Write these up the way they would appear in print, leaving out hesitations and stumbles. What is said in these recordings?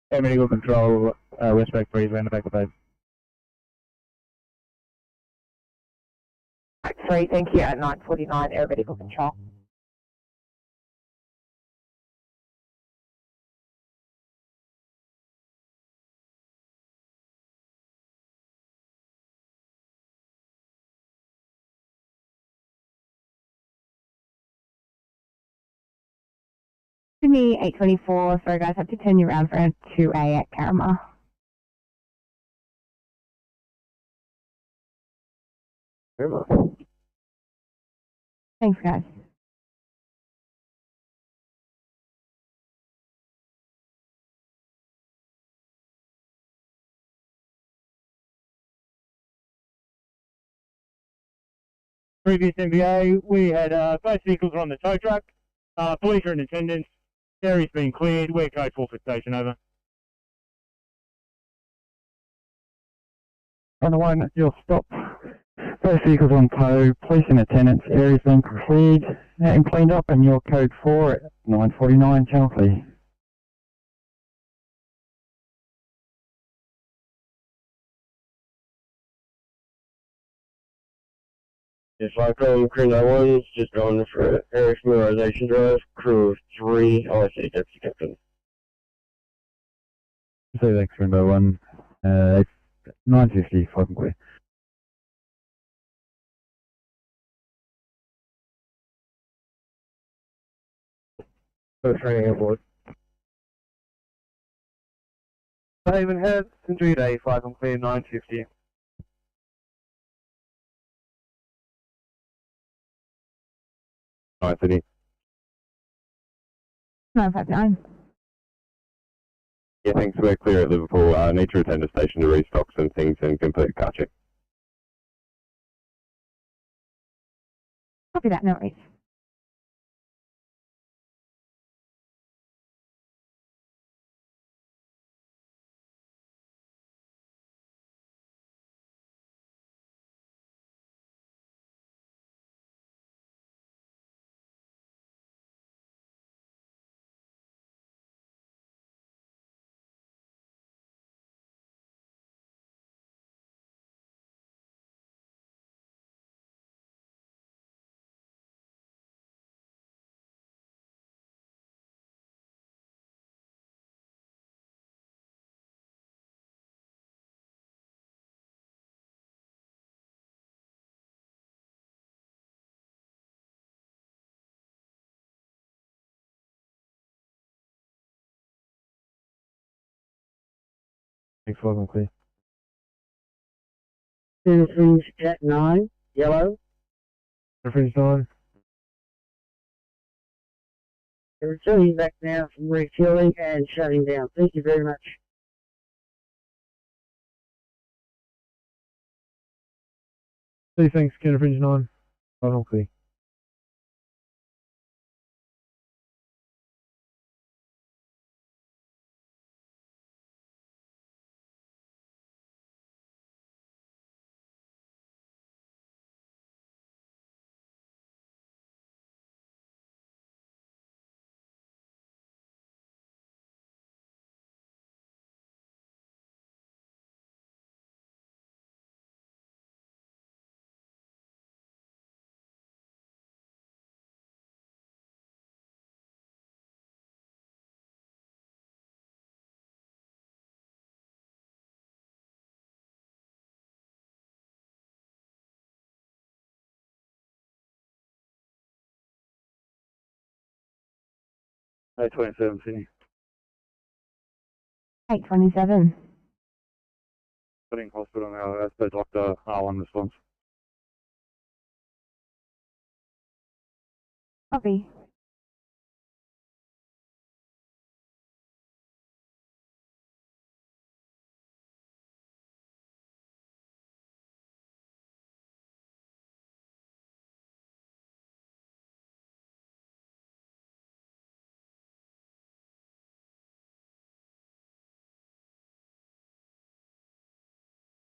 Air medical control, Westpac Breeze, land back the base. 3, thank you, at 9:49, air medical control. Sydney 824, sorry guys, I have to turn you around for a 2A at Carama. Thanks guys. Previous MBA, we had both vehicles are on the tow truck. Police are in attendance. Ferry's been cleared. We're code 4 for station, over. On the one, you'll stop. Both vehicles on tow, police in attendance, area's been cleared and cleaned up, and your code 4 at 9:49, channel clear. Yes, Loco, crew 91, just going for area familiarization drive, crew of 3, LIC deputy captain. So thanks, Rainbow 1, 9:50, fucking clear. First training airboard. Haven Head, Century Day, 5 on clear, 9:50. Alright, Sydney. 959. Yeah, thanks. We're clear at Liverpool. Need to attend the station to restock some things and complete a car check. Copy that, no worries. Thanks, fucking clear. Citizens at 9, yellow. Reference 9. They're returning back now from refueling and shutting down. Thank you very much. Say thanks, Canada Fringe 9, fucking clear. Hey, 27, Sydney. 827. Putting hospital now, as per Dr. R1 response. Copy.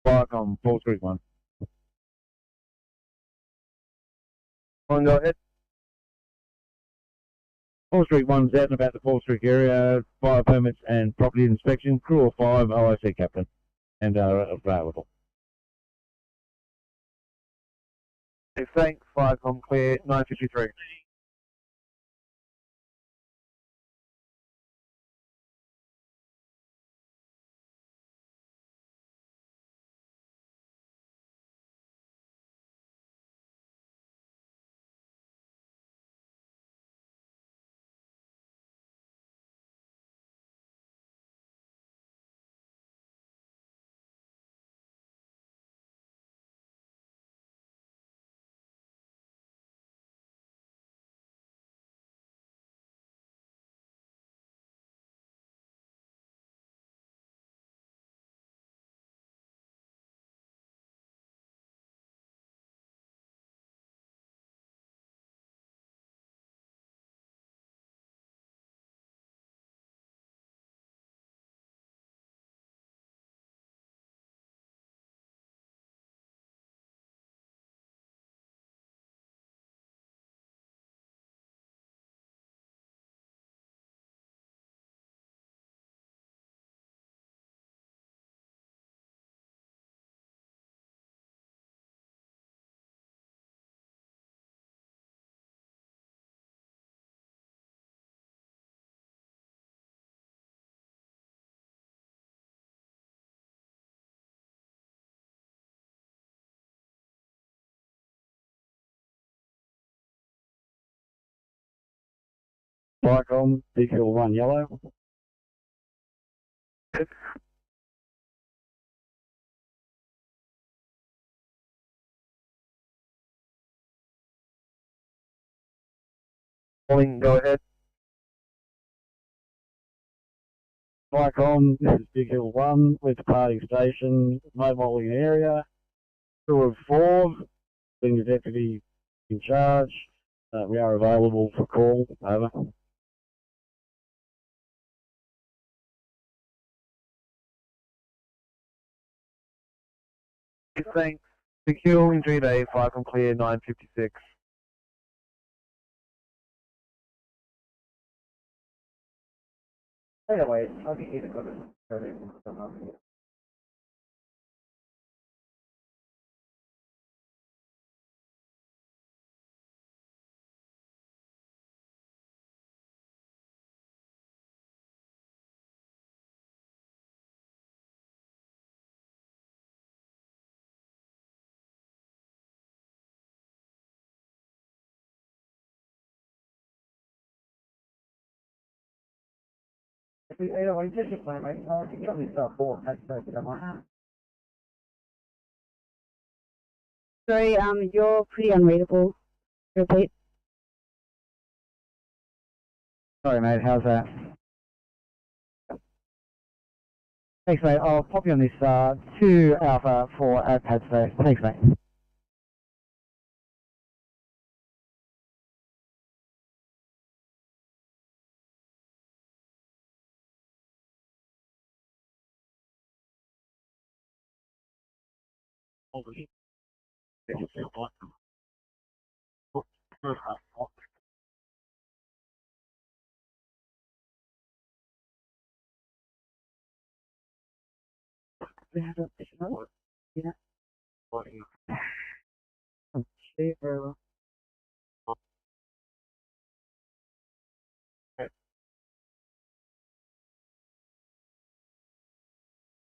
Bark on Falls Creek 1. On, go ahead. Paul Street 1's out and about the Paul Street area, fire permits and property inspection, crew of 5, OIC captain, and are available. Thanks, Firecom clear, 953. Firecom, Big Hill 1 yellow. Morning, go ahead. Firecom, this is Big Hill 1, we're departing station, mobiling area, crew of 4, senior deputy in charge, we are available for call, over. Thanks, Big Hill, injury day, Firecom clear, 956. Anyway, I'll get you to go to Anyway, just a plan, mate. You can probably start 4, that's Sorry, you're pretty unreadable. Repeat. Sorry, mate, how's that? Thanks, mate. I'll pop you on this 2 Alpha 4 at pad space. Thanks, mate.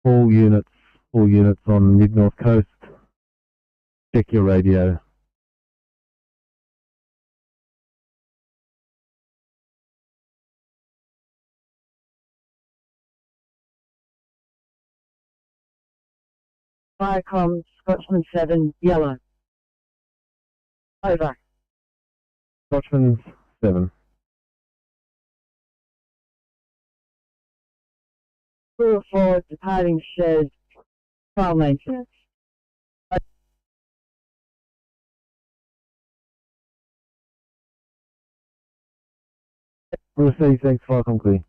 All units on mid-north coast, check your radio. Firecom, Scotsman 7, yellow. Over. Scotchman's 7. Crew of 4, departing shed, trial maintenance. Receive, thanks, Firecom clear.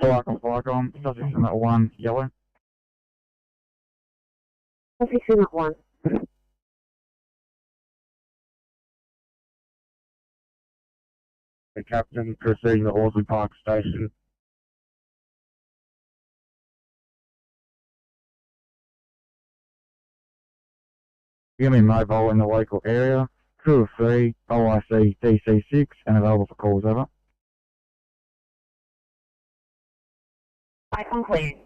Flag on, suspects in that 1, yellow. Suspects in that 1. The captain proceeding to Horsley Park Station. Becoming mobile in the local area. Crew of 3, OIC DC6, and available for calls, over. I complete.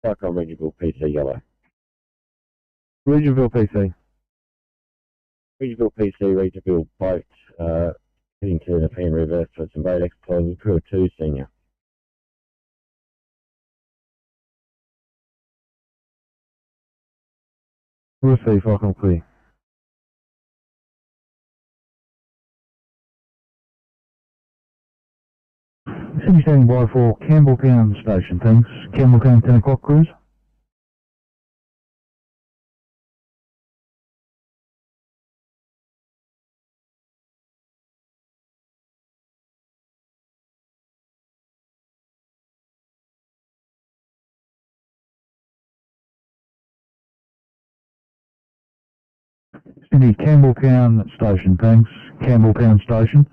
Cycle Regional PC yellow. Regionville PC. Regional PC, Regional boat, heading to the Penn River for some boat exercises. Crew of 2, senior. Receive, Falcon clear. Sydney standing by for Campbelltown Station, thanks. Campbelltown 10 o'clock cruise. Sydney Campbelltown Station, thanks. Campbelltown Station.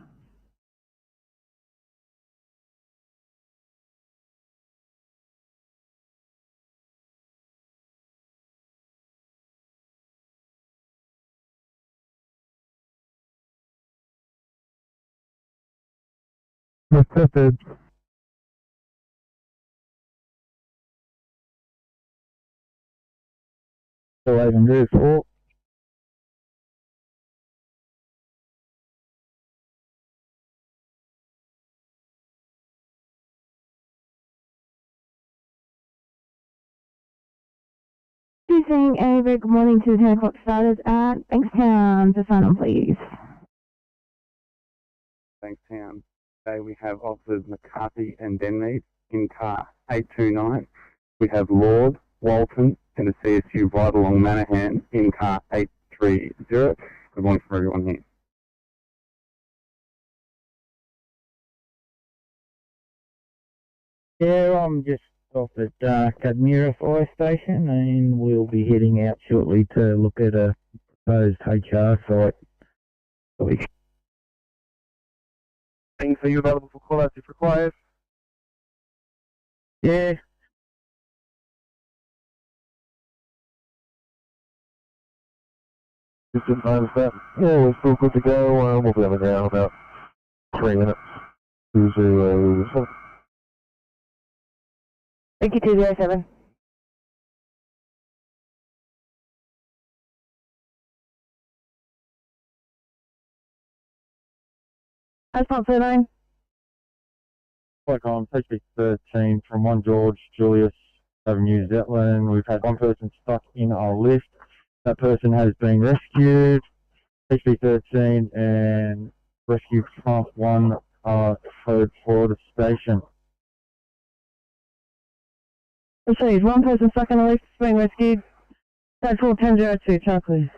Accepted. So I can do 4. Saying a very good morning to the 10 o'clock starters at Bankstown. To sign on, please. Bankstown. Today we have officers McCarthy and Denmead in car 829. We have Lord, Walton, and the CSU right along Manahan in car 830. Good morning for everyone here. Yeah, I'm just off at Cadmira Fire Station, and we'll be heading out shortly to look at a proposed HR site. Things are you available for call outs if required? Yeah. Just didn't notice that. Yeah, we're still good to go. We'll be on the ground in about 3 minutes. 207. Thank you, 207. Response 09. On HP 13 from 1 George Julius Avenue, Zetland. We've had one person stuck in our lift. That person has been rescued. HP 13 and rescue class 1 are code for the station. Proceed. 1 person stuck in the lift being rescued. Code 4102, channel please.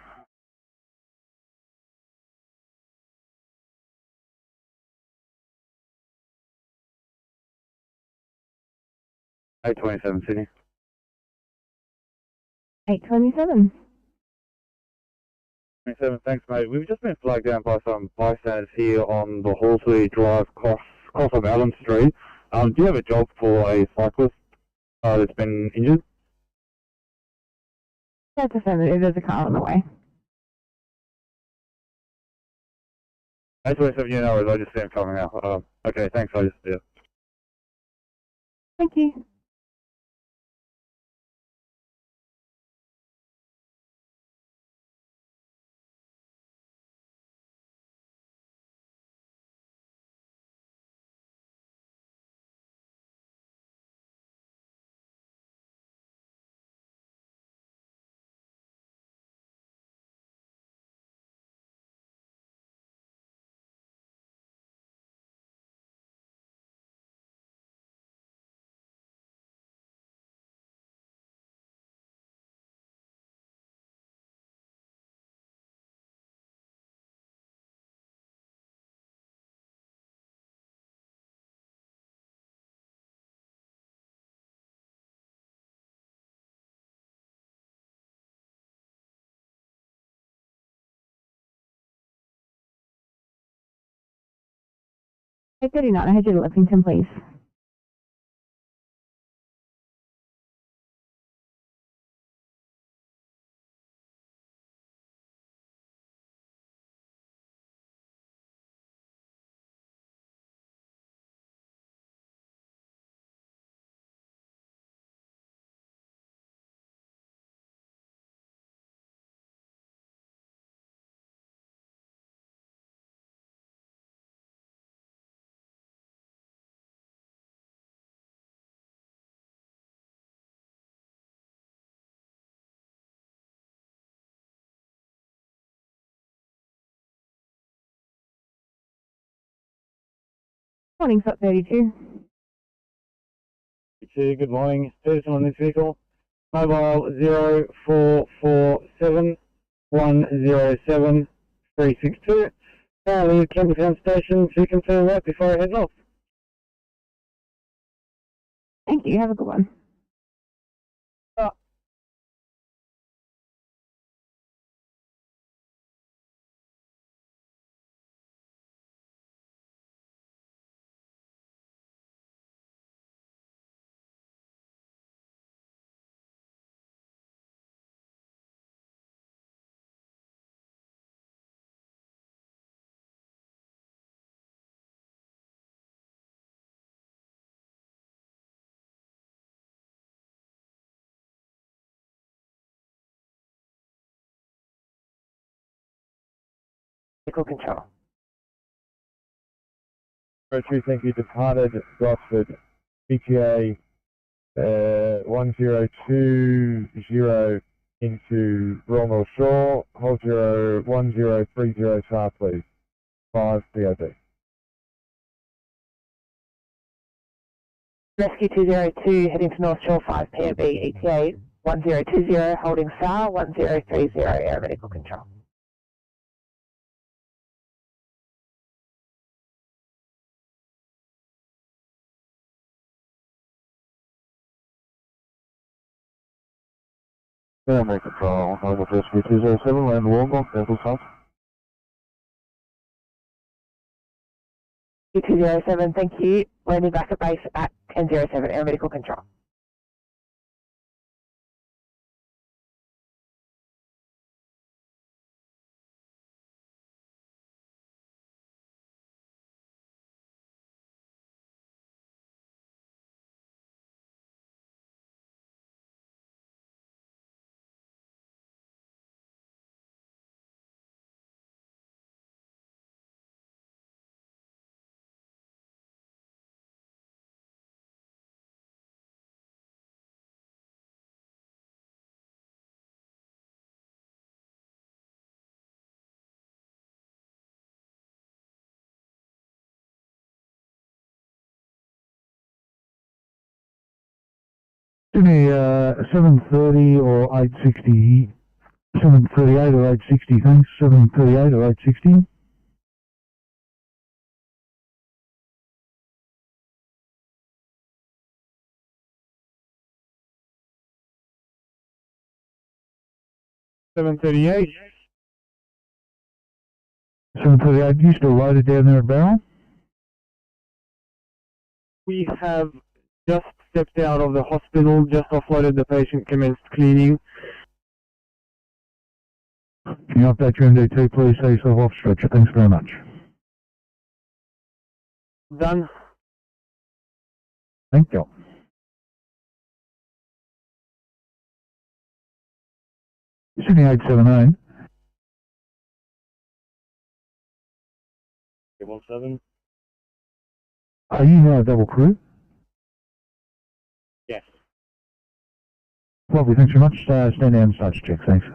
Eight 27, Sydney. 827. 27, thanks mate. We've just been flagged down by some bystanders here on the Horsley Drive cross of Allen Street. Do you have a job for a cyclist that's been injured? That's affirmative. There's a car on the way. 827, yeah, no worries. I just see him coming out. Okay, thanks. Yeah. Thank you. 839, I heard you to Lippington, please. Morning, SOT 32. Good morning. Person on this vehicle, mobile 0447 107 362. Leave Campbelltown Station to confirm that before I head off. Thank you, have a good one. Vehicle control. Rotary, thank you, departed Gosford, BTA 1020 into Royal North Shore, hold 1030 SAR, please. 5 POD. Rescue 202 heading to North Shore 5 POB, ETA 1020 holding SAR 1030 air medical control. Family control, Normal Rescue 207, land Wollongong, Central South. 207, thank you. Landing back at base at 1007 air medical control. Sydney, 730 or 860, 738 or 860, thanks, 738 or 860. $738. 738, you still loaded down there at Barrel? We have just stepped out of the hospital, just offloaded the patient, commenced cleaning. Can you update your MD2, please? Say yourself off stretcher, thanks very much. Done. Thank you. Sydney 878. 817. Are you now a double crew? Yes. Lovely, thanks very much. Stand down and start your check, thanks.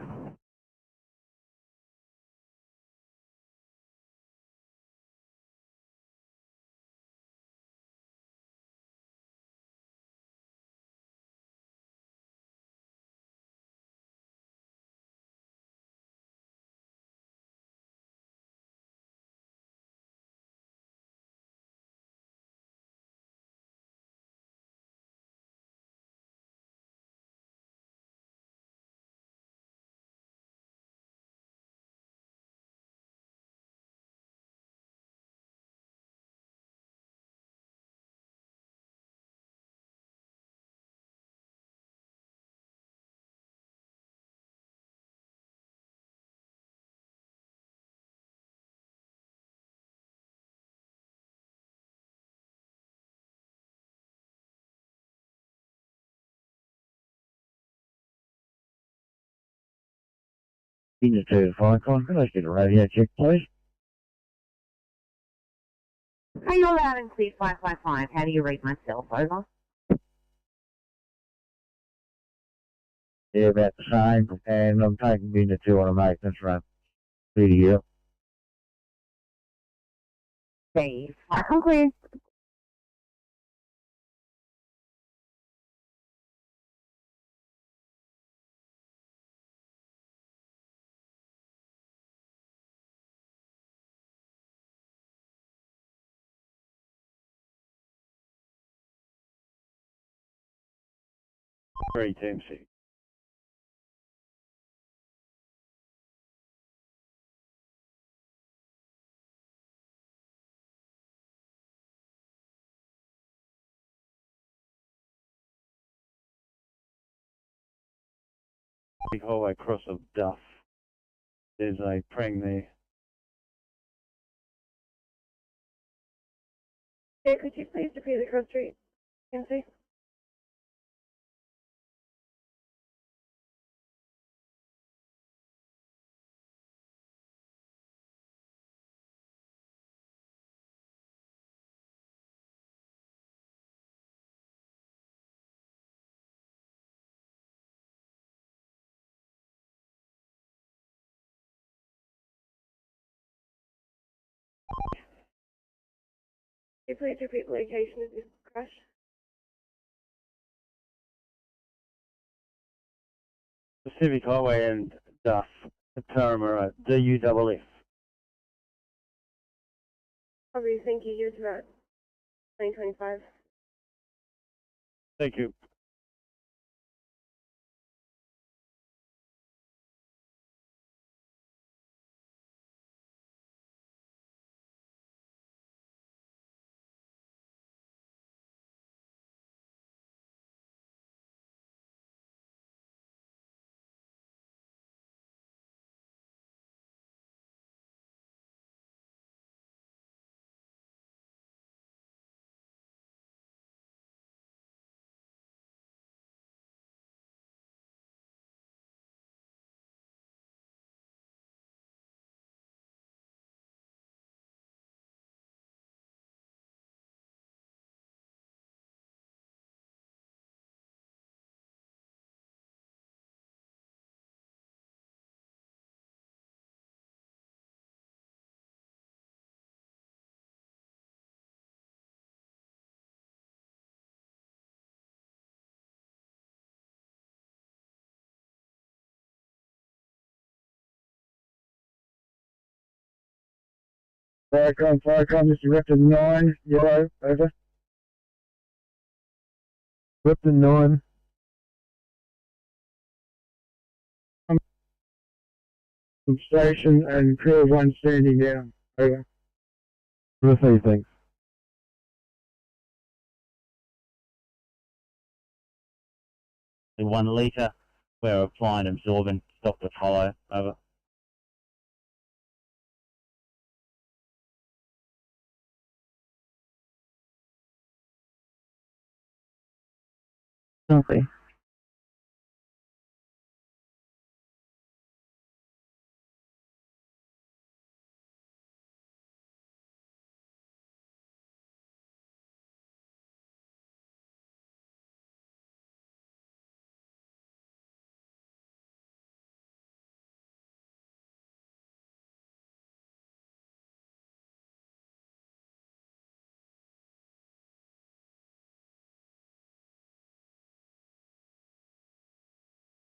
Sydney to Fire Con. Can I get a radio check, please? Are you loud and clear 555? How do you read myself? Over. Yeah, about the same. And I'm taking Sydney to on a maintenance run. Video. Steve. I'm clear. Ferry Team 6. Big hallway cross of Duff. There's a prang there. Yeah, could you please repeat the cross street? Nancy? Could you please repeat the location of this crash? Pacific Highway and Duff. Taramara, DUFF. Probably think you used about 2025. Thank you. Fire Con, this is Repton 9, yellow, over. Repton 9. From station and crew of 1 standing down, over. Receive, thanks. The 1 litre, we're applying absorbent, stop the hollow, over. Okay.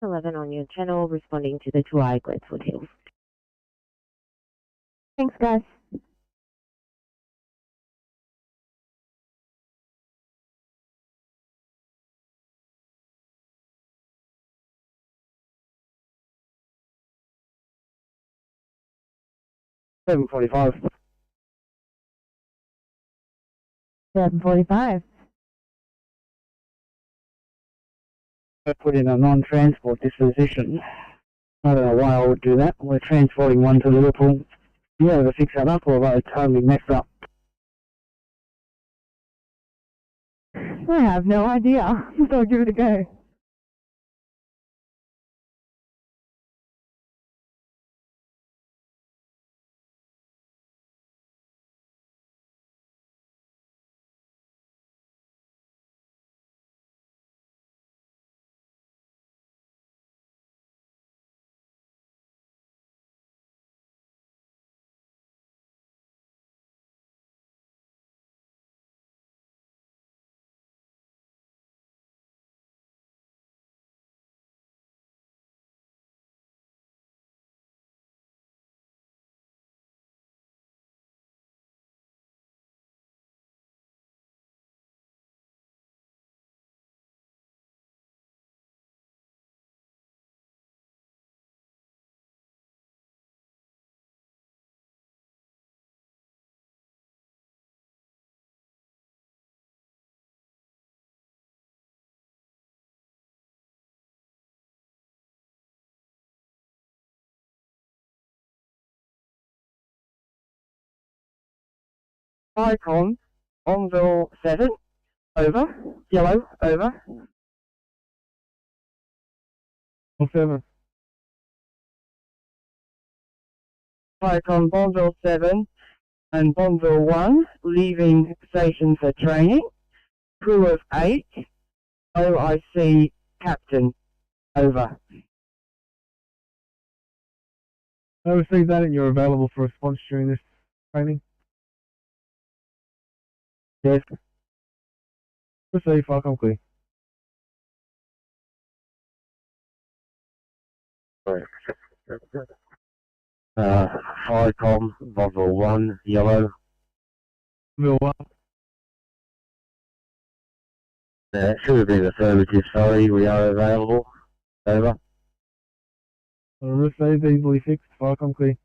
.11 on your channel, responding to the 2i Gladstone Hills. Thanks, guys. $7.45. 7:45. I put in a non-transport disposition. I don't know why I would do that. We're transporting one to Liverpool. You either fix that up or they totally messed up. I have no idea, so I'll give it a go. Icon, Bonville 7, over, yellow, over. 7. Icon, Bonville 7 and Bonville 1, leaving station for training. Crew of 8, OIC Captain, over. I received that and you're available for response during this training. Yes. Receive, I'm clear. Icon, Bonville 1, yellow. Bill 1. It should have been affirmative, sorry, we are available. Over. Received, easily fixed, I'm clear.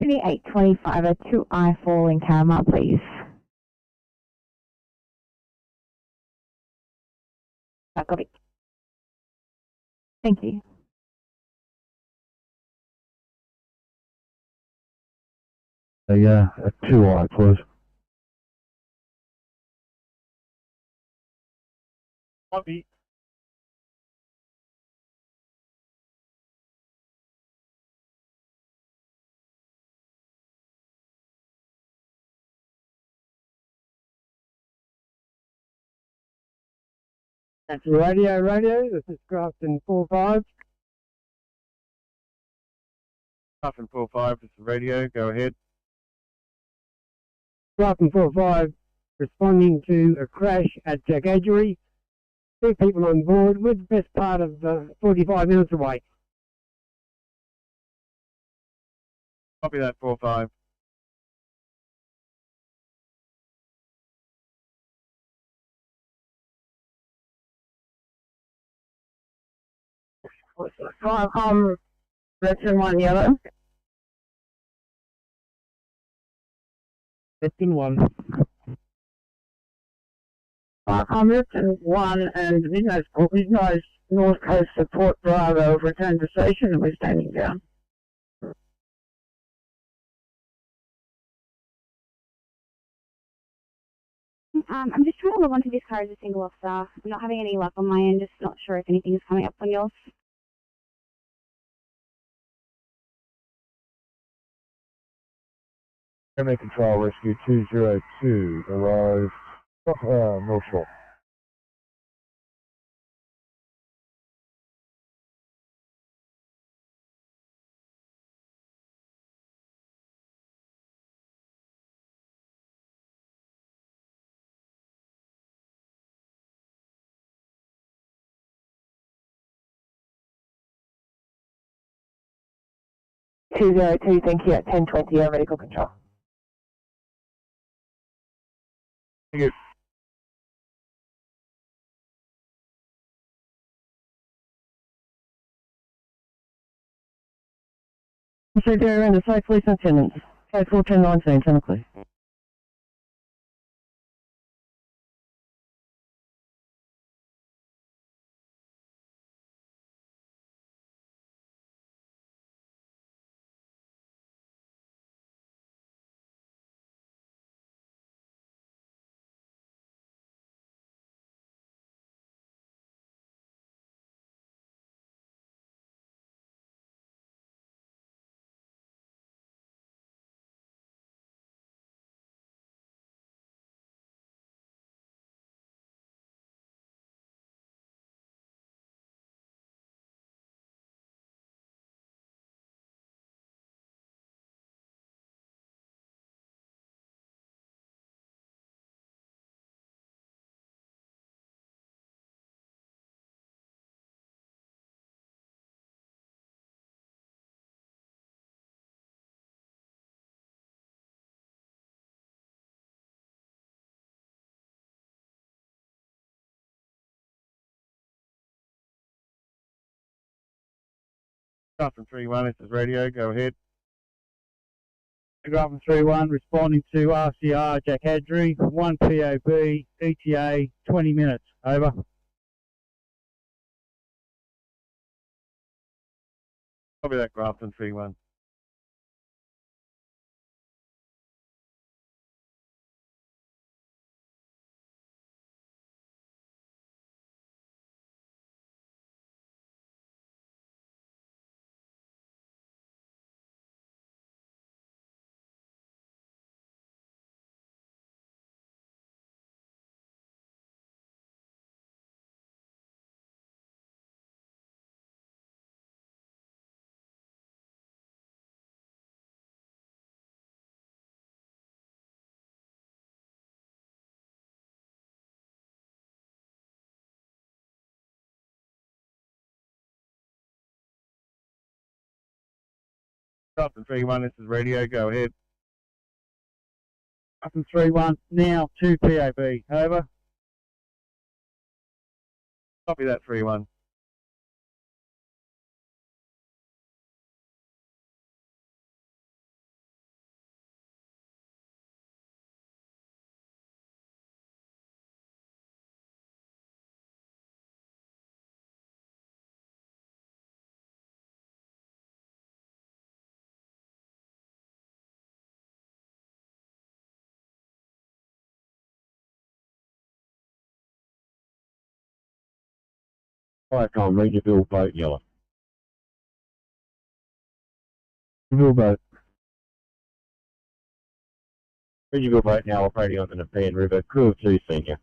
Sydney 825, a 2I falling camera, please. Copy. Thank you. Yeah, a 2I, please. Copy. That's radio, this is Grafton 45. Grafton 45, this is radio, go ahead. Grafton 45, responding to a crash at Jacadgery. 2 people on board with best part of 45 minutes away. Copy that 45. Direction 1, yellow. 1. Direction 1 and Midnight North Coast Support Bravo, return to station and we're standing down. I'm just trying to log on to this car as a single officer. I'm not having any luck on my end, just not sure if anything is coming up on yours. Airman Control Rescue 202, arrive North Shore. (202), thank you, at 1020, Air Medical Control. Thank you. Mr. Derry and the site police attendants. Code 41019, 10 o'clock. Grafton 3-1, this is radio, go ahead. Grafton 3-1, responding to RCR Jack Hadry, 1 POB, ETA, 20 minutes, over. Copy that, Grafton 3-1. Grafton 3-1, this is radio, go ahead. Grafton 3-1, now 2 POB, over. Copy that 3-1. Fire Tom, Regierville boat yellow. Regierville boat. Regierville boat now operating on the Nepean River, crew of 2 senior.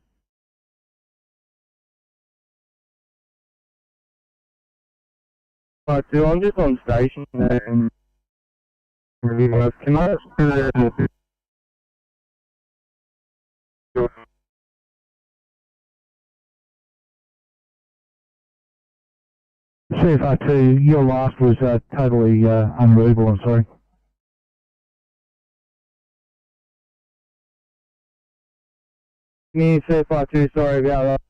Right, so I'm just on station and can I CFR2, your last was totally unreadable, I'm sorry. Yeah, CFR2, sorry about that.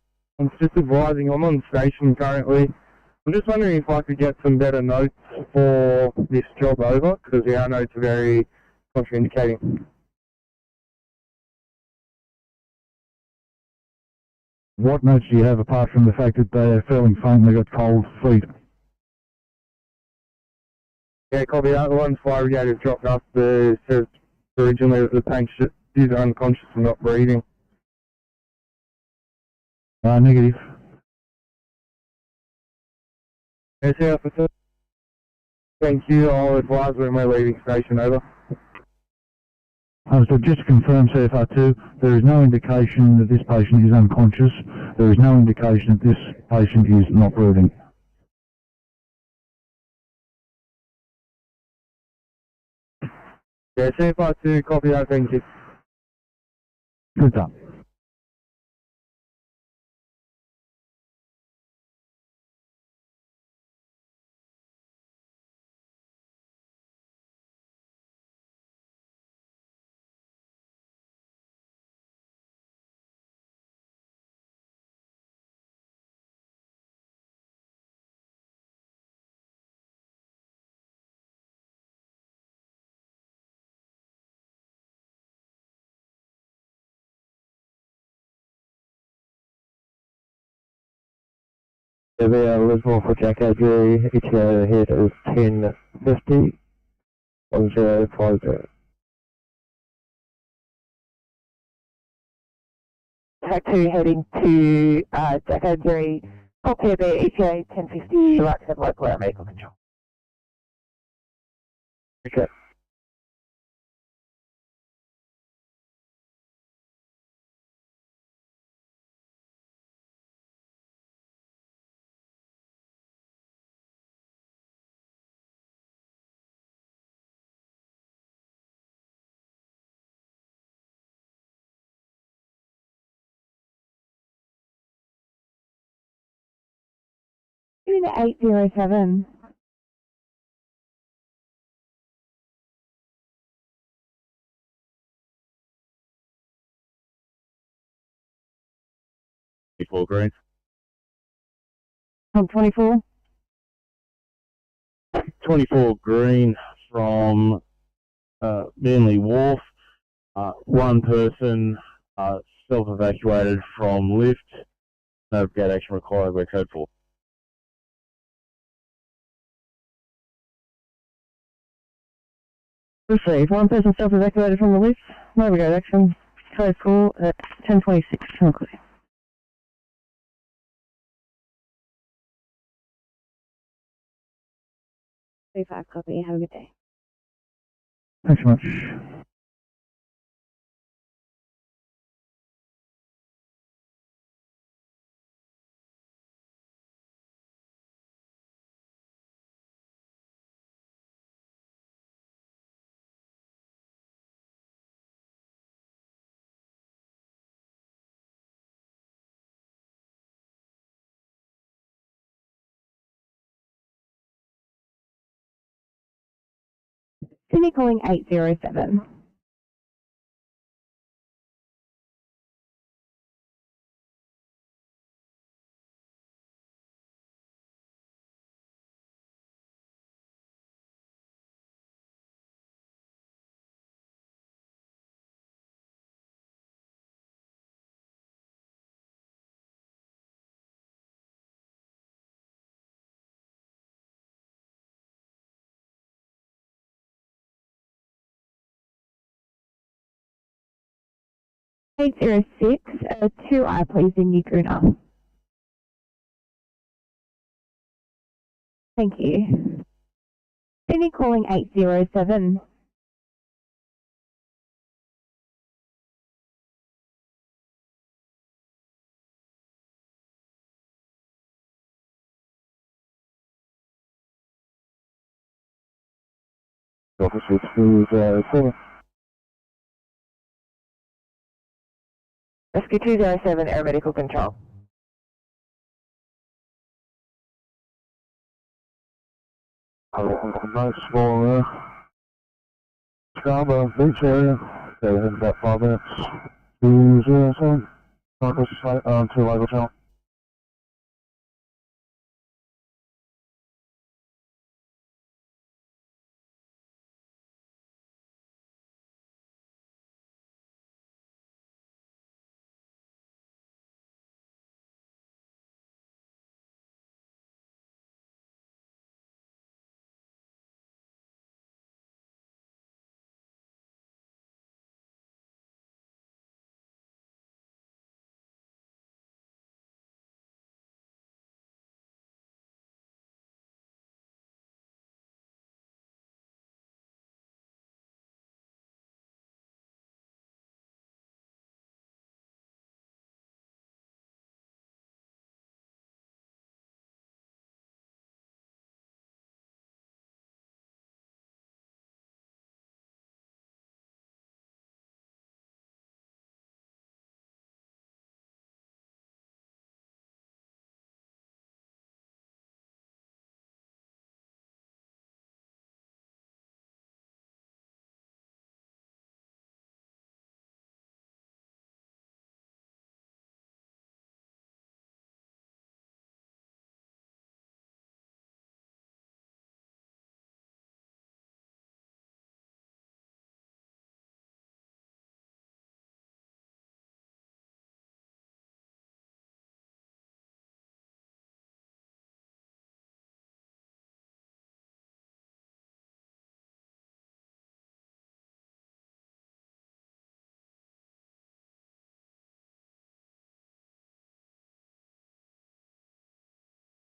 I'm just advising, I'm on station currently. I'm just wondering if I could get some better notes for this job over, because our notes are very contraindicating. What notes do you have apart from the fact that they are feeling faint and they've got cold feet? Yeah, copy that. The one fire brigade has dropped off. Says originally that the patient is unconscious and not breathing. Negative. Yes, officer. Thank you. I'll advise when we're leaving station, over. So just to confirm, CFR2, there is no indication that this patient is unconscious. There is no indication that this patient is not breathing. Yeah, CFR2, copy that, thank you. Good done. Severe Lismore for Jack Hadry, ETA ahead is 1050, 1050. Track 2 heading to Jack Hadry, copy of ETA 1050, right to local air medical control. Okay. Unit 807. Before green. 24. 24 green from Manly Wharf. One person self-evacuated from lift. No gate action required. We're code 4. Received. One person self-evacuated from the lift. No gate action. Code 4 at 10:26. Okay. 35 copy. Have a good day. Thanks so much. Sydney calling 807. Eight 806, 2I please in Yaguna. Thank you. Sydney calling 807. Officer 204. Rescue 207, Air Medical Control. Nice for Scarborough Beach area. They were in about 5 minutes. 207. To local channel.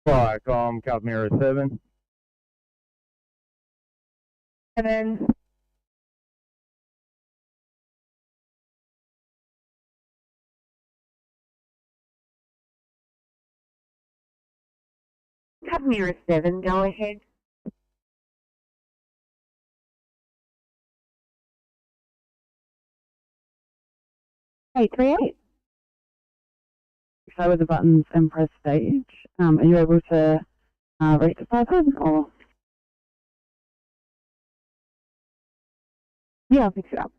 Viacom, Calmera 7. And then Calmera 7, go ahead. Eight 38. Play with the buttons and press stage. Are you able to rectify them or? Yeah, I'll fix it up.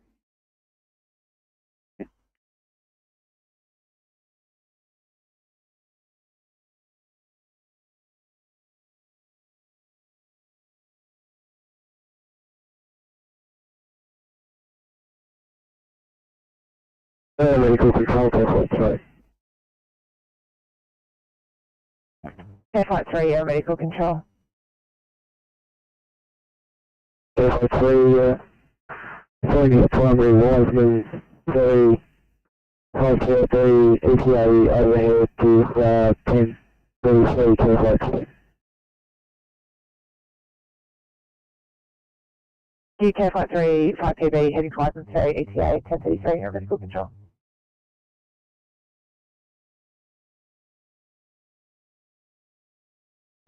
Medical control, Flight 3. Flight 3, medical control. Flight 3, finding the primary wife is Ferry, 533 ETA overhead to 10 33 Flight 3. UK Flight 3, 5PB, heading to License Ferry, ETA 1033, medical control.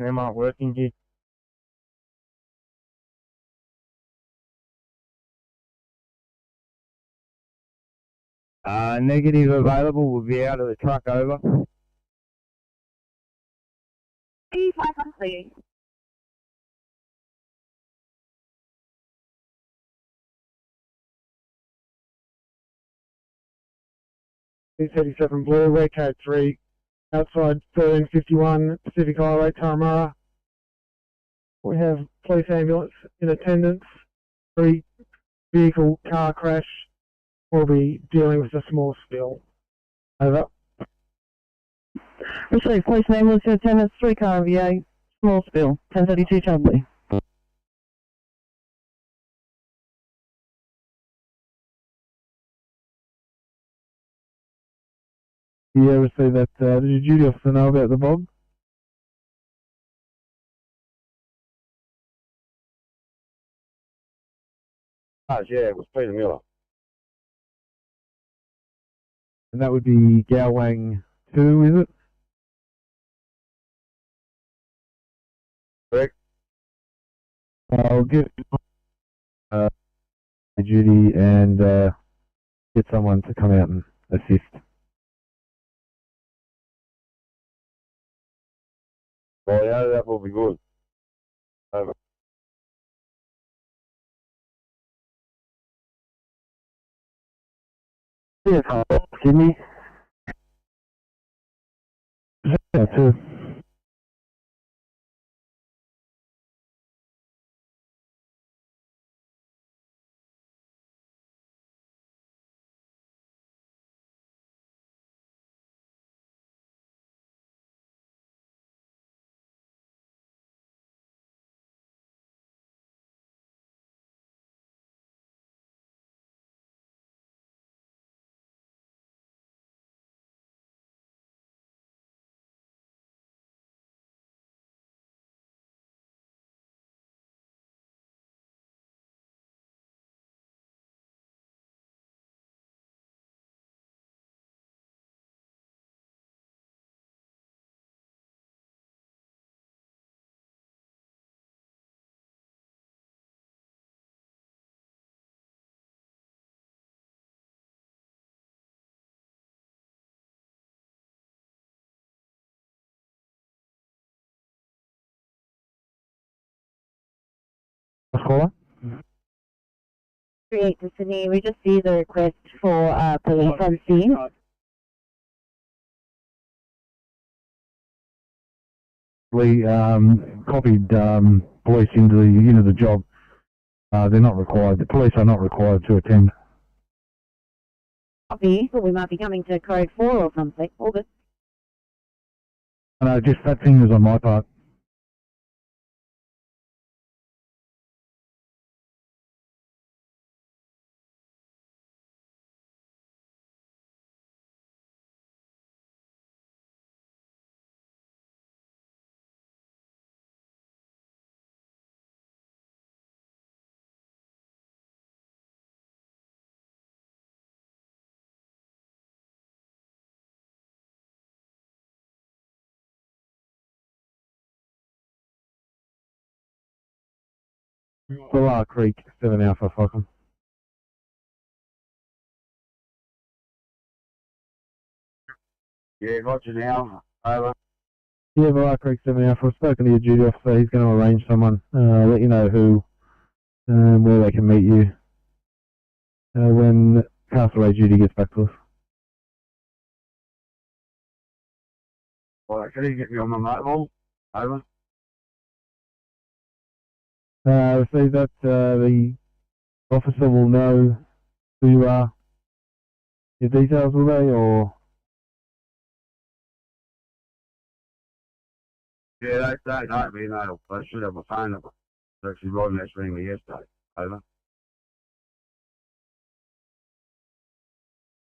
Am I working here? Negative available. We'll be out of the truck, over. E5 on clear. E37 Blue, Red Code 3, outside 1351 Pacific Highway, Taramara. We have police ambulance in attendance, vehicle car crash. We'll be dealing with a small spill. Over. Receive police ambulance in attendance, 3 car VA, small spill, 1032 Chudley. Yeah, receive that. Did your duty officer know about the bob? Yeah, it was Peter Miller. And that would be Gowang 2, is it? Correct. I'll get duty and get someone to come out and assist. Well, yeah, that will be good. Over. Yeah, Sydney. Yeah, too. Caller? 38 to Sydney, we just see the request for police on scene. We copied police into the job. They're not required. The police are not required to attend. Copy, but we might be coming to code 4 or something. All good. No, just fat fingers on my part. Willow Creek, 7 Alpha, Falcon. Yeah, roger now. Over. Yeah, Willow Creek, 7 Alpha. I've spoken to your duty officer. He's going to arrange someone, let you know who, where they can meet you when Castaway duty gets back to us. Well, can you get me on my mobile? Over. See that the officer will know who you are your details, will they, or? Yeah, they know me, they should have my phone number. They're actually right next to me yesterday. Over.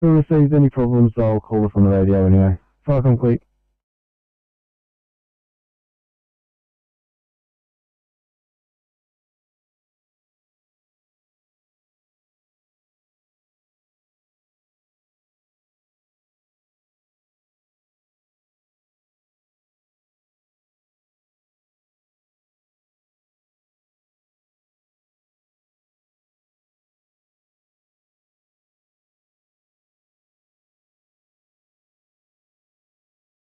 If we receive any problems, I'll call us on the radio anyway. Fire complete.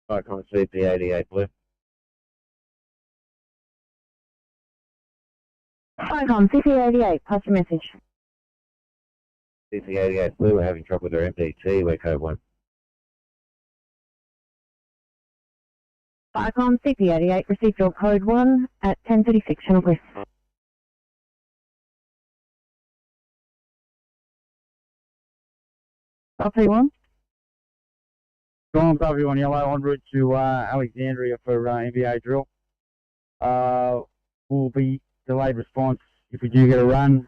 I can't see the 88 blue. Icon CP88, pass your message. CP88 blue, we're having trouble with their MDT, we're code 1. Icon CP88, received your code 1 at 10:36, channel brief. RP1. Storm W1 yellow en route to Alexandria for NBA drill. Will be delayed response if we do get a run.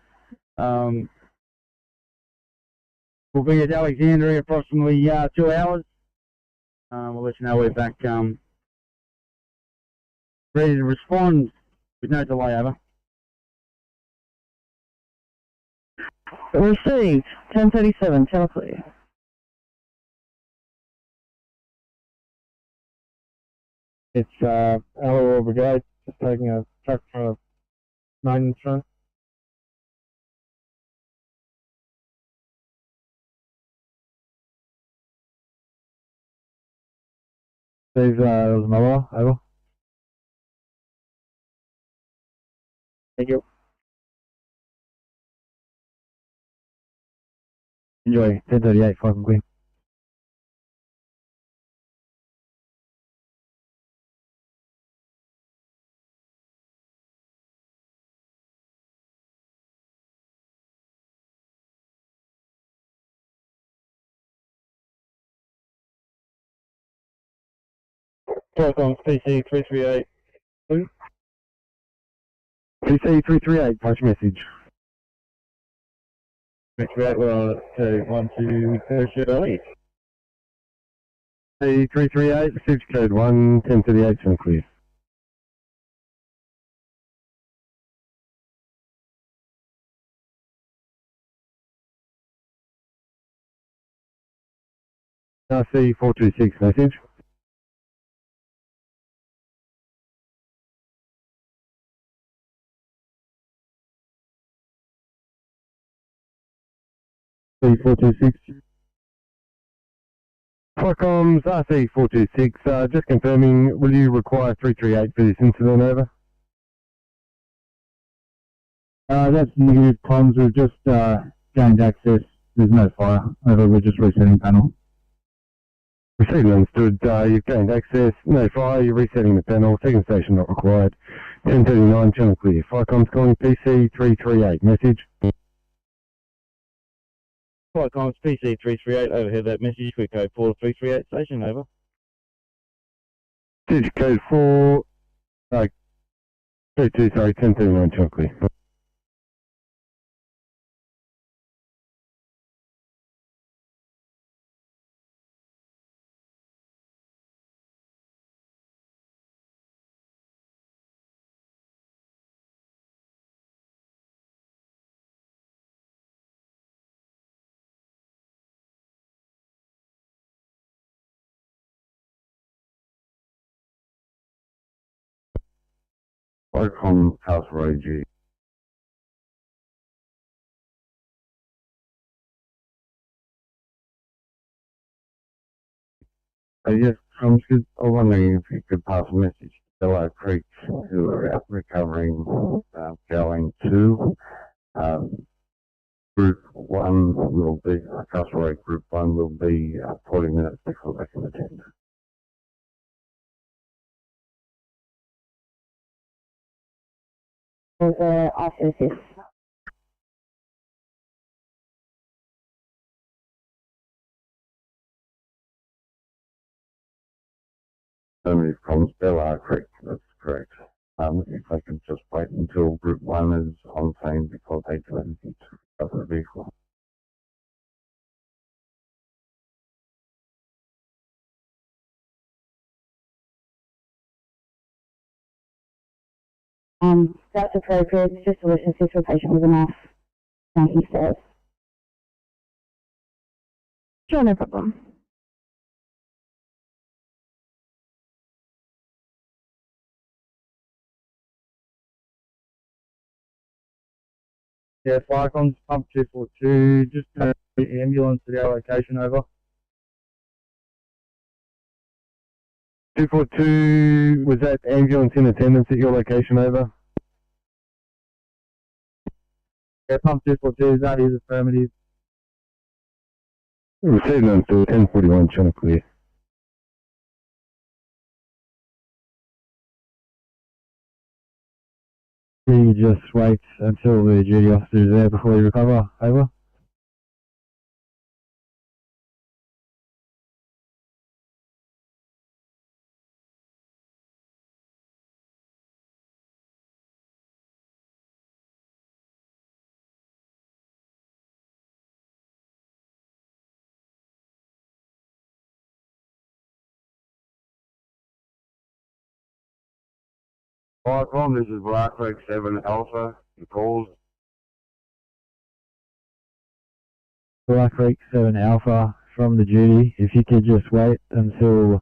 We'll be at Alexandria approximately 2 hours. We'll let you know we're back ready to respond with no delay, over. Received, 10:37, channel clear. It's Aurora Brigade, just taking a truck from a maintenance run. Steve, that was Miller, over. Thank you. Enjoy, 10:38, fire complete. Telecom PC338. PC338, punch message. 338, we're on to 1 to Shirley. PC338, received code 1, 10:38, channel clear. RC426 message. C426. Flycoms RC426, just confirming, will you require 338 for this incident, over? That's negative comms, we've just gained access, there's no fire, over, we're just resetting panel. Received and understood, you've gained access, no fire, you're resetting the panel, second station not required, 10:39, channel clear. Flycoms calling PC338, message. Flightcoms PC338, overheard that message, quick code 4338, station, over. Digit code 4, 32, sorry, 10:39, channel clear. Flycom House Road G. Yes, I'm wondering if you could pass a message to Willow Creek, who are out recovering, going to, Group 1 will be, House Road Group 1 will be 40 minutes before they can attend. Offices. Affirmative from Stellar Creek, that's correct. If I can just wait until Group 1 is on scene before they do anything to recover the vehicle. That's appropriate. It's just a listen to a patient with enough. Thank you, sir. Sure, no problem. Yeah, Firecon's pump 242, just turn the ambulance to our location over. 242, was that ambulance in attendance at your location over? Yeah, pump 242, that is affirmative. Received on to 1041, channel clear. You just wait until the duty officer is there before you recover, over. Firecom, this is Black Creek 7 Alpha. You called. Black Creek 7 Alpha from the duty. If you could just wait until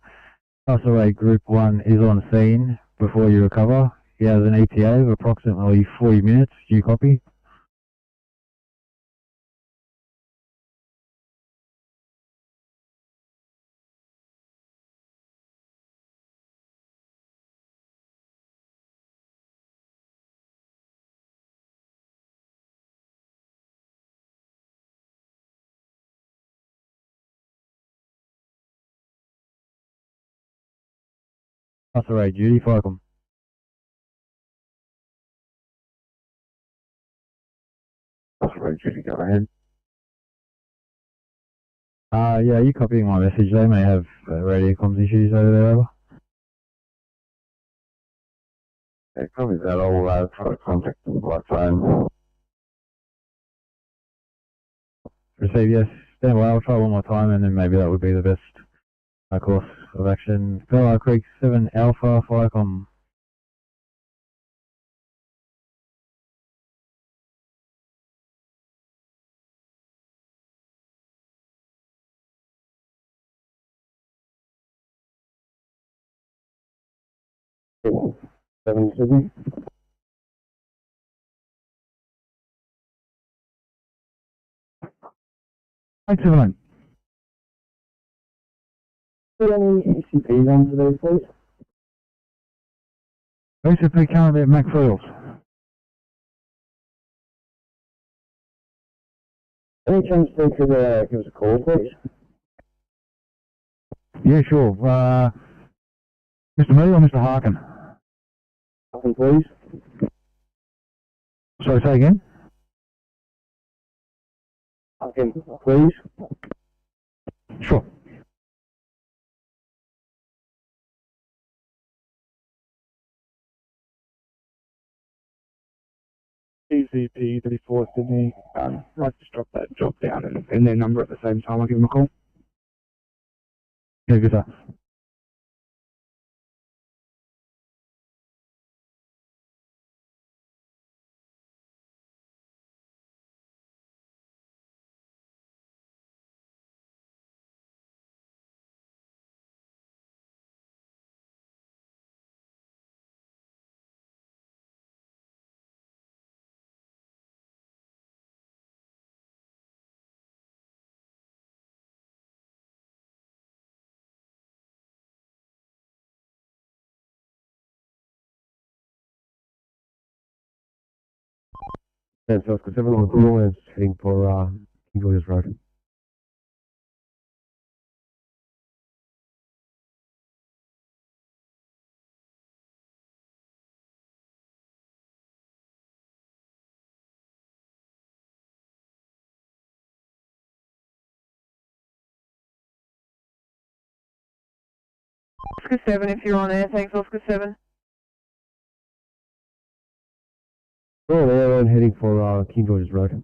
Rate Group 1 is on scene before you recover. He has an ETA of approximately 40 minutes. Do you copy? Rate duty, Firecom. Rate duty, go ahead. Yeah, you copying my message? They may have radio comms issues over there, over. Okay, copy that. I'll try to contact them by phone. Receive, yes. Stand by, I'll try one more time and then maybe that would be the best course of action. Black Creek 7 Alpha, Firecom. Seven Sydney. Thanks, everyone. Put any ECPs on today, please? ECP current at Macfields. Any chance they could give us a call, please? Yeah, sure. Mr. Miller or Mr. Harkin? Harkin, please. Sorry, say again? Harkin, please. Sure. ECP 34 Sydney, right, just drop that job down and their number at the same time. I'll give them a call. Yeah, good stuff. That's us, because everyone cool is heading for King George's Road. Oscar 7 if you're on air. Thanks, Oscar 7. Oh, they're on heading for King George's Road.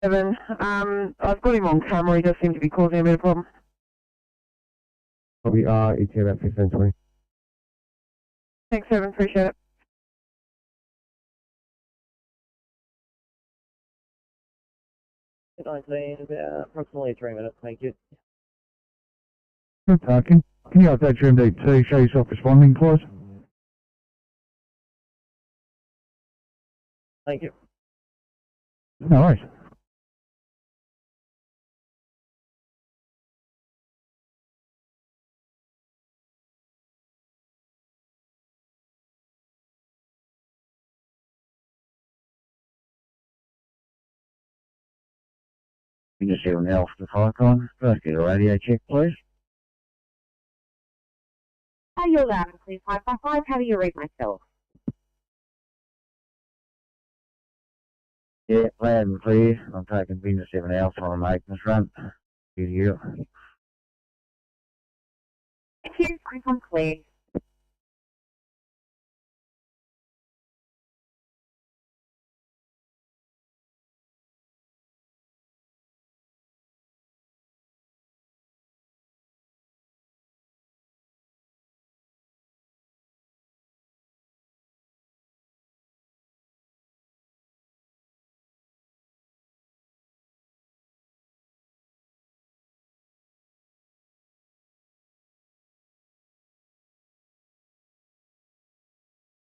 7. I've got him on camera. He does seem to be causing a bit of problem. Probably ETA about 15:20. Thanks, 7. Appreciate it. 19, about approximately 3 minutes, thank you. Can you update your MDT, show yourself responding, please? Thank you. No worries. You just hear an elf to icon. First get a radio check, please. You're loud and clear, 555. How do you read myself? Yeah, loud and clear. I'm taking Venus 7 Alpha on a maintenance run. Good you. Thank you, I'm clear.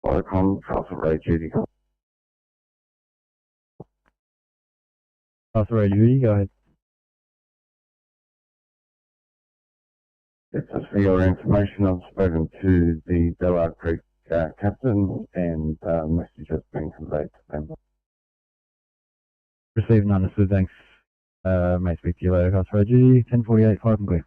Icon, Alpha Road duty. Alpha Road duty, go ahead. Just for your information, I've spoken to the Bellard Creek captain and message has been conveyed to them. Received and understood, thanks. May speak to you later, Alpha Road duty, 10:48, 5 and clear.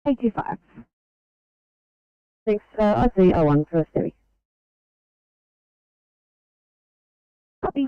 Eight two five. Thanks, I'd say 01 for Ferry. Copy.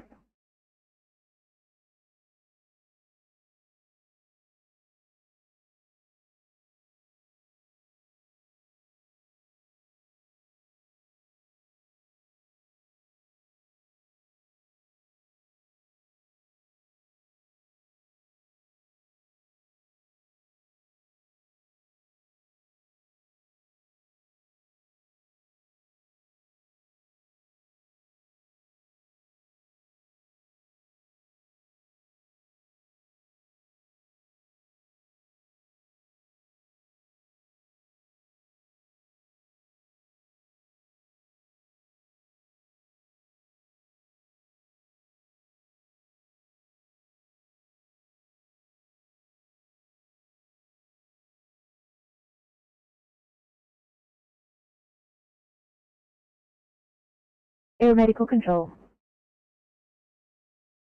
Air Medical Control.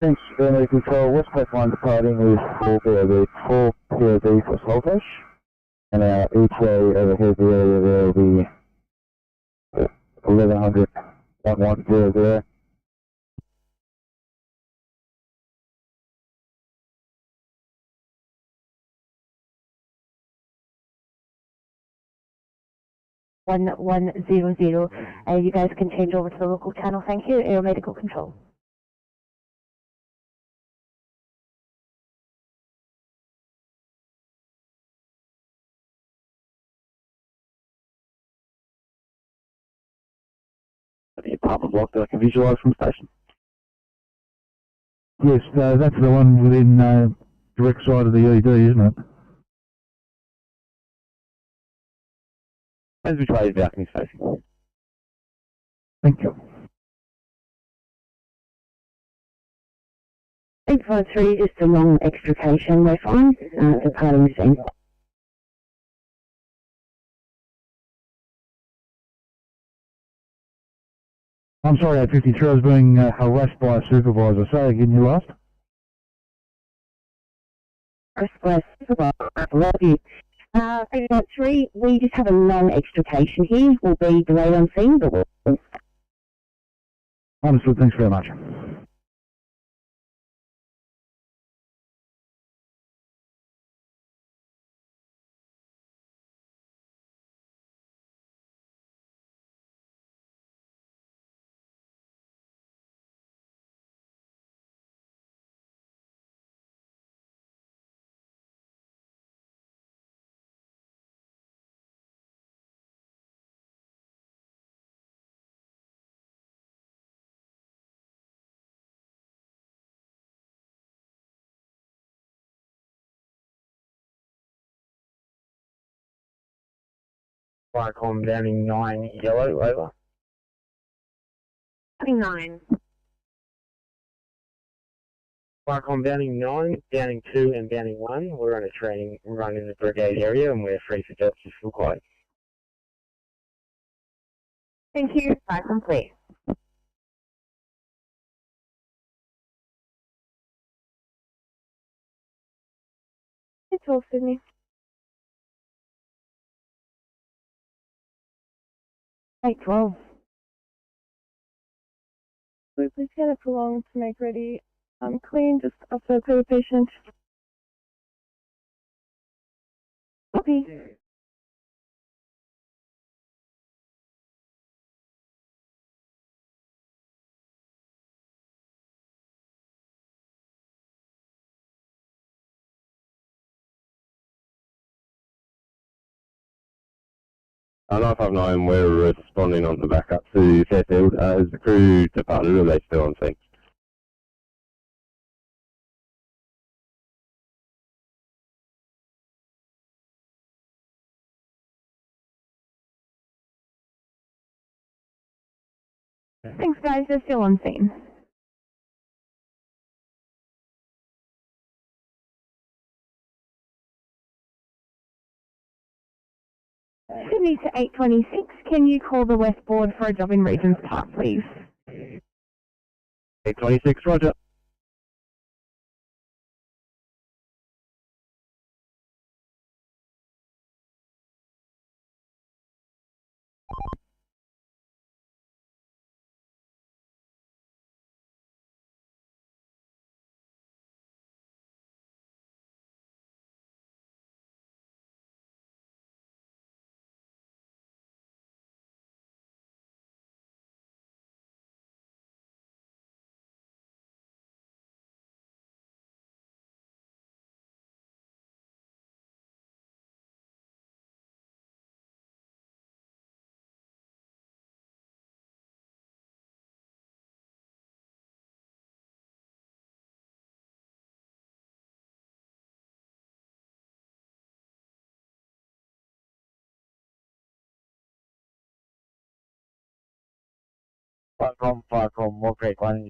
Thanks, Ferry Control. West Coast Line departing with 4 POV, 4 POV for Saltbush. And our ETA overhead the area there will be 1100 1100. 1100. You guys can change over to the local channel, thank you. Air Medical Control. The apartment block that I can visualise from station. Yes, that's the one within direct side of the ED, isn't it? Depends which way the balcony is facing. Thank you. 853, just a long extrication, we're fine. Departing scene. I'm sorry, at 53, I was being harassed by a supervisor. Sorry, again, you last? Love you. 853, we just have a long extrication here. We'll be delayed on scene, but we'll... Understood, thanks very much. Viacom Downing 9 yellow, over. 9. Viacom Downing 9, Downing 2 and Downing 1. We're on a training run in the brigade area and we're free for justice for quiet. Thank you. Fire complete. It's all Sydney. Hey, 12. Will you please get it along to make ready? Clean, just after the patient. Copy. Uh, 959, we're responding on the backup to Fairfield. Is the crew departed or are they still on scene? Thanks, guys. They're still on scene. Sydney to 826. Can you call the West Board for a job in Regents Park, please? 826, roger. Viacom, Moore Creek 1.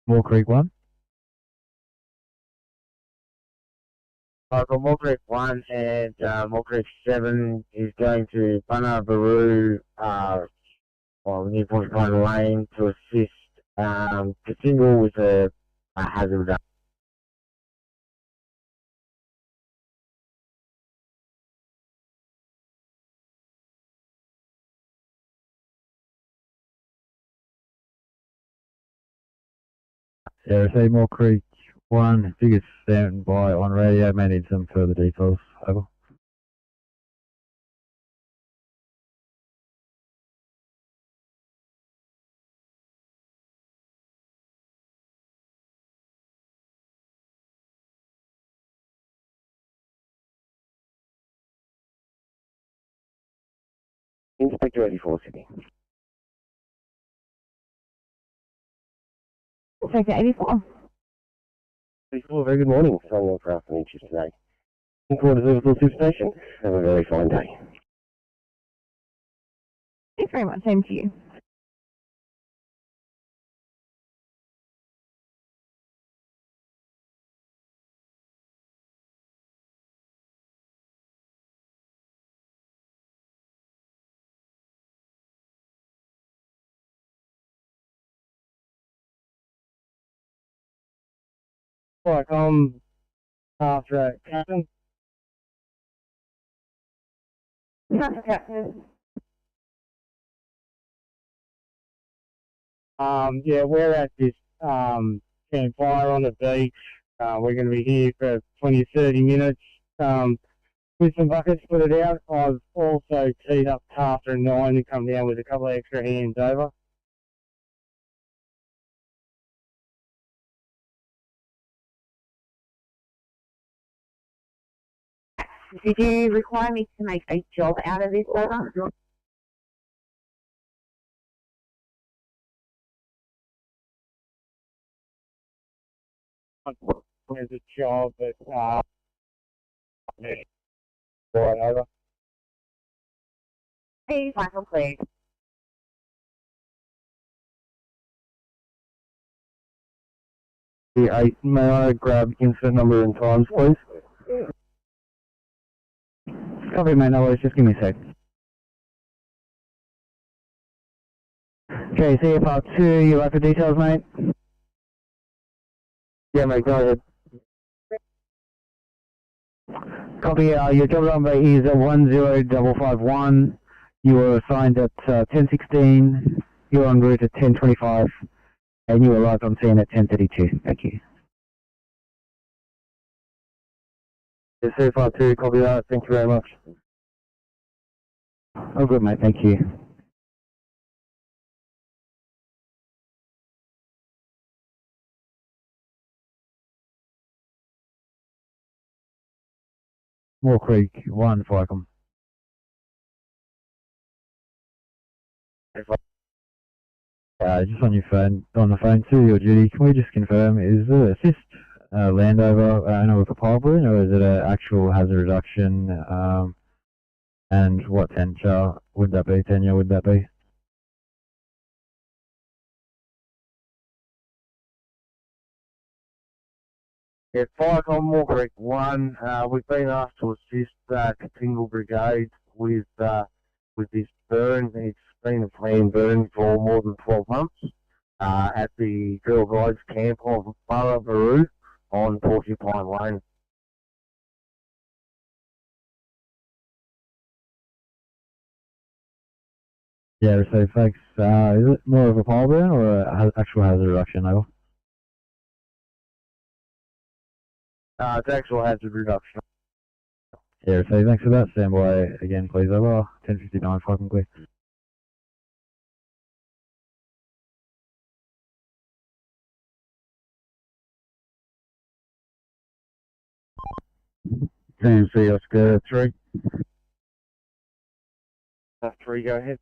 Moore Creek 1. Viacom, Moore Creek 1 and Moore Creek 7 is going to Bunna Baru, New Point Pine Lane to assist the single with a hazard. Yeah, say Moore Creek 1, biggest stand by on radio, may need some further details. Over. Inspector 84, Sydney. Inspector 84. Very good morning. Signing on for afternoon shift today. In quarters Liverpool Superstation. Have a very fine day. Thanks very much. Same to you. Like, after Captain. Captain. Yeah, we're at this campfire on the beach. We're going to be here for 20, 30 minutes with some buckets, put it out. I've also teed up after 9 to come down with a couple of extra hands over. Did you require me to make a job out of this order? There's a job, but right over. Please, Michael, please. May I grab incident number and times, please? Copy, mate. No worries. Just give me a sec. Okay, CFR 2, you like the details, mate? Yeah, mate, go ahead. Copy, your job number is 10551. You were assigned at 10:16. You're en route at 10:25. And you arrived on scene at 10:32. Thank you. Yeah, CFR 2, copy that. Thank you very much. Oh, good, mate. Thank you. Moore Creek, 1, Ficom. Just on your phone, on the phone to your duty, can we just confirm, is the assist Landover owner with a pile balloon, or is it an actual hazard reduction, and what tenure would that be? Yeah, Ficom, Moore Creek 1, we've been asked to assist Constables Brigade with this burn. It's been a planned burn for more than 12 months at the Girl Guides camp of Barra on Porcupine Lane. Yeah, so thanks. Is it more of a pile burn or an actual hazard reduction, over? It's actual hazard reduction. Yeah, so thanks for that. Stand by again, please, over. 10:59, fucking clear. TMC Oscar 3. 3, go ahead.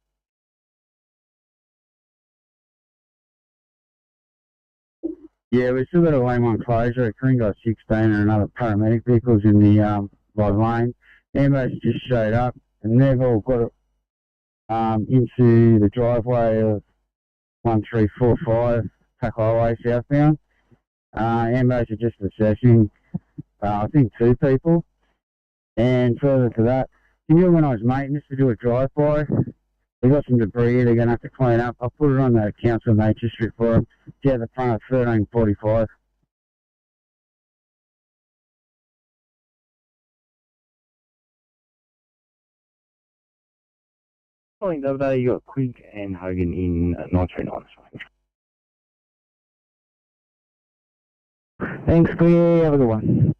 Yeah, we've still got a lane 1 closure at Kringo 16 and another paramedic vehicles in the right lane. Ambos just showed up and they've all got into the driveway of 1345 Pack Highway southbound. Ambos are just assessing, I think, 2 people. And further to that, can you organise maintenance to do a drive-by? They've got some debris they're going to have to clean up. I'll put it on the council nature strip for them. Yeah, the front of 1345. Morning, Dover. You got Quig and Hogan in 939. Thanks, Quig. Have a good one.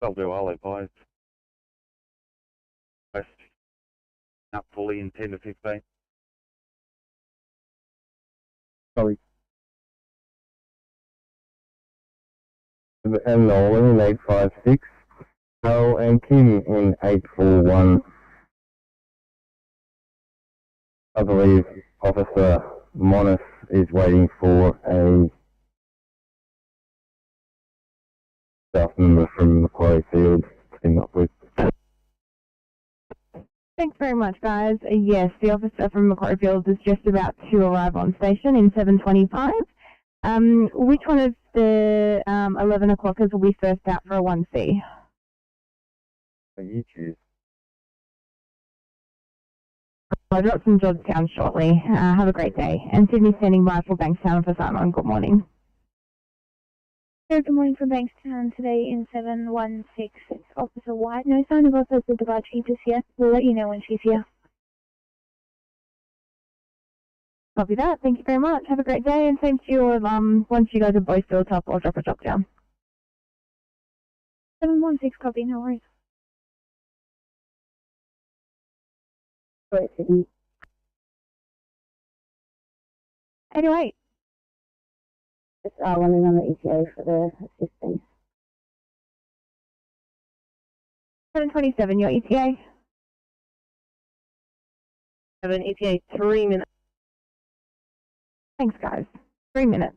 I'll do all advised. Up fully in 10 to 15. Sorry. And Nolan in 856. Noel and Kim in 841. I believe Officer Monis is waiting for a staff member from Macquarie Field to team up with. Thanks very much, guys. Yes, the officer from Macquarie Fields is just about to arrive on station in 7:25. Which one of the 11 o'clockers will be first out for a 1C? You choose. I'll drop from Georgetown shortly. Have a great day. And Sydney standing by for Bankstown for Simon. Good morning. Good morning from Bankstown today in 716. It's Officer White. No sign of Officer Devachi just yet. We'll let you know when she's here. Copy that. Thank you very much. Have a great day, and same to you. Once you guys are both built up, I'll drop a drop down. 716, copy. No worries. Right, Sydney. 808. Just running on the ETA for the assistance. 727, your ETA? 7 ETA, 3 minutes. Thanks, guys. 3 minutes.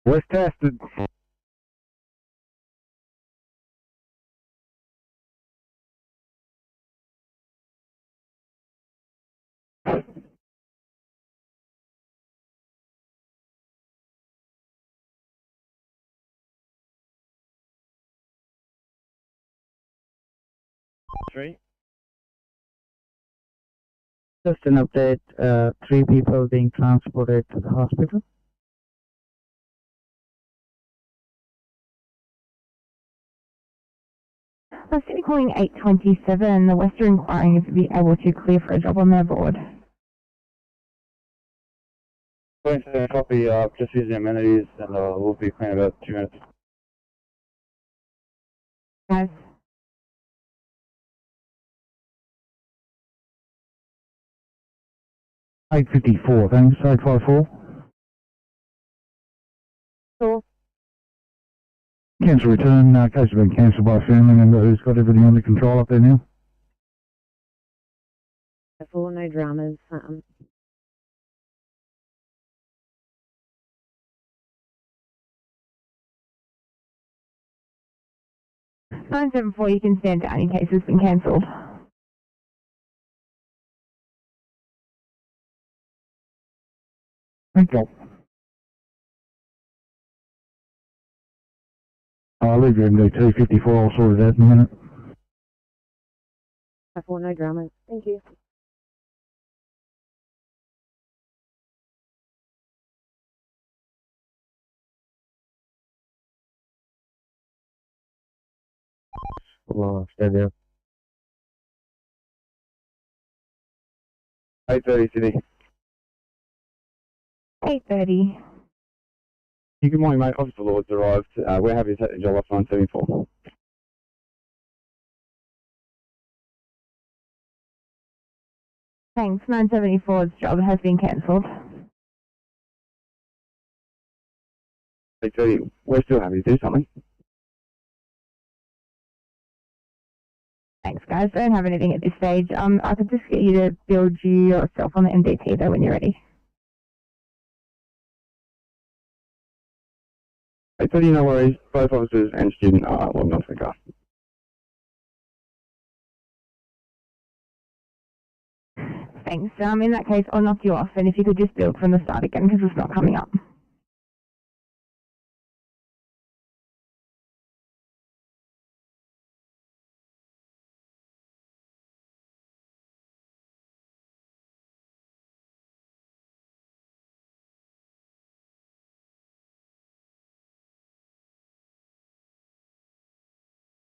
West tested. Three. Just an update, 3 people being transported to the hospital. City calling 827. The West are inquiring if you'd be able to clear for a job on their board. Going to copy, just using amenities, and we'll be clean in about 2 minutes. Guys. $8.54, thanks. 854. Cool. Cancel return. Case has been cancelled by a family member who's got everything under control up there now. 4, no dramas. 974, you can stand down in case it's been cancelled. Thank you. I'll leave you in the 254. I'll sort it out in a minute. 4, no dramas. Thank you. Stand down. 8:30, Sydney. 8:30. Good morning, mate. Officer Lord's arrived. We're happy to take the job off 974. Thanks. 974's job has been cancelled. 8:30. We're still happy to do something. Thanks, guys. Don't have anything at this stage. I could just get you to build yourself on the MDT though when you're ready. So do you know where both officers and student are logged onto the car? Thanks. In that case, I'll knock you off, and if you could just build from the start again, because it's not coming up.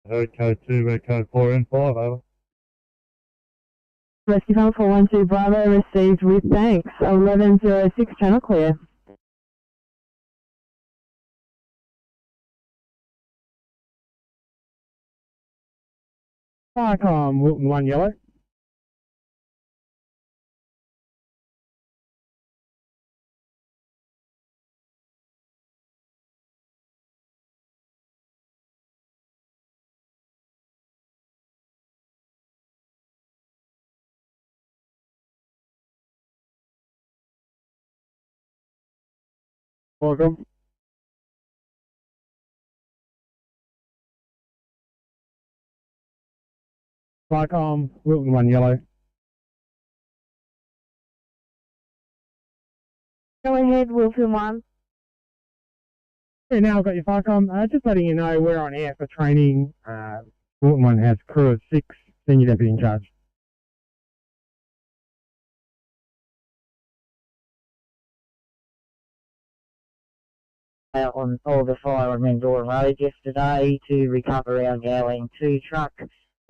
Heard code 2, red code 4 and 5, over. Rescue File 412 Bravo received with thanks. 1106 channel clear. Firecom, Wilton 1 yellow. Welcome. Firecom, Wilton 1 yellow. Go ahead, Wilton 1. Yeah, now I've got your Firecom. Just letting you know we're on air for training. Wilton 1 has crew of 6, senior deputy in charge. Out on all the fire on Mendora Road yesterday to recover our Gowling 2 truck.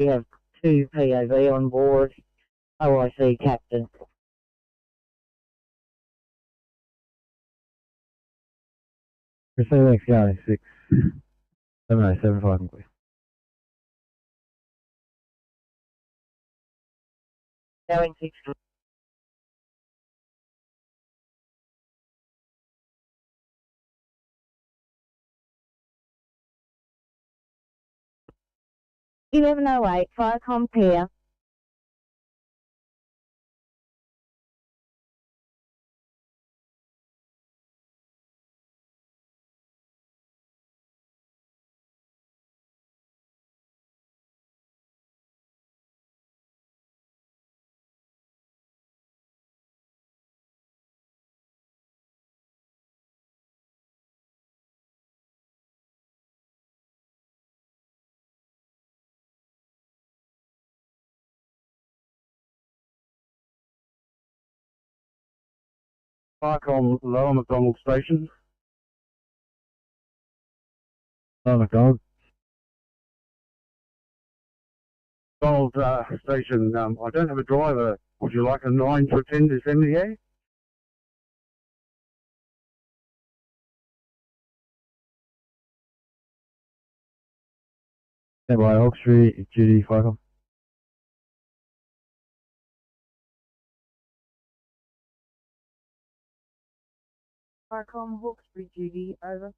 We have 2 POV on board. OIC captain. Receive Gowling 6, 7075 and clear. Gowling 6. $11.08, Firecom pair. Firecom, Lower McDonald Station. Hello, McDonald. Donald Station, I don't have a driver. Would you like a 9 to attend this MDA? Stand by Oak Street, duty, Firecom. Firecom, Hawkesbury duty, over.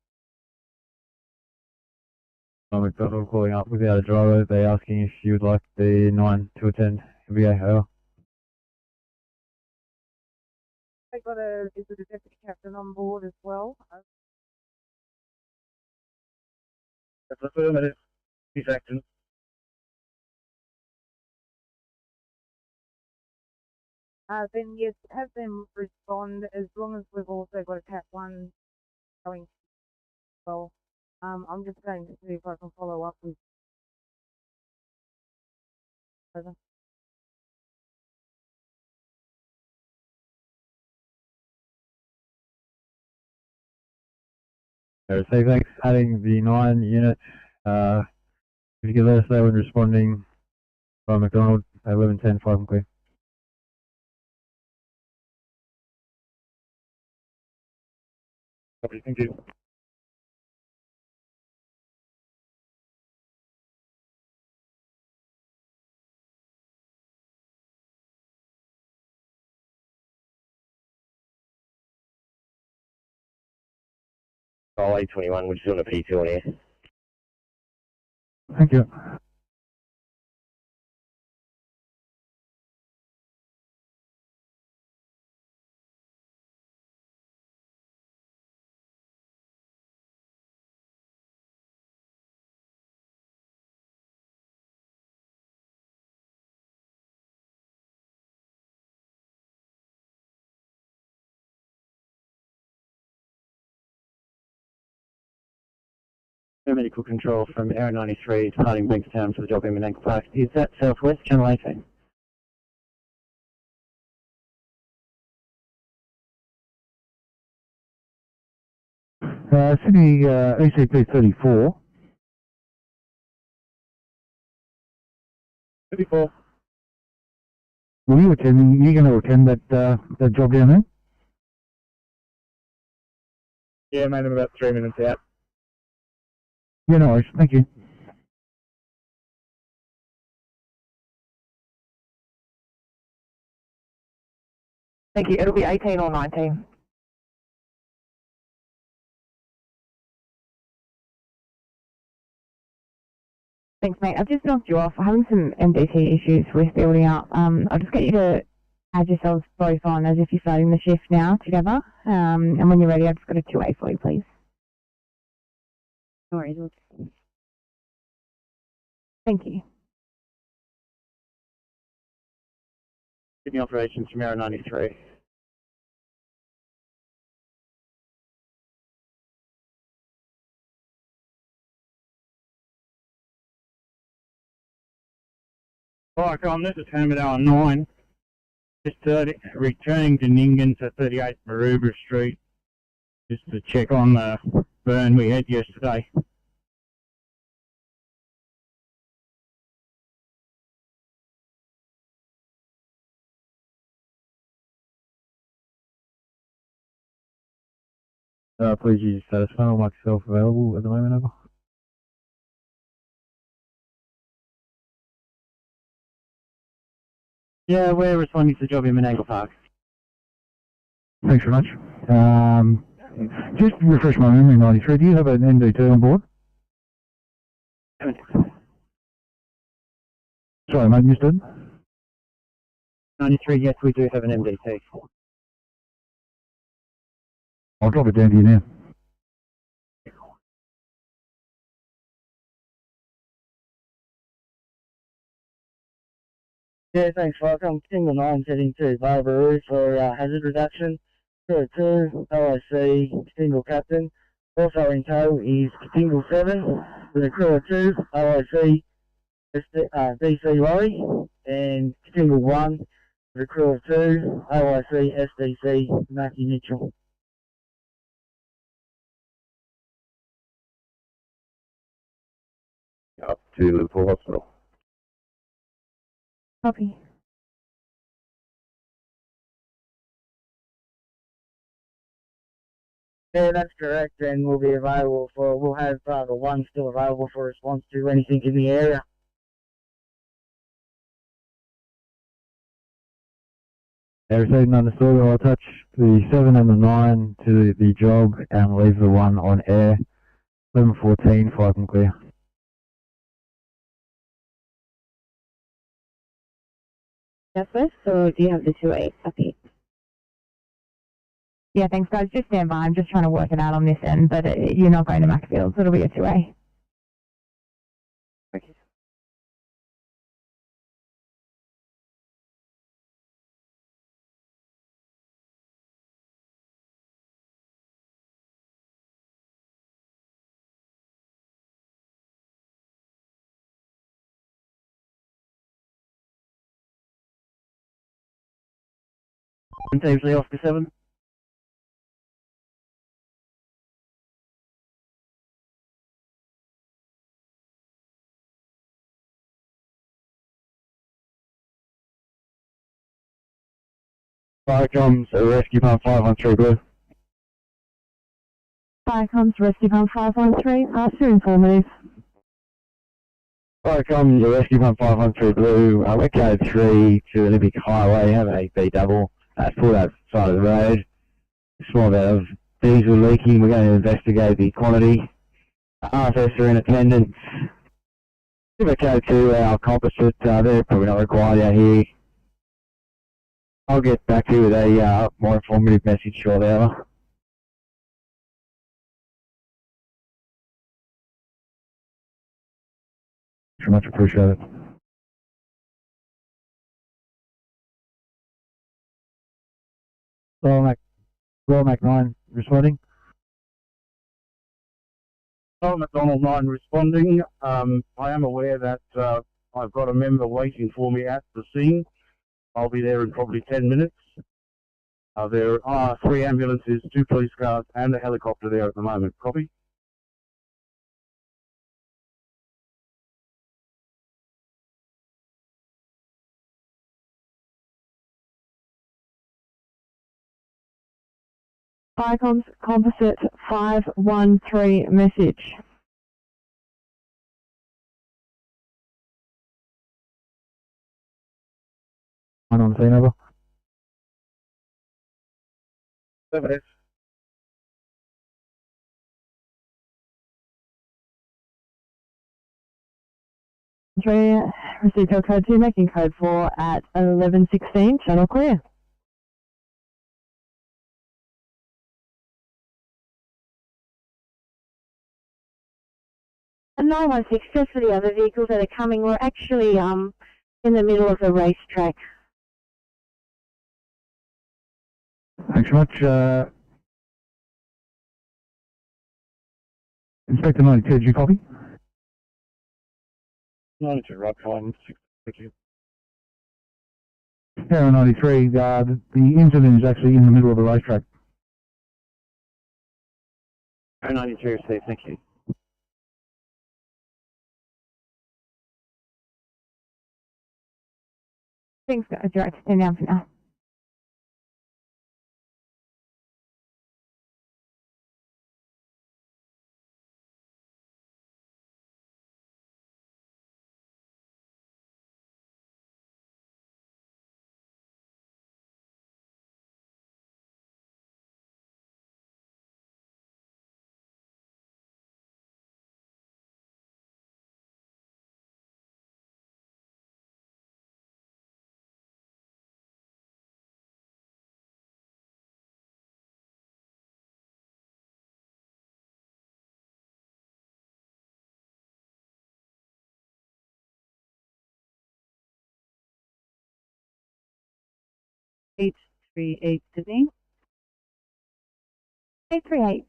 McDonald calling up without a driver. They're asking if you would like the 9 to attend MBA, over. Is it a deputy captain on board as well? That's affirmative. He's acting. Then yes, have them respond as long as we've also got a Cat 1 going. Well, I'm just going to see if I can follow up with. Over. So thanks, adding the 9 unit. If you could let us know when responding from McDonald, 1110, 5 and clear. Copy, thank you. Oh, 821, we're just on a P2 on here. Thank you. Medical control from Air 93 departing Bankstown for the job in Ankle Park. Is that Southwest Channel 18? Sydney ECP 34. 34. Will you attend? You're going to attend that job down there? Yeah, mate, I'm about 3 minutes out. Yeah, no worries. Thank you. Thank you. It'll be 18 or 19. Thanks, mate. I've just knocked you off. I'm having some MDT issues with building up. I'll just get you to add yourselves both on as if you're starting the shift now together. And when you're ready, I've just got a 2A for you, please. No worries. Thank you. Sydney operations from Air 93. Hi, this is Hamid 9. Just returning to Ningans at 38 Maroubra Street, just to check on the burn we had yesterday. Please use status phone. I'll make myself available at the moment, over. Yeah, we're responding to the job in Menangle Park. Thanks very much. Just to refresh my memory, 93, do you have an NDT on board? Sorry, mate, missed it. 93, yes, we do have an MDT. I'll drop it down to you now. Yeah, thanks, Mark. I'm Single 9 heading to Barbaroo for hazard reduction. Crew 2, OIC, Single Captain. Also in tow is Single 7 with a crew of 2, OIC, DC Lorry, and Single 1 with a crew of 2, OIC, SDC, Matthew Mitchell. Up to Liverpool Hospital. Copy. Yeah, that's correct, and we'll have the 1 still available for response to anything in the area. Received and understood. I'll attach the 7 and the 9 to the job and leave the 1 on air. 11:14, 5 and clear. Southwest, or do you have the 2A? Copy. Yeah, thanks, guys. Just stand by. I'm just trying to work it out on this end, but you're not going to Macfield, so it'll be a 2A. Okay. Teams Lee Oscar 7. Fire comes a rescue pump 513 blue. Fire comes rescue pump 513. Too informative. Fire comes a rescue pump 513 blue. We're code 3 to Olympic Highway. Have a B double. Pulled out side of the road. Small amount of diesel leaking. We're going to investigate the quantity. RFS are in attendance. Give a code 2 our composite. They're probably not required out here. I'll get back to you with a more informative message shortly, over. Very much appreciate it. Royal Mac 9 responding. Tom McDonald 9 responding. I am aware that I've got a member waiting for me at the scene. I'll be there in probably 10 minutes. There are 3 ambulances, 2 police cars, and a helicopter there at the moment. Copy? Firecoms Composite 513 message. One on scene, over. Affirmative. Three, received code 2, making code 4 at 11:16, channel clear. And 916, just for the other vehicles that are coming, we're actually in the middle of the racetrack. Thanks so much. Inspector 92, did you copy? 92, right, fine. Thank you. Ferry 93, the incident is actually in the middle of the racetrack. 92 received, thank you. Thanks, Director. Stand down for now. Sydney. 838.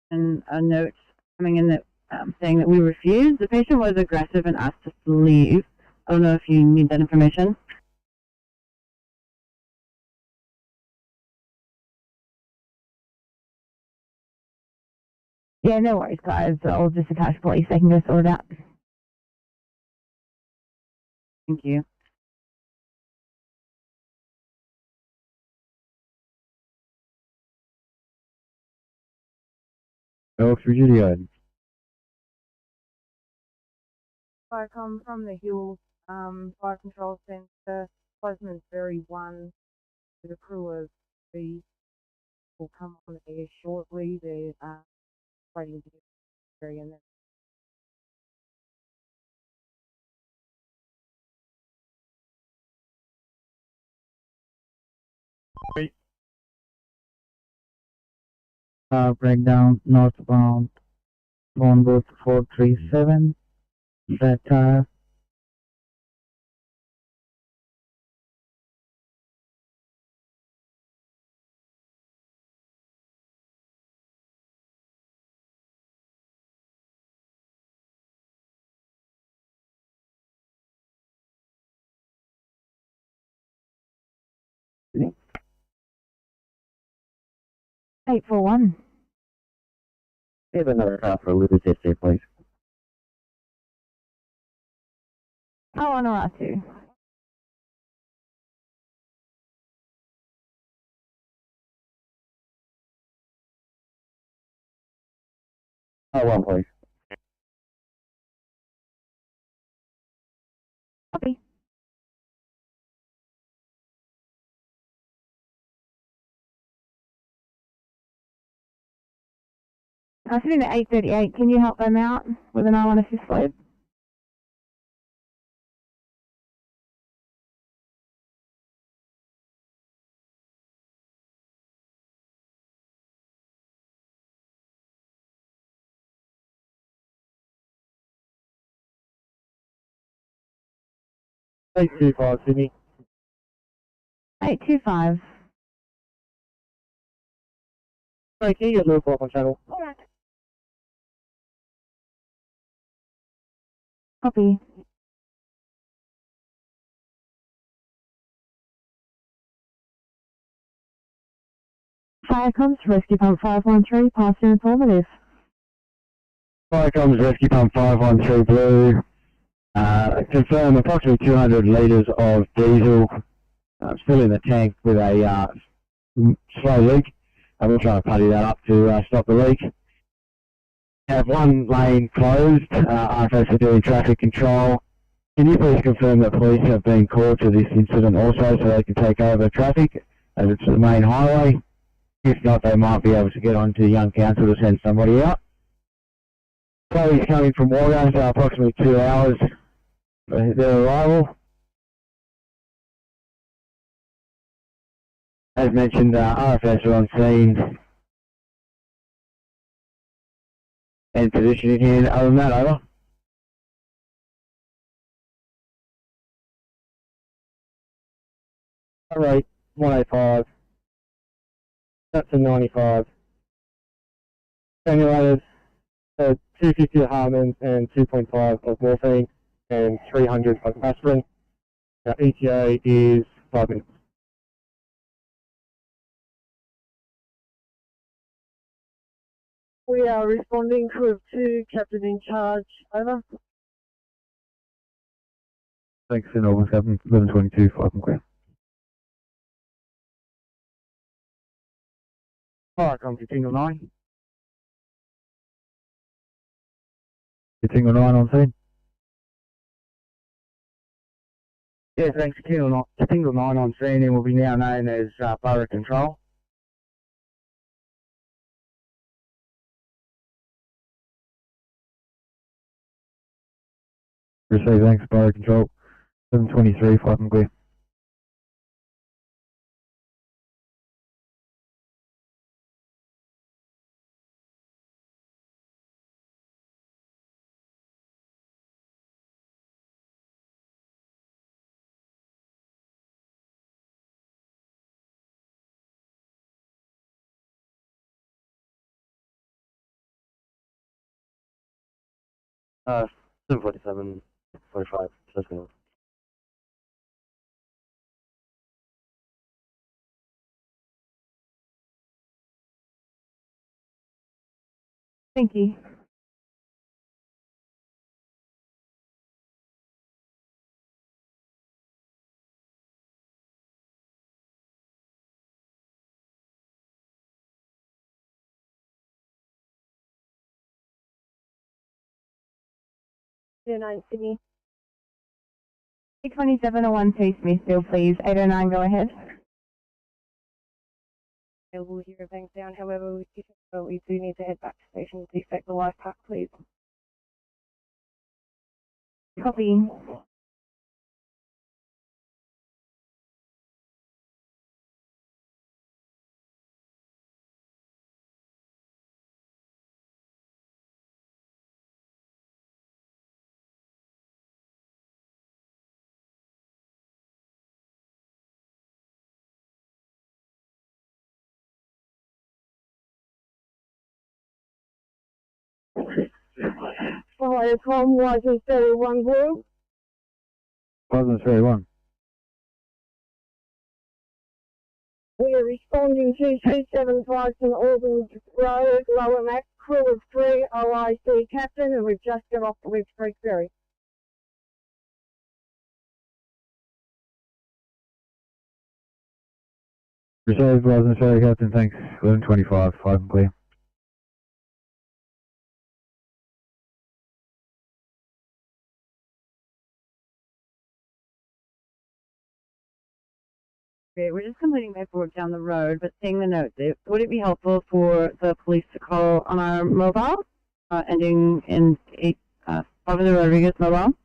And a note coming in that saying that we refused. The patient was aggressive and asked us to leave. I don't know if you need that information. Yeah, no worries, guys. I'll just attach police. They can go sort it out. Thank you. Alex Regidio. Firecom from the Hills Fire Control Centre, Postman's Ferry 1, with a crew of 3 will come on air shortly. They're waiting to get Ferry and then. Breakdown northbound, phone booth 437, flat tire. Sydney. 841. We have another call for Lucas history, please. Oh, on R2. One, please. Copy. I'm sitting at 838. Can you help them out with an I1 assist load? Eight two five, Sydney. 825. Right, can you get move off on channel? Alright. Copy. Fire comes, rescue pump 513, pass your informative. Fire comes, rescue pump 513 blue. Confirm approximately 200 litres of diesel still in the tank with a slow leak. We're trying to putty that up to stop the leak. We have one lane closed. RFS are doing traffic control. Can you please confirm that police have been called to this incident also so they can take over traffic as it's the main highway? If not, they might be able to get on to Young Council to send somebody out. Chloe's coming from Wargo, so approximately 2 hours for their arrival. As mentioned, RFS are on scene and positioning here. Other than that, over. Alright, 185. That's a 95. Stimulated, 250 of Harmon and 2.5 of morphine and 300 of aspirin. Our ETA is 5 minutes. We are responding to 2, Captain in charge, over. Thanks, in Auburn, Captain. 1122, 5 and clear. Alright, come to Tingle 9. Tingle 9 on scene. Yeah, thanks to Tingle 9 on scene and will be now known as Borough Control. Receive, thanks, Borough Control. 723, 5 and clear. Uh, 747, 45, just go. Thank you. Yeah, 9 Sydney. 62701 Smithfield, please. 809, go ahead. Available here, bank down. However, we do need to head back to station to effect the life pack, please. Copy. Fire from License 31 Blue. License 31. We are responding to 275 St Albans Road, Lower Mac, crew of 3, OIC Captain, and we've just got off the West Creek Ferry. Receive, License Ferry, Captain, thanks. 1125, 5 and clear. Okay, we're just completing paperwork down the road, but seeing the note, would it be helpful for the police to call on our mobile, ending in 8, Officer Rodriguez mobile?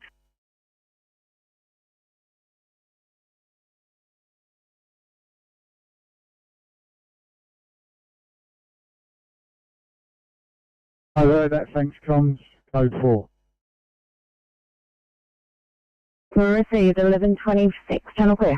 Over, that thanks comms, code 4. Received, 1126, channel clear.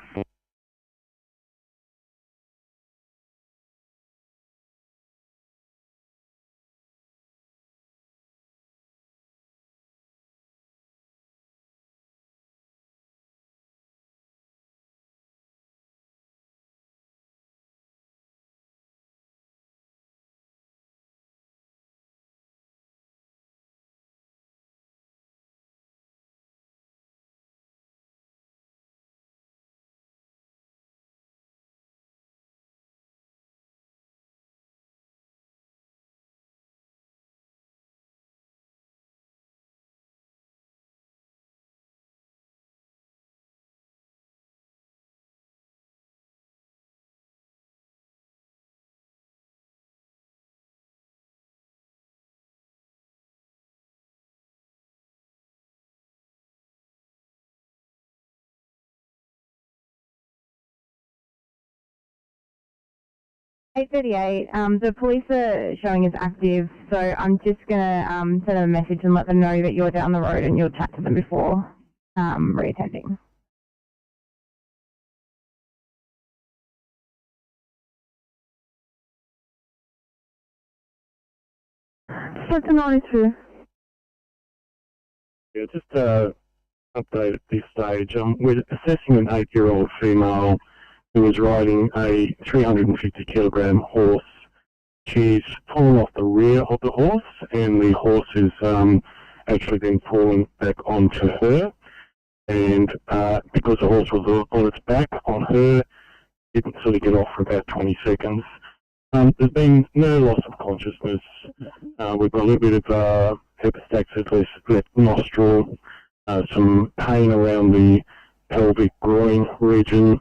8:38. The police are showing as active, so I'm just gonna send them a message and let them know that you're down the road and you'll chat to them before reattending. What's the 92? Yeah, just update at this stage. We're assessing an 8-year-old female who was riding a 350 kilogram horse. She's fallen off the rear of the horse, and the horse is actually then falling back onto her. And because the horse was on its back on her, it didn't sort of get off for about 20 seconds. There's been no loss of consciousness. We've got a little bit of epistaxis, left nostril, some pain around the pelvic groin region.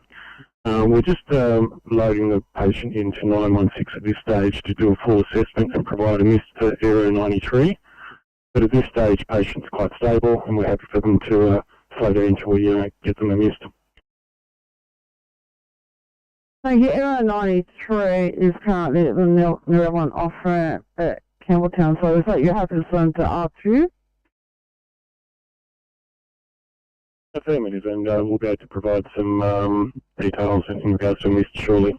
We're just loading the patient into 916 at this stage to do a full assessment and provide a mist for Aero 93. But at this stage, patient's quite stable, and we're happy for them to float her into a get them a mist. Thank you. Aero 93 is currently at the Nirwan off ramp at Campbelltown, so is that you're happy to send to R2? Affirmative, and we'll be able to provide some details in regards to a mist shortly.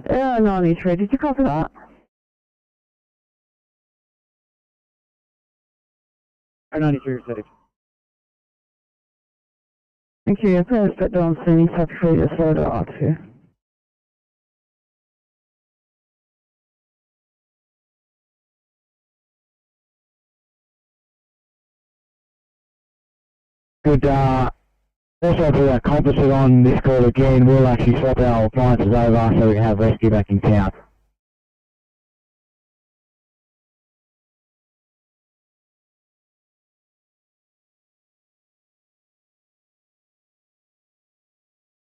Aero 93, did you copy that? Aero 93 received. Thank you. Please get down to me, Secretary, to slow to R2. Good, also for that composite on this call again, we'll actually swap our appliances over so we can have rescue back in town.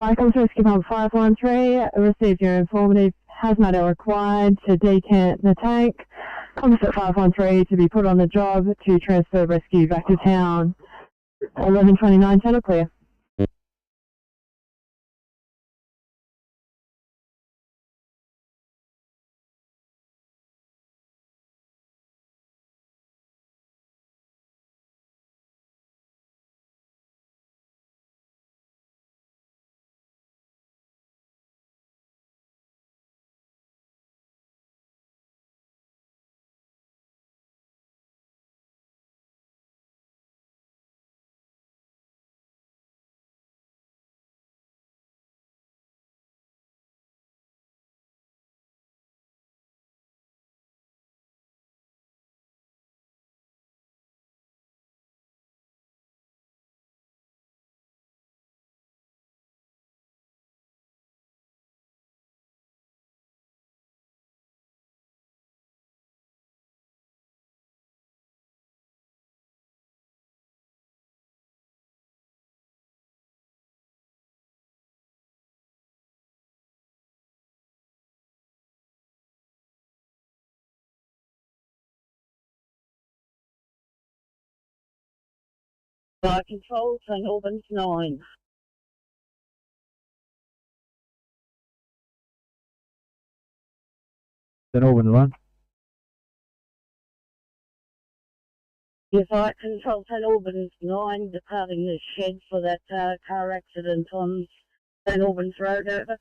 Welcome to Rescue Pump 513. Received your informative hazmat required to decant the tank. Composite 513 to be put on the job to transfer rescue back to town. 11:29, channel clear. Fire Control, St Albans 9. St Albans 1. Yes, Fire Control, St Albans 9, departing the shed for that car accident on St Albans Road, over.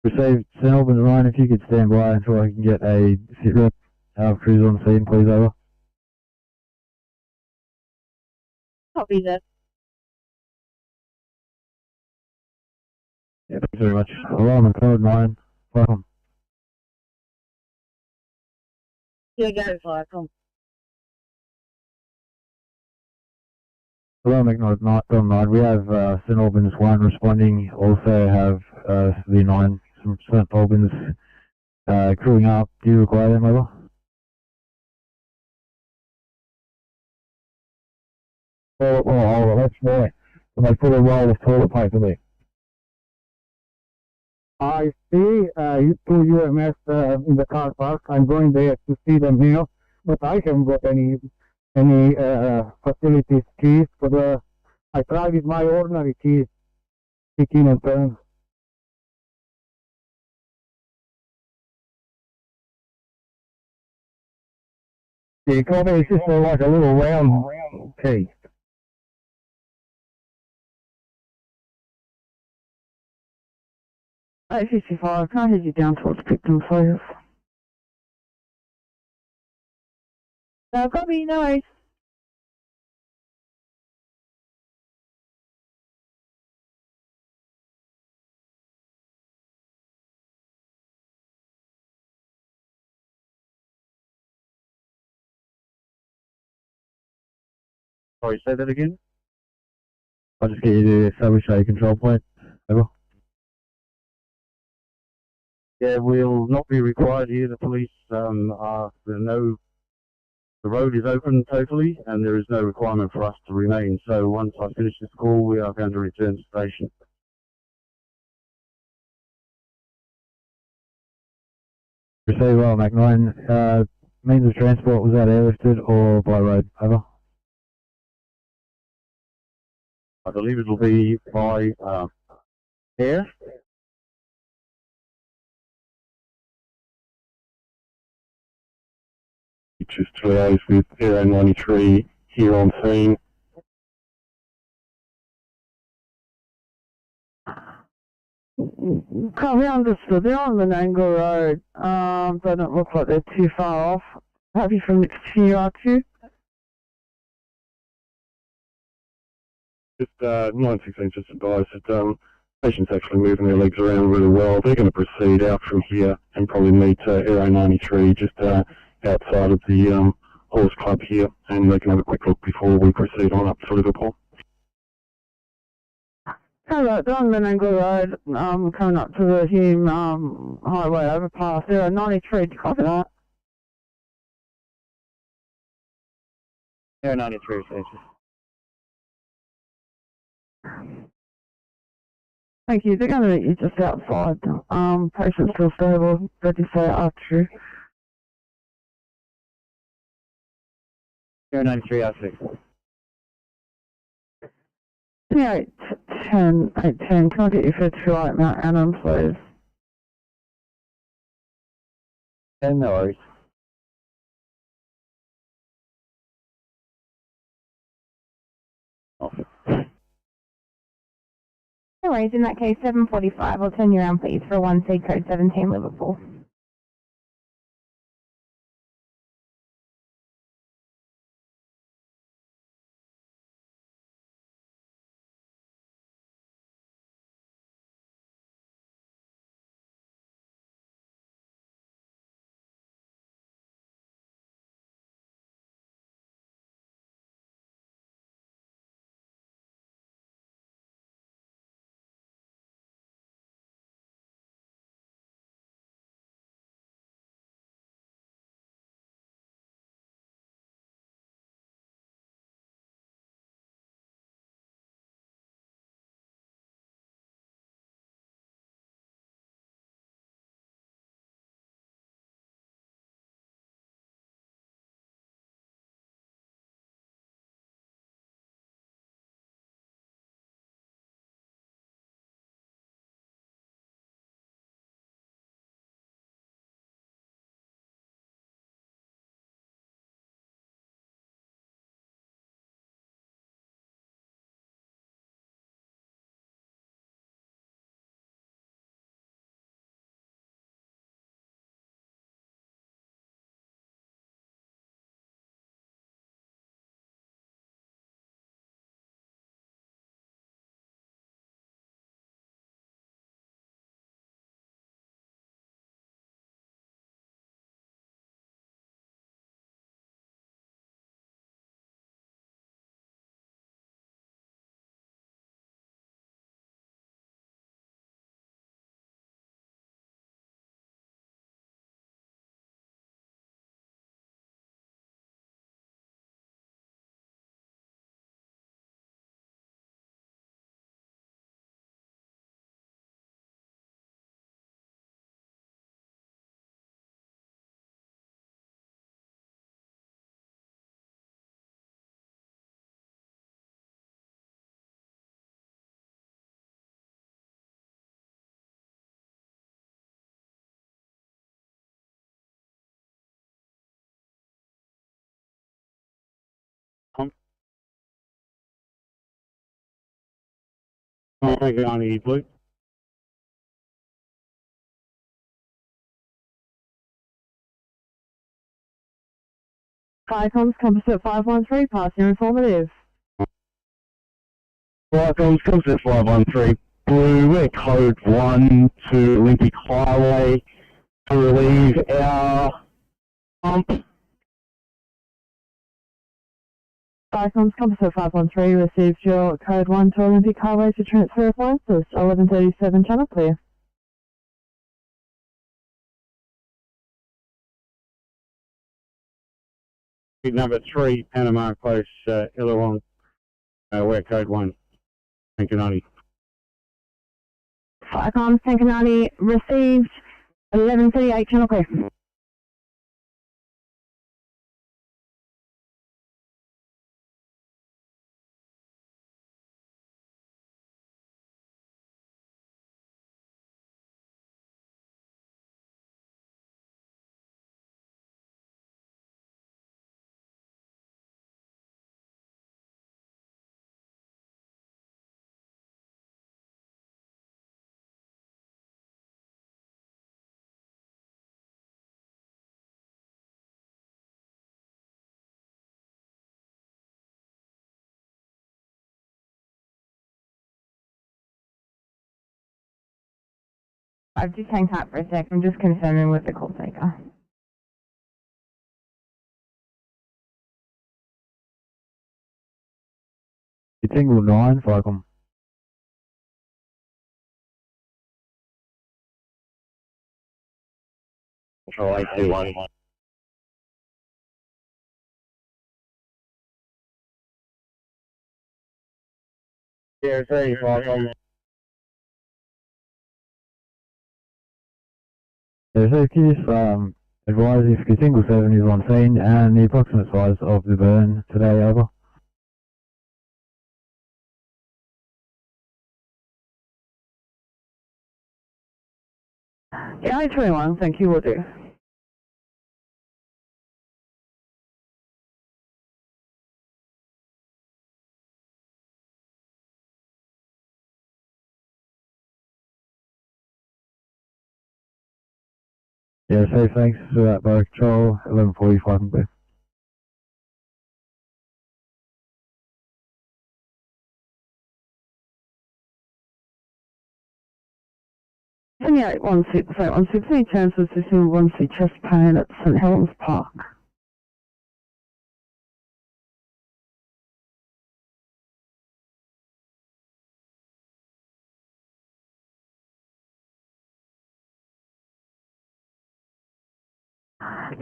Received St Albans 1, if you could stand by until I can get a sit rep cruise on scene, please, over. Copy that. Yeah, thanks very much. Alarm and code 9. Welcome. Here goes, Firecom. Hello, McNaught 9. We have St Albans 1 responding. Also have the 9 from St Albans crewing up. Do you require them, over? Oh, that's right. And they put a roll of toilet paper there. I see two UMS in the car park. I'm going there to see them now. but I haven't got any facilities keys for the. I tried with my ordinary keys, kick in and turn. Yeah, copy. It's just like a little round key. Eight 55, can I head you down towards Picton, please? No, copy, no worries. Sorry, say that again? I'll just get you to establish a control point. Over. Yeah, we'll not be required here. The police are, the road is open totally, and there is no requirement for us to remain. So once I finish this call, we are going to return to station. Receive well, Mac 9. Means of transport, was that airlifted or by road? Over. I believe it will be by air. Just liaise with Aero 93 here on scene. Can't be understood. They're on Menangle Road. They don't look like they're too far off. Happy for me to continue R2? Just 916 just advised that patients actually moving their legs around really well. They're going to proceed out from here and probably meet Aero 93 just outside of the Horse Club here, and they can have a quick look before we proceed on up to Liverpool. Hello, they're on Menangle Road, coming up to the Hume Highway overpass. Aero 93, do you copy that? Aero 93, station. Thank you. They're going to meet you just outside. Patient's still stable. Ready to say R2. Aero 93, R6. 810, 810. Can I get you for 28 Mount Annan, please? Yeah, no worries. No worries, in that case, 7:45. I'll turn you around, please, for 1C code 17 Liverpool. Oh, thank you, Arnie, Blue. Firecoms Composite 513, passing informative. Firecoms Composite 513 Blue, we're code 1 to Olympic Highway to relieve our pump. Firecoms Composite 513 received your code 1 to Olympic Highway to transfer appliances. 1137 channel clear. Number 3, Panama Close, Illawarra, we're code 1. Thank you, Arnie. Firecoms Tankanani received 1138 channel clear. I've just hang tight for a sec. I'm just confirming with the call taker. It's single 9, Firecom. Control 821. Yeah, 35. Yeah, so please advise if the single 7 is on scene and the approximate size of the burn today, over. Yeah, 821, thank you, will do. Yeah, so thanks for that, Bar Control, 1145 and clear. Yeah, 816, any chance of assisting 1C chest pain at St Helens Park?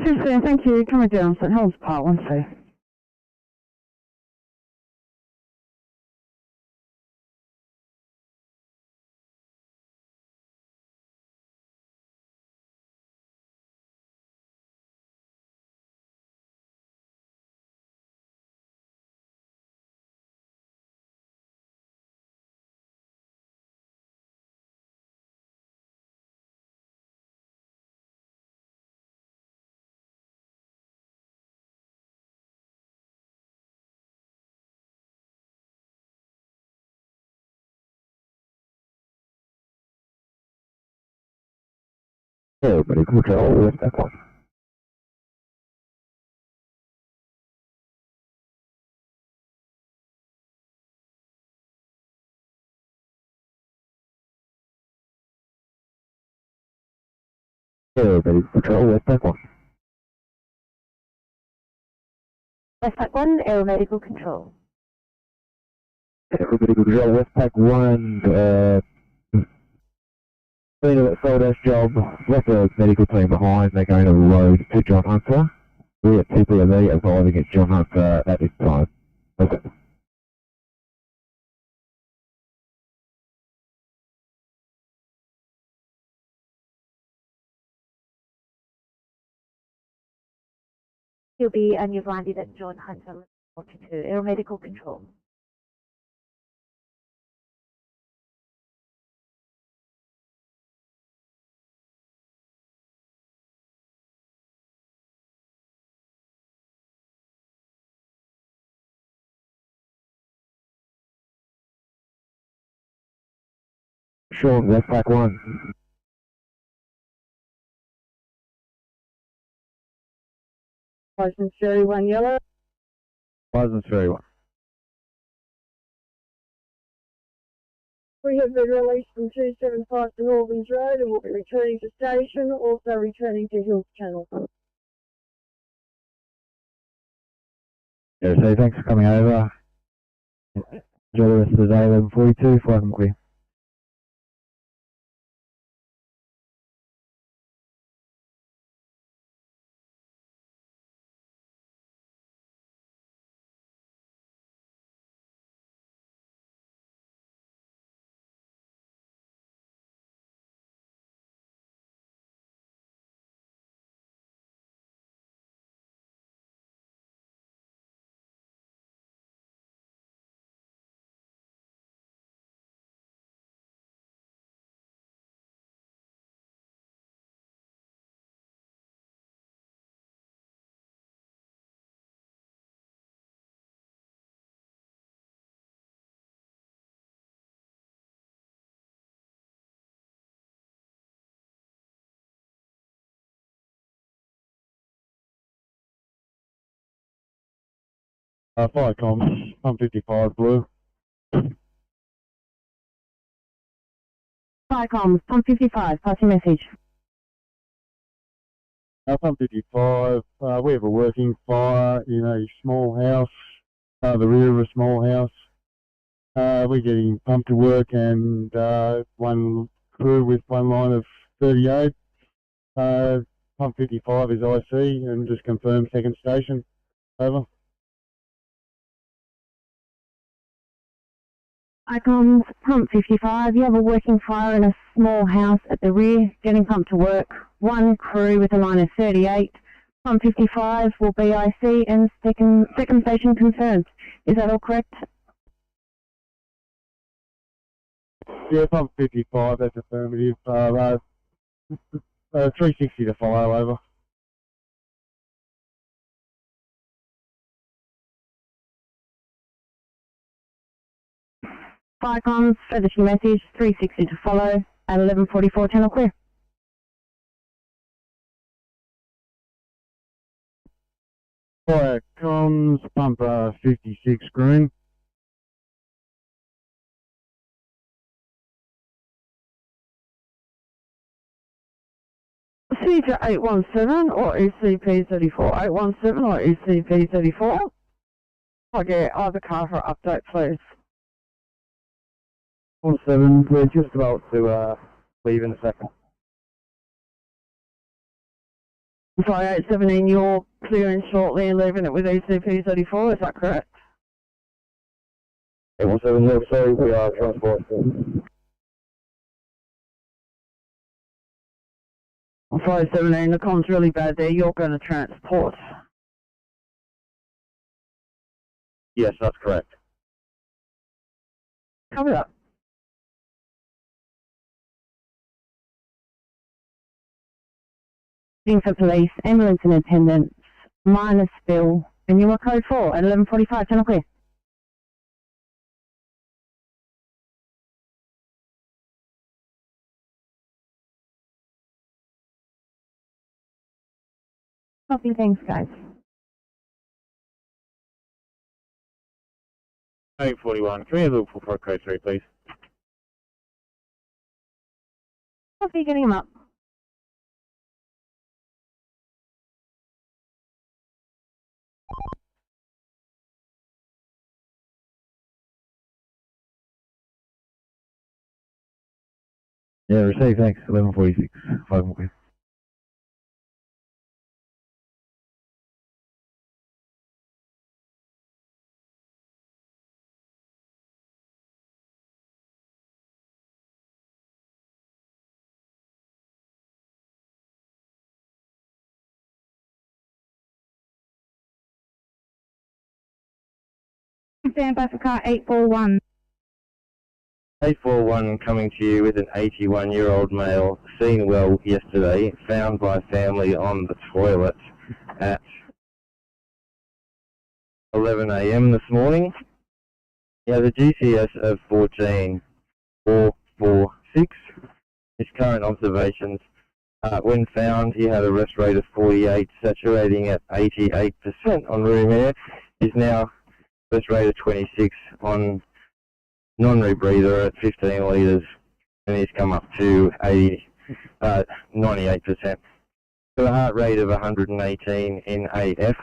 Seriously, thank you. Coming down St Helens Park, 1C. Yeah, but control with that one. Yeah, but control with that one. Westpac 1, aeromedical control. Everybody control Westpac 1, cleaner that sold us job, left the medical team behind, they're going to load to John Hunter. We have people in there arriving at John Hunter at this time. Okay. You'll be and you've landed at John Hunter 42, aeromedical control. Sure, that's back one. License Ferry 1 yellow. License Ferry 1. We have been released from 275 to Northern's Road and will be returning to station, also returning to Hills Channel. Yeah, so thanks for coming over. Enjoy the rest of the day, 11:42, flight and clear. Fire comms, 155 blue. Firecoms, pump 55, passing message. 155, we have a working fire in a small house, the rear of a small house. We're getting pumped to work and one crew with one line of 38. Pump 55 is IC and just confirm second station. Over. Icons, pump 55, you have a working fire in a small house at the rear, getting pumped to work. One crew with a line of 38. Pump 55 will be IC and second station confirmed. Is that all correct? Yeah, pump 55, that's affirmative. 360 to fire, over. Firecoms, further to your message, 360 to follow at 11:44, channel clear. Fire comms, pump 56 green. Procedure 817 or ECP 34. 817 or ECP 34. I'll get either car for update, please. 17, we're just about to leave in a second. Sorry, 817, you're clearing shortly and leaving it with ECP 34, is that correct? 817, no, sorry, we are transporting. I'm sorry, 17, the comms really bad there, you're going to transport. Yes, that's correct. Cover that. For police, ambulance and attendants, minor spill, and you are code 4 at 11:45, channel clear. Copy, thanks guys. 841, can we have a look for code 3, please? Copy, getting him up. Yeah, receive, thanks, 11:46, 5 more. Stand by for car 841. 841 coming to you with an 81-year-old male, seen well yesterday, found by family on the toilet at 11 AM this morning. He has a GCS of 14, 446. 26. His current observations, when found, he had a rest rate of 48, saturating at 88% on room air. He's now rest rate of 26 on non-rebreather at 15 litres, and he's come up to 98%. Got a heart rate of 118 in AF,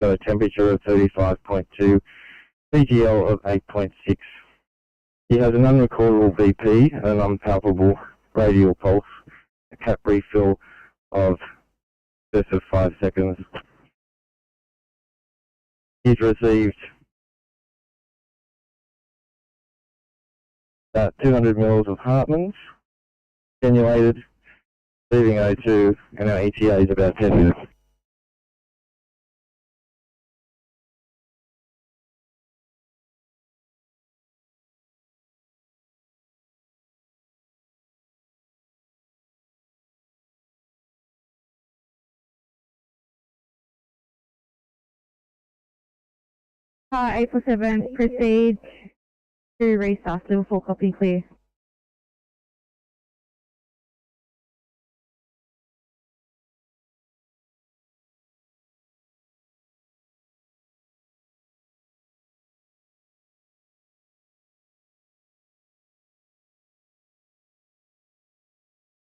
got a temperature of 35.2, PGL of 8.6. He has an unrecordable BP, an unpalpable radial pulse, a cap refill of just of 5 seconds. He's received 200 mils of Hartmann's, attenuated, leaving O2, and our ETA is about 10 minutes. Car 847, proceed to restart, level 4 copy, clear.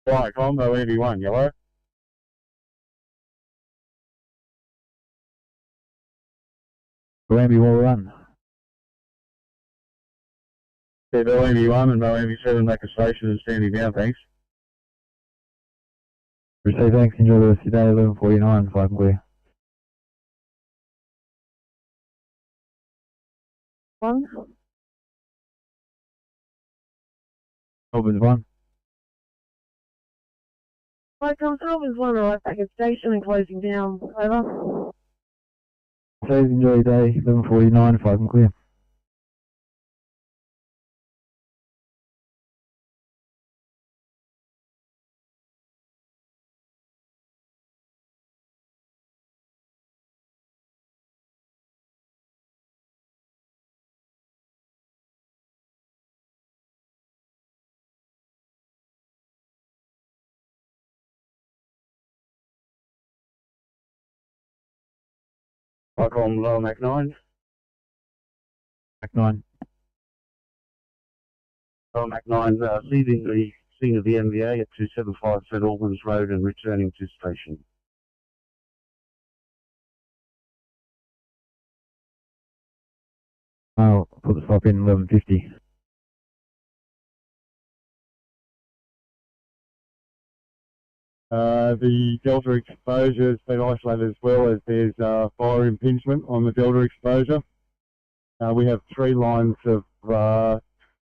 Right, combo 81, yellow. Ramby will run. Yeah, Bell 81 and Bell 87 back to station and standing down, thanks. Receive, thanks. Enjoy the rest of your day. 11:49, 5 clear. One. Melbourne's 1. Right, Constables 1, arrive back at station and closing down. Over. Please enjoy your day. 11:49, 5 clear. I call them lower Mac 9. Mac 9. Lower Mac 9, leaving the scene of the MVA at 275 St Albans Road and returning to station. I'll put the stop in 11:50. The delta exposure has been isolated as well, as there's fire impingement on the delta exposure. We have 3 lines of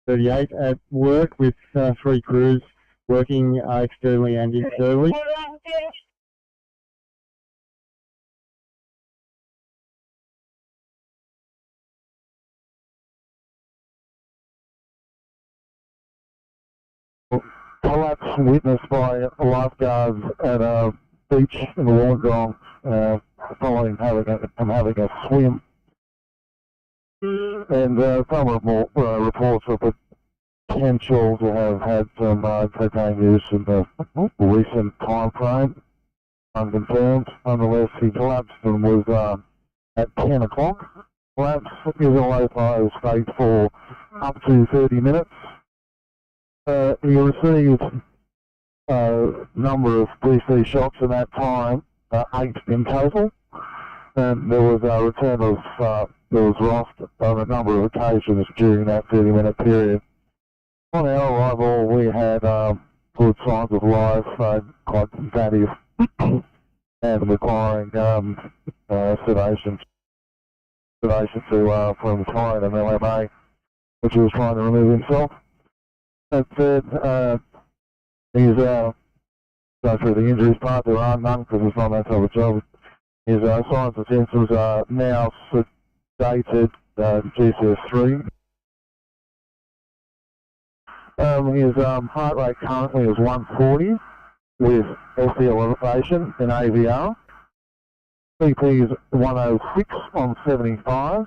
38 at work with 3 crews working externally and internally. Collapse witnessed by lifeguards at a beach in the Wollongong following having a swim. And some reports of potential to have had some cocaine use in the recent time frame. Unconfirmed. Nonetheless, he collapsed and was at 10 o'clock. Collapse is always by state for up to 30 minutes. He received a number of DC shocks in that time, 8 in total, and there was a return of, there was rust on a number of occasions during that 30-minute period. On our arrival, we had good signs of life, quite combative, and requiring sedation to from client and LMA, which he was trying to remove himself. That said, he's go through the injuries part. There are none because it's not that type of job. His signs and symptoms are now sedated, GCS3. His heart rate currently is 140 with SC elevation in AVR. BP is 106 on 75.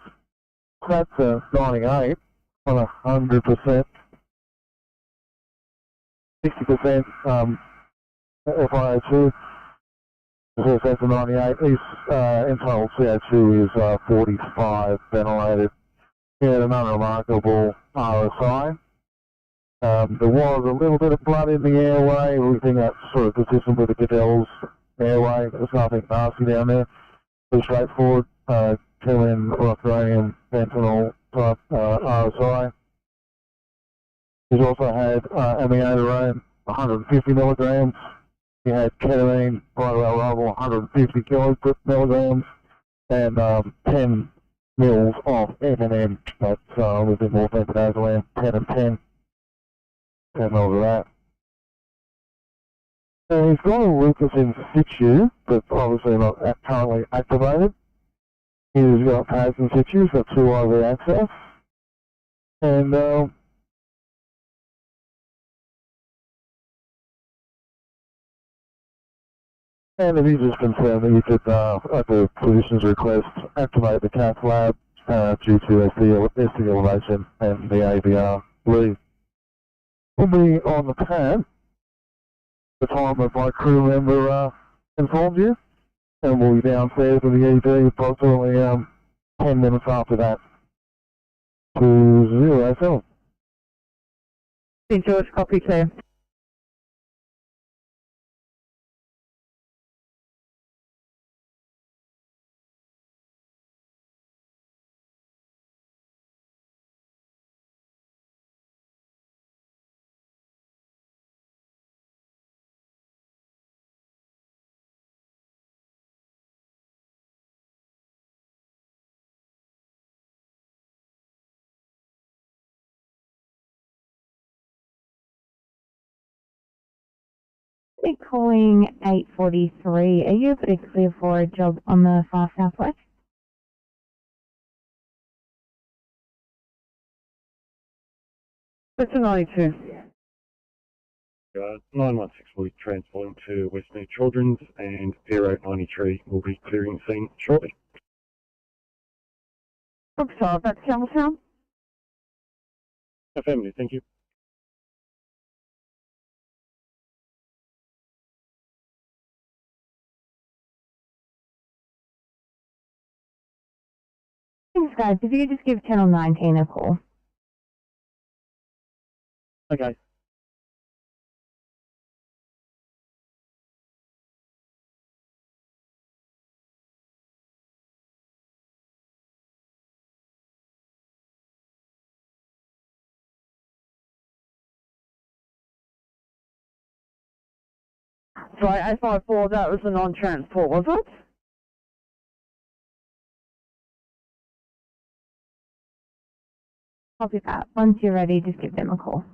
That's 98 on 100%. 60% FiO2. The first sensor 98. His internal CO2 is 45 ventilated. He had an unremarkable RSI. There was a little bit of blood in the airway. We think that's sort of consistent with the Goodell's airway. There's nothing nasty down there. Pretty straightforward. Herein, chlorochronium, fentanyl type RSI. He's also had amiodarone, 150 milligrams. He had ketamine, right around level, 150 milligrams, and 10 mils of M&M. That's a little bit more benzodiazepine, 10 and 10. 10 mils of that. And he's got a Lucas in situ, but obviously not currently activated. He's got pads in situ, he's got 2 IV access. And if he just confirmed that he could, at the physician's request, activate the cath lab due to ST elevation and the ABR lead. We'll be on the pad the time that my crew member informed you, and we'll be downstairs in the ED approximately 10 minutes after that to 07. St. George, copy clear. They're calling 843. Are you pretty clear for a job on the far southwest? That's a 92. 916 will be transporting to Westmead Children's, and Aero 93 will be clearing the scene shortly. Sorry, that's Campbelltown. Affirmative, thank you. Thanks, guys. If you could just give Channel 19 a call. Okay. Sorry, 854, that was a non-transport, was it? Copy that. Once you're ready, just give them a call.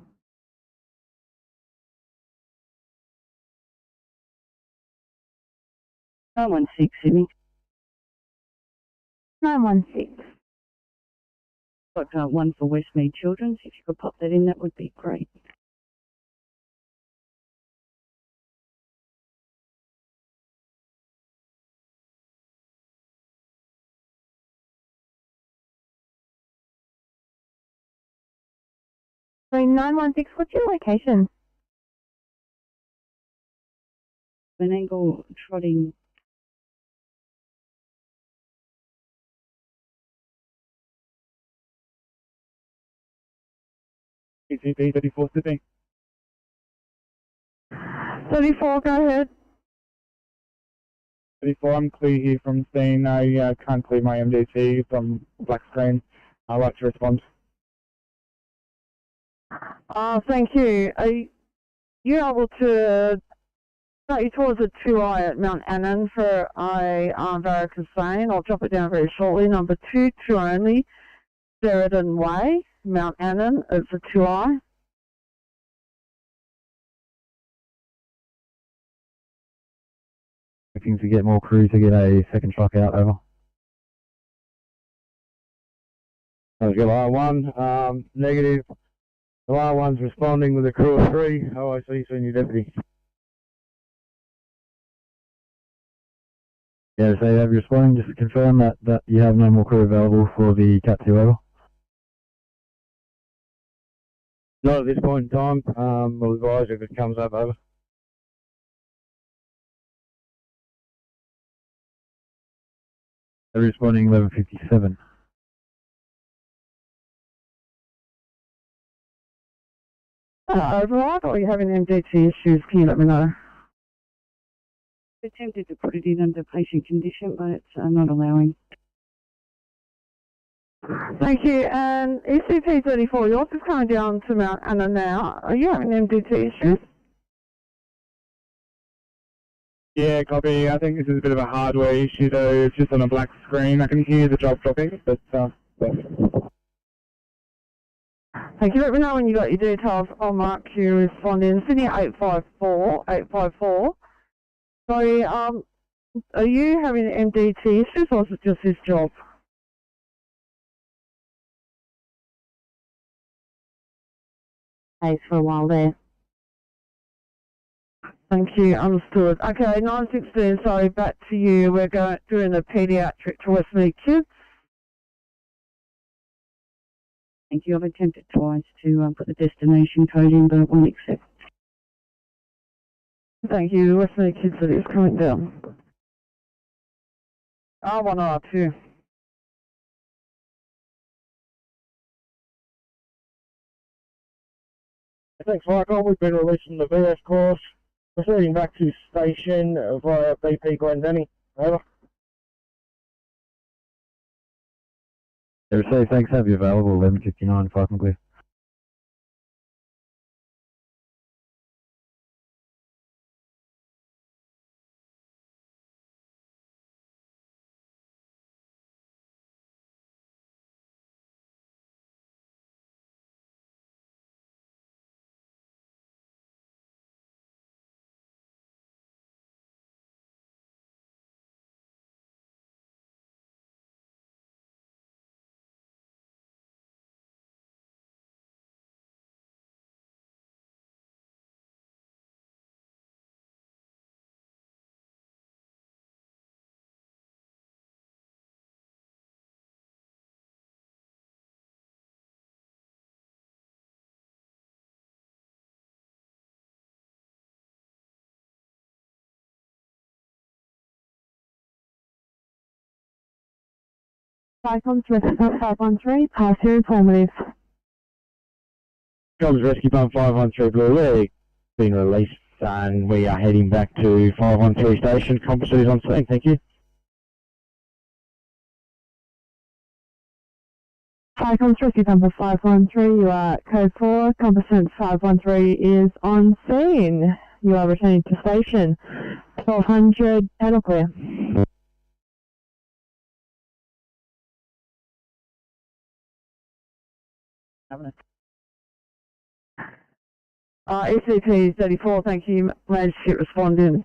Oh, 916, Sydney. 916. Got one for Westmead Children's. If you could pop that in, that would be great. So 916, what's your location? Menangle Trotting. ECP 34 Sydney. 34, go ahead. 34, I'm clear here from scene. I can't clear my MDT from black screen. I'd like to respond. Thank you. Are you able to start you towards a 2I at Mount Annan for varicose vein? I'll drop it down very shortly. Number 2, 2 only, Sheridan Way, Mount Annan. It's a 2I. Looking to get more crew to get a second truck out, over. R1, negative. R1's responding with a crew of 3, OIC senior deputy. Yeah, so you have your responding, just to confirm that you have no more crew available for the Cat 2, over. Not at this point in time. We'll advise if it comes up over. They're responding 11:57. Override, or are you having MDT issues? Can you let me know? We attempted to put it in under patient condition, but it's not allowing. Thank you. And ECP 34, yours is coming down to Mount Anna now. Are you having MDT issues? Yeah, copy. I think this is a bit of a hardware issue though. It's just on a black screen. I can hear the job dropping, but Thank you. Let me know when you got your details. I'll mark you responding. Sydney 854. Sorry, are you having MDT issues or is it just this job? Pays for a while there. Thank you, understood. Okay, 916, sorry, back to you. We're doing a paediatric to Westmead kids. Thank you. I've attempted twice to put the destination code in, but it won't accept. Thank you. Westmead kids, it is coming down. R1, R2. Thanks, Michael. We've been releasing the VS course. Proceeding back to station via BP Glendinning. Over. They received, thanks, have you available, 11:59, 5 and clear. Cyclones Rescue 513, pass your informative. Comms Rescue Pump 513 Blue, we've been released and we are heading back to 513 station. Composite is on scene, thank you. Cyclones Rescue Pump 513, you are at code 4, composite 513 is on scene. You are returning to station. 1200, panel clear. ECP 34, thank you. Managed to responding.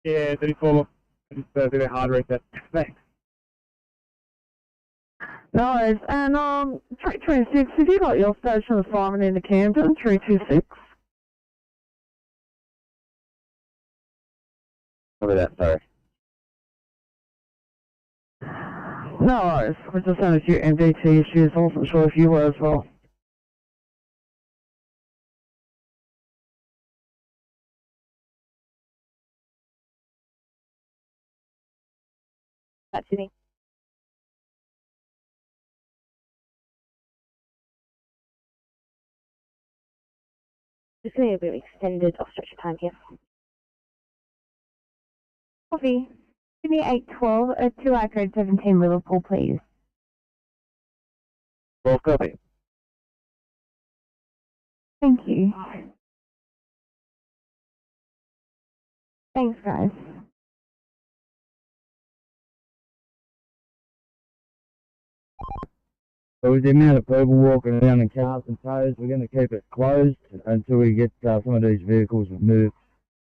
yeah, 34. Just a bit of hard reset. Thanks. No worries. And 326, have you got your station assignment in the Camden? 326. Look at that, sorry. No worries. We just had a few MDT issues. I wasn't sure if you were as well. That's Sydney. Just going to be a bit extended off stretch of time here. Copy. Sydney 812, 2 code 17 Liverpool, please. Well, copy. Thank you. Thanks, guys. So with the amount of people walking around in cars and tows, we're going to keep it closed until we get some of these vehicles moved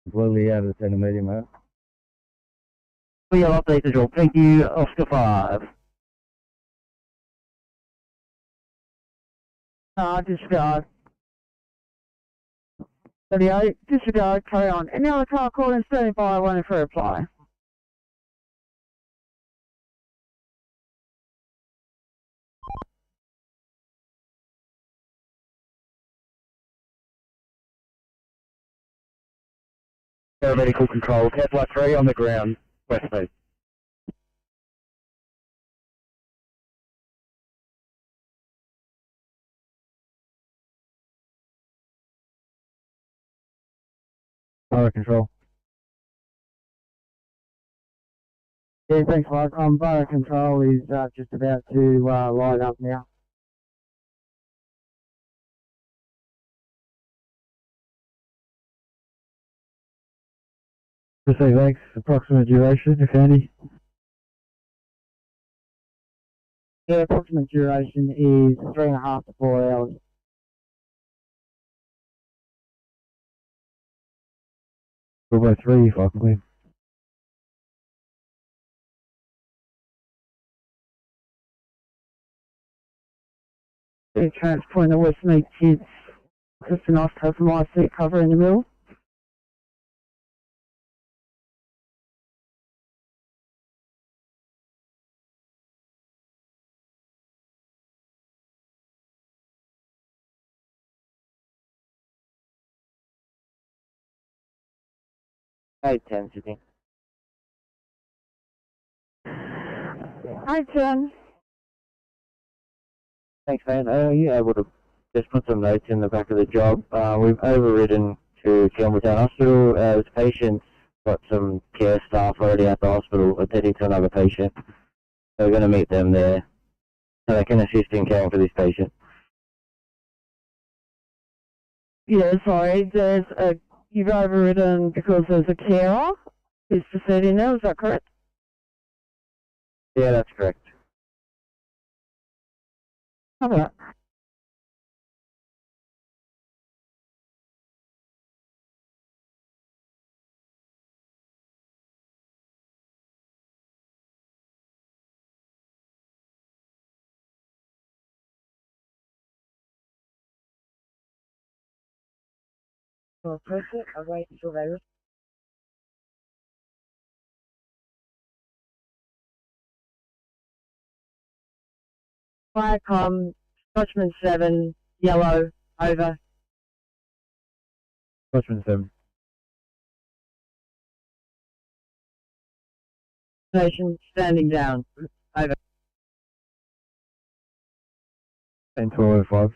completely out of the centre medium area. We will update the job. Thank you, Oscar 5. Disregard. 38, disregard, carry on. Any other car calling standing by waiting for a reply? Paramedical control, Kepler 3 on the ground, west me. Fire control. Yeah, thanks, Mike. Fire control is just about to line up now. Just say thanks. Approximate duration, if any. Yeah, approximate duration is 3.5 to 4 hours. Go by 3 if I can clear. The transport the Westmead kids. Just a nice customized seat cover in the middle. Hey, 10, Sydney. Hi, Jen. Thanks, man. Are you able to just put some notes in the back of the job? We've overridden to Campbelltown Hospital. This patient's got some care staff already at the hospital attending to another patient. So we're going to meet them there so they can assist in caring for this patient. Yeah, sorry, you've overridden because there's a carer who's proceeding now, is that correct? Yeah, that's correct. Alright. So press it, I'll wait until they Firecom, Scotchman 7, yellow, over. Scotchman 7. Patient standing down, over. 10, 1205.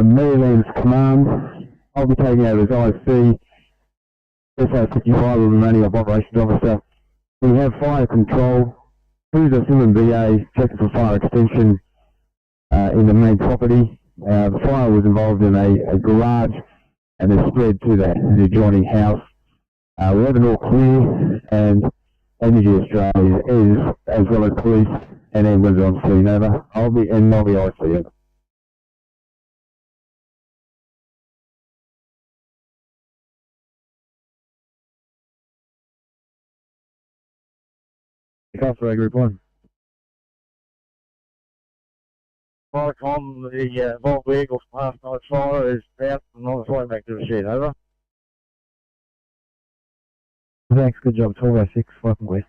Maryland's command. I'll be taking over as IC. SA55 will remaining up operations officer. We have fire control. Cruiser still in BA, checking for fire extension in the main property. The fire was involved in a garage and has spread to the adjoining house. We have it all clear, and Energy Australia is, as well as police and ambulance on scene. Over. I'll be IC. Over. Customer Group 1. Firecom, the involved vehicles past night fire is out and on its way back to the shed, over. Thanks, good job. 1206, welcome, West.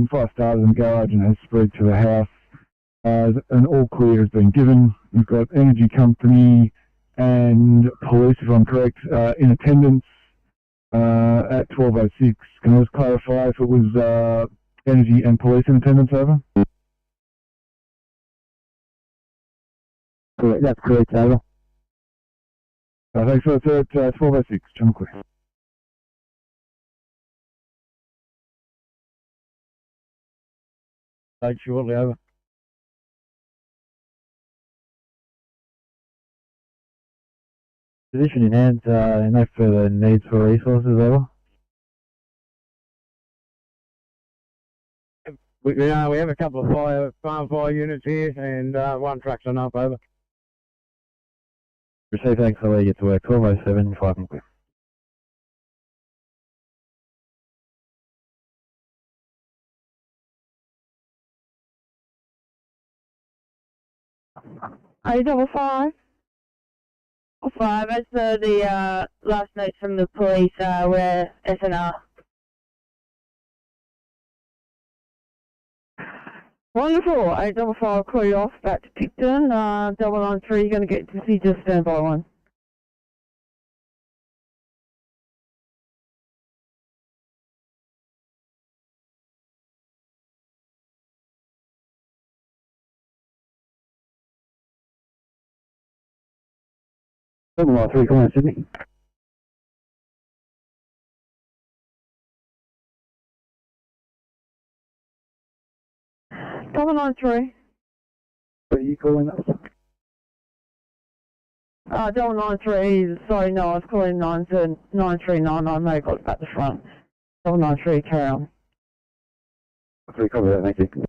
Fire started in the garage and has spread to the house. An all clear has been given. We've got energy company and police, if I'm correct, in attendance at 1206. Can I just clarify if it was energy and police in attendance, over? Correct, that's correct, over. Thanks, so it's at 1206, Channel Clear. Thanks, shortly, over. Position in hand, no further needs for resources, over. We have a couple of farm fire units here, and one truck's on up, over. Receive, thanks, I'll let you get to work. 1207, 5 and clear. 855. 5, as per the last notes from the police, we're SNR. Wonderful. 855, call you off back to Picton. 993, you're going to get to see just stand by one. Double 3, come on, Sydney. Double 93. What are you calling us? 993, sorry, no, I was calling 939, I may have got back to front. 993, carry on. 3, copy that, thank you.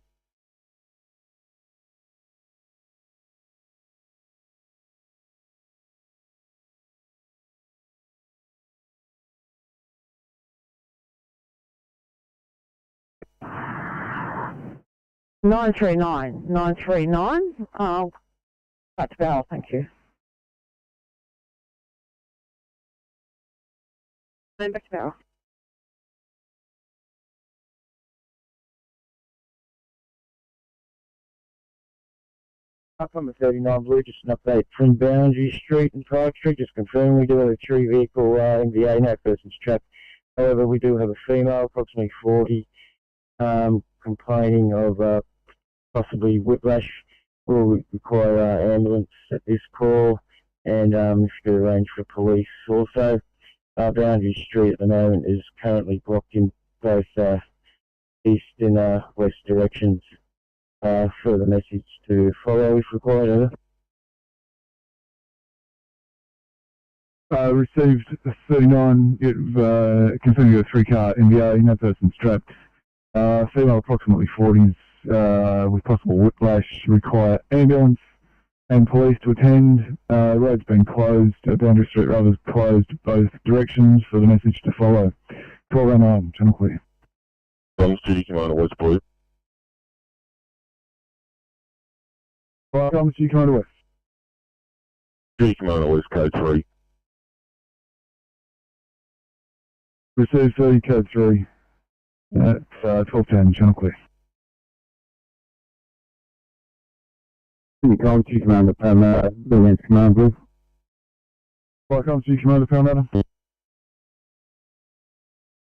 Nine three nine. Back to Bell, thank you. Then back to Bell. Up on the 39 Blue, just an update from Boundary Street and Park Street. Just confirming we do have a 3-vehicle MVA, no person's trapped. However, we do have a female, approximately 40, complaining of possibly whiplash. Will require ambulance at this call, and if you could arrange for police also. Boundary Street at the moment is currently blocked in both east and west directions. Further message to follow if required. Received 39, confirming a 3-car MVA, no person strapped. Female approximately 40s with possible whiplash, require ambulance and police to attend. Road's been closed, Boundary Street rather closed both directions for the message to follow. 1209, channel clear. Duty Commander West, please. Comms, Duty Commander West. Duty Commander West, code 3. Received 30, code 3. That's 1210, channel clear. Comms, Duty Commander Parramatta, Brilliant Command, please. Comms, Duty Commander Parramatta.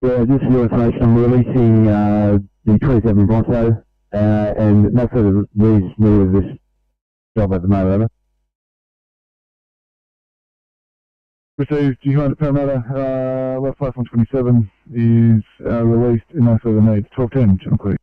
Yeah, just for your information, I'm releasing the 27 Bronco, and no further news of this job at the moment, over. Received, Duty Commander Parramatta, left flight 127 is released in no further needs. 1210, channel clear.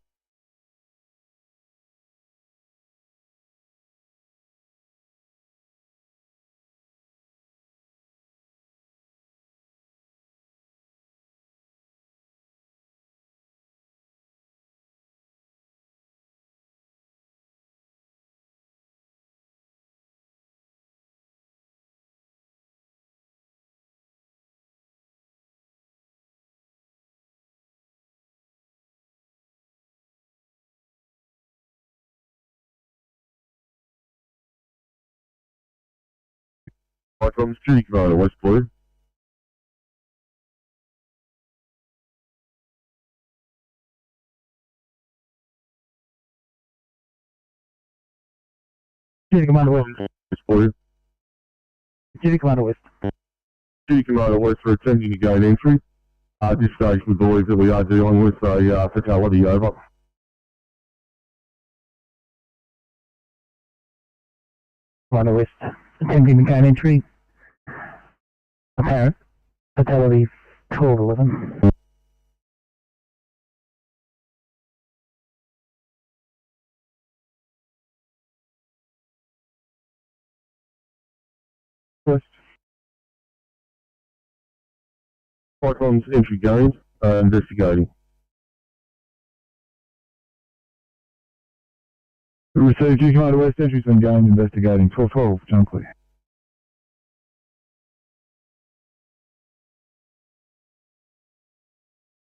Comms, Duty Commander West, please. Duty Commander West. West, please. Duty Commander West. Duty Commander West for attempting to gain entry. At this stage, we believe that we are dealing with a fatality, over. Commander West, attempting to gain entry. Apparent. Fatality 1211. West. Comms, entry gained, investigating. Received, Duty Commander West, entry's been gained, investigating. 1212, channel clear.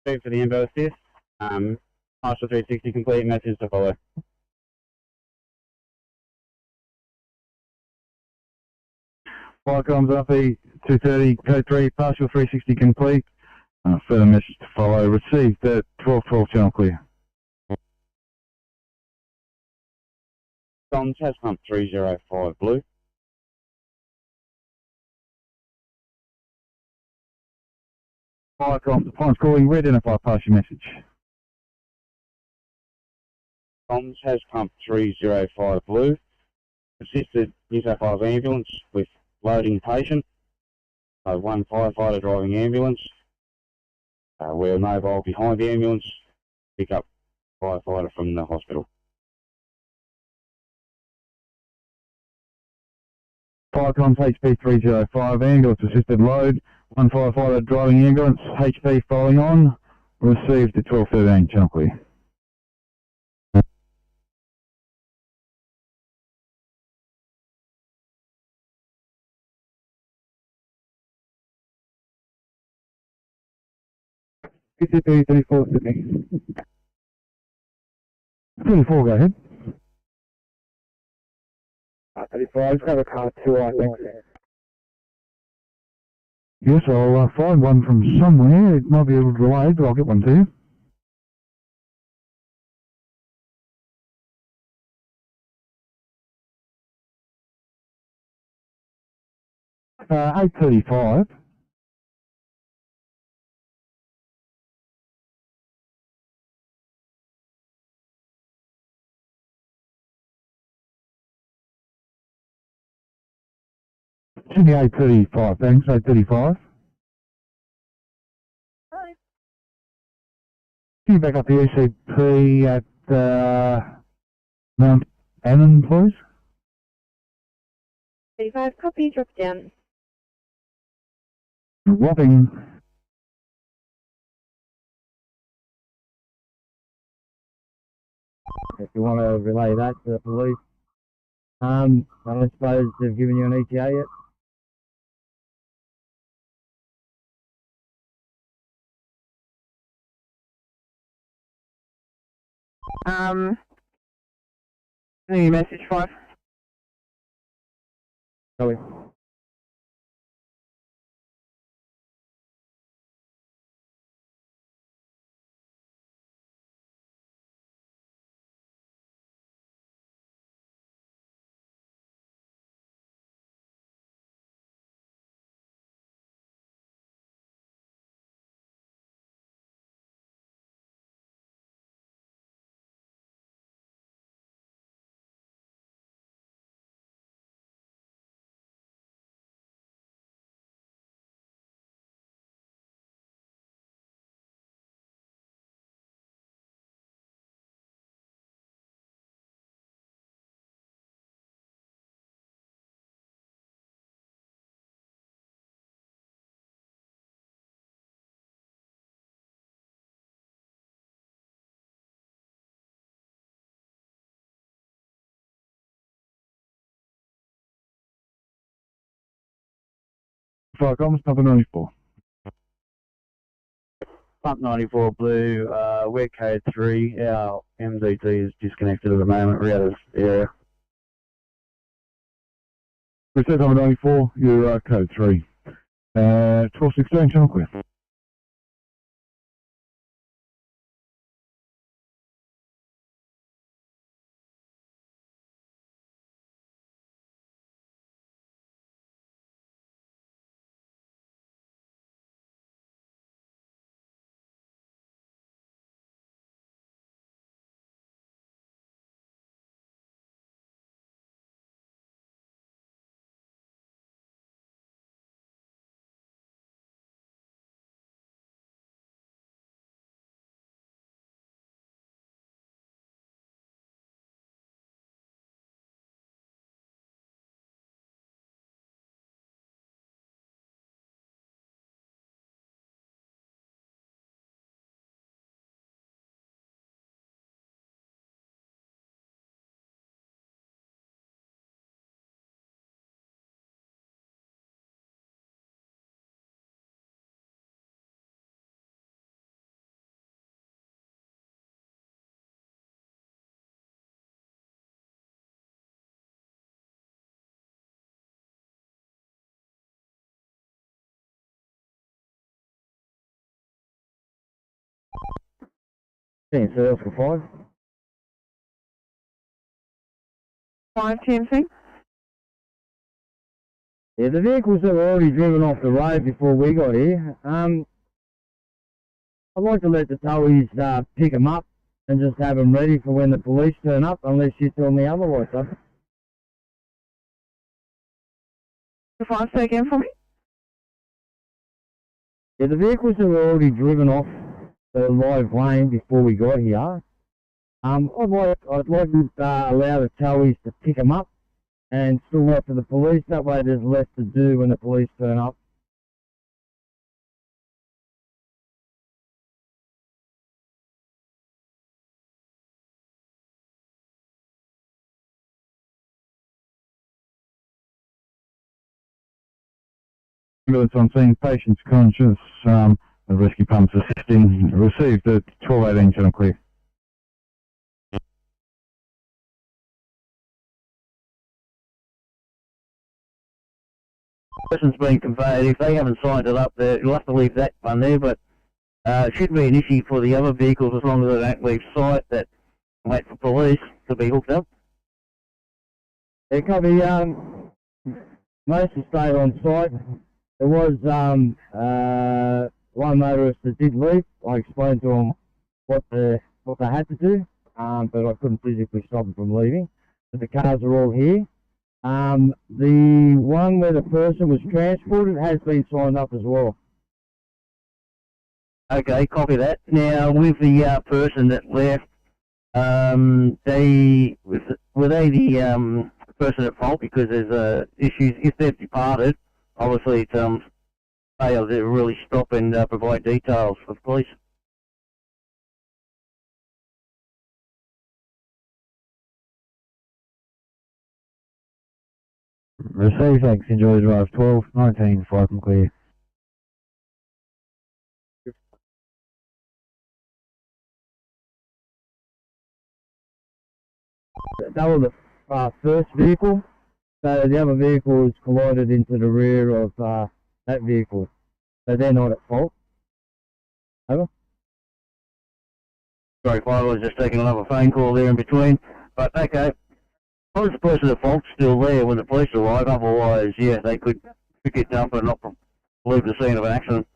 For the inverse assist, Marshal 360 complete, message to follow. Fire comms RP 230, code 3, partial 360 complete. Further message to follow. Received at 1212, channel clear. Comms has pump 305 blue. Fire comms, upon calling, re-identify partial message. Comms has pump 305 blue. Assisted New South Wales ambulance with loading patient. One firefighter driving ambulance. We're mobile behind the ambulance. Pick up firefighter from the hospital. Fire comms HP 305, ambulance assisted load. One firefighter driving ambulance, HP following on. Received at 1213, channel clear. PCP 34, Sydney. 34, go ahead. 35, have a car 2, I think. Yes, I'll find one from somewhere. It might be a little delayed, but I'll get one to you. Uh, 8:35. Sydney 8:35, thanks, 8:35. Can you back up the ECP at Mount Annan, please? 35, copy, drop down. Whopping. If you want to relay that to the police. I don't suppose they've given you an ETA yet? Any message 5? Sorry. Fire comms, number 94. Pump 94 blue, we're code 3. Our MDT is disconnected at the moment. We're out of the area. Reset number 94, you're code 3. 1216, channel clear. TMC Oscar 5. 5 TMC. Yeah, the vehicles that were already driven off the road before we got here, I'd like to let the towies pick them up and just have them ready for when the police turn up, unless you tell me otherwise, sir. The 5, say again for me. Yeah, the vehicles that were already driven off the live lane before we got here, I'd like to allow the towies to pick them up and still wait for the police. That way there's less to do when the police turn up. Ambulance on scene, patients conscious, the rescue pumps assisting, received at 12:18, so I'm clear. Person's been conveyed. If they haven't signed it up there, you'll have to leave that one there, but it shouldn't be an issue for the other vehicles as long as they don't leave site that wait for police to be hooked up. Yeah, copy. Most have stayed on site. There was one motorist that did leave. I explained to him what they had to do, but I couldn't physically stop them from leaving. But the cars are all here. The one where the person was transported has been signed up as well. Okay, copy that. Now, with the person that left, were they the person at fault because there's issues? If they've departed, obviously it's failed to really stop and provide details for the police. Receive, thanks, enjoy the drive, 12:19, 5 and clear. That was the first vehicle. So the other vehicle has collided into the rear of that vehicle. So they're not at fault. Over. Sorry, I was just taking another phone call there in between. But okay, was the person at fault still there when the police arrived? Otherwise, yeah, they could pick it up and not leave the scene of an accident.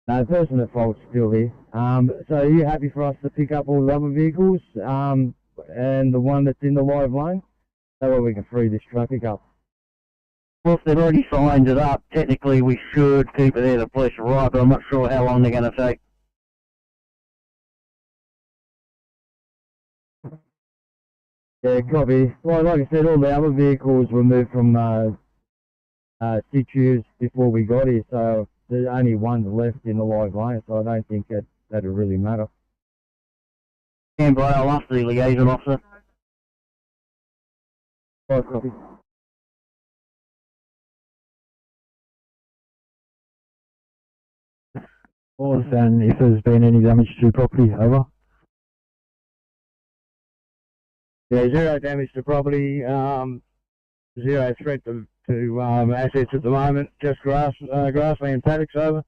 No, the person at fault's still here. So are you happy for us to pick up all the other vehicles and the one that's in the live lane? That way we can free this traffic up. Well, if they've already signed it up, technically we should keep it there till the police arrive, but I'm not sure how long they're going to take. Yeah, copy. Well, like I said, all the other vehicles were moved from Situ's before we got here, so there's only one left in the live lane, so I don't think that'll really matter. And by I'll ask the liaison officer. Right, copy. And if there's been any damage to property, over. Yeah, zero damage to property, zero threat to assets at the moment, just grassland paddocks, over.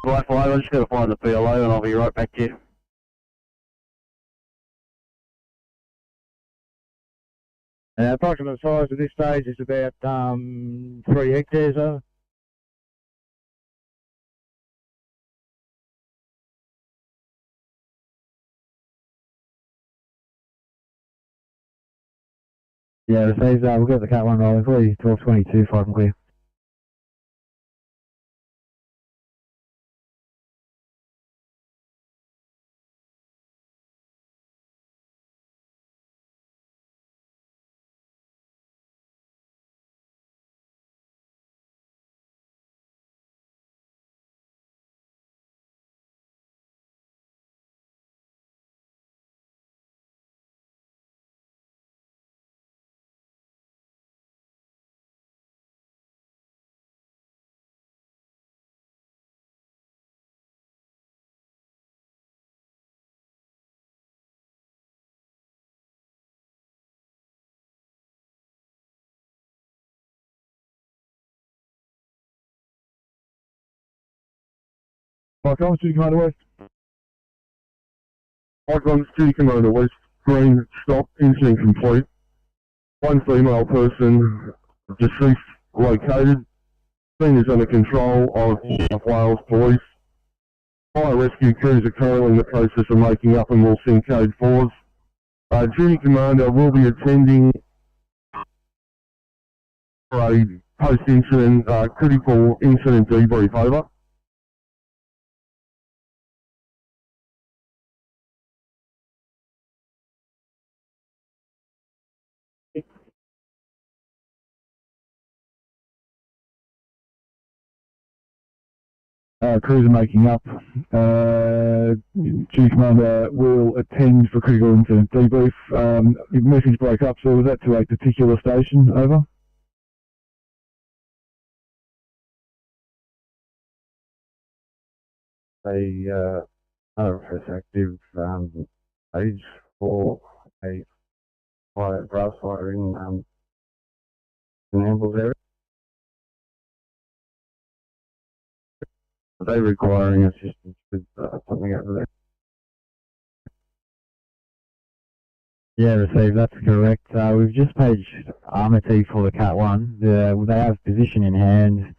Right, fine, I'm just going to find the PLO and I'll be right back to you. Approximate size at this stage is about 3 hectares, over. Yeah, received, we'll get the cat one rolling for you, 12:22, 5 and clear. Icon, City Commander West. Icon, City Commander West. Green, stop, incident complete. One female person, deceased, located. Scene is under control of New South Wales Police. Fire rescue crews are currently in the process of making up and will sing code 4s. Duty Commander will be attending for a post-incident critical incident debrief, over. Crews are making up. Chief Commander will attend for critical incident debrief. Your message broke up, so was that to a particular station? Over. Another active page for a grass fire in Ambles area. Are they requiring assistance with something over there? Yeah, received, that's correct. We've just paged Armity for the Cat 1. They have position in hand.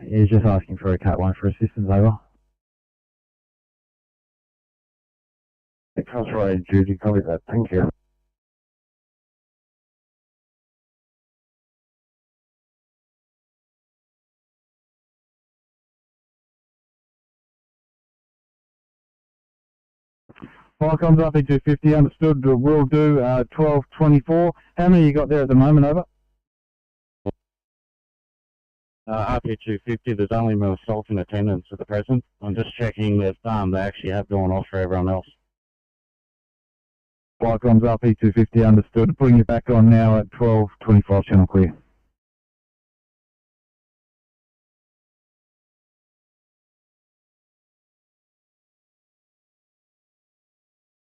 He's just asking for a Cat 1 for assistance, over. Incarcerated duty, copy that, thank you. Fire comes up into 50, understood, will do, 1224. How many you got there at the moment, over? RP 250, there's only myself in attendance at the present. I'm just checking that they actually have gone off for everyone else. Fire comes up, E250, understood. Putting it back on now at 1225, channel clear.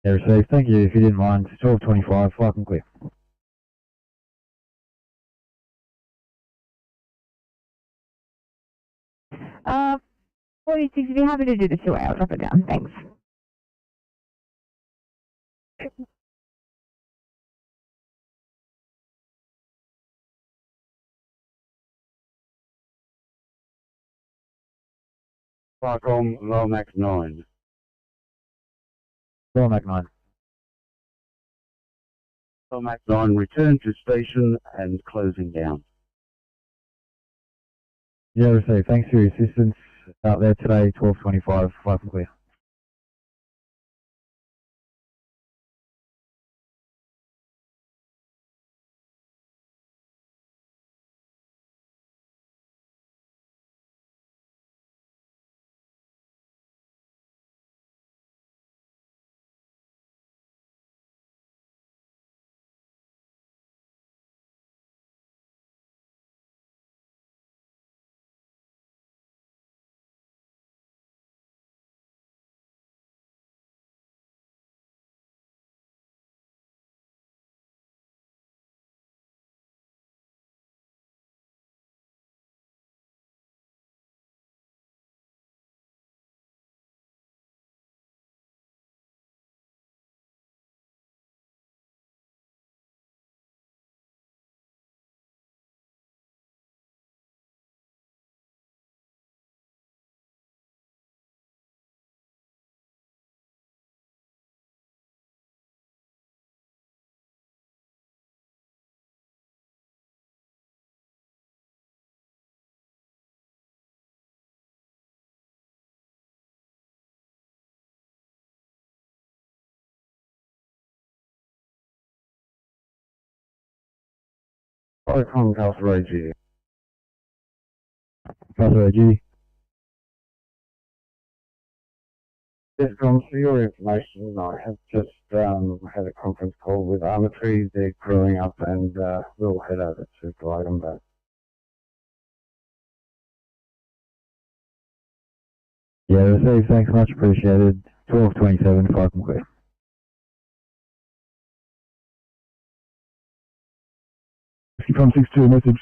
Yeah, received. Thank you. If you didn't mind, 1225, flight and clear. 46, if you're happy to do the 2 hour, drop it down. Thanks. Firecom, Lomax 9. Lomax 9. Lomax 9, return to station and closing down. Yeah, received. Thanks for your assistance out there today, 1225, flight and clear. Firecom, Calculated G. Calculated G. Yes, for your information, I have just had a conference call with Armity. They're crewing up and we'll head over to glide them back. Yeah, received. Thanks much. Appreciated. 1227, flight and clear. From 62, message.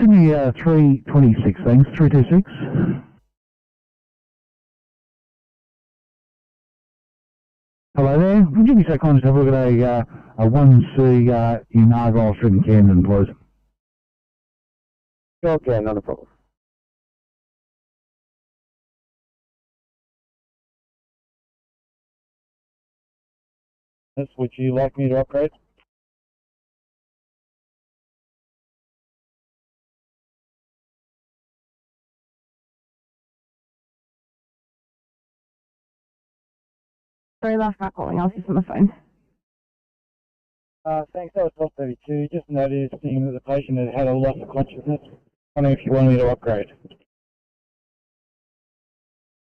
Sydney 326, thanks, 326. Hello there. Would you be so kind as to have a look at a 1C in Argyle Street in Camden, please? Okay, not a problem. Would you like me to upgrade? Sorry, last night calling. I was just on the phone. Thanks, that was top 32. Just noticing that the patient had had a loss of consciousness. Wondering if you want me to upgrade.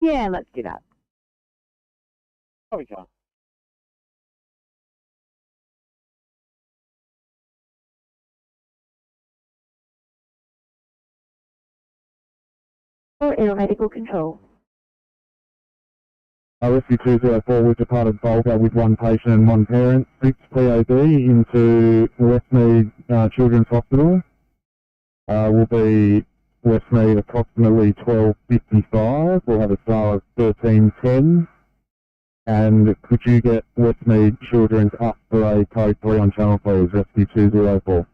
Yeah, let's do that. Oh, we can. For aeromedical control. Rescue 204, we've departed Volga with one patient and one parent, 6 POB into Westmead Children's Hospital. Will be Westmead approximately 12:55. We'll have a star of 13:10. And could you get Westmead Children's up for a code 3 on channel, please? Rescue 204.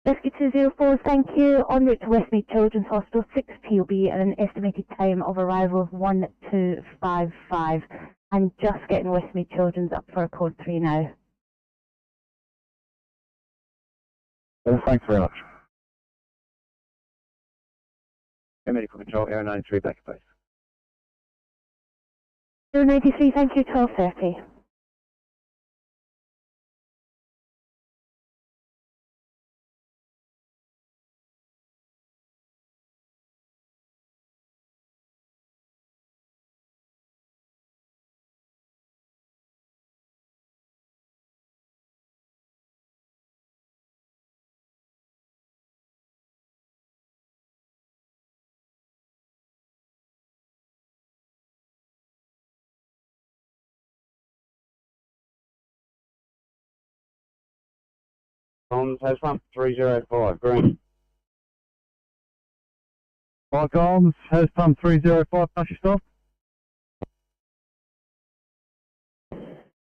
Rescue 204, thank you. En route to Westmead Children's Hospital, 6 POB and an estimated time of arrival of 1255. I'm just getting Westmead Children's up for a code 3 now. Well, thanks very much. Medical control, Air 93, back in place. 093, thank you, 1230. Has pump 305, green. Hi, Colms, has pump 305, push your stop.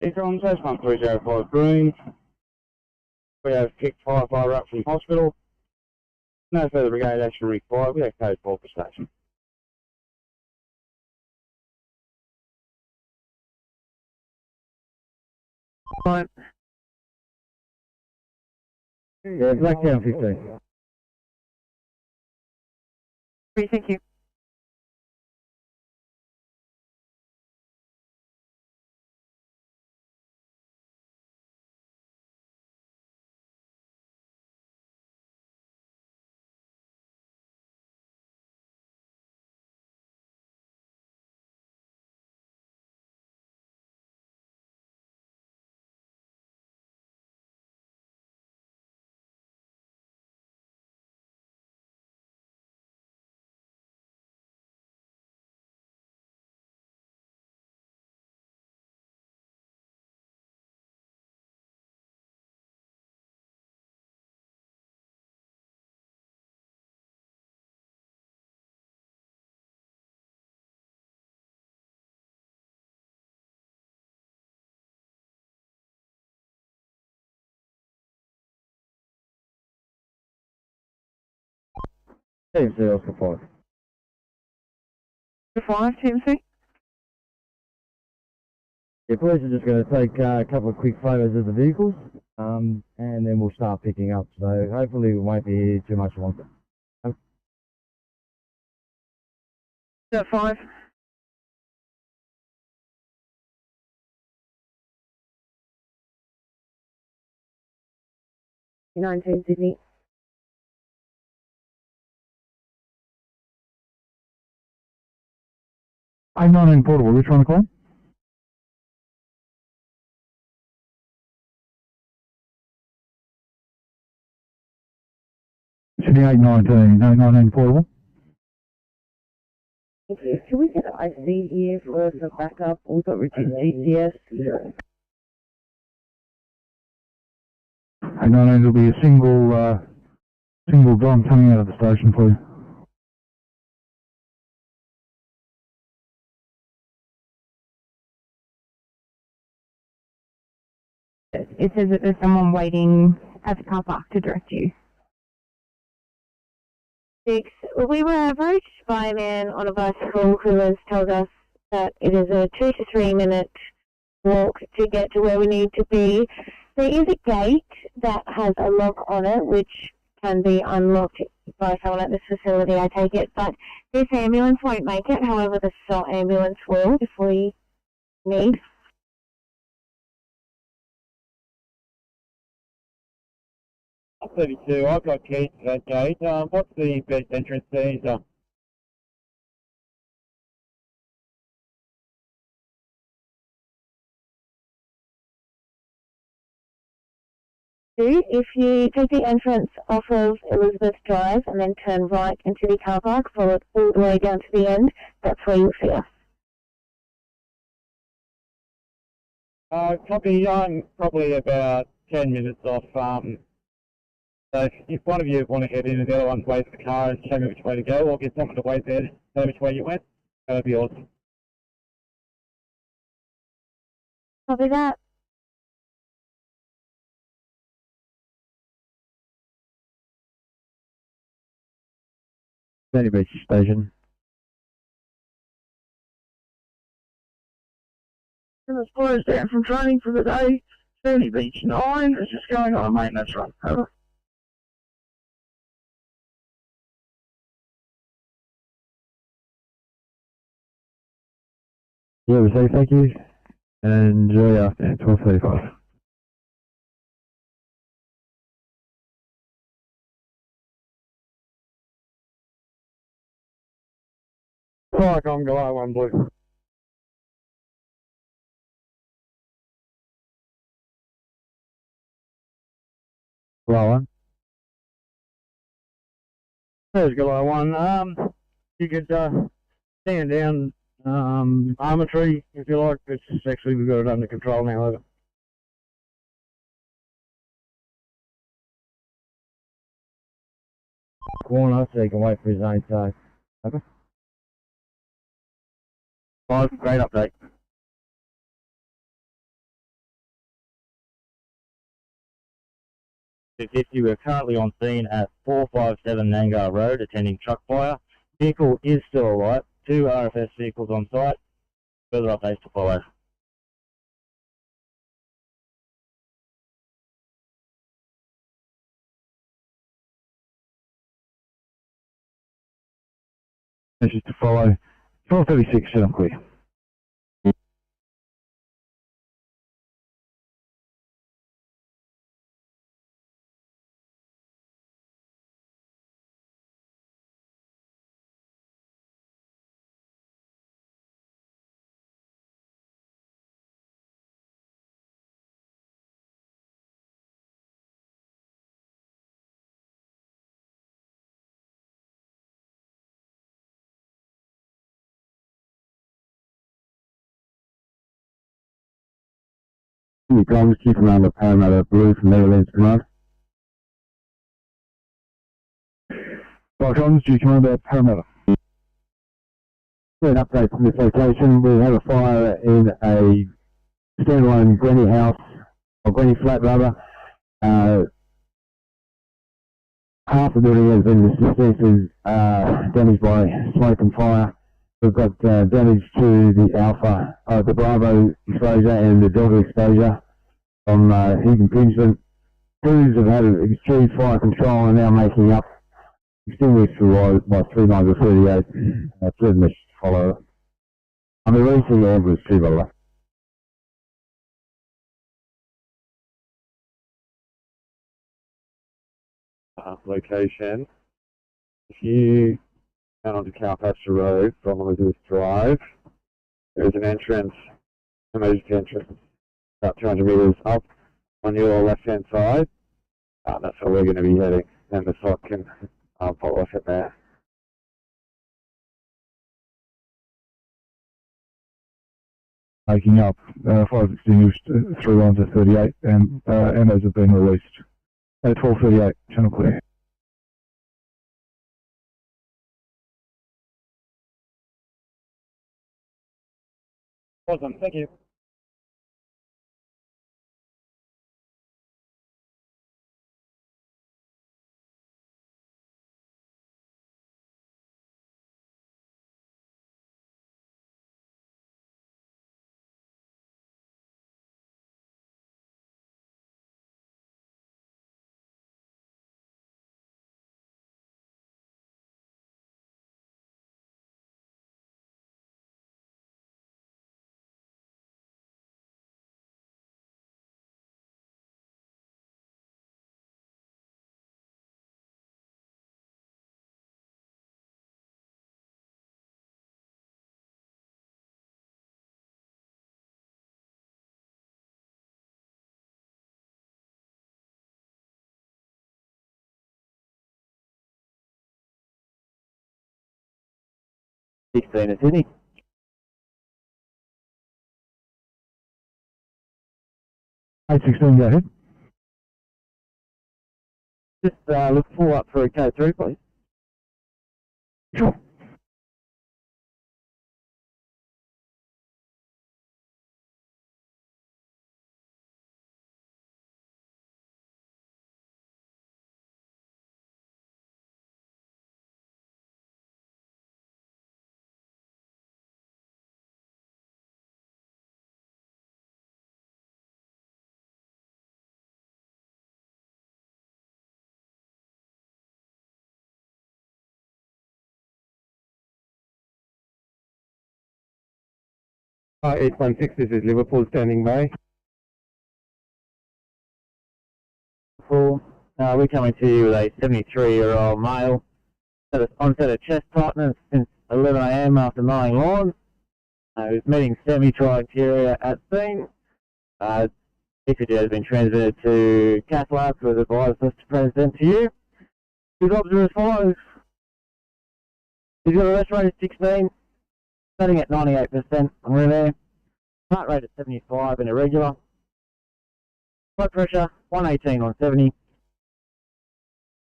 Econs has pump 305, green. We have kicked firefighter up from hospital. No further brigade action required. We have code 4 for station. Fine. Yeah, Blacktown 15. Great, thank you. TMC Oscar 5. The 5, TMC? Yeah, police are just going to take a couple of quick photos of the vehicles, and then we'll start picking up. So hopefully we won't be here too much longer. That 5. Sydney. A19 portable, which one to call? Sydney 819, A19 portable. Okay, can we get an IC here for some backup? We've got Richard ACS. And then there'll be a single drum coming out of the station for you. It says that there's someone waiting at the car park to direct you. 6. We were approached by a man on a bicycle who has told us that it is a 2 to 3 minute walk to get to where we need to be. There is a gate that has a lock on it, which can be unlocked by someone at this facility, I take it, but this ambulance won't make it. However, the SOT ambulance will if we need. Up 32, I've got keys to that gate. What's the best entrance there? If you take the entrance off of Elizabeth Drive and then turn right into the car park, follow it all the way down to the end, that's where you'll see us. Copy, I'm probably about 10 minutes off. So if one of you want to head in and the other one's wait for the car and show me which way to go, or get someone to wait there, tell which way you went, that'd be awesome. Copy that. Sandy Beach Station. And as far as down from training for the day, Sandy Beach 9 is just going on a maintenance run. Over. Yeah, we say thank you and enjoy your afternoon, 12:35. Viacom July 1 Blue. July 1. There's July 1. You could stand down armour tree if you like. It's actually, we've got it under control now. Over. Corner so you can wait for his own tag. Okay. 5, great update. We're currently on scene at 457 Nangar Road, attending truck fire. Vehicle is still alive. 2 RFS vehicles on site. Further updates to follow. Message to follow. 12:36, set up clear. You can keep around the Parramatta Blue from Netherlands Command. Viacom, due command about Parramatta. An update from this location. We have a fire in a standalone granny house, or granny flat rather. Half the building has been substantially damaged by smoke and fire. We've got damage to the Alpha, the Bravo exposure and the Delta exposure on heat impingement. Crews have had extreme fire control and are now making up. Extinguished by 39 to 38. Third message to follow. I'm releasing the ambulance too, by the way. Location. If you down onto Cowpatcher Road from Elizabeth Drive, there is an entrance, emergency entrance, about 200 metres up on your left-hand side. That's where we're going to be heading, and the SOC can follow us at there. making up. Fire's extinguished through on to 38, and MOs have been released. At 12:38, channel clear. Awesome, thank you. Sydney. Hey, 16, go ahead. Just look full up for a code 3, please. Sure. Hi, 816, this is Liverpool standing by. We're coming to you with a 73-year-old male. Onset of chest tightness since 11 AM after mowing lawn. He's meeting semi-criteria at scene. ECG has been transmitted to cath lab who has advised us to present to you. His options are as follows. He's got a rest rate of 16, setting at 98% on rear air. Heart rate at 75 and irregular. Blood pressure 118 on 70.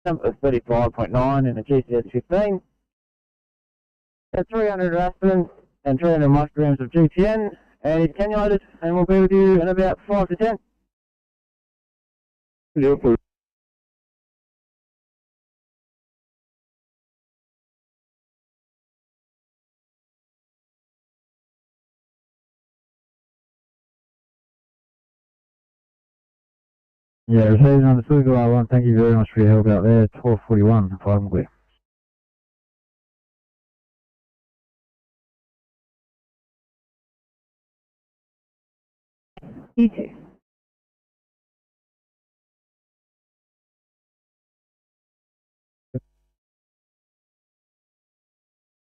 Temp of 35.9 and a GCS 15. At 300 aspirin and 300 micrograms of GTN, and he's cannulated, and we'll be with you in about 5 to 10. Liverpool. Yeah, receiving on the Sugar one. Thank you very much for your help out there. 12:41, if I'm clear. You too.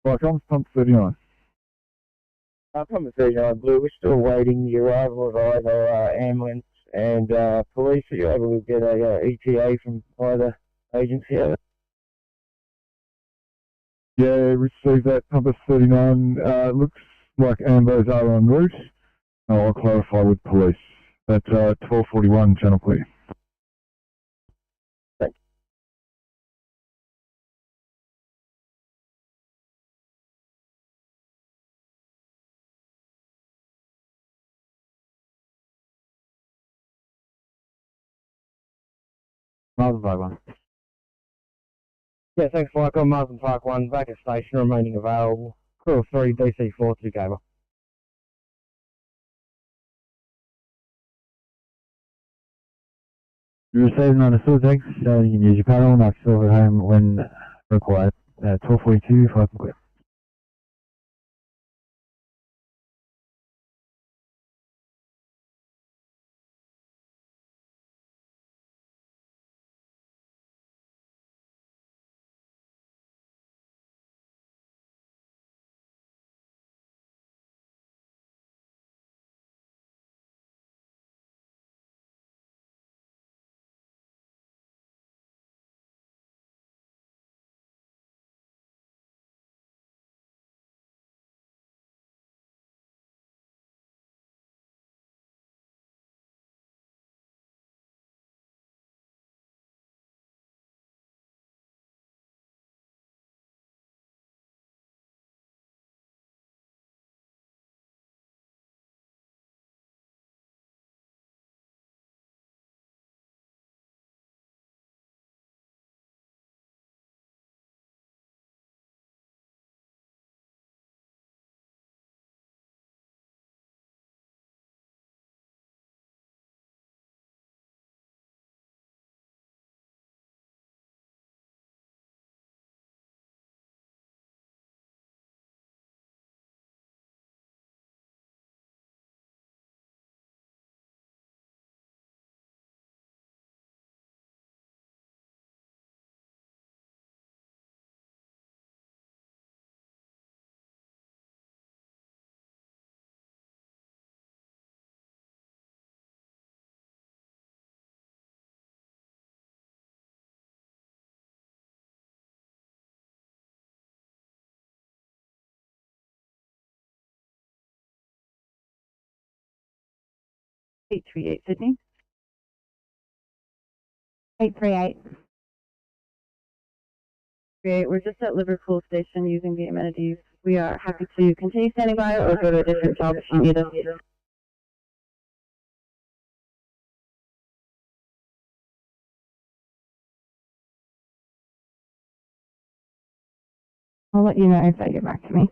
Right, comms pump 39. From 39 Blue, we're still waiting the arrival of either ambulance and police. Are you able to get a ETA from either agency? Yeah, received that. Compass 39. Looks like ambos are en route. I'll clarify with police. At 12:41, channel clear. Thanks. Marsden Park 1. Yeah, thanks, Michael. Marsden Park 1, back at station, remaining available. Crew of 3, DC4 to Gamer. You received understood, thanks. You can use your paddle, knock yourself at home when required. 12:42, if I can clear. 838 Sydney. 838. Great. We're just at Liverpool Station using the amenities. We are happy to continue standing by or go to a different job if you need us. I'll let you know if they get back to me.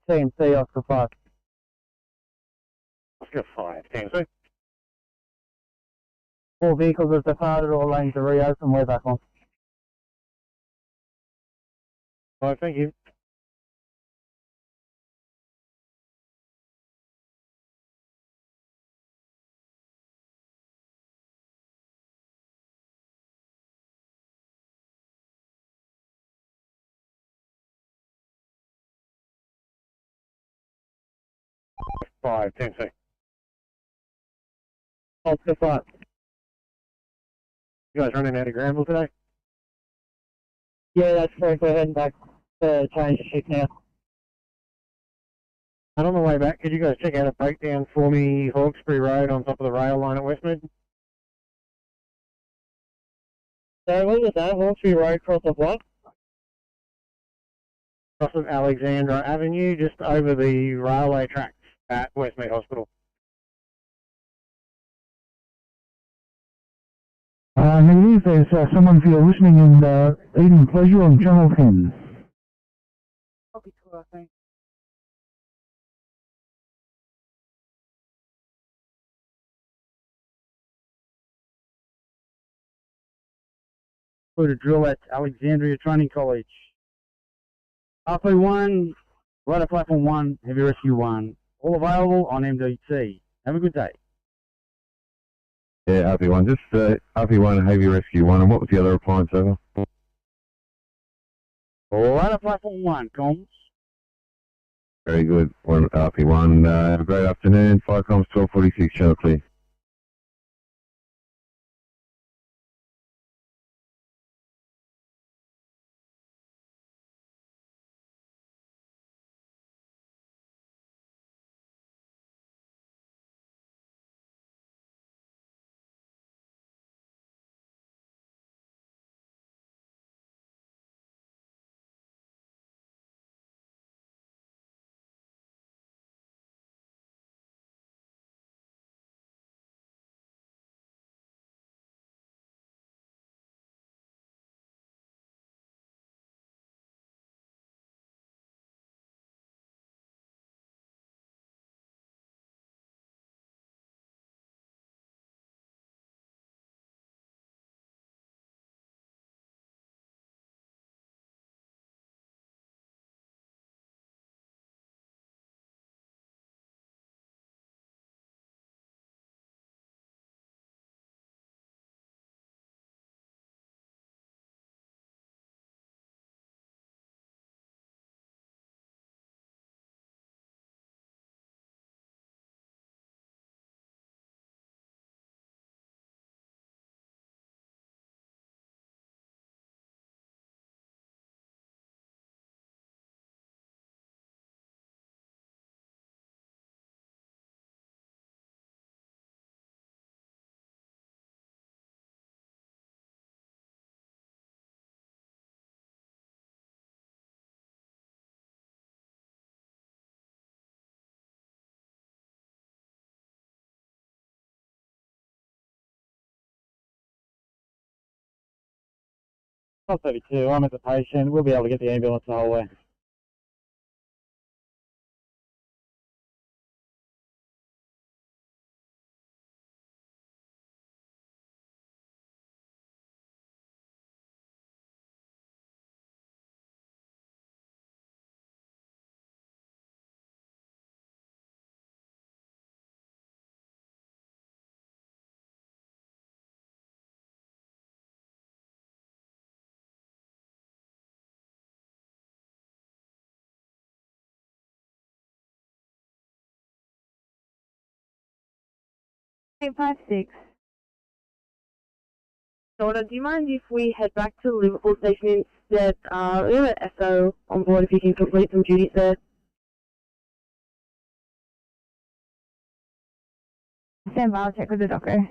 TMC Oscar 5. Oscar 5, TMC. All vehicles have departed, all lanes are reopened, we're back on. Right, thank you. Five, TMC. Oscar 5. You guys running out of Granville today? Yeah, that's correct. We're heading back to change the shift now. And on the way back, could you guys check out a breakdown for me, Hawkesbury Road on top of the rail line at Westmead? So what was that? Hawkesbury Road cross of what? Cross of Alexandra Avenue, just over the railway tracks at Westmead Hospital. Negative, there's someone for your listening and eating pleasure on Channel 10. Copy 2, I think. Put a drill at Alexandria Training College. RP1, right at platform 1, Heavy Rescue 1. All available on MDT. Have a good day. Yeah, RP1, just RP1 Heavy Rescue 1, and what was the other appliance over? Right at platform 1, comms. Very good, RP1, have a great afternoon, 5 comms 1246, channel clear. Top 32, I'm at the patient. We'll be able to get the ambulance the whole way. 856. Donna, do you mind if we head back to Liverpool Station instead? We have an SO on board if you can complete some duties there. Stand by, I'll check with the docker.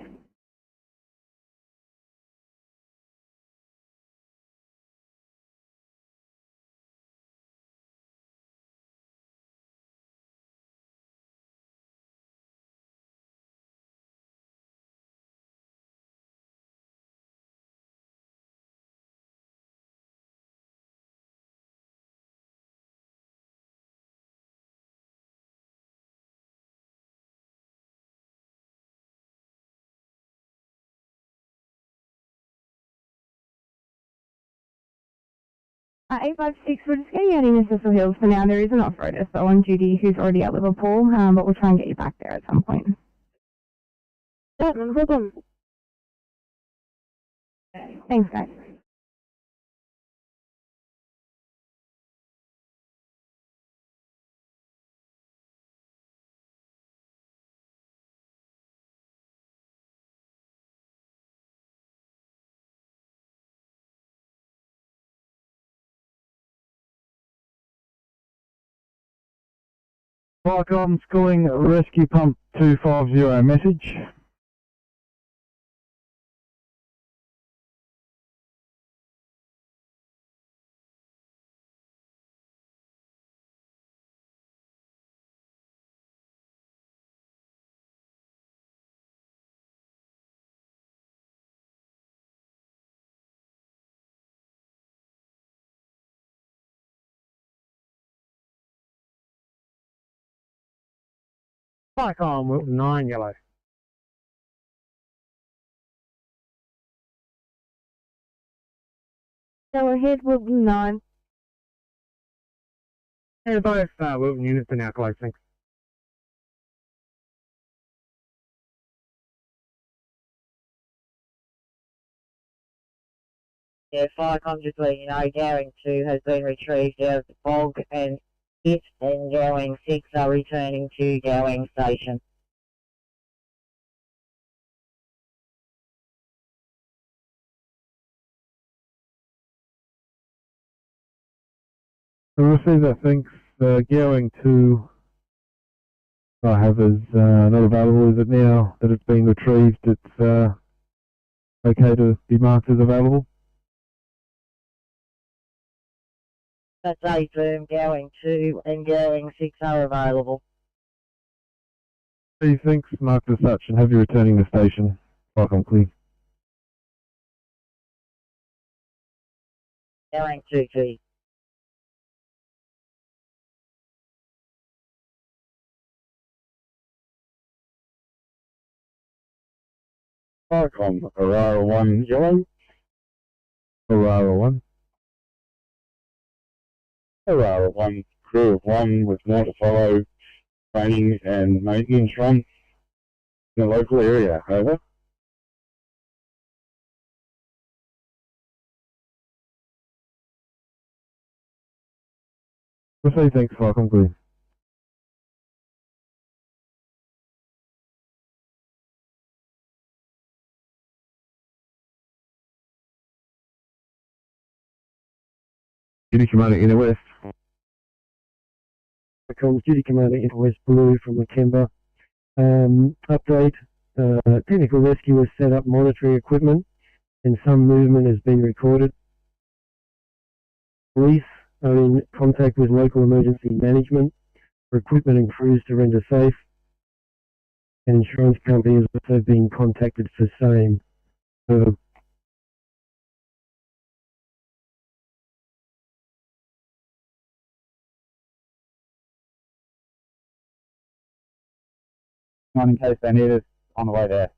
At 856, we're just getting you out in Newcastle Hills for now. There is an off-roader, so on duty, who's already at Liverpool, but we'll try and get you back there at some point. Yeah, no problem. Thanks, guys. Viacom's calling Rescue Pump 250 message. Viacom, Wilton 9, yellow. So we're here, Wilton 9. Yeah, both Wilton units are now closed, thanks. Yeah, Viacom just letting you know, Gowing 2 has been retrieved out of the fog, and it and Gowing 6 are returning to Gowing Station. I received that, thanks. Going to I have is not available. Is it now that it's been retrieved? It's okay to be marked as available? That's a firm, Gowing 2 and Gowing 6 are available. Please, thanks. Marked as such and have you returning the station. Welcome, clear. Gowing 2G. Viacom, Aurora 1, yellow. Aurora 1. Aurora 1, crew of 1 with more to follow, training and maintenance run in the local area, over. Proceed, thanks. Welcome, clear. Duty Commander Inner West. Duty Commander Inner West Blue from Lakemba. Update, technical rescue has set up monitoring equipment and some movement has been recorded. Police are in contact with local emergency management for equipment and crews to render safe. And insurance company has also been contacted for same. On in case they need us on the way there.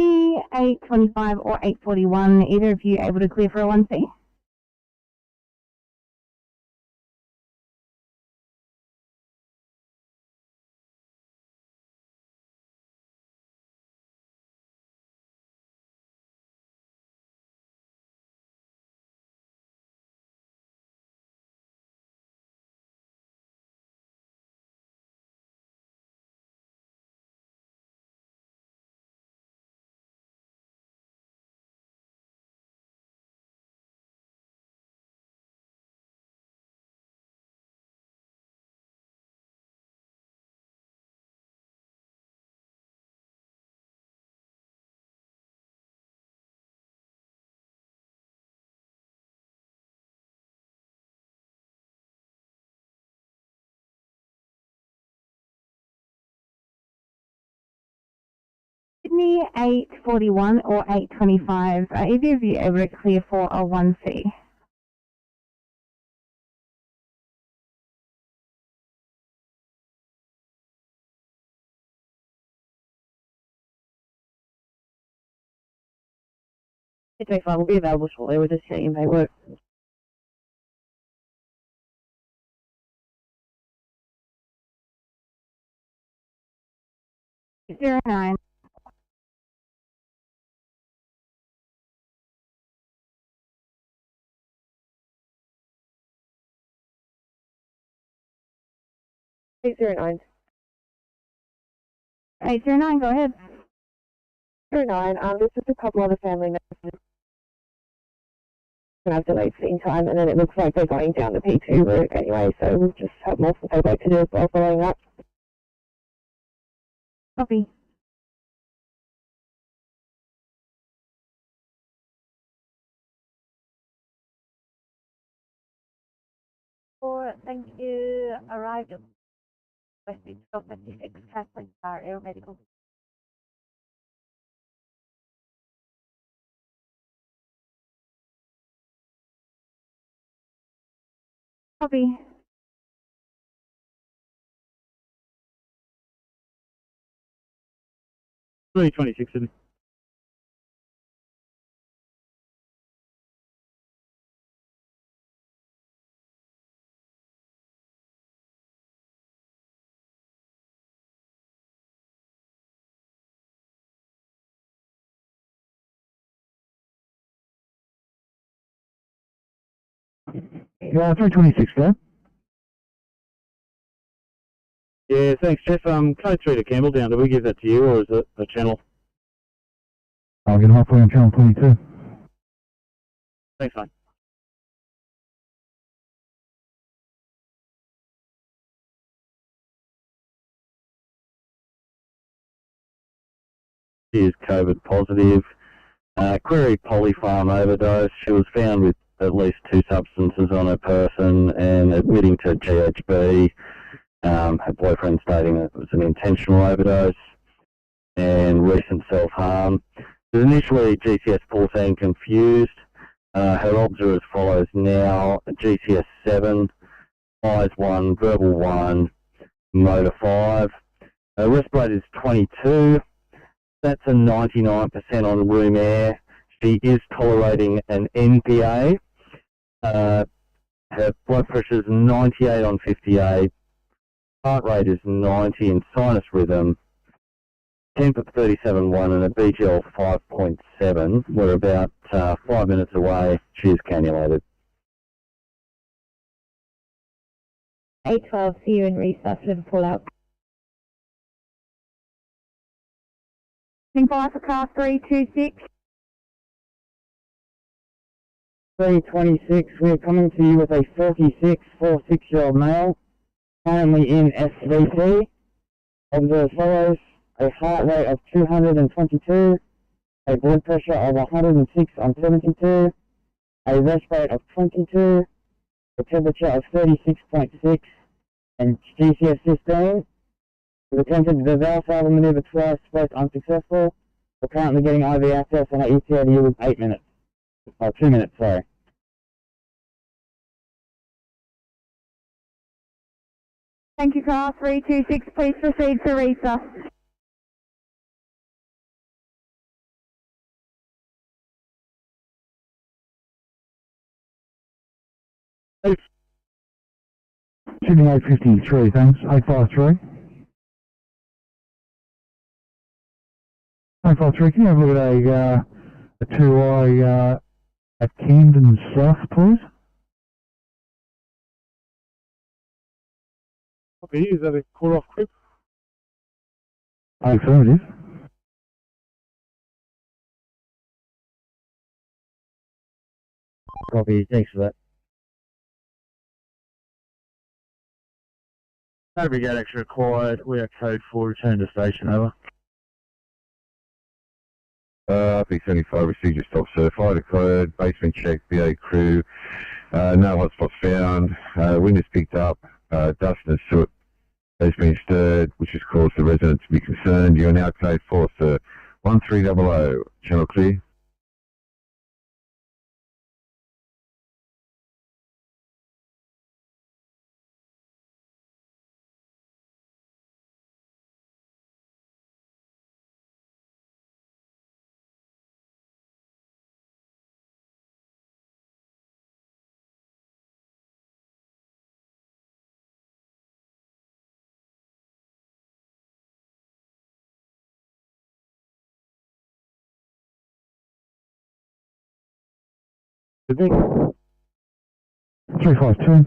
Sydney, 825 or 841, either of you able to clear for a 1C? Sydney, 841 or 825, are either of you able to clear for a 1C? It's fine, we'll be available shortly. We're just getting paperwork. Zero nine. Eight zero nine. 809, go ahead. 09, there's just a couple other family members and have delays in time, and then it looks like they're going down the P2 route anyway, so we'll just have multiple paperwork to do as well following up. Copy. Thank you. Arrived at West Beach 1256 Catholic Star Air Medical. Copy. Really 26, Sydney. Yeah, 326 there. Yeah, thanks, Jeff. Code 3 to Campbelltown, do we give that to you, or is it a channel? I'll get halfway on channel 22. Thanks, mate. She is COVID positive. Query polypharm overdose. She was found with at least 2 substances on her person and admitting to GHB. Her boyfriend stating that it was an intentional overdose and recent self-harm. She was initially GCS 14 confused. Her obs are as follows now: GCS 7, eyes 1, verbal 1, motor 5. Her respirator is 22. That's a 99% on room air. She is tolerating an NPA. Her blood pressure is 98 on 58. Heart rate is 90 in sinus rhythm. Temp of 37.1 and a BGL 5.7. We're about 5 minutes away. She is cannulated. 812, see you in recess, Liverpool out. Fire for car 326. 326, we're coming to you with a 46-year-old male, currently in SVC. Observe as follows: a heart rate of 222, a blood pressure of 106 on 72, a rest rate of 22, a temperature of 36.6, and GCS 15. We've attempted the valve maneuver twice, both unsuccessful. We're currently getting IV access and our ETA to you with 8 minutes. Oh, 2 minutes, sorry. Thank you, car 326. Please proceed to resus. Sydney 853, thanks. 853. 853, can you have a look at a 2i at Camden South, please? Copy, is that a call-off quick? Affirmative. Copy, thanks for that. No brigade action required. We are code 4, return to station, over. P75 procedure stop certified, occurred, basement check, BA crew, no hotspots found, wind is picked up, dust and soot has been stirred, which has caused the resident to be concerned. You are now code 4, sir. 1300, channel clear. Sydney? 352.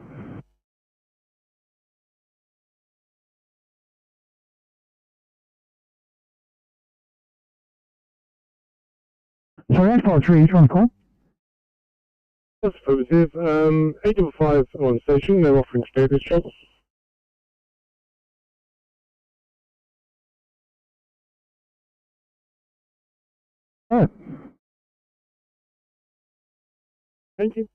Sorry, 853, you trying to call? That's positive. 855 on station, they're offering spare discharge. Oh. Thank you.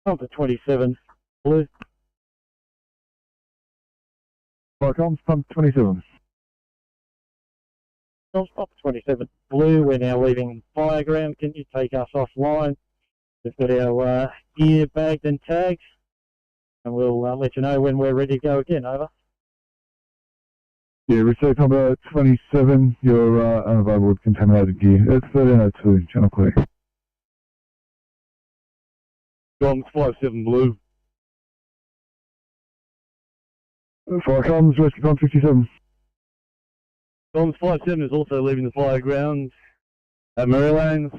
Pump at 27, blue. Comms, pump 27. Stop 27, blue. We're now leaving fire ground. Can you take us offline? We've got our gear bagged and tagged, and we'll let you know when we're ready to go again, over. Yeah, receive number 27, you're unavailable with contaminated gear. It's 1302, channel clear. Comms 57 blue. Fire comms, rescue com 57. Comms 57 is also leaving the fire ground at Marylands.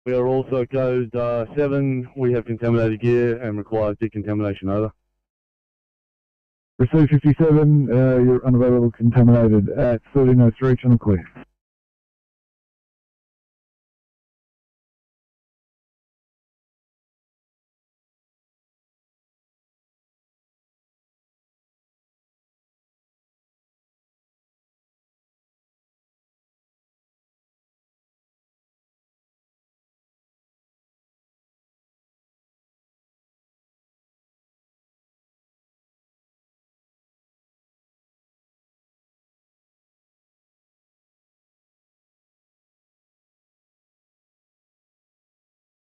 We are also code 7. We have contaminated gear and require decontamination, over. Receive 57, you're unavailable contaminated at 1303, channel clear.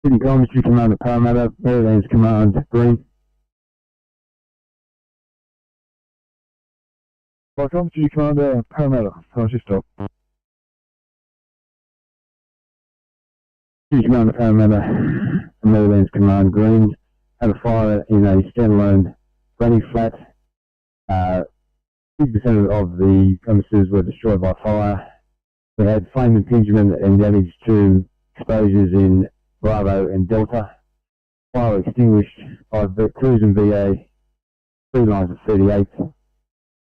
Sydney Commentary Commander Parramatta, Maryland's Command Green. Fire comms, Commander Parramatta, how's your stop? Sydney Commander Parramatta, Maryland's Command Green. Had a fire in a standalone granny flat. 50% of the premises were destroyed by fire. We had flame impingement and damage to exposures in Bravo and Delta. Fire extinguished by crews and VA, 3 lines of 38.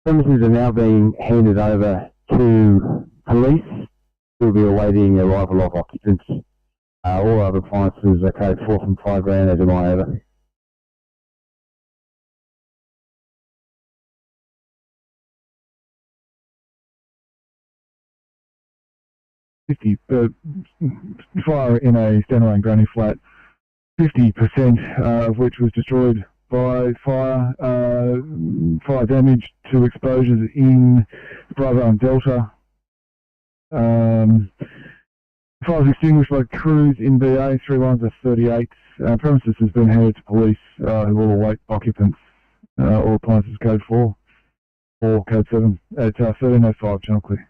Premises are now being handed over to police, who will be awaiting the arrival of occupants. All other appliances are code 4 from 5 grand, as am I, over. Fire in a standalone granny flat, 50% of which was destroyed by fire, fire damage to exposures in Bravo and Delta. Fire was extinguished by crews in BA, 3 ones of 38. Premises has been handed to police, who will await occupants, all appliances code 4 or code 7 at 1305 Channel Clear.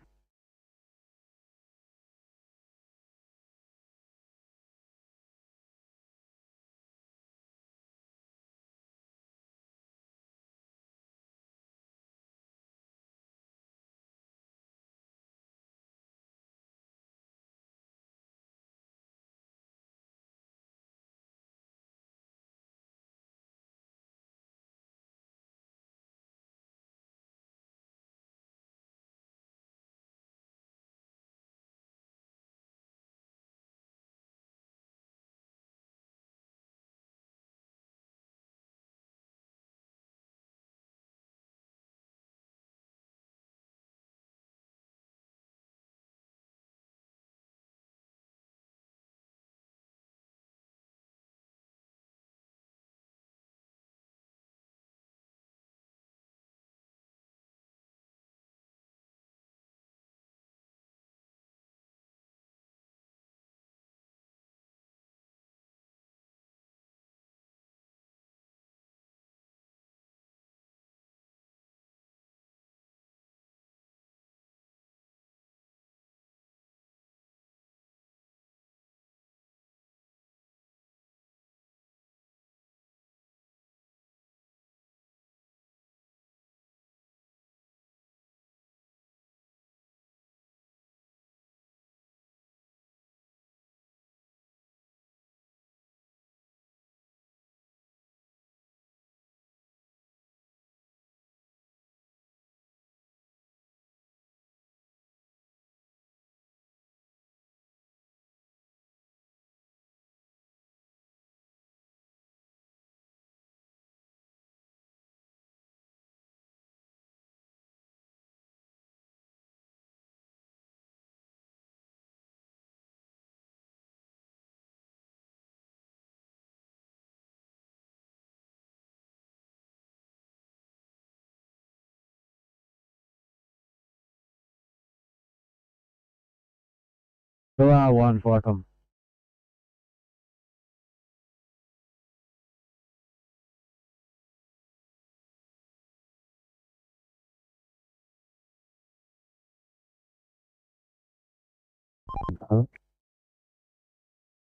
R1, Vicom.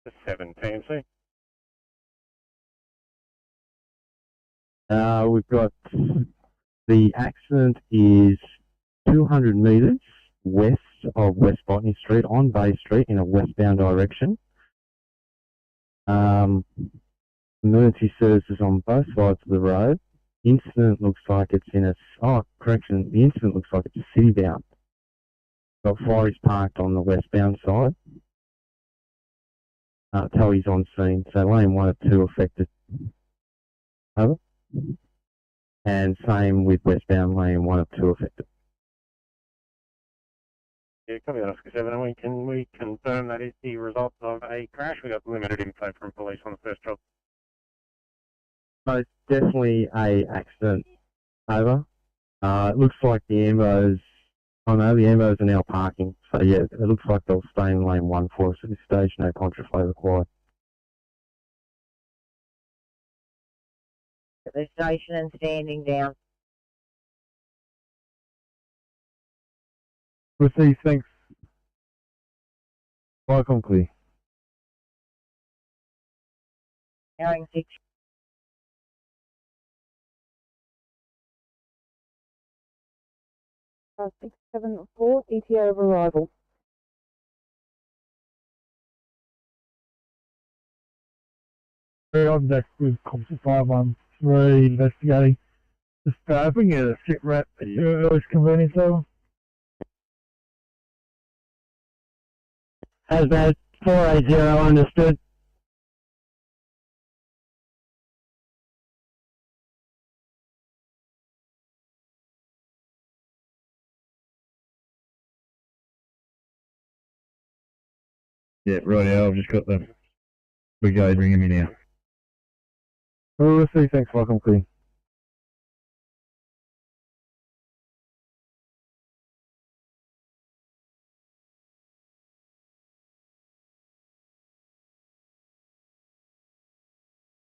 The 17C. We've got the accident is 200 metres west of West Botany Street on Bay Street in a westbound direction. Emergency services on both sides of the road. Incident looks like it's in a, the incident looks like it's city bound. Got Ferry's parked on the westbound side. Towie's on scene, so lane 1 of 2 affected. Over. And same with westbound lane 1 of 2 affected. Yeah, copy that, Oscar 7, and we confirm that is the result of a crash. We got limited info from police on the first job. So it's definitely a accident. Over. It looks like the ambos, the ambos are now parking. So yeah, it looks like they'll stay in lane 1 for us at this stage, no contraflow required. At the station and standing down. Received, thanks. Vicom clear. Carrying 6. Uh, 674, ETA of arrival. I'm next with Constable 513 investigating the stabbing at a sit rep at your earliest convenience over. Hazmat 480 understood. Yeah, right. I've just got the brigade ringing me now. We'll see, thanks, welcome, clear.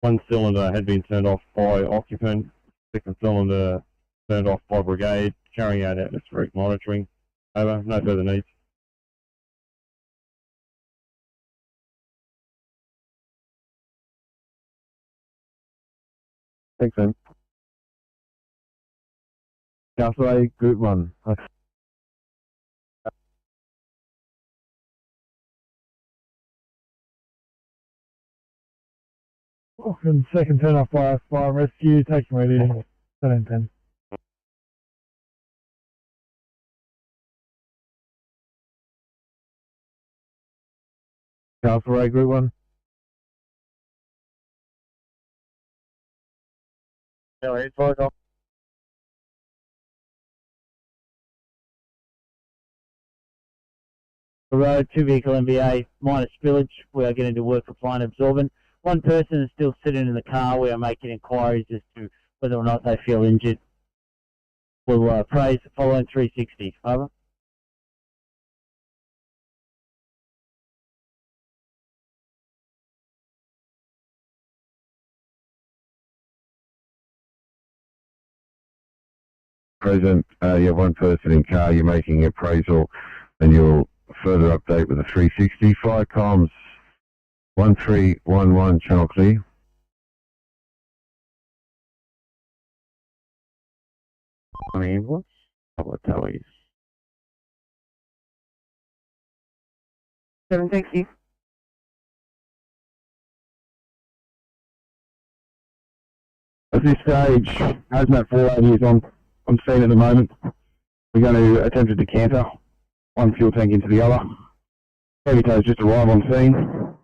One cylinder had been turned off by occupant, second cylinder turned off by brigade, carrying out atmospheric monitoring. Over, no further needs. Thanks, man. Council Group 1. Welcome, second turn off by Fire and Rescue, taking ready, 10. Council Group 1. It's off. The road, 2 vehicle MBA, minor spillage. We are getting to work for fine absorbent. One person is still sitting in the car. We are making inquiries as to whether or not they feel injured. We'll appraise the following 360. Over. Present, you have one person in car, you're making appraisal, and you'll further update with a 360. Fire comms 1311, channel clear. On the ambulance, couple of towies. 760. At this stage, hazmat 480 is on scene at the moment. We're going to attempt to decanter one fuel tank into the other. Heavy tows just arrive on scene.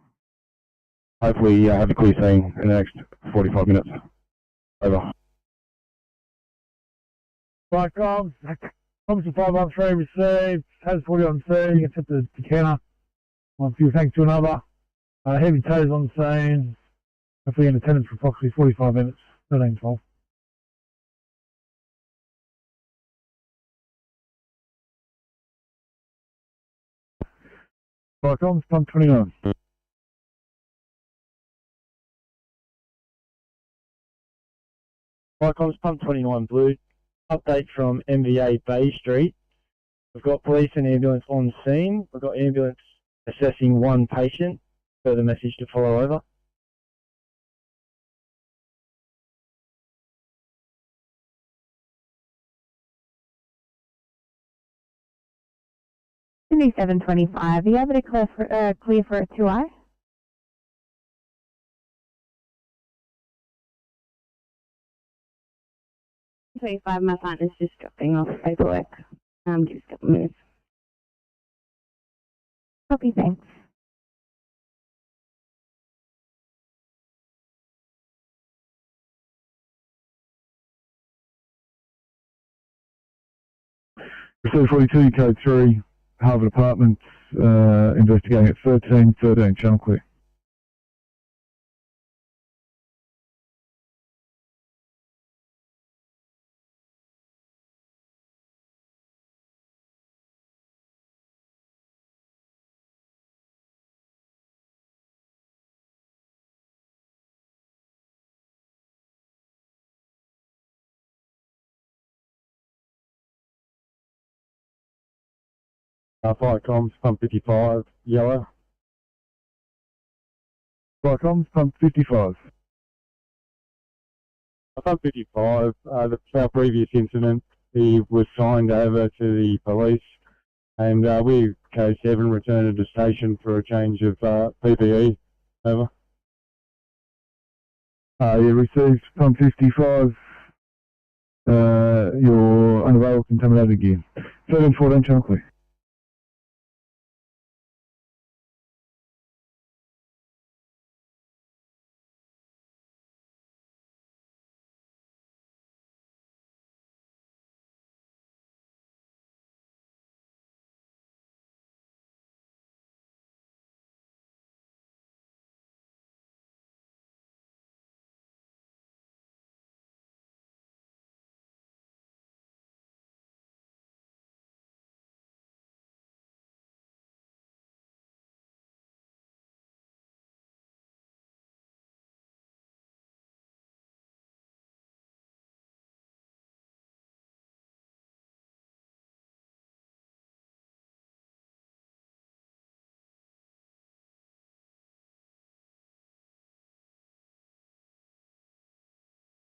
Hopefully have a clear scene in the next 45 minutes. Over. Fire comms, comms to 513 received, has 40 on scene, attempt to decanter, one fuel tank to another. Heavy tows on scene, hopefully in attendance for approximately 45 minutes, 13:12. Fire comms, pump 29. Fire comms, pump 21 blue. Update from MVA Bay Street. We've got police and ambulance on scene. We've got ambulance assessing one patient. Further message to follow over. Sydney 725, are you able to clear for a 2I? 25, my partner's just dropping off paperwork. Just a couple minutes. Copy, thanks. Receive 42, code 3, Harvard Apartments, investigating at 13, channel clear. Fire comms, pump 55, yellow. Fire comms, pump 55. Pump 55, our previous incident, he was signed over to the police, and we, code 7, returned to the station for a change of PPE. Over. You received pump 55, your unavailable contaminated gear. 13, channel clear.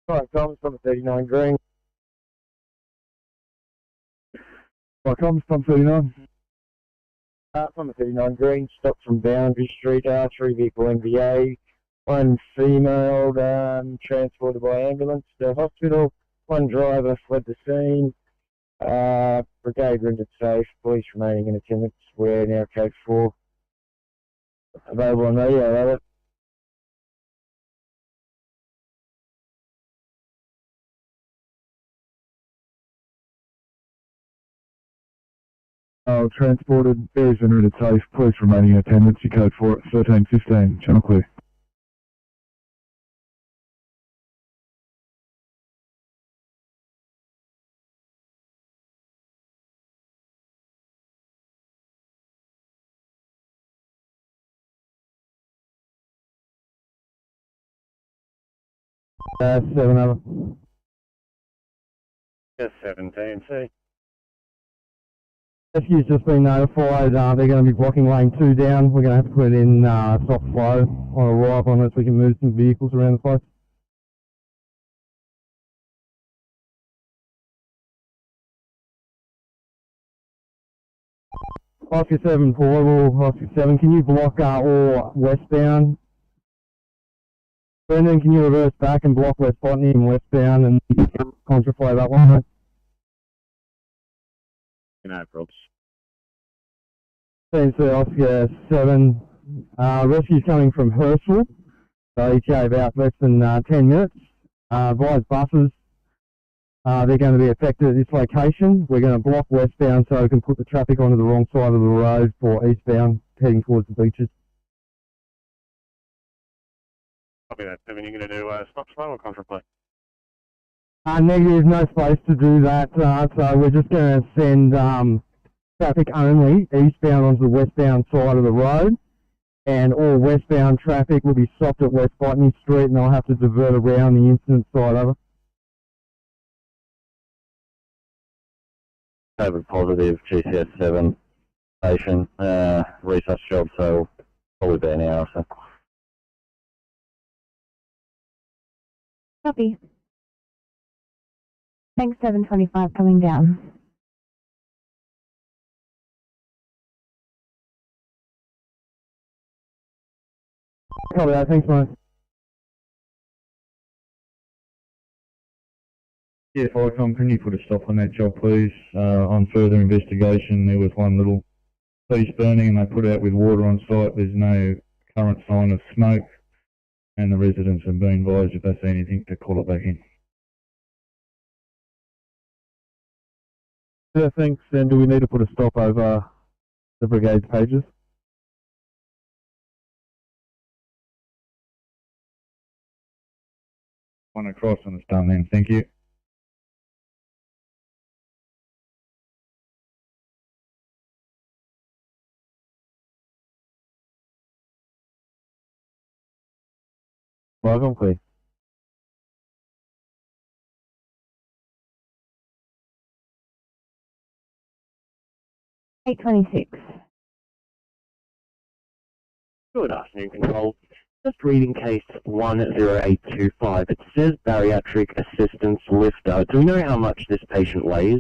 Right, Thomas, from 39 Green. Right, comms, Tom 39. From 39 Green, stopped from Boundary Street, 3 vehicle MVA, 1 female, transported by ambulance to hospital, 1 driver fled the scene, brigade rendered safe, police remaining in attendance, we're now code 4. Available on radio, over. Transported, Ferry's been rendered safe, police remaining in attendance, you code 4 at 1315, channel clear. Seven over. Yes, 17C. Rescue's just been notified, they're going to be blocking lane 2 down. We're going to have to put it in soft flow on arrival unless we can move some vehicles around the place. Oscar 7 portable, Oscar 7, can you block all westbound? Brendan, can you reverse back and block West Botany and westbound and contraflow that one, mate? No problems. Oscar 7, rescue's coming from Hurstville, so ETA about less than 10 minutes. Advise buses, they're going to be affected at this location. We're going to block westbound so we can put the traffic onto the wrong side of the road for eastbound heading towards the beaches. Copy that, 7. You're going to do stop slow or contraplay? Negative, no space to do that, so we're just going to send traffic only eastbound onto the westbound side of the road, and all westbound traffic will be stopped at West Botany Street and they'll have to divert around the incident side of it. COVID positive, GCS 7 station, research job, so probably be an hour or so. Copy. Thanks, 725 coming down. Copy that, thanks mate. Yeah, Ficom, can you put a stop on that job, please? On further investigation, there was one little piece burning and they put out with water on site. There's no current sign of smoke, and the residents have been advised if they see anything to call it back in. Yeah, thanks. And do we need to put a stop over the brigade's pages? One across and it's done then, thank you. Welcome, please. $826. Good afternoon, Control. Just reading case 10825. It says bariatric assistance lifter. Do we know how much this patient weighs?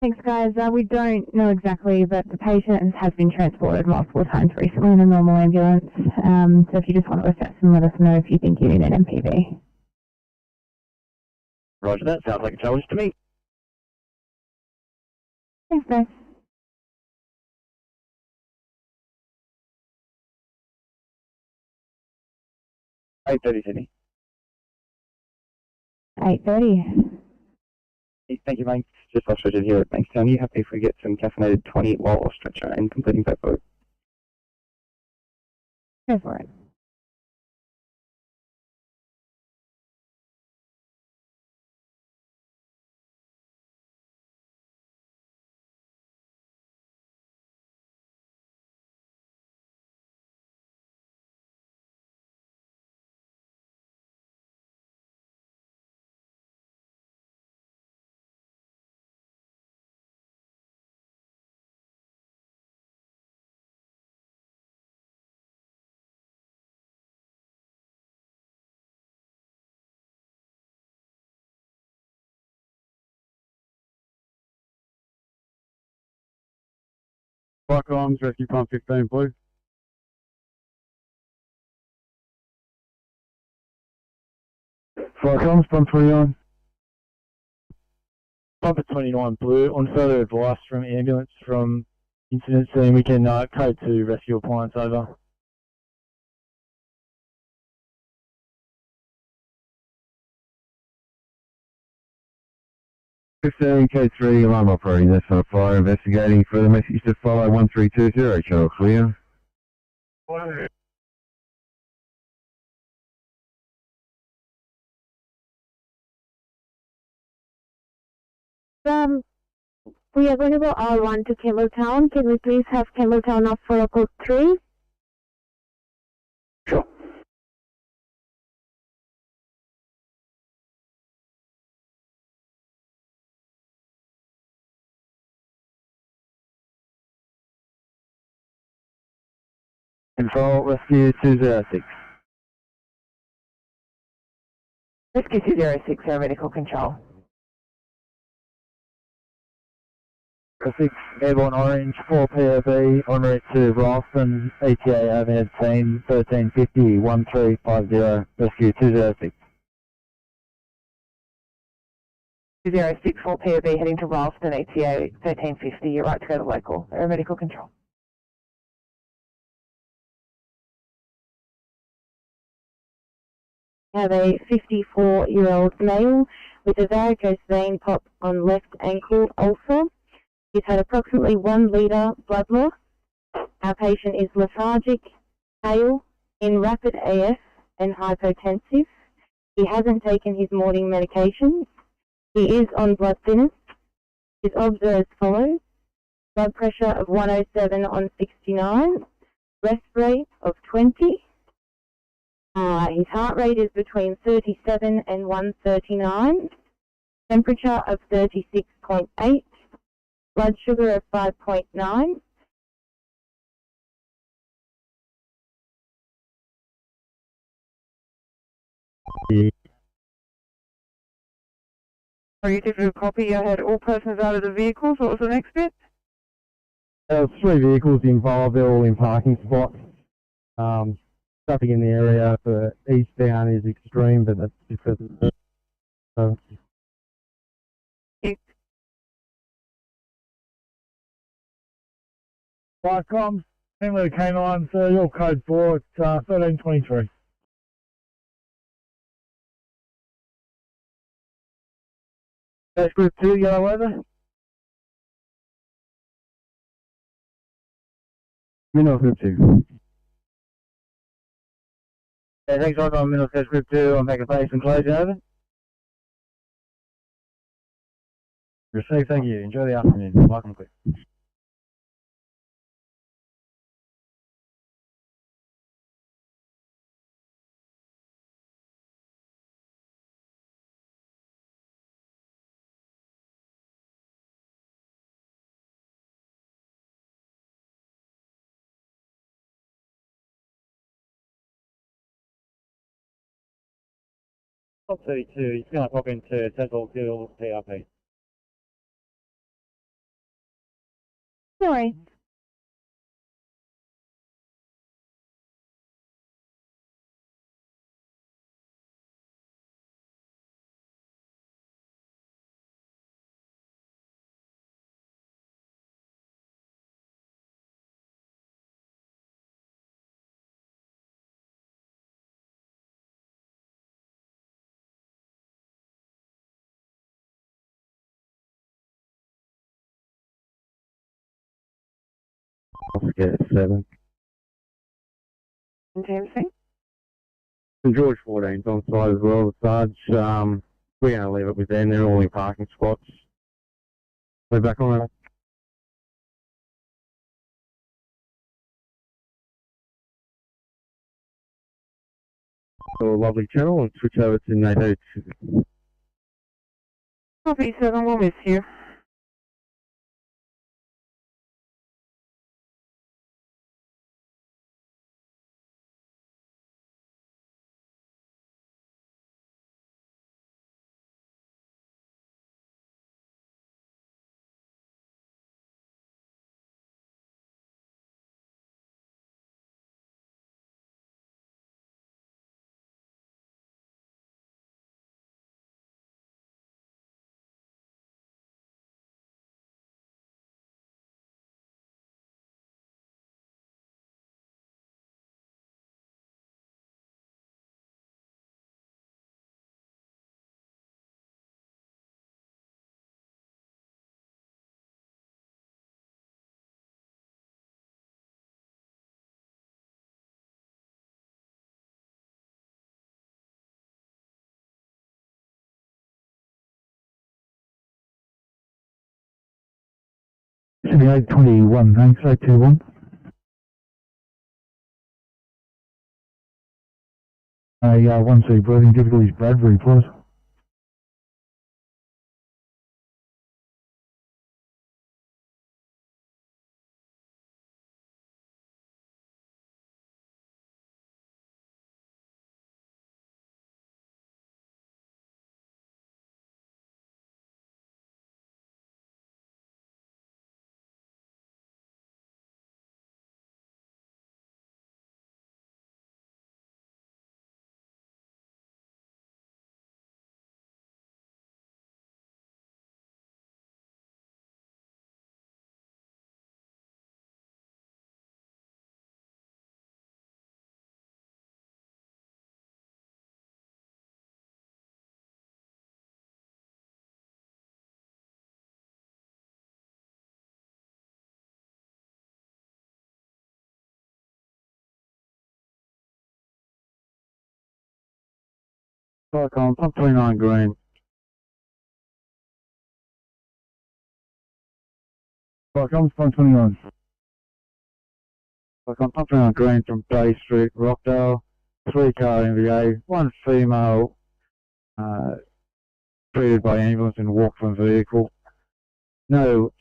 Thanks, guys. We don't know exactly, but the patient has been transported multiple times recently in a normal ambulance. So if you just want to assess and let us know if you think you need an MPV. Roger that. Sounds like a challenge to me. Thanks, guys. $830, 8:30. Thank you, mate. Just frustrated here at Bankstown. You happy if we get some caffeinated 20 while stretcher and completing paperwork? Go for it. Fire comms, rescue pump 15, please. Fire comms, pump 29. Pump at 29 blue. On further advice from ambulance from incident scene, we can code to rescue appliance over. K3 alarm operating, that's on fire, investigating further message to follow 1320, channel clear. We are going to go R1 to Campbelltown. Can we please have Campbelltown off for code 3? Sure. Control, rescue 206. Rescue 206, medical control. 6 Airborne Orange, 4 POB, en route to Ralston, ETA overhead team 1350 1350, rescue 206. 206, 4 POB heading to Ralston, ETA 1350. You're right to go to local. Medical control. Have a 54-year-old male with a varicose vein pop on left ankle ulcer. He's had approximately 1 litre blood loss. Our patient is lethargic, pale, in rapid AF and hypotensive. He hasn't taken his morning medications. He is on blood thinners. His obs are as follows: blood pressure of 107 on 69, rest rate of 20. His heart rate is between 37 and 139, temperature of 36.8, blood sugar of 5.9. Are you taking a copy? I had all persons out of the vehicles. What was the next bit? There were 3 vehicles involved, they're all in parking spots. Traffic in the area for eastbound is extreme, but that's because of Fire comms, team leader K9, sir, your code 4, it's 1323. That's group 2, yellow over. Minnow group 2. Yeah, thanks, Roger. I'm Middlesex Group 2. I'm making place and closing over. Received, thank you. Enjoy the afternoon. Welcome, quick. Top 32, he's going to pop into Central Field PRP. Sorry. I'll forget it's 7. Jameson? St George 14's on site as well, Sarge. We're going to leave it with them, they're all in parking spots. We're back on it. So a lovely channel and switch over to NATO. Copy 7, we'll miss you. Sydney 821, thanks, 821. A 1C breathing difficulties, Bradbury, please. Cyclone, pump 29 green. Cyclone, pump 29. Cyclone, pump 29 green from Bay Street, Rockdale. 3-car NVA, 1 female, treated by ambulance and walked from vehicle. No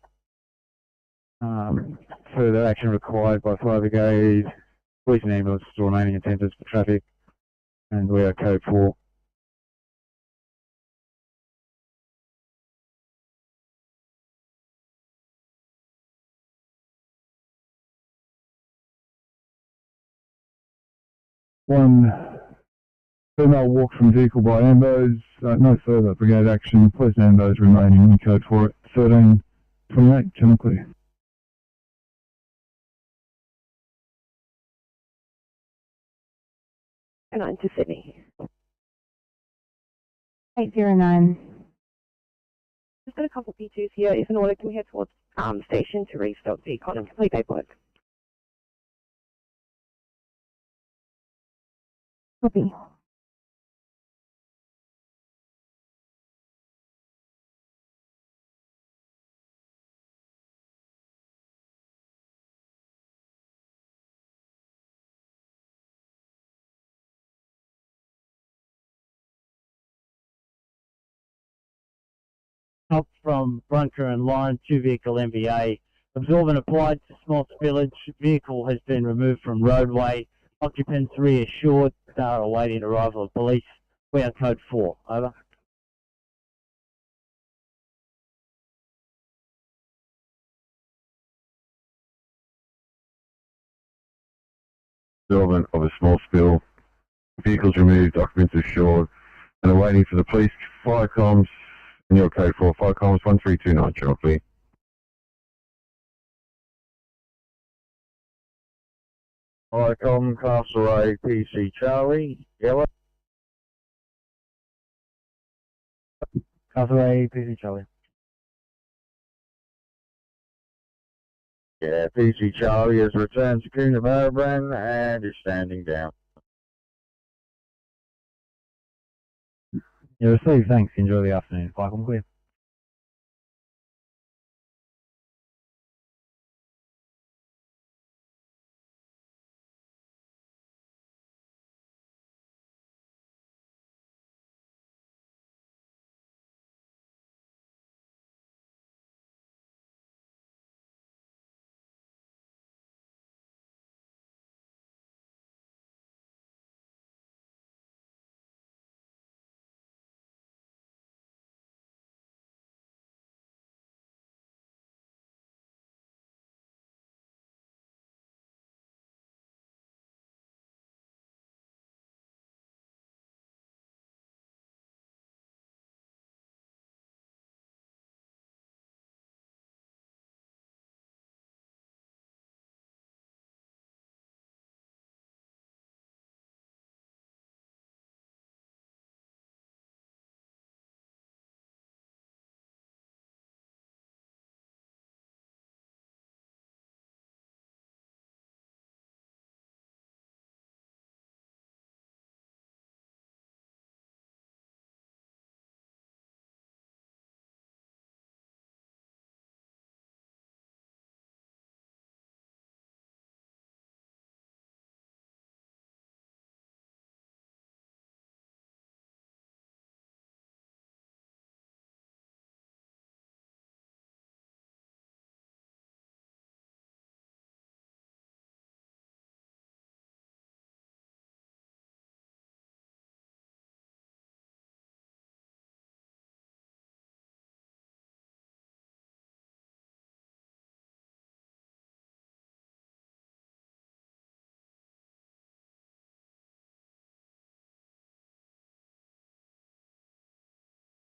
further action required by fire brigade. Police and ambulance still remaining attendants for traffic, and we are code 4. One female walked from vehicle by ambos, no further brigade action, police and ambos remaining in code 4 at 1328, channel clear. And on to Sydney. 809. Just got a couple of P2s here. If in order, can we head towards station to restock the econ and complete paperwork? Copy. Up from Brunker and Line, 2-vehicle MBA. Absorbent applied to small spillage. Vehicle has been removed from roadway. Occupants reassured. They are awaiting arrival of police. We are code 4. Over. Absorbent of a small spill. Vehicles removed, occupants assured, and are waiting for the police. Fire comms, and your code 4, fire comms 1329, shortly. Icon, Castlereagh, PC Charlie, yellow. Castlereagh, PC Charlie. Yeah, PC Charlie has returned to Kingdom Urban and is standing down. You received, thanks. Enjoy the afternoon. Cyclone clear.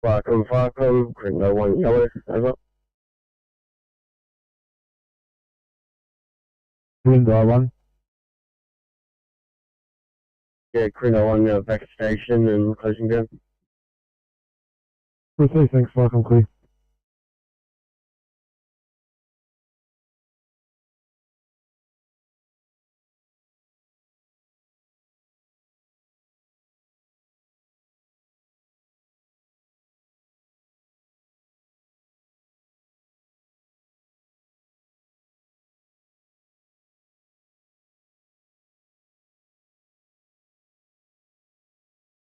Firecom, Cringo 1 Yellow, over. Window 1. Yeah, Cringo 1 back at station and closing down. Proceed, thanks, Firecom clear.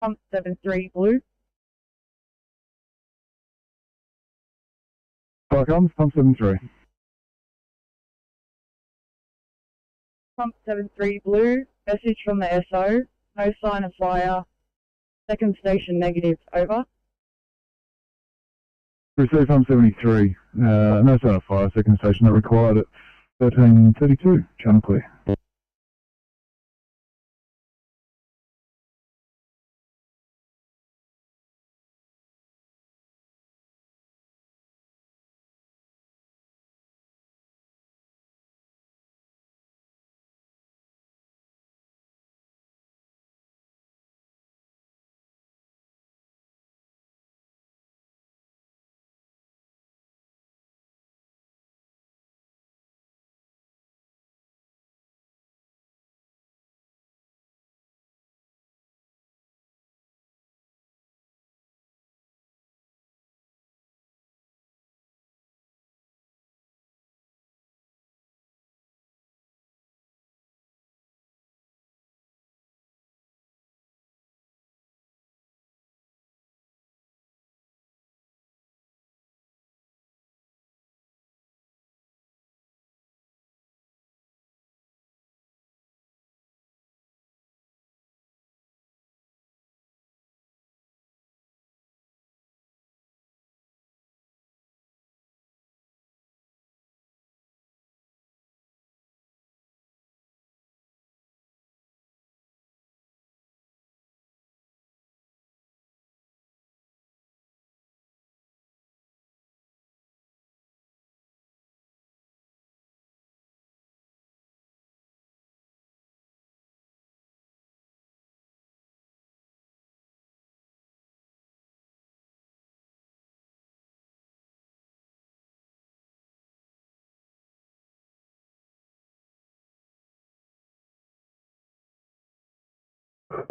Pump 73 blue. Firecom, pump 73. Pump 73 blue. Message from the SO. No sign of fire. Second station negative, over. Receive pump 73. No sign of fire, second station not required at 1332. Channel clear.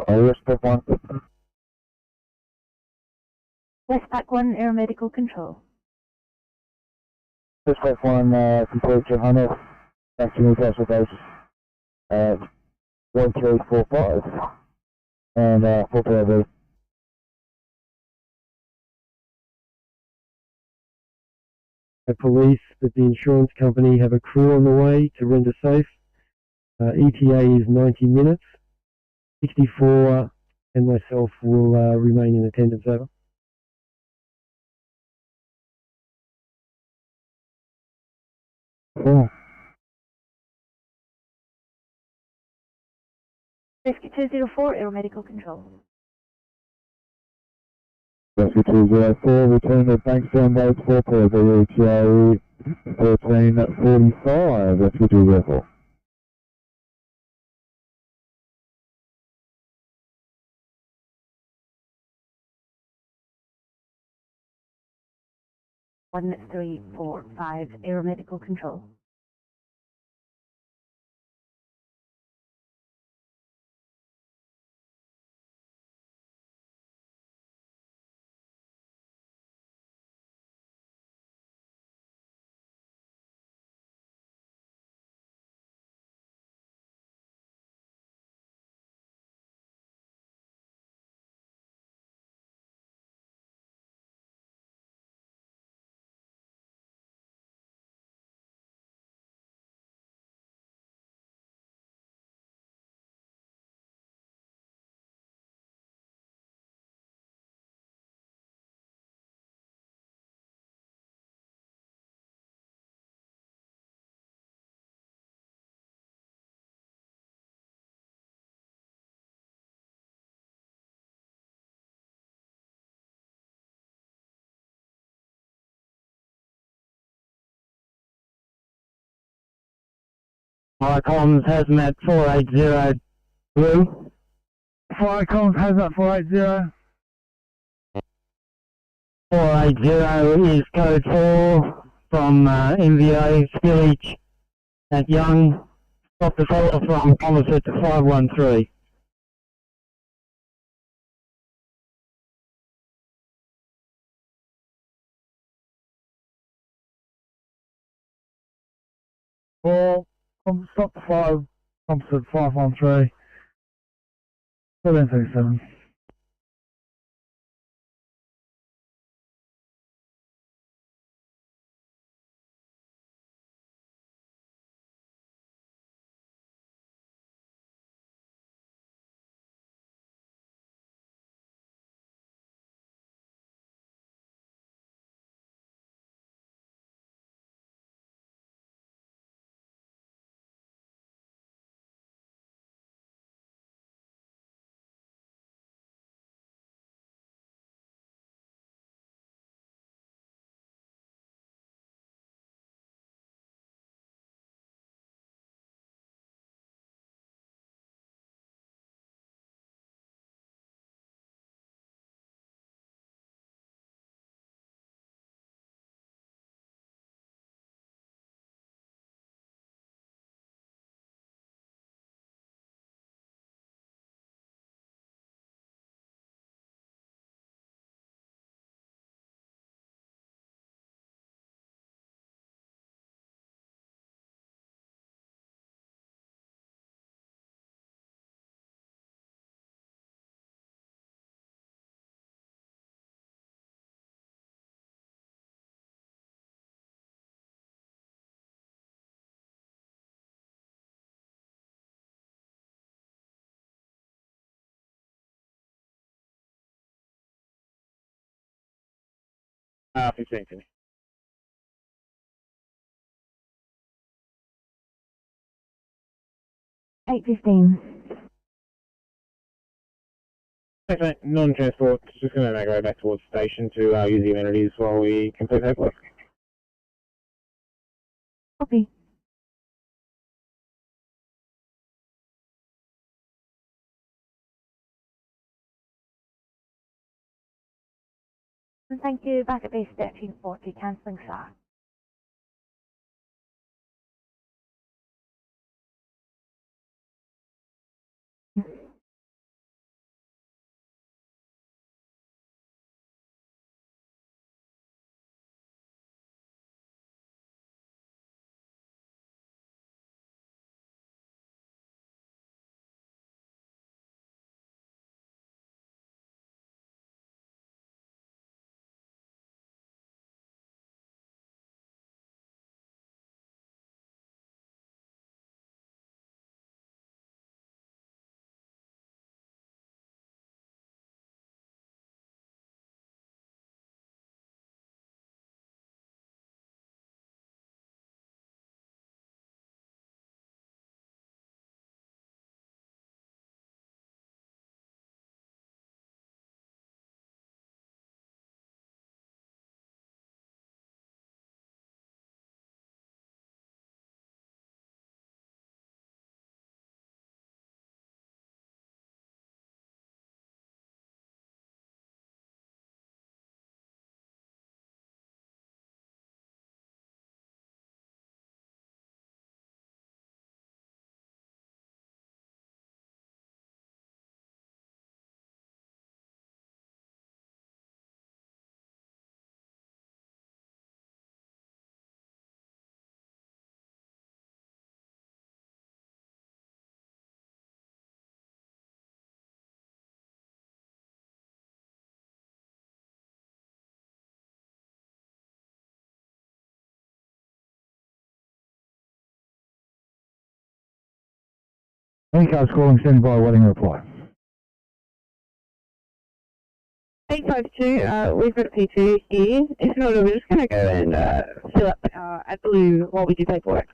Westpac 1. Westpac 1, aeromedical control. Westpac 1, complete Johannes. Back to Newcastle base. 1345. And 4 POV. The police that the insurance company have a crew on the way to render safe. ETA is 90 minutes. 64 and myself will remain in attendance, over. Oh. Rescue 204, aeromedical control. Rescue 204, return to Bankstown Road 4 POV, ETA 1345, Rescue 204. One, 3, 4, 5, aeromedical control. Firecoms Hazmat 480 Blue. Firecoms Hazmat 480. 480 is code 4 from MVA Spillage at Young. Stop the caller from opposite to 513. Well, stop the 5, opposite 513. 1337. Ah, 15, Sydney. Okay, non-transport, just going to make our way back towards the station to use the amenities while we complete paperwork. Copy. Thank you. Back at base 1340, cancelling SAR. Any cars calling, standing by, waiting a reply. 852, we've got a P2 here. If not, we're just going to go and fill up at Blue while we do paperwork.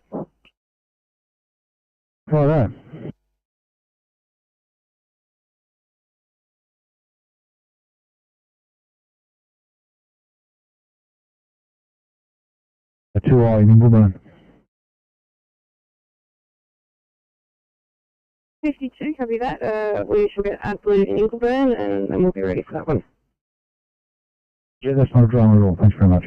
Righto. A 2i in Wimbledon. 52, copy that. We shall get absolute ankle burn and then we'll be ready for that one. Yeah, that's not a drama at all. Thanks very much.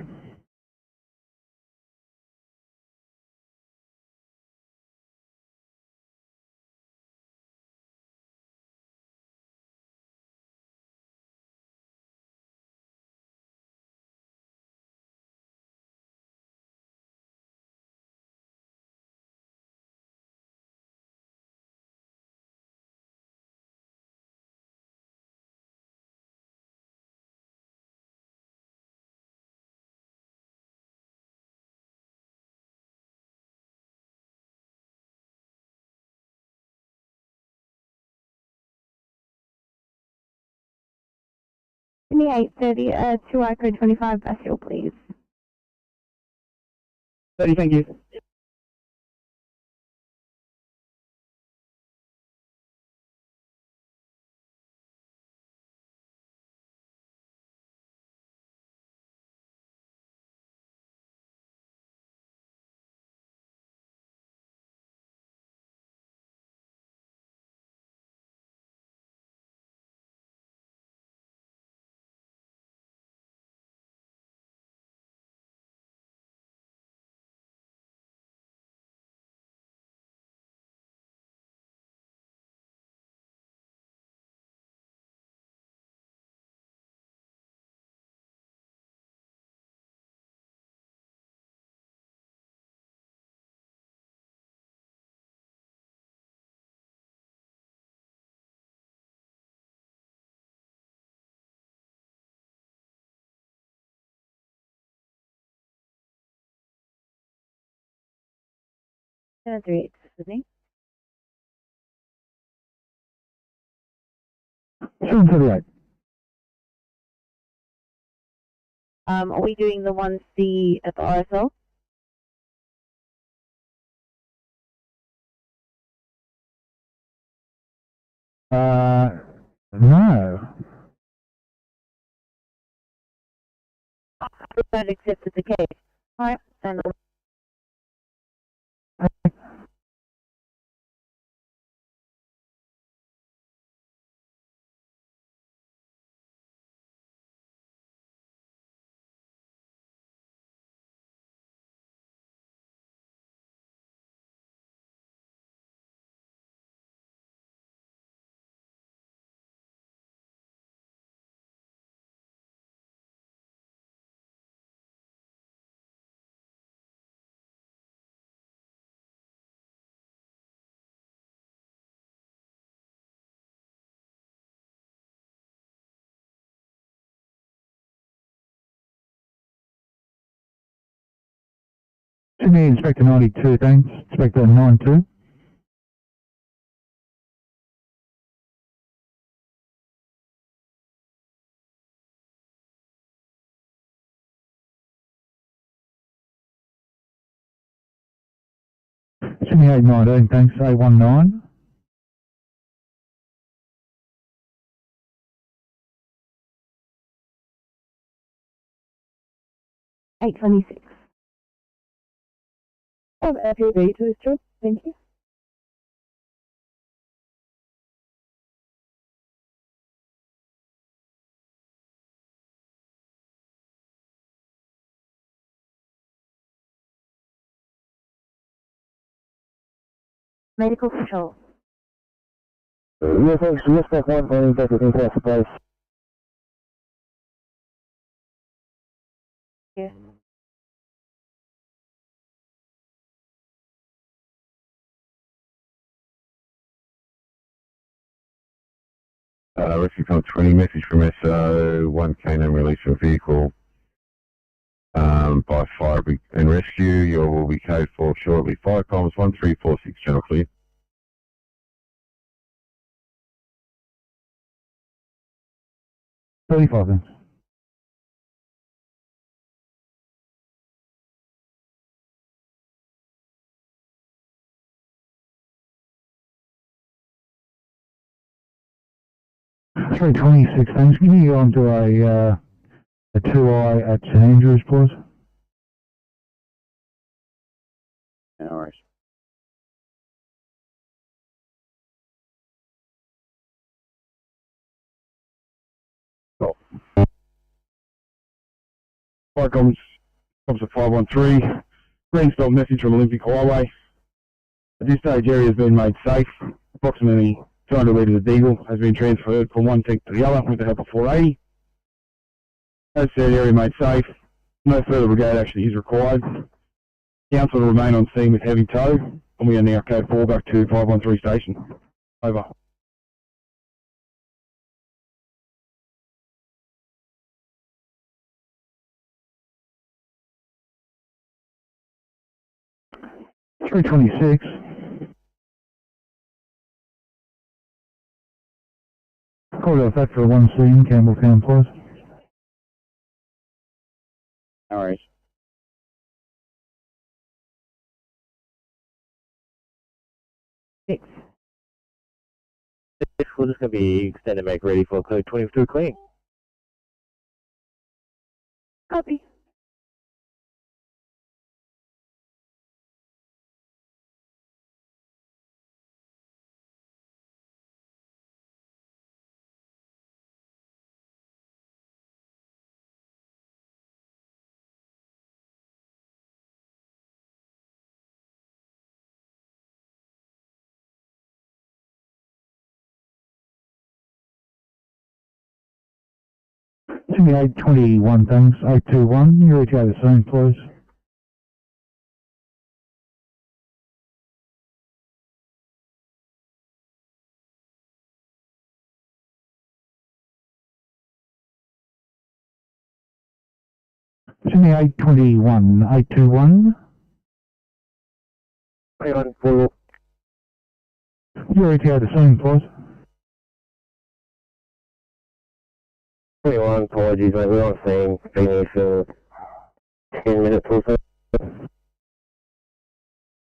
Sydney 830, 2I code 25, Bastille, please. 30, thank you. Sydney. 738. Are we doing the 1C at the RSL? No. I've accepted the case. Alright, and Sydney Inspector 92, thanks. Inspector 92. Sydney 819, thanks. A19. $826. FUV to this job, thank you. Medical control. Yes, thanks. Yes, that's one for the impact place. Yeah. Rescue Code 20, message from SO, 1 canine release of vehicle by Fire and Rescue. You will be code for shortly. Fire comms 1346, channel clear. $35, thanks. $326, thanks. Can you go on to a 2I at St Andrews, please? No worries. Fire comms, comes at 513. Green stop message from Olympic Highway. At this stage, area has been made safe. Approximately 200 litres of diesel has been transferred from one tank to the other with the help of 480. As said, area made safe. No further brigade action is required. Council will remain on scene with heavy tow, and we are now code 4 back to 513 station. Over. $326. Call out that for one scene, Campbelltown, please. No worries. We're just going to be extended make ready for code 22 clean. Copy. Sydney 821, thanks. 821, you're ready to go to the scene, please. Sydney 821, 821. 21, You're ready to go to the scene, please. 21, apologies, mate. We're on scene. Been here for 10 minutes or so.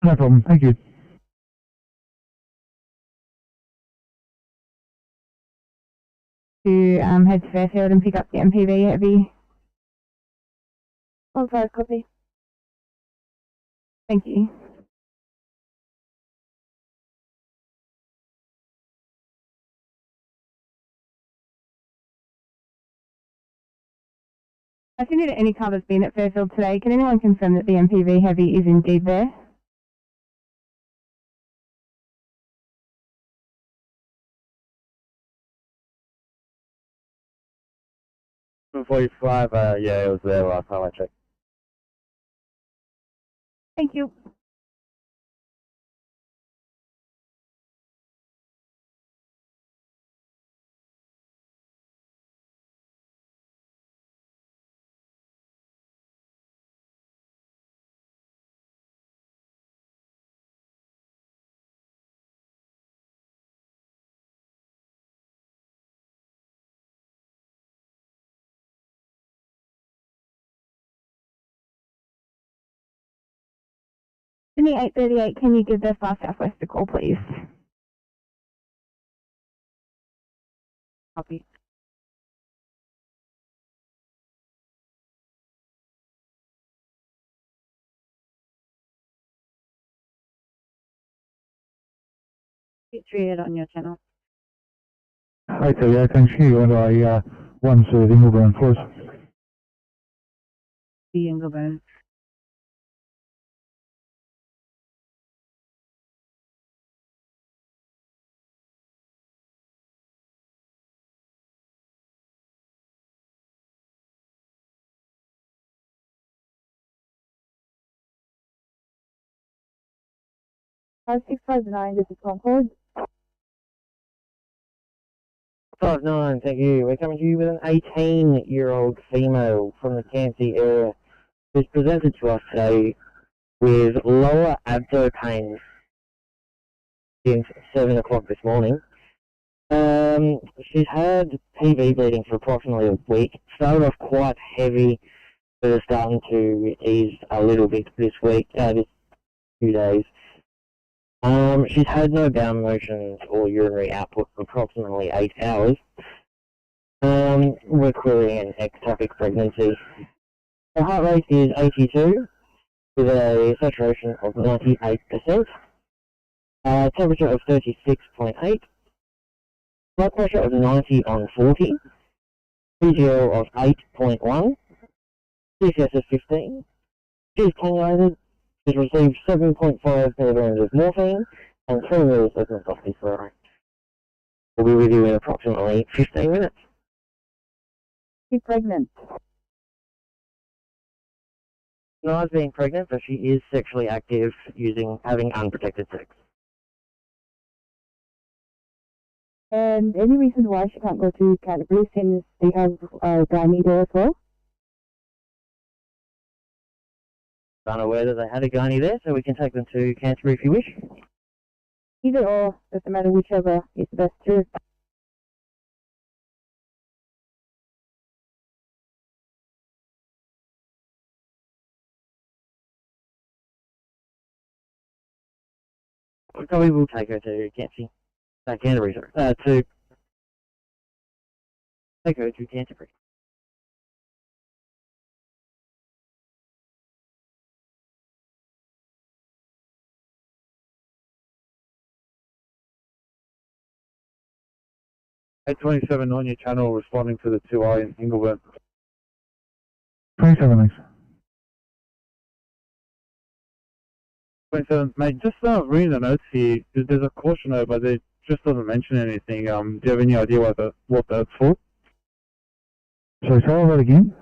No problem, thank you. To head to Fairfield and pick up the MPV heavy. On 5, copy. Thank you. If you need any car that's been at Fairfield today, can anyone confirm that the MPV heavy is indeed there? $45, yeah, it was there last time I checked. Thank you. Sydney 838, can you give the Far Southwest a call, please? Copy. It's read on your channel. 838, thanks you. And I, one sort of Ingleburn, please. The Ingleburn. Five 659, this is Concord. 59, thank you. We're coming to you with an 18-year-old female from the Cairnsey area who's presented to us today with lower abdo pain since 7 o'clock this morning. She's had PV bleeding for approximately a week. Started off quite heavy, but is starting to ease a little bit this week, this few days. She's had no bowel motions or urinary output for approximately 8 hours. We're querying an ectopic pregnancy. Her heart rate is 82 with a saturation of 98%. Temperature of 36.8. Blood pressure of 90 on 40. PGL of 8.1. DCSS 15. She's cannulated. She's received 7.5 milligrams of morphine and 3 mils of northoxychloroquine. We'll be with you in approximately 15 minutes. She's pregnant. Denies being pregnant, but she is sexually active having unprotected sex. And any reason why she can't go to Canterbury since they have a gynae there as well? Unaware that they had a gynae there, so we can take them to Canterbury if you wish. Either or, doesn't matter, whichever is the best too. We probably will take her to Canterbury, sorry. To take her to Canterbury. At 27 on your channel, responding to the 2I in Ingleburn. 27, thanks. 27, mate, just reading the notes here, there's a caution note, but it just doesn't mention anything. Do you have any idea what that's for? Sorry, say all that again?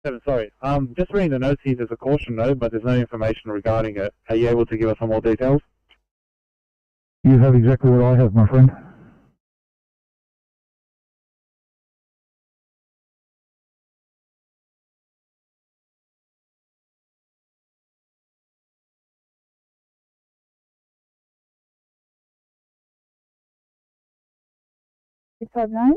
7, sorry. Just reading the notes here, there's a caution note, but there's no information regarding it. Are you able to give us some more details? You have exactly what I have, my friend. It's 59?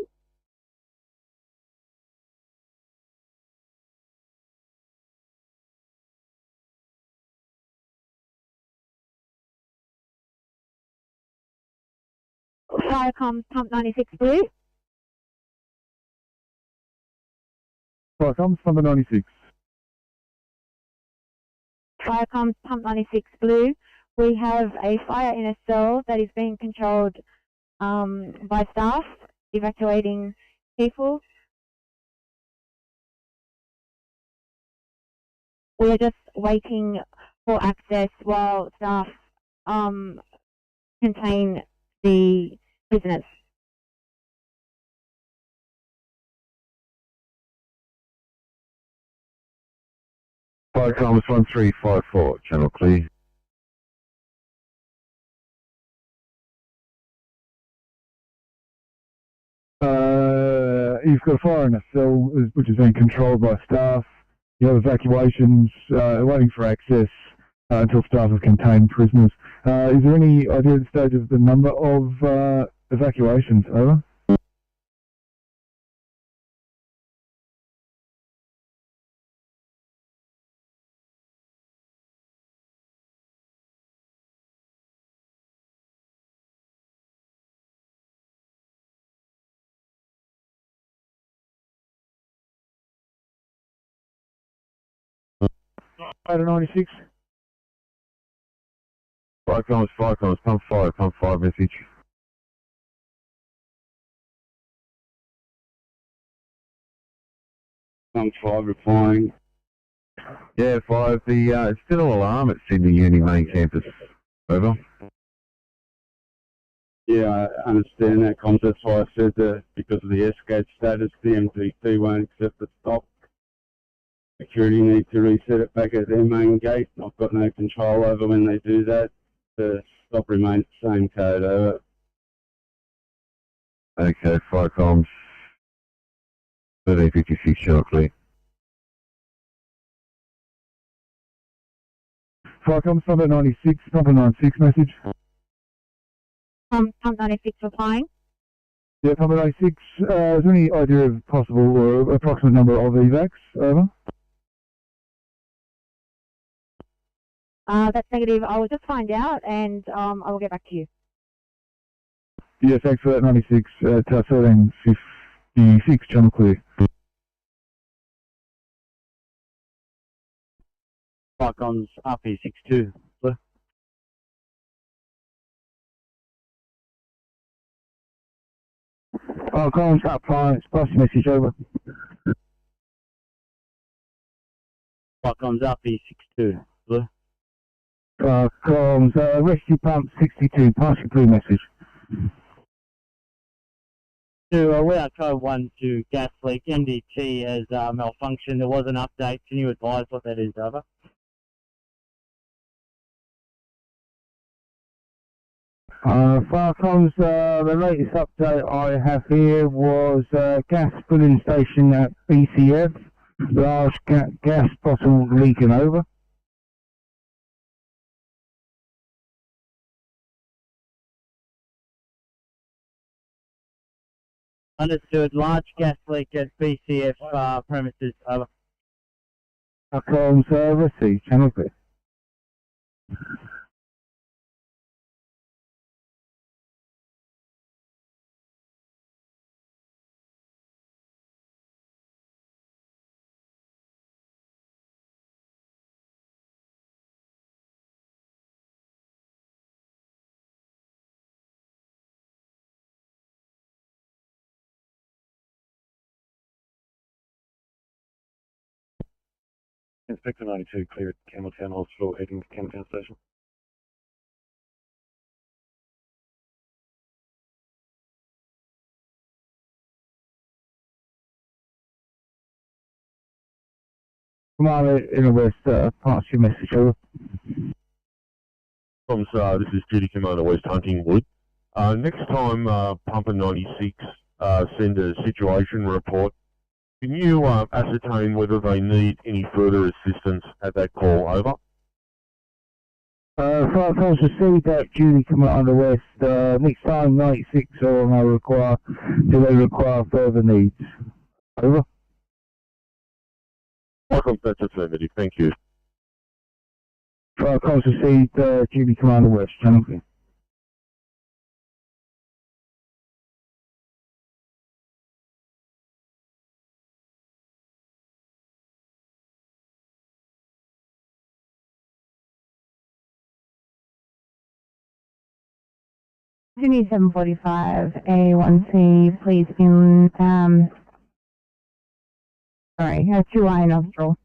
Fire comms, pump 96 blue. Right, comes number 96. Fire comms, pump 96 blue. We have a fire in a cell that is being controlled by staff evacuating people. We are just waiting for access while staff contain the prisoners. Fire comms 1354, channel clear. You've got a fire in a cell which is being controlled by staff. You have evacuations, waiting for access until staff have contained prisoners. Is there any idea at this stage of the number of evacuations? Over. Over 96. Fire comms, pump 5 message. Pump 5 replying. Yeah, 5, the still alarm at Sydney Uni main campus. Over. Yeah, I understand that, comms. That's why I said that because of the escaped status, the MDT won't accept the stop. Security need to reset it back at their main gate. I've got no control over when they do that. The stop remains the same code, over. Okay, fire comms 1356, channel clear. Fire comms number 96, number 96 message. Pump 96 replying. Yeah, number 96. Is there any idea of possible or approximate number of evacs? Over. That's negative. I will just find out and I will get back to you. Yeah, thanks for that, 96. 1356, channel clear. Fire comms RP62. Oh, comms up, it's pass message over. Firecoms RP62. Blue. Comms, rescue pump 62, pass your blue message. To we are code 1 to gas leak. NDT has malfunctioned. There was an update. Can you advise what that is, over? Firecoms, the latest update I have here was gas filling station at BCF. Large gas bottle leaking over. Understood. Large gas leak at BCF premises, over. Firecoms, receive, channel clear. Inspector 92, clear at Campbelltown Hospital, heading to Campbelltown Station. Commander in the West, pass your message over. This is Duty Commander West Huntingwood. Next time Pumper 96 send a situation report, can you ascertain whether they need any further assistance at that call, over? Firecoms received that, Duty Commander West. Next time 96 or do they require further needs? Over. Firecoms, that's affirmative, thank you. Firecoms received, Duty Commander West, channel clear. Sydney 745 A1C, please in, sorry, 2I nostril.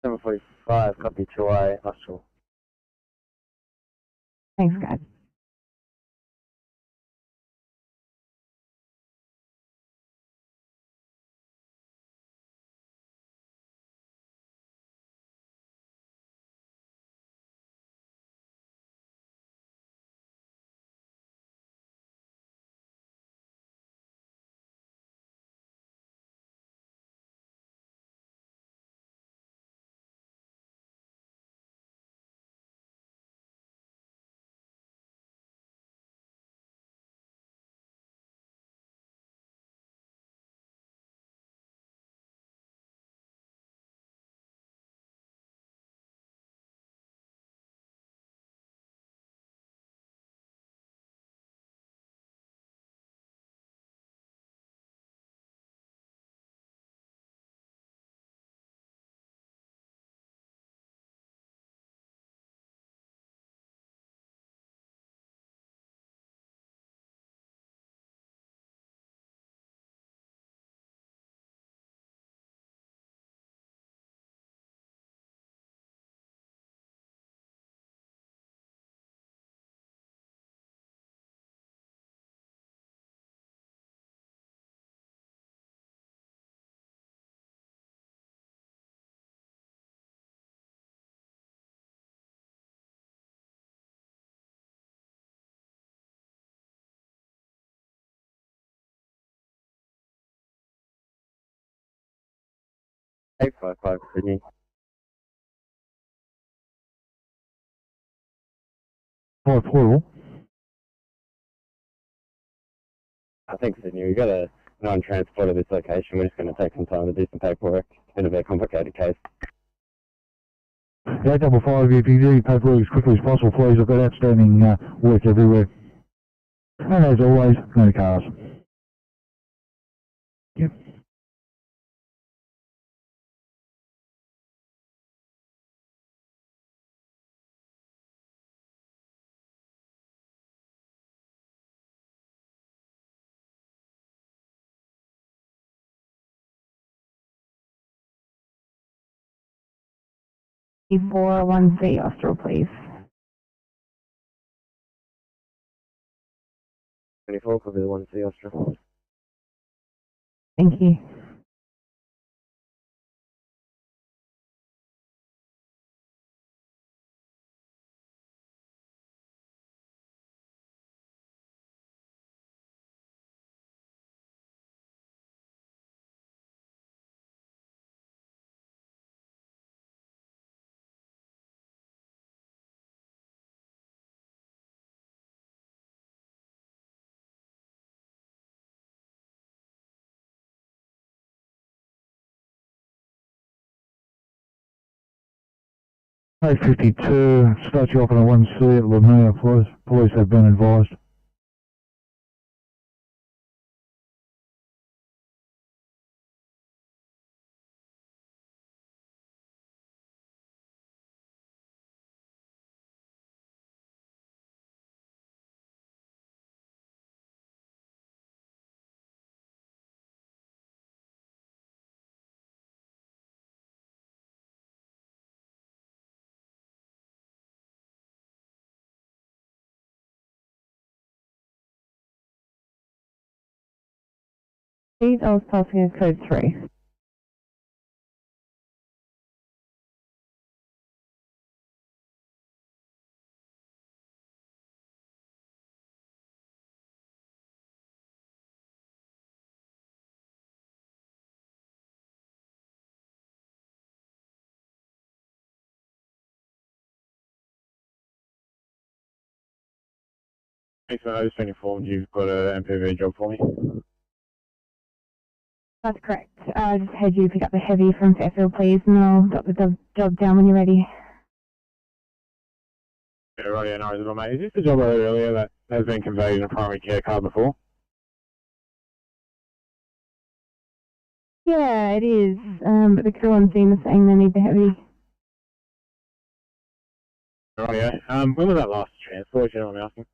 Copy 2I, hostile. Thanks, guys. Eight five five, Sydney. Portal. I think, Sydney, we've got a non-transport at this location. We're just going to take some time to do some paperwork. It's been a very complicated case. Yeah, 55, if you do your paperwork as quickly as possible, please. I've got outstanding work everywhere. And as always, no cars. Yep. 410 Austral, please. 24, copy the 1C Austral. Thank you. Hey, 52, start you off on a 1C at Lamia, please. Police have been advised. Please, I was passing a code 3. Thanks, mate. I just been informed you've got an MPV job for me. That's correct. Just had you pick up the heavy from Fairfield, please, and I'll drop the job down when you're ready. Yeah, right, yeah, no worries at all, mate. Is this the job I heard earlier that has been conveyed in a primary care car before? Yeah, it is. But the crew on scene is saying they need the heavy. Right, yeah. When was that last transport, if you know what I'm asking?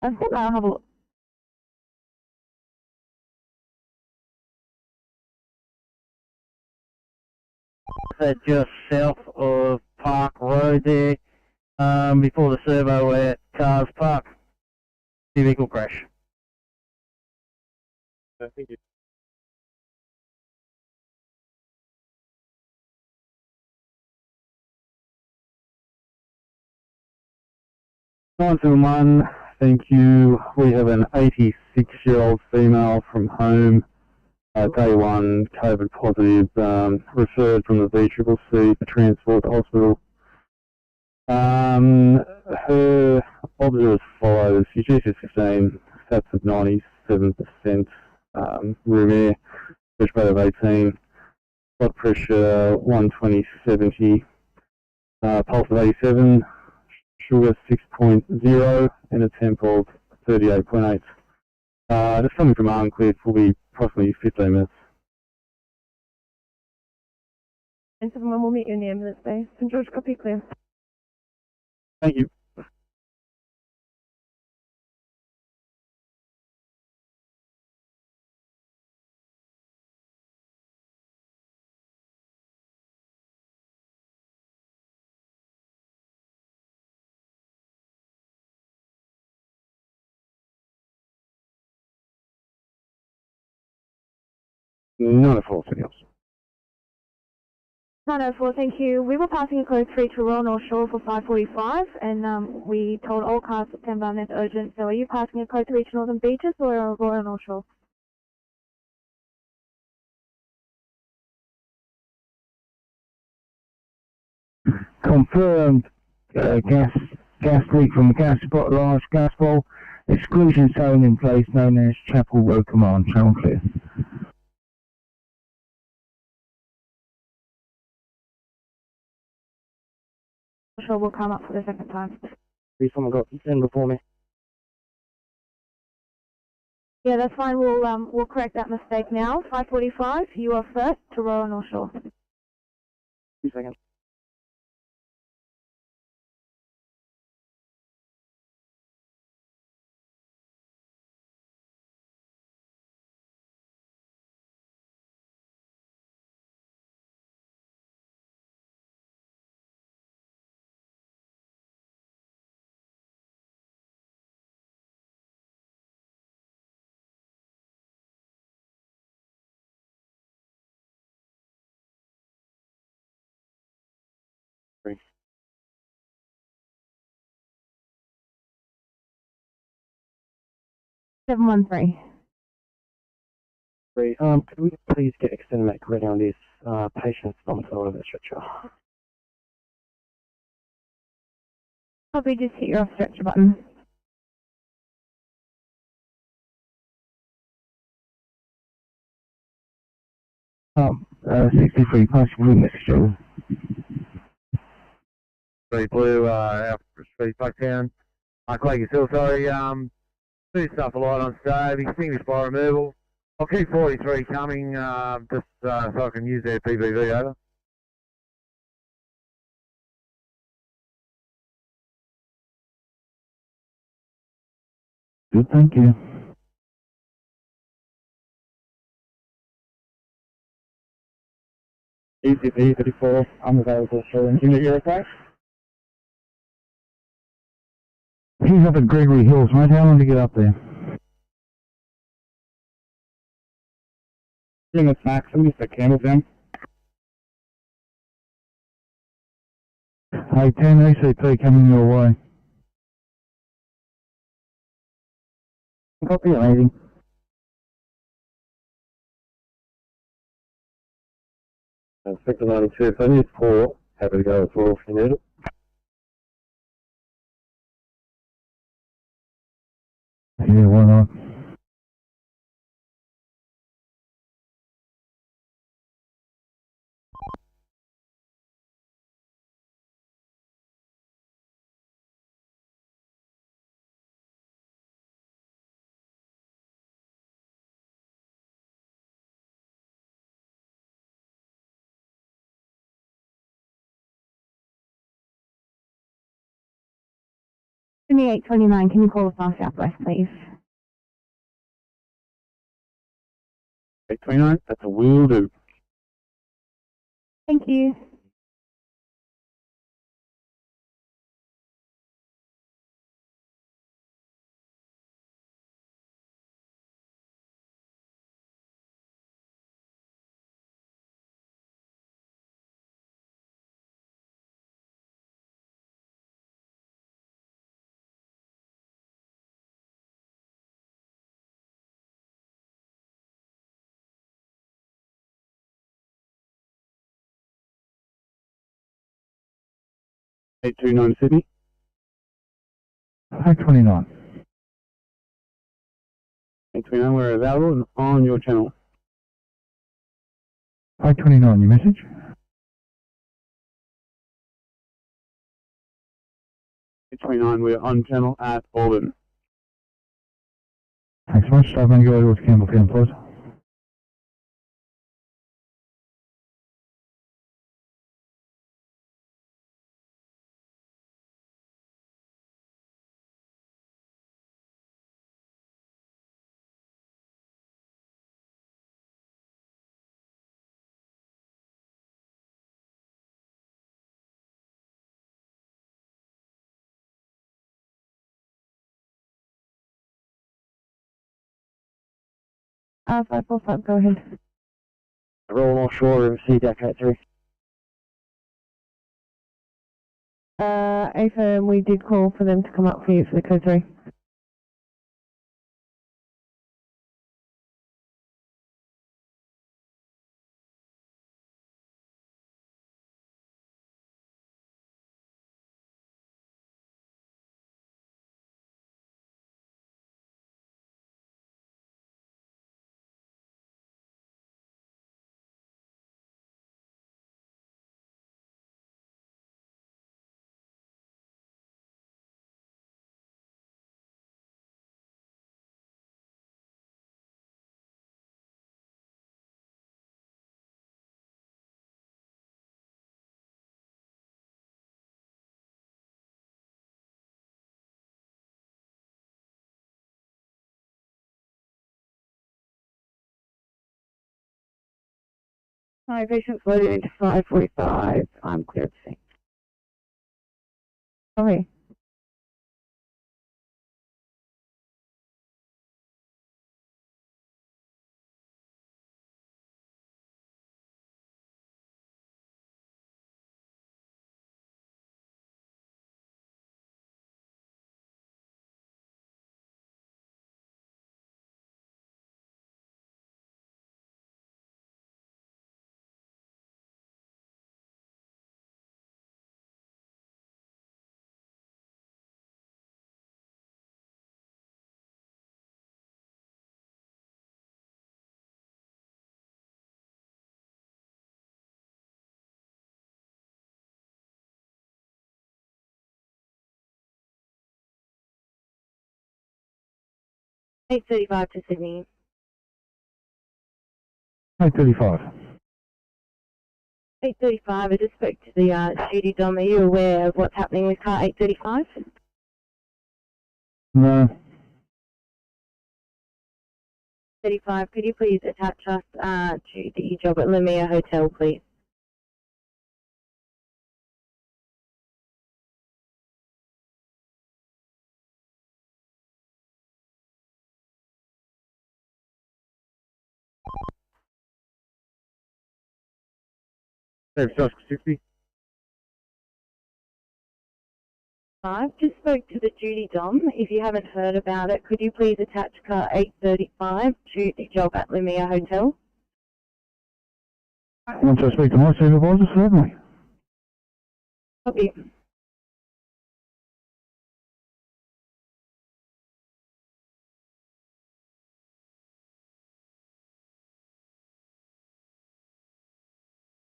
I think I'll have a look. So just south of Park Road there, before the servo where cars park. Vehicle crash. Thank you. One, thank you. We have an 86-year-old female from home, day one, COVID positive, referred from the VCCC for transport to hospital. Her observer as follows: she's GC16, stats of 97%, room air, push rate of 18, blood pressure 120/70, pulse of 87, sugar 6.0, and a temp of 38.8. Just coming from Arncliffe will be approximately 15 minutes. And someone will meet you in the ambulance bay. St George, copy clear. Thank you. Not a fault, anything else. 904, thank you. We were passing a code 3 to Royal North Shore for 5:45, and we told all cars to stand by and that's urgent. So are you passing a code 3 to Northern Beaches or Royal North Shore? Confirmed gas leak from large gas bowl. Exclusion zone in place known as Chapel Road Command. Channel clear. Shore will come up for the second time. Someone got concerned before me. Yeah, that's fine. We'll correct that mistake now. 5:45. You are first to Royal North Shore. 2 seconds. 713. Could we please get extended medic ready on this patient's domicile of the stretcher? Copy, just hit your off stretcher button. 63 Parks and Wildlife. 3 Blue, Alpha 3 Bucktown. Clegg Hill, sorry, 2 stuff alight on stove, extinguished by removal. I'll keep 43 coming, just so I can use their PVV over. Good, thank you. ECP 34, I'm available for an unit here, okay? He's up at Gregory Hills, mate. How long to get up there? Units max, I'm just at Campbelltown. Hey, 10 ECP coming your way. Copy, amazing. Sector 92, if I need 4, happy to go as well if you need it. Yeah, why not? Sydney 829, can you call us on Southwest, please? 829, that's a will do. Thank you. Eight two nine Sydney. 829. 829, we're available and on your channel. 829, your message? 829, we're on channel at Auburn. Thanks so much. I'm going to go towards Campbelltown, please. Uh, 545, go ahead. Roll offshore, see deck at 3. AFM, we did call for them to come up for you for the code 3. Hi, patients loaded into 545. I'm clear to see. Okay. 8:35 to Sydney. 8:35. 8:35, I just spoke to the duty dom. Are you aware of what's happening with car 8:35? No. 35, could you please attach us to the job at Lamia Hotel, please? Service 60. I just spoke to the duty dom. If you haven't heard about it, could you please attach car 8:35 to the job at Lamia Hotel? Once I speak to my supervisor, certainly. Copy.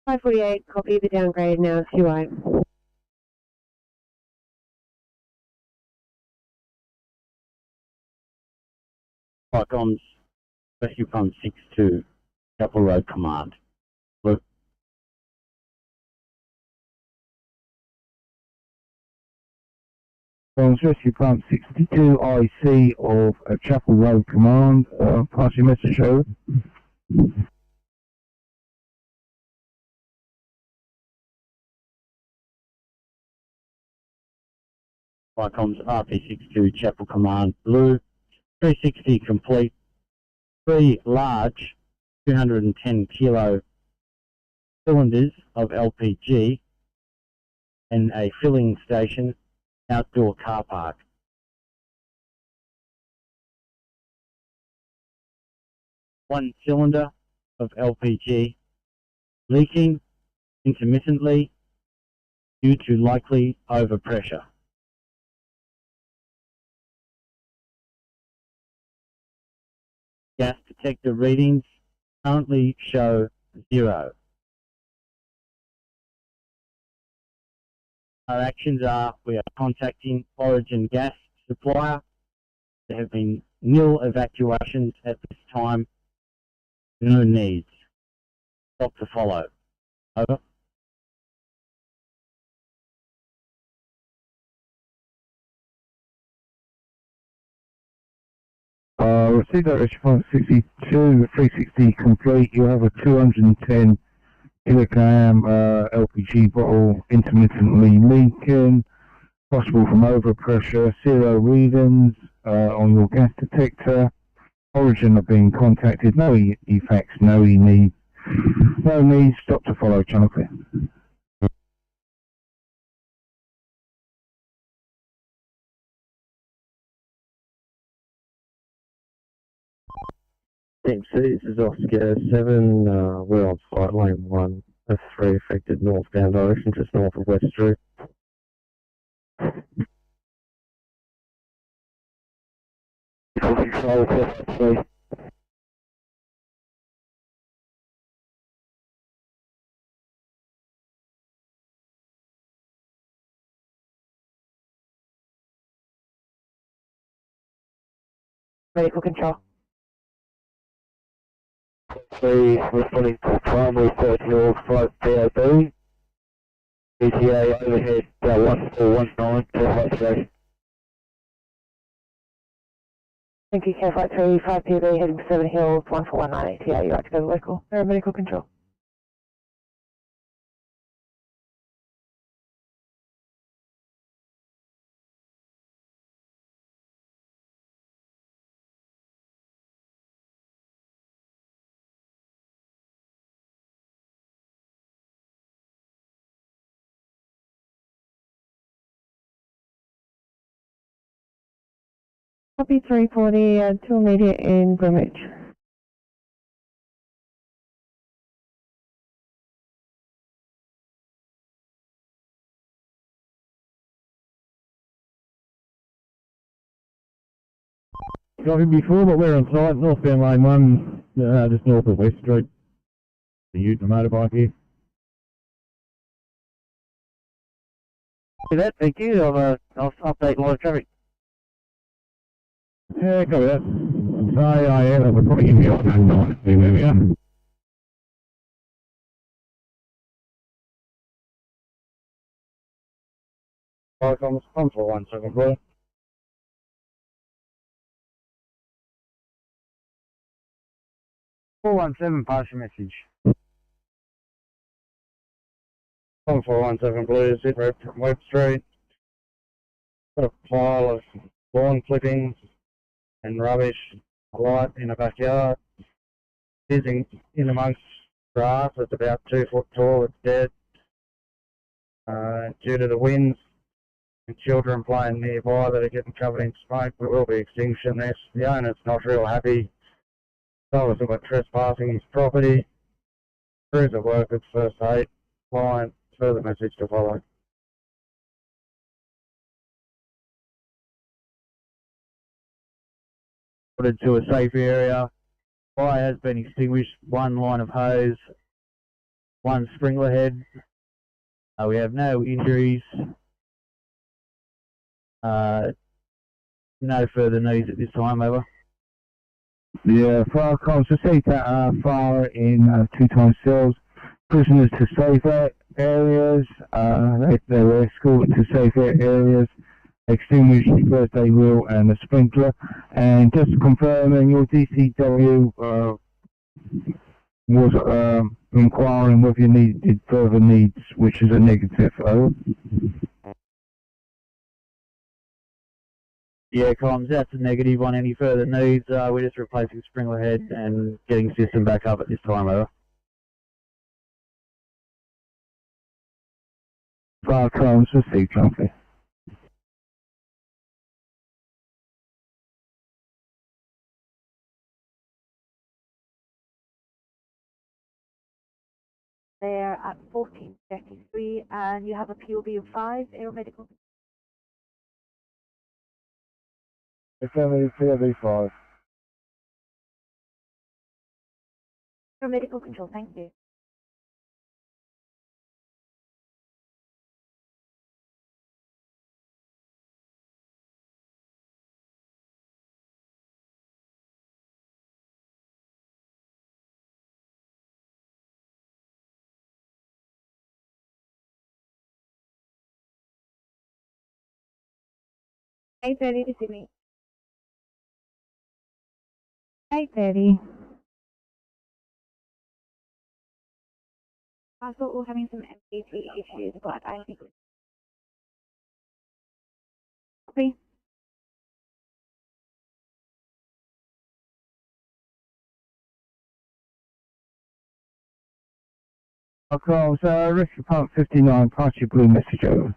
$548, copy the downgrade now, QI. Comms, Rescue Pump 62, Chapel Road Command. Look. Rescue Pump 62 IC of Chapel Road Command. Pass your message over. Comms RP62 Chapel Command Blue, 360 complete, 3 large 210 kilo cylinders of LPG and a filling station outdoor car park. One cylinder of LPG leaking intermittently due to likely overpressure. Gas detector readings currently show 0. Our actions are we are contacting Origin gas supplier. There have been nil evacuations at this time. No needs. Stop to follow. Over. Received that response 62, 360 complete. You have a 210 kilogram LPG bottle intermittently leaking, possible from overpressure, 0 readings on your gas detector. Origin are being contacted. No effects, no need. No need. Stop to follow. Channel clear. Team C, this is Oscar 7, we're on site, lane 1, F3 affected northbound direction, just north of West Street. Control, F3. Medical control. 3, responding to primary 3rd Hill, 5 POB. ETA overhead 1419, Care 3. Thank you, Care 3, 5 PB, heading 7 Hills, 1419 ETA, you're right to go to local. Medical control. Copy 340, 2 immediate in Greenwich. Driving before, but we're on site, northbound lane 1, just north of West Street. The Ute and motorbike here. That, thank you. I'll update live traffic. Yeah, copy that. Yeah, that would probably give you a night. Yeah. Firecoms, come for 1 second, please. 417, pass your message. Come for 1 second, please. Hit Web Street. Got a pile of lawn clippings and rubbish, a light in the backyard. Fizzing in amongst grass that's about 2 foot tall, it's dead. Due to the winds and children playing nearby that are getting covered in smoke, there will be extinction. The owner's not real happy. Told us about trespassing his property. Crews of workers, first aid, client, further message to follow. Put it to a safe area. Fire has been extinguished. 1 line of hose, 1 sprinkler head. We have no injuries. No further needs at this time, over. Yeah, Firecoms received that fire in 2 time cells. Prisoners to safer areas. They were escorted to safer areas. Extinguished the first aid wheel and the sprinkler. And just confirming, your DCW was inquiring whether you needed further needs, which is a negative. Over. Yeah, comms, that's a negative on any further needs. We're just replacing sprinkler head and getting system back up at this time, over. Firecoms received, company. There at 14:33, and you have a POB of 5, aeromedical. Affirmative, POB 5. Aeromedical control, thank you. $8:30 to Sydney. 8:30. I thought we were having some MPT issues, but I think copy. Firecoms, Rescue Pump 59, pass your blue message over.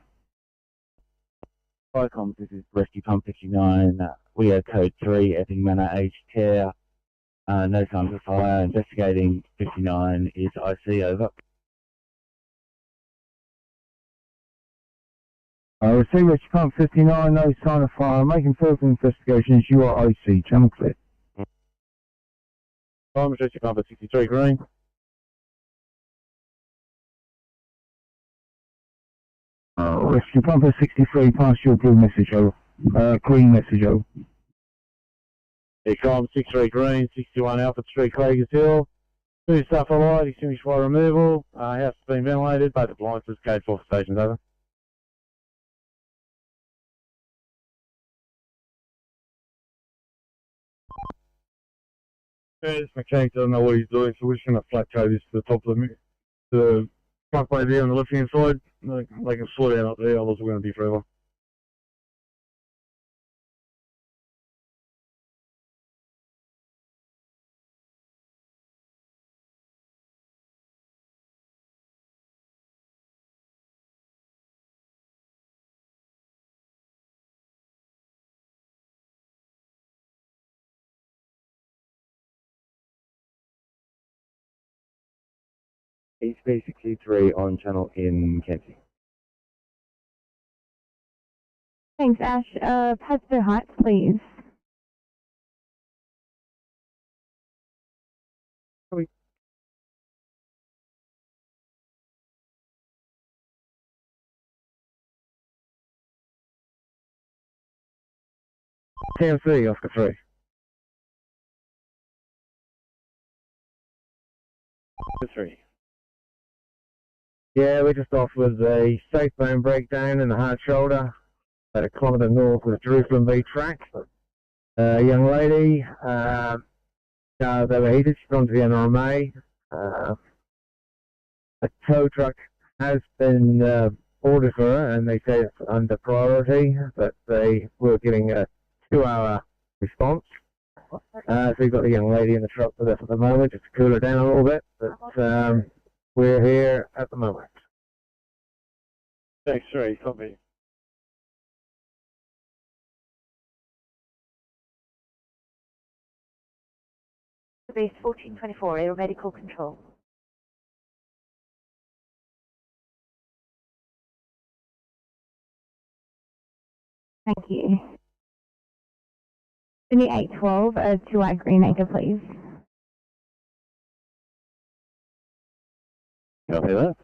Firecoms, this is Rescue Pump 59. We are code 3, Epping Manor, aged care. No signs of fire. Investigating 59 is IC, over. Receive Rescue Pump 59, no sign of fire. Making further investigations, you are IC, channel clear. Firecoms, Rescue Pump 63, green. Rescue Pumper 63, pass your blue message over. Green message over. Firecoms, 63 green, 61 Alfred Street, Craigs Hill. 2 staff alight, extinguished fire removal. House has been ventilated, both appliances, code 4 stations, over. Yeah, this mechanic doesn't know what he's doing, so we're just going to flat tow this to the top of the truckway there on the left hand side. They can slow down up there, otherwise we're going to be forever. East B63 on channel in Kenty. Thanks, Ash. Padstow Heights, please. TMC, Oscar 3. 3. Yeah, we're just off with a southbound breakdown in the hard shoulder, about a kilometre north of Jerusalem V track. Young lady, cars overheated, she's gone to the NRMA. A tow truck has been ordered for her, and they say it's under priority, but they were giving a 2-hour response. So we've got the young lady in the truck with us at the moment, just to cool her down a little bit, but we're here at the moment. Thanks, 3, copy. Base 1424, aeromedical control. Thank you. Sydney 812, 2 Greenacre, please. Copy that.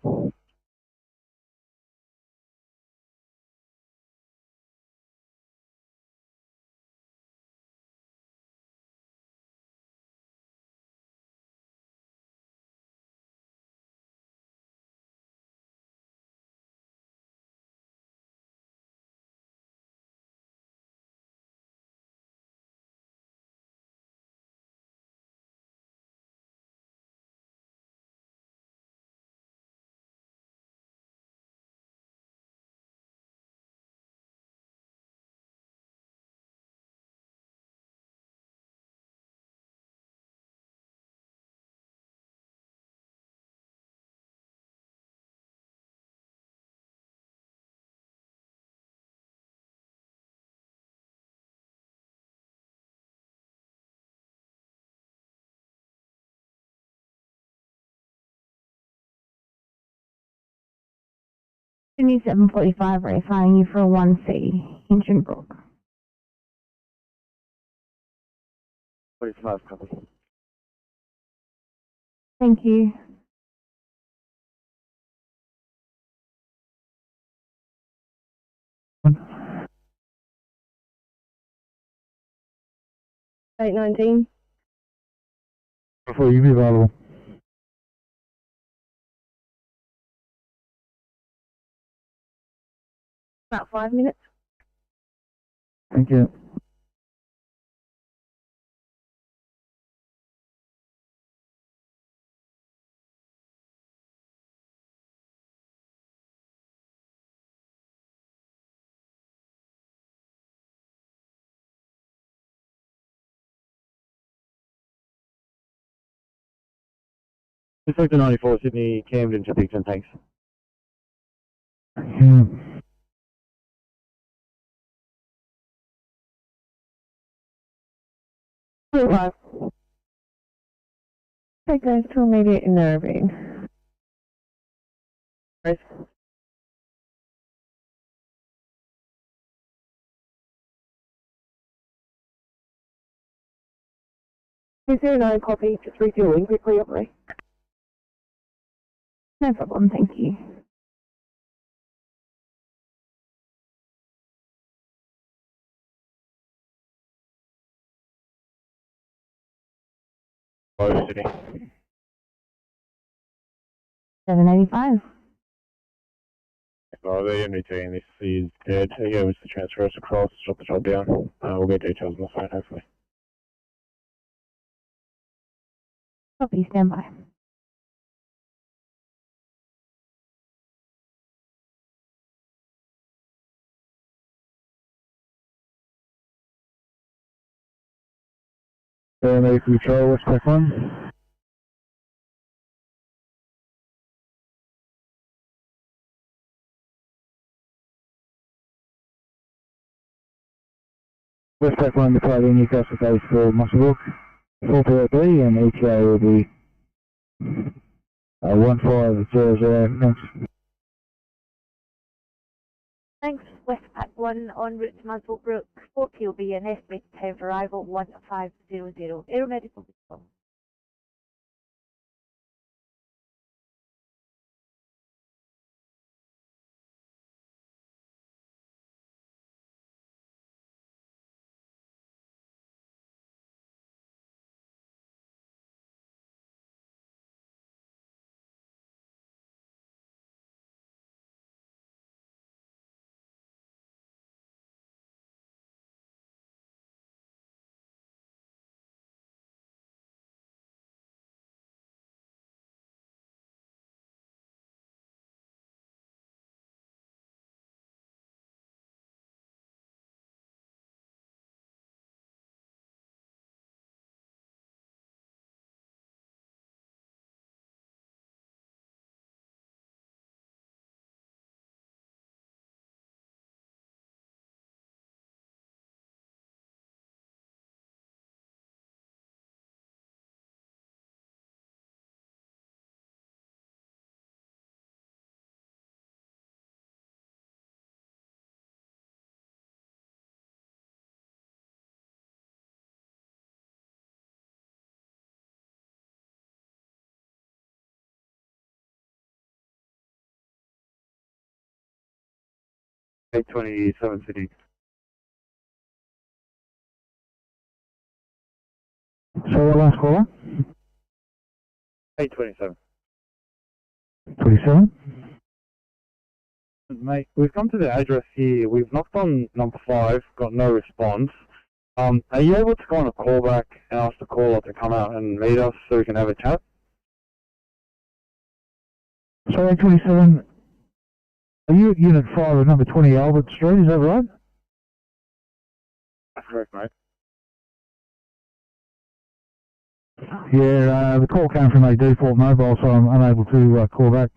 Sydney 745, firing you for a 1C, Hinton Brook. 45, copy. Thank you. Eight 19. Before you be available. About 5 minutes. Thank you. Inspector 94, Sydney, Camden to Bigton, thanks. Yeah. Take guys to immediate nerving. Right. Is there no copy? Just refueling quickly, Opry. No problem, thank you. Hello, Sydney. 785. Well, the MDT and this is dead. Yeah, it's the transfer us across, drop the job down. We'll get details on the phone, hopefully. Copy, stand by. Paramedic control, what's that one? Westpac 1 departing Newcastle base for Musselbrook, 4 POB, and ETA will be 1500, thanks. Thanks, Westpac 1 en route to Musselbrook, 4 TLB and estimated time of arrival 1500, aeromedical control. 827 City. So last caller? 827. 27? Mate, we've come to the address here. We've knocked on number 5, got no response. Are you able to go on a call back and ask the caller to come out and meet us so we can have a chat? So 827, are you at Unit 5 of number 20 Albert Street, is that right? That's correct, mate. Yeah, the call came from a default mobile, so I'm unable to call back.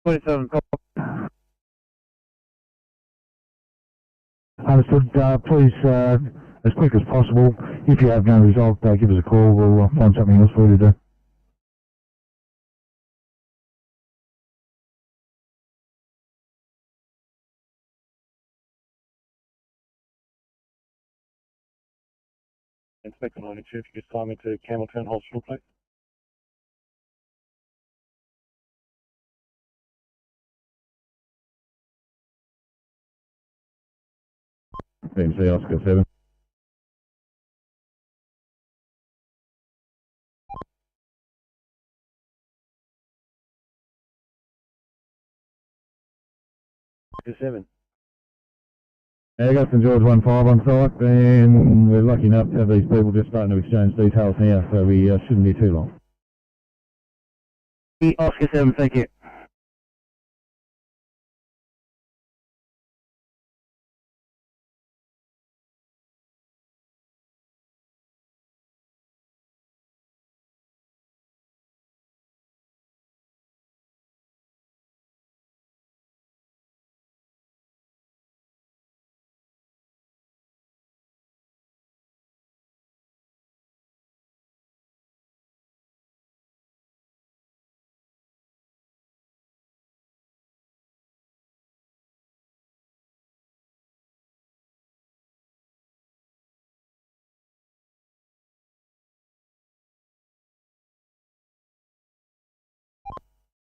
27, Understood. Please, as quick as possible, if you have no result, give us a call. We'll find something else for you to do. Inspector 92, if you could sign me to Campbelltown Hospital, please. BMC Oscar 7. Oscar 7. Yeah, got St George 1-5 on site, and we're lucky enough to have these people just starting to exchange details now, so we shouldn't be too long. Oscar 7, thank you.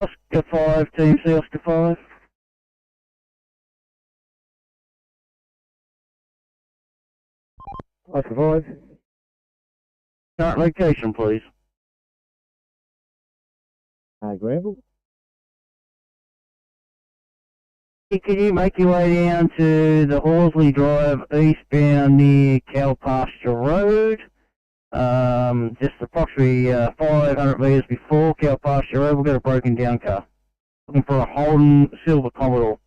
Oscar 5, Team C, Oscar 5. Oscar 5. Current location, please. Granville. Could you make your way down to the Horsley Drive eastbound near Cow Pasture Road? Just approximately 500 metres before Cow Pasture Road, we've got a broken down car. Looking for a Holden Silver Commodore.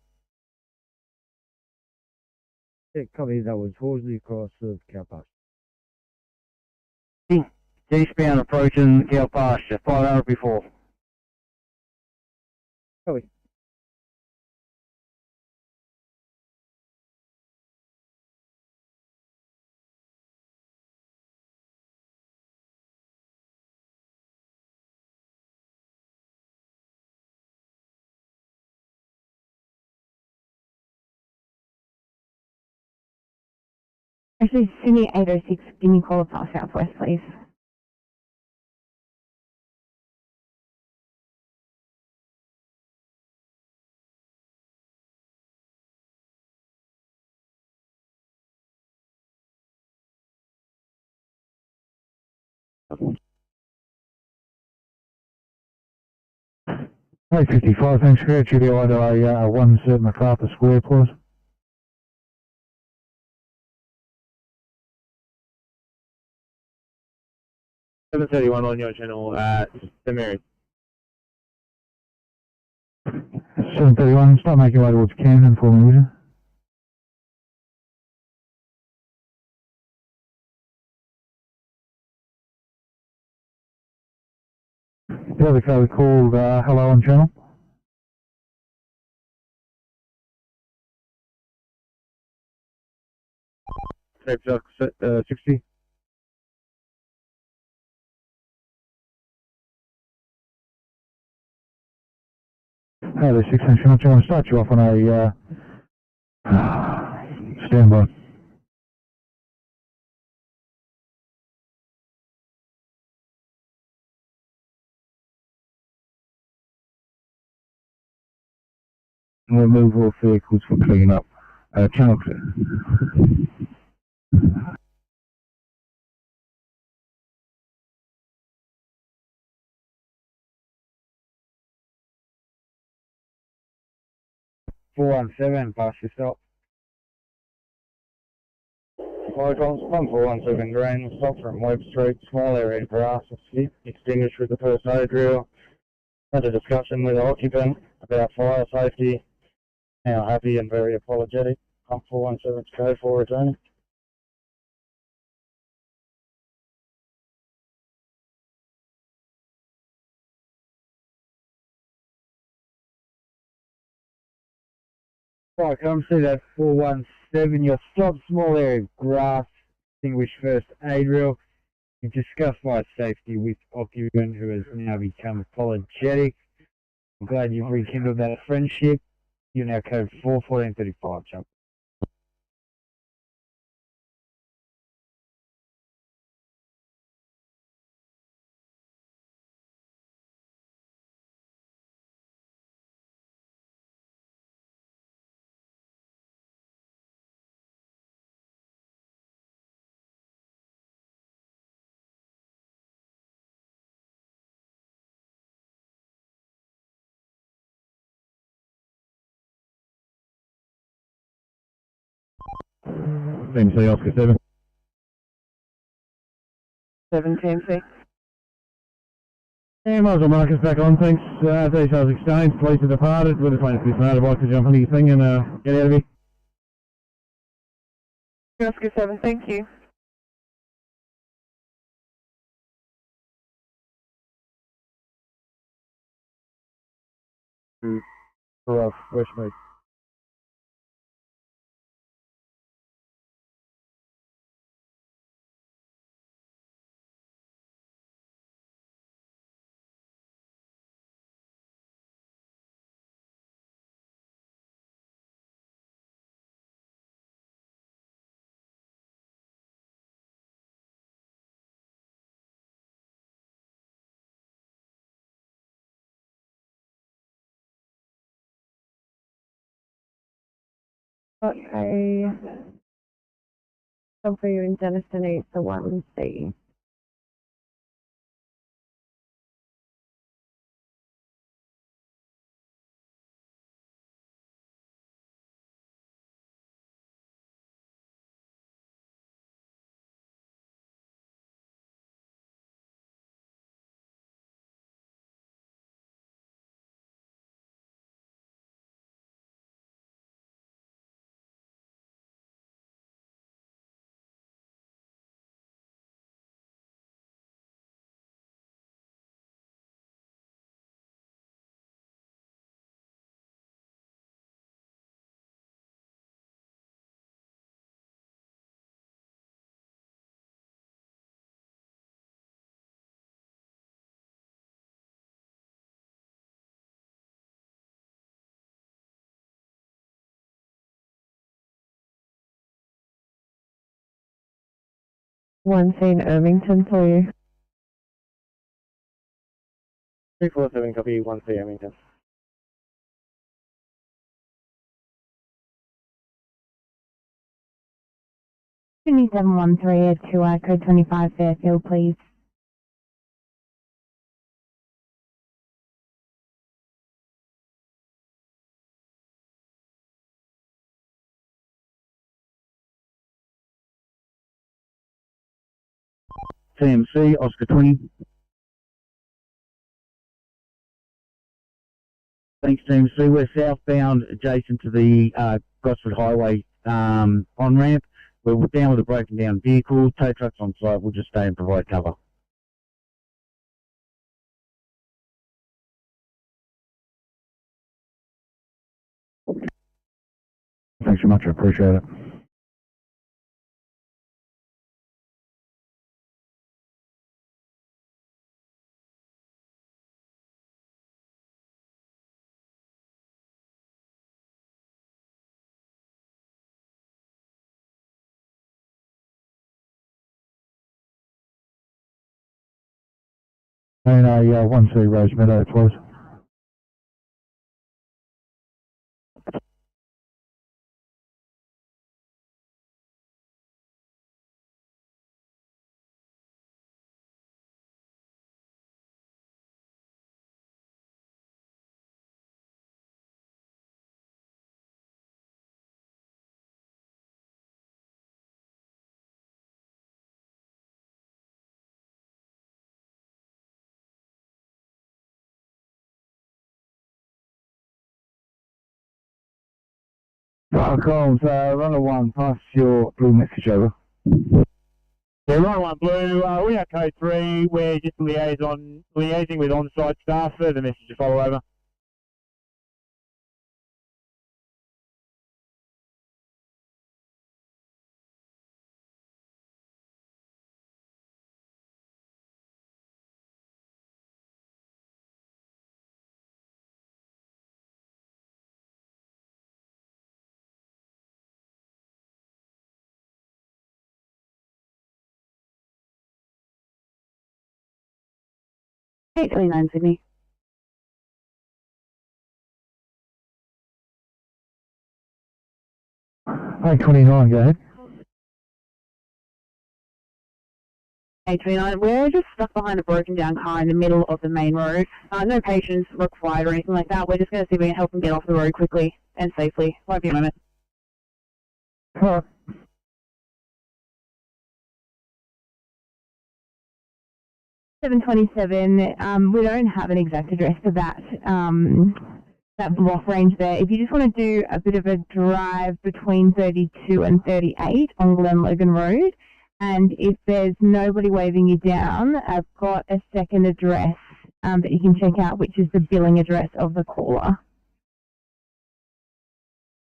Yeah, copy, that was Horsley across the cow pasture. Eastbound approaching Cow Pasture, 500 before. Copy. Actually, Sydney 806, give me a call past Southwest, please. Hey, 55, thanks for it. Judy, I'd a 1 MacArthur Square, please. $731 on your channel at St Mary's. 731, start making your way towards Camden for me, would you? The other code called Hello on channel. Tape 60. Hello, 6 inch, I'm going to start you off on a standby. and removal of vehicles for clean up. Channel clear. Pass yourself. Cyclones, 1417 Green, stop from Webb Street, small area of grass, extinguished with the first aid drill. Had a discussion with the occupant about fire safety. Now happy and very apologetic. Pump 417 code 4 returning. Right, come see that 417. You'll stop small area of grass, extinguish first aid drill. You discuss fire safety with occupant who has now become apologetic. I'm glad you've rekindled that friendship. You now code 41435, jump. TMC Oscar 7. 17-6. And Michael Marcus back on, thanks. Details exchanged, police have departed. We're just waiting for this motorbike to jump on your thing and get out of here. Oscar 7, thank you. For Westmead. Got a job for you in Denison, it's the 1C. One C in Irvington for you. 347 copy 1C Irvington. Sydney 713 at 2I code 25 Fairfield, please. TMC Oscar 20. Thanks, TMC. We're southbound adjacent to the Gosford Highway on-ramp. We're down with a broken down vehicle. Tow trucks on site. We'll just stay and provide cover. Thanks so much, I appreciate it. And a 1C Rose Meadow, please. Calls, runner 1, pass your blue message over. Yeah, runner 1 blue, we are code 3, we're just liaising with on-site staff, further message to follow over. Eight 29 Sydney. A29, go ahead. 829, we're just stuck behind a broken down car in the middle of the main road. No patience required or anything like that. We're just going to see if we can help them get off the road quickly and safely. Won't be a moment. 727, we don't have an exact address for that that block range there. If you just want to do a bit of a drive between 32 and 38 on Glen Logan Road, and if there's nobody waving you down, I've got a second address that you can check out, which is the billing address of the caller.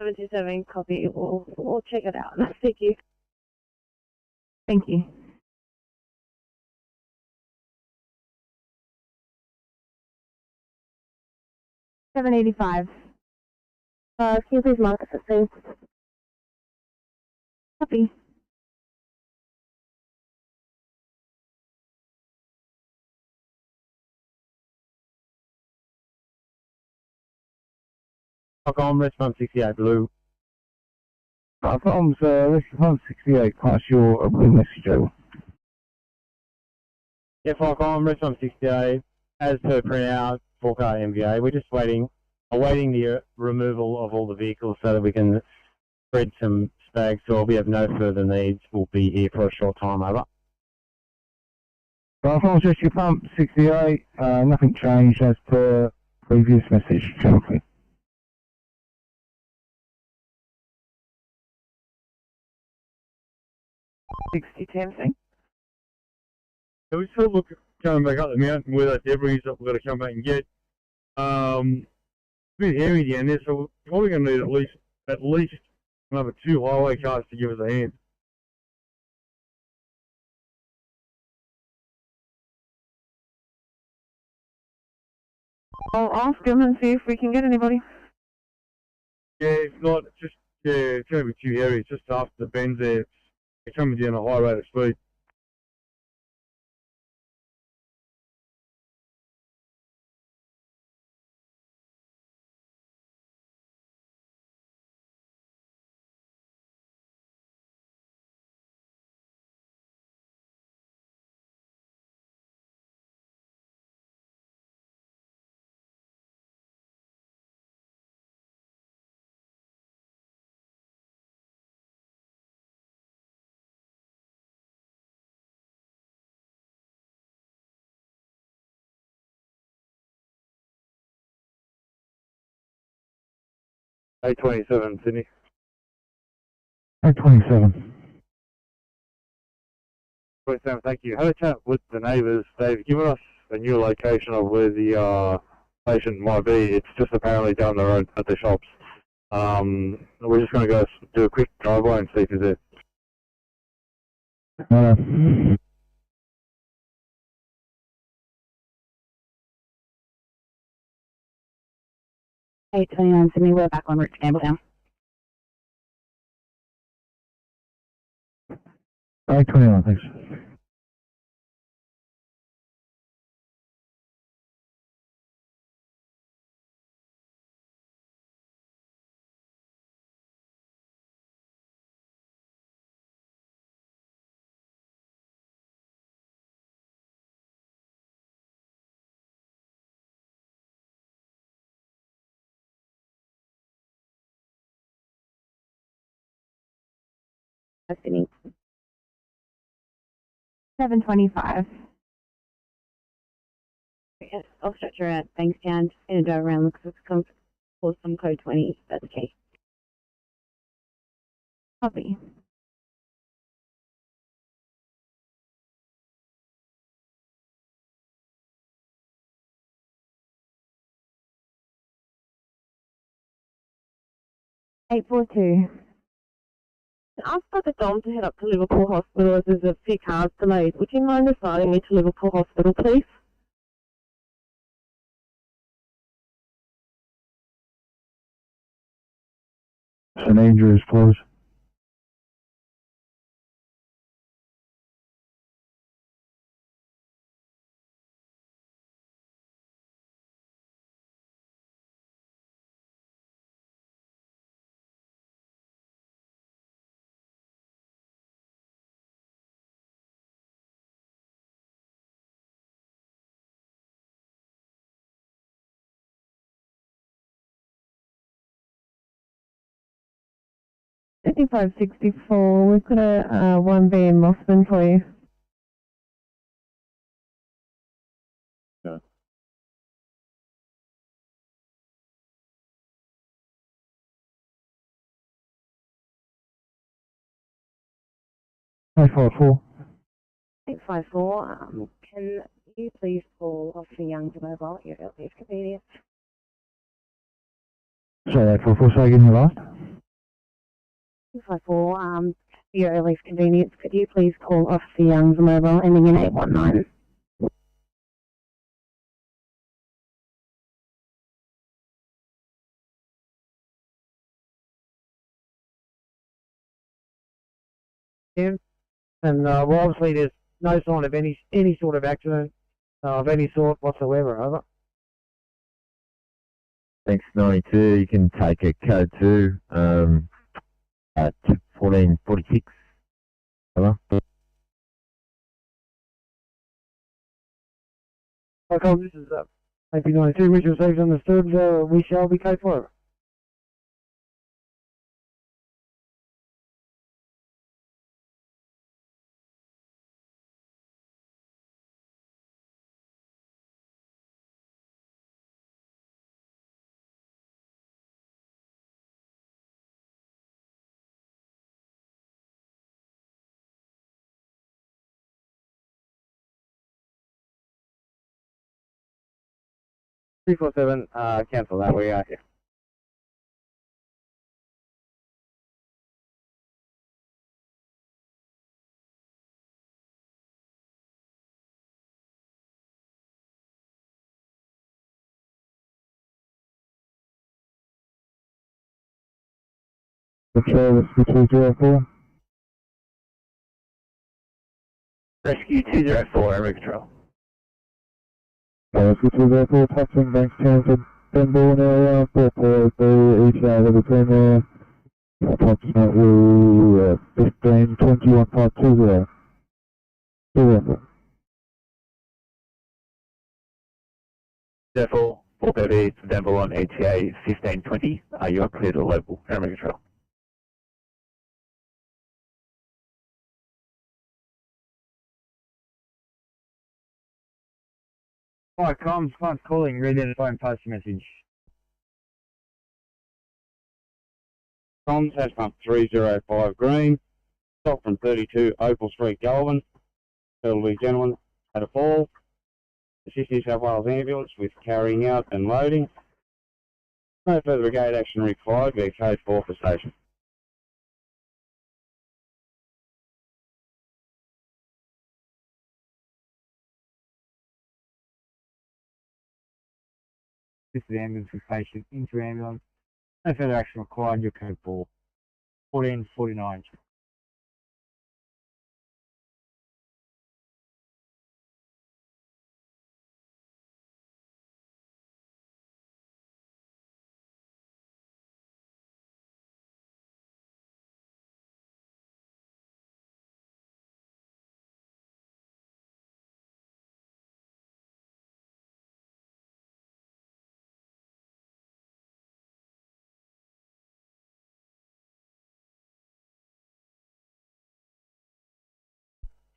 727, copy. We'll check it out. Thank you. Thank you. $7.85. Can you please mark us at scene? Copy. Falcon, response 68 blue. Falcon's, response 68, pass your blue message over. Yeah, Falcon, response 68, as per printout, 4-car MVA. We're just awaiting the removal of all the vehicles so that we can spread some spags, so we have no further needs. We'll be here for a short time, over. Falcon's rescue pump 68, nothing changed as per previous message, gentlemen. $60.10. So we still look coming back up the mountain where that debris that we've got to come back and get. It's a bit hairy down there, so we're probably going to need at least another 2 highway cars to give us a hand. I'll ask them and see if we can get anybody. Yeah, if not, it's going to be too hairy. It's just after the bends there. They're coming down a high rate of speed. A27, Sydney. A27. 27, thank you. Had a chat with the neighbours. They've given us a new location of where the patient might be. It's just apparently down the road at the shops. We're just going to go do a quick drive-by and see if he's there. 829 Sydney, we're back on route to Campbelltown. A29, thanks. Sydney. 725. Yes, I'll stretch her out Bankstown and go around looks for some code 20. That's okay. Copy. Eight 4-2. I've got the Dom to head up to Liverpool Hospital as there's a few cars delayed. Would you mind assigning me to Liverpool Hospital, please? St Andrews, please. $55.64. We've got a 1B in Mossman for you. No. Eight 5-4. 854, can you please call Officer Young's mobile at your earliest convenience? Sorry, 8-4-4, say again your last. 254, for your earliest convenience, could you please call Officer Young's mobile ending in 819? And well, obviously there's no sign of any sort of accident of any sort whatsoever, over. Thanks, 92. You can take a code 2 at 1446. Over. Okay, this is AP92, which received understood, we shall be code 4. Three 4-7, cancel that, we are here. Patrol, Rescue 204. Rescue 204, Area Control. Rescue 204, touching Banks Townsend, Benbourne area, 440 ETA level 10 there, approximately 15:21.50. 204. Therefore, 430 to Denver on ETA 1520. You are clear to local Area Control. Hi, comms, client's calling, read out the phone, post your message. Comms, hash pump 305 green, stop from 32 Opal Street, Goulburn. Elderly gentleman had a fall. Assist New South Wales ambulance with carrying out and loading. No further brigade action required. We're code 4 for station. This is the ambulance with patient into ambulance. No further action required, your code 4. 1449.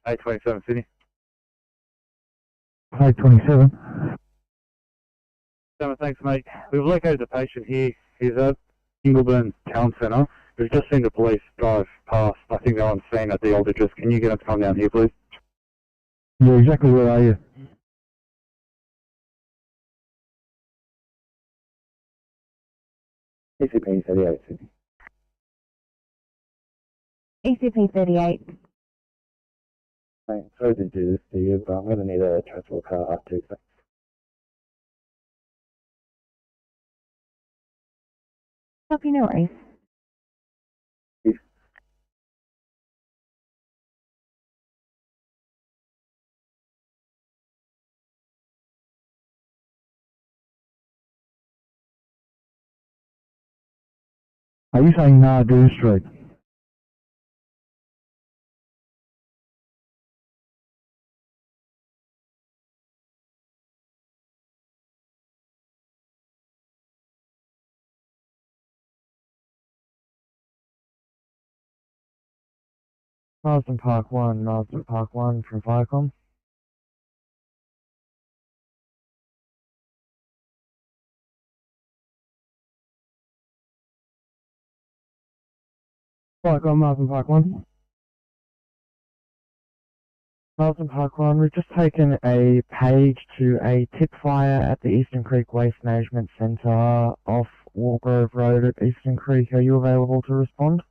A27 Sydney. 827. Thanks, mate. We've located the patient here. He's at Ingleburn Town Centre. We've just seen the police drive past. I think they're on scene at the old address. Can you get them to come down here, please? Yeah, exactly where are you? ECP 38, Sydney. ECP 38. Thanks. Sorry to do this to you, but I'm going to need a transport car up to. Copy, no worries. Are you saying Nardoo Street? Marsden Park 1 from Viacom. Viacom, Marsden Park 1. Marsden Park 1, we've just taken a page to a tip fire at the Eastern Creek Waste Management Centre off Walgrove Road at Eastern Creek. Are you available to respond?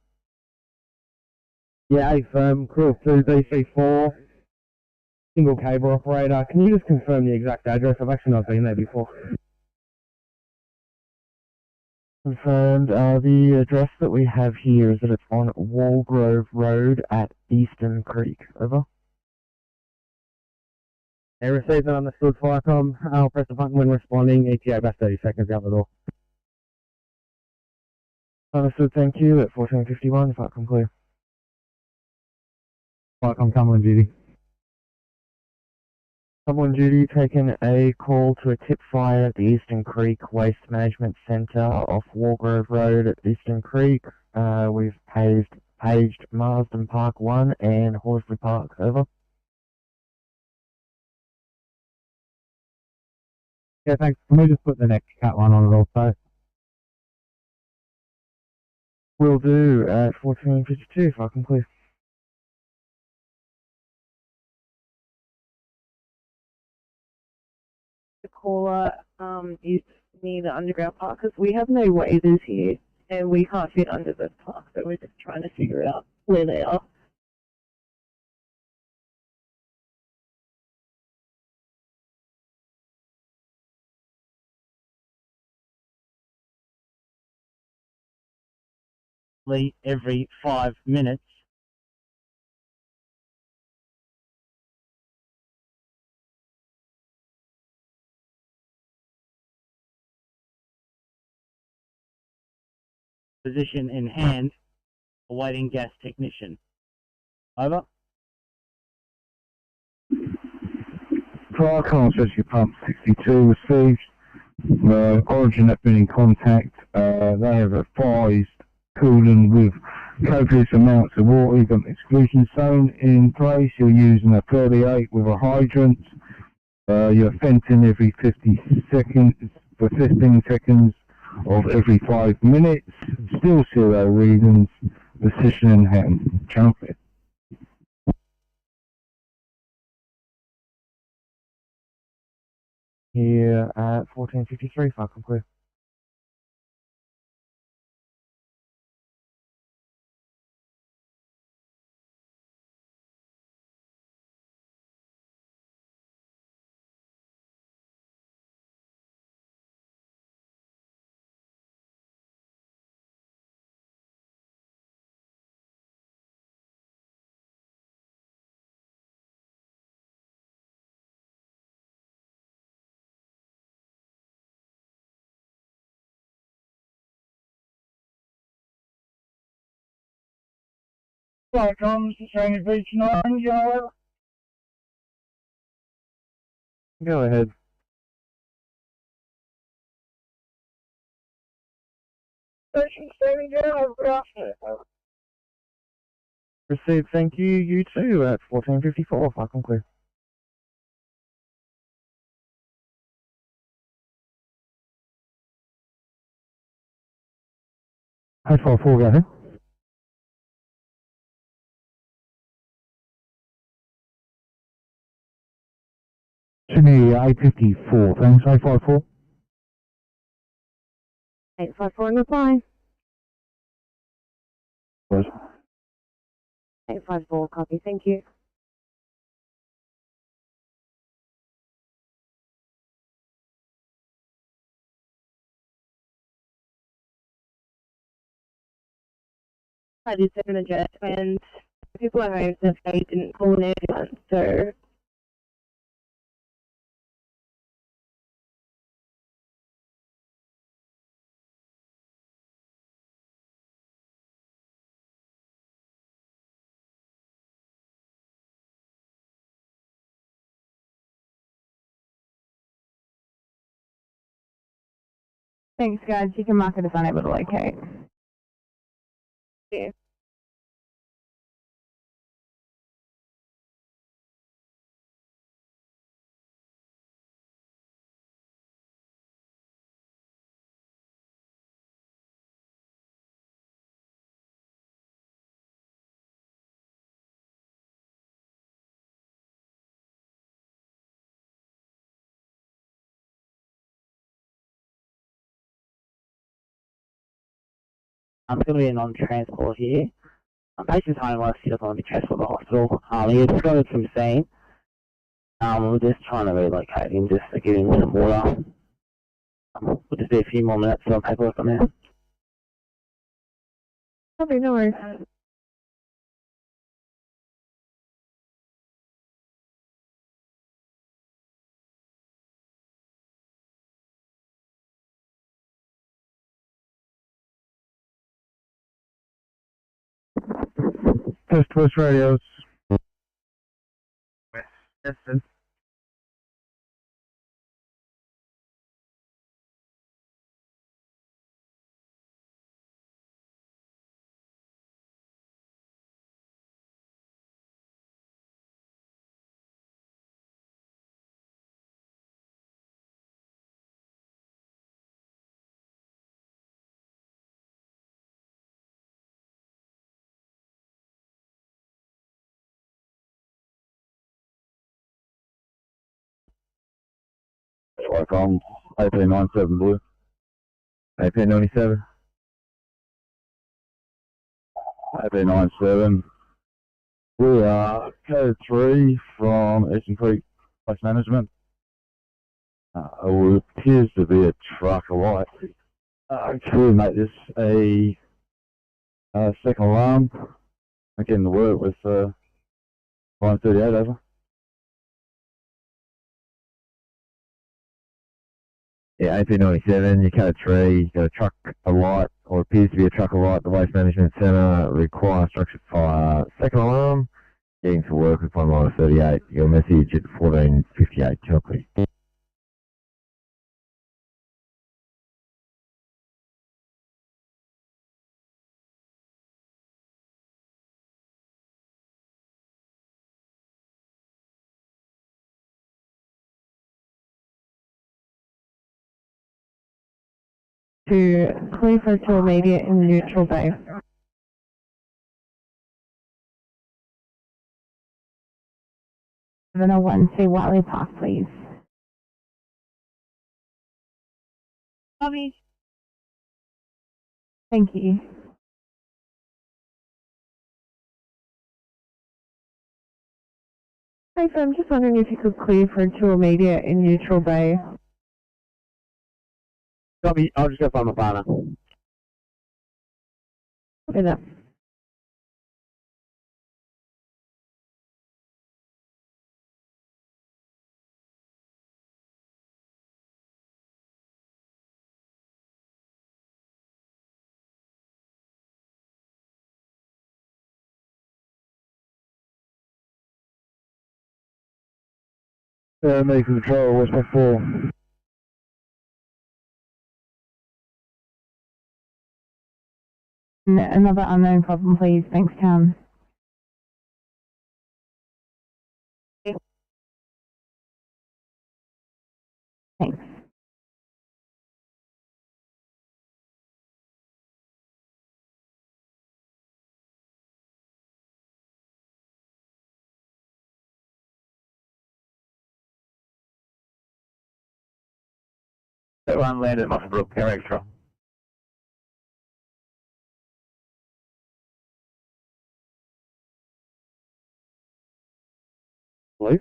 Yeah, affirm. Crew 2, DC4. Single cable operator. Can you just confirm the exact address? I've actually not been there before. Confirmed. The address that we have here is that it's on Walgrove Road at Eastern Creek. Over. Yeah, received and understood, Firecom. I'll press the button when responding. ETA about 30 seconds out the door. Understood, thank you. At 14:51, Firecom clear. Firecom, come on duty. Someone duty taken a call to a tip fire at the Eastern Creek Waste Management Centre off Walgrove Road at Eastern Creek. We've paged Marsden Park 1 and Horsley Park. Over. Yeah, thanks. Can we just put the next cat one on it also? Will do at 14:52, Firecom clear. The caller is near the underground park because we have no waivers here and we can't fit under the park, so we're just trying to figure out where they are. Every 5 minutes. Position in hand, awaiting gas technician. Over. Viacom Rescue Pump 62 received. Origin have been in contact. They have advised cooling with copious amounts of water. You've got an exclusion zone in place. You're using a 38 with a hydrant. You're venting every 50 seconds for 15 seconds of every 5 minutes. Still 0 readings. Position in hand. Channel Here at 14:53, Firecom clear. Firecom, showing beach 9, yellow. Go ahead. Station 7 yellow, Received, thank you. You too at 14:54, Firecom clear. High 4, go ahead. 854. Thanks, 854. 854 in reply. Yes. 854, copy, thank you. I did send an address and people at home said they didn't call an ambulance, so Thanks, guys. You can mark it as unable to locate. yeah. I'm going to be a non-transport here. Patient's home while he doesn't want to be transferred to the hospital. He had struggled from scene. We're just trying to relocate him just to give him some water. We'll just be a few more minutes on paperwork on that. Okay, no worries. West radios. West. Welcome, AP97 Blue. AP97. AP97. We are code 3 from Eastern Creek Waste Management. It appears to be a truck alight. Can we make this a second alarm? I'm getting to work with line 38 over. Yeah, AP97, you code 3, you got a truck alight, or appears to be a truck alight, the Waste Management Centre, requires structured fire. Second alarm, getting to work with one line 38, your message at 14:58, copy. To clear for to immediate in neutral bay. 701 to Watley Park, please. Copy. Thank you. Hey, so I'm just wondering if you could clear for to immediate in neutral bay. Copy, I'll just go find my partner. Copy that. Make control, what's my 4? Another unknown problem, please. Thanks, Tom. Thanks. Everyone landed at Musselbrook, Air Extra. Police?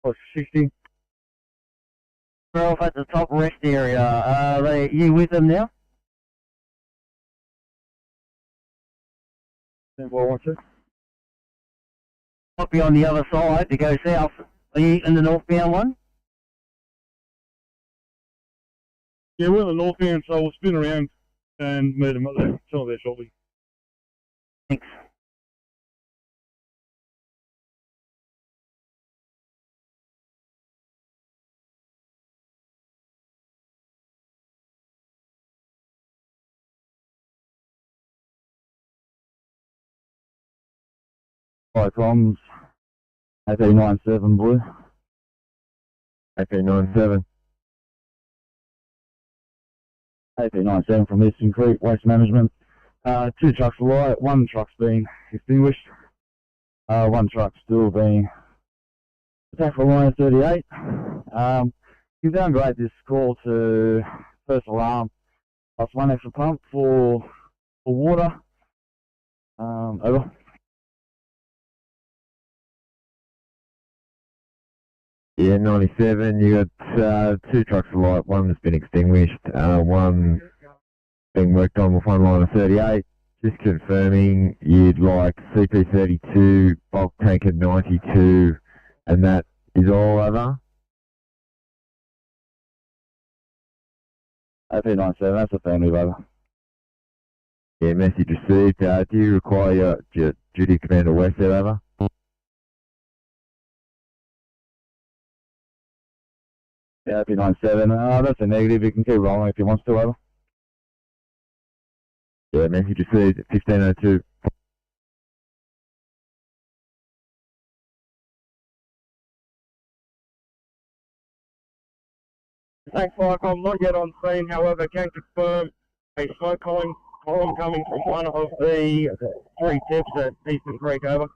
Push 60. We're off at the top rest area. Are you with them now? Might be on the other side to go south. Are you in the northbound one? Yeah, we're in the northbound, so we'll spin around and meet them up there. Some of there shortly. Thanks. Hi, comms. AP97 Blue. AP97. AP97 from Eastern Creek Waste Management. 2 trucks alight, 1 truck's been extinguished. 1 truck still being attacked for line 38. You downgrade this call to first alarm plus 1 extra pump for water. Over. Yeah, 97, you got 2 trucks alight, 1 has been extinguished, 1 being worked on with 1 line of 38. Just confirming you'd like CP32, bulk tanker 92, and that is all over? AP97, that's a family over. Yeah, message received. Do you require your duty commander West there, over? Yeah, AP97, that's a negative, you can keep rolling if you want to, over. Yeah, message received at 1502. Thanks, Firecom. Not yet on scene, however, can confirm a smoke column coming from one of the 3 tips at Eastern Creek, over.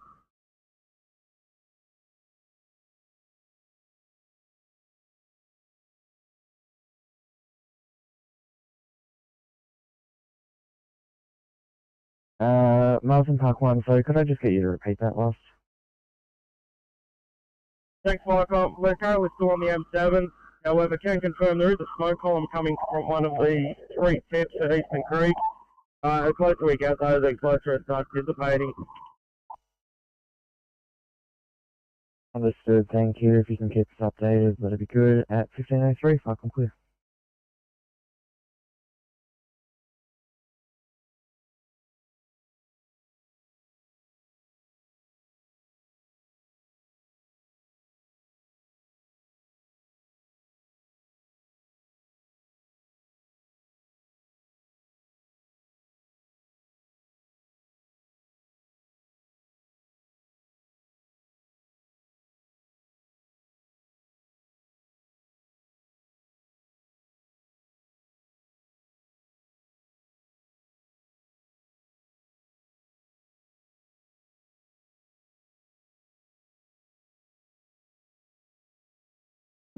Melton Park 1, so could I just get you to repeat that last? Thanks, Firecom. We're currently still on the M7. However, can confirm there is a smoke column coming from one of the 3 tips at Eastern Creek. The closer we get though, the closer it starts dissipating. Understood, thank you. If you can keep us updated, that'd be good. At 1503, Firecom clear.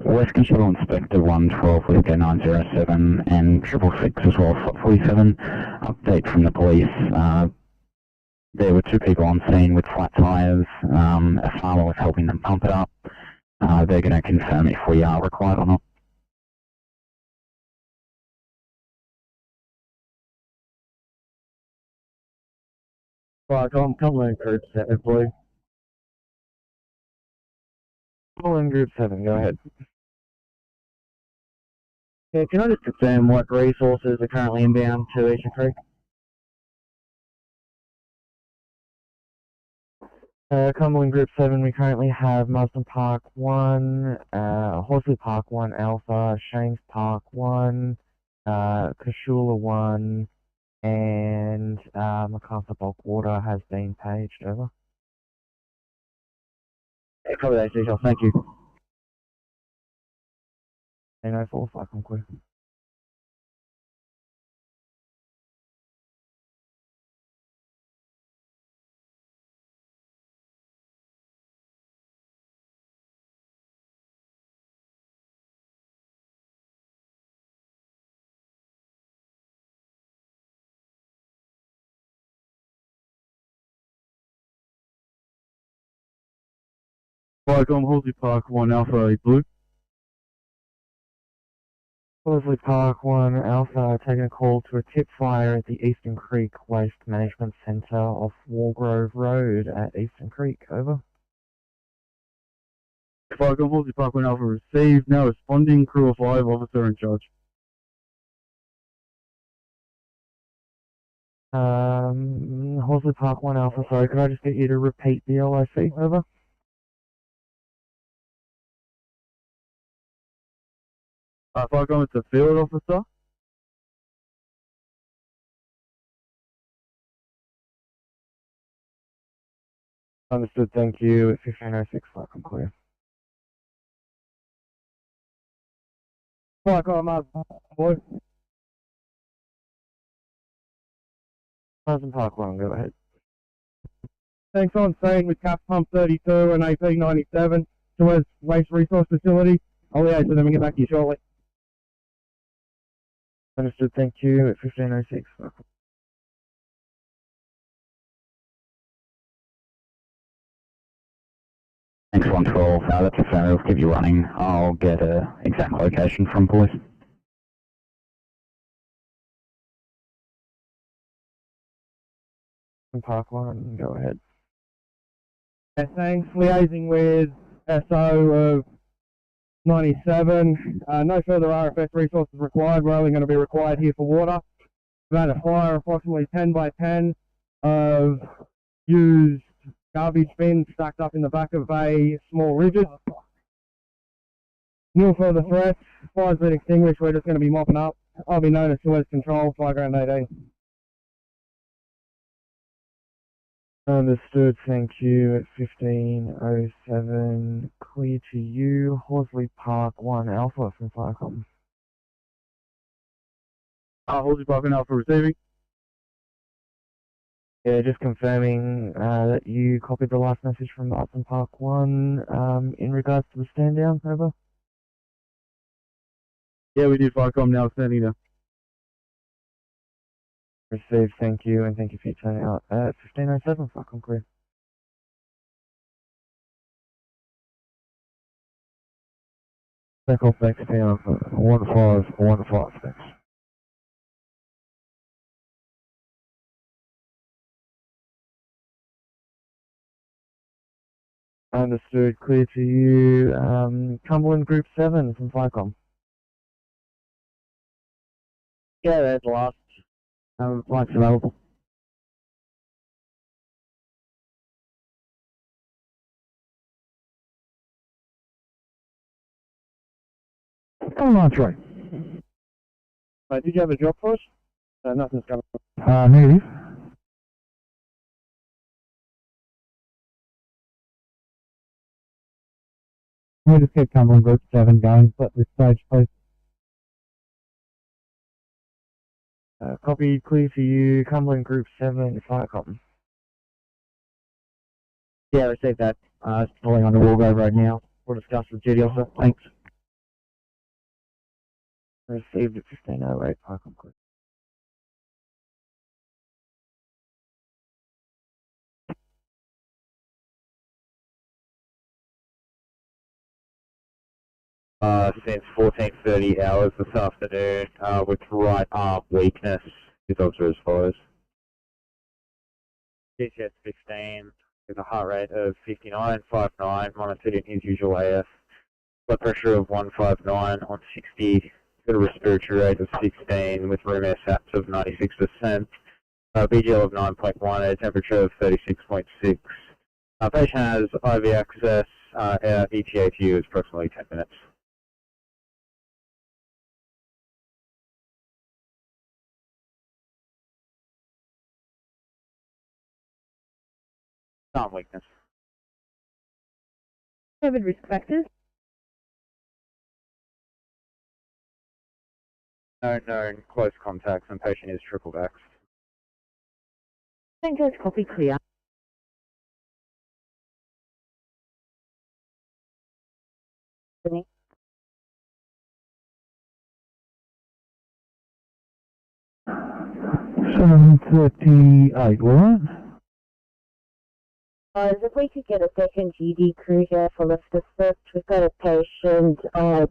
West Control Inspector 112 with K907 and 666 as well, 47. Update from the police. There were 2 people on scene with flat tyres. A farmer was helping them pump it up. They're going to confirm if we are required or not. Firecom, Cumberland Group 7, please. Cumberland Group 7, go ahead. Yeah, can I just confirm what resources are currently inbound to Eastern Creek? Cumberland Group 7, we currently have Marsden Park 1, Horsley Park 1 Alpha, Shanes Park 1, Kashula 1, and MacArthur Bulk Water has been paged, over. Yeah, copy those details, thank you. 1504, Cyclone clear. Viacom, Horsley Park, 1 Alpha, Blue. Horsley Park 1 Alpha taking a call to a tip fire at the Eastern Creek Waste Management Centre off Wargrove Road at Eastern Creek. Over. Viacom, Horsley Park, 1 Alpha, received. Now responding, crew of 5, officer in charge. Horsley Park 1 Alpha, sorry, could I just get you to repeat the LIC? Over. Viacom, it's a field officer. Understood, thank you. At 1506, Viacom clear. Viacom, boy. Pleasant Park 1, go ahead. Thanks on scene with Cap Pump 32 and 1897 towards Waste Resource Facility. I'll liaise with them and get back to you shortly. Understood, thank you. At 1506, Viacom. Thanks 112, that's a Ferry, we'll keep you running. I'll get a exact location from police. Park 1, go ahead. Yeah, thanks. Liaising with SO of 97. No further RFS resources required. We're only going to be required here for water. We've had a fire approximately 10 by 10 of used garbage bins stacked up in the back of a small rigid. No further threats. Fire's been extinguished. We're just going to be mopping up. I'll be known as Suez Control, Flyground 18. Understood, thank you. At 1507, clear to you. Horsley Park 1 Alpha from Viacom. Horsley Park, 1 Alpha, receiving. Yeah, just confirming that you copied the last message from Upton Park 1 in regards to the stand down, over. Yeah, we did. Viacom, now standing there. Received, thank you, and thank you for your turning out. At 1507, Viacom clear. Take off next down, 1515, thanks. Understood, clear to you. Cumberland Group 7 from Viacom. Yeah, that's the last. Flights available. Going on, Troy. Did you have a job for us? Nothing's coming. Negative. We'll just keep Cumberland Group 7 going at this stage, please. Copy, clear to you. Cumberland Group 7, Viacom. Yeah, received that. Pulling on the Wargrove Road now. We'll discuss with duty officer. Thanks. Received at 1508, Viacom clear. Since 14:30 hours this afternoon, with right arm weakness. His officer as follows. GCS 15 with a heart rate of 59.59, monitored in his usual AF. Blood pressure of 159 on 60, got a respiratory rate of 16 with room air SAPs of 96%, BGL of 9.1, a temperature of 36.6. Patient has IV access, ETA to you is approximately 10 minutes. Arm weakness. COVID risk factors. No known close contacts and patient is triple vaxxed. Thank you, copy clear. Sydney. $7:38, alright? If we could get a second GD crew here for lift assist, we've got a patient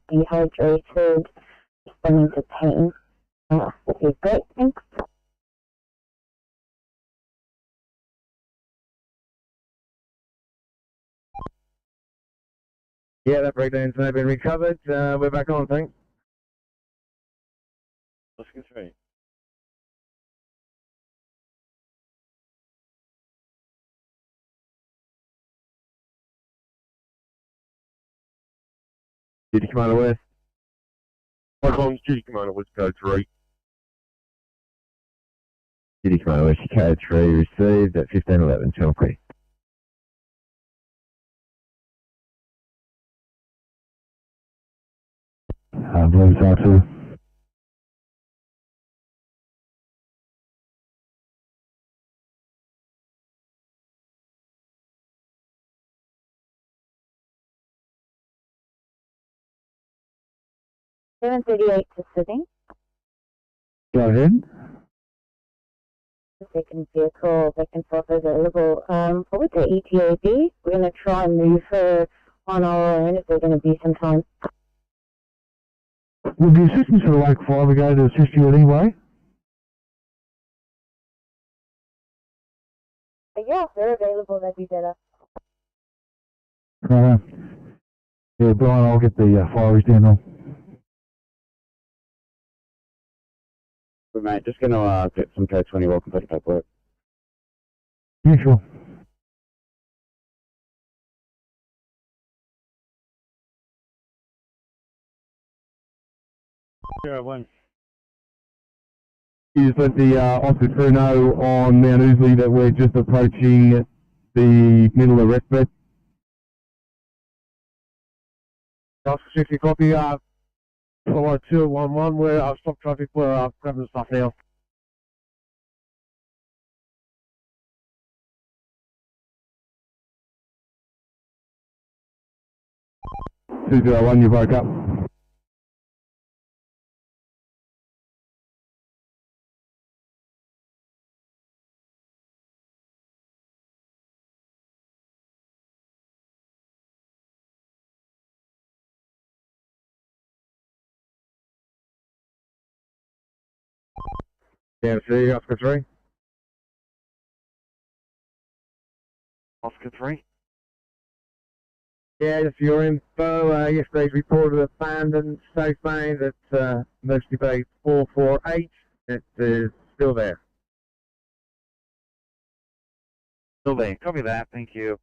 dehydrated, responding to pain. Okay, great, thanks. Yeah, that breakdown's now been recovered. We're back on, thanks. Let's get straight. Duty Commander West. Icons, Duty Commander West Code 3. Duty Commander West, Code 3 received at 1511, Channel Creek. Blues R2. $7:38 to Sydney. Go ahead. The second vehicle, second force available. What would the ETA be? We're going to try and move her on our own if there's going to be some time. Would the assistance for the local fire brigade to assist you in any way? Yeah, if they're available, that'd be better. Yeah, Brian, I'll get the fireys down now. Good mate, just going to get some code 20 well completed paperwork. Yeah, sure. Zero 1. You just let the officer crew know on Mount Ousley that we're just approaching the middle of respite. Oscar 60 copy, follow 211, we're stop traffic, we're grabbing the stuff now. 201, you broke up. Yeah, see, Oscar 3. Oscar 3. Yeah, just for your info, yesterday's reported abandoned safe main at Emergency Bay 448. It is still there. Still there. Copy that. Thank you.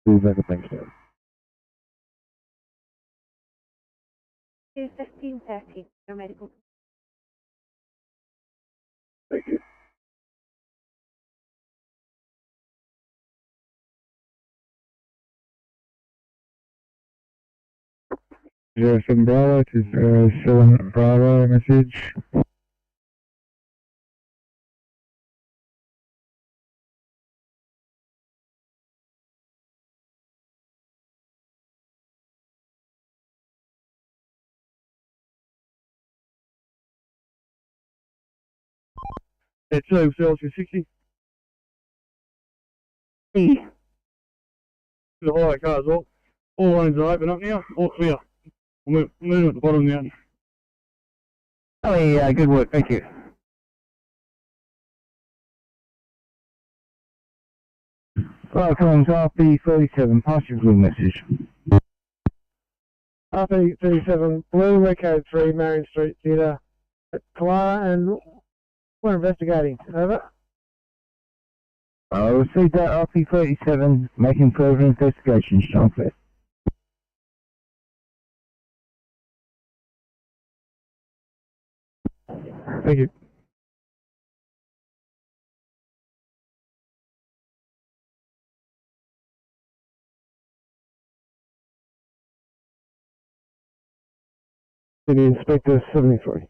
Move everything down. 15:30, your medical. Thank you. Yeah, 7 Bravo to 7 Bravo message. It's 2 Celsius 60. See. The highway cars, all lanes are open up now, all clear. We're moving at the bottom now. Oh, yeah, good work, thank you. Falcons RP37, partial blue message. RP37 Blue, Red Code 3, Marion Street Theatre at Clara and We're investigating. Over. I received that RP37, making further investigations, John Cliff. Thank you. City Inspector 73.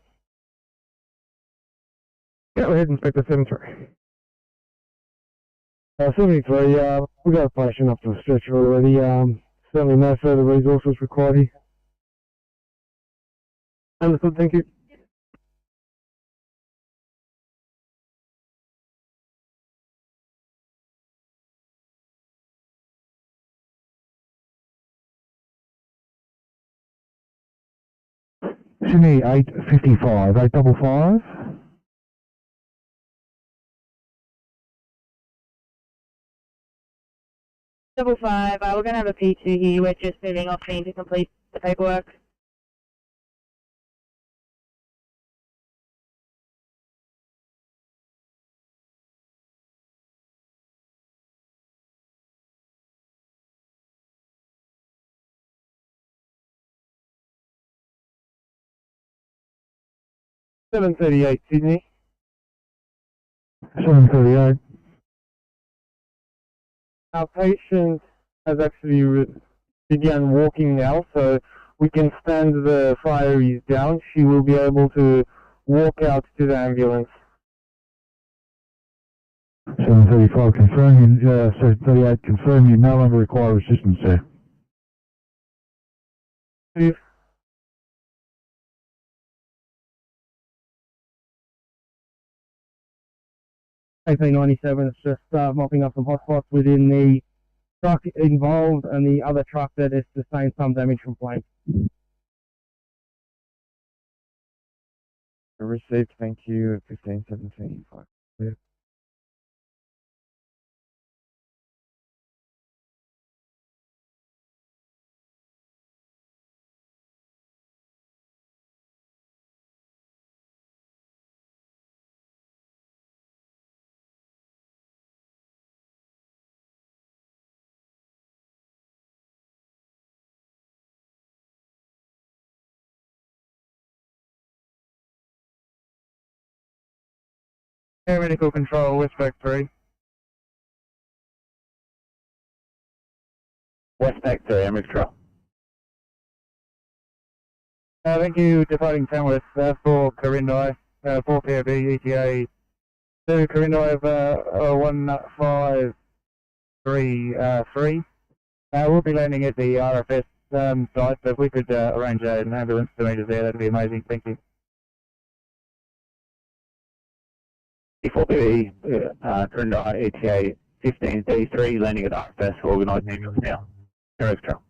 Go ahead, Inspector 73. 73, we got a patient up to a stretcher already. Certainly no further resources required here. Understood, thank you. Sydney 855, 855. Double 5, we're going to have a P2 here. We're just moving off scene to complete the paperwork. $738 Sydney. 738. Our patient has actually begun walking now, so we can stand the fire down. She will be able to walk out to the ambulance. 735 confirm, 738 confirm you no longer require assistance there. Please. AP97 is just mopping up some hotspots within the truck involved and the other truck that has sustained some damage from flames. Received, thank you, 1517. Yeah. Air medical control, Westpac 3. Westpac 3, I'm control. Thank you, departing Tamworth for Corindai, 4 POB, ETA 2, Corindai of 1533. We'll be landing at the RFS site, so if we could arrange an ambulance to meet us there, that'd be amazing, thank you. E4PB, Corindai, ETA 1533, landing at RFS, organised ambulance now. Air control.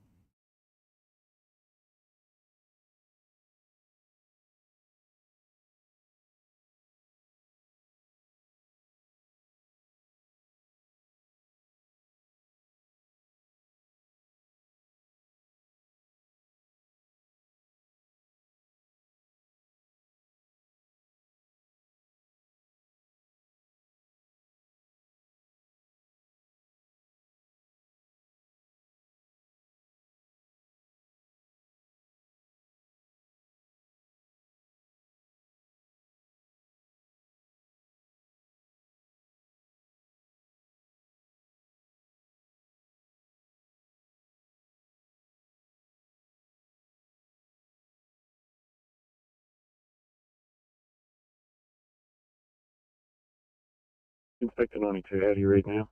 Inspector 92, how do you read now?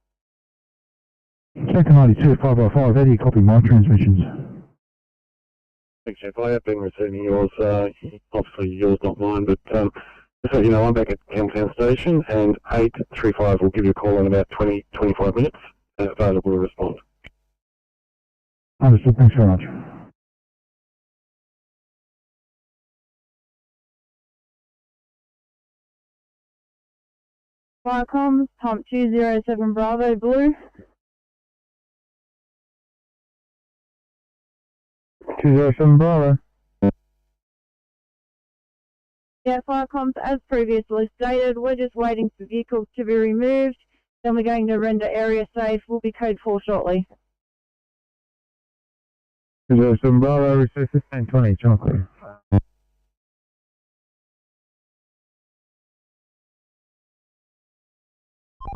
Sector 92, 505, how do you copy my transmissions? Thanks, Jeff. I have been receiving yours, obviously yours, not mine, but just so you know, I'm back at Camptown Station, and 835 will give you a call in about 20-25 minutes, available to respond. Understood, thanks very much. Firecoms, pump 207 Bravo Blue. 207 Bravo. Yeah, fire comms, as previously stated, we're just waiting for vehicles to be removed. Then we're going to render area safe. We'll be code 4 shortly. 7 Bravo, receive 1520, Chocolate.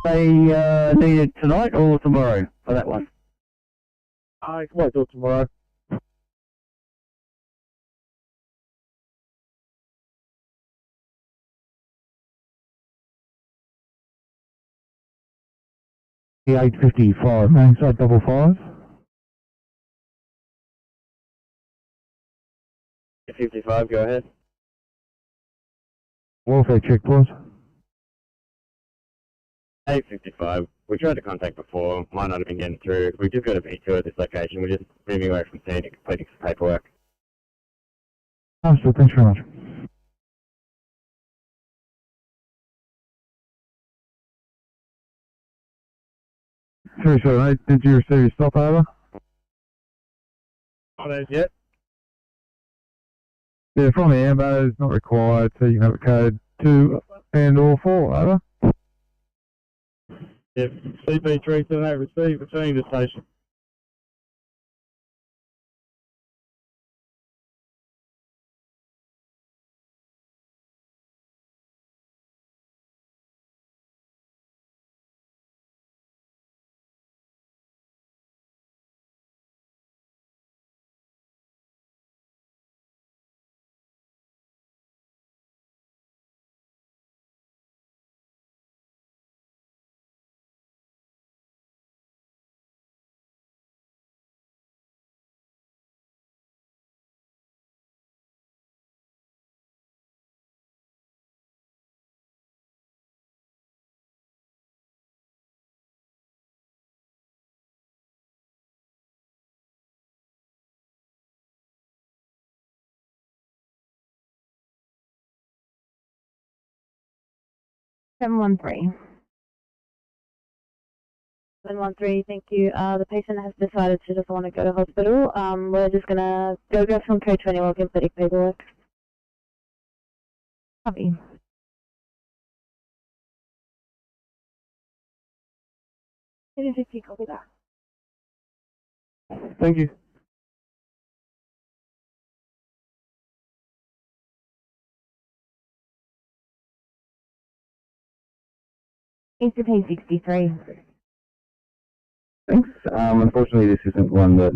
They need it tonight or tomorrow for that one? I can wait till tomorrow. The 855, main side 55. 55, go ahead. Welfare check, please. 855. We tried to contact before, might not have been getting through. We've just got a V2 at this location. We're just moving away from scene and completing some paperwork. Understood, thanks very much. Sorry, mate, did you receive your stop over? Not as yet. Yeah, from the ambo is not required, so you can have a code 2 and or 4, over. Yep, CP378 received, returning to station. Seven 713. 713, thank you. The patient has decided she doesn't want to go to hospital. We're just going to go from code 20 while completing paperwork. Copy. Copy that. Thank you. ACP 63. Thanks. Unfortunately, this isn't one that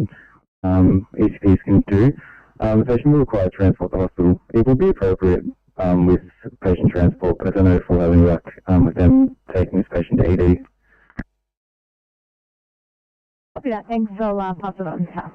ECPs can do. The patient will require transport to hospital. It will be appropriate with patient transport, but I don't know if we'll have any luck with them taking this patient to ED. Copy that, thanks. I'll pass it on to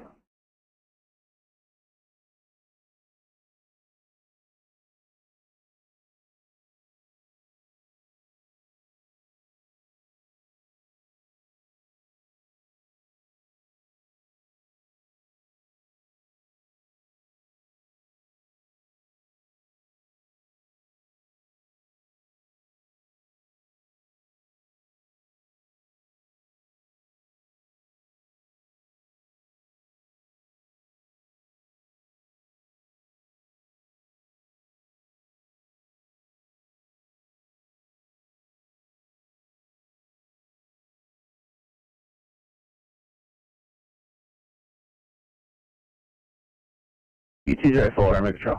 UT04, Air Control.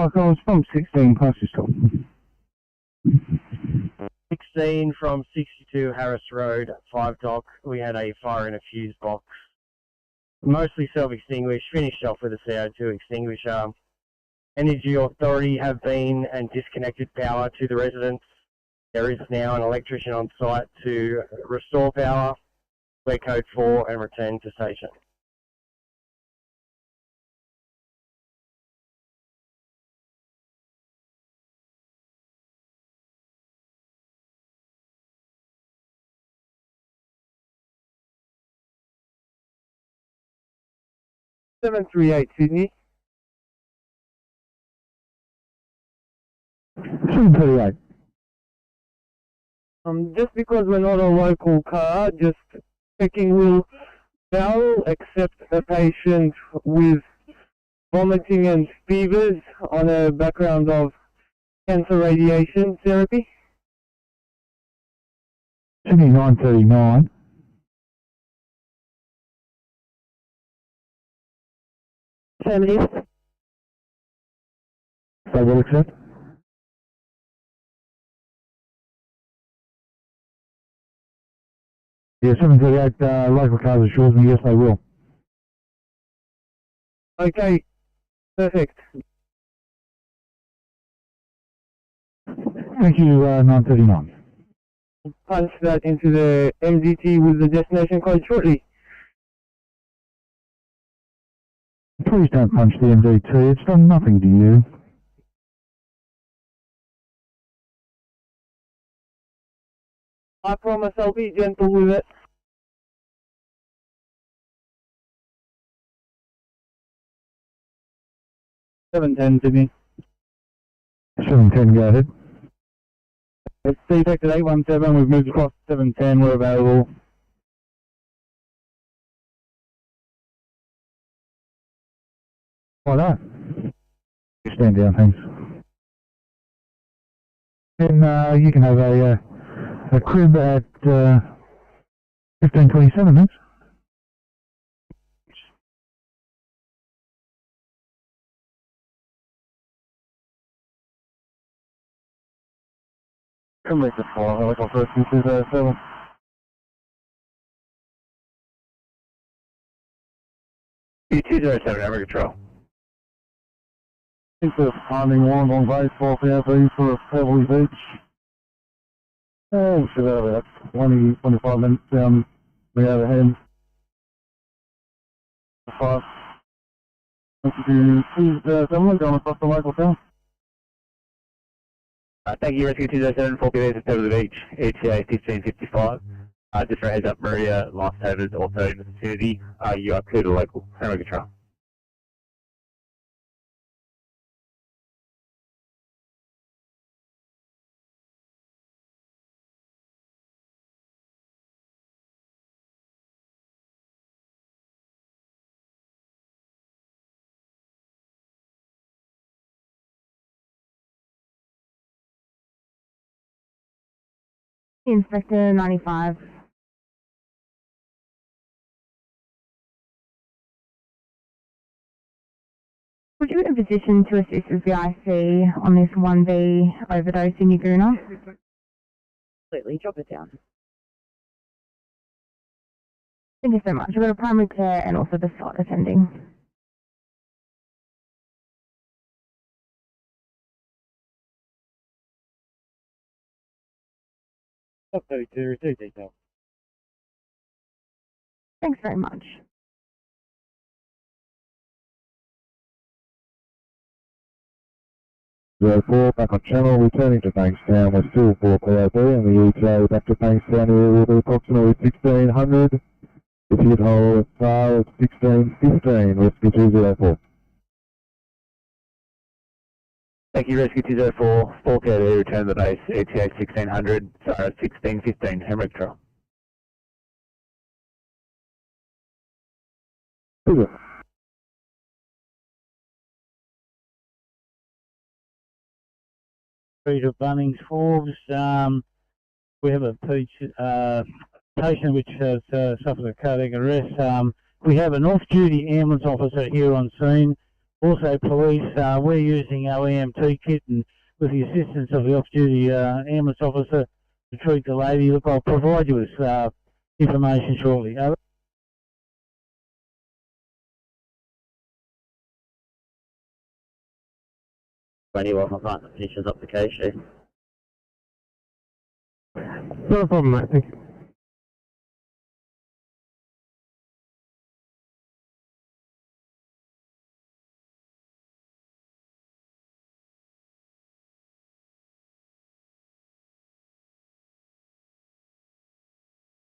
I was from 16 Constables. 16 from 62 Harris Road, 5 Dock. We had a fire in a fuse box. Mostly self-extinguished, finished off with a CO2 extinguisher. Energy Authority have been and disconnected power to the residents. There is now an electrician on site to restore power, clear code 4 and return to station. Seven 738 Sydney. 738. Just because we're not a local car, just checking will now accept a patient with vomiting and fevers on a background of cancer radiation therapy. Sydney 939. Affirmative. They will accept. Yeah, 738 local cars assures me, yes they will. Okay, perfect. Thank you, 939. Punch that into the MDT with the destination code shortly. Please don't punch the MDT, it's done nothing to you. I promise I'll be gentle with it. $710 to me. 710, go ahead. It's detected 817, we've moved across 710, we're available. Why not? You stand down, thanks. And you can have a crib at 15:27 minutes. Come make the fall, I like our first 207. E207, Ever Control. Into the pounding one on base, 4 PFE for Pebbley Beach. Oh, should have about 20, 25 minutes down the other hand. 5. Thank you, someone going across the local town. Thank you, Rescue 207, 4 PFE at Pebbley Beach, ETA 1555. Just for a heads up, Maria, lifesavers also in the vicinity. You are clear to local. Ever Control. Inspector 95. Would you be in a position to assist with the IC on this 1B overdose in Yaguna? Completely, drop it down. Thank you so much. We've got a primary care and also the SOT attending. Top 32, receive detail. Thanks very much. Zero 04, back on channel, returning to Bankstown, we're still 4 POB, and the ETA back to Bankstown here will be approximately 1600. If you'd hold as far as 1615, Rescue 204. Thank you, Rescue 204, 4 POB, return to the base, ETA 1600, sorry, 1615, Hemrick Trail. Street of Bunnings Forbes. We have a patient which has suffered a cardiac arrest. We have an off-duty ambulance officer here on scene. Also, police, we're using our EMT kit and with the assistance of the off-duty ambulance officer to treat the lady. Look, I'll provide you with information shortly. Over. Anyone, my partner finishes up the case sheet. Not a problem, mate. Thank you.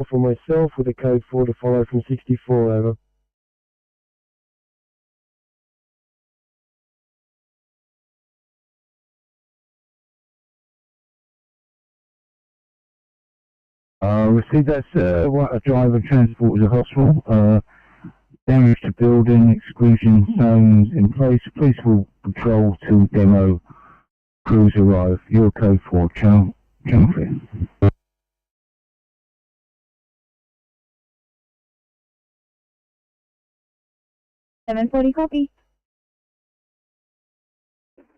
For myself with a code 4 to follow from 64, over. Received that, a driver transported to hospital, damage to building, exclusion zones in place. Police will patrol till demo crews arrive. Your code 4, channel clear. 740 copy.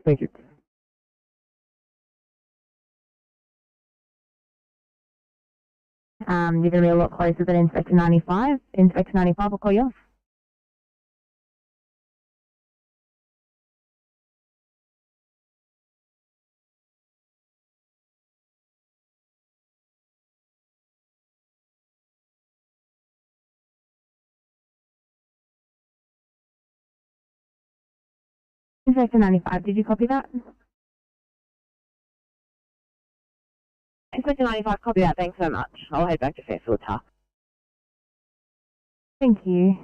Thank you. You're going to be a lot closer than Inspector 95. Inspector 95 will call you off. Inspector 95, did you copy that? Inspector 95, copy that. Thanks so much. I'll head back to Fairfield Tower. Thank you.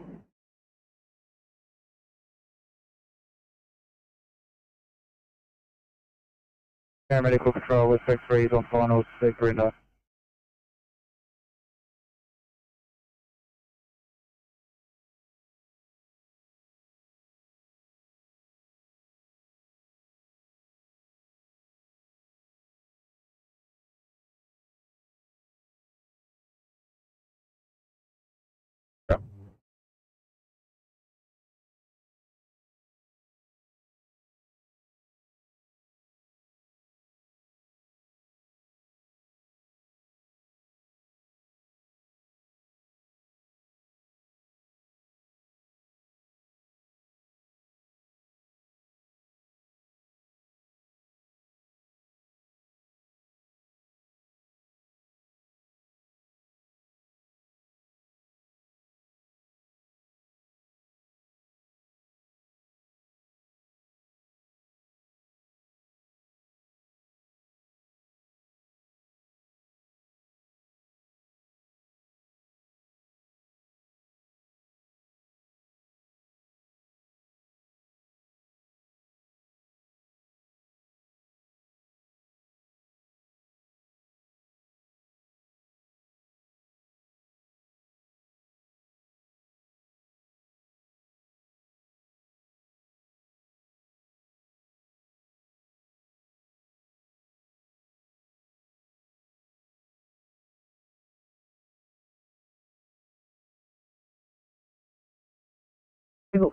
Paramedical control, respect 3 is on final, speak Brenda.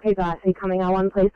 Keep IC coming R1, please.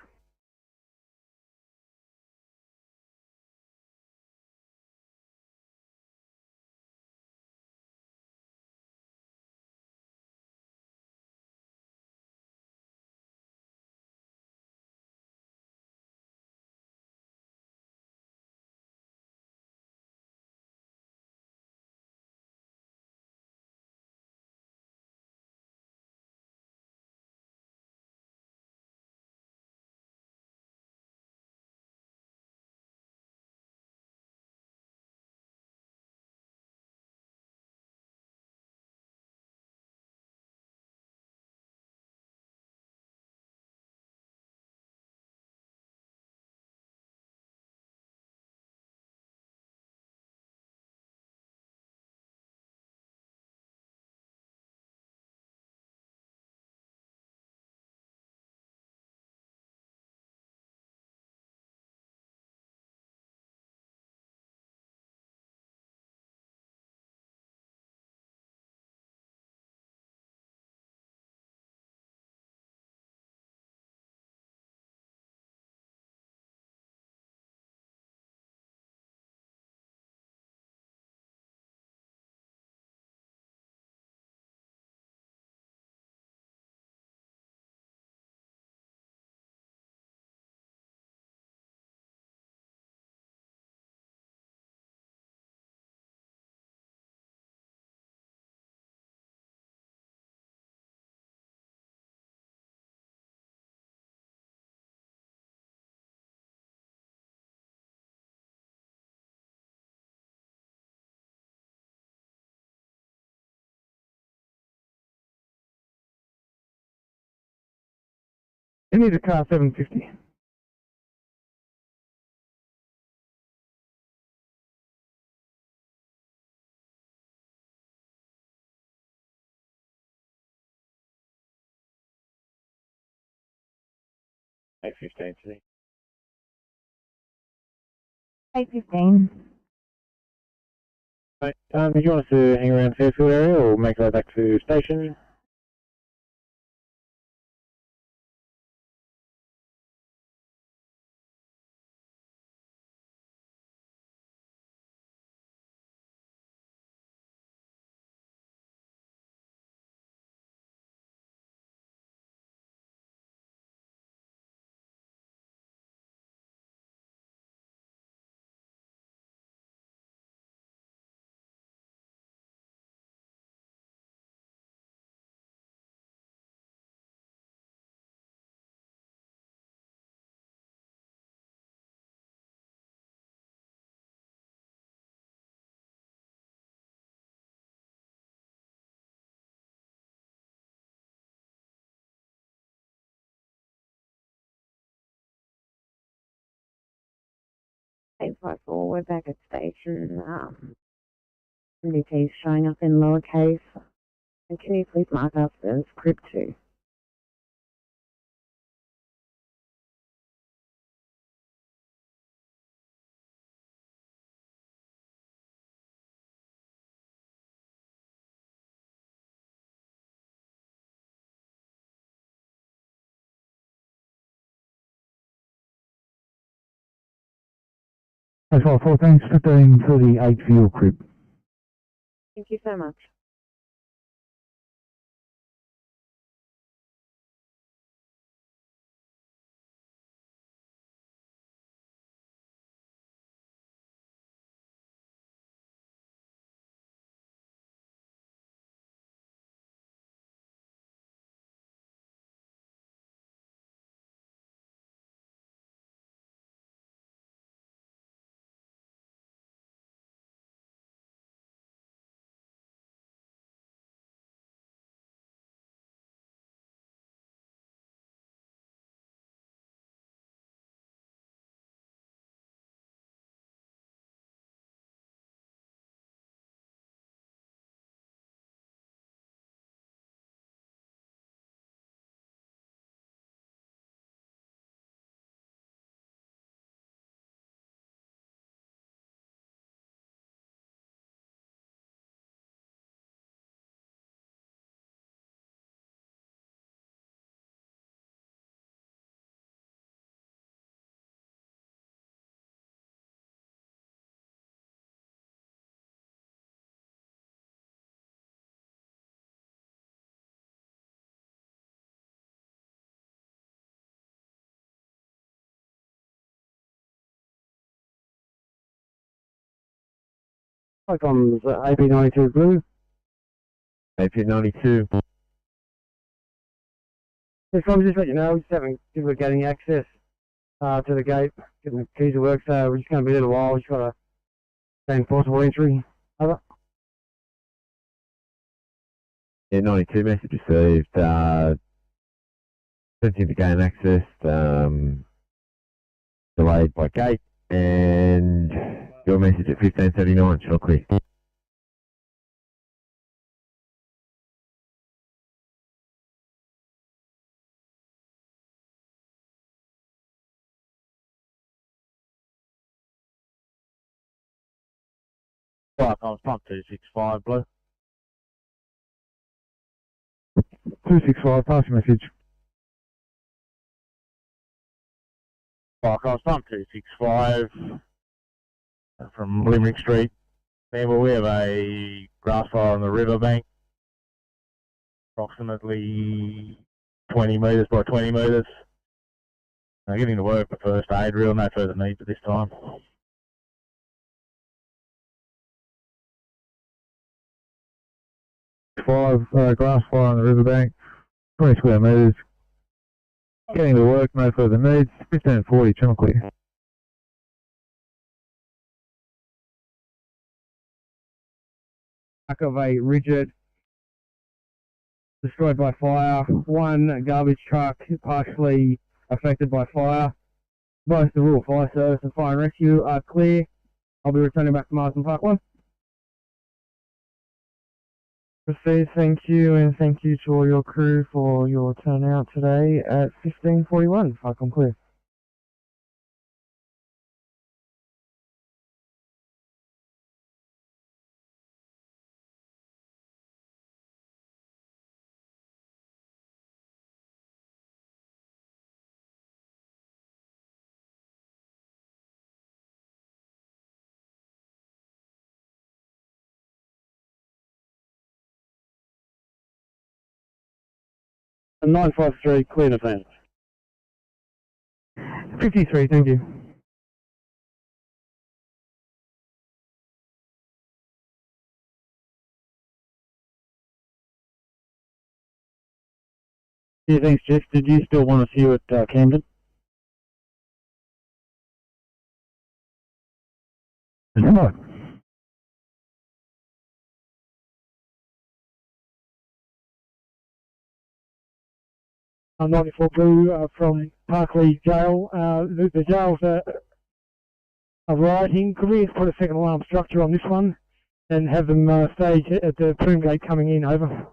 You need a car 750. A15 today. 8:15. Right, did you want us to hang around Fairfield area or make our way back to station? Eight five four, we're back at station. MDT is showing up in lowercase. And can you please mark up the script 2? That's all, 4, thanks. 1538 fuel crib. Thank you so much. Icons AP92 blue. AP92. Just want to just let you know, we're getting access to the gate, getting the keys to work, so we're just going to be a little while. We've just got to gain forcible entry. Over. Yeah, 92 message received. Attempting to gain access, delayed by gate, and your message at 1539, shall clear. Icons pump 265 blue. 265, pass your message. Icons pump 265 from Limerick Street. Well, we have a grass fire on the riverbank, approximately 20 metres by 20 metres. Getting to work for first aid, real no further needs at this time. 5, grass fire on the riverbank, 20 square metres. Getting to work, no further needs. 1540, channel clear. Back of a rigid destroyed by fire, 1 garbage truck partially affected by fire. Both the Rural Fire Service and Fire and Rescue are clear. I'll be returning back to Marsden Park 1. Proceed, thank you, and thank you to all your crew for your turnout today at 15:41. I'm clear. And 953, clear to fence. 53, thank you. Yeah, thanks, Jeff. Did you still want us here at Camden? No. I'm 94 Blue from Parkley Jail. The jails are rioting. Could we put a second alarm structure on this one and have them stage at the Plume Gate coming in? Over.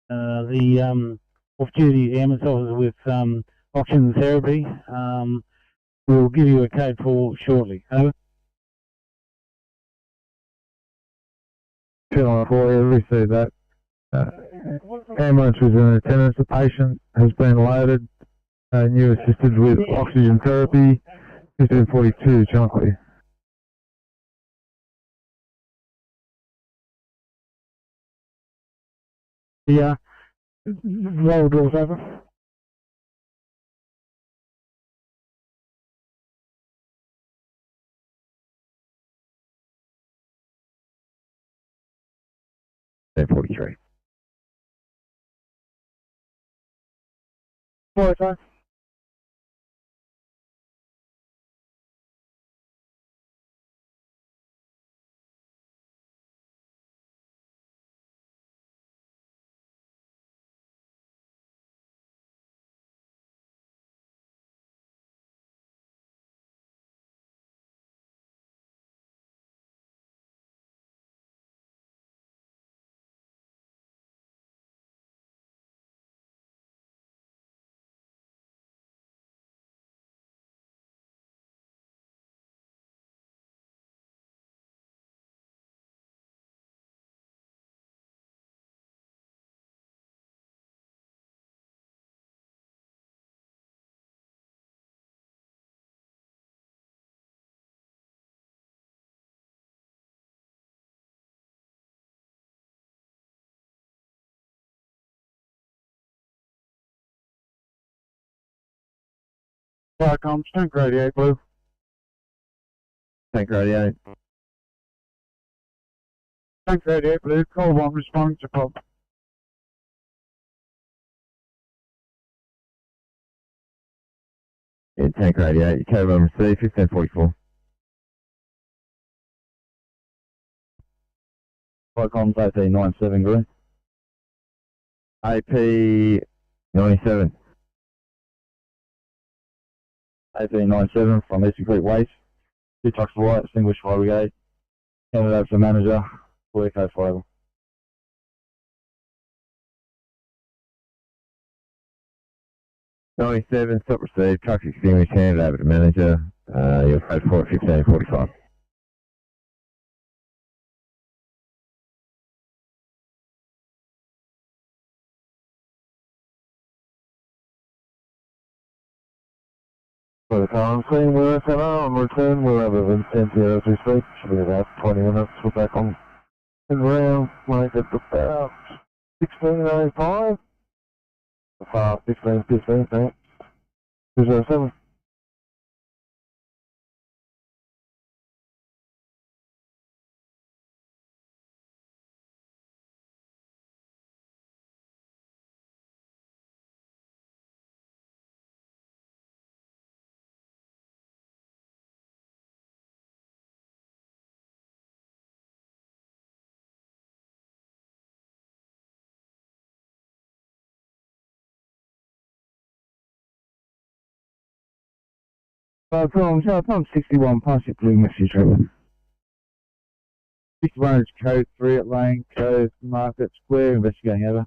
The off-duty ambulance officer with oxygen therapy will give you a code for shortly. Over. 294, received that. Ambulance was in attendance. The patient has been loaded and you assisted with oxygen therapy. 1542, Channel Clear. The roll doors over. Ten 43. 405. Firecom, tank radio, Blue. Tank radio. Tank radio, Blue. Call 1 responding to pub. Yeah, tank radio. You code 1 received, 1544. Firecom's AP 97, Green. AP 97. AP 97 from Eastern Creek Waste. 2 trucks of white, distinguished fire brigade. Handed over to the manager. Clear code 5. 97, stop received, truck extinguished, handed over to manager. You're code for it, 1545. For the current scene, we're SNR on return. We'll have an intent here as we speak. Should be about 20 minutes. We're back on and round. Make it about 16:05. Far 15:15, thanks. 207. Pump 61, pass your blue message over. 61 is code 3 at Lane, code Market Square, investigating over.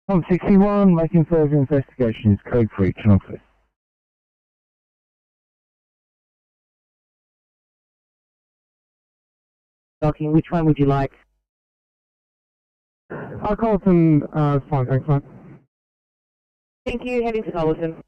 Pump 61, making further investigations, code 3, channel 2. Docking, which one would you like? I'll call some, fine, thanks, mate. Thank you, heading to Colleton.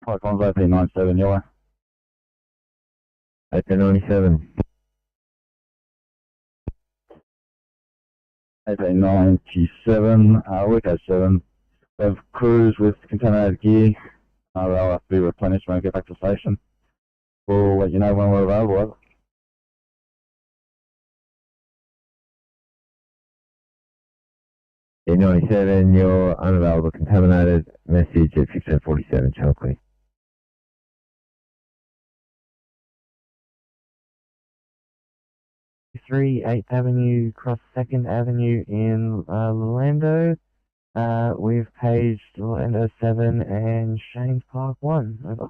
Python's AP97, yellow. AP97. AP97, workout 7. We have crews with contaminated gear. They'll have to be replenished when we get back to the station. We'll let you know when we're available. A97, you're unavailable, contaminated. Message at 1547, channel clear. 8th Avenue, cross 2nd Avenue in Orlando. We've paged Orlando 7 and Shane's Park 1. Over.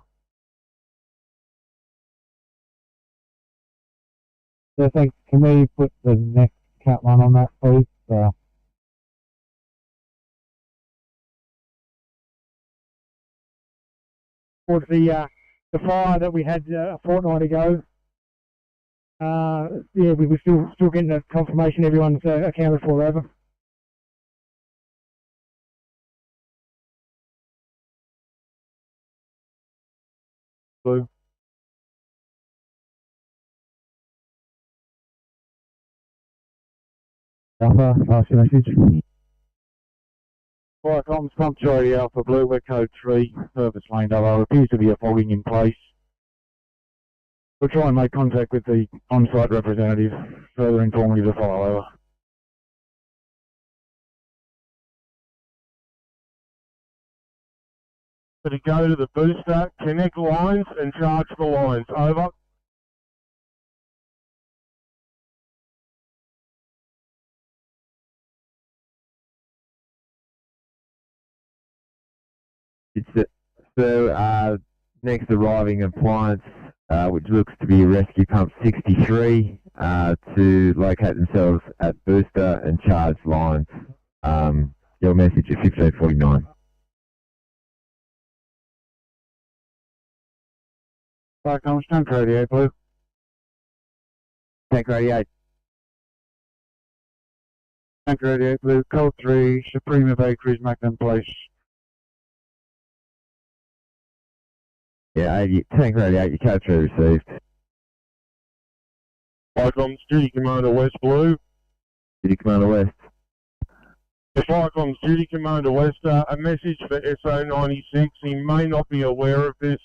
So thanks. Can we put the next cat one on that, please? Towards the fire that we had a fortnight ago. Yeah, we were still getting a confirmation everyone's accounted for. Over. Blue. Alpha, pass your message. Fire comms, pump Charlie Alpha Blue, we're code 3, purpose lane double. Appears to be a fogging in place. We'll try and make contact with the on-site representative, further informing you to follow over. To go to the booster, connect lines and charge the lines. Over. So, next arriving appliance, which looks to be Rescue Pump 63, to locate themselves at booster and charge lines. Your message at 1549. Fire comms, tank radio, blue. Tank radio. Tank radio, blue, code 3, Suprema Bakeries, Macklin Place. Yeah, tank radio, your code 3 received. Firecoms, Duty Commander West Blue. Duty Commander West. Firecoms, Duty Commander West, a message for SO96. He may not be aware of this.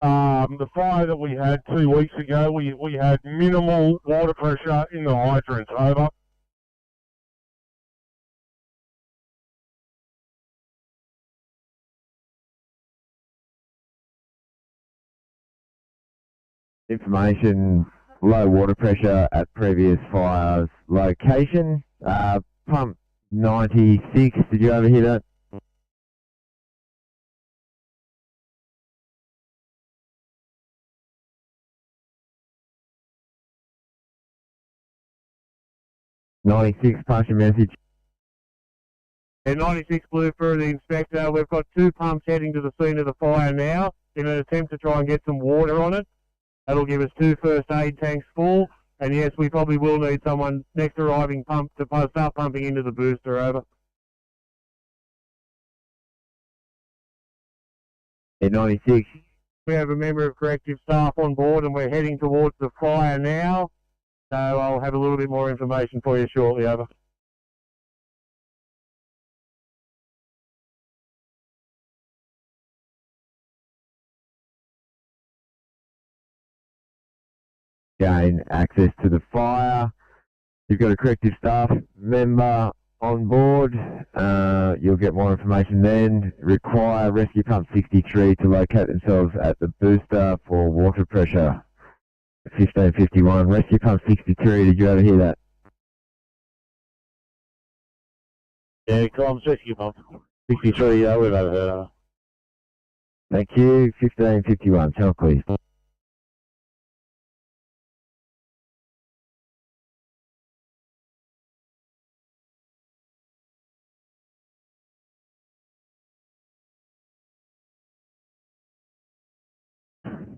The fire that we had 2 weeks ago, we had minimal water pressure in the hydrants. Over. Information, low water pressure at previous fire's location. Pump 96, did you overhear that? '96, pass your message. And 96 Blue for the inspector. We've got 2 pumps heading to the scene of the fire now in an attempt to try and get some water on it. That'll give us 2 first aid tanks full. And yes, we probably will need someone next arriving pump to start pumping into the booster. Over. At 96. We have a member of corrective staff on board and we're heading towards the fire now. So I'll have a little bit more information for you shortly. Over. gain access to the fire. You've got a corrective staff member on board. You'll get more information then. Require Rescue Pump 63 to locate themselves at the booster for water pressure. 1551. Rescue Pump 63, did you ever hear that? Yeah, Comms Rescue Pump 63, yeah, we've overheard of it. Thank you. 1551. Channel please.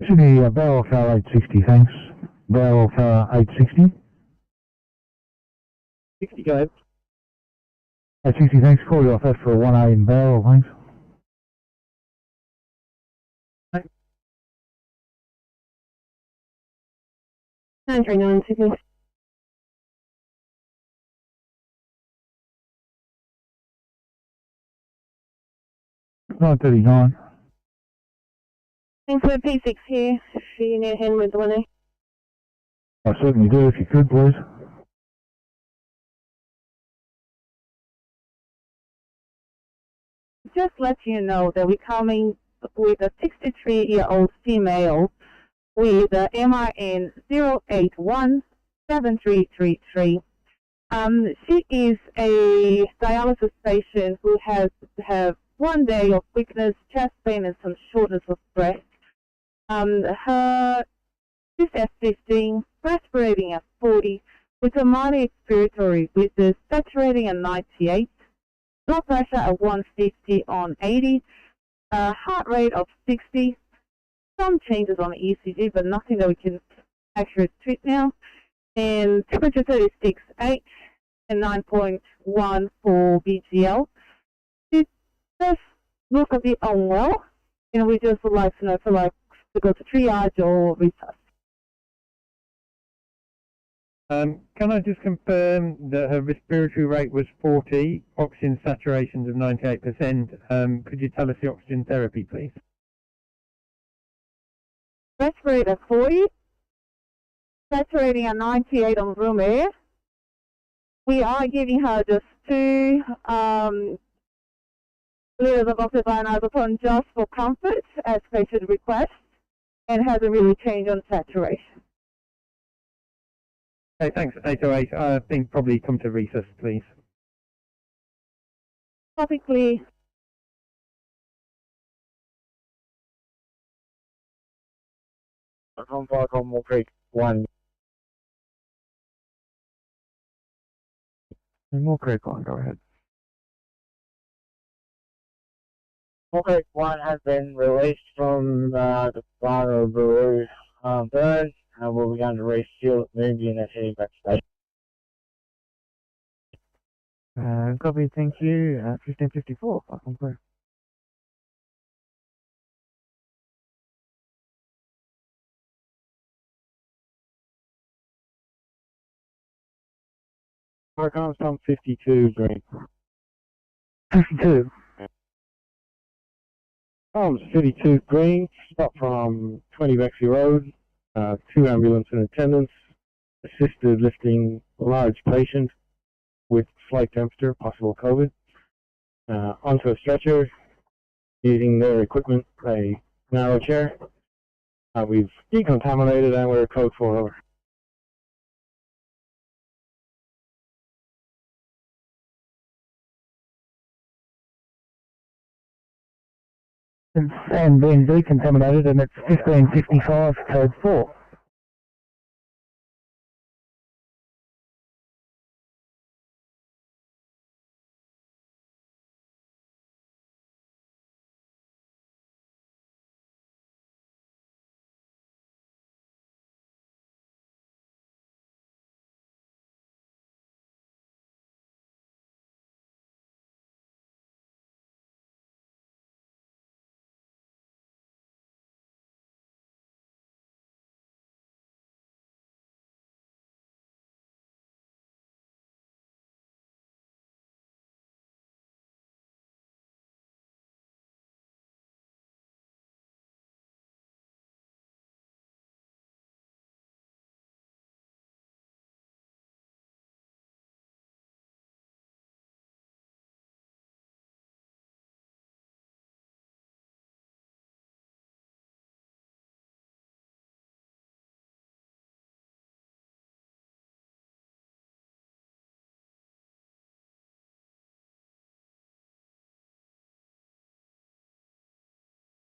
Sydney, Barrel Car 860, thanks. Barrel Car 860. 60, go ahead. 860, thanks. Call you off that for a 1A in Barrel, thanks. 939 Sydney. $9.39. Thanks for P6 here, if you need a hand with the 1A. I certainly do, if you could, please. Just let you know that we're coming with a 63-year-old female with a MRN 0817333. She is a dialysis patient who has to have 1 day of weakness, chest pain, and some shortness of breath. Her is at 15, respirating at 40, with a minor expiratory, with the saturating at 98, blood pressure at 150 on 80, heart rate of 60, some changes on the ECG, but nothing that we can actually treat now, and temperature 36.8 and 9.1 for BGL. It does look a bit unwell, and we just would like to know if we like to go to triage or resusc. Can I just confirm that her respiratory rate was 40, oxygen saturations of 98%? Could you tell us the oxygen therapy, please? Respirator 40, saturating at 98 on room air. We are giving her just 2 liters of oxybionazepam just for comfort as patient request, and hasn't really changed on saturation. Okay, thanks. 808. I think probably come to resus, please. Topically, From Falcon Moore Creek 1. Moore Creek 1, go ahead. Moore Creek 1 has been released from the Barrow Brewery burn, and we'll be going to refuel it, moving and heading back to station. Copy, thank you. 1554, Falcon Creek. Park Pump 52, green. 52. 52 green, stop from 20 Bexley Road, 2 ambulance in attendance, assisted lifting a large patient with slight temperature, possible COVID, onto a stretcher, using their equipment, a narrow chair. We've decontaminated and we're code 4 over. And being decontaminated, and it's 1555, code 4.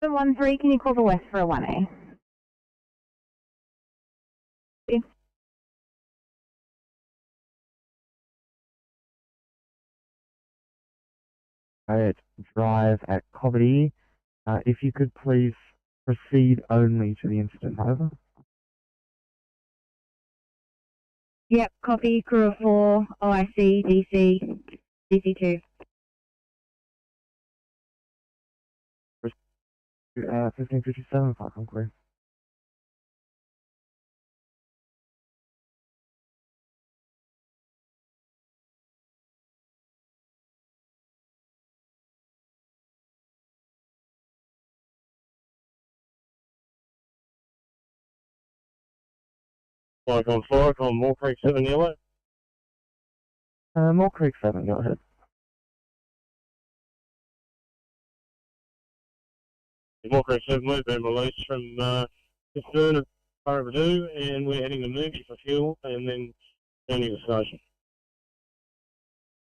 713, can you call the west for a 1A? At Drive at Cobity. If you could please proceed only to the incident, over. Yep, copy, crew of 4, OIC, DC, DC2. 1557, Falcon Clear. Falcon, Moore Creek 7 yellow. Moore Creek 7, go ahead. Moore Creek 7, we've been released from concern of overdue, and we're heading to Moody for fuel, and then turning the station.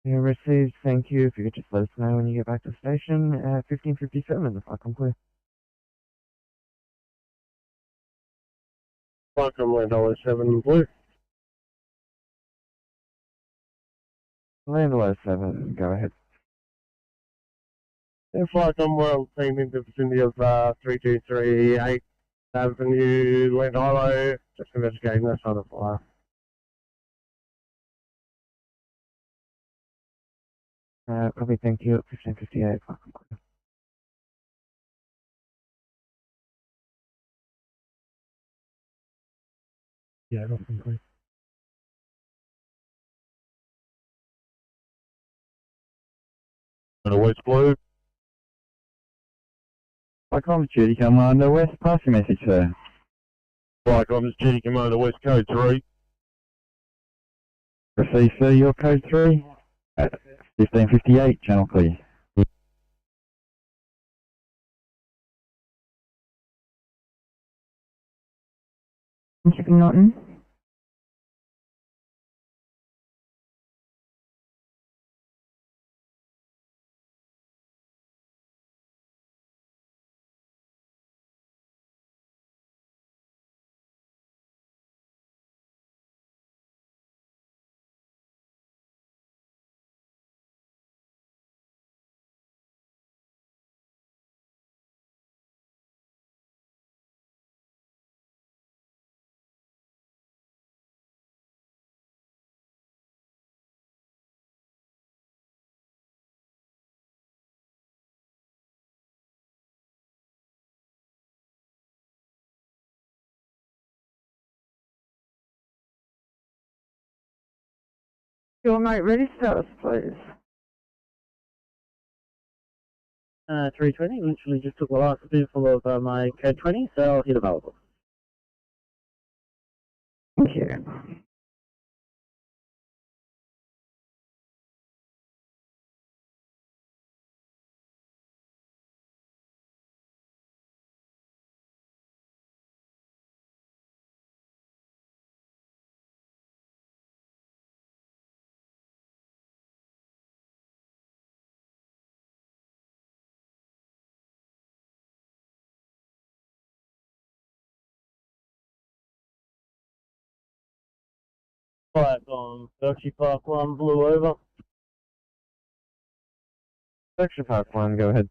You received, thank you. If you could just let us know when you get back to the station at 1557, Falcon Clear. Falcon, Land 7 blue. Land 7, go ahead. And Falcon, World team in the vicinity of 3238 8th Avenue, Land Hollow, just investigating that side of the fire. Copy, thank you. 1558, Falcon Clear. Yeah, Falcon Clear. And a West blue. Falcon, Duty Commander West, pass your message, sir. Falcon, this Duty Commander West, code 3. Receive, sir, your code 3 at 1558, channel clear. Checking Norton. Your mate, ready status, please. 320, literally just took the last spoonful of my code 20, so I'll hit available. Thank you. Flight on Berkshire Park 1, blue over. Berkshire Park 1, go ahead.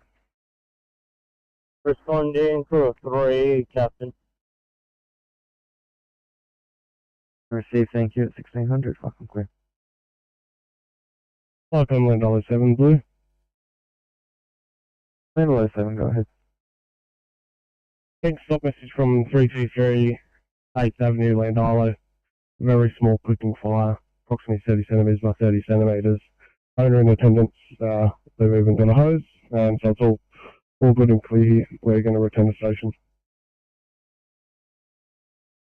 Responding crew of 3, Captain. Receive, thank you, at 1600, Falcon Clear. Falcon, Land 7 blue. Land 7, go ahead. Thanks, stop message from 323 8th Avenue, Land Hollow. Very small clicking fire, approximately 30 centimetres by 30 centimetres. Owner in attendance, they've even got a hose, and so it's all good and clear here. We're going to return to station.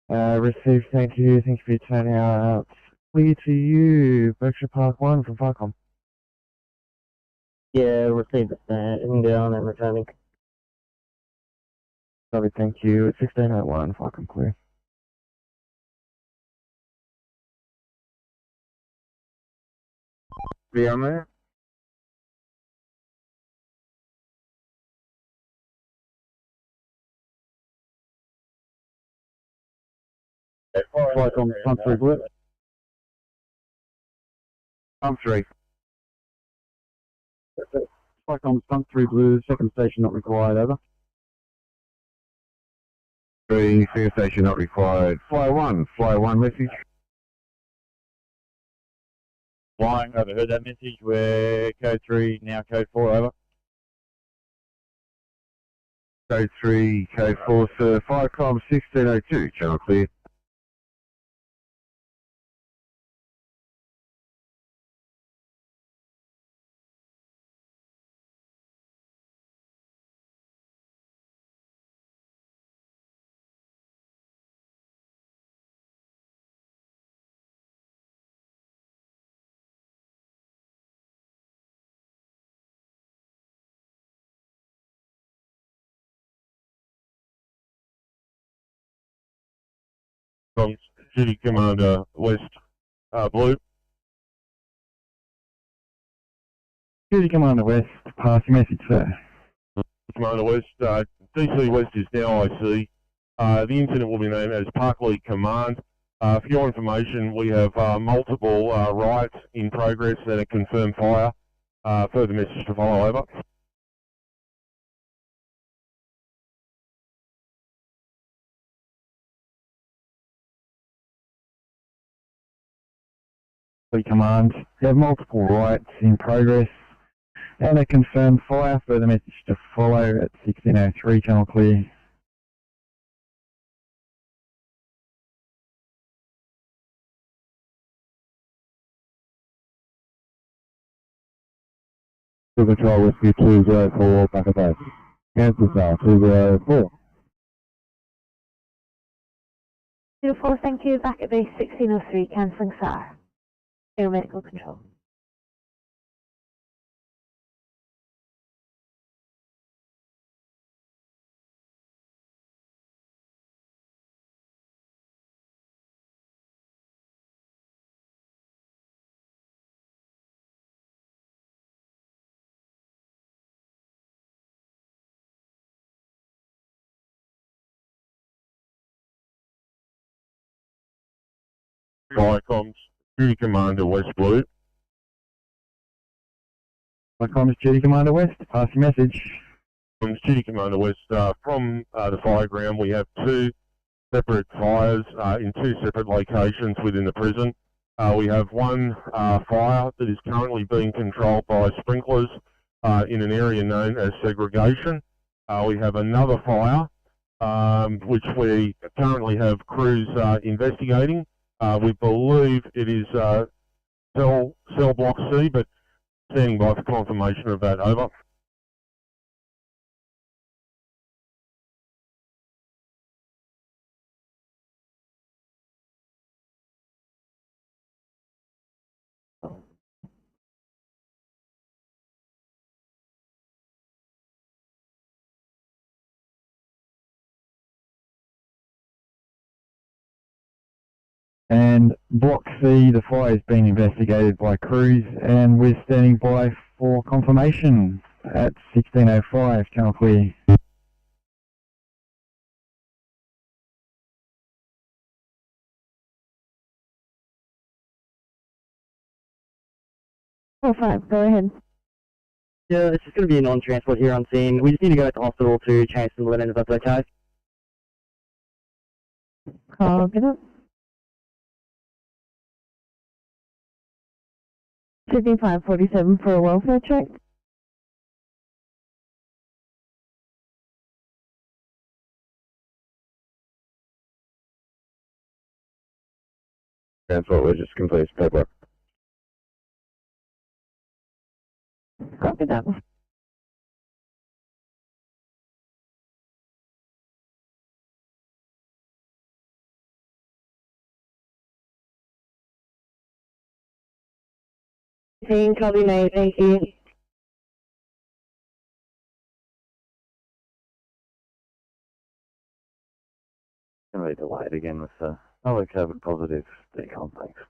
Receive, thank you for your turnout. Clear to you, Berkshire Park 1 from Falcon. Yeah, received it, inbound and returning. Sorry, thank you, at 1601, Falcon Clear. Be on there. Flycom Stunt 3 Blue. I'm 3. Flycom Stunt 3 Blue, second station not required, over. 3, second station not required. Fly 1 message. Flying, overheard that message. We're code 3, now code 4, over. Code 3, code 4, sir. Flycom 1602, channel clear. Duty Commander West Blue. Duty Commander West, passing message, sir. Commander West, DC West is now IC. The incident will be named as Parkley Command. For your information, we have multiple riots in progress and a confirmed fire. Further message to follow, over. Command, we have multiple riots in progress and a confirmed fire. Further message to follow at 1603, channel clear. Control Whiskey 204, back at base. Cancel cell 204. 04, thank you. Back at base 1603, cancelling SAR. Air medical control. Flycoms, Duty Commander West Blue. Flycoms, Duty Commander West, passing message. Duty Commander West, from the fire ground, we have 2 separate fires in 2 separate locations within the prison. We have one fire that is currently being controlled by sprinklers in an area known as segregation. We have another fire which we currently have crews investigating. We believe it is cell block C, but standing by for confirmation of that, over. And Block C, the fire is being investigated by crews, and we're standing by for confirmation at 1605, channel clear. Oh, 5, go ahead. Yeah, it's just going to be a non-transport here on scene. We just need to go to hospital to change some linen, if that's okay. Copy that. Sydney 547 for a welfare check. Transport, we're just completing paperwork. Copy that. Copy, mate. Thank you. Going to be delayed again with another COVID positive decon, thanks.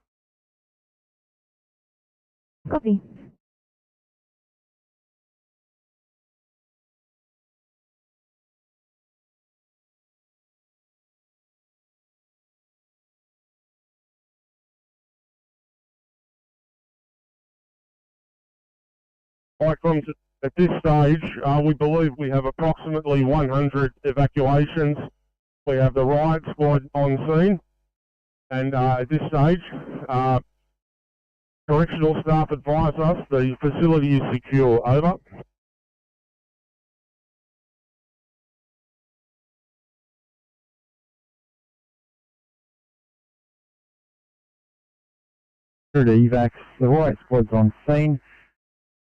Copy. Icons at this stage, we believe we have approximately 100 evacuations. We have the riot squad on scene, and at this stage, correctional staff advise us the facility is secure. Over. Evacs, the riot squad's on scene.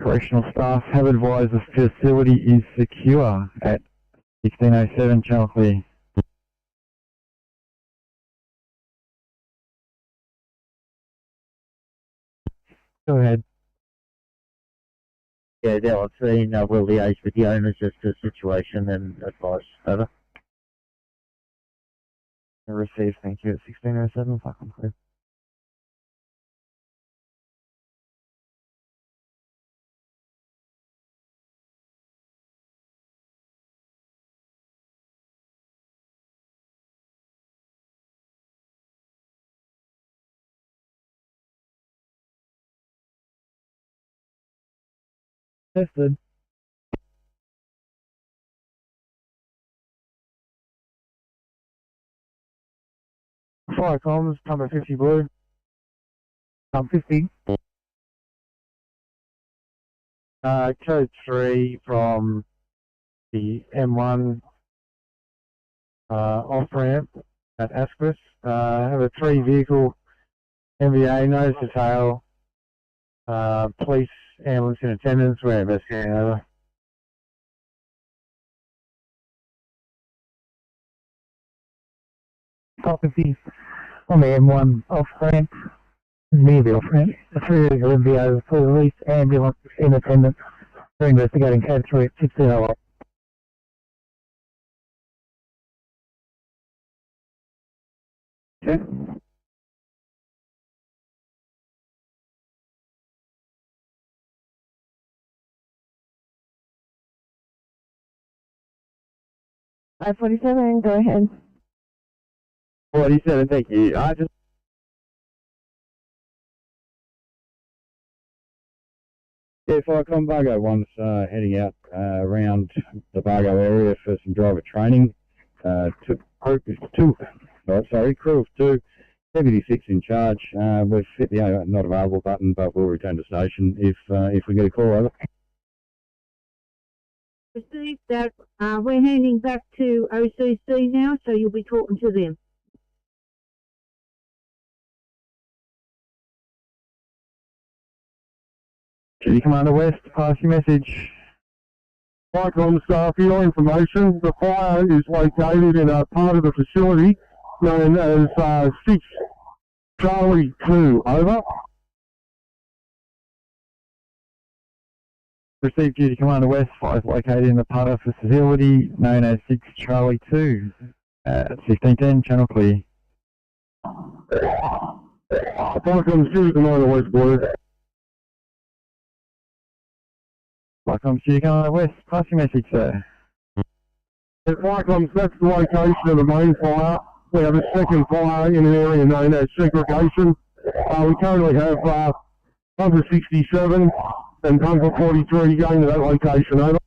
Correctional staff have advised the facility is secure at 1607 Channel Clear. Go ahead. Yeah, they're on scene. We'll liaise with the owners as to the situation and advise. Over. Received, thank you, at 1607, fucking clear. Tested. Fire comms, number 50 blue. 50. Code 3 from the M1 off-ramp at Asquith. Have a 3-vehicle MVA, nose to tail, police, ambulance in attendance. We're investigating. Over. Top 50 on the M1 off-ramp, near the off-ramp. The 3-vehicle MVO, police, ambulance in attendance. We're investigating code 3 at 1608. Okay. I-47, go ahead. 47, thank you. I just Fire Com Bargo 1's heading out around the Bargo area for some driver training. Crew of 2, Deputy 6 in charge. We've hit the not available button, but we'll return to station if we get a call. Over. Received that. We're handing back to OCC now, so you'll be talking to them. Duty Commander West, pass your message. Icon staff, for your information, the fire is located in a part of the facility known as 6 Charlie 2. Over. Received Duty Commander West, fire is located in the part of the facility known as 6 Charlie 2 at 1610, Channel Clear. Icon Duty Commander West, boys. Icon Duty Commander West, pass your message, sir. Icon, that's the location of the main fire. We have a second fire in an area known as segregation. We currently have Hunter 67 and Hunter 43 going to that location. Over.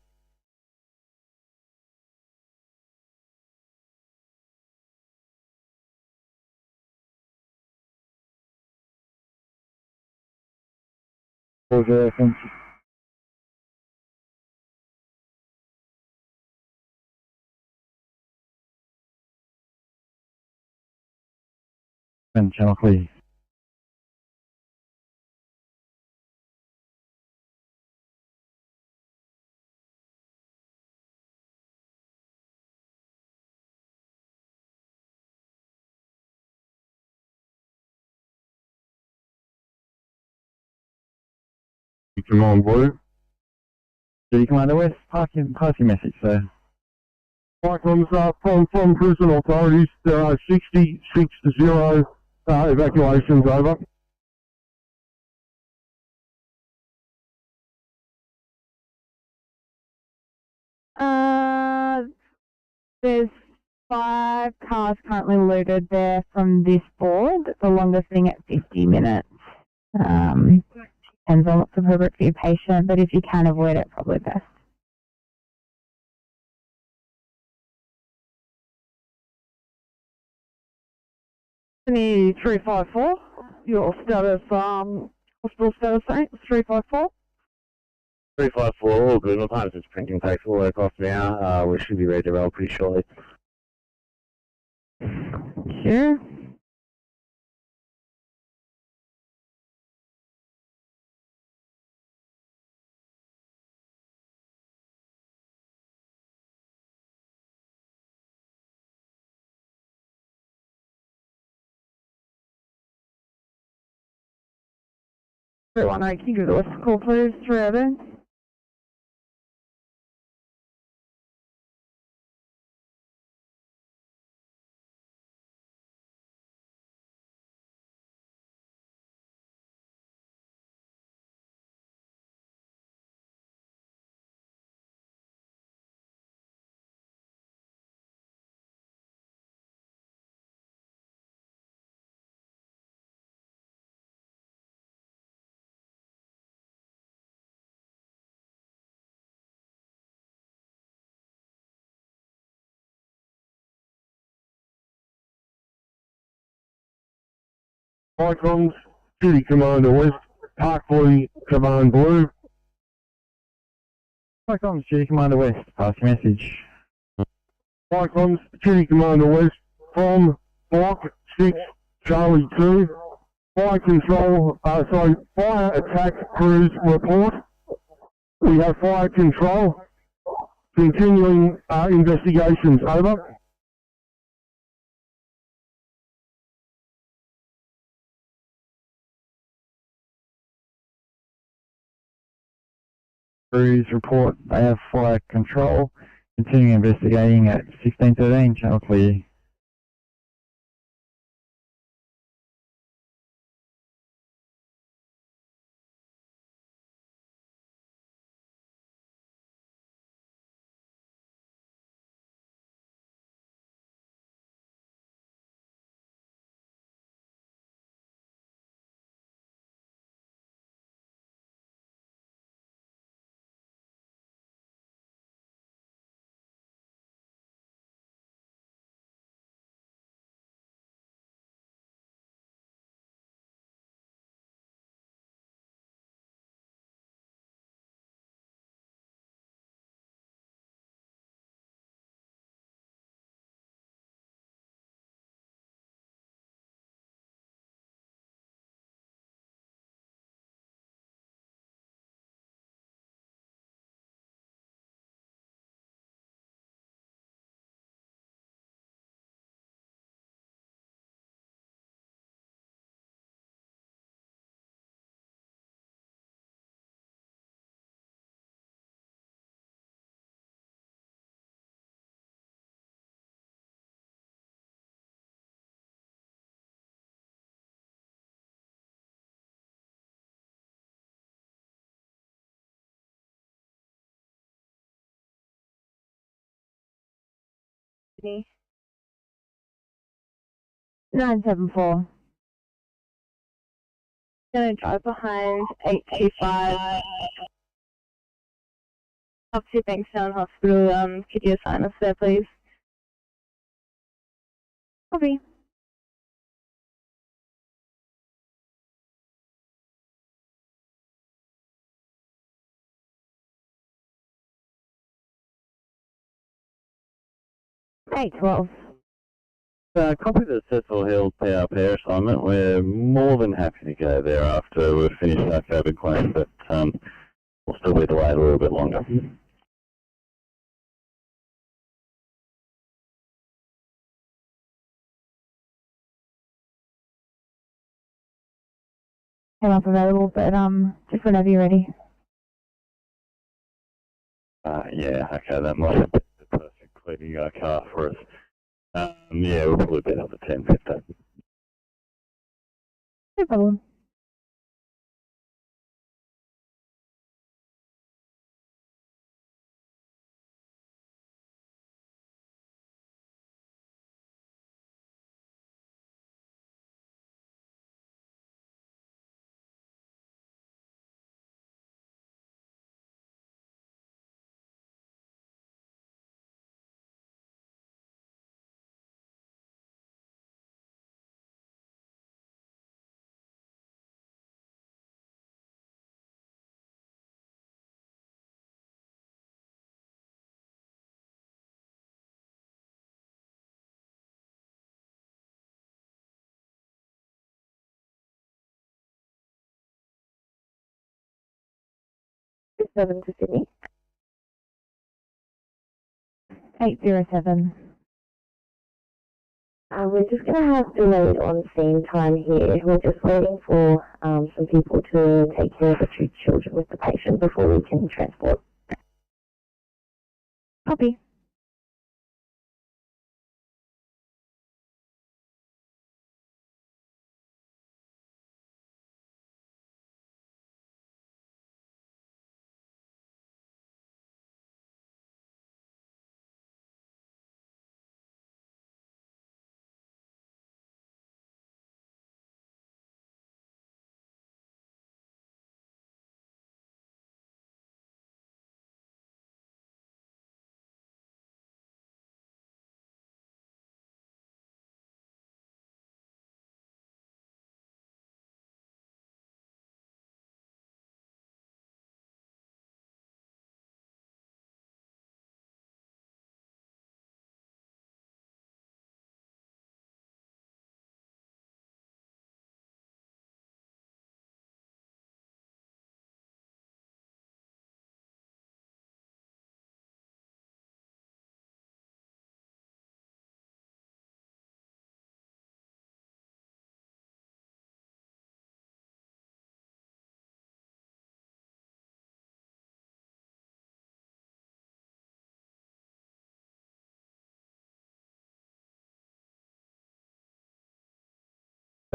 And Channel Clear. Come on, Blue. Duty Commander West, pass your message, sir. Icons from prison authorities, there are 66 to 0 evacuations. Over. There's 5 cars currently loaded there from this board, the longest being at 50 minutes. Depends on what's appropriate for your patient, but if you can avoid it, probably best. Sydney 354, your status, hospital status, thanks, 354. 354, all good. My partner's just printing takes all the way across now. We should be ready to roll pretty shortly. Sure. Everyone, can you give the whistle call, please, 308? Icons, Duty Commander West, Park Boy Command Blue. Icons, Duty Commander West, pass your message. Icons, Duty Commander West, from Block 6, Charlie 2. Fire control, fire attack crews report. We have fire control. Continuing investigations, over. Crews report they have fire control. Continuing investigating at 1613, channel clear. Sydney 974. Gonna drive behind 825. Up to Bankstown Hospital. Could you assign us there, please? Copy. Hey, 12. Copy the Cecil Hill PR pair assignment. We're more than happy to go there after we've finished our COVID claim, but we'll still be delayed a little bit longer. Came up available, but just whenever you're ready. Yeah, okay, that might have been the perfect cleaning car for us. Yeah, we'll probably be up to 10:15. No problem. 7 to Sydney. 807. We're just going to have delayed on scene time here. We're just waiting for some people to take care of the 2 children with the patient before we can transport. Copy.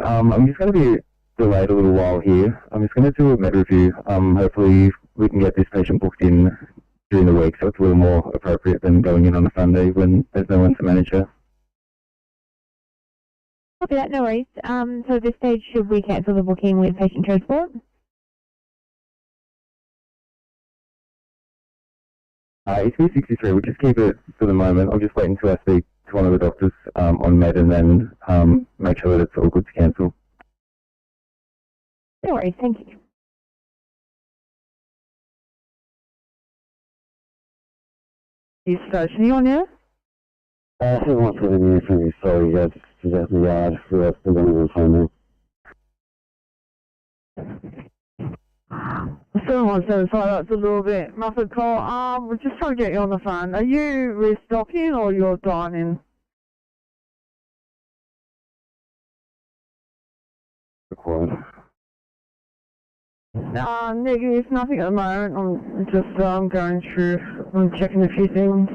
I'm just going to be delayed a little while here. I'm just going to do a med review. Hopefully we can get this patient booked in during the week, so it's a little more appropriate than going in on a Sunday when there's no one to manage her. Copy that, no worries. So at this stage, should we cancel the booking with patient transport? It's B63. We'll just keep it for the moment. I'll just wait until I speak to one of the doctors on med and then make sure that it's all good to cancel. No worries, thank you. Is stationary on here? Who wants to renew from you? Sorry, just at the yard. Who else does anyone phone me? 717, sorry, that's a little bit muffled call. We're just trying to get you on the phone. Are you restocking or you're dining? Required. Negative, nothing at the moment. I'm just going through, I'm checking a few things.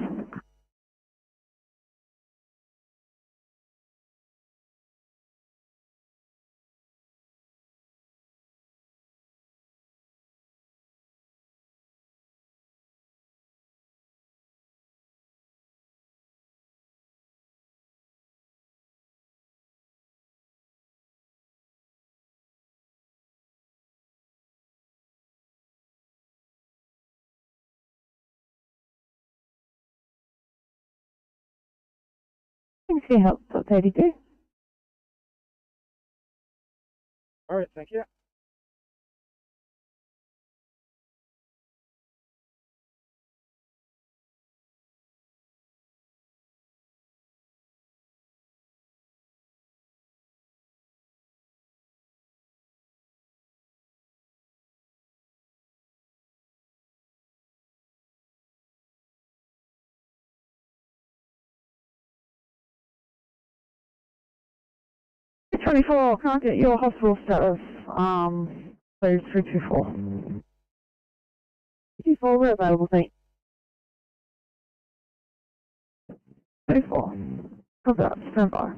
Thanks for your help, 32. Alright, thank you. #24, can't get your hospital status. Please 324. 324, we're available, thanks. 24. Copy that, stand by.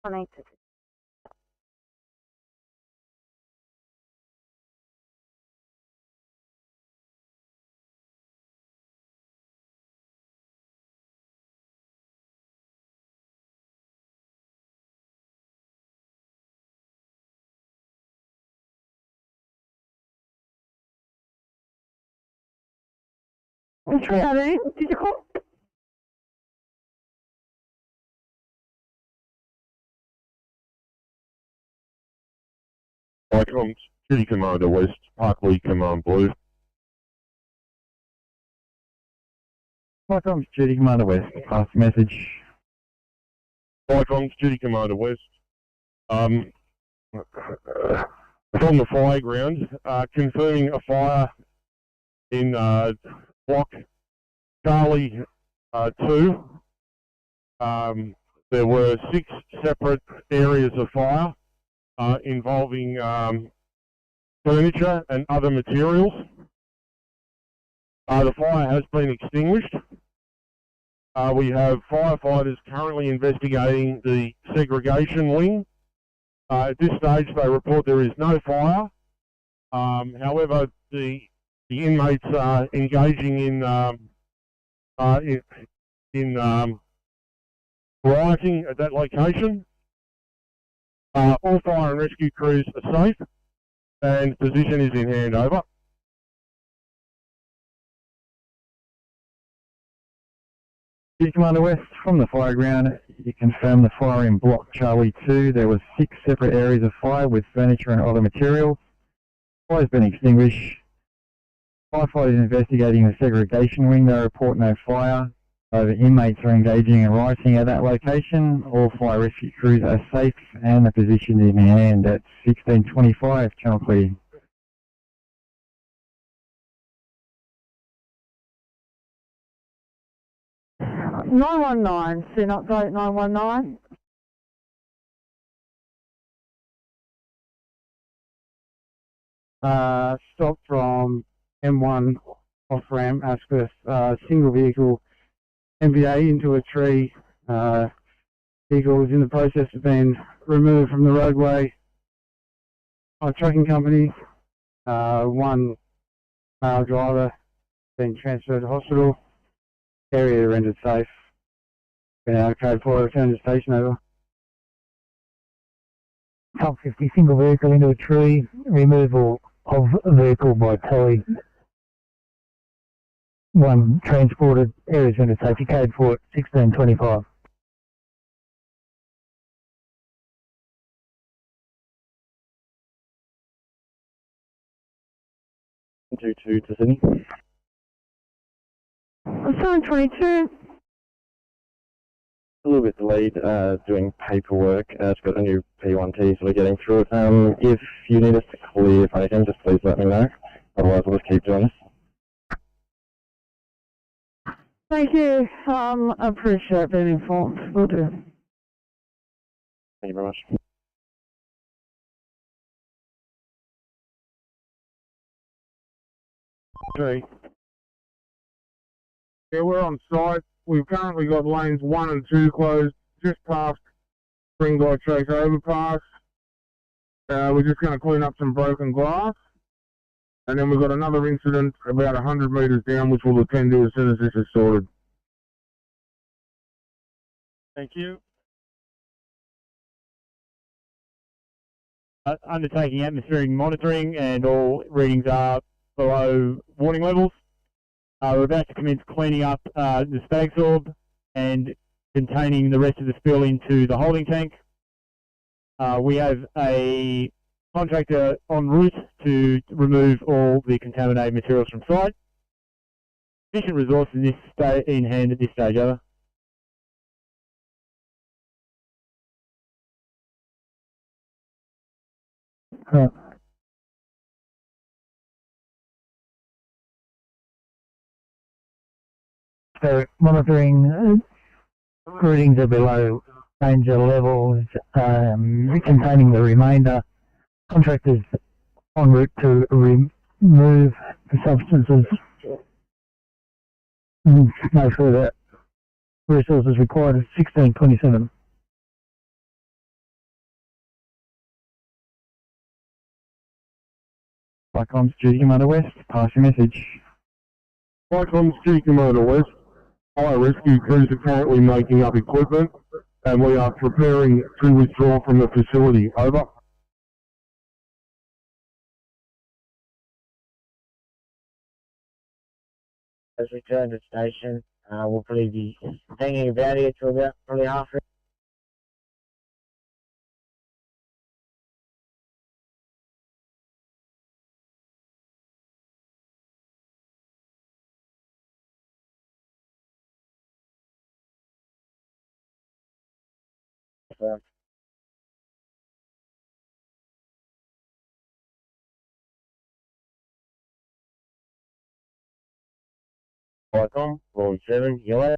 182. Did you call? Icons, Duty Commander West, Parkley Command Blue. Icons, Duty Commander West, pass message. Icons, Duty Commander West. From the fire ground, confirming a fire in block Charlie 2. There were 6 separate areas of fire involving furniture and other materials. The fire has been extinguished. We have firefighters currently investigating the segregation wing. At this stage, they report there is no fire. However, the inmates are engaging in rioting at that location. All fire and rescue crews are safe, and position is in handover. Duty Commander West, from the fire ground, you confirm the fire in block Charlie 2. There were 6 separate areas of fire with furniture and other materials. Fire has been extinguished. Firefighters investigating the segregation wing. They report no fire. The inmates are engaging in rioting at that location. All fire rescue crews are safe and the position in hand at 1625, channel clear. (919), Soon update 919. Stop from M1 off ramp, Asquith, single vehicle MVA into a tree. Vehicle is in the process of being removed from the roadway by a trucking company. One male driver being transferred to hospital. Area rendered safe. Been out of code for return to station, over. Top 50, single vehicle into a tree, removal of a vehicle by towing. One transported, areas rendered safety, code for 1625. Two to Sydney. 722. A little bit delayed doing paperwork. It's got a new P1T, so we're getting through it. If you need us to clear if anything, just please let me know. Otherwise, we'll just keep doing this. Thank you. I appreciate being informed. Will do. Thank you very much. Okay. Yeah, we're on site. We've currently got lanes 1 and 2 closed just past Springdike Trace overpass. We're just going to clean up some broken glass. And then we've got another incident about 100 metres down, which we'll attend to as soon as this is sorted. Thank you. Undertaking atmospheric monitoring, and all readings are below warning levels. We're about to commence cleaning up the stag sorb and containing the rest of the spill into the holding tank. We have a contractor en route to remove all the contaminated materials from site. Sufficient resources in hand at this stage, over. So monitoring readings are below danger levels, containing the remainder. Contractors en route to remove the substances. No further resources required at 1627. Icons Duty Commander West, pass your message. Icons Duty Commander West, fire rescue crews are currently making up equipment and we are preparing to withdraw from the facility. Over. As we return to the station, we'll probably be hanging about here till about probably half. Icon, Lawn 7, yellow.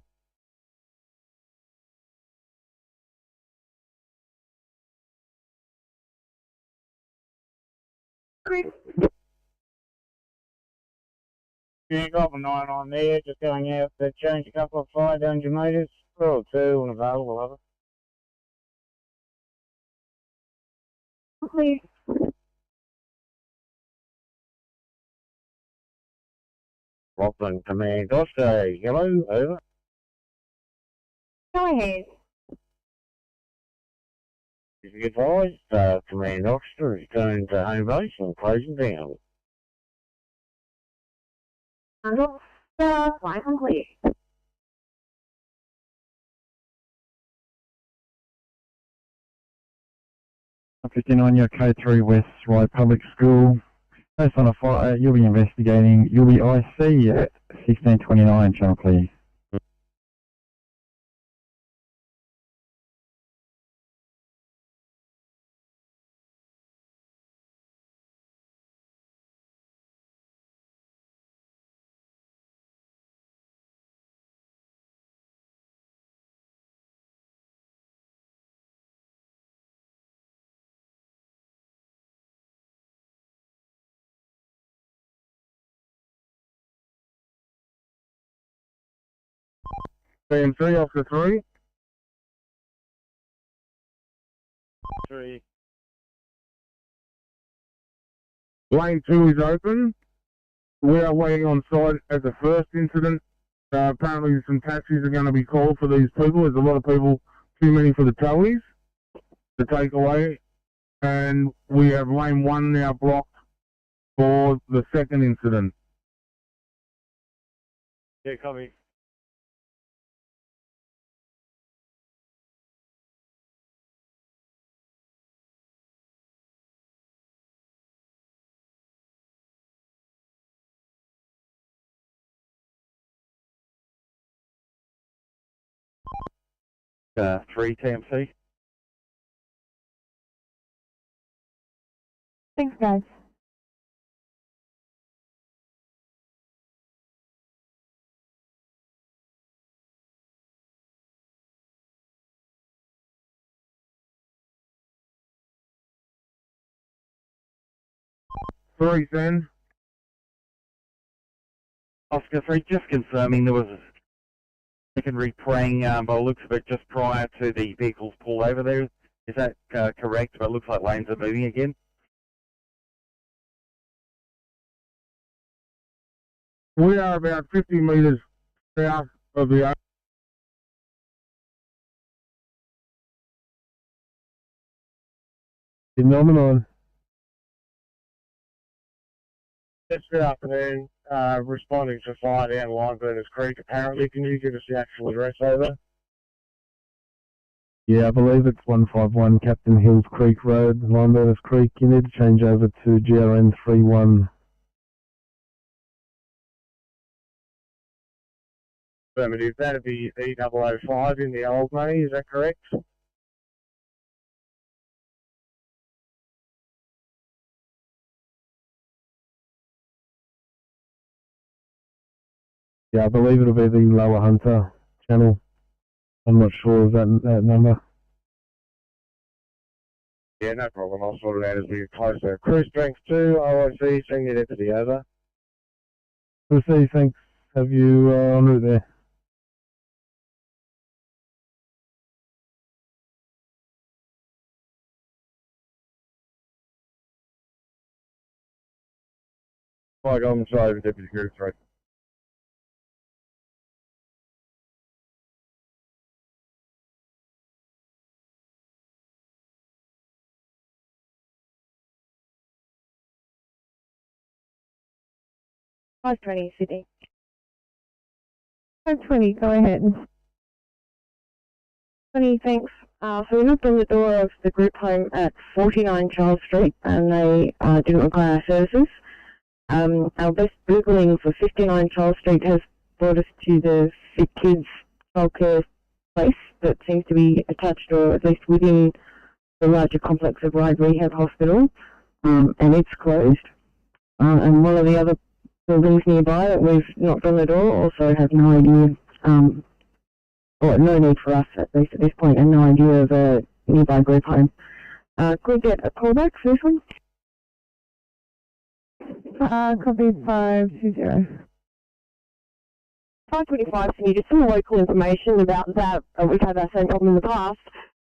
Yeah, got the 9 on there, just going out to change a couple of fire danger meters. Roll 2 and available, over. Please. Rockland Command Oscar, yellow, over. Go ahead. If you advise, Command Officer is going to home base and closing down. Handle, fly complete. 59, your K3 West Ride Public School. Based on a fire, you'll be investigating. You'll be IC at 1629, channel please. BM3, Officer 3. 3. Lane 2 is open. We are waiting on site at the first incident. Apparently some taxis are going to be called for these people. There's a lot of people, too many for the towies to take away. And we have lane 1 now blocked for the second incident. Yeah, copy. Three TMC. Thanks, guys. Three, then. Oscar 3, just confirming there was a secondary praying by the looks of it just prior to the vehicles pulled over there. Is that correct? But it looks like lanes are moving again. We are about 50 metres south of the phenomenon. Yes, good afternoon. Responding to fire down Lineburners Creek. Apparently, can you give us the actual address over? Yeah, I believe it's 151 Captain Hills Creek Road, Lineburners Creek. You need to change over to GRN 31. Affirmative. That'd be E005 in the old money, is that correct? Yeah, I believe it'll be the Lower Hunter channel. I'm not sure of that number. Yeah, no problem. I'll sort it out as we get closer. Crew strength 2, OIC, senior deputy, over. We'll see, thanks. Have you en route there? Fire Golden Shave, Deputy Group 3. Sydney. 520, go ahead. 20, thanks. So we knocked on the door of the group home at 49 Charles Street and they didn't require our services. Our best Googling for 59 Charles Street has brought us to the Fit Kids childcare place that seems to be attached or at least within the larger complex of Ryde Rehab Hospital, and it's closed. And one of the other buildings nearby that we've knocked on the door also have no idea, or no need for us at least at this point, and no idea of a nearby group home. Could we get a callback for this one? Copy 520. 525, Sydney, just some local information about that. We've had that same problem in the past.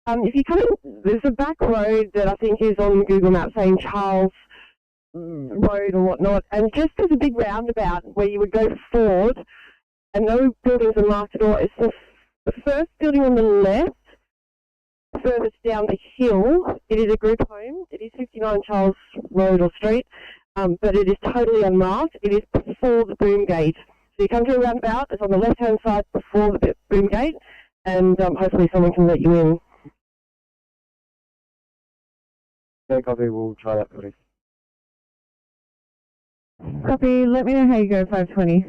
If you come in, there's a back road that I think is on Google Maps saying Charles Road or whatnot, and just there's a big roundabout where you would go forward, and no buildings are marked at all. It's the first building on the left, furthest down the hill. It is a group home. It is 59 Charles Road or Street, but it is totally unmarked. It is before the boom gate. So you come to a roundabout, it's on the left-hand side before the boom gate, and hopefully someone can let you in. Okay, copy, we'll try that, please. Copy, let me know how you go, 520.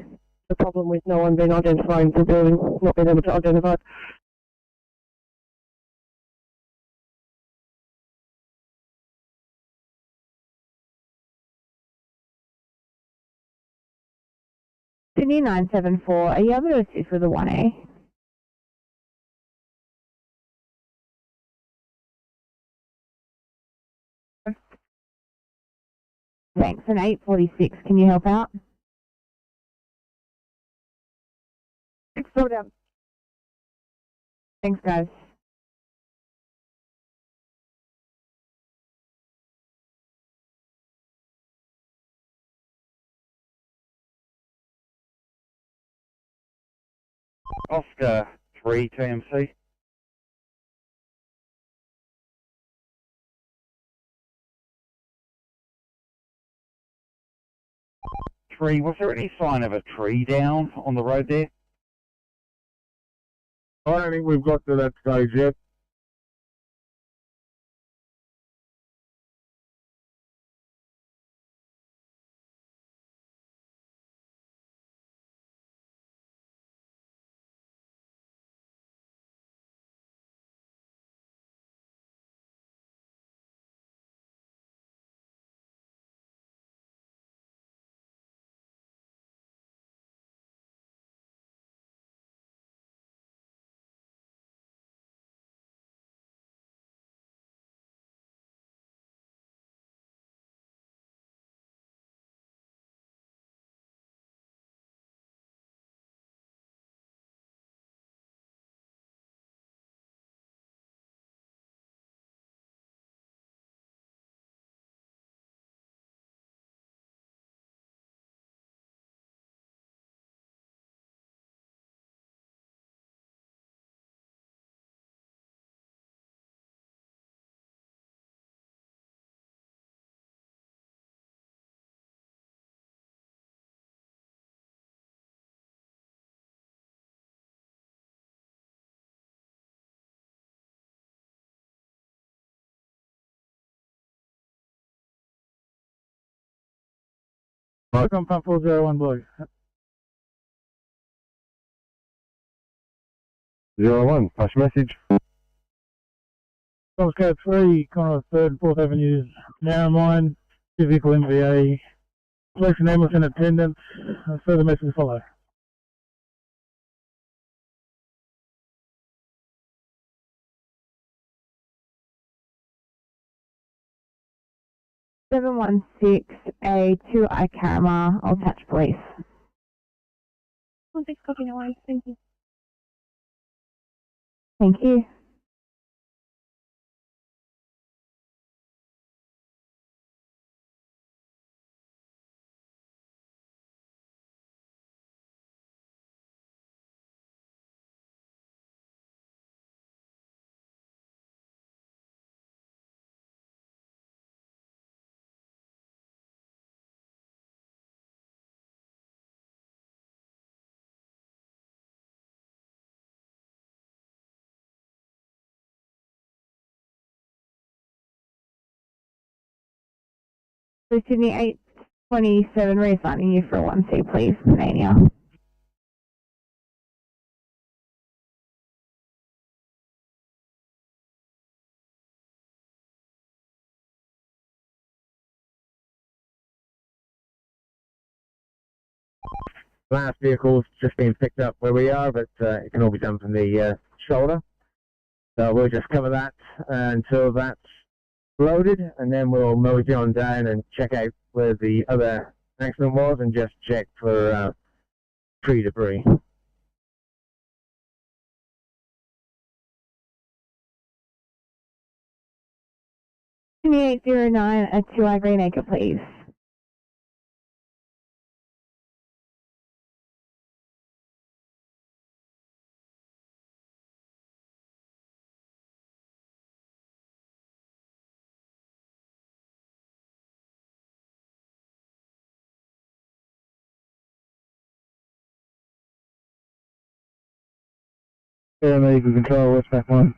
The problem with no one being identifying the building, not being able to identify it. Sydney 974, are you able to assist with a 1A? Thanks, an 846, can you help out? Slow down. Thanks, guys. Oscar 3 TMC. Tree, was there any sign of a tree down on the road there? I don't think we've got to that stage yet. Welcome, Pump 401 Blue. 01, push message. Postcode 3, corner of 3rd and 4th Avenues, narrow mine, vehicle MVA, police and ambulance in attendance, further messages follow. Seven 116A2 Icarama, I'll attach police. 16 copy, no worries, thank you. Thank you. So Sydney 827, reassigning you for 1C, please, Mania. Last vehicle's just been picked up where we are, but it can all be done from the shoulder. So we'll just cover that until that's loaded, and then we'll merge on down and check out where the other accident was and just check for tree debris. Sydney 809, a 2I Green Acre, please. Yeah, no, you can control westbound 1.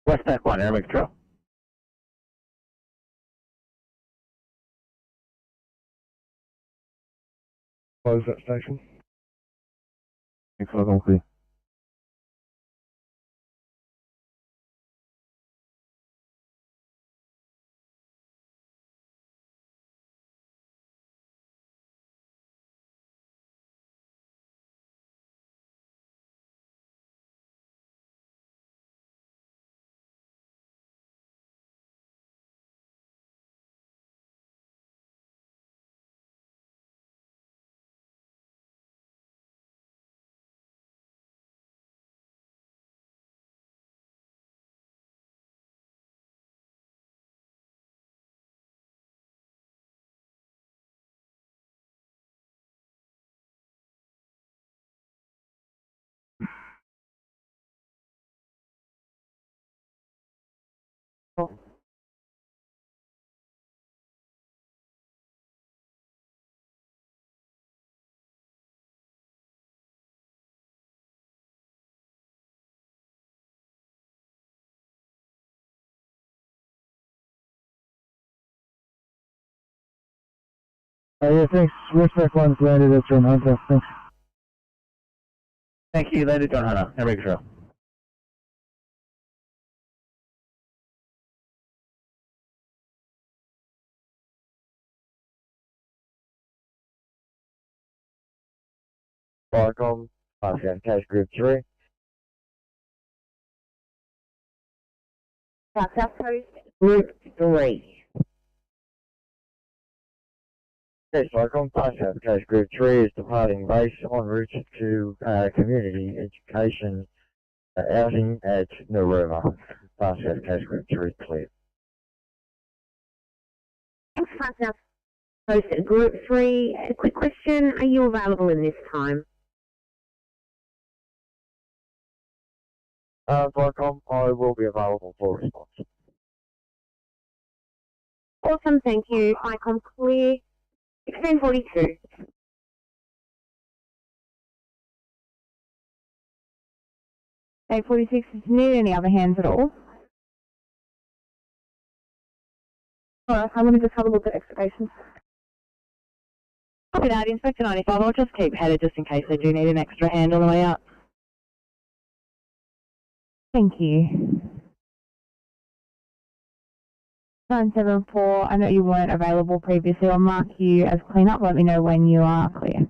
Westbound 1, air control. Close that station. Thanks for the clear. Yeah, thanks. Westbound 1's landed at John Hunter. Thanks. Thank you, landed John Hunter, air control. Welcome, Cash Group 3. South Coast, Group 3. Okay, welcome, Cash Group 3 is departing base en route to community education outing at Narooma. Cash Group 3 clear. Thanks, South Coast, Group 3. A quick question, are you available in this time? Welcome, I will be available for response. Awesome, thank you. ICOM clear. 1642. Day 46, if you need any other hands at all. Alright, I'm going to just have a look at excavations. Copy that, Inspector 95. I'll just keep headed just in case they do need an extra hand on the way out. Thank you. 974, I know you weren't available previously. I'll mark you as clean-up. Let me know when you are clear.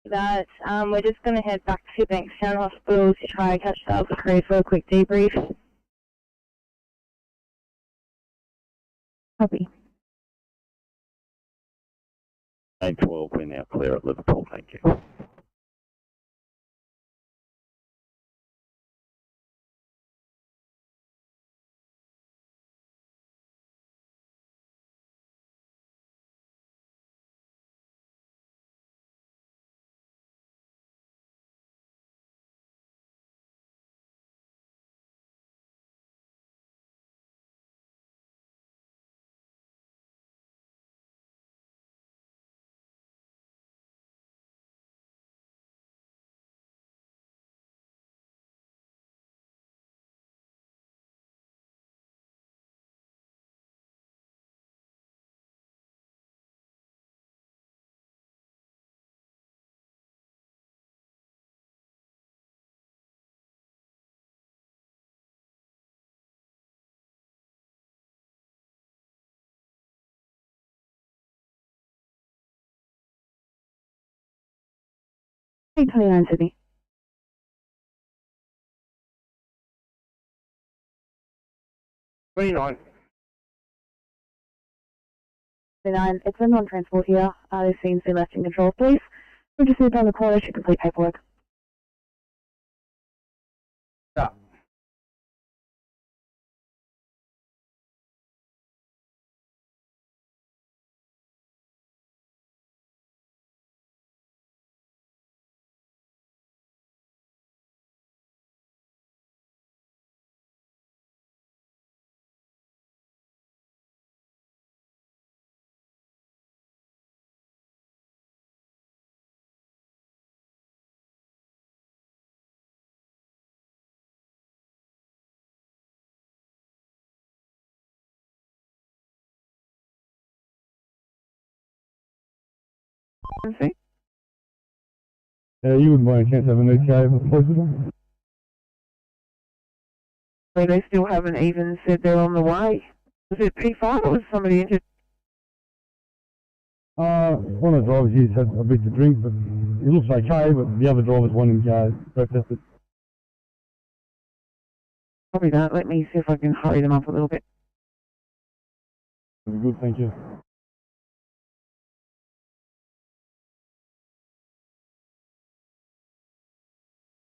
That we're just going to head back to Bankstown Hospital to try and catch up with the crew for a quick debrief. Copy. 812, we're now clear at Liverpool, thank you. 29 Sydney. 29. 29, it's been on transport here. This seems to be left in control, please. We just moved on the corner to complete paperwork. Stop. You wouldn't mind a chance having a cave if possible. They still haven't even said they're on the way. Was it P5 or was somebody injured? One of the drivers used had a bit to drink, but it looks okay, but the other drivers want him to protest it. Probably not. Let me see if I can hurry them up a little bit. Very good, thank you.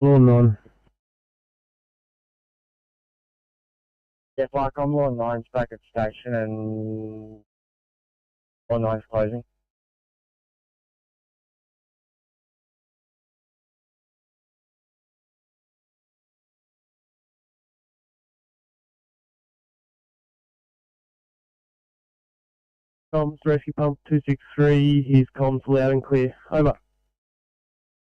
Line 9. Yeah, like I'm line 9's back at station and line 9's closing. Comms, rescue pump 263, his comms loud and clear. Over.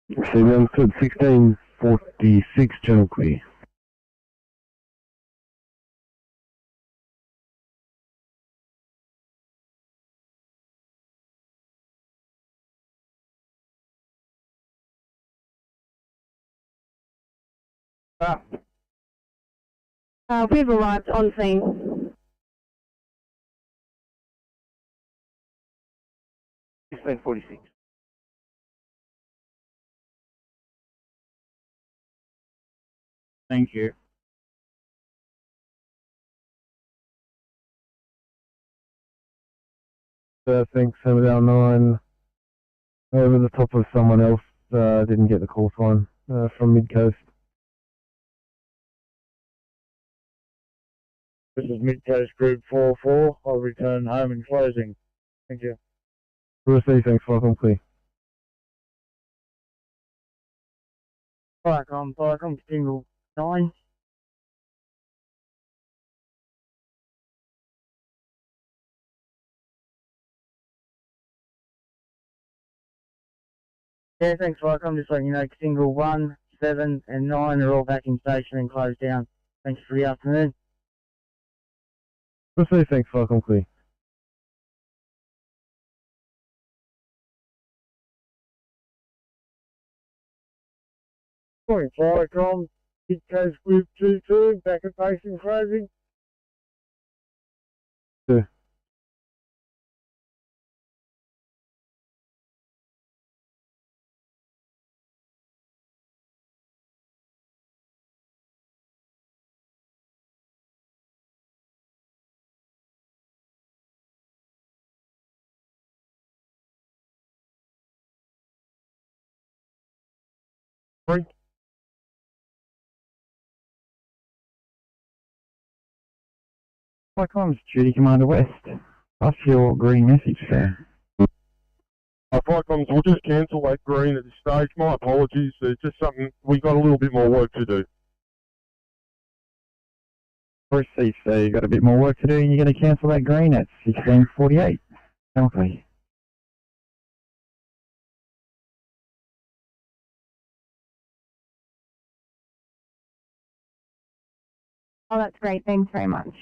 Receiving understood 1646, channel clear. We've arrived on scene. 1646. Thank you. Thanks, 709. Over the top of someone else, didn't get the call sign from Mid-Coast. This is Mid-Coast Group 44. I'll return home in closing. Thank you. Receive, thanks, welcome, clear. Firecom, single 9. Yeah, thanks, Firecom. Just letting you know, single 1, 7, and 9 are all back in station and closed down. Thanks for the afternoon. Receive, thanks, welcome, clear. Morning, Firecom. Mid-Coast Group 22, back at base and closing. Yeah. Three. Firecom's Duty Commander West. What's your green message there? Firecom's, we'll just cancel that green at this stage. My apologies. There's just something, we've got a little bit more work to do. Receive, so you've got a bit more work to do and you're going to cancel that green at 1648. Okay. Oh, that's great. Thanks very much.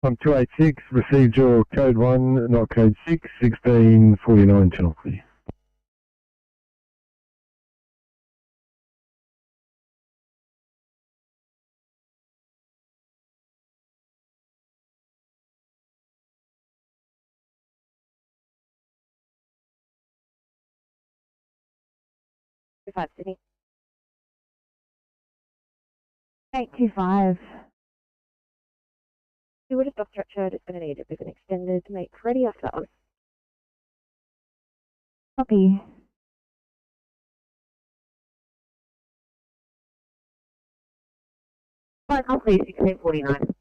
I'm 286, received your code 1, not code 6, 1649, channel clear. 5 Sydney. 825. We would have dog stretcher, it's going to need a bit of an extended to make ready after that one. Copy. Fine, I'll please 1649.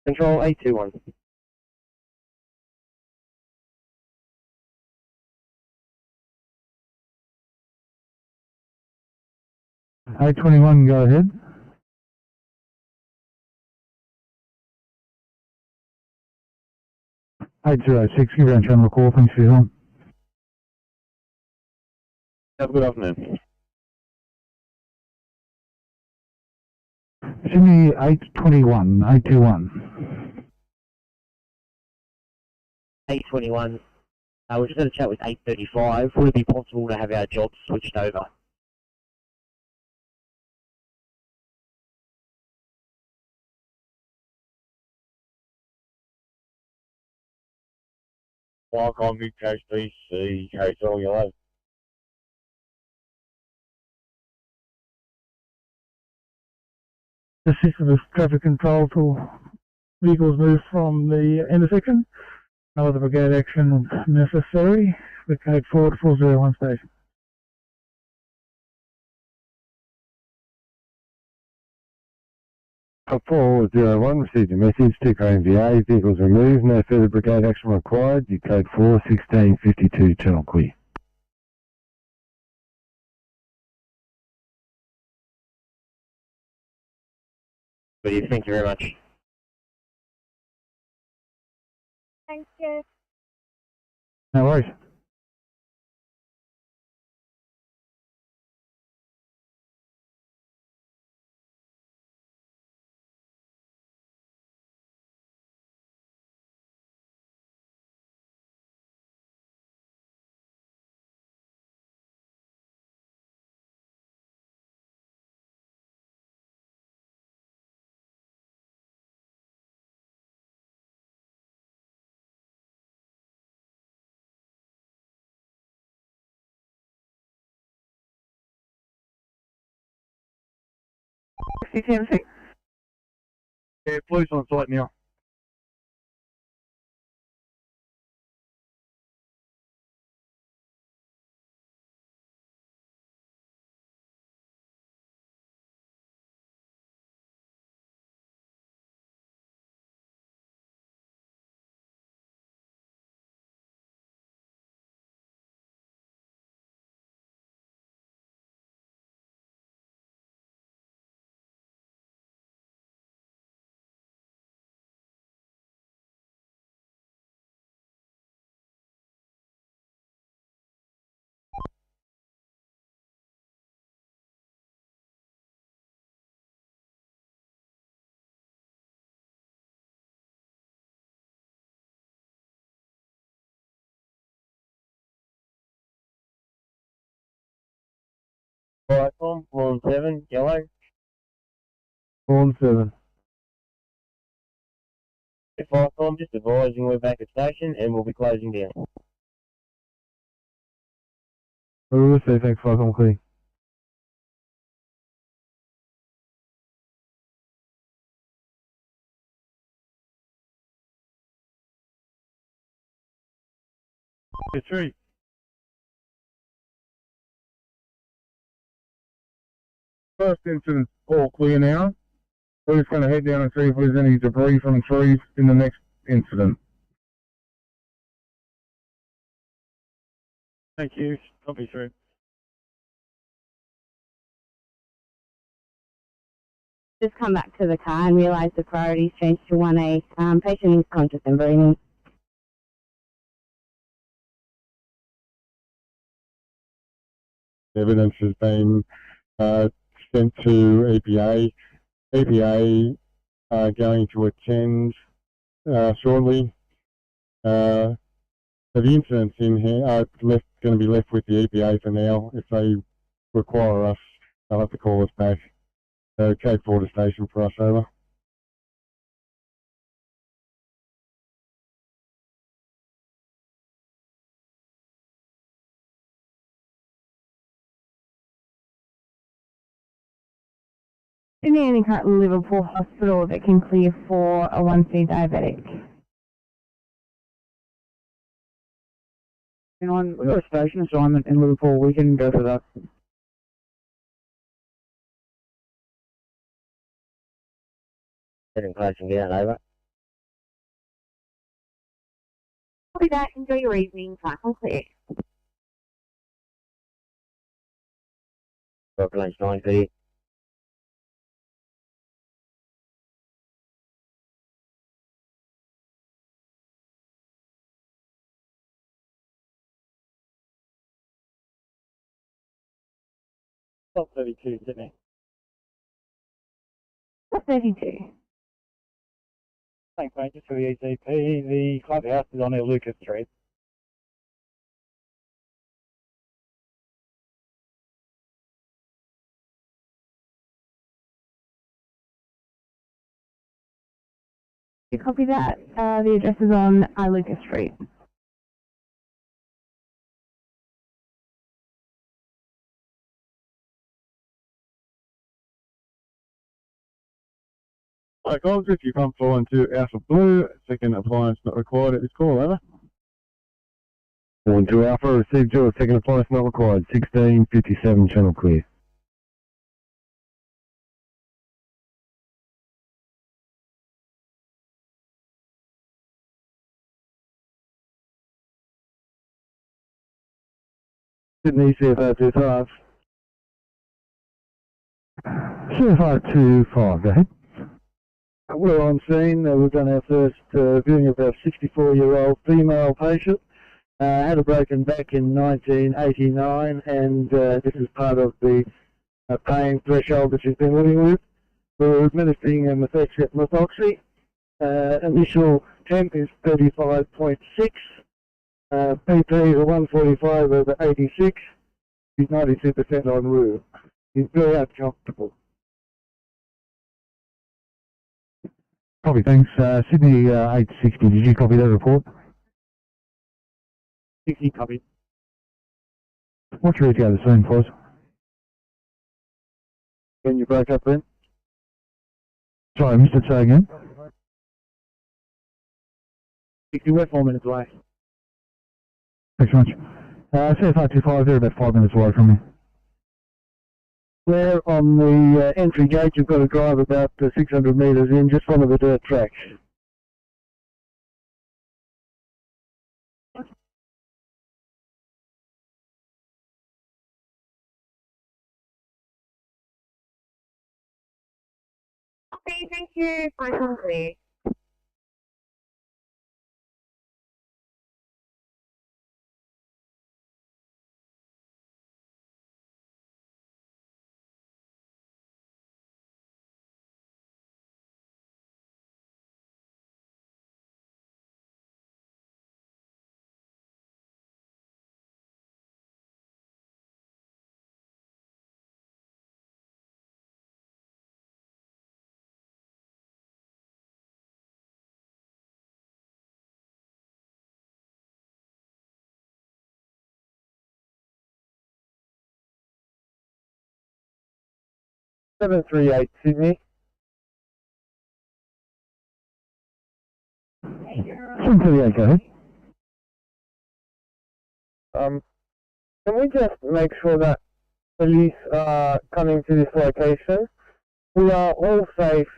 Control 821. A21, go ahead. A206, give your own channel a call, thanks for your help. Have a good afternoon. Sydney 821, A21. 821. We just had a chat with 835. Would it be possible to have our jobs switched over? Qualcomm, Big Coast BC, Hotel Yellow. The system of traffic control till vehicles move from the intersection. No other brigade action necessary. We code forward 401 station. 401, received your message, took NVA, vehicles removed, no further brigade action required, you code 41652, channel clear. Thank you very much. Thanks, Jeff. No worries. CTMC. Yeah, police on site now. Qualcomm, 117, yellow. 117. Qualcomm, just advising we're back at station and we'll be closing down. We'll say thanks for clear. It's three. First incident's all clear now. We're just going to head down and see if there's any debris from trees in the next incident. Thank you. Copy through. Just come back to the car and realise the priority's changed to 1A. Patient is conscious and breathing. Evidence has been sent to EPA. EPA are going to attend shortly. So the incidents in here are going to be left with the EPA for now. If they require us, they'll have to call us back. So Cape Border Station for us, over. Sydney and Liverpool Hospital that can clear for a 1C diabetic. We've got a station assignment in Liverpool. We can go for that. Getting close and get out, over. Copy that. Enjoy your evening. Flight clear. Got lunch 9:30. Top 32, Sydney. Top 32. Thanks, mate. Just for the ECP, the clubhouse is on our Lucas Street. You copy that? The address is on Lucas Street. Hi guys, if you come forward to Alpha Blue, second appliance not required at this call, over. Going to Alpha, received your second appliance not required, 1657 channel clear. Sydney CFR 25. CFR 25, go ahead. We're on scene. We've done our first viewing of a 64-year-old female patient. Had a broken back in 1989, and this is part of the pain threshold that she's been living with. We're administering methoxy. Initial temp is 35.6. PP is a 145 over 86. She's 92% en route. She's very uncomfortable. Copy, thanks. Sydney 860, did you copy that report? 60 copies. What's your ETA the scene, please? Can you break up then? Sorry, I missed it, say again. 60, we're 4 minutes away. Thanks very much. CFR 25, they're about 5 minutes away from me. We're on the entry gate. You've got to drive about 600 metres in, just follow the dirt track. Okay, thank you. Flight clear. Seven 38 Sydney. 738, go ahead. Can we just make sure that police are coming to this location? We are all safe.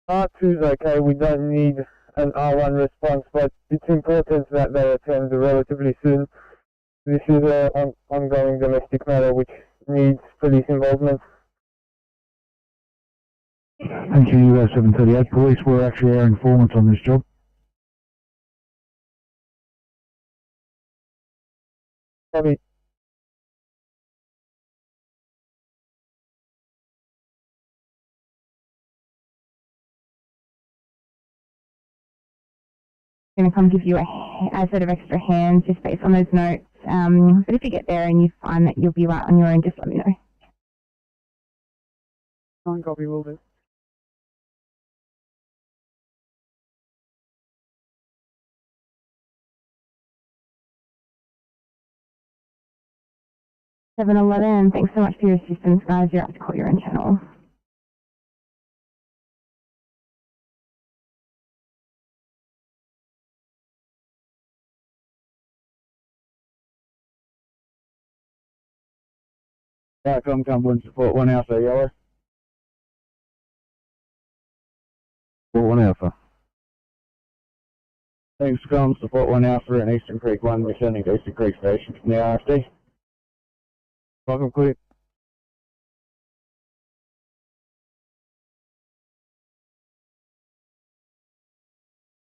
R2 is okay, we don't need an R1 response, but it's important that they attend relatively soon. This is an ongoing domestic matter which needs police involvement. Thank you, 738 Police. We're actually our informants on this job. Copy. Going to come give you a set of extra hands just based on those notes. But if you get there and you find that you'll be right on your own, just let me know. Fine, copy, will do. (711), thanks so much for your assistance, guys. You're up to call your own channel. Right, come and support 1 Alpha, yellow. Support 1 Alpha. Thanks, come support 1 Alpha and Eastern Creek 1, returning to Eastern Creek Station from the RFD. Welcome, clear.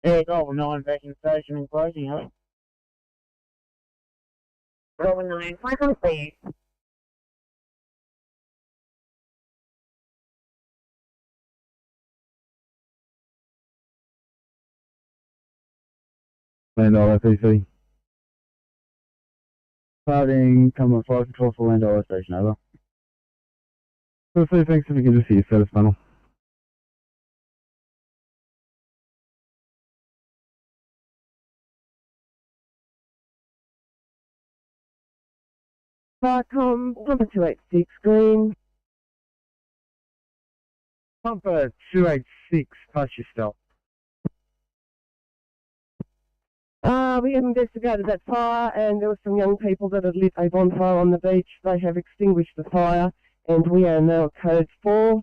Yeah, Golden 9 back in station and closing, huh? Golden 9, welcome, please. Landau FEC. Starting, come on, 5 control for Landau Station, over. Firstly, thanks if you can just see your status panel. Farcom, number 286, green. Pumper 286, pass your stop. We have investigated that fire, and there were some young people that had lit a bonfire on the beach. They have extinguished the fire, and we are now at code 4.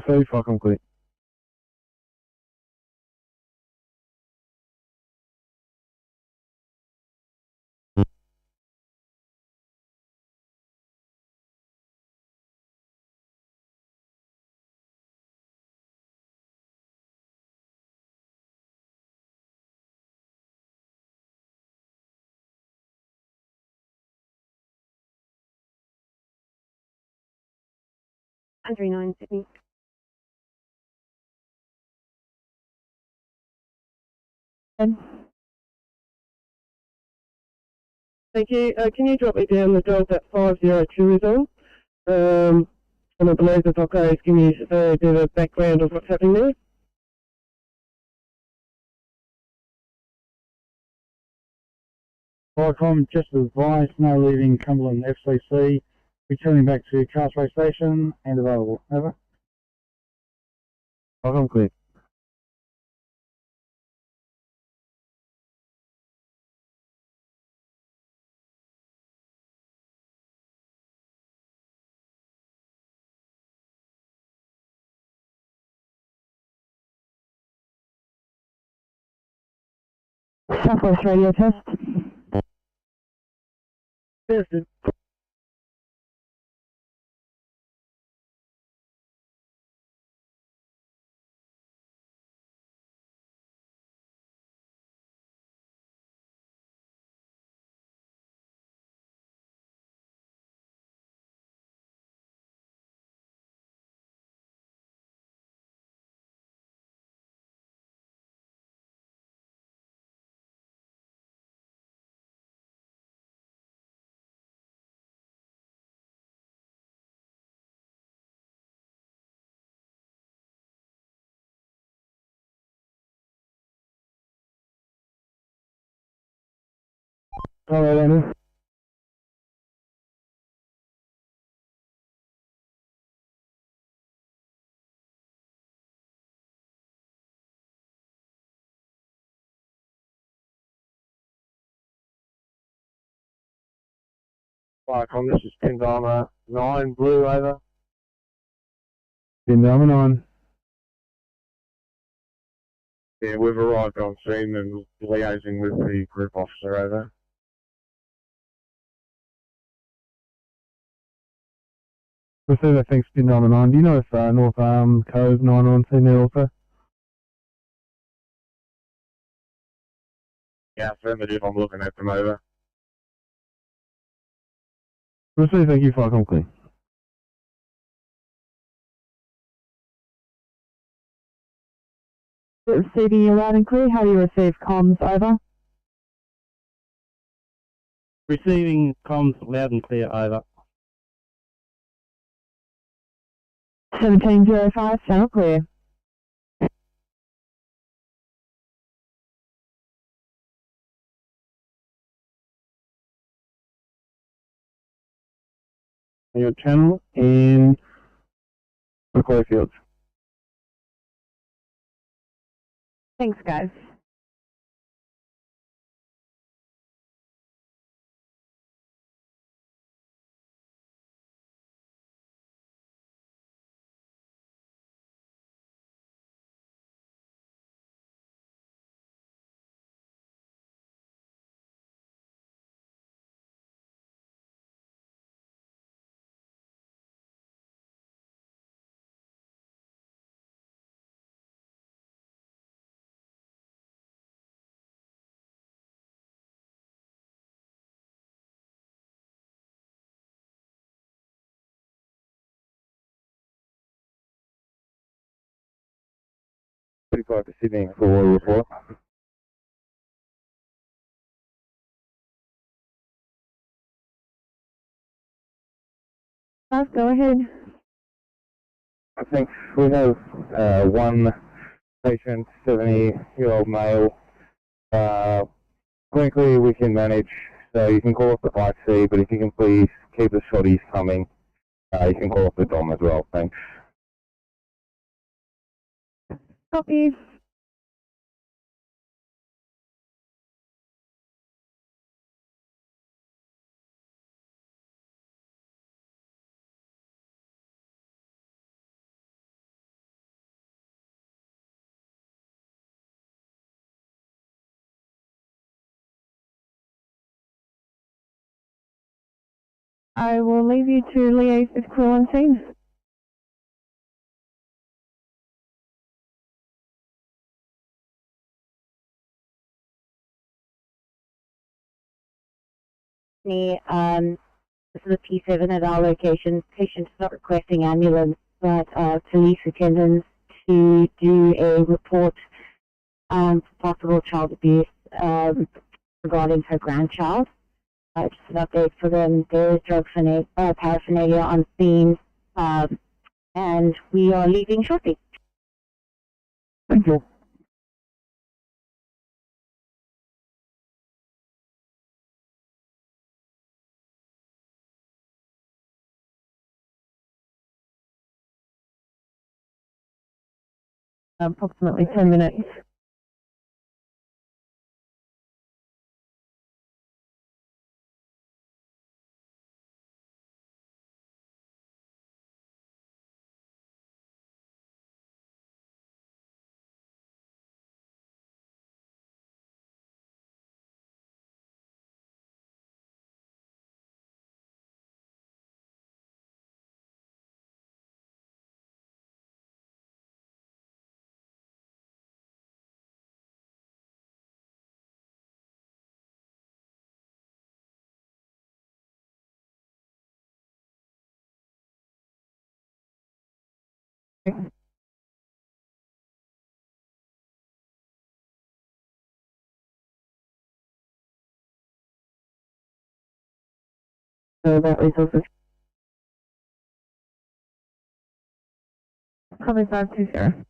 Safe, I complete. Andrew 9, Sydney. Thank you. Can you drop me down the job that 502 is on? And I believe that's okay. Give me a bit of a background of what's happening there. Farcom, just advised, no leaving Cumberland FCC, returning back to Castaway Station and available. Over. I'm clear. Southwest radio test. Tested. All right, Andrew. Firecom, this is Pindama 9, Blue, over. Pindama 9. Yeah, we've arrived on scene and liaising with the group officer, over. Receiver, thanks, Pindama 9. Do you know if North Arm Cove 9 seen there also? Yeah, affirmative, I'm looking at them, over. Receive, thank you, Firecom clear. Receiving you loud and clear. How do you receive comms? Over. Receiving comms loud and clear, over. 1705, channel clear. Your channel in Macquarie Fields. Thanks, guys. To Sydney for report. Guys, go ahead. I think we have one patient, 70-year-old male. Clinically we can manage, so you can call up the 5C, but if you can please keep the shotties coming, you can call up the DOM as well. Thanks. Copy. I will leave you to liaise with crew on scene. This is a P7 at our location. Patient is not requesting ambulance, but police attendants to do a report for possible child abuse regarding her grandchild. Just an update for them. There is drug paraphernalia on scene, and we are leaving shortly. Thank you. Approximately 10 minutes. So that resources. Probably 520.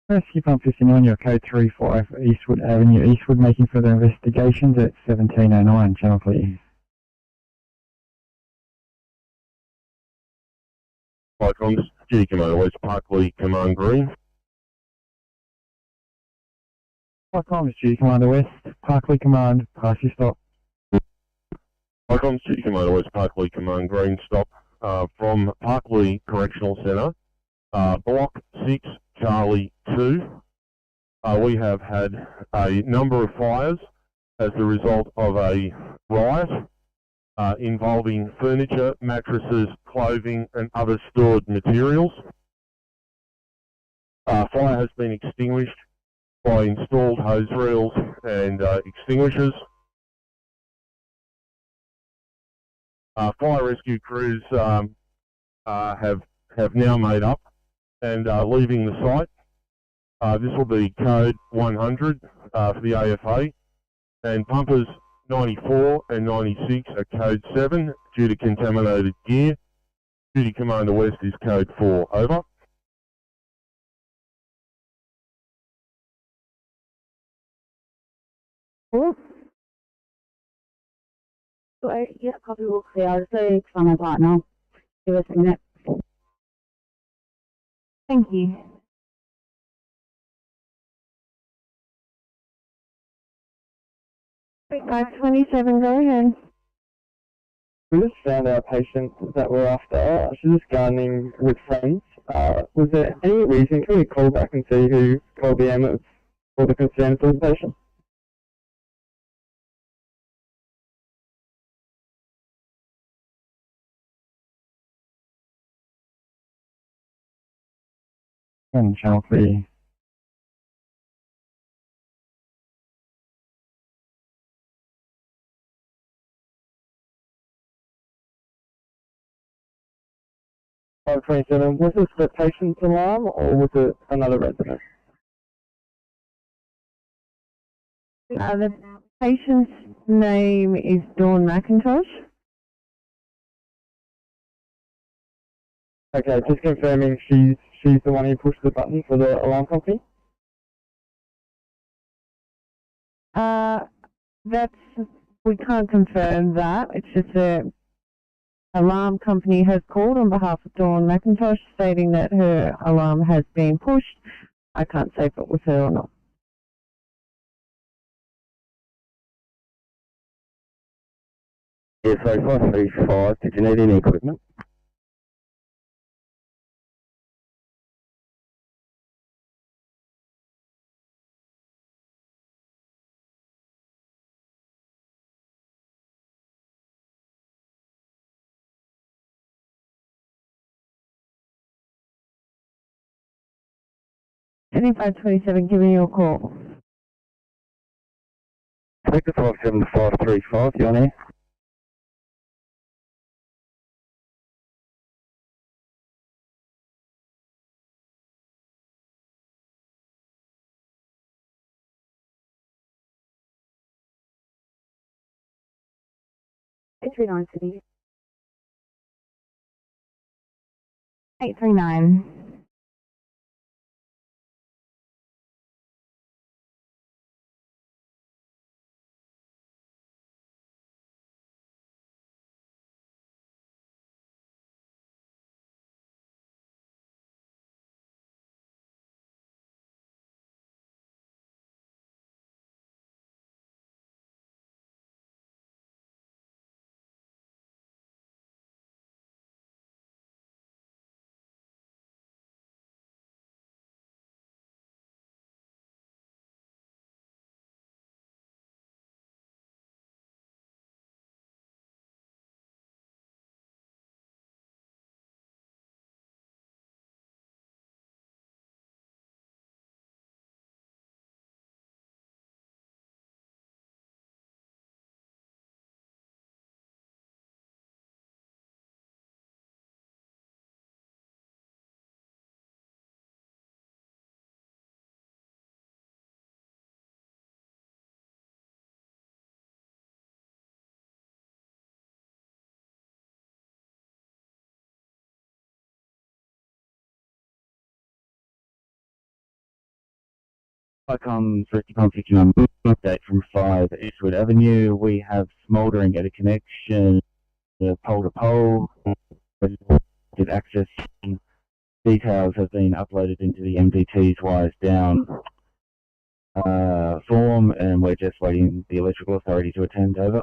Rescue Pump 59, your code 35 Eastwood Avenue, Eastwood, making further investigations at 1709, channel please. Icons, Duty Commander West, Parkley, Command Green. Icons, Duty Commander West, Parkley Command, pass your stop. Icons, Duty Commander West, Parkley, Command Green, stop. From Parkley Correctional Centre, Block 6, Charlie 2. We have had a number of fires as a result of a riot involving furniture, mattresses, clothing and other stored materials. Fire has been extinguished by installed hose reels and extinguishers. Fire rescue crews have now made up and are leaving the site. This will be code 100 for the AFA, and pumpers 94 and 96 are code 7 due to contaminated gear. Duty Commander West is code 4. Over. Yeah, copy will clear. I'll just go to my partner. Give us a minute. Thank you. Great, 527, go ahead. We just found our patient that we're after. She's just gardening with friends. Was there any reason? Can we call back and see who called the ambulance for the concern for the patient? And channel 3. Was this the patient's alarm or was it another resident? The patient's name is Dawn McIntosh. Okay, just confirming she's the one who pushed the button for the alarm company? We can't confirm that. It's just the alarm company has called on behalf of Dawn McIntosh stating that her alarm has been pushed. I can't say if it was her or not. Yeah, so 535, did you need any equipment? Sydney 527 giving you a call. Sector 57535, you on there? Entry 9 City. 839. Icons, Rescue update from 5 Eastwood Avenue. We have smouldering at a connection, pole to pole. with access. Details have been uploaded into the MDT's wires down form, and we're just waiting the electrical authority to attend. Over.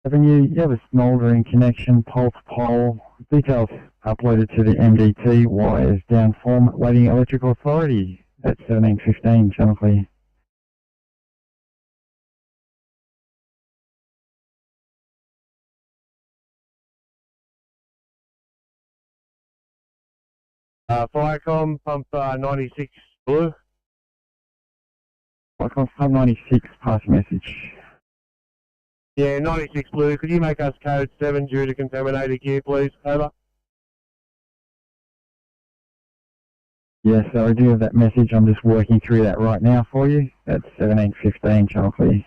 Avenue, you have a smouldering connection pole to pole. Details uploaded to the MDT, wires down form, waiting electrical authority at 17:15, channel clear. Firecom, pump 96 blue. Firecom, pump 96, passing message. Yeah, 96 blue. Could you make us code 7 due to contaminated gear, please? Over. Yes, so I do have that message. I'm just working through that right now for you. That's 17:15, channel clear.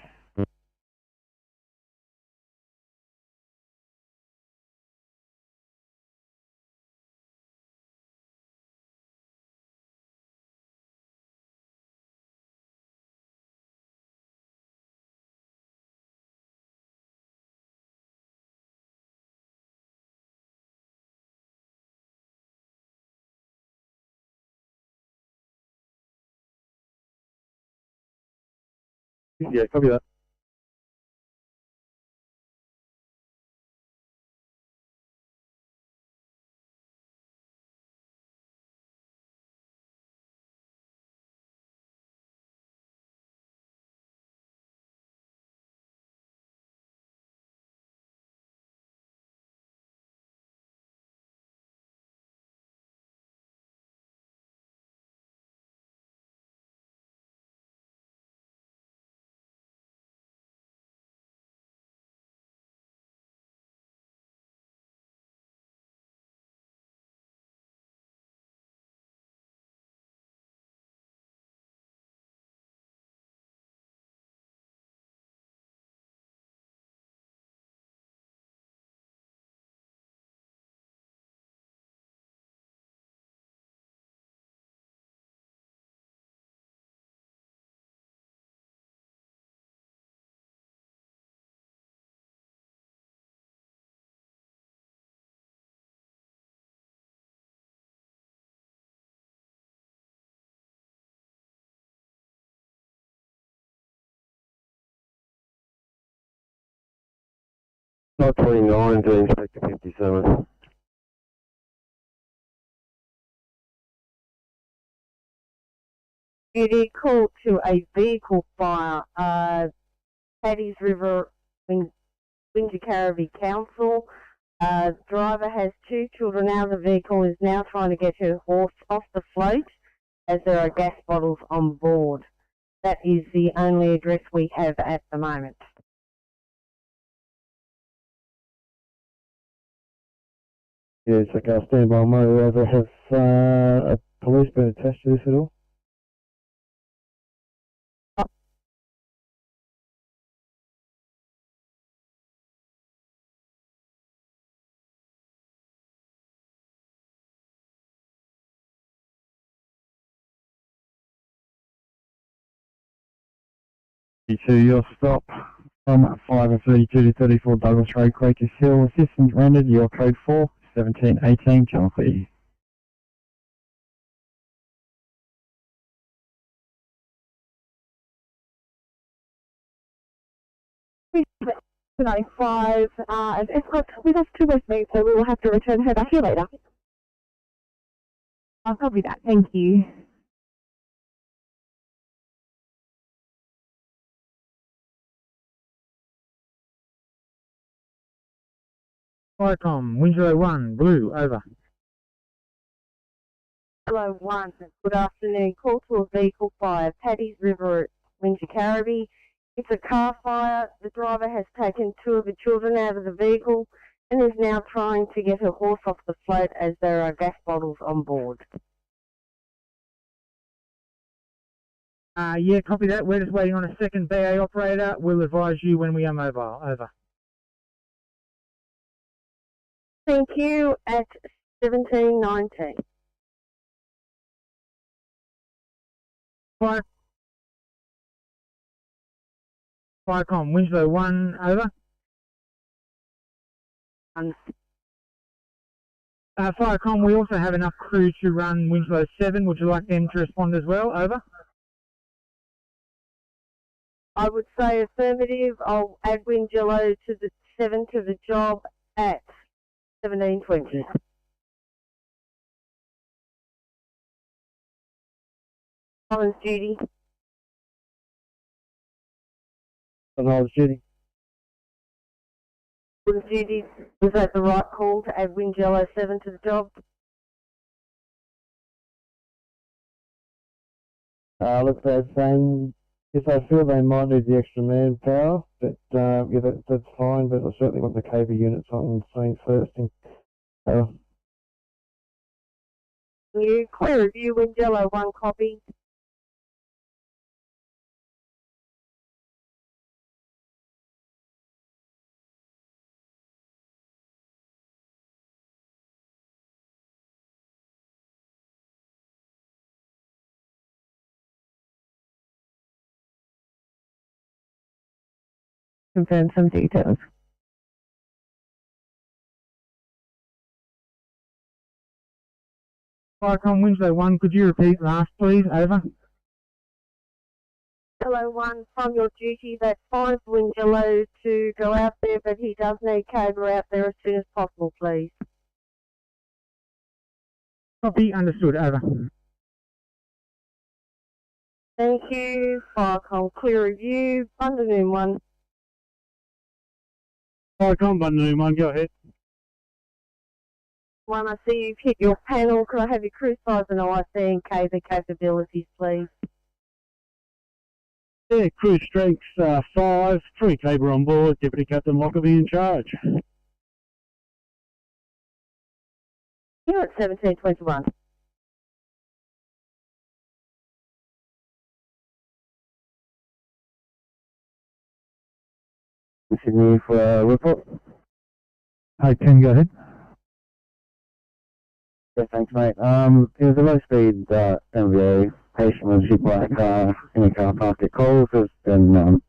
Yeah, copy that. Not 29 to Inspector 57. Duty call to a vehicle fire, Paddy's River, Wingecarribee Council. Driver has 2 children out of the vehicle, is now trying to get her horse off the float as there are gas bottles on board. That is the only address we have at the moment. Yes, okay, I'll stand by my over. Has a police been attached to this at all? Your stop from 5:32 to 34 Douglas Road, Quakers Hill. Assistance rendered. Your code 4, 17:18, channel clear. Tonight 5, and escort with us to Westmead, so we will have to return her back here later. I'll copy that, thank you. Firecom, Winslow 1, blue, over. Hello, 1. Good afternoon. Call to a vehicle fire, Paddy's River, Wingecarribee. It's a car fire. The driver has taken 2 of the children out of the vehicle and is now trying to get her horse off the float as there are gas bottles on board. Yeah, copy that. We're just waiting on a second BA operator. We'll advise you when we are mobile. Over. Thank you at 17:19. Firecom, Winslow 1, over. Firecom, we also have enough crew to run Winslow 7. Would you like them to respond as well? Over. I would say affirmative. I'll add Wingello to the 7 to the job at 17:20. Collins duty. Collins duty. Collins duty. Was that the right call to add Wingello 7 to the job? Look, they're saying if I feel they might need the extra manpower, but yeah, that's fine. But I certainly want the KV units on scene first. You clear review Wingello 1 copy. Confirm some details. Firecom, Winslow 1, could you repeat last, please? Over. Wingello 1, from your duty, that's fine for Wingello to go out there, but he does need Cobra out there as soon as possible, please. Copy, understood, over. Thank you. Firecom, clear review. Bundoon 1. Firecom, Bundoon 1, go ahead. 1, I see you've hit your panel. Could I have your crew size and IC and KV capabilities, please? Yeah, crew strengths 5, 3 Cobra on board, Deputy Captain Lockerbie in charge. Here at 17:21. Sydney for a report. Hey, Ken, go ahead. Yeah, thanks, mate. It was a low-speed MVA patient with a black car in a car park at Coles, then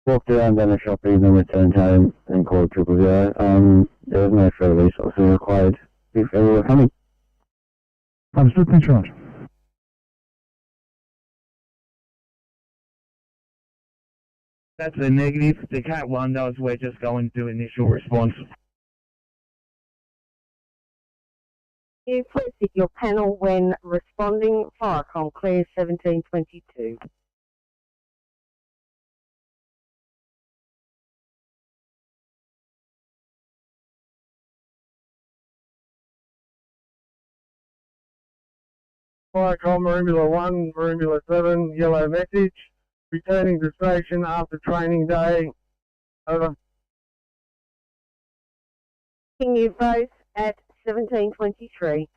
walked around, done a shopping, then returned home, and called 000. There was no further resources required if ever were coming. Understood, thanks very much. That's a negative. The Cat 1 knows we're just going to initial response. You please hit your panel when responding. Firecom clear 17:22. Firecom, Maroomula 1, Maroomula 7, yellow message. Returning to station after training day. Over. Can you both at 17:23?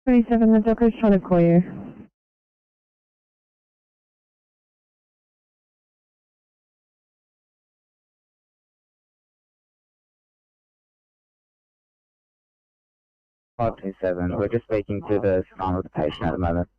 The Docker's trying to call you. We're just speaking to the son of the patient at the moment.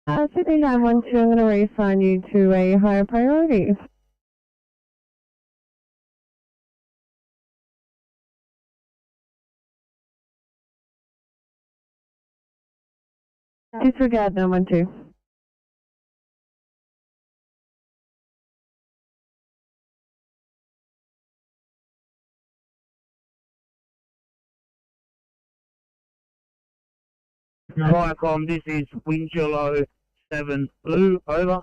Sydney 912, I'm going to reassign you to a higher priority. Disregard 912. Viacom, this is Wingelo 7 Blue, over.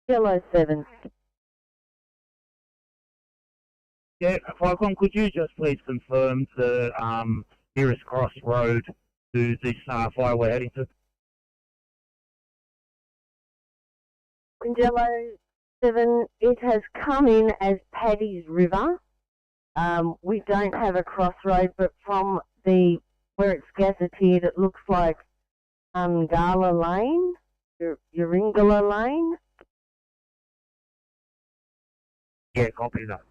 Yellow 7. Yeah, Viacom, could you just please confirm the nearest crossroad to this fire we're heading to? Yellow 7, it has come in as Paddy's River. We don't have a crossroad, but from the where it's gazettered, it looks like Ungala Lane, Uringala Lane. Yeah, copy that.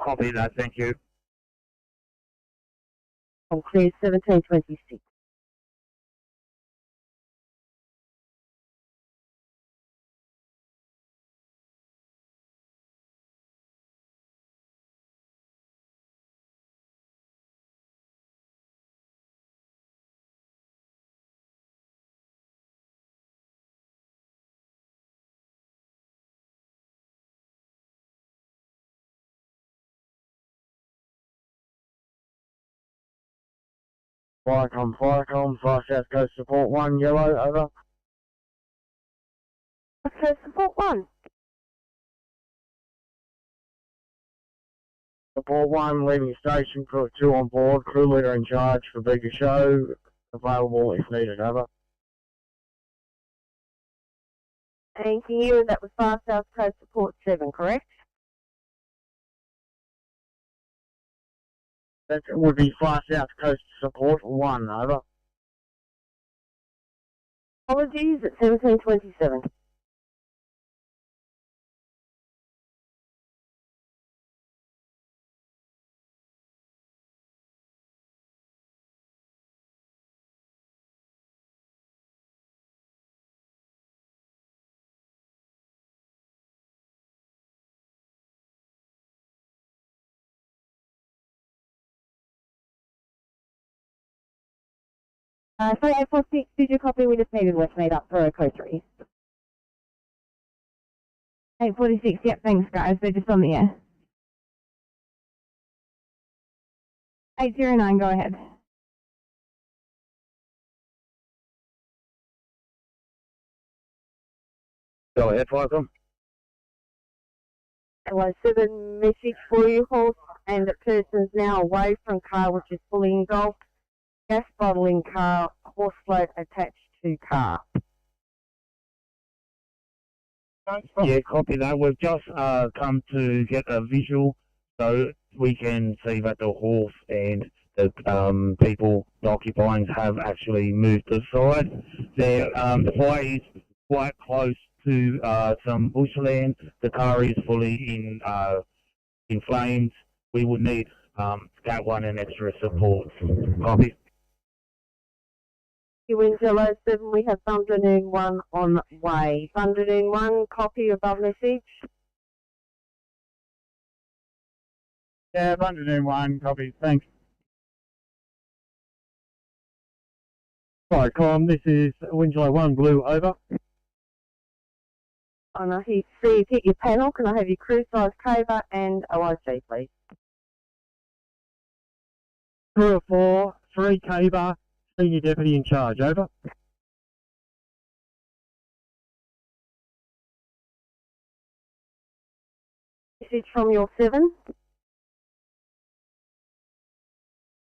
Copy that, thank you. On clear 1726. Viacom, Fire South Coast Support 1, yellow, over. Coast Support 1. Support 1, leaving station, crew 2 on board, crew leader in charge for bigger show, available if needed, over. Thank you, that was Fire South Coast Support 7, correct? That would be Fire South Coast Support 1, over. Apologies at 1727. Sorry, 846, did you copy? We just needed Westmead up for a code 3. 846, yep, thanks guys, they're just on the air. 809, go ahead. Go ahead, Viacom. Hello, 7 message for you, horse, and the person's now away from car which is fully engulfed. Gas bottle in car, horse float attached to car. Yeah, copy that. We've just come to get a visual so we can see that the horse and the people, the occupying, have actually moved aside. The fire is quite close to some bushland. The car is fully in flames. We would need Cat 1 and extra support. Copy. Wingelo 7, we have Thunderdune 1 on way. Thunderdune 1, copy above message. Yeah, Thunderdune 1, copy, thanks. Viacom, this is Winslow 1 Blue, over. And I see you've hit your panel. Can I have your crew size cover and OIC, please? Crew of 4, 3 Caber, Senior Deputy in charge, over. Message from your 7.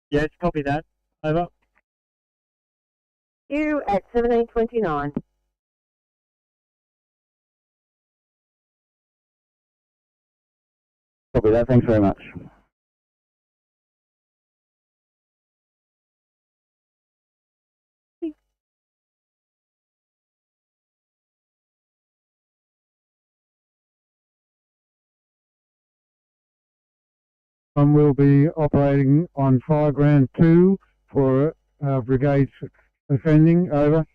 Yes, copy that, over. You at 1729. Copy that, thanks very much. We'll be operating on Fireground 2 for brigades offending. Over.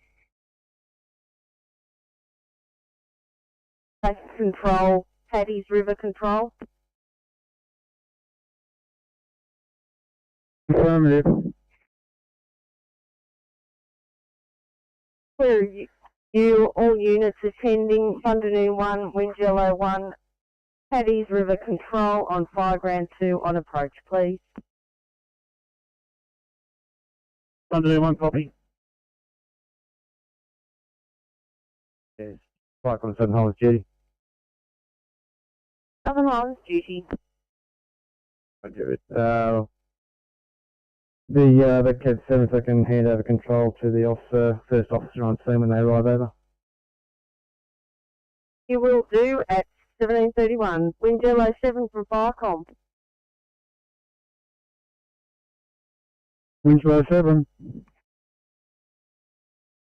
Control, Paddy's River Control. Affirmative. Clear you, all units attending, Thundernoon 1, Windjello 1, Paddy's River Control on Fireground 2 on approach, please. Thundernoon 1, copy. Yes. Fire on 7 Highlands duty. Southern Highlands duty. Roger it. The CAD 7 so I can hand over control to the officer, first officer on scene when they arrive over. You will do at 17:31. Windjello 7 from Firecom. Winslow 7.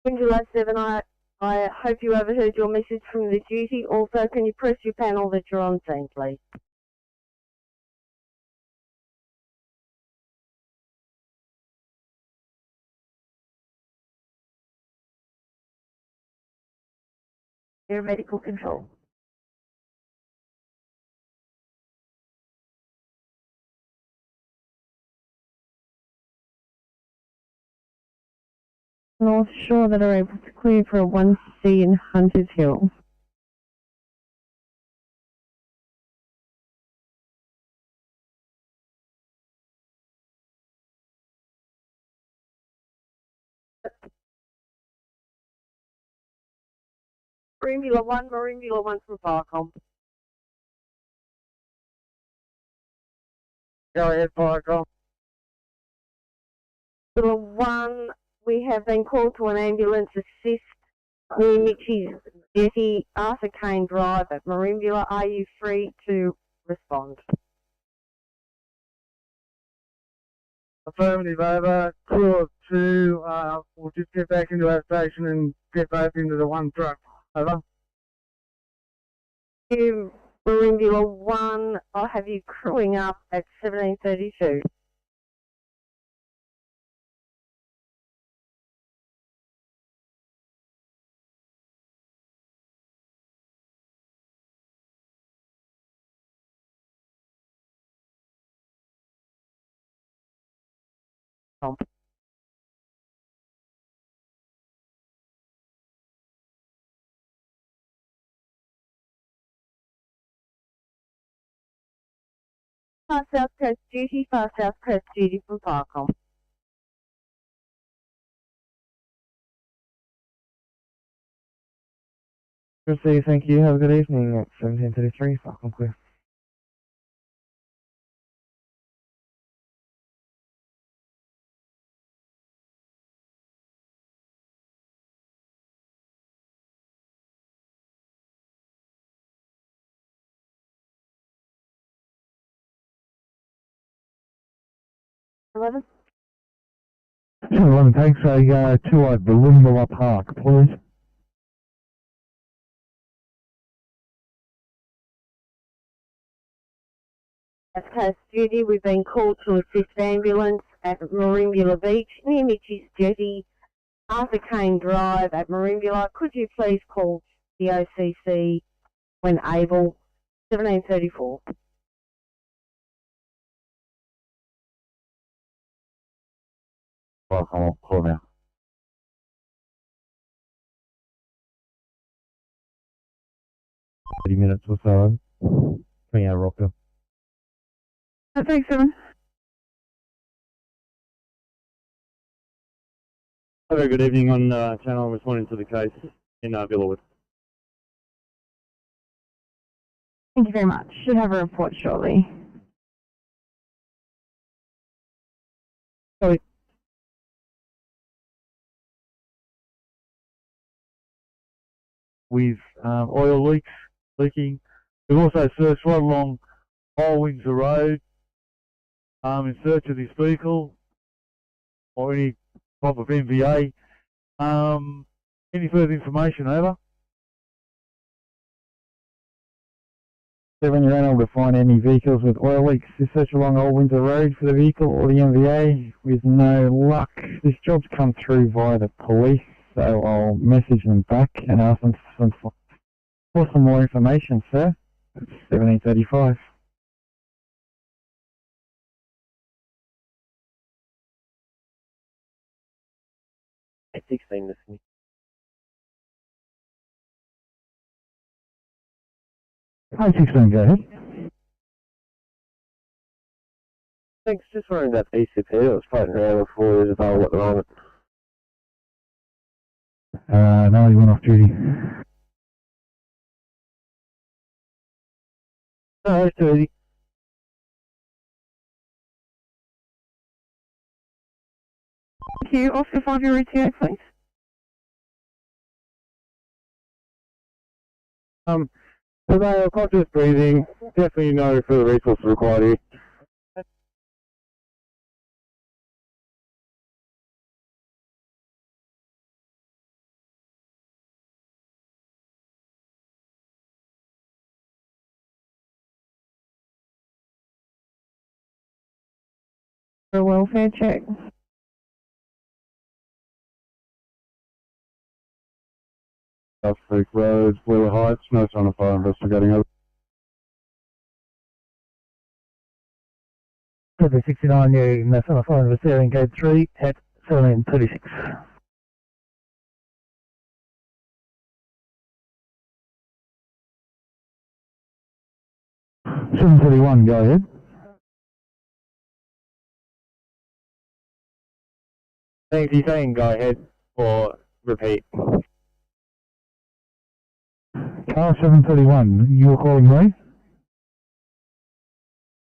Windjello 7, I hope you overheard your message from the duty. Also, can you press your panel that you're on scene, please? Air medical control. North Shore that are able to clear for a 1C in Hunters Hill. Marimbula 1 from Firecom. Go ahead, Firecom. Marimbula 1, we have been called to an ambulance assist near Mitchie's Jetty, Arthur Kane Drive at Marimbula. Are you free to respond? Affirmative, over. Crew of 2, we'll just get back into our station and get both into the one truck. Over. You, Marimbula 1, I'll have you crewing up at 17:32. Far South Coast duty from Firecom. Received, thank you. Have a good evening at 17:33. Firecom clear. Eleven. 11 takes a 2 at Balloonbala Park, please. As Coast duty, we've been called to assist ambulance at Marimbula Beach near Mitchie's Jetty, Arthur Kane Drive at Marimbula. Could you please call the OCC when able? 17:34. Firecom, I'll call now. 30 minutes or so. 20-hour rocker. Thanks, 7. A very good evening on channel, responding to the case in Villawood. Thank you very much. Should have a report shortly. Sorry. With oil leaking. We've also searched right along Old Windsor Road in search of this vehicle or any type of MVA. Any further information, over? 7, you're unable to find any vehicles with oil leaks. This search along Old Windsor Road for the vehicle or the MVA with no luck. This job's come through via the police, so I'll message them back and ask them for some more information, sir. It's 1735. At 16 listening. Hi, 16, go ahead. Thanks, just wondering about PCP that was floating around before is available at the moment. No, you went off duty. No, it's too easy. Thank you. Oscar 5, your ETA, please. Today, conscious breathing, definitely no further resources required here. A welfare check. South Creek Road, Wheeler Heights, no sign of fire investigating over. 769, you National Fire and Rescue in Code 3 at 1736. $731, go ahead. Thanks, he's saying go ahead or repeat. Car 731, you were calling me?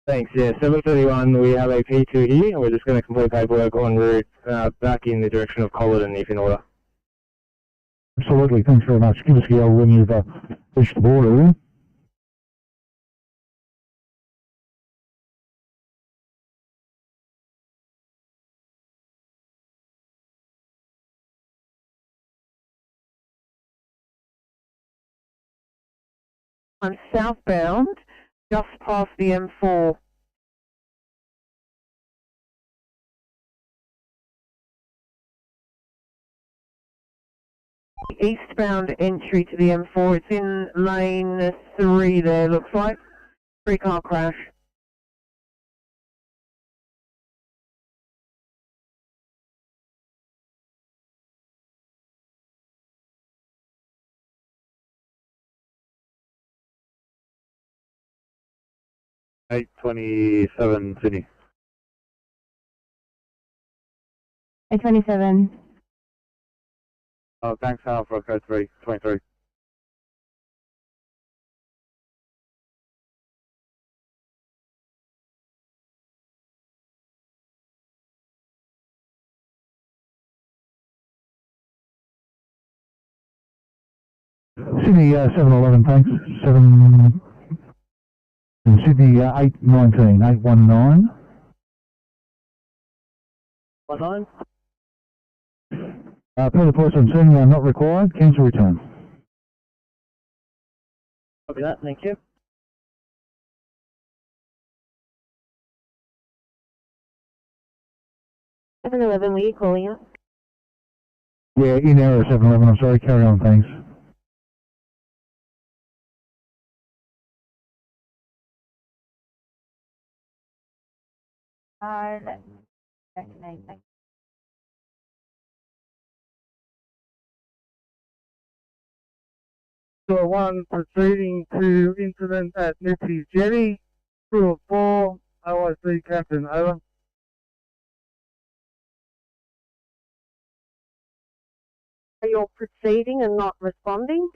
Thanks, yeah, 731, we have a P2 here, and we're just going to complete paperwork en route back in the direction of Collerton if in order. Absolutely, thanks very much. Give us a yell when you've reached the border. I'm southbound, just past the M4. Eastbound entry to the M4, it's in lane 3 there, looks like. 3-car crash. Eight 27 Sydney. 827. Thanks, Hal, for code 323. Sydney 711, thanks. Sydney 819, 819. 19? Per the person saying not required, cancel return. Copy that, thank you. 711, were you calling us? Yeah, in error 711, I'm sorry, carry on, thanks. So 1 proceeding to incident at Nipsey Jetty, crew of 4, OIC Captain, over. You're proceeding and not responding?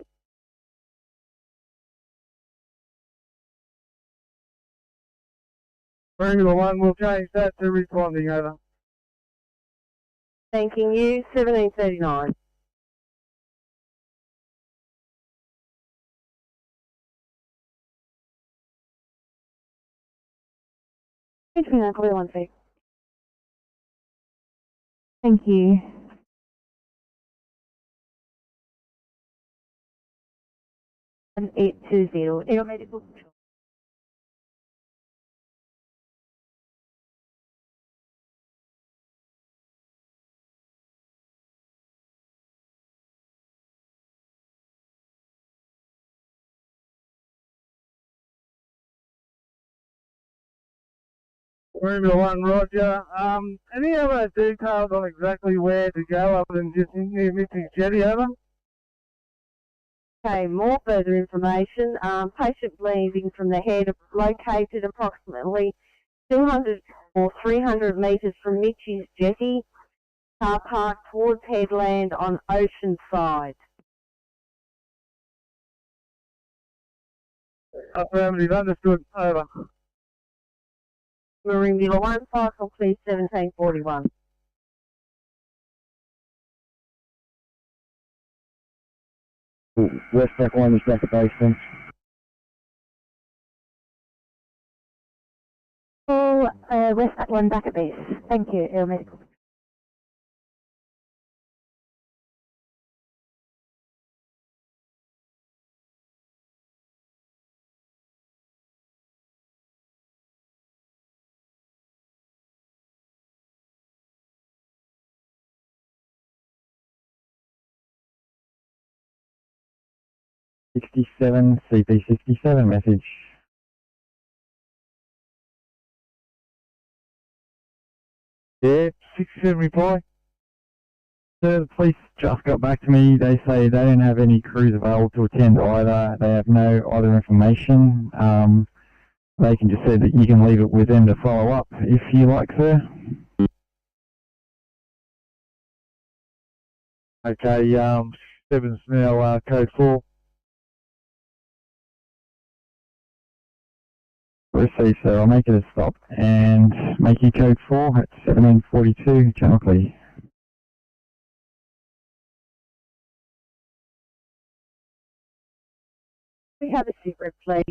Regular 1 will change that to responding, over. Thanking you, 1739. Between that, clear 1 6. Thank you. And 820, aeromedical control. Formula 1, Roger. Any other details on exactly where to go other than just near missing jetty, over? Okay, more further information. Patient bleeding from the head located approximately 200 or 300 metres from Mitchie's jetty, car park towards headland on Oceanside. Affirmative, understood, over. Marine Dealer 1, cycle please 1741. Westpac 1 is back at basement. Call Westpac 1 back at base. Thank you, Air Medical. #67 CP67 message. Yeah, 67 reply. So the police just got back to me. They say they don't have any crews available to attend either. They have no other information. They can just say that you can leave it with them to follow up if you like, sir. Okay, 7's now code 4. Receive, sir. I'll make it a stop and make you code 4 at 1742 Channelclea. We have a secret, please.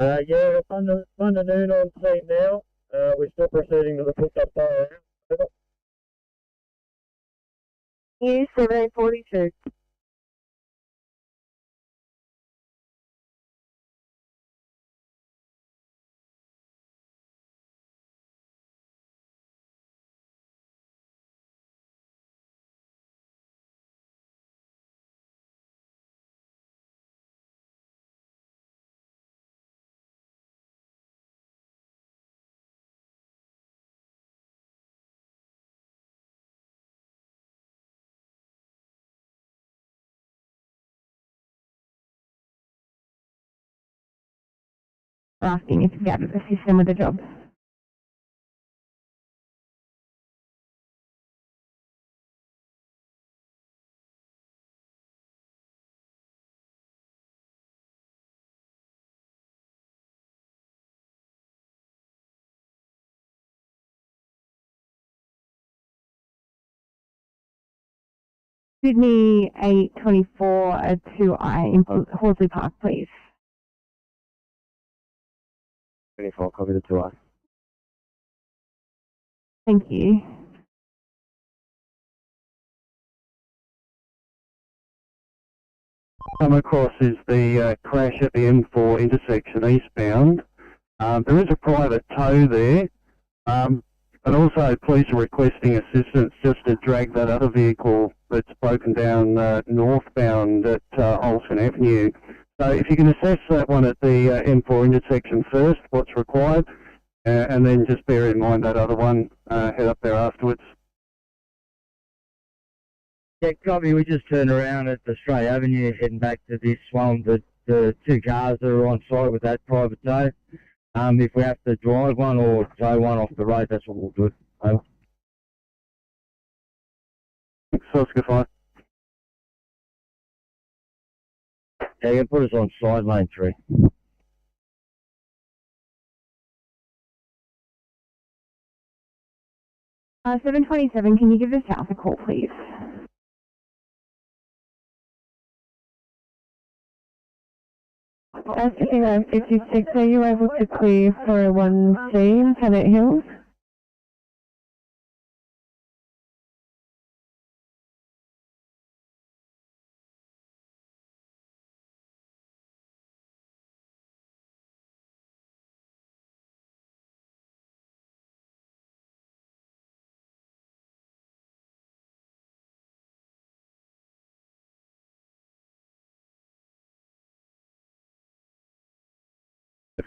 Yeah, under noon on scene now. We're still proceeding to the pickup fire. Over. News 1742. Asking if you have a system with the job. Sydney 824 2I in Horsley Park, please. 24, copy the 2I. Thank you. Come across is the crash at the M4 intersection eastbound. There is a private tow there, but also police are requesting assistance just to drag that other vehicle that's broken down northbound at Olsen Avenue. So if you can assess that one at the M4 intersection first, what's required, and then just bear in mind that other one, head up there afterwards. Yeah, copy. We just turned around at Australia Avenue, heading back to this one. The two cars that are on site with that private tow. If we have to drive one or tow one off the road, that's what we'll do. Over. Oscar 5. Yeah, you can put us on side lane 3. 727, can you give the south a call, please? SPM 56, are you able to clear for 1C, Tenet Hills?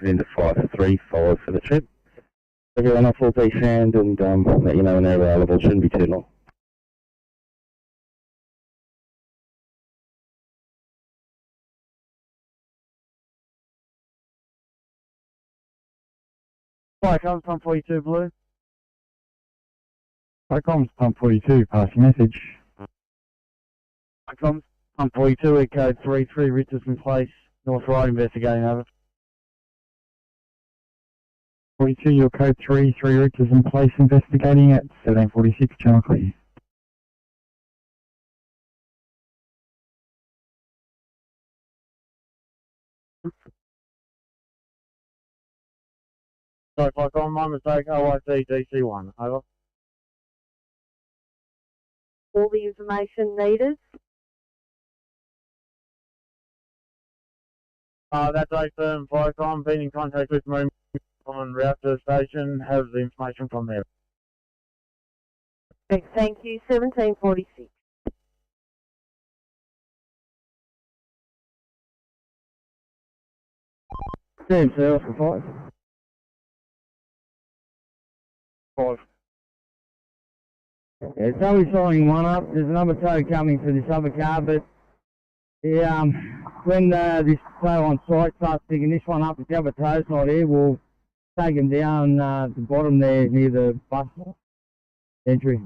into 5-3, followed for the trip. Everyone off will be found and let you know when they're available. Shouldn't be too long. Fire comes pump 42 blue. Fire comms pump 42, pass your message. Fire comes pump 42, code 33, Richardson Place, North Road, investigating over. 42, your code 33, Richardson Place, investigating at 1746, channel clear. So fire com, my mistake, OIC DC1, over. All the information needed. That's a firm fire com, been in contact with Marine on route to the station, have the information from there. Thank you. 1746. Same sales for 5. Yeah, it's only signing one up. There's another tow coming for this other car, but yeah, when this tow on site starts picking this one up, if the other tow's not here, we'll take him down the bottom there near the bus entry.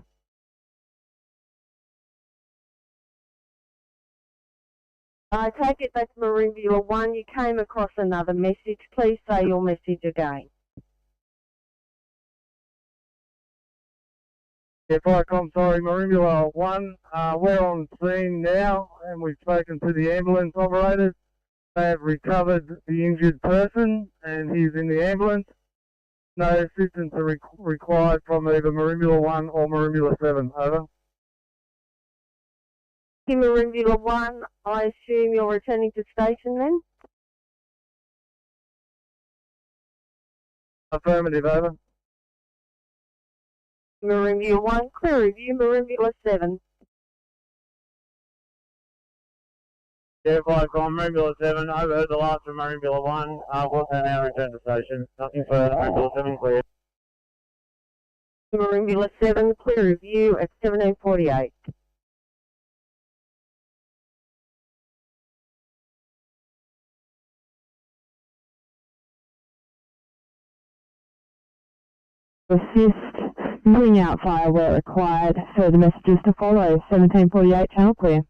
I take it that's Marine Viewer 1. You came across another message. Please say your message again. Yeah, Firecom, sorry, Marine Viewer 1. We're on scene now, and we've spoken to the ambulance operators. They have recovered the injured person, and he's in the ambulance. No assistance are required from either Marine Viewer 1 or Marine Viewer 7. Over. Marine Viewer 1, I assume you're returning to station then? Affirmative, over. Marine Viewer 1, clear review, Marine Viewer 7. Yeah, Firecom, Marine Viewer 7, overheard the last from Marine Viewer 1, we'll now return to station. Nothing for Marine Viewer 7, clear. Marine Viewer 7, clear review at 1748. Assist, bring out fire where required. Further messages to follow. 1748, channel clear.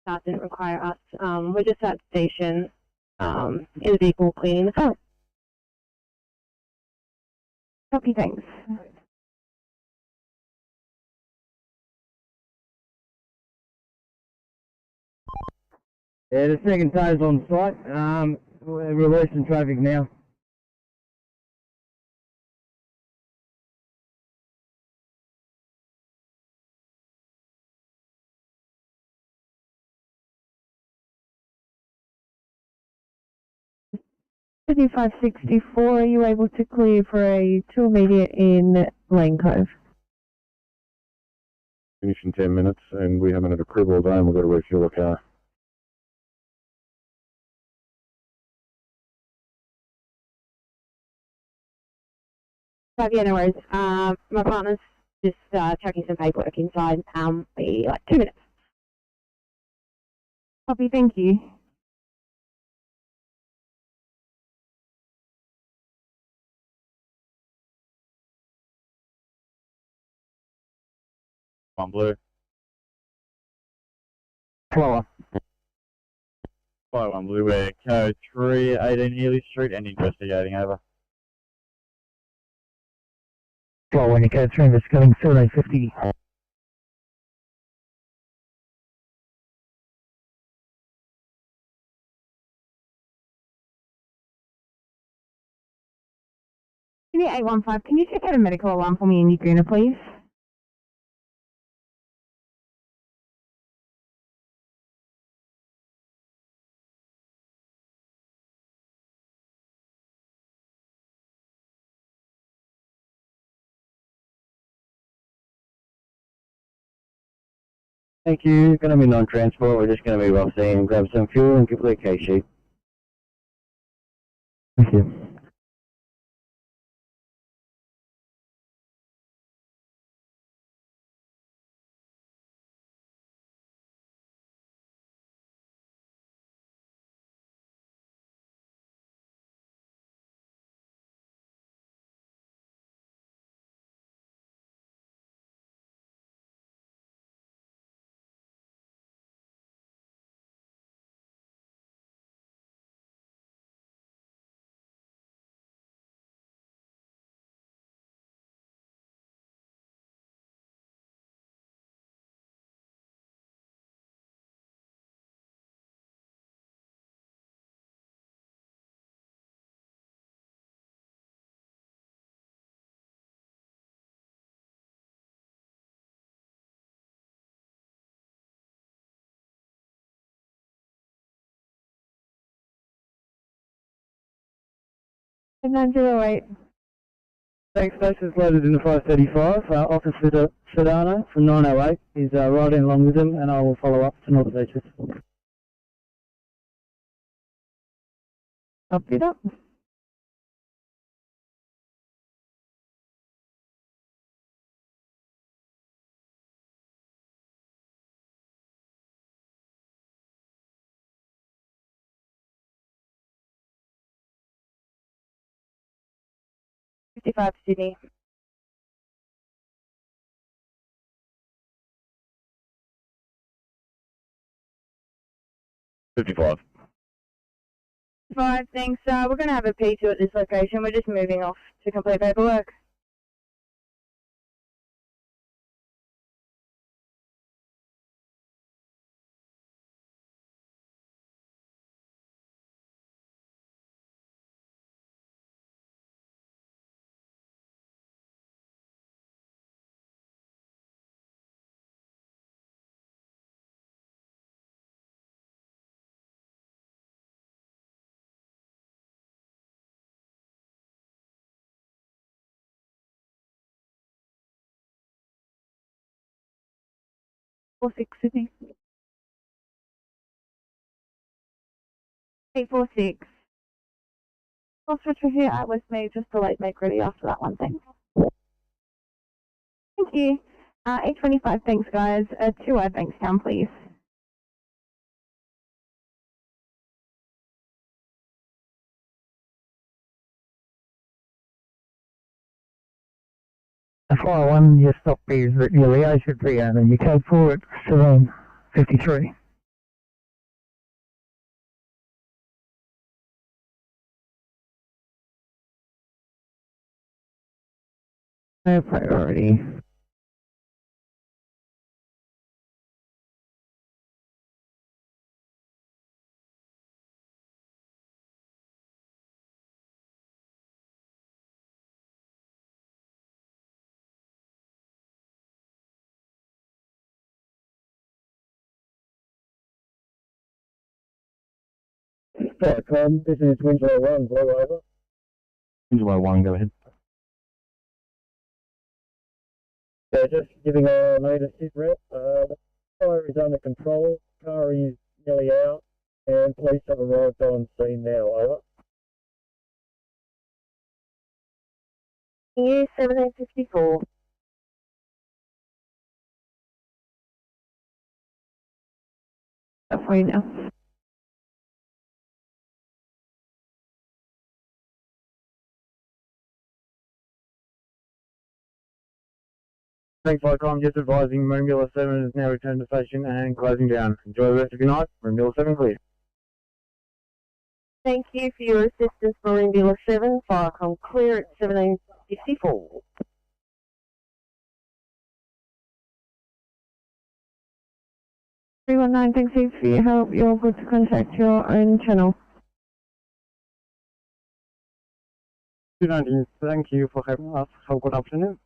That didn't require us. We're just at the station in the vehicle cleaning the phone. Copy, thanks. Yeah, the second tow's on site. We're releasing traffic now. Sydney 564, are you able to clear for a 2 immediate in Lane Cove? Finish in 10 minutes, and we haven't had a crib all day, and we've got to refuel a car. Yeah, no worries. My partner's just checking some paperwork inside. Be like 2 minutes. Copy, thank you. One blue. Flower. Fire 1 blue, we're code 318 Ely Street and investigating, over. Flower 1, you code 3, investigating 1750. Sydney 815, can you check out a medical alarm for me in Uguna, please? Thank you. Going to be non-transport. We're just going to be off scene, grab some fuel and complete case sheet. Thank you. And 908. Thanks, folks. It's loaded in the 535. Officer Sedano from 908 is riding along with him, and I will follow up to North Beaches. Copy that. Sydney. $55. 5, thanks. We're going to have a P2 at this location. We're just moving off to complete paperwork. Sydney. 846. I'll switch with you at Westmead just to make ready after that one, thanks. Thank you. 825, thanks guys. 2 Bankstown, please. Fire 1, your stop is your liaison Rio, and your code forward 753. No priority. This is Winslow 1, blow over. Winslow 1, go ahead. Yeah, just giving a notice sit rep. The fire is under control, car is nearly out, and police have arrived on scene now, over. EU 1754. For you now. Thanks, I'm just advising Moomula 7 has now returned to station and closing down. Enjoy the rest of your night. Moomula 7 clear. Thank you for your assistance, Moomula 7. Firecom clear at 1754. 319, thanks Steve for your help. You're good to contact your own channel. 219, thank you for having us. Have a good afternoon.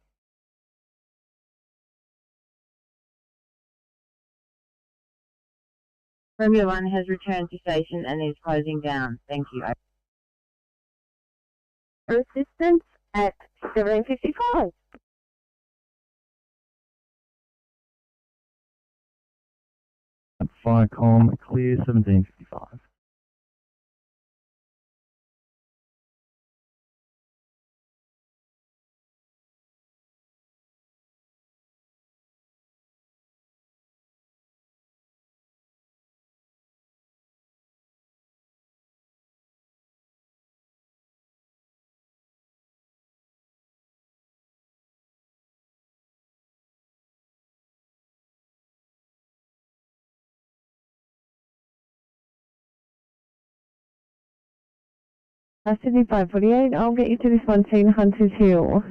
Romeo 1 has returned to station and is closing down. Thank you. For assistance at 1755. Firecom, clear 1755. Sydney 548, I'll get you to this 1 Hunters Hill.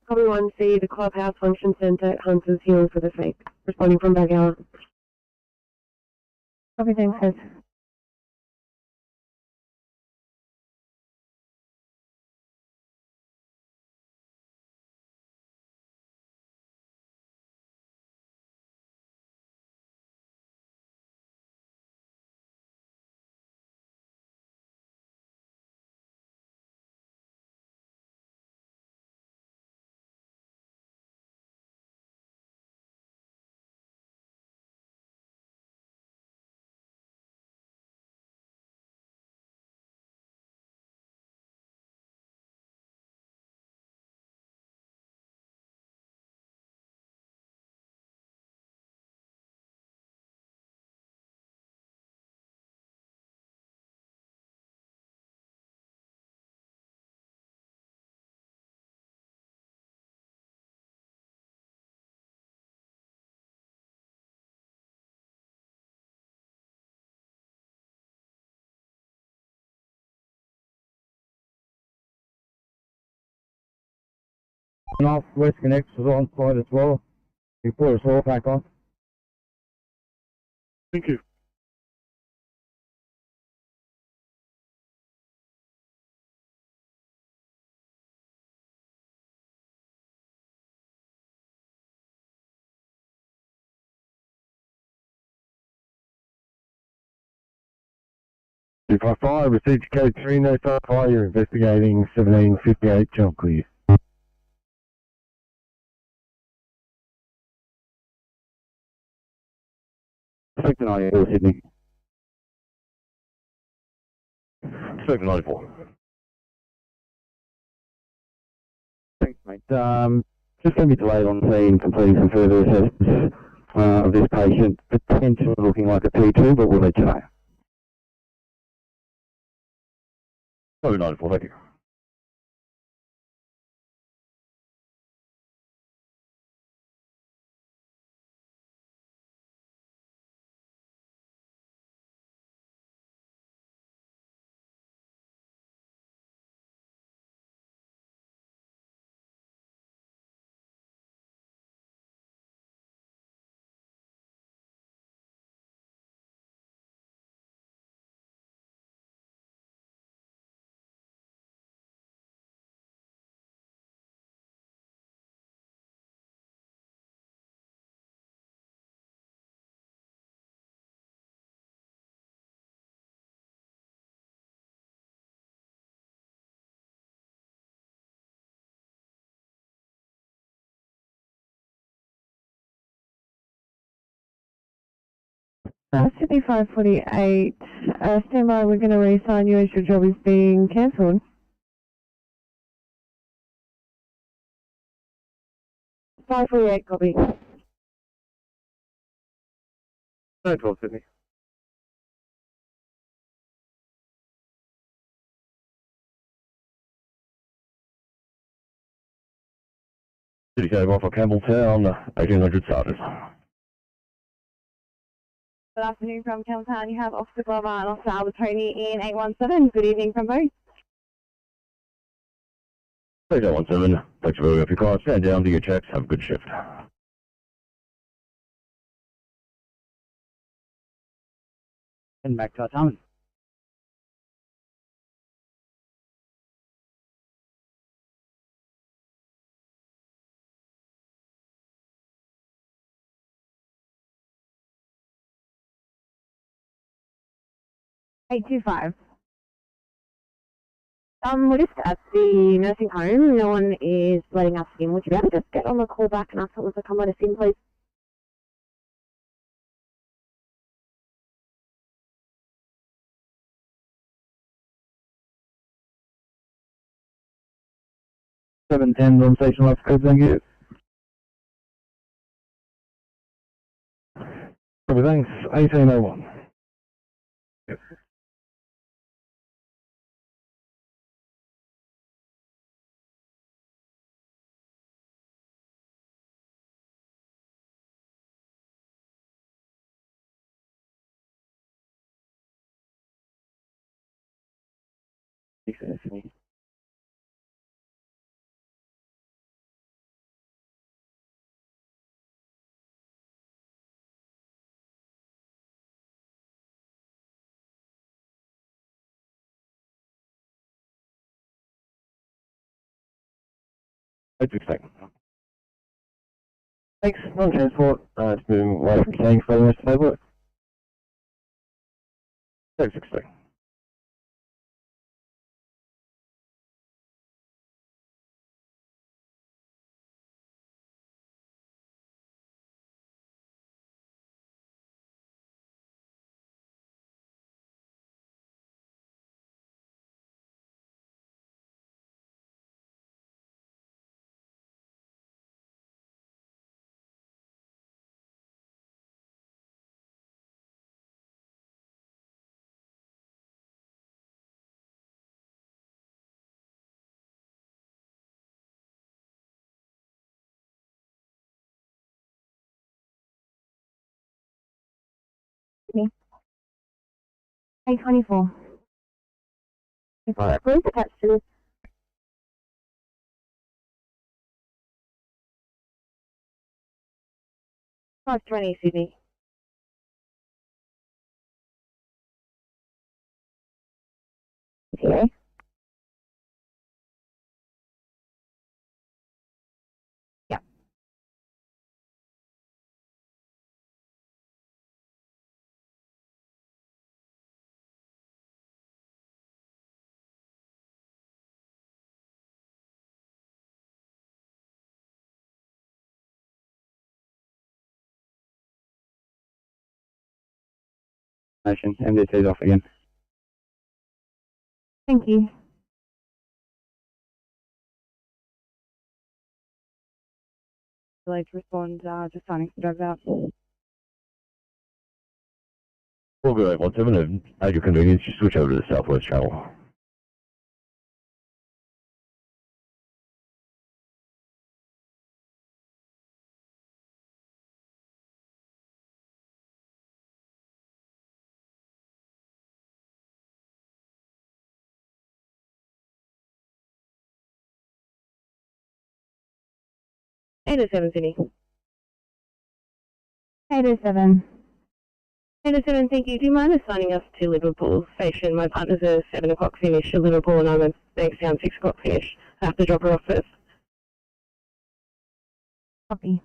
Copy 1C, the Clubhouse Function Centre at Hunters Hill for the sake. Responding from Bagala. Copy, thanks, guys. And off West Connect was on site as well. You put us all back on. Thank you. Fire, received code 3, no fire, you're investigating 1758, jump clear. Sector 94, Sydney. Sector 94. Thanks, mate. Just going to be delayed on scene, completing some further assessments of this patient, potentially looking like a P2, but we'll let you know. Sector 94, thank you. Sydney 548, stand by, we're going to reassign you as your job is being cancelled. Five 48, copy. No 12, Sydney. City Code 1 for Campbelltown, 1800 starters. Good afternoon from Campbelltown. You have Officer Glover and Officer Albertoni in 817. Good evening from both. 817, thanks for moving up your car. Stand down, do your checks, have a good shift. And back to our time. We're just at the nursing home. No one is letting us in. Would you be able to just get on the call back and ask someone to come let us in, please? $710 on station life code, thank you. Copy, thanks. 1801. Yep. Thanks, non-transport, it's moving away from King for the rest of their work. 660. Me. 824. Please attach to this. $520 Sydney. Okay. Yeah. MDT's off again. Thank you. Delayed to respond, just signing some drugs out. We'll go at 17 and at your convenience, you switch over to the southwest channel. NSW Sydney. 807. 807, thank you. Do you mind assigning us to Liverpool Station? My partner's a 7 o'clock finish at Liverpool and I'm a Bankstown 6 o'clock finish. I have to drop her off first. Copy.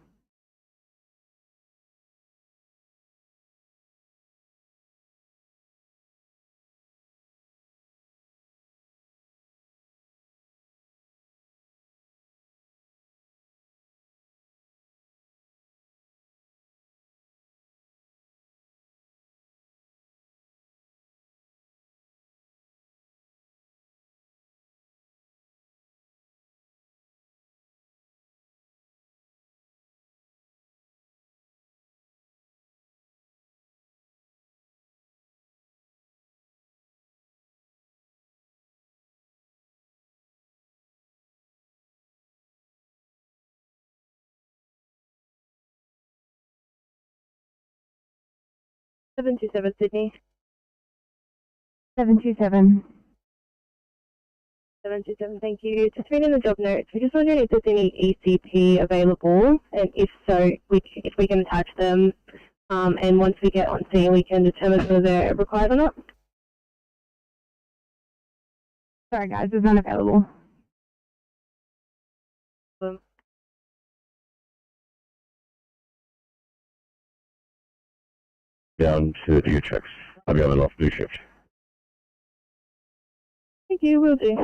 Seven two seven Sydney. 727. 727, thank you. Just reading the job notes, we're just wondering if there's any ECP available, and if so, if we can attach them, and once we get on scene, we can determine whether they're required or not. Sorry guys, there's none available. Down to do your checks. I'll be on an off-duty shift. Thank you, will do.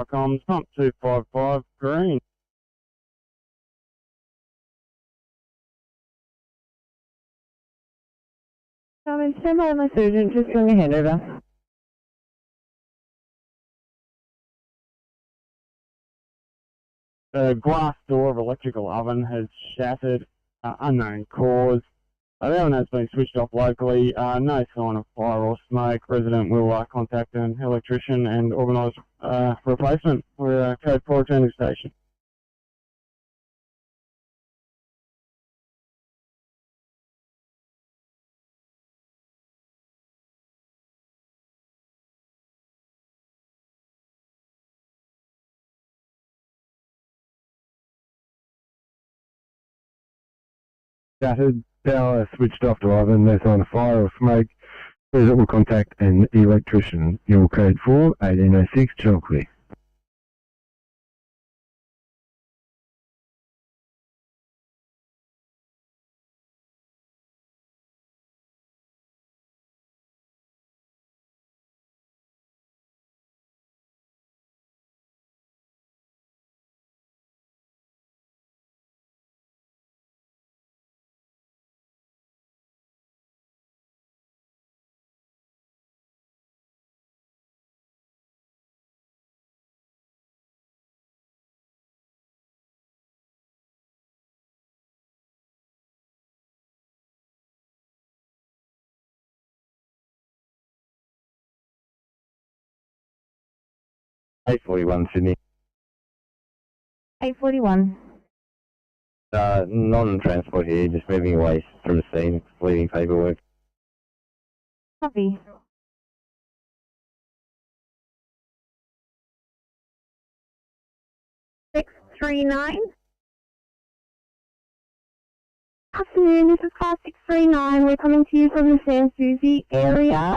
Comms, pump 255, green. Stand by my surgeon, just bring a hand over. The glass door of electrical oven has shattered, unknown cause. The oven has been switched off locally, no sign of fire or smoke. Resident will contact an electrician and organise replacement for a code 4 returning station. Shattered, power switched off to oven, no sign of fire or smoke. Resident will contact an electrician. Your code 4, 1806, Chalkley. A41 Sydney. 841. Non-transport here, just moving away from the scene, leaving paperwork. Copy. Afternoon, this is car 639. We're coming to you from the San Susie area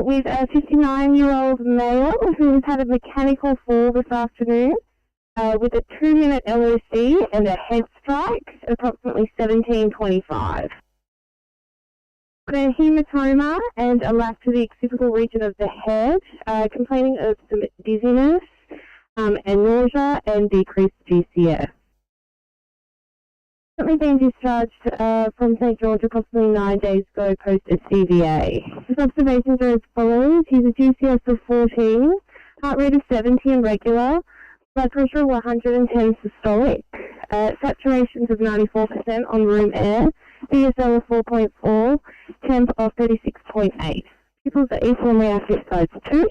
with a 59-year-old male who has had a mechanical fall this afternoon with a 2-minute LOC and a head strike at approximately 17:25. A hematoma and a lash to the occipital region of the head, complaining of some dizziness and nausea and decreased GCS. Recently been discharged from St. George approximately 9 days ago post a CVA. His observations are as follows. He's a GCS of 14, heart rate of 70 and regular, blood pressure of 110 systolic, saturations of 94% on room air, BSL of 4.4, temp of 36.8. Pupils are equally active size 2.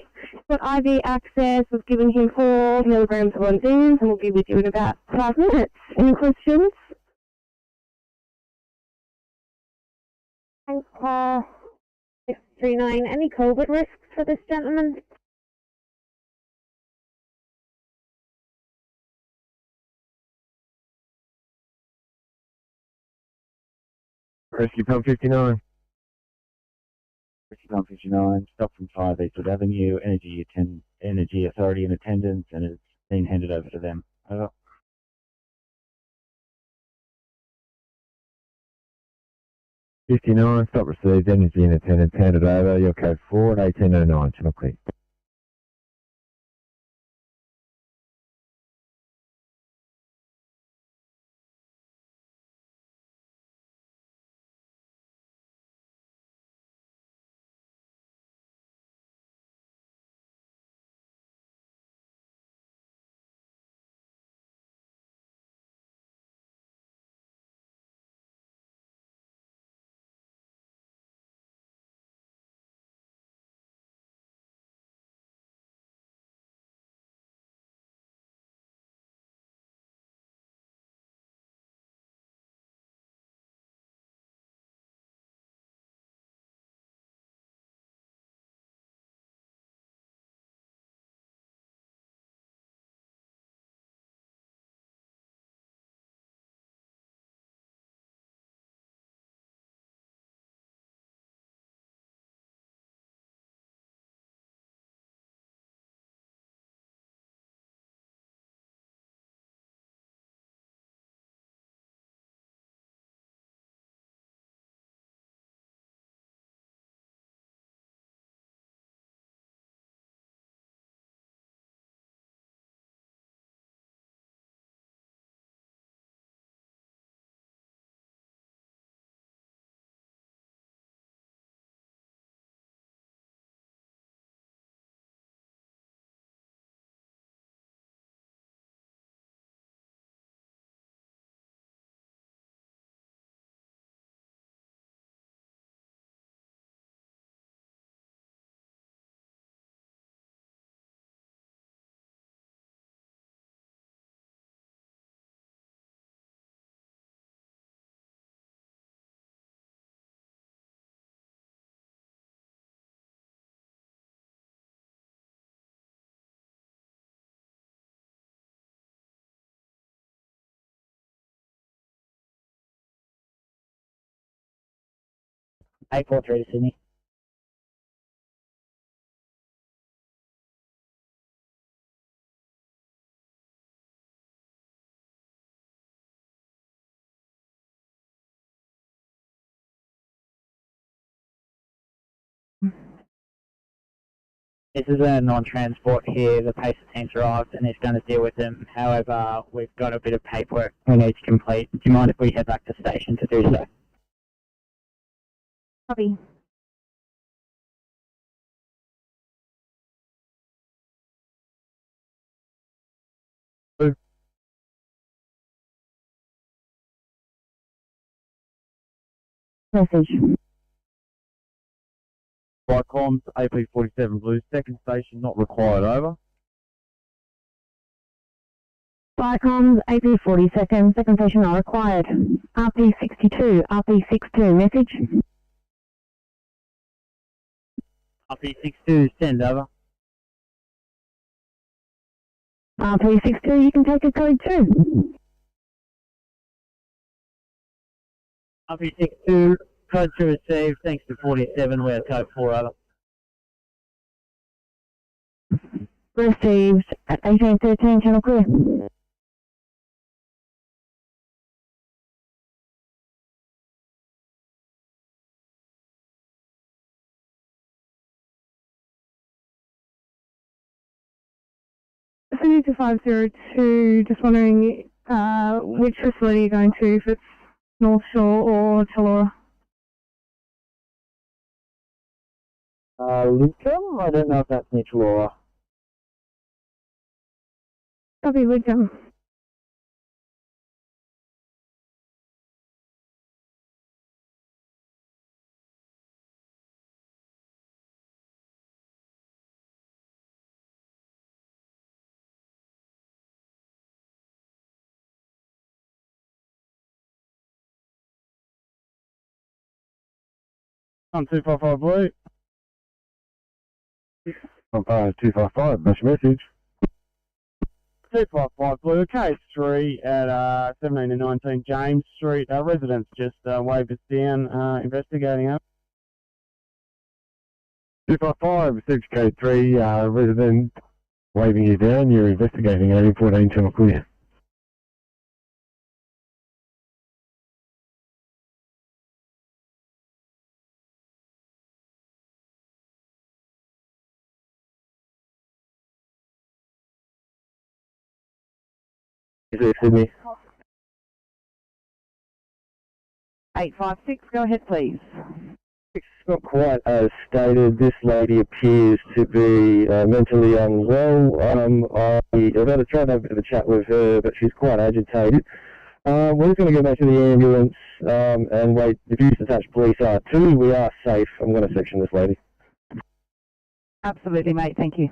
Got IV access. We've given him 4 milligrams of Onzins and we'll be with you in about 5 minutes. Any questions? Thanks, 639. Any COVID risks for this gentleman? Rescue Pump 59. Rescue Pump 59, stop from 5 Eastwood Avenue, Energy Authority in attendance, and it's been handed over to them. Over. 59, stop received, energy in attendance, handed over, your code 4 at 1809, channel clear. 843 to Sydney. This is a non-transport here. The PACER team's arrived and is going to deal with them. However, we've got a bit of paperwork we need to complete. Do you mind if we head back to station to do so? Copy. Message. By comms, AP47 Blue, second station not required, over. Viacom's AP40 second station not required. RP62, RP62, message. RP62, send over. RP62, you can take a code 2. RP62, code 2 received, thanks to 47, we're code 4 over. Received at 1813, channel clear. Sydney to 502, just wondering which facility you're going to, if it's North Shore or Tellora. Lincoln? I don't know if that's near Tellora. Copy, Lincoln. I'm 255 Blue. 255, that's your message. 255 Blue, case 3 at 17 and 19 James Street. Our residents just waved us down, investigating up. 255, 6K3, resident waving you down, you're investigating 1814, channel clear. Is it Sydney? 856, go ahead please. It's not quite as stated. This lady appears to be mentally unwell. I've got to try to have a bit of a chat with her, but she's quite agitated. We're just going to go back to the ambulance and wait. If you attach police R2, we are safe. I'm going to section this lady. Absolutely, mate, thank you.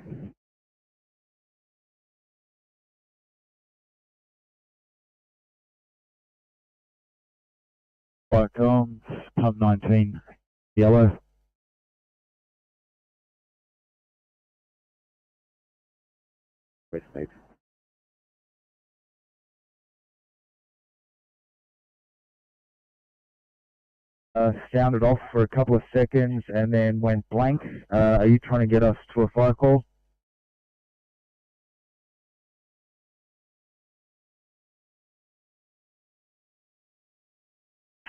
By comms, pub 19, yellow. Respect. Sounded off for a couple of seconds and then went blank. Are you trying to get us to a fire call?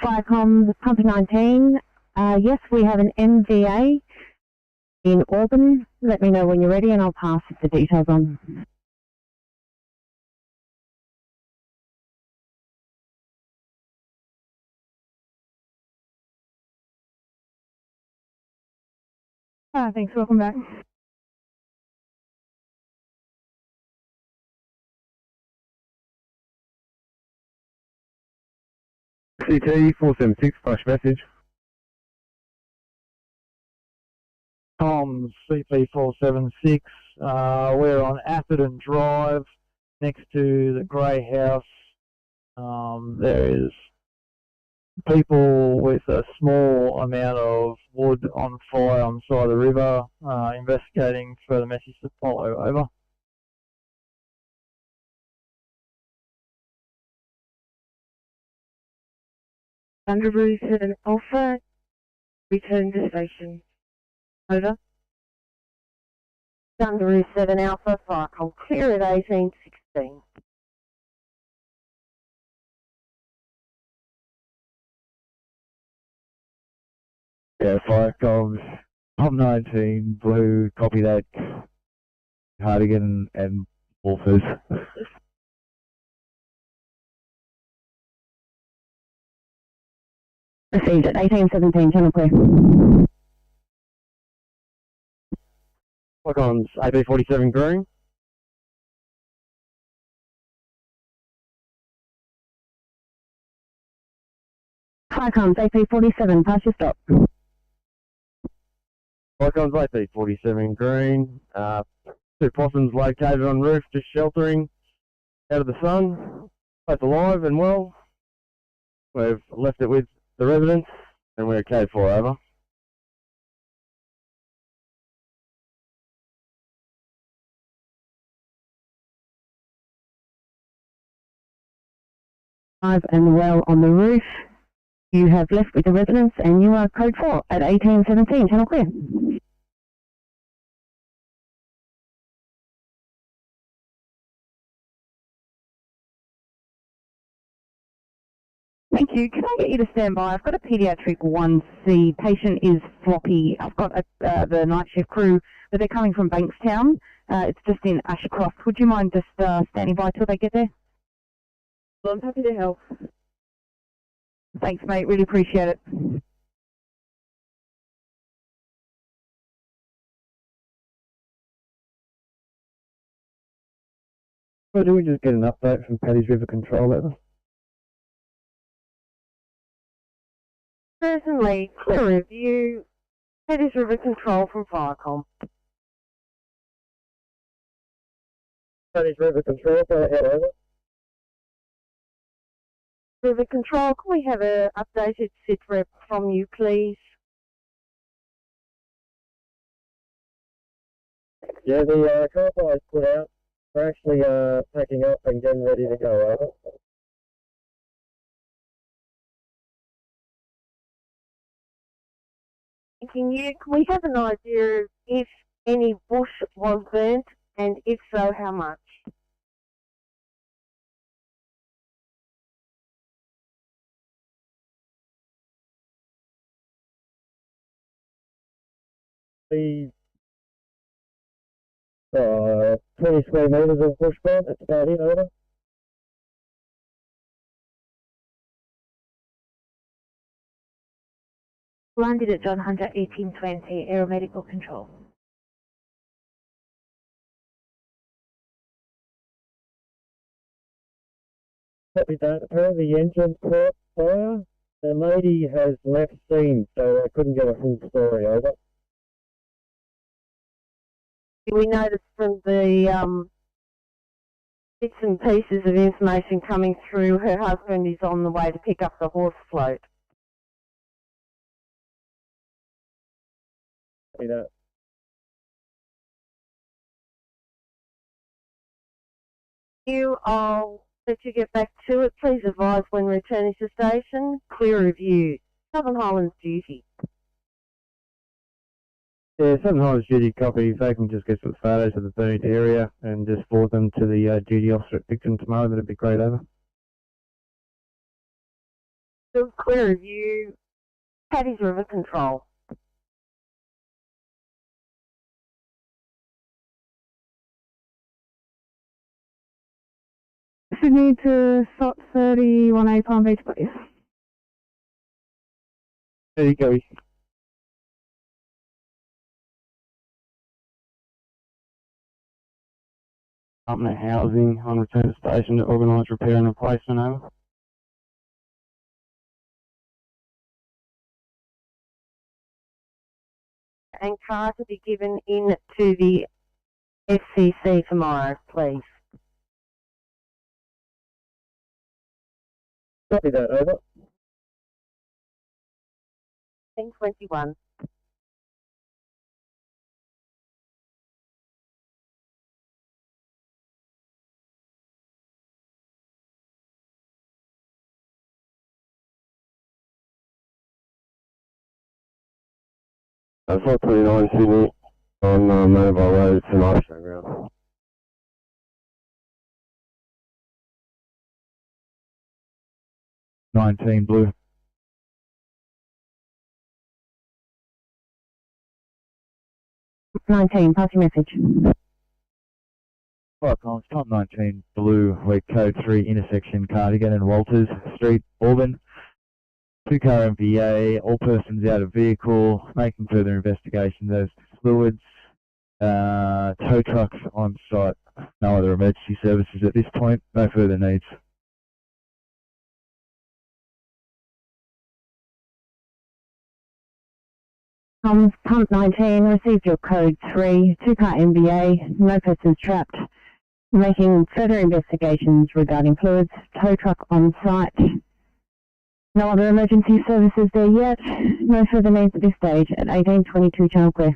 Firecom's Pump 19. Yes, we have an MVA in Auburn. Let me know when you're ready and I'll pass the details on. Thanks, welcome back. CT 476, flash message. Comms CP476, we're on Atherton Drive next to the Grey House. There is people with a small amount of wood on fire on the side of the river, investigating further message to follow, over. Thunderbird Alpha, Return to station. Over. Dungaroo 7 Alpha, Firecom clear at 1816. Yeah, Firecom, Tom 19, Blue, copy that. Hardigan and Wolfers. Received at 1817, channel clear. Firecom's AB47 green. Firecom's AP47, pass your stop. Firecom's AP47 green. Two possums located on roof, just sheltering out of the sun. Both alive and well. We've left it with the residents and we're okay for over. Alive and well on the roof. You have left with the residents and you are code 4 at 1817, channel clear. Thank you. Can I get you to stand by? I've got a paediatric 1C. Patient is floppy. I've got the night shift crew, but they're coming from Bankstown. It's just in Ashcroft. Would you mind just standing by till they get there? Well, I'm happy to help. Thanks, mate. Really appreciate it. Well, do we just get an update from Paddy's River Control level? Certainly, clear review. Paddy's River Control from Firecom. Paddy's River Control, go ahead, over. River Control, can we have an updated sit rep from you, please? Yeah, the car flies put out. We're actually packing up and getting ready to go, over. Can we have an idea if any bush was burnt, and if so, how much? The 20 square metres of bush burn, that's about it, over. Landed at John Hunter 1820, aeromedical control. Copy that. Apparently the engine caught fire. The lady has left scene, so I couldn't get a full story, over. We noticed from the bits and pieces of information coming through, her husband is on the way to pick up the horse float. Copy that. I'll let you get back to it. Please advise when returning to station. Clear review. Southern Highlands duty. Yeah, Southern Highlands duty copy. If they can just get some photos of the burnt area and just forward them to the duty officer at Dixon tomorrow, that'd be great, over. Still clear review. Paddy's River Control. Sydney to SOT 31A Palm Beach, please. There you go. Company housing on return to station to organise repair and replacement, over. And car to be given in to the FCC tomorrow, please. Copy that, over. 1021. 429 Sydney on Mobile Road to Knife Showground. Blue. 19, pass your message. Fire comms, top 19 Blue, we're code 3 intersection Cardigan and Walters Street, Auburn. 2-car MVA, all persons out of vehicle, making further investigations as to fluids, tow trucks on site, no other emergency services at this point, no further needs. Pump 19, received your code 3, 2-car MVA, no persons trapped. Making further investigations regarding fluids, tow truck on site. No other emergency services there yet. No further needs at this stage at 1822 Channel Clear.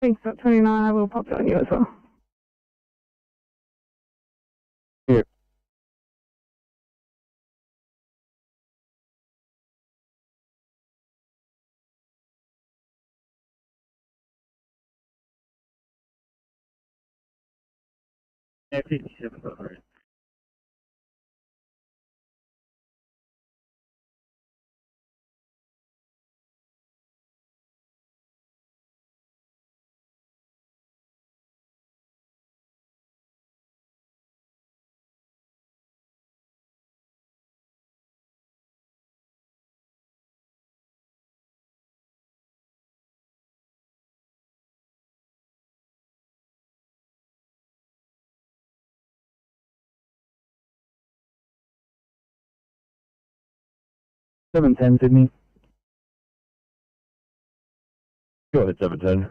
Thanks, 29, I will pop it on you as well. Here. Yeah, 57 right. Sydney. Go ahead, 710.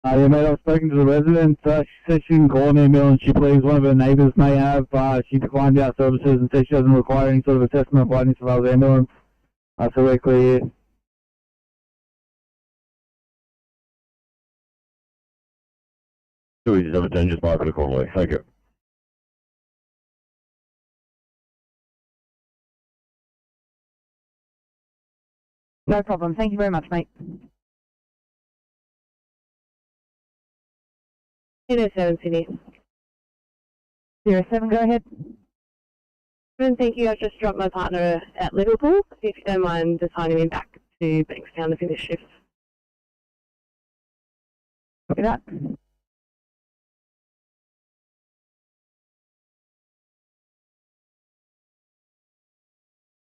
Yeah, mate, I've spoken to the resident. She said she can call an ambulance. She believes one of her neighbours may have. She declined our services and said she doesn't require any sort of assessment of lightning surveillance ambulance. So we're clear. Too easy, 710, just mark it accordingly. Thank you. No problem. Thank you very much, mate. NSW Sydney. 07, go ahead. Thank you. I've just dropped my partner at Liverpool. If you don't mind assigning me back to Bankstown to finish shift. Copy that.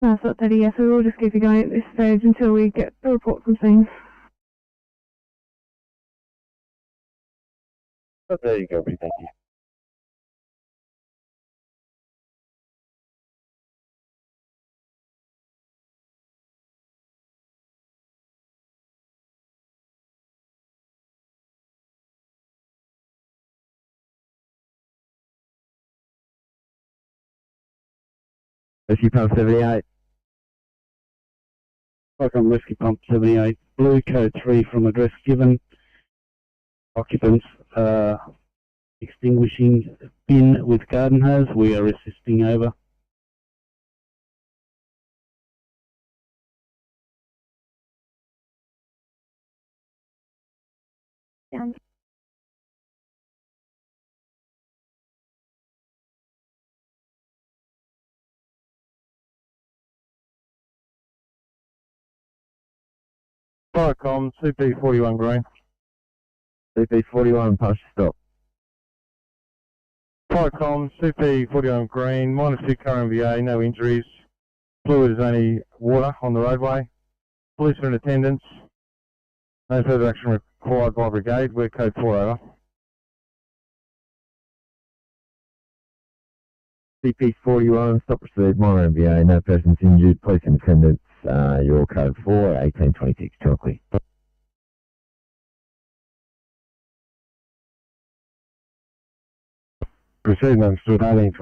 That's not 30, yes, we will just keep you going at this stage until we get the report from scene. Oh, there you go, thank you. Rescue Pump 78. Welcome, Rescue Pump 78. Blue, code 3 from address given. Occupants extinguishing bin with garden hose. We are assisting over. Firecom, CP41 green. CP41, pass stop. Firecom, CP41 green, -2 car MVA, no injuries. Fluid is only water on the roadway. Police are in attendance. No further action required by brigade. We're code 4 over. CP41, stop received, minor MVA, no persons injured, police in attendance, your code 4, 1826, Chalkley. Proceed, understood. 18.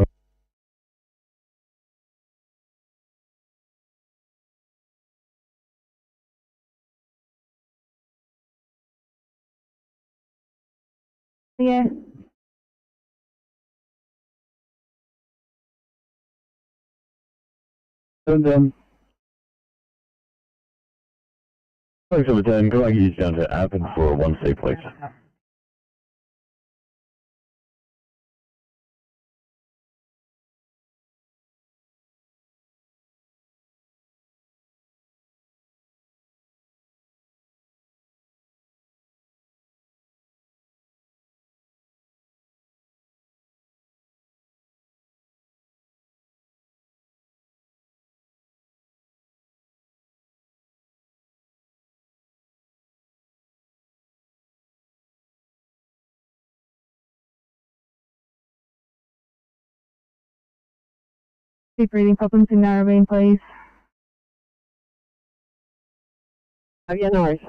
Yeah. And Thanks for the time. Can I get you down to Appen for 1C, please? Deep breathing problems in Narrabeen, please. Oh, yeah, no worries.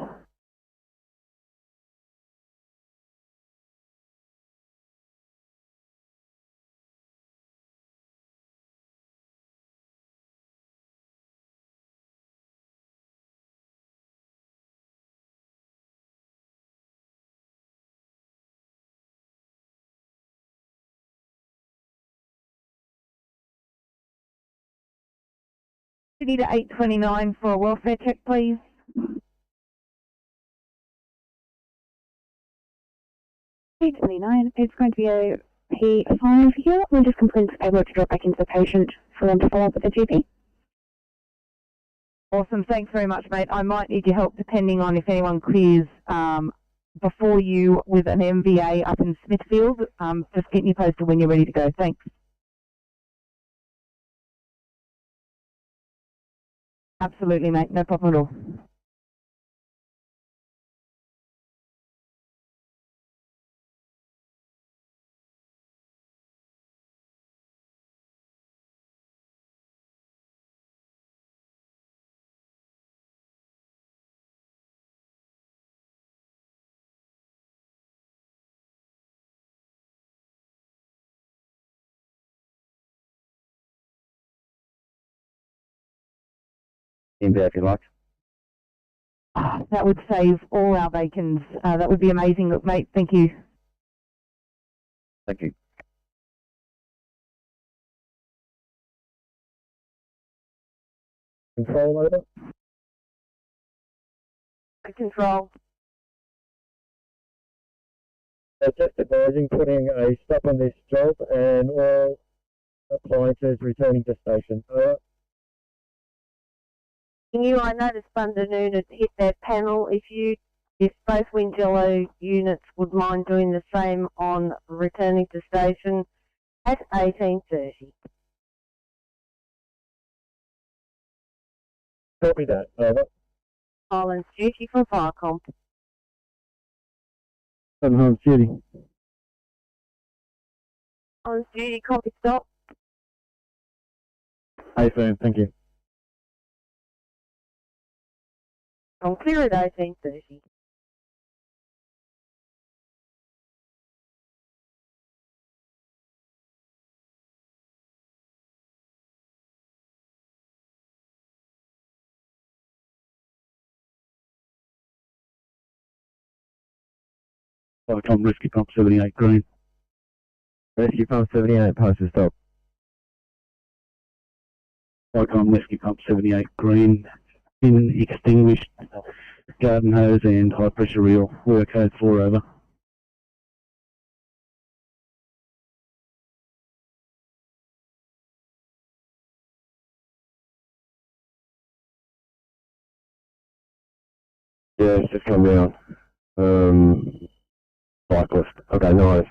City to 829 for a welfare check, please. Page 29, it's going to be a P5 here. We'll just complete able to drop back into the patient for them to follow up with the GP. Awesome, thanks very much, mate. I might need your help depending on if anyone clears before you with an MVA up in Smithfield. Just get you posted when you're ready to go. Thanks. Absolutely, mate. No problem at all. MVA if you like. That would save all our bacons. That would be amazing, mate. Thank you. Thank you. Control over. Control. Just advising putting a stop on this job and all appliances returning to station. I noticed Bundanude had hit that panel. If both wind yellow units would mind doing the same on returning to station at 18:30. Copy that. Over. Islands duty from Firecom. Southern Home City. Islands duty, copy, stop. Hey, firm. Thank you. I'm clear at 18:30. Firecom Rescue Pump 78 green. Rescue Pump 78, post to stop. Firecom Rescue Pump 78 green. In extinguished garden hose and high pressure reel. We're code 4 over. Yeah, it's just come down. Cyclist. Okay, no worries.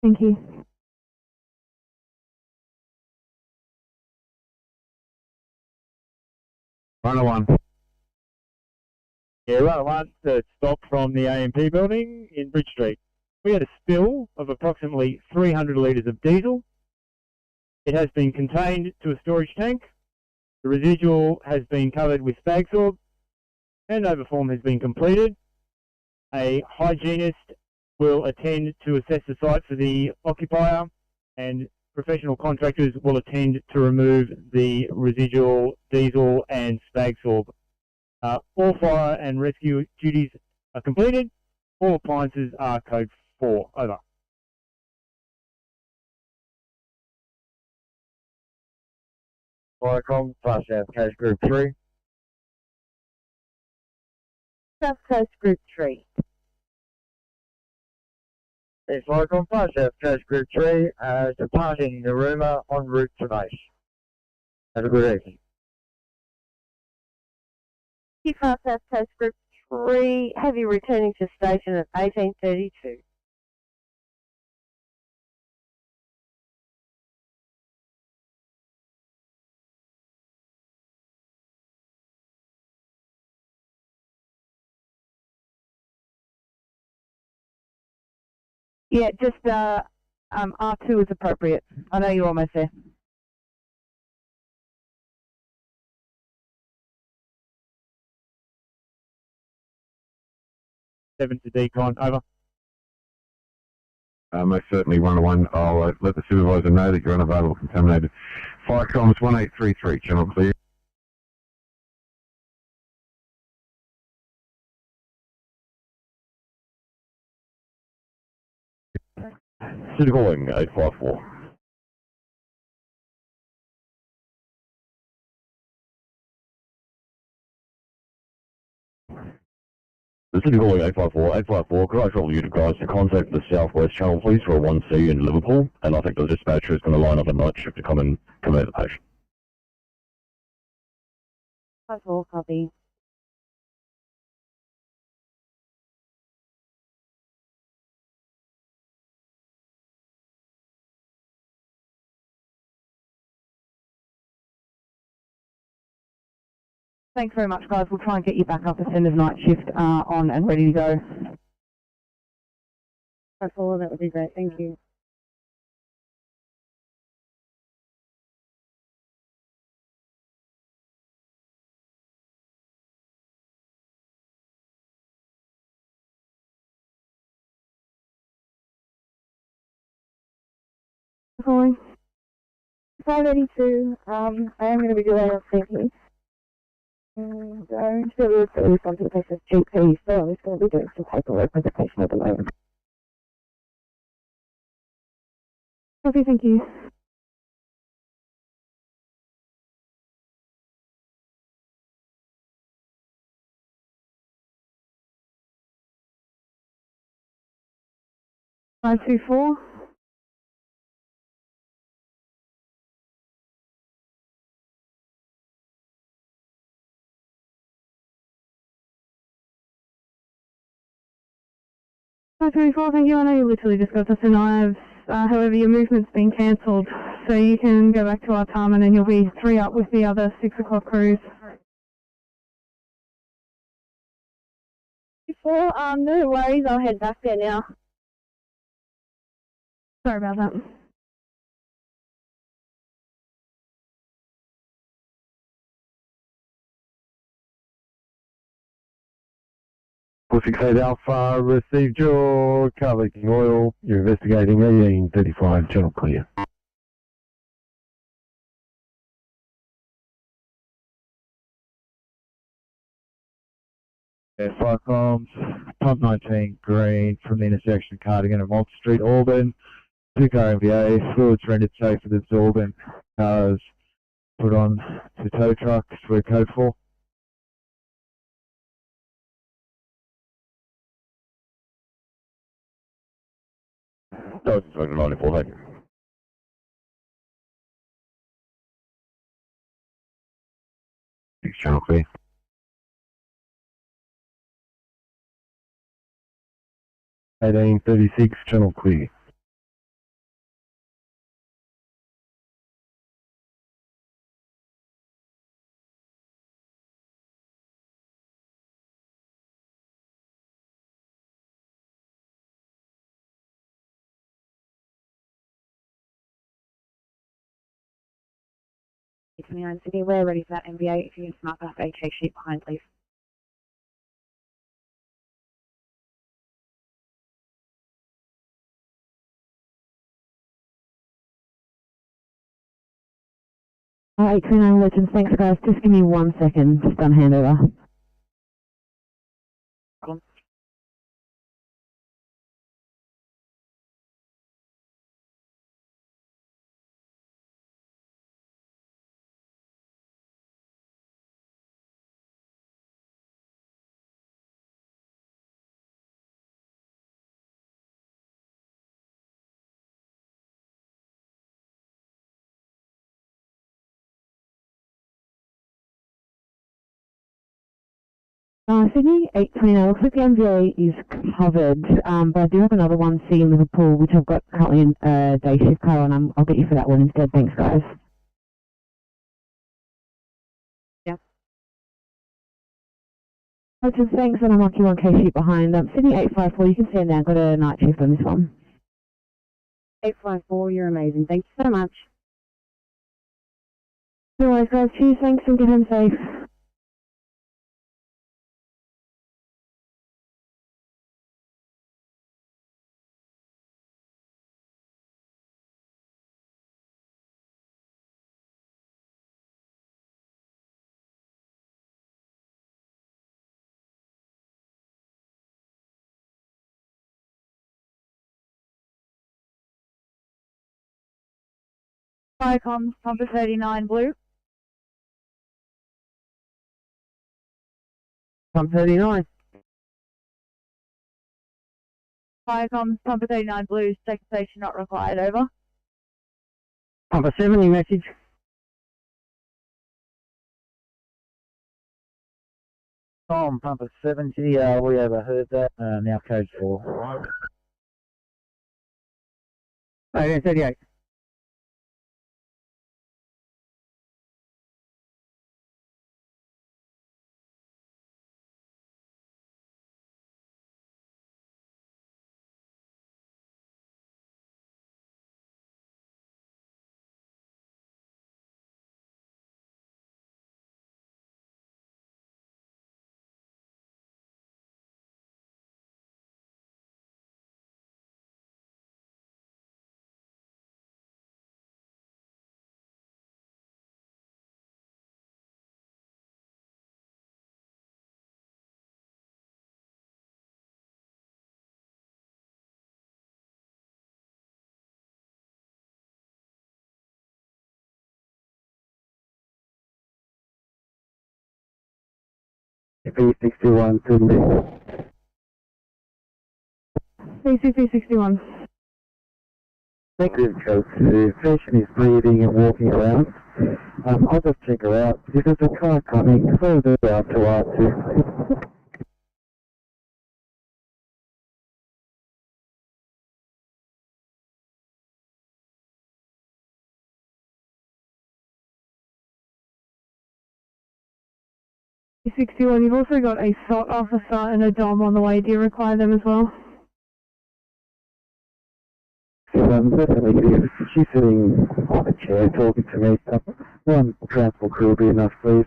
Thank you. Runner 1. Yeah, runner 1 to stop from the AMP building in Bridge Street. We had a spill of approximately 300 litres of diesel. It has been contained to a storage tank. The residual has been covered with spag sorb. Handover form has been completed. A hygienist will attend to assess the site for the occupier, and professional contractors will attend to remove the residual diesel and spag sorb. All fire and rescue duties are completed. All appliances are code 4. Over. Firecom, Fast South Coast Group 3. South Coast Group 3. It's Firecom, Fast South Coast Group 3, departing Narooma en route to base. Have a good evening. South Coast Group 3, heavy returning to station at 1832. Yeah, just R2 is appropriate. I know you're almost there. Seven to decon. Over. Most certainly 1-1. I'll let the supervisor know that you're unavailable, contaminated. Fire comms 1833, channel clear. City calling 854. The City calling 854, could I trouble you to guys to contact the Southwest Channel please for a 1C in Liverpool, and I think the dispatcher is going to line up a night shift to come and commit the patient. 5-4, copy. Thanks very much, guys. We'll try and get you back up as soon as night shift on and ready to go. 5-4, that would be great. Thank you. Calling. 582. I am going to be doing a thinking. I'm going to respond to the patient's GP, so I'm just going to be doing some paperwork with the patient at the moment. Okay, thank you. Five 2-4. Hi, 24, thank you. I know you literally just got us the knives. However, your movement's been cancelled, so you can go back to our time and then you'll be 3 up with the other 6 o'clock crews. 4, no worries. I'll head back there now. Sorry about that. Pacific Alpha, received your car leaking oil. You're investigating 1835, channel clear. Yeah, fire comms, pump 19 green from the intersection Cardigan and Malt Street, Auburn. 2-car MVA, fluids rendered safe with absorbent. Cars put on to tow trucks, we're code 4. Dose 94, thank you. Channel clear. $18.36, channel clear. Sydney, we're ready for that MVA. If you can mark up a check sheet behind, please. 829 Legends, thanks guys. Just give me 1 second. Just done handover. Sydney, 829. Looks like the MVA is covered, but I do have another one, C in Liverpool, which I've got currently in day shift car, and I'll get you for that one instead. Thanks, guys. Yeah. Just thanks, and I'm lucky 1K sheet behind. Sydney 854, you can stand down. Got a night shift on this one. 854, you're amazing. Thank you so much. No worries, guys. Cheers, thanks, and get home safe. Comms, Pumper 39 blue. Pump 39. Comms, Pumper 39 blue, second station not required, over. Pump 70 message. Tom, Pumper 70, we overheard that, now code 4. 38. B61 to me. BCP61. Negative code 2. Patient is breathing and walking around. I'll just check her out. If there's a car coming, further out to R2. B61, you've also got a SOT officer and a DOM on the way. Do you require them as well? Definitely. She's sitting on a chair talking to me. One transport crew will be enough, please.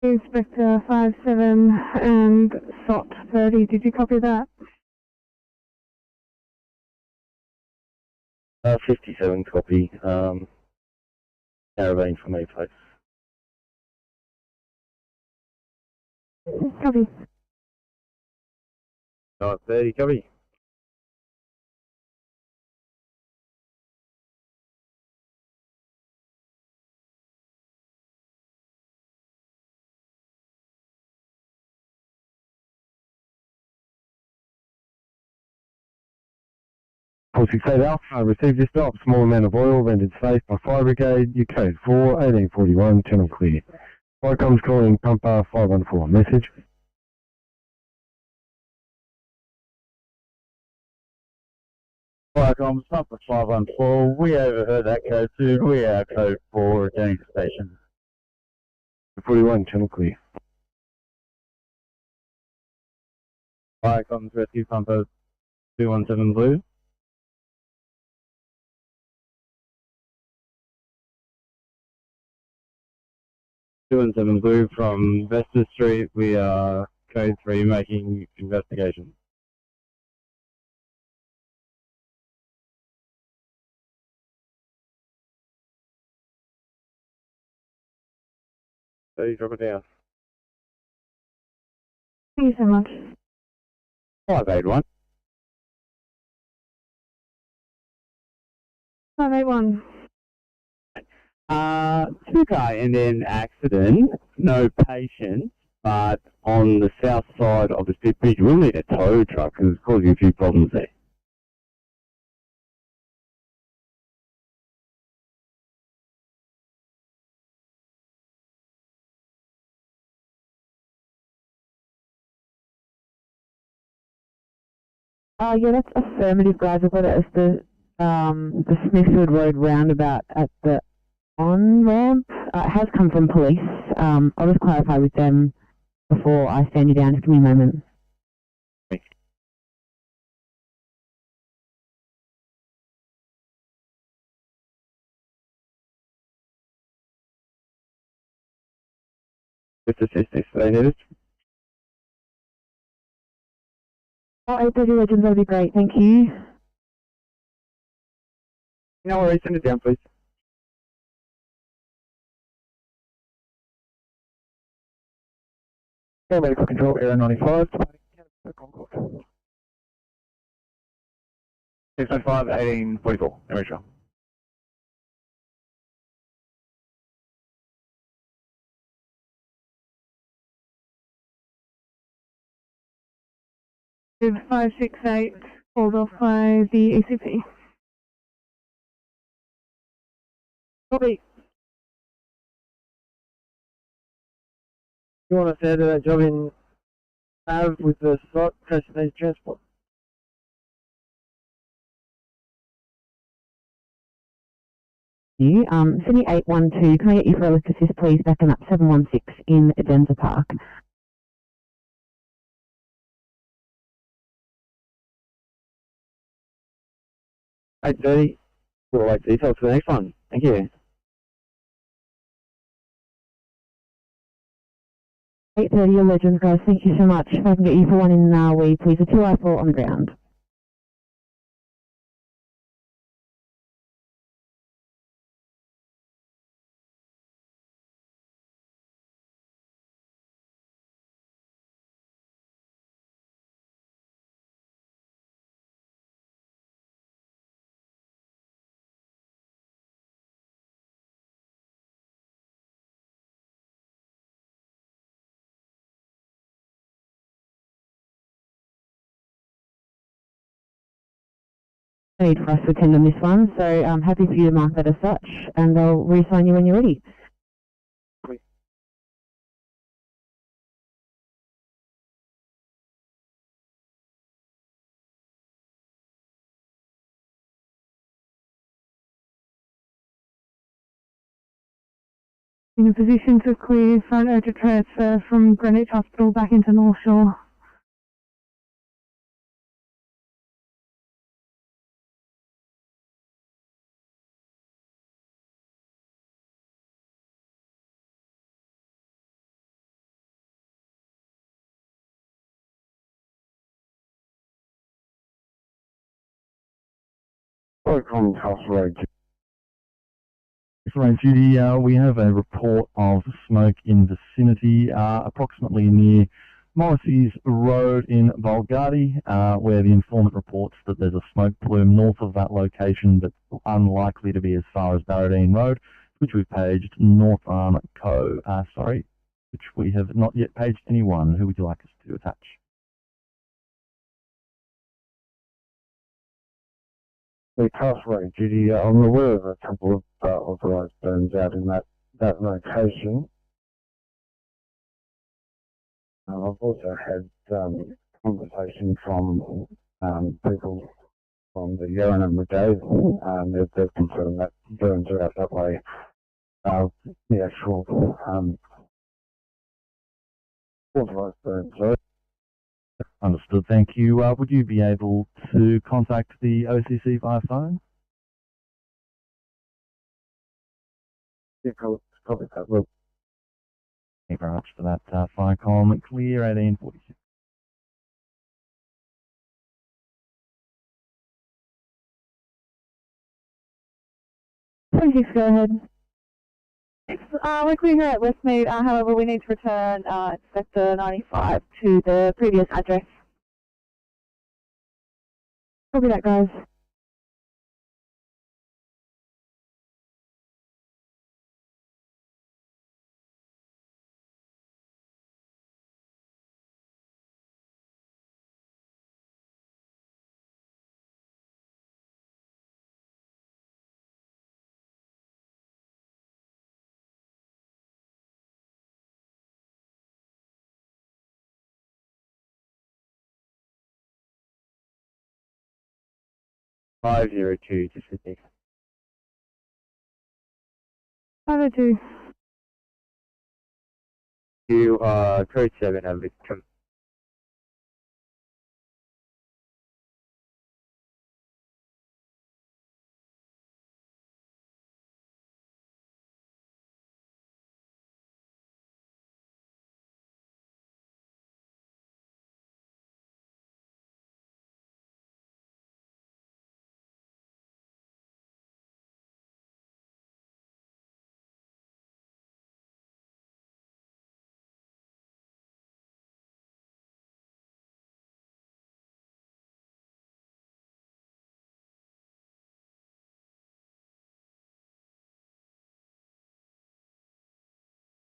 Inspector 57 and SOT 30. Did you copy that? 57 copy. Caravan for me, please. Copy. 30, copy. I received this stop. Small amount of oil rendered safe by fire brigade. You code 4, 1841, channel clear. Firecom's calling pumper 514. Message. Firecom's pumper 514. We overheard that code 2. We are code 4, returning to station. 41, channel clear. Firecom's rescue pumper 217 blue. 217 blue from Vesta Street. We are Code 3 making investigation. So you drop it down. Thank you so much. 581. 581. 2-car end-to-end accident, no patients, but on the south side of the Spit Bridge, we'll need a tow truck because it's causing a few problems there. Yeah, that's affirmative, guys. I've got it as the Smithfield Road roundabout at the on-ramp. It has come from police. I'll just clarify with them before I stand you down. Just give me a moment. Just assist this, they need it. Oh, 830 Legends, that'd be great. Thank you. No worries, send it down, please. Air medical control, Air 95. 695, 1844, America. Move 568, called off by the ECP. Copy. You want us to do that job in Av with the site, Coastal Transport? You, Sydney 812, can I get you for a lift assist, please, backing up 716 in Denver Park? Eight 30. We'll wait details for the next one. Thank you. 830, your Legends, guys. Thank you so much. If I can get you for one in Wee, please. A 2i4 on the ground. Need for us to attend on this one, so I'm happy for you to mark that as such, and I'll reassign you when you're ready. In a position to clear front urgent transfer from Greenwich Hospital back into North Shore. Welcome, House Road. Road duty, we have a report of smoke in vicinity, approximately near Morrissey's Road in Vulgati, where the informant reports that there's a smoke plume north of that location, but unlikely to be as far as Barradine Road, which we've paged North Arm Co. Which we have not yet paged anyone. Who would you like us to attach? The House Road duty, I'm aware of a couple of authorised burns out in that location. I've also had conversation from people from the Herein Brigade. They've confirmed that burns are out that way. The actual authorised burns, sorry. Understood, thank you. Would you be able to contact the OCC via phone? Yeah, copy that. Look. you very much for that fire column. Clear 1846. Please go ahead. We're clear here at Westmead, however we need to return Sector 95 to the previous address. Copy that, guys. Five 502 to Sydney. 502. You code 7 have victim.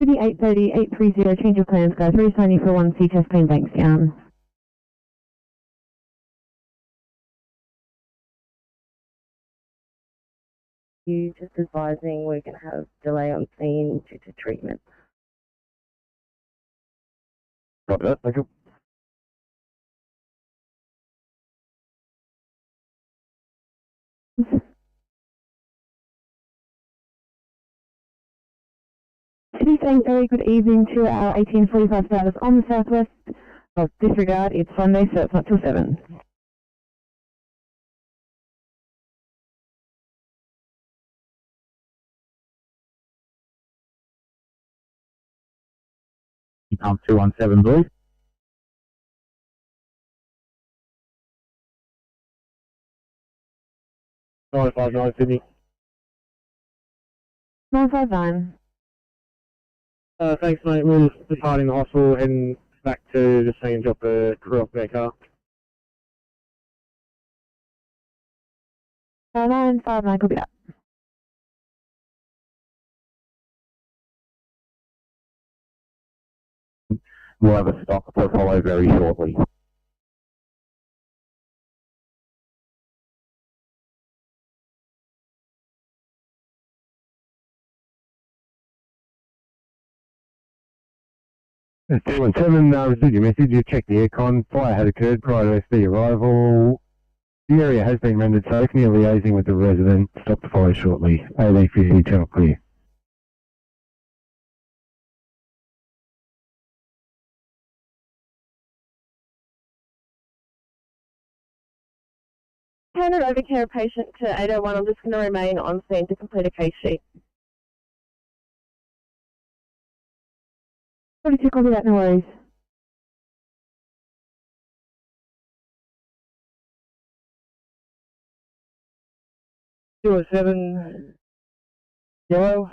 City 830, 830, change of plans, guys. Resigning for 1C, test plane banks down. You just advising we're going to have delay on scene due to treatment. Copy that, thank you. City saying very good evening to our 1845 status on the southwest. Oh, disregard, it's Sunday, so it's not till 7. Pump 217, please. Nine 59 Sydney. 959. Thanks, mate. We're departing the hospital, heading back to the scene and drop the crew off their car. 959, copy that. We'll have a stop to follow very shortly. It's 217, received your message. You checked the aircon. Fire had occurred prior to SD arrival. The area has been rendered safe. Near liaising with the resident. Stop the fire shortly. 1850, channel clear. Handed over care of patient to 801. I'm just going to remain on scene to complete a case sheet. 42, copy that, no worries. Kilo 7, yellow.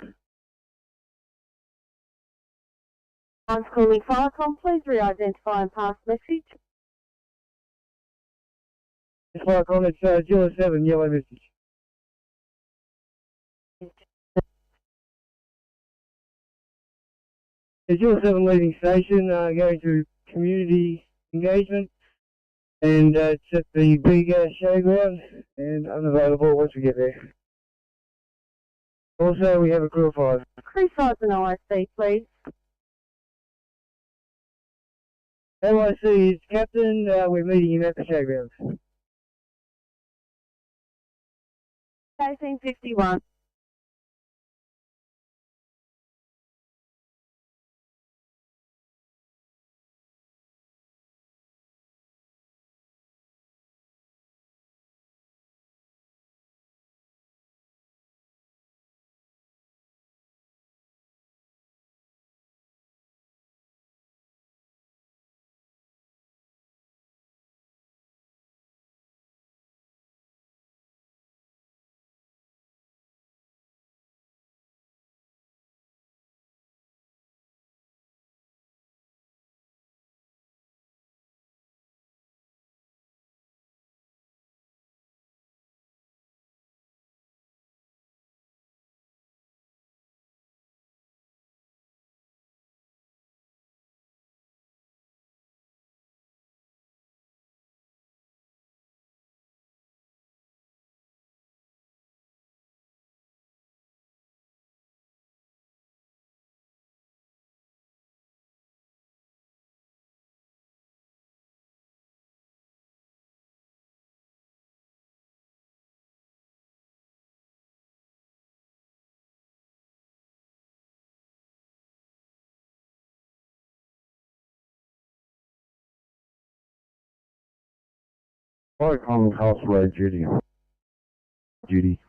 I'm calling Firecom. Please re-identify and pass message. It's Firecom, it's Kilo 7, yellow message. Kilo 7 leaving station, going to community engagement, and it's at the big showground, and unavailable once we get there. Also, we have a crew of 5. Crew size and IC, please. LIC is Captain, we're meeting him at the showground. 1851. Viacom Castle Road duty. Duty.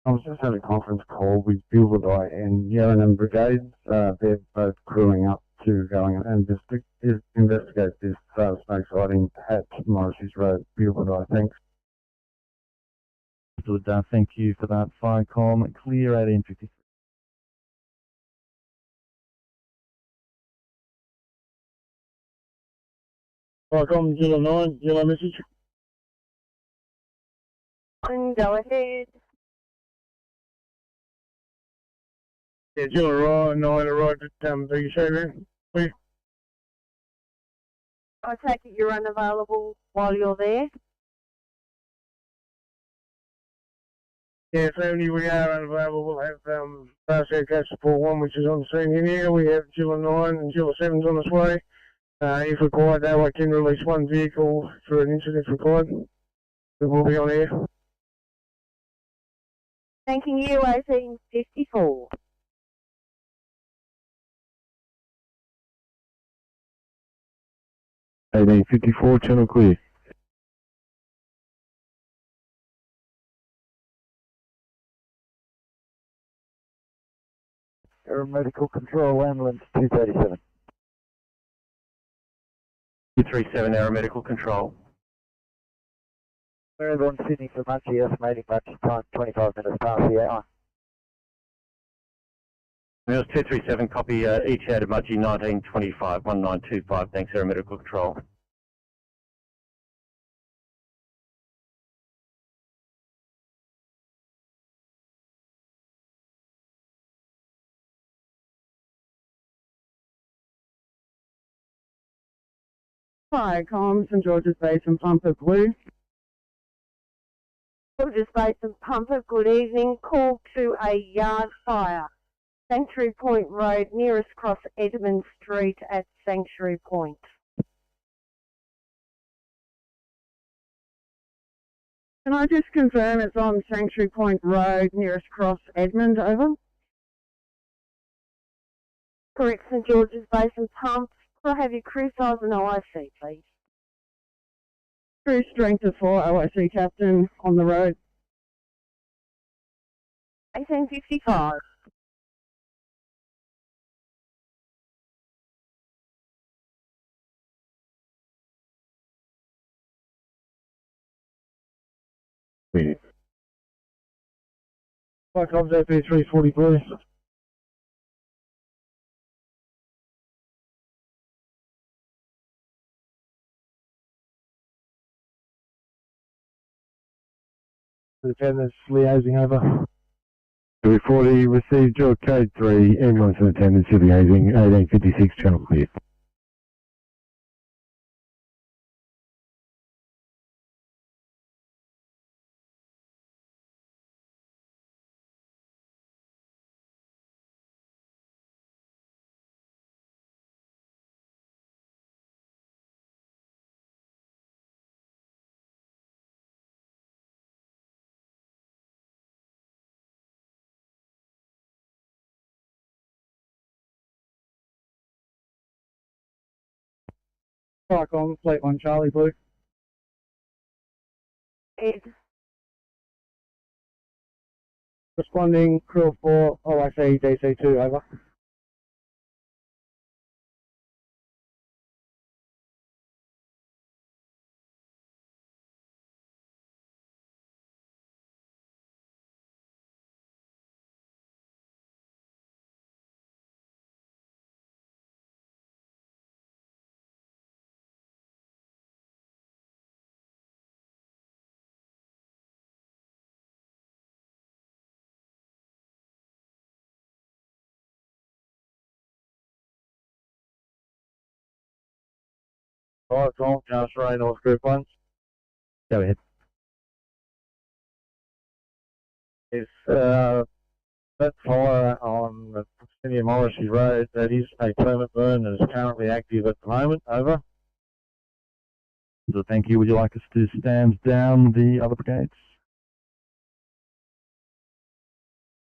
I was just had a conference call with Bilberdie and Herein brigades. They're both crewing up to going and investigate this snake sighting at Morrissey's Road, Bilberdie. Thanks. Good, thank you for that. Viacom clear 1853. Viacom 09, yellow message. Go ahead. Yeah, July 9 arrived at the showroom. Please. I take it you're unavailable while you're there. Yeah, family, we are unavailable. We'll have Fast Aircraft Support 1, which is on the scene here. We have July 9 and July 7's on its way. If required, though, I can release one vehicle for an incident required. It will be on air. Thanking you, 1854. Channel clear. Aeromedical control, ambulance 237. 237 Aeromedical control. Marathon Sydney for Munchie, estimating Munchie time 25 minutes past the hour. Wheels 237, copy each out of Mudgee 1925, 1925, thanks Aeromedical control. Viacom, St George's Basin, Pumper Blue. George's Basin, Pumper, good evening. Call to a yard fire. Sanctuary Point Road, nearest cross Edmund Street at Sanctuary Point. Can I just confirm it's on Sanctuary Point Road, nearest cross Edmund, over? Correct, St George's Basin, Pump. Could I have your crew size and OIC, please? Crew strength of 4, OIC captain on the road. 1855. Viacom's AP340, please. Lieutenant's liaising over. 40 received your code 3, ambulance and attendants to liaising 1856 channel clear. Viacom, Fleet 1 Charlie, blue. Ed. Responding, crew of 4, OIC DC2, over. Viacom, Charles Ray, North Group 1. Go ahead. It's that fire on the Sydney and Morrissey Road, that is a permit burn and is currently active at the moment, over. So thank you. Would you like us to stand down the other brigades?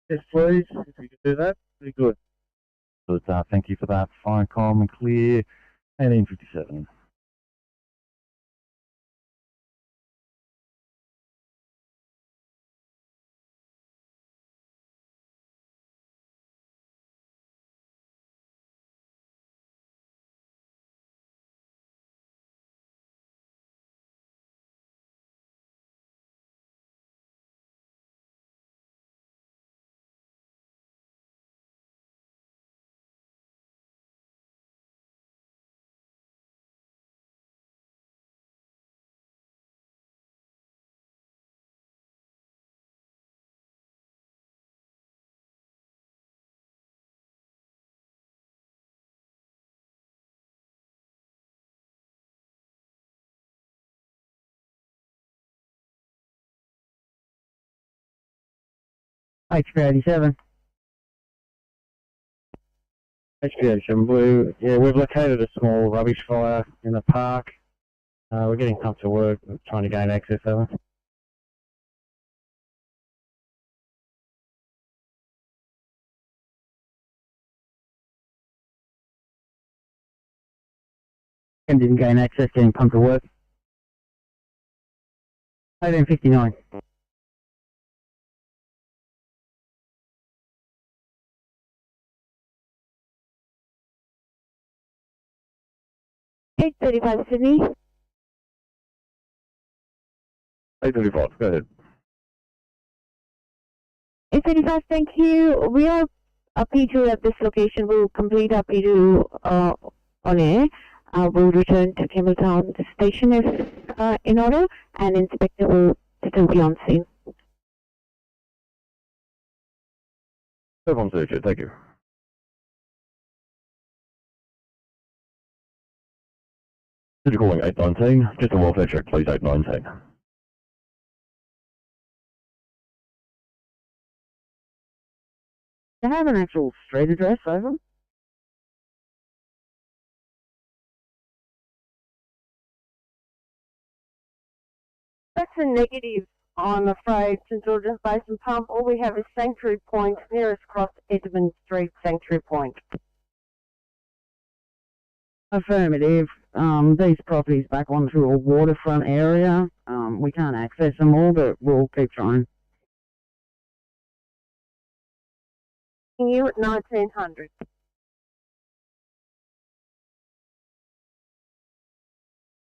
Yes, please. If you could do that, be good. Good, thank you for that. Viacom clear 1857. HP87. HP87 Blue. Yeah, we've located a small rubbish fire in the park. We're getting come to work, trying to gain access over. And didn't gain access, getting pumped to work. 1859. $835 Sydney. 835, go ahead. 835, thank you. We are a P2 at this location. We'll complete our P2 on air. We'll return to Campbelltown station if in order, and inspector will still be on scene. No problem, sir. Thank you. You're calling 819. Just a welfare check, please, 819. Do you have an actual street address, over? That's a negative, I'm afraid, St George's Basin Pump. All we have is Sanctuary Point, nearest cross Edmund Street, Sanctuary Point. Affirmative. These properties back onto a waterfront area. We can't access them all, but we'll keep trying. You at 1900.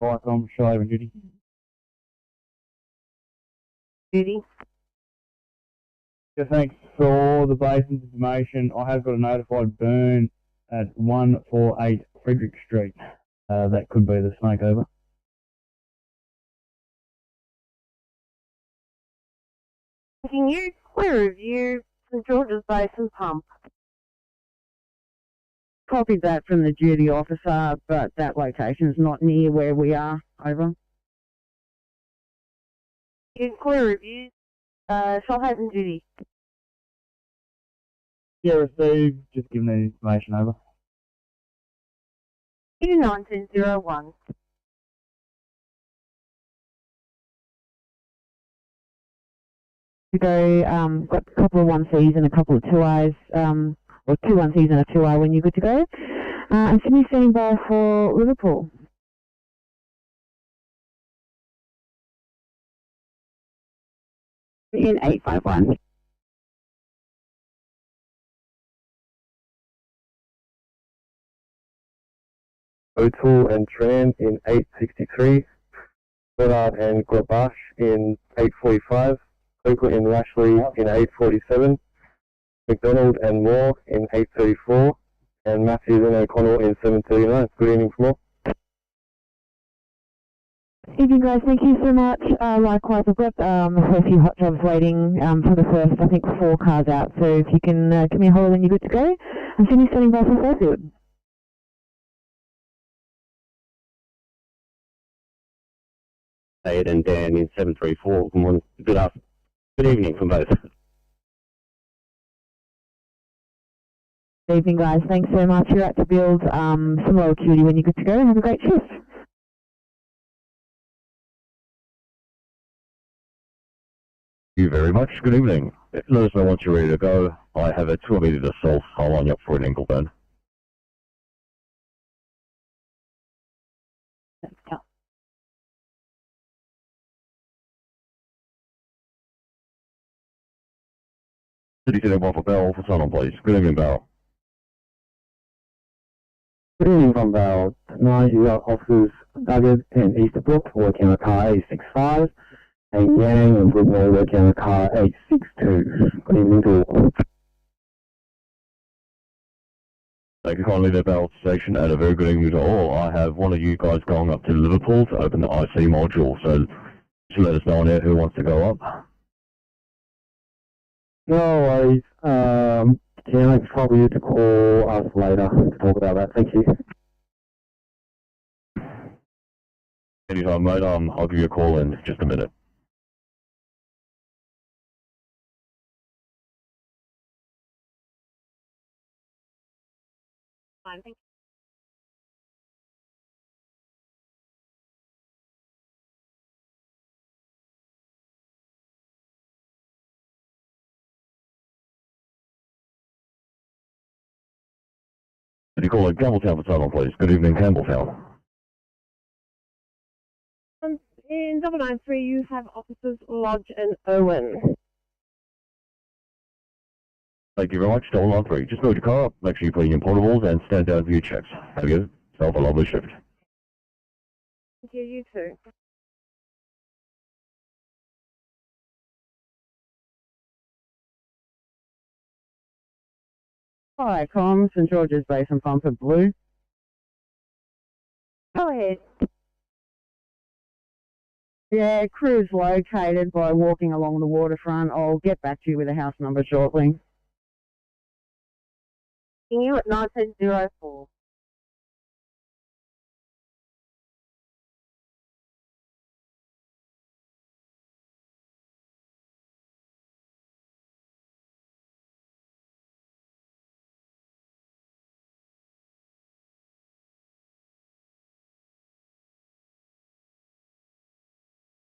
Right, I'm sure on duty. Duty. Yeah, thanks for the basin's information. I have got a notified burn at 148 Frederick Street. That could be the snake over. Can you clear review St George's Basin Pump? Copied that from the duty officer, but that location is not near where we are. Over. You can clear review, Shoalhaven duty. Yeah, received. Just giving that information over. 1901. To go, got a couple of 1Cs and a couple of 2Is, or two 1Cs and a 2I when you're good to go. And Sydney standing by for Liverpool. In 851. O'Toole and Tran in 863, Goddard and Grabash in 845, Oakland and Rashley in 847, McDonald and Moore in 834, and Matthews and O'Connell in 739. Good evening from all. Evening guys, thank you so much. Likewise, I've got a few hot jobs waiting for the first, I think, 4 cars out. So if you can give me a holler when you're good to go. I'm Sydney standing by for Fairfield. Ed and Dan in 734. Good morning. Good evening from both. Good evening guys, thanks so much. You're out to build some low acuity when you're good to go. Have a great shift. Thank you very much. Good evening. Let us know once you're ready to go. I have a 2 metre assault. I'll line you up for an ankle burn. City Center Waffle Bell for someone, please. Good evening, Bell. Good evening from Bell. Tonight you got officers Duggett and Easterbrook working on a car 865, and Yang and Brookmore working on a car 862. Good evening to all. Thank you kindly there, Bell Station, and a very good evening to all. I have one of you guys going up to Liverpool to open the IC module, so just let us know on there who wants to go up. No worries. Can I trouble you to call us later to talk about that? Thank you. Anytime, mate. I'll give you a call in just a minute. Fine, thank you. Could you call it Campbelltown for someone, please? Good evening, Campbelltown. In 993, you have officers Lodge and Owen. Thank you very much. 993. Just build your car up, make sure you put in your portables, and stand down for your checks. Have you yourself a lovely shift. Thank you, you too. Hi, comms, St George's Basin Pump at Blue. Go ahead. Yeah, crew's located by walking along the waterfront. I'll get back to you with a house number shortly. You at 1904.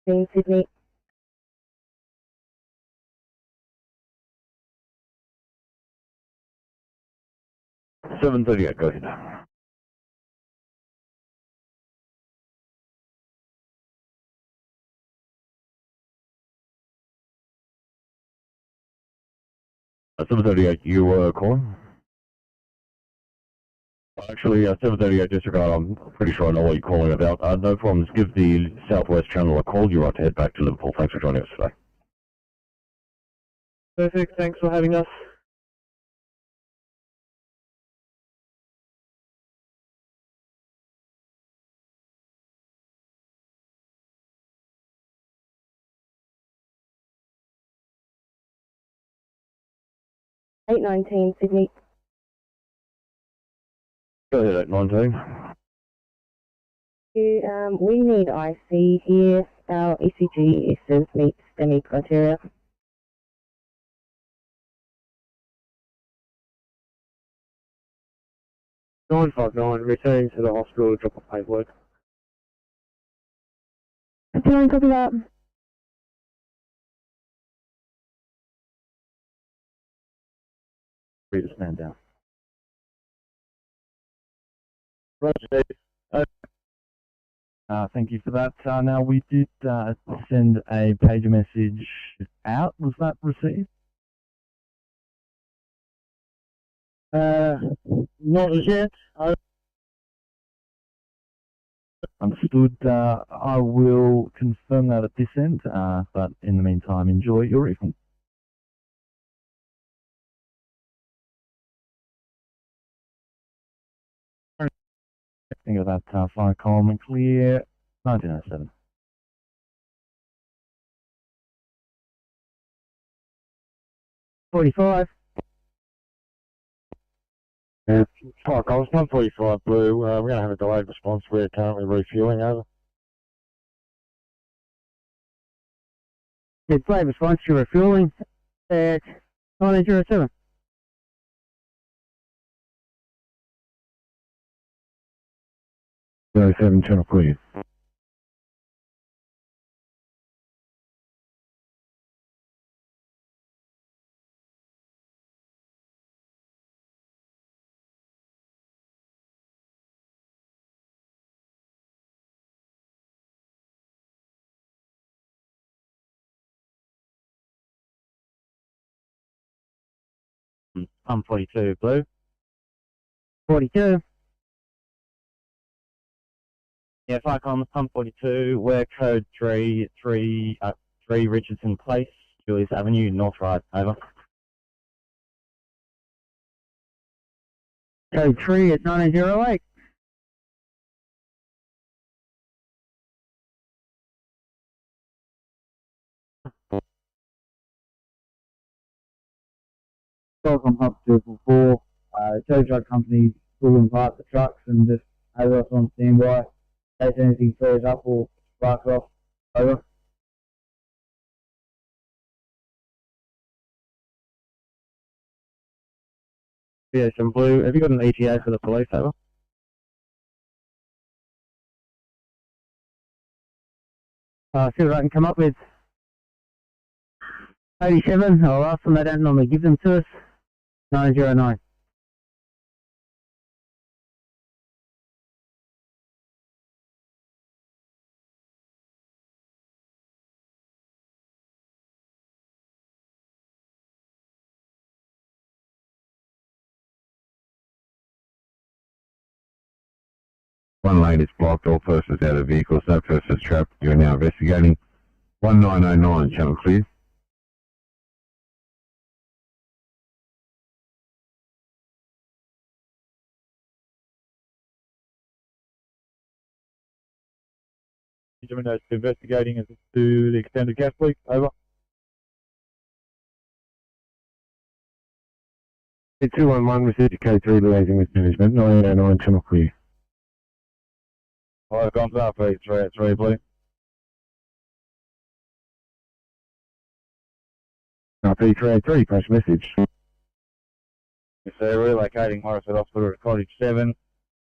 In Sydney. $7.38, go ahead. $7.38, you were calling? Actually, 7:38 disregard, I'm pretty sure I know what you're calling about. No problems, give the Southwest Channel a call. You're right to head back to Liverpool. Thanks for joining us today. Perfect, thanks for having us. $8.19 Sydney. Go ahead, 819. We need IC here. Our ECG says meets STEMI criteria. 959, returning to the hospital to drop off paperwork. Can I copy that? Free to stand down. Roger. Thank you for that. Now, we did send a pager message out. Was that received? Not as yet. Understood. I will confirm that at this end, but in the meantime, enjoy your evening. Think of that fire column and clear 1907. $45. Yeah, Fire Calls, 145 Blue. We're going to have a delayed response. We're currently refueling, over. It's delayed response to refueling at 1907. 07 channel clear. I'm 42 Blue. 42. Yeah, fire column, pump 42, we're code 3 Richardson Place, Julius Avenue, North Right, over. Code 3 at 1908. Welcome Hub 244. Tow truck companies pulling apart the trucks and just have us on standby. In case anything flares up or sparks off. Over. Yeah, some blue. Have you got an ETA for the police, over? See what I can come up with. 87, I'll ask them, they don't normally give them to us. 909. One lane is blocked, all persons out of vehicles, no persons trapped. You are now investigating. 1909, channel clear. Investigating as to the extended gas leak, over. 211, received code 3, liaising with management, 909, channel clear. Alright, guns up, 383, please. P383, press message. Yes, sir, relocating Morrisford Hospital to Cottage 7.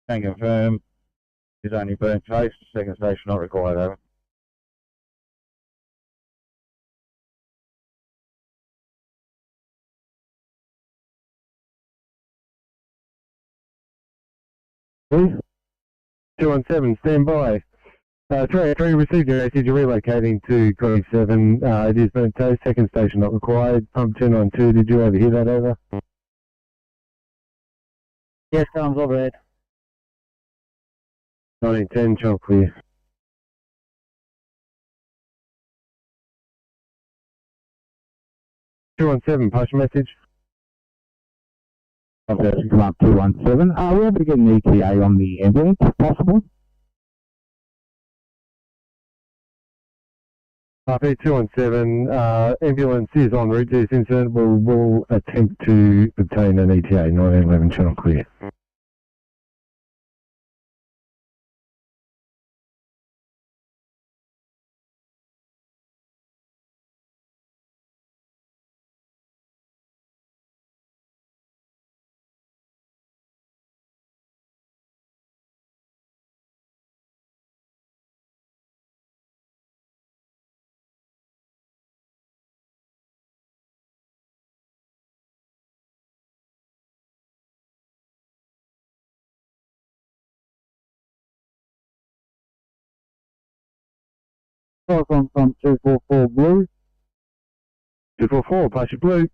Can confirm. Is only burnt face. Second station not required, over. Please? 217, stand by. 383, received your message, you're relocating to Cottage 7. It is burnt toast, second station not required. Pump 292, did you overhear that, over? Yes, sounds overhead. 1910, channel clear. Push message. Okay, come up 217. Are we able to get an ETA on the ambulance, if possible? P217, ambulance is en route to this incident. We'll attempt to obtain an ETA, 1911, channel clear. Welcome from 244 Blue. 244, push your blue.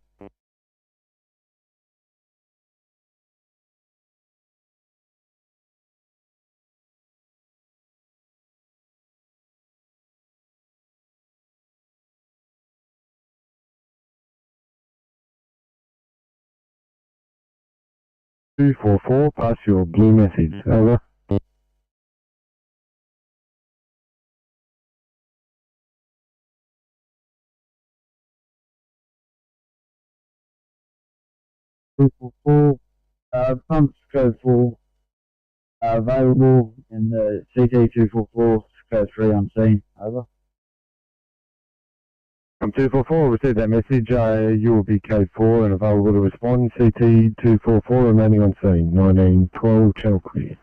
Pass your blue message, over. Pumps code 4 available, and the CT 244 code 3 on scene, over. From 244, received that message. You will be code 4 and available to respond. CT 244 remaining on scene. 1912, channel clear.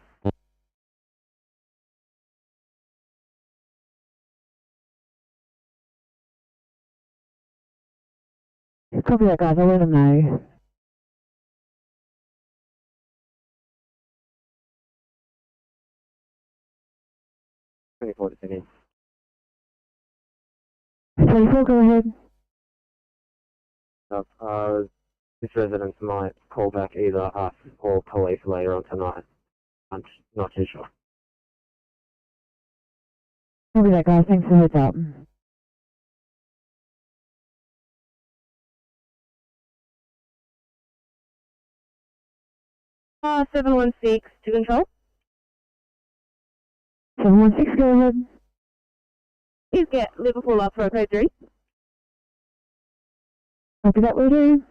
Copy that, guys. I'll let them know. Seconds. 24, go ahead. This resident might call back either us or police later on tonight. I'm not too sure. Copy that, guys. Thanks for the heads up. Uh, 716 to control. 716, go ahead. Please get Liverpool up for code 3. Copy that, will do.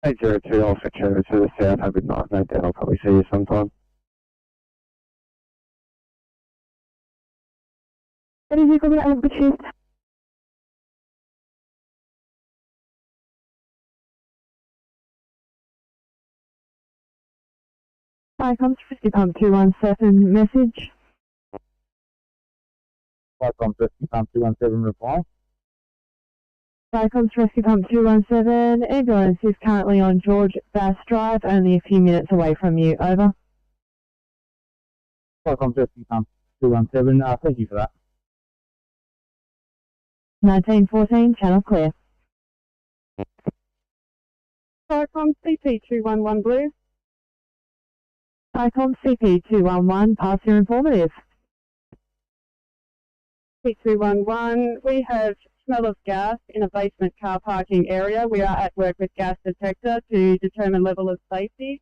802, I'll switch over to the south. Have a good night, no doubt I'll probably see you sometime. That is equal to have a good shift. Hi, comes Rescue Pump 217 message. From Rescue Pump 217 reply. Hi, comes Rescue Pump 217. Ambulance is currently on George Bass Drive, only a few minutes away from you. Over. From Rescue Pump 217. Thank you for that. 1914, channel clear. Cyclone CP211 Blue. Cyclone CP211, pass your informative. CP211, we have smell of gas in a basement car parking area. We are at work with gas detector to determine level of safety.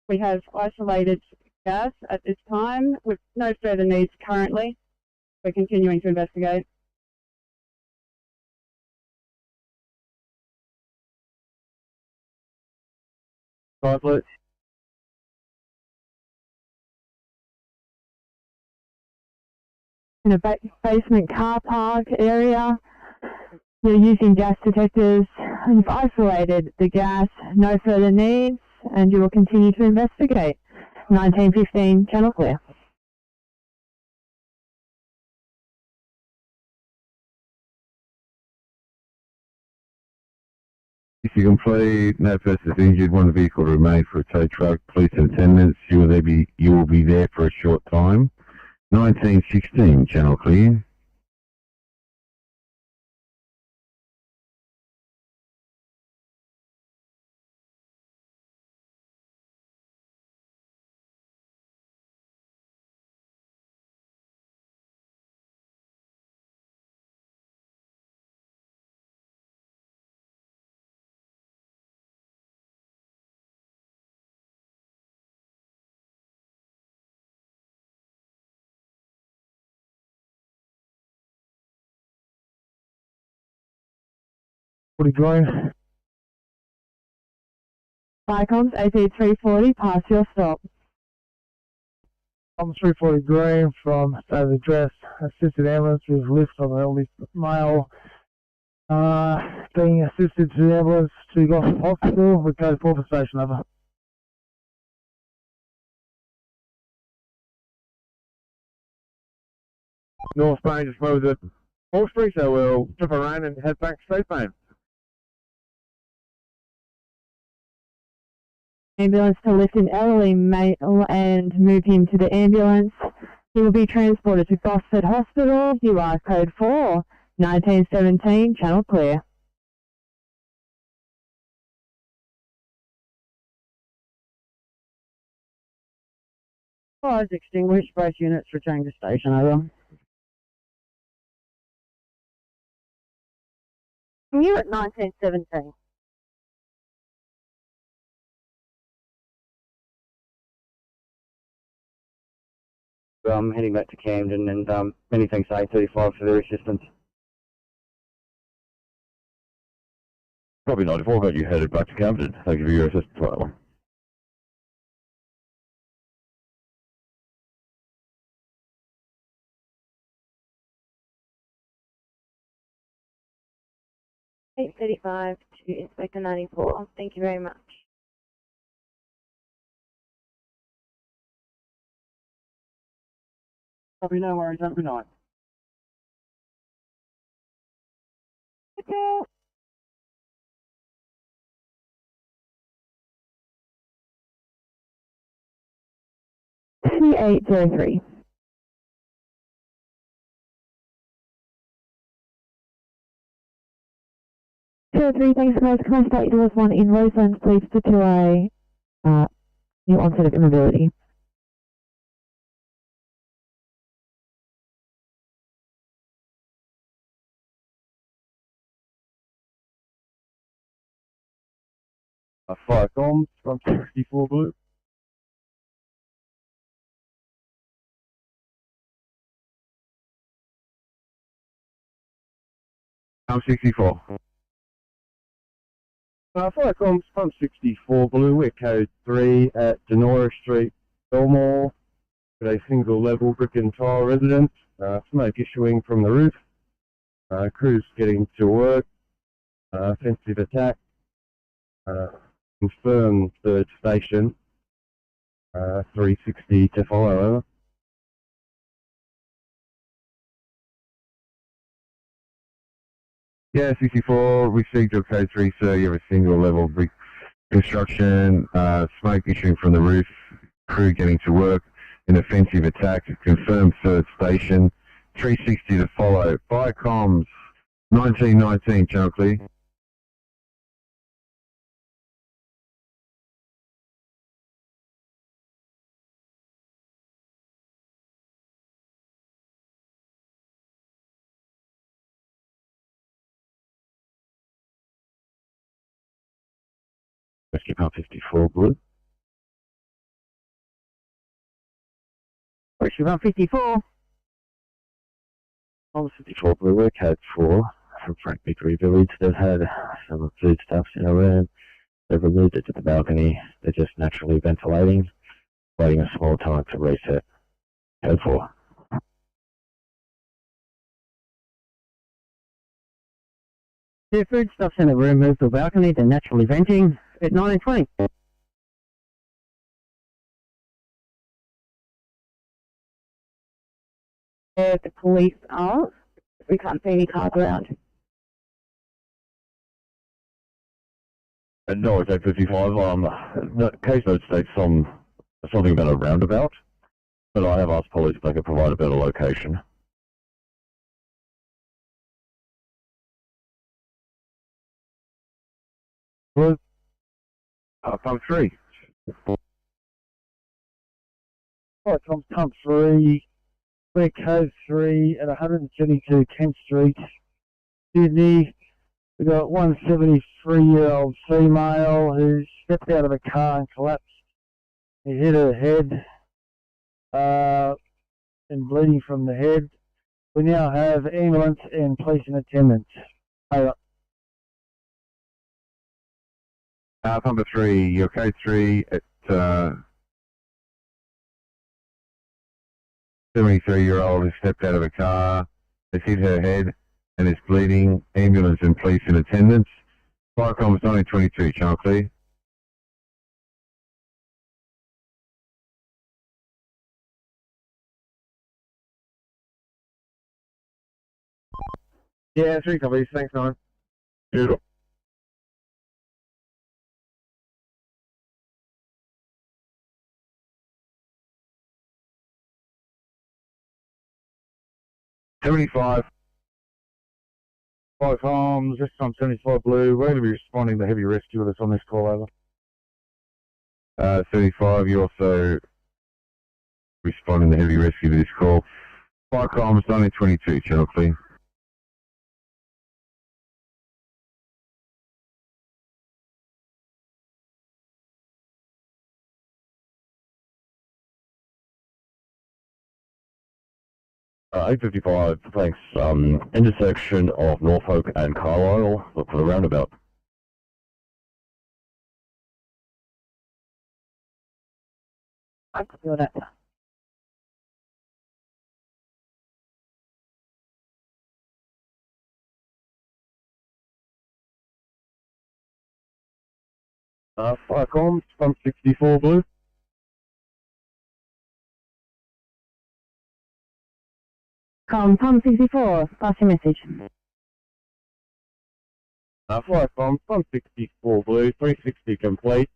We have isolated gas at this time with no further needs currently. We're continuing to investigate. Pilot. In a basement car park area, you're using gas detectors. You've isolated the gas, no further needs, and you will continue to investigate. 1915, channel clear. If you complete, no person is injured, one vehicle remains for a tow truck, police in attendance, you will be there for a short time. 1916, channel clear. What are you going? Icons, AP340, pass your stop. I'm 340 Green from State Address, assisted ambulance with lift of an elderly male. Being assisted to the ambulance to Gossip Hospital with code 4 for station, over. North Bay just moved at Hall Street, so we'll trip around and head back straight Bay. Ambulance to lift an elderly male and move him to the ambulance. He will be transported to Gosford Hospital. You are code 4, 1917, channel clear. Fires extinguished, both units returning to station, over. You at 1917. I'm heading back to Camden, and many thanks to A35 for their assistance. Probably 94, got you headed back to Camden. Thank you for your assistance for that one. $835 to Inspector 94. Thank you very much. Copy, no worries, have a good night. Okay. C803. 203, thanks guys. Can I start yours one in Roseland, please, to a new onset of immobility? Fire comms from 64 Blue. I'm 64. Firecoms, pump 64 blue, we're code 3 at Denora Street, Belmore, with a single level brick and tile residence, smoke issuing from the roof, crews getting to work, offensive attack, confirmed third station, 360 to follow, over. Yeah, 64, received your code 3, sir. You have a single level brick construction, smoke issuing from the roof, crew getting to work, an offensive attack, confirmed third station, 360 to follow. Fire comms, 1919, channel clear. Rescue pump 54 blue. Rescue pump 54. On 54 blue, we're code 4 from Frank Victory Village. They've had some foodstuffs in a room. They've removed it to the balcony. They're just naturally ventilating, waiting a small time to reset. Code 4. The foodstuffs in the room moved to the balcony. They're naturally venting at 1920. The police are. We can't see any cars around. No, it's 855. The case note states something about a roundabout, but I have asked police if they could provide a better location. Blue. Pump 3. Alright, pump 3. We're code 3 at 172 Kent Street, Sydney. We've got one 73-year-old female who stepped out of a car and collapsed. He hit her head and bleeding from the head. We now have ambulance and police in attendance. Over. Pump 3, your code 3 at 73-year-old who stepped out of a car, has hit her head and is bleeding. Ambulance and police in attendance. Firecomms 1922, channel clear. Yeah, 3 copies. Thanks, 9. Beautiful. $75. Firecomms, this time 75 blue. We're going to be responding to heavy rescue with us on this call, over. 35, you also responding to heavy rescue to this call. Firecomms 1922, channel clear. Uh, 855, thanks. Intersection of Norfolk and Carlisle, look for the roundabout. I can feel that. Firecomms, pump 64 blue. Pump 64, pass your message. Firecomms, pump 64 blue, 360 complete.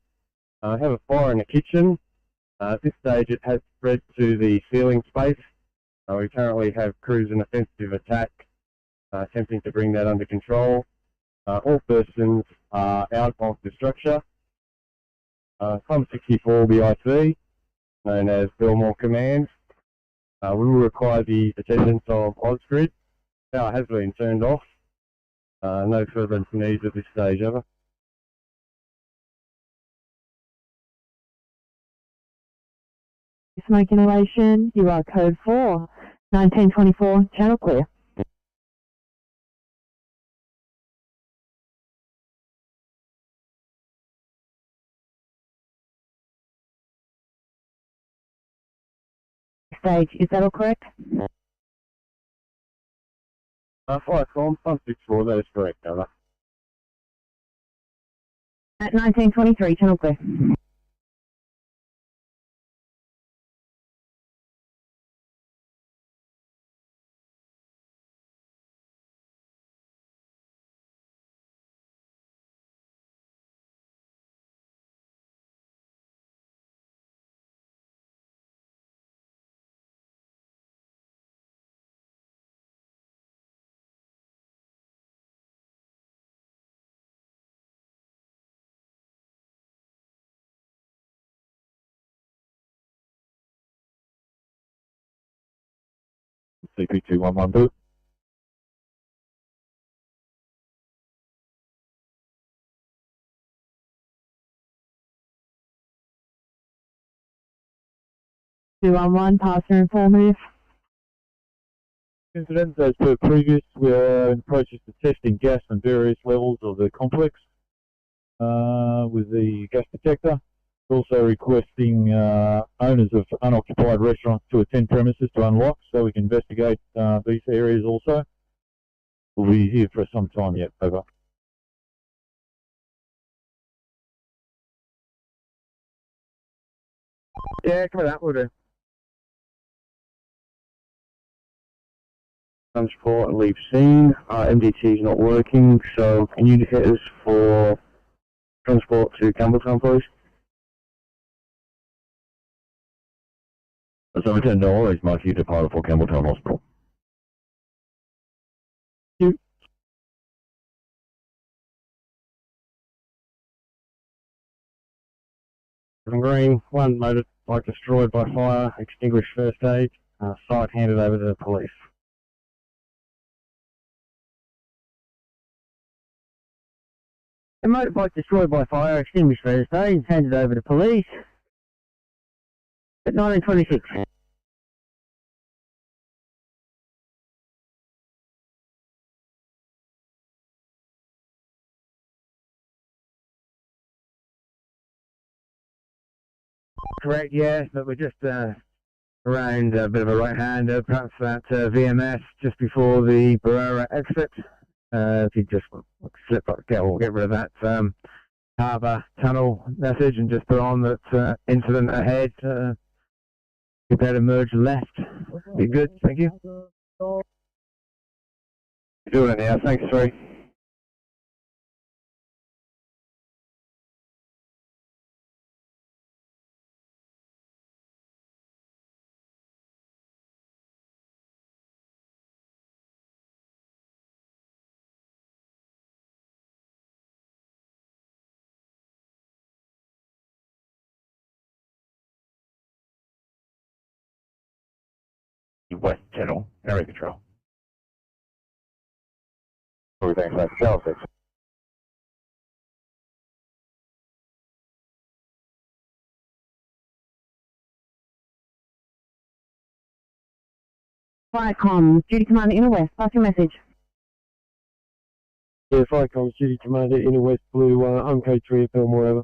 I have a fire in the kitchen. At this stage it has spread to the ceiling space. We currently have crews in offensive attack, attempting to bring that under control. All persons are out of the structure. Pump 64 BIC, known as Belmore Command. We will require the attendance of Osgrid. Power has been turned off. No further needs at this stage, over. Smoke inhalation, you are code 4, 1924, channel clear. stage. Is that all correct? Firecom 164, that is correct, over. At 1923, channel clear. CP2112. Pass or informative. Incident, as per previous, we are in the process of testing gas and various levels of the complex with the gas detector. Also requesting owners of unoccupied restaurants to attend premises to unlock so we can investigate these areas also. We'll be here for some time yet, over. Yeah, come on, we'll do. Transport, leave scene. MDT is not working, so can you indicate us for transport to Campbelltown, please? So return to always mark you departed for Campbelltown Hospital. Green, one motorbike destroyed by fire, extinguished first aid, site handed over to the police. A motorbike destroyed by fire, extinguished first aid, handed over to police at 1926. Correct, yes, but we're just around a bit of a right hander, perhaps that VMS just before the Barrera exit. If you just get rid of that harbour tunnel message and just put on that incident ahead, prepare to merge left. Be good, thank you. You're doing it now, thanks, Ferry. West Channel, area control. Thanks, mate. Channel 6. Firecom, Duty Commander Inner West, pass your message. Yeah, Firecom, Duty Commander, Inner West Blue, I'm code 3 at Belmore, over.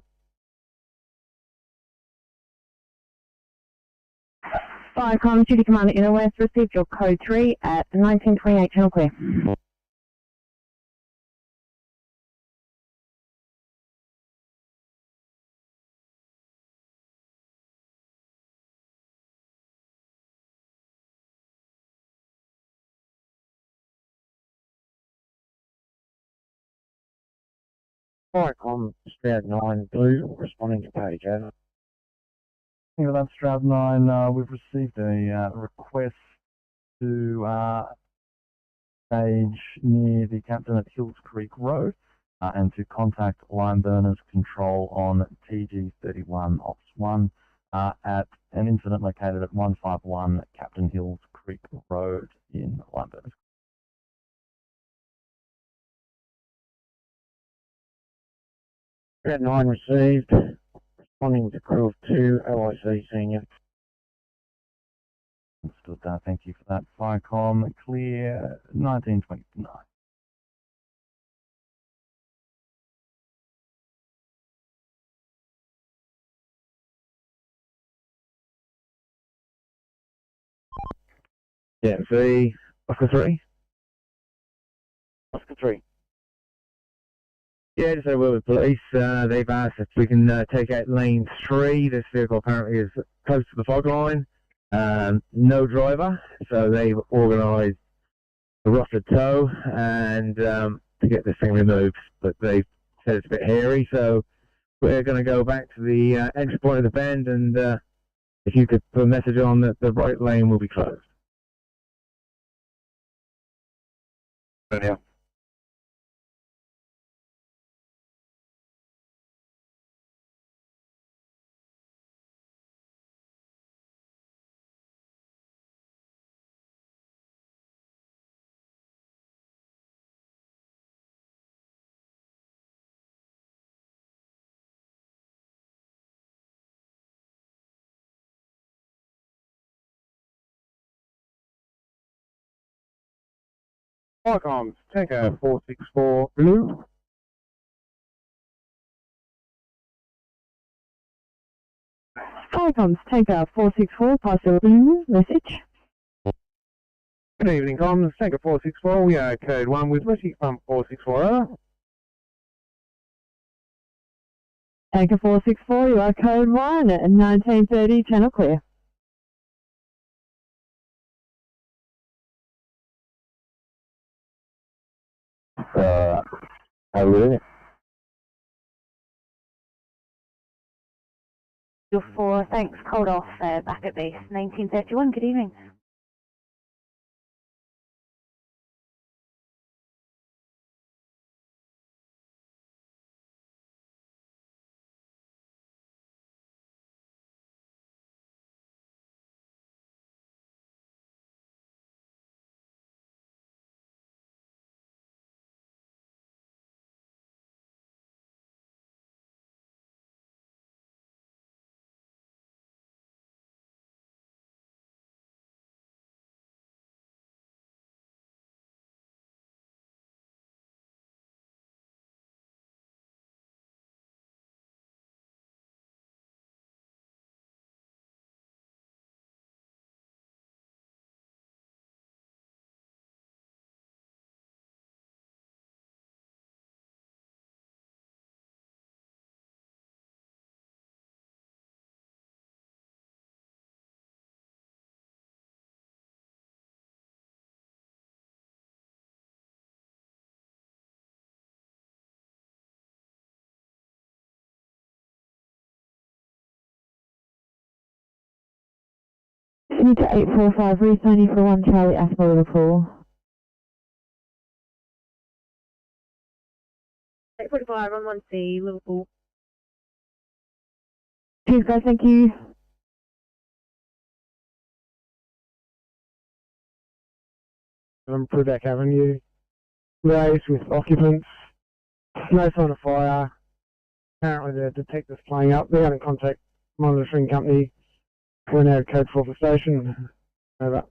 Firecom, Duty Commander Inner West, received your code 3 at 1928, channel clear. Firecom, Stroud 9 Blue, responding to page, over. Yeah, that's Stroud 9. We've received a request to stage near the Captain at Hills Creek Road and to contact line burners control on TG31 Ops 1 at an incident located at 151 Captain Hills Creek Road in line burners. Stroud 9 received. Responding to crew of 2, OIC Senior. Understood that, thank you for that. Firecom, clear, 1929. DMC, Oscar 3. Oscar 3. Yeah, just had a word with police. They've asked if we can take out lane 3. This vehicle apparently is close to the fog line. No driver, so they've organised a rostered tow and to get this thing removed. But they've said it's a bit hairy, so we're going to go back to the entry point of the bend, and if you could put a message on that the right lane will be closed. Yeah. Firecoms, Tanker 464 Blue. Firecoms, Tanker 464, Parcel Blue, message. Good evening, comms. Tanker 464, we are code 1 with Rescue Pump 464R. Tanker 464, you are code 1 at 1930, channel clear. How are we doing it? You're 4, thanks, called off back at base, 1931, good evening. Sydney to 845, re-signing for 1 Charlie Asper Liverpool. 845 on 1C, Liverpool. Cheers guys, thank you. Prubeck Avenue, liaised with occupants, no sign of fire. Apparently the detectives playing up. They're going to contact monitoring company. We're now at code 4 for station. Over.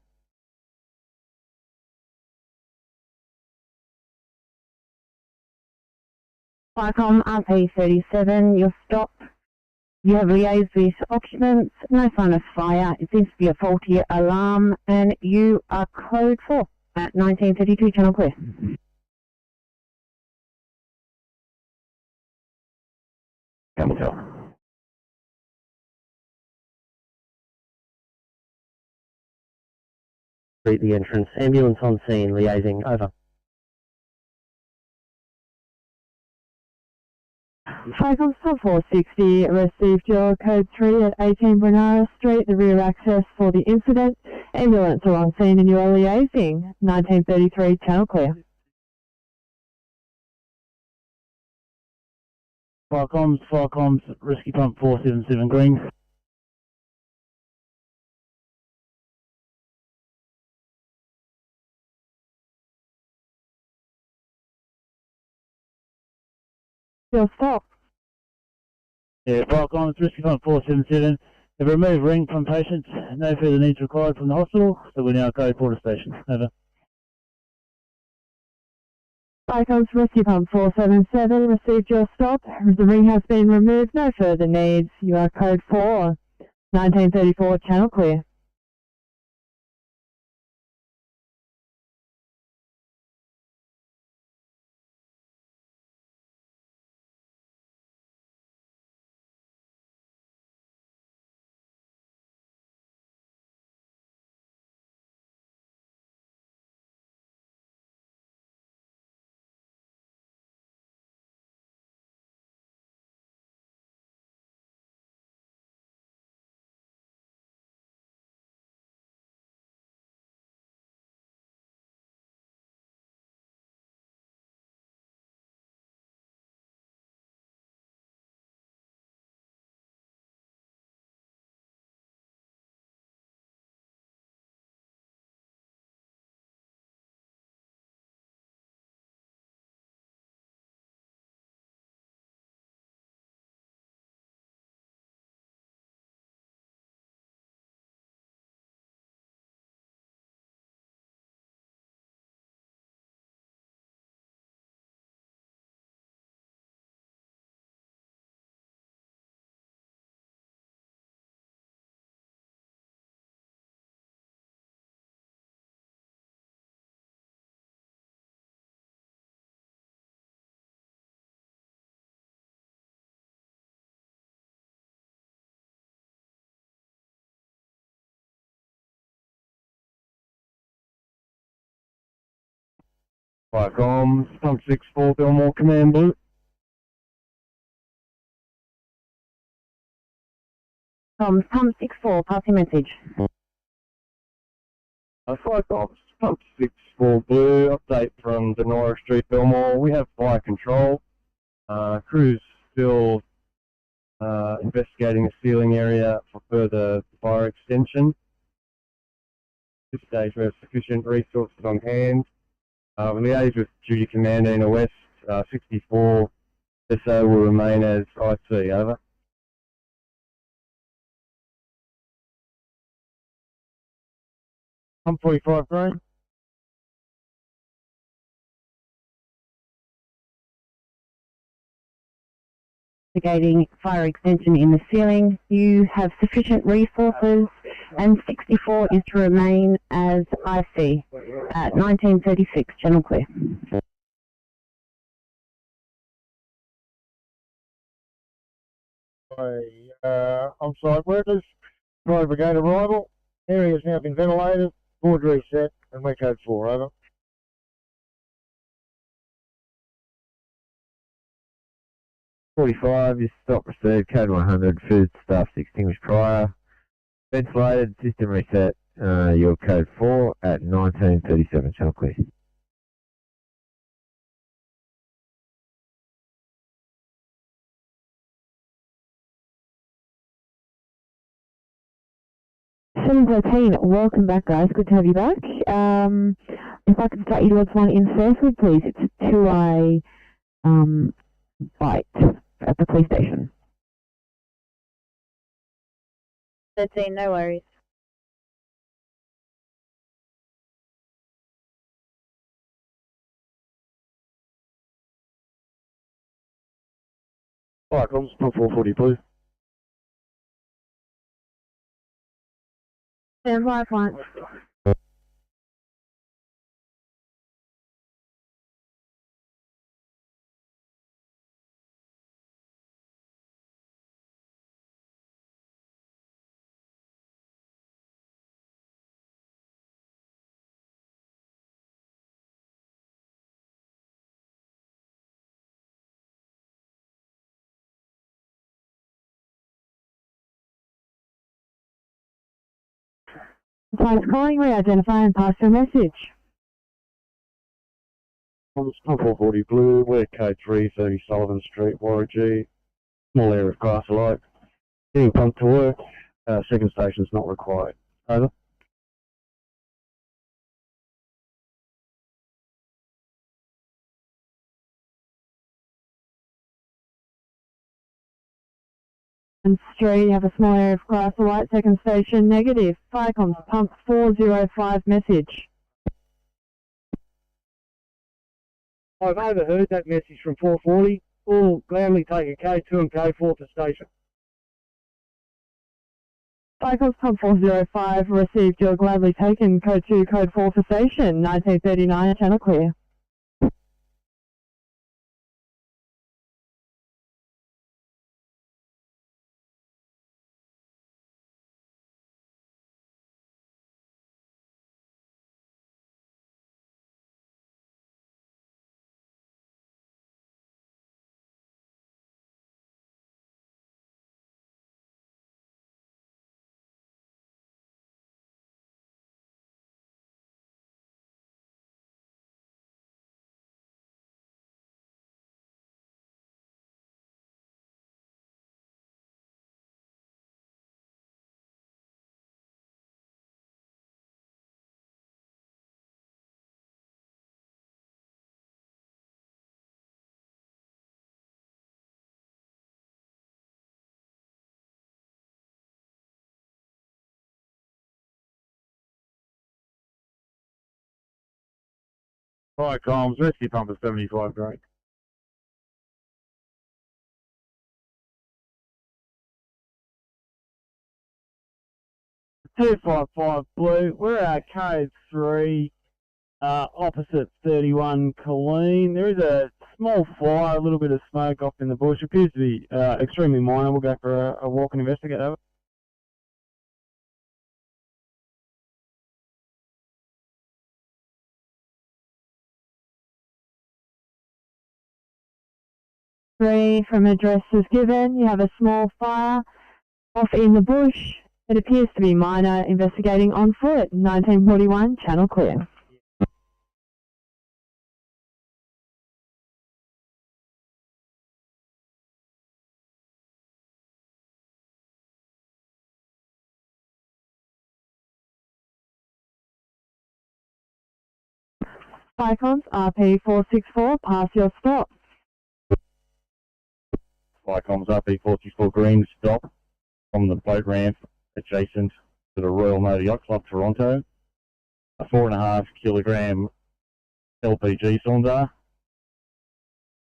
Firecom RP37, you're stopped. You have liaised with occupants, no sign of fire. It seems to be a faulty alarm, and you are code 4 at 1932, channel clear. Come tell. Read the entrance. Ambulance on scene, liaising. Over. Firecom Sub 460 received your code 3 at 18 Bernara Street, the rear access for the incident. Ambulance are on scene and you are liaising. 1933, channel clear. Firecoms, Rescue Pump 477 Green. You're stopped. Yeah, Firecoms, Rescue Pump 477. They've removed ring from patients. No further needs required from the hospital, so we're now code 4 to station. Over. Firecoms Rescue Pump 477 received your stop. The ring has been removed. No further needs. You are code 4. 1934, channel clear. Fire comms, pump 6-4, Belmore, command blue. Pump 6-4, pass your message. Fire comms, pump 6-4 blue, update from Denora Street, Belmore. We have fire control. Crew's still investigating the ceiling area for further fire extension. At this stage, we have sufficient resources on hand. We liaise with Duty Commander in the West. 64 SO will remain as IC. Over. I'm 45 green. Investigating fire extension in the ceiling. You have sufficient resources, and 64 is to remain as IC at 1936, channel clear. I'm sorry, workers. Fire brigade arrival. Area has now been ventilated. Board reset, and we're code 4, over. .45 is stop received, code 100, food staff extinguished prior. Ventilated, system reset, your code 4 at 1937, channel clear. Welcome back, guys. Good to have you back. If I could start you towards one in Fairfield, please. It's a 2-eye bite at the police station. 13, no worries. Fire comms, pump 440 blue. Stand by, front. Flights calling, re-identify and pass your message. Comms, pump 440 blue, we're code 330 Sullivan Street, Warragee. Small area of grass alike. Getting pumped to work. Second station's not required. Over. And Street, have a small area of grass alike, second station negative. Fire comms, pump 405 message. I've overheard that message from 440. All gladly take a K2 and K4 to station. Fire comms, pump 405, received your gladly taken, code 2, code 4 for station, 1939, channel clear. Fire comms, rescue pump at 75 grade. .255 blue, we're at code 3, opposite 31 Colleen. There is a small fire, a little bit of smoke off in the bush. Appears to be extremely minor. We'll go for a walk and investigate. Over. 3 from addresses given. You have a small fire off in the bush. It appears to be minor. Investigating on foot. 1941, channel clear. Icons, RP464, pass your stop. Vicoms RP464 green, stop from the boat ramp adjacent to the Royal Motor Yacht Club, Toronto. A 4.5 kilogram LPG cylinder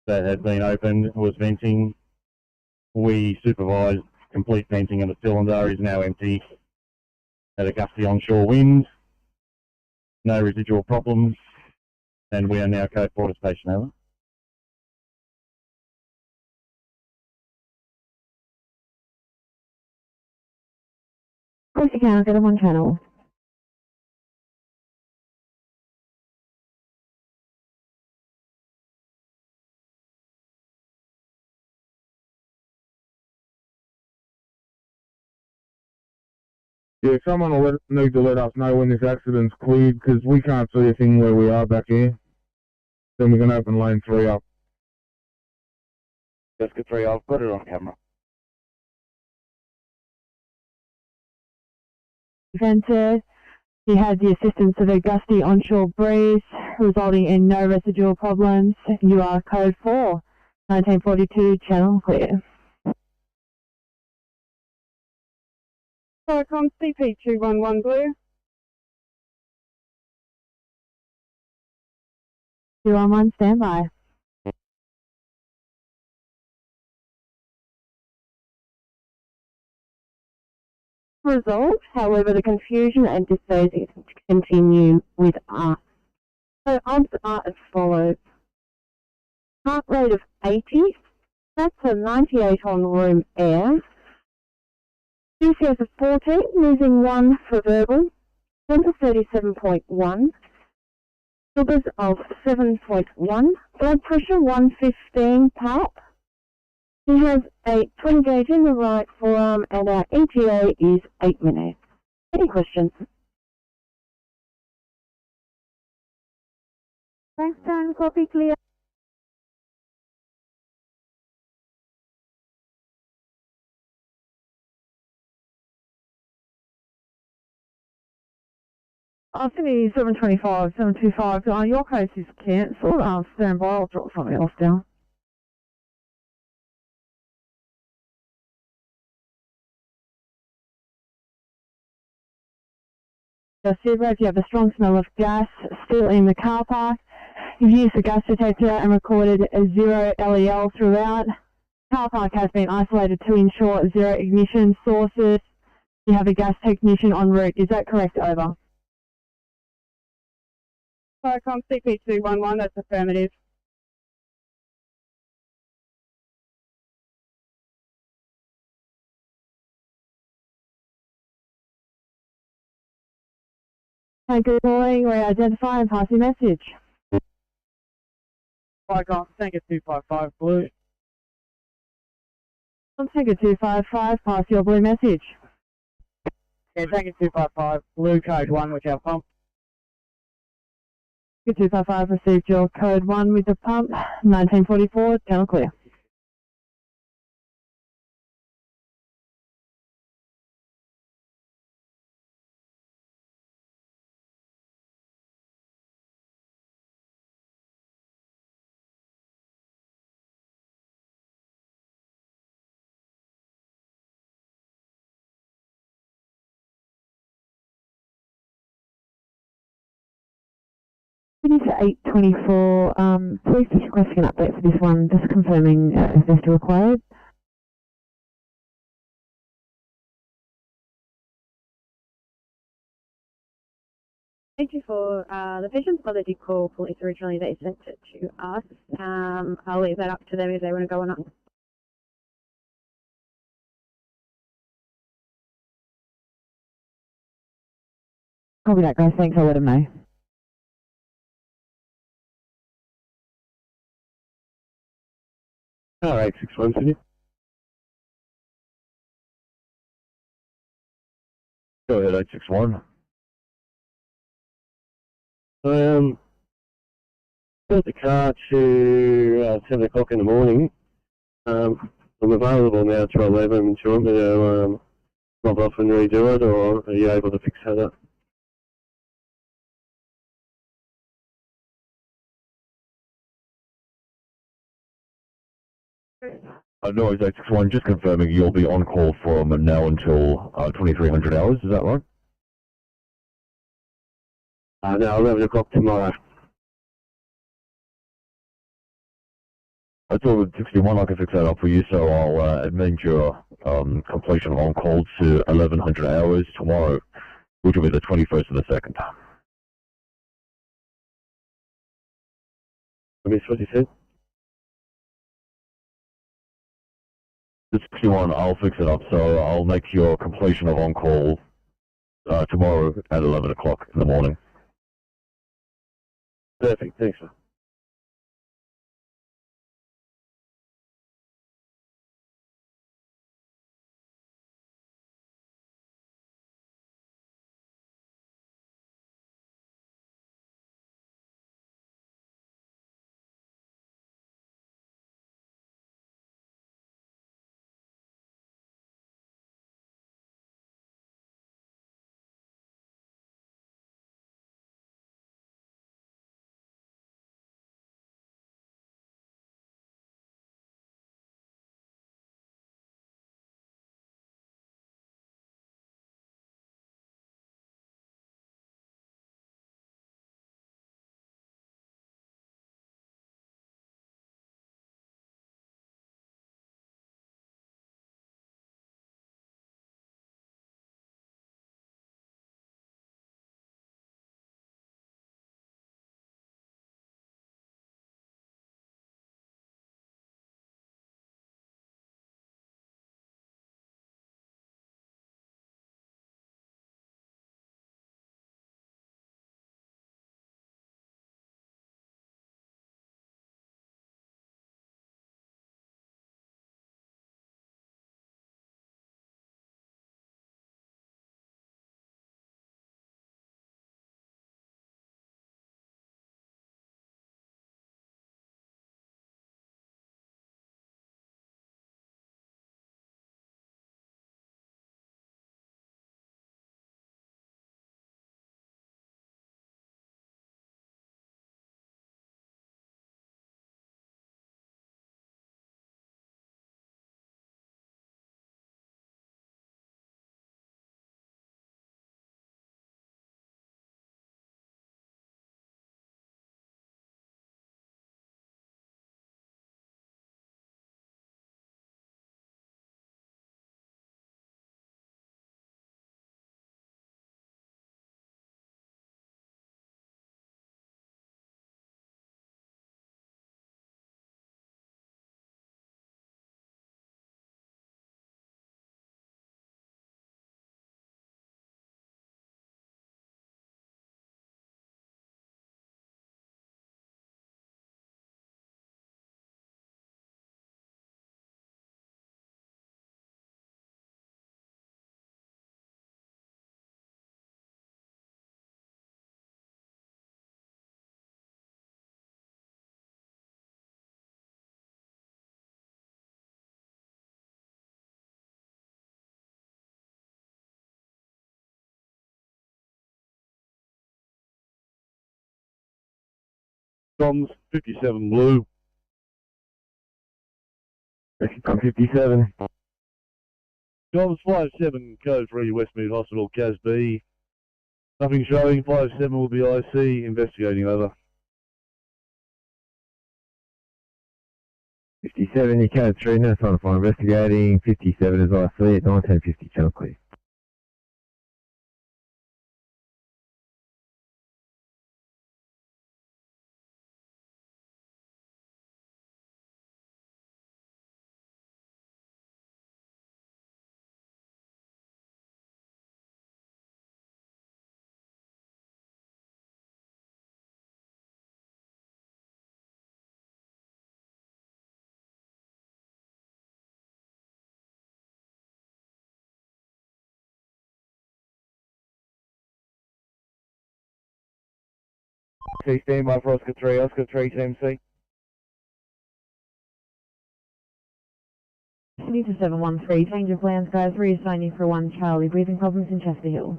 that had been opened was venting. We supervised complete venting of the cylinder, is now empty. Had a gusty onshore wind, no residual problems, and we are now code 4 to station, over. Of course you can, I'll get them on channel. Yeah, someone will need to let us know when this accident's cleared, because we can't see a thing where we are back here. Then we can open lane 3 up. Jessica 3, I've got it on camera. Vented. You had the assistance of a gusty onshore breeze, resulting in no residual problems. You are code 4, 1942, channel clear. Telecom CP211 Blue. 211, standby. Resolved, however, the confusion and disposing continue with us. So odds are as follows. Heart rate of 80, that's a 98 on room air. GCS of 14, losing 1 for verbal, temper 37.1, sugars of 7.1, blood pressure 115 pap. He has a 20 gauge in the right forearm and our ETA is 8 minutes. Any questions? Thanks, Dan. Copy clear. Sydney 725, 725, your case is cancelled. Stand by, I'll drop something else down. If you have a strong smell of gas still in the car park, you've used the gas detector and recorded a 0 LEL throughout. Car park has been isolated to ensure 0 ignition sources. You have a gas technician en route. Is that correct? Over. Telecom CP211, that's affirmative. Good morning, re-identify and pass your message. Telecom, Tanker 255 Blue. Tanker 255, pass your blue message. Yeah, Tanker 255 Blue, code 1 with our pump. Tanker 255 received your code 1 with the pump, 1944, channel clear. It is 824. Please just requesting an update for this one, just confirming if they're still required. Thank you for the patient's mother did call police originally. They sent it to us. I'll leave that up to them if they want to go or not. Copy that, guys. Thanks. I'll let them know. 861, Sydney. Go ahead, 861. Got the car to 7 o'clock in the morning. I'm available now to 11. Do you want me to log off and redo it, or are you able to fix that up? No, it's 861. Just confirming you'll be on call from now until 2300 hours. Is that right? No, 11 o'clock tomorrow. That's all at 61. I can fix that up for you, so I'll amend your completion of on call to 1100 hours tomorrow, which will be the 21st of the 2nd. I missed what you said. The 61, I'll fix it up, so I'll make your completion of on call tomorrow at 11 o'clock in the morning. Perfect, thanks, sir. Tom's 57 blue. I'm 57. Tom's 57, code 3, Westmead Hospital, Cas B. Nothing showing, 57 will be IC, investigating over. 57, you code 3, no sign of fire investigating. 57 is IC at 1950, channel clear. C, stand by for Oscar 3 CMC. Sydney to 713, change of plans guys, reassign you for 1 Charlie, breathing problems in Chester Hill.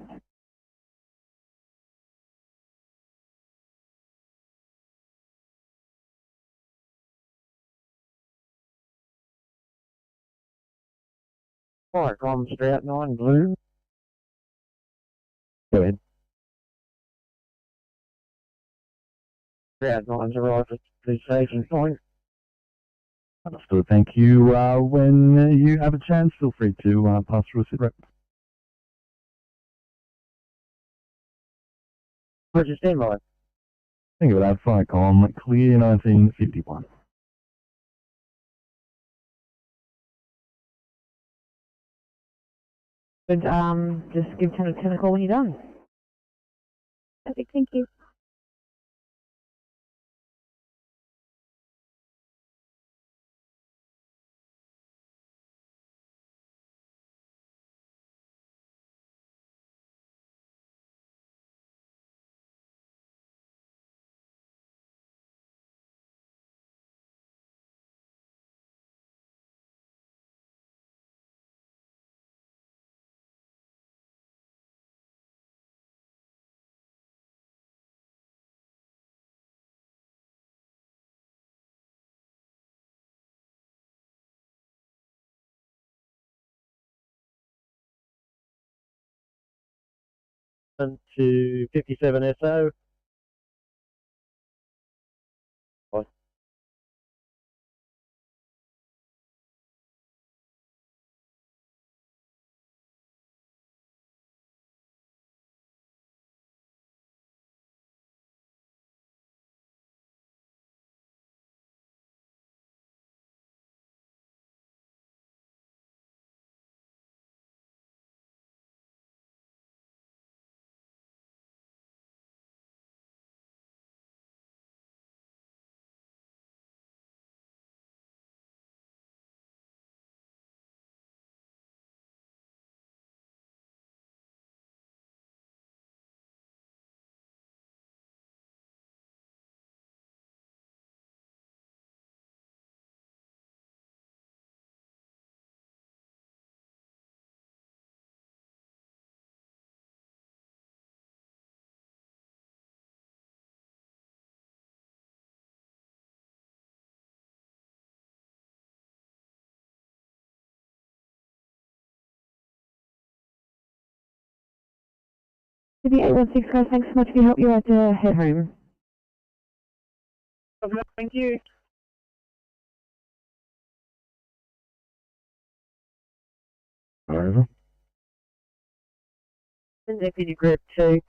Alright, I'm Strout 9 Blue. Go ahead. Strout 9's arrived at the staging point. Understood, thank you. When you have a chance, feel free to pass through a sit rep. Roger, stand by. Think of that, Ficom, clear 1951. Good, just give 10 a call when you're done. Perfect, thank you. To 57 SO. What? Sydney 816 guys, thanks so much for your help. You have to head home. Thank you. Over. Deputy Group 2.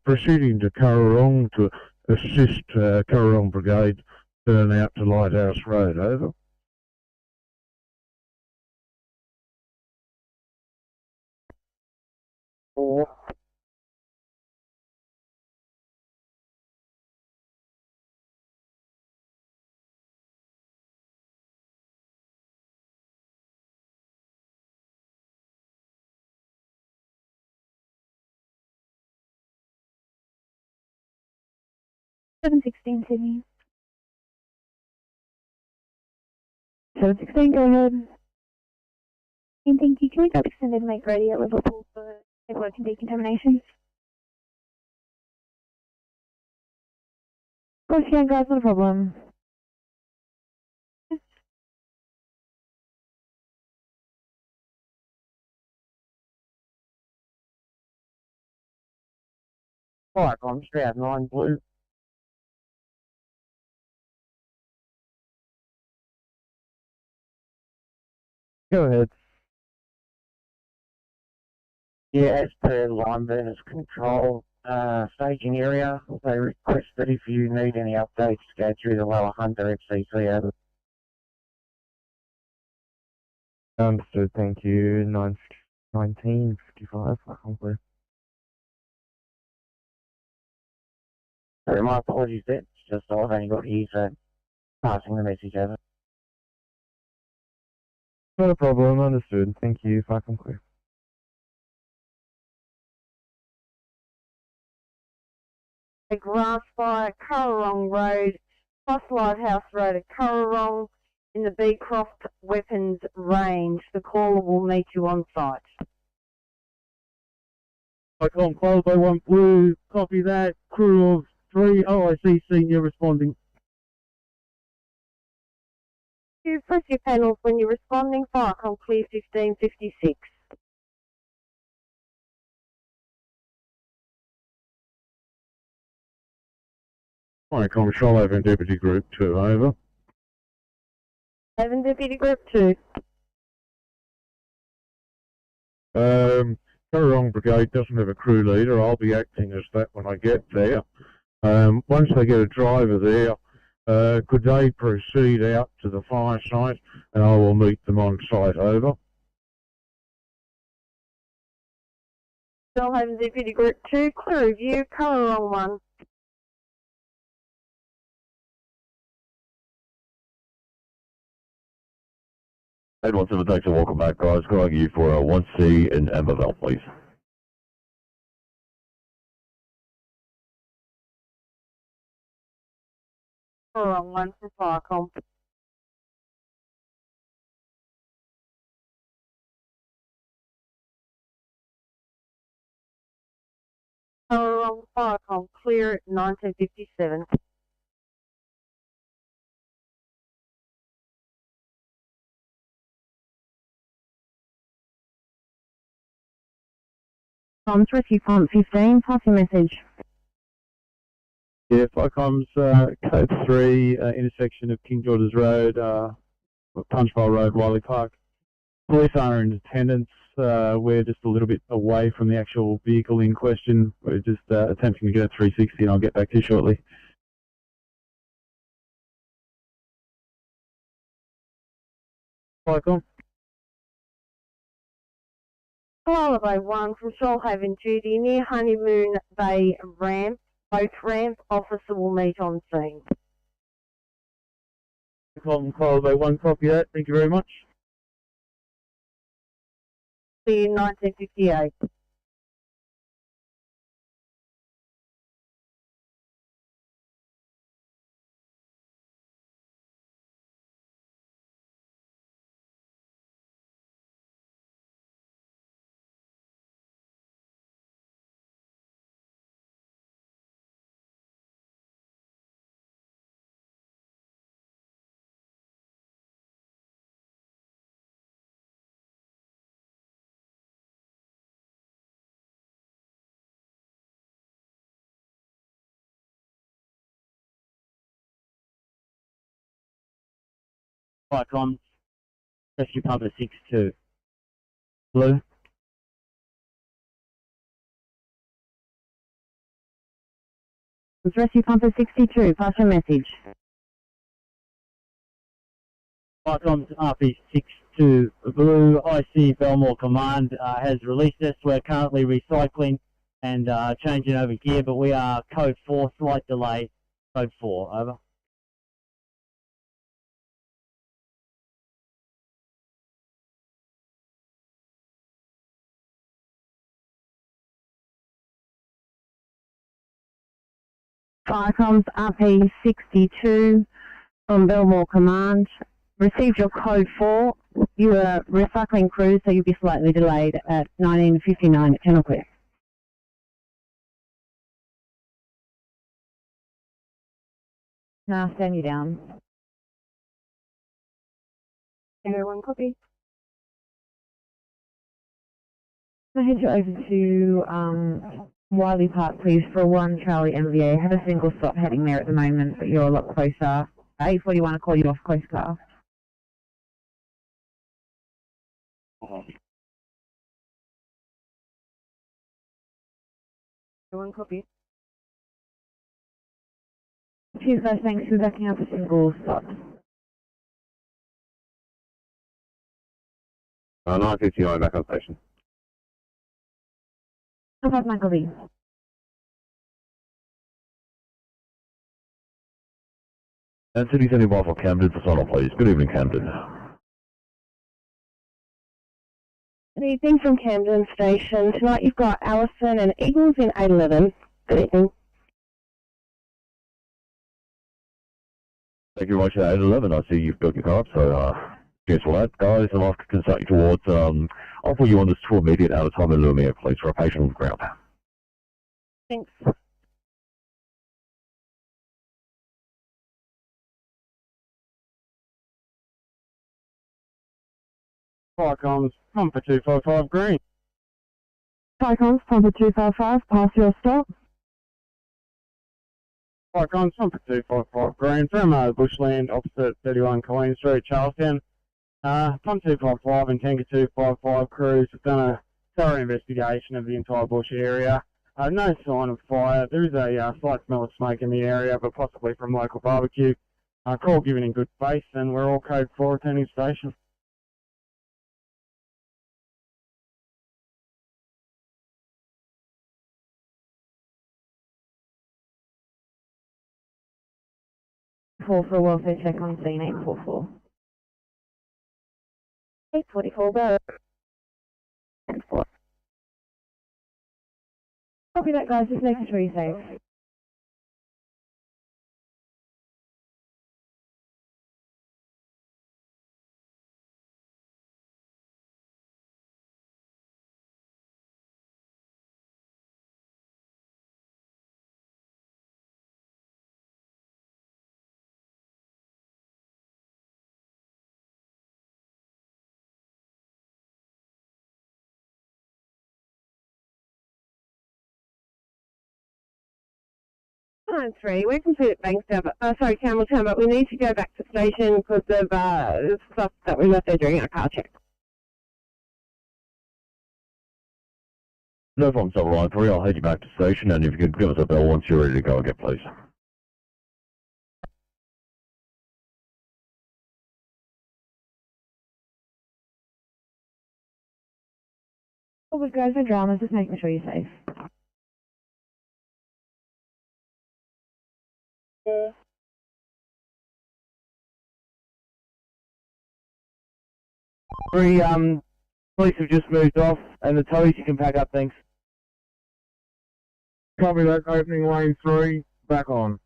Proceeding to Currarong to assist Currarong Brigade turn out to Lighthouse Road, over. Sydney. 716, go ahead. And thank you. Can we grab extended make ready at Liverpool for network and decontamination? Of course you can guys, not a problem. Alright, I'm Strout 9 Blue. Go ahead. Yeah, as per line burners control staging area, they request that if you need any updates, go through the lower Hunter FCC over. Understood, thank you. 1955, hopefully. Sorry, my apologies, that's just I've only got here, so passing the message over. Not a problem, understood. Thank you, if I can clear. a grass fire, Currarong Road, Cross Lighthouse Road at Currarong in the Beecroft Weapons Range. The caller will meet you on site. Icon followed by 1 blue, copy that, crew of 3, OIC senior responding. You press your panels when you're responding, Firecom clear 1556. Firecom Shoalhaven and Deputy Group 2, over. Haven Deputy Group 2. Currarong Brigade doesn't have a crew leader. I'll be acting as that when I get there. Once they get a driver there, could they proceed out to the fire site and I will meet them on site, over. Shoalhaven Deputy Group 2, clear review, Currarong 1. Ed 17, thanks and welcome back, guys. Could I get you for 1C in Amberville, please? Currarong 1 for Firecom. Currarong Firecom clear at 1957. Comms Rescue Pump 15, pass your message. Yeah, Firecom's code 3, intersection of King George's Road, Punchbowl Road, Wiley Park. Police are in attendance. We're just a little bit away from the actual vehicle in question. We're just attempting to get a 360 and I'll get back to you shortly. Firecom. Koala Bay 1 from Shoalhaven Judy near Honeymoon Bay Ramp. Both ramp officer will meet on scene. Koala Bay 1, copy that. Thank you very much. See you in 1958. Firecom, Rescue Pump 62. Blue. Rescue Pump 62, pass your message. Firecom's RP62 Blue, IC Belmore Command has released us. We're currently recycling and changing over gear, but we are code 4, slight delay, code 4, over. Firecom's RP62 from Belmore Command. Received your code 4. You are recycling crew, so you'll be slightly delayed at 19:59 at 10 o'clock. Now stand you down. Everyone copy. I'll head you over to Wiley Park, please, for 1 Charlie MVA. Have a single stop heading there at the moment, but you're a lot closer. 841 to call you off Coast Car. Everyone copy. Cheers guys, thanks for backing up a single stop. 959 back on station. How about Michael B? And City 75 for Camden for sign-off, please. Good evening, Camden. Good evening from Camden Station. Tonight you've got Allison and Eagles in 811. Good evening. Thank you very much, 811. I see you've built your car up, so cheers for that, guys. And I can start you towards, I'll put you on this to immediate out of time in Lumia, please, for a patient on the ground. Thanks. Firecoms, pump for 255 green. Icons, Pumper 255, pass your stop. Firecoms, pump for 255 green, from bushland opposite 31 Colleen Street, Charlestown. Pump 255 and Tanker 255 crews have done a thorough investigation of the entire bush area. No sign of fire. There is a slight smell of smoke in the area, but possibly from local barbecue. Call given in good faith, and we're all code 4 attending station. Call for a welfare check on scene 844. 844, go. Copy that, guys. Just making sure you're safe. Line 3, we're completed Bankstown, but, sorry, Campbelltown, but we need to go back to station because of stuff that we left there during our car check. No problem, Silver Line 3. I'll head you back to station, and if you could give us a bell once you're ready to go again, please. All good, guys. No dramas. Just making sure you're safe. Three, police have just moved off, and the tows you can pack up, thanks. Copy that, opening lane 3, back on.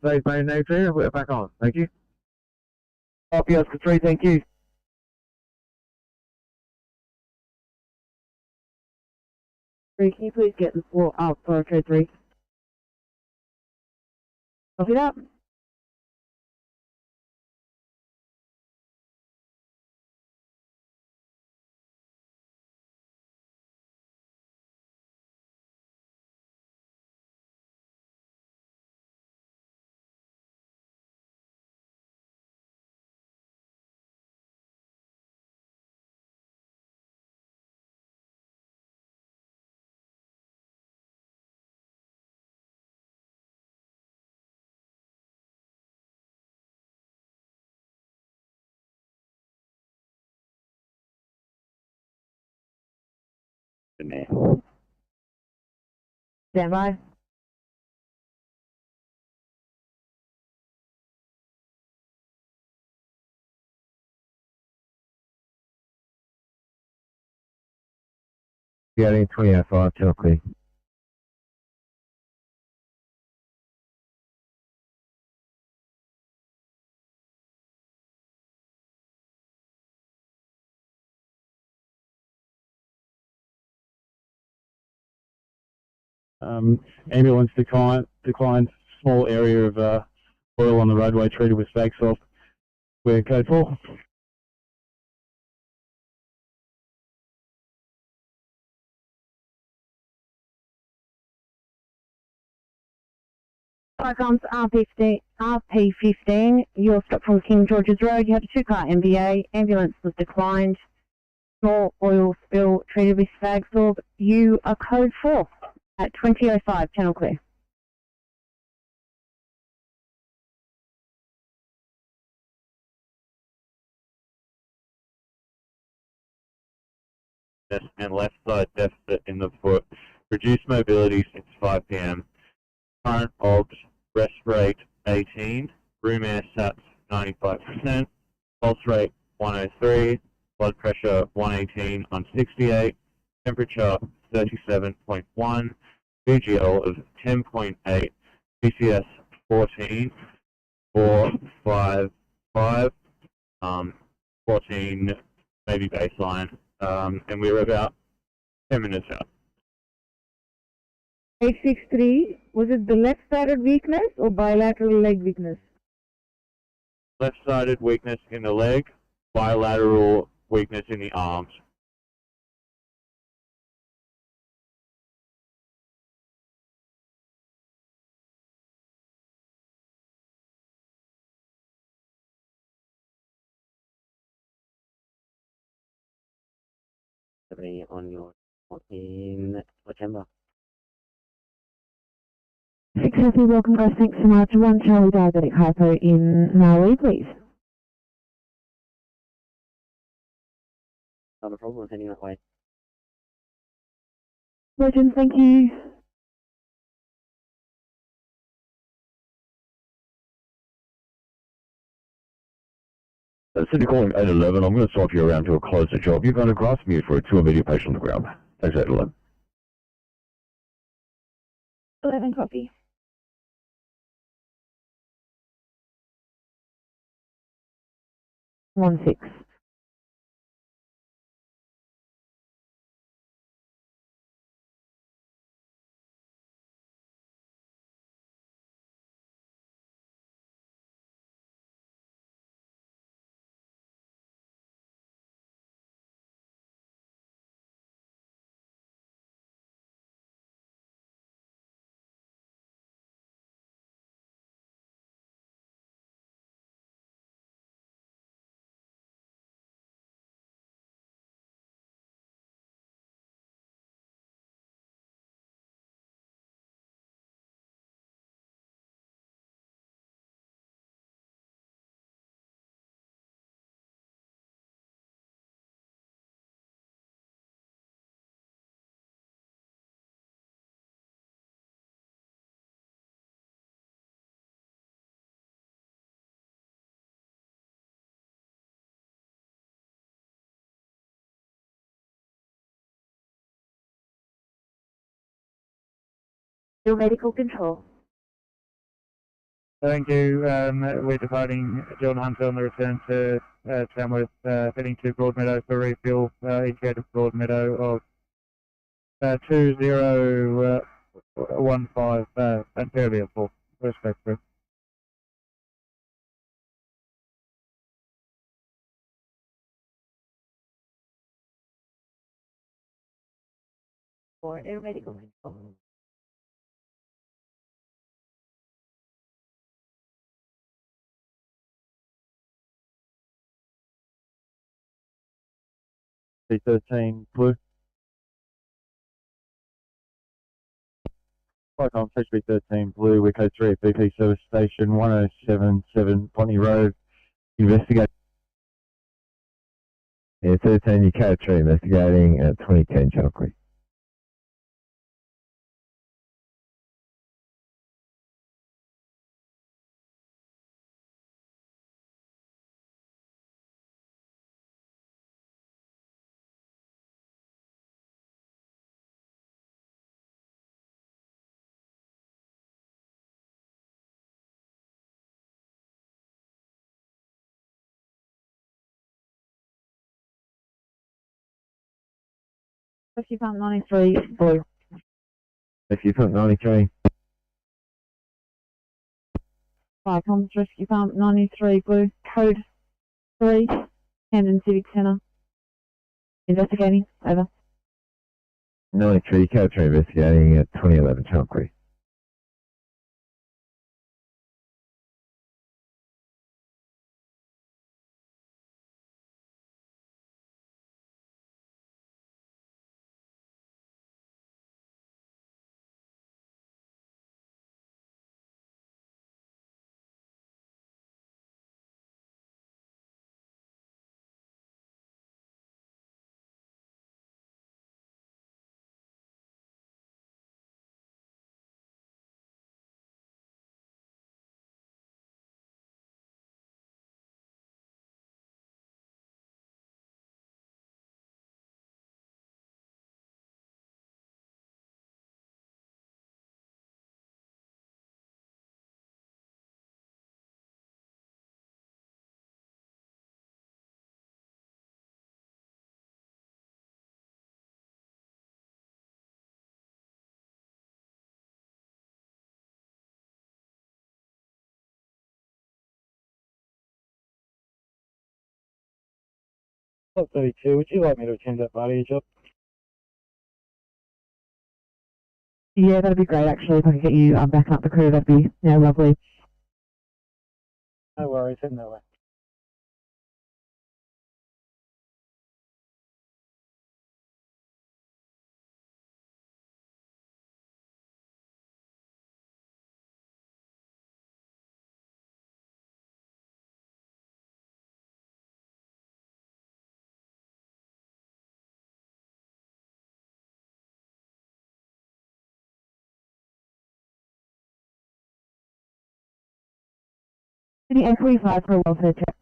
Safe main name 3, we're back on, thank you. Copy Oscar 3, thank you. Can you please get the floor up for code 3? Copy that. Stand by. Getting 2005, Chelsea. Ambulance declined small area of oil on the roadway treated with spag salt. We're code 4. Firearms RP15, you're stopped from King George's Road. You had a 2-car MBA. Ambulance was declined. Small oil spill treated with spag sorb. You are code 4 at 20:05. Channel clear. And left side deficit in the foot. Reduced mobility since 5 p.m. Current obs, rest rate 18. Room air sats 95%. Pulse rate 103. Blood pressure 118 on 68. Temperature 37.1. VGL of 10.8. PCS 14. 455. 14 maybe baseline. And we were about 10 minutes out. 863, was it the left-sided weakness or bilateral leg weakness? Left-sided weakness in the leg, bilateral weakness in the arms. On your in September. 650, welcome guys, thanks so much. 1 Charlie diabetic hypo in Maui, please. Not a problem, heading that way. Legend, thank you. Sydney calling 811. I'm going to swap you around to a closer job. You're going to grasp me for a 2 immediate patient on the ground. Thanks, 811. 11 copy. One 6. Your medical control. Thank you. We're departing John Hunter on the return to Tamworth, heading to Broadmeadow for refuel, indicated Broadmeadow of 2015 and Fairview 4. Respect for. For air medical control. B13 blue. Flight HB13 blue, we're code 3 at BP service station 1077 Ponty Road. Investigate. Yeah, 13, you code 3 investigating at 2010 Channel Creek. Rescue Pump 93, blue. Rescue Pump 93. Fire comms, Rescue Pump 93, blue. Code 3, Camden Civic Centre. Investigating, over. 93, code 3 investigating at 2011 Channel Creek. Lot 32, would you like me to attend that part of your job? Yeah, that'd be great actually. If I could get you backing up the crew, that'd be lovely. No worries, heading that way. Sydney and 45 for a welfare check.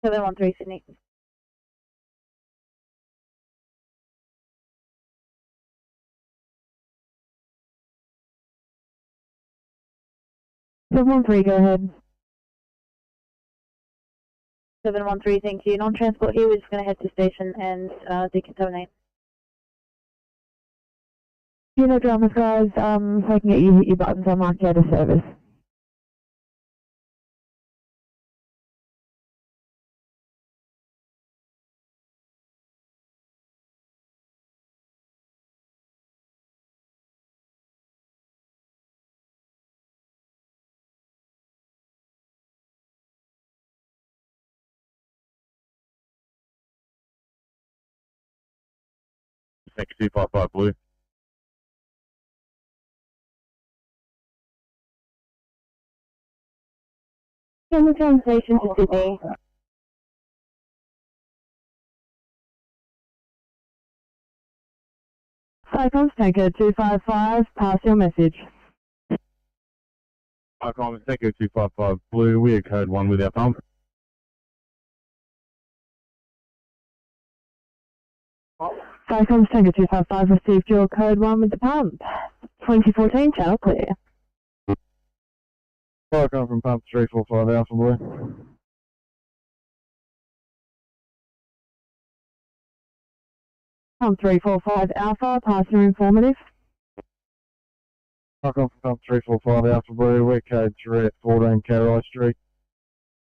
Seven one three Sydney. Someone three, go ahead. 713, thank you. Non-transport here, we're just going to head to station and decontaminate. No dramas, guys. So I can get you hit your buttons on mark out of service. Thank you, 255 Blue. Hamilton Station to Sydney. Cyclones Tanker 255, pass your message. Icon, thank you, 255 Blue. We are code 1 with our pump. Cyclones Tanker 255 received your code 1 with the pump. 2014 channel clear. Icon from pump 345 Alpha Blue. Pump 345 Alpha, pass your informative. Icon from pump 345 Alpha Blue. We're code 3 at 14 Carroll Street,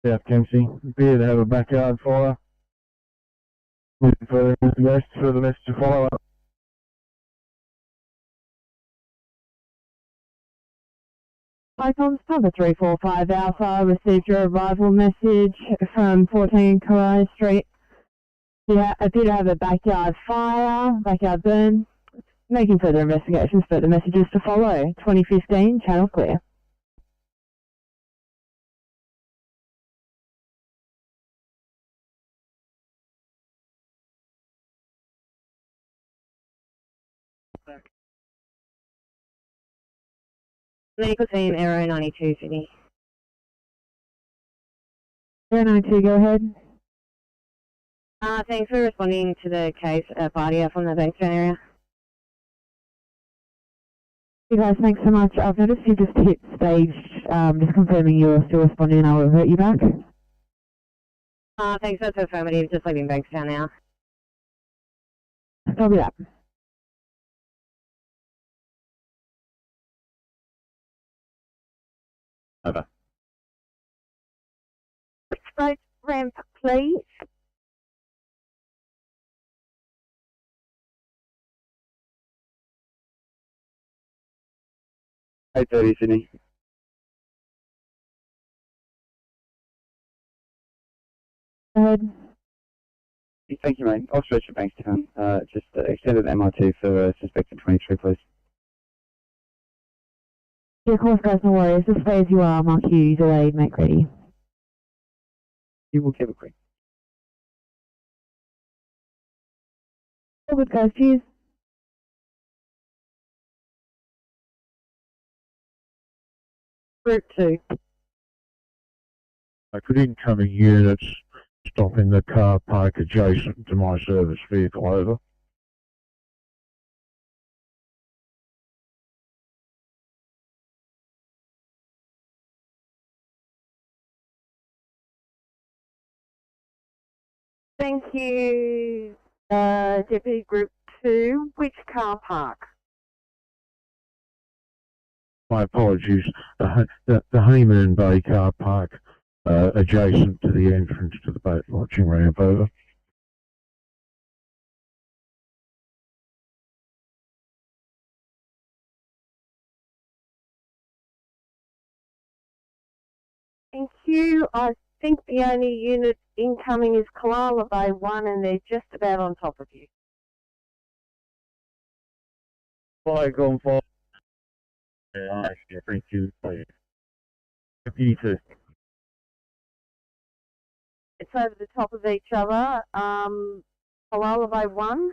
South Kempsey. Appear to have a backyard fire. Further message to follow up. Icons Pumper 345 Alpha received your arrival message from 14 Carroll Street. Yeah, appear to have a backyard fire, backyard burn. Making further investigations, further messages to follow. 2015 channel clear. Medical team, Aero 92, Sydney. Aero 92, go ahead. Thanks for responding to the case at Bardia from the Bankstown area. You guys, thanks so much. I've noticed you just hit stage, just confirming you're still responding and I'll revert you back. Thanks, that's affirmative, just leaving Bankstown now. Copy that. Over. Right, ramp, please. Hey, 30 Sydney. Go ahead. Thank you, mate. I'll stretch your Bankstown. Just extended MRT for suspected 23, please. Yeah, of course, guys, no worries. Just stay as you are. Mark you delayed, make ready. You will keep it quick. All good, guys. Cheers. Route 2. Could incoming units stop in the car park adjacent to my service vehicle, over. Thank you, Deputy Group 2. Which car park? My apologies. The Honeymoon Bay car park adjacent to the entrance to the boat launching ramp, over. Thank you. I think the only unit incoming is Koala Bay 1 and they're just about on top of you. Fire gone for. Yeah, thank you. Deputy 2. It's over the top of each other. Koala Bay 1.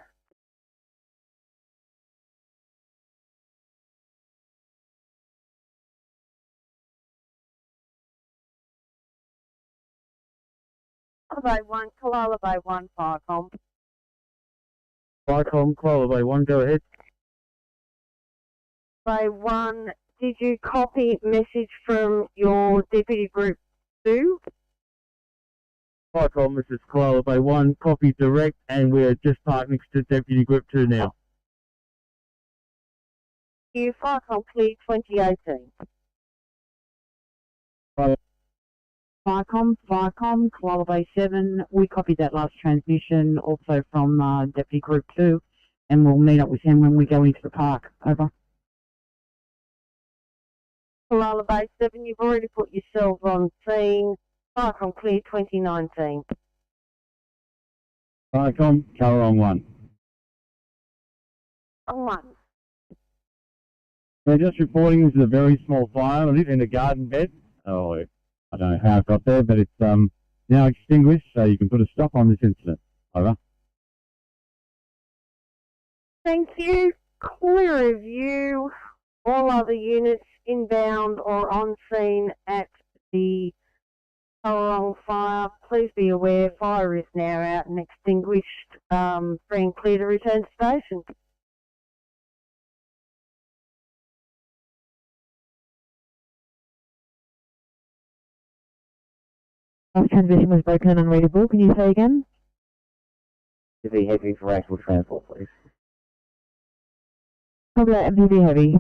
Koala Bay 1, Firecom. Firecom, Koala Bay 1, go ahead. Bay 1, did you copy message from your Deputy Group 2? Firecom, this is Koala Bay 1, copy direct, and we're just parked next to Deputy Group 2 now. You Firecom clear 2018. Firecom, Koala Bay 7. We copied that last transmission also from Deputy Group 2, and we'll meet up with him when we go into the park. Over. Koala Bay 7, you've already put yourselves on scene. Firecom clear 2019. Firecom, Carolong 1. On 1. We're just reporting this is a very small fire. I live in a garden bed. Oh, I don't know how it got there, but it's now extinguished, so you can put a stop on this incident. Over. Thank you. Clear of you. All other units inbound or on scene at the Corong fire. Please be aware fire is now out and extinguished. Free and clear to return to station. Last transmission was broken and unreadable. Can you say again? MPV heavy for actual transport, please. Copy that, MPV heavy.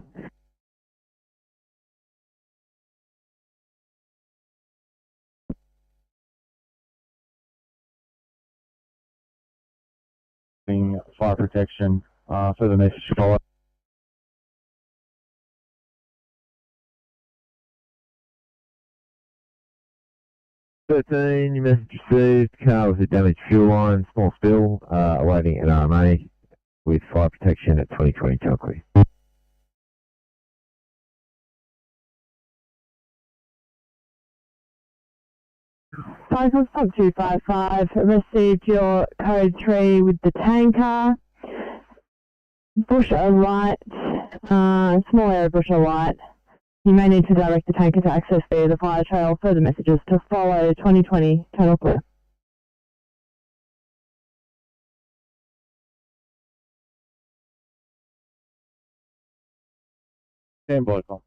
Fire protection, further message follow. Your message received. Car with a damaged fuel line, small spill, awaiting an RMA with fire protection at 2020 Chunkley. Cycle Stop 255, received your code 3 with the tanker. Bush alight, small area bush alight. You may need to direct the tanker to access via the fire trail. Further messages to follow. 2020, total clear. Stand by, Tom.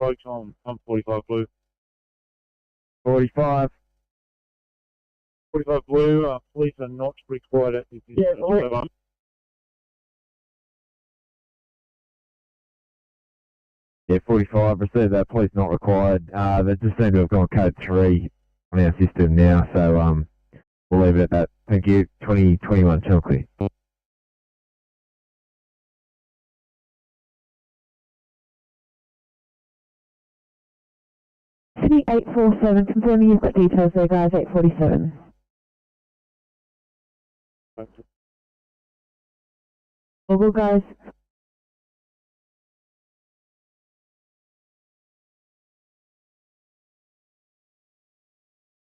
Folks on 45 blue. 45. 45 blue, police are not required at this instance. Yeah, 45, received that, police not required. They just seem to have gone code 3 on our system now, so we'll leave it at that. Thank you. 2021 Chunkley. Sydney 847, confirming you've got details there, guys. 847. All good, guys.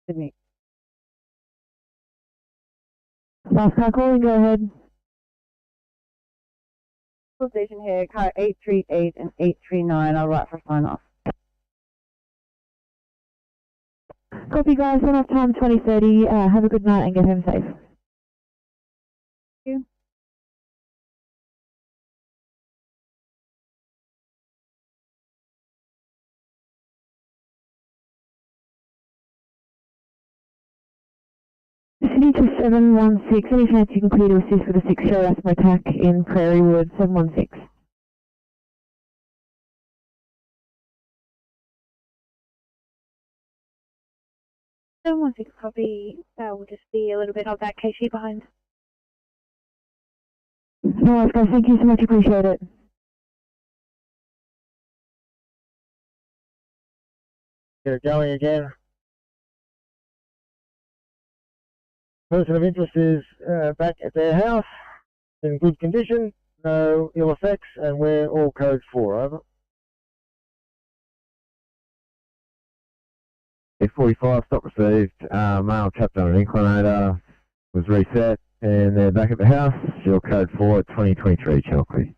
Sydney. Last car calling, go ahead. Station here, car 838 and 839, I'll write for sign off. Copy guys, run off time 2030, have a good night and get home safe. Thank you. City to 716, any chance you can clear to assist with a 6-show asthma attack in Prairie Wood, 716. Someone fix copy. That will just be a little bit of that case sheet behind. No worries guys, thank you so much, appreciate it. Get it going again. Person of interest is back at their house, in good condition, no ill effects, and we're all code 4, over. 45, stop received. Male tapped on an inclinator, was reset, and they're back at the house. Your code 4, 2023, channel clear.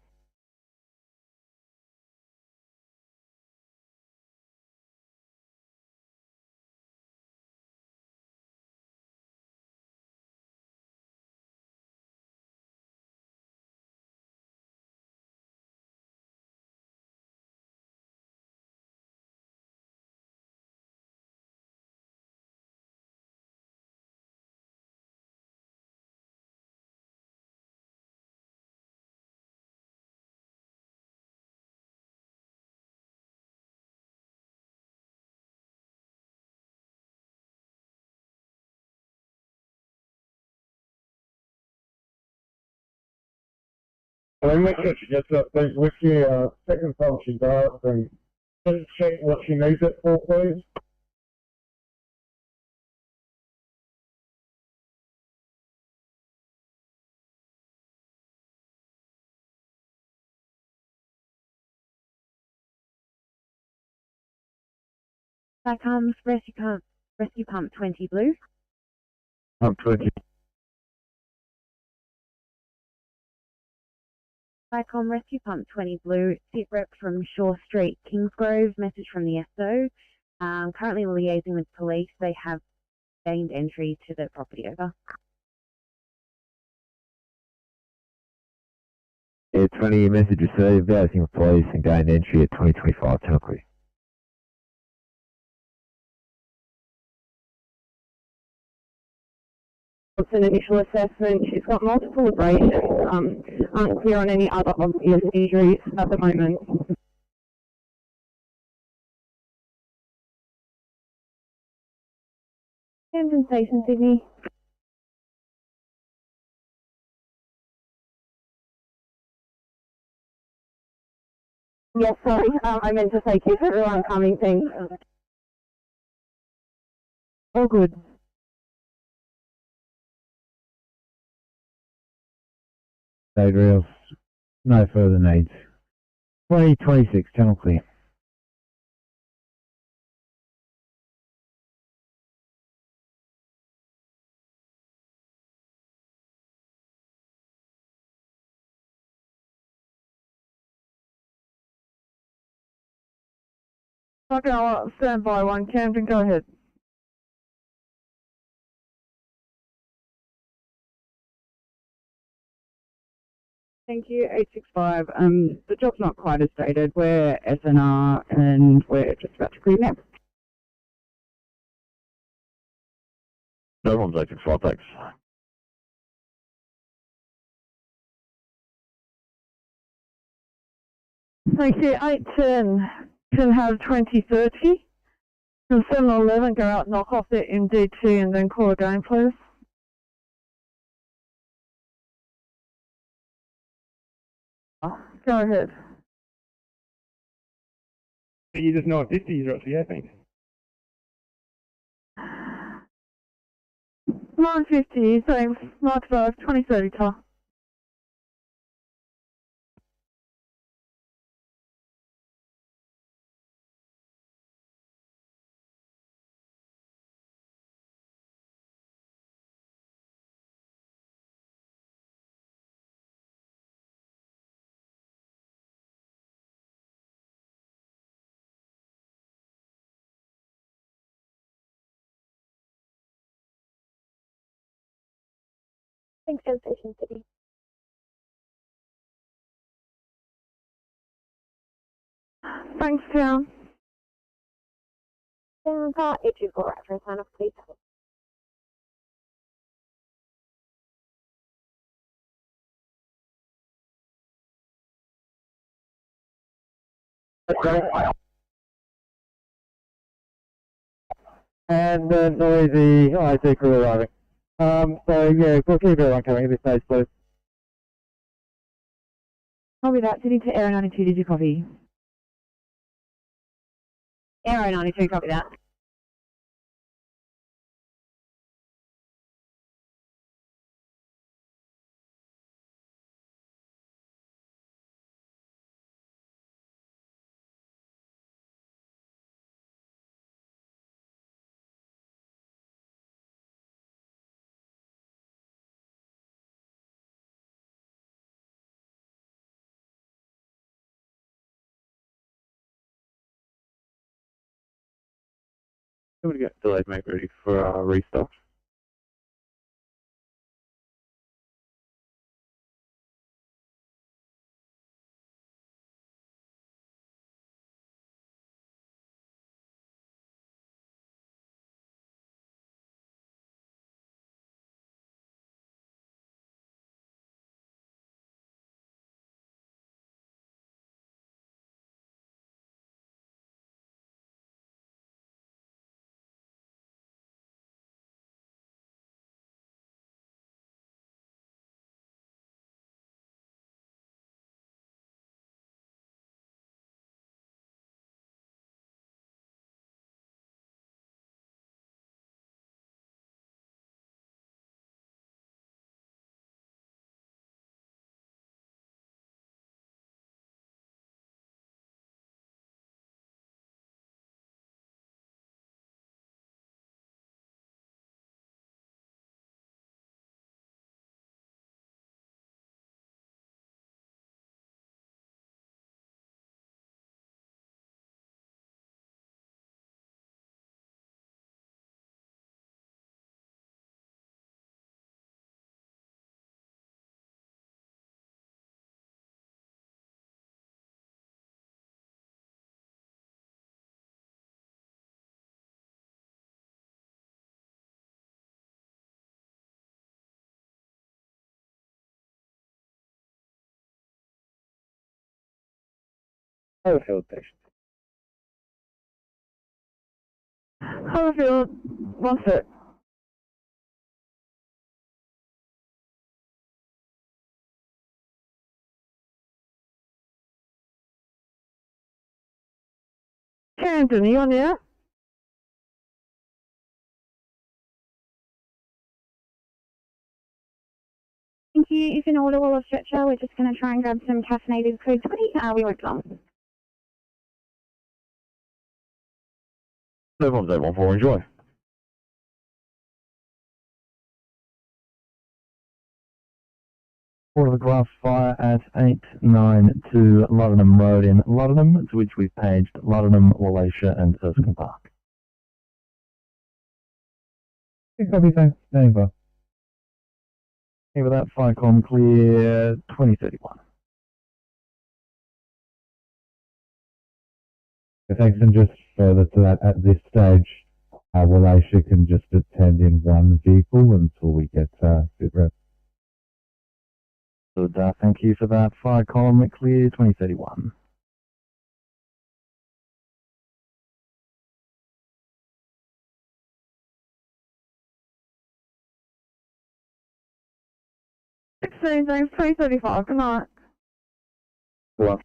Well, make sure she gets up there with you, second time she does, and just check what she needs it for, please. That comes rescue pump 20 blue. Pump 20. Vicom rescue pump 20 blue. Sit rep from Shaw Street, Kingsgrove. Message from the SO. Currently liaising with police. They have gained entry to the property. Over. Yeah, 20, message received, liaising with police and gained entry at 2025, channel clear. It's an initial assessment. She's got multiple abrasions. Aren't clear on any other obvious injuries at the moment. Camden Station, Sydney. Yes, sorry. I meant to say keep everyone coming, thanks. All good. State rails, no further needs. 2026, channel clear. Okay, I'll stand by 1, Camden, go ahead. Thank you, 865. The job's not quite as stated. We're SNR and we're just about to clear now. No one's 865, thanks. Thank you, 810 can have 2030. Can 711 go out, knock off their MDT and then call again, please? Go ahead. You just 950s, right? So yeah, thanks. 950, thanks. 95, 2030, car. Thanks, Gas Station City. Thanks, Tim. Car 824 right for a sign off, please. And noisy IT crew arriving. So yeah, we'll keep everyone coming at this stage, please. Copy that. Sitting to Aero 92, did you copy? Aero 92, copy that. I'm going to get delayed mate ready for restock. Overfield station. Overfield, one foot. Carrington, you on there? Thank you. If in order, we'll stretcher. We're just going to try and grab some caffeinated code 20. We won't long. No problems, 814, enjoy. Order the glass fire at 892 Luddenham Road in Luddenham, to which we've paged Luddenham, Wallachia and Erskine Park. Copy, thanks. Standing by. With that, Firecom clear 2031. Thanks, and just further to that, at this stage, Wallachia can just attend in one vehicle until we get fit rep. Good, thank you for that. Firecom clear 2031. Exchange, 335, good night. Well.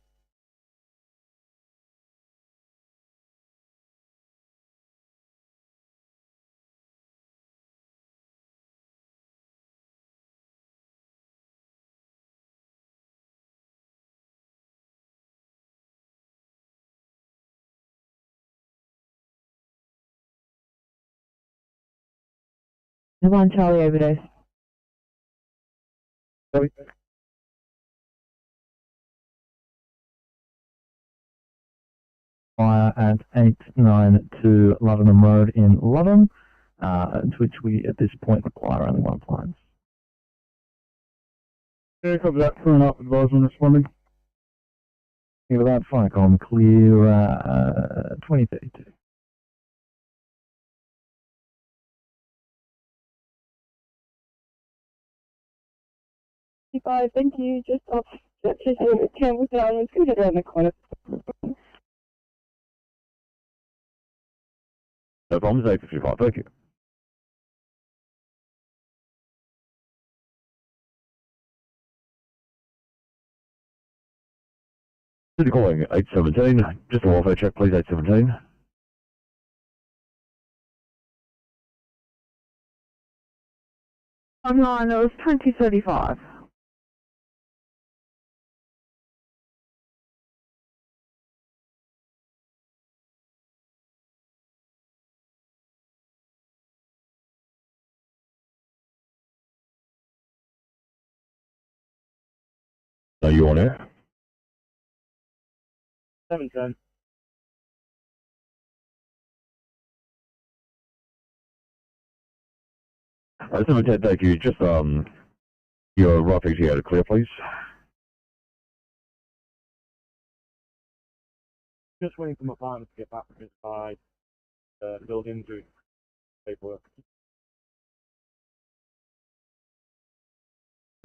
The one Charlie overdose. Fire at 892 Luddenham Road in Luddenham, to which we at this point require only one appliance. Yeah, copy that. Current up advisement responding. Give that Firecom clear 2032. 55, thank you. Just off just Campbell down. Let's go around the corner. No problems, 855, thank you. City calling 817, just a welfare check please, 817. Online, it was 2035. Are you on air? 710. Alright, 710, thank you. Just, your rough executive clear, please. Just waiting for my partner to get back from his side. Building to paperwork.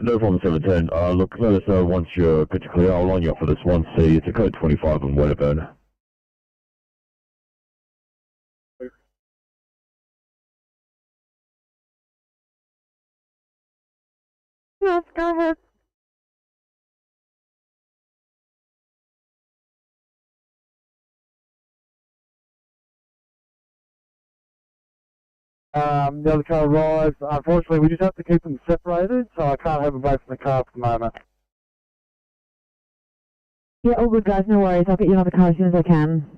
No problem, 710. Look, let us know once you're good to clear. I'll line you up for this one. See, it's a code 25 on Wedderburn. Yes, go ahead. The other car arrived. Unfortunately, we just have to keep them separated, so I can't have them both in the car for the moment. Yeah, all good guys, no worries. I'll get you another car as soon as I can.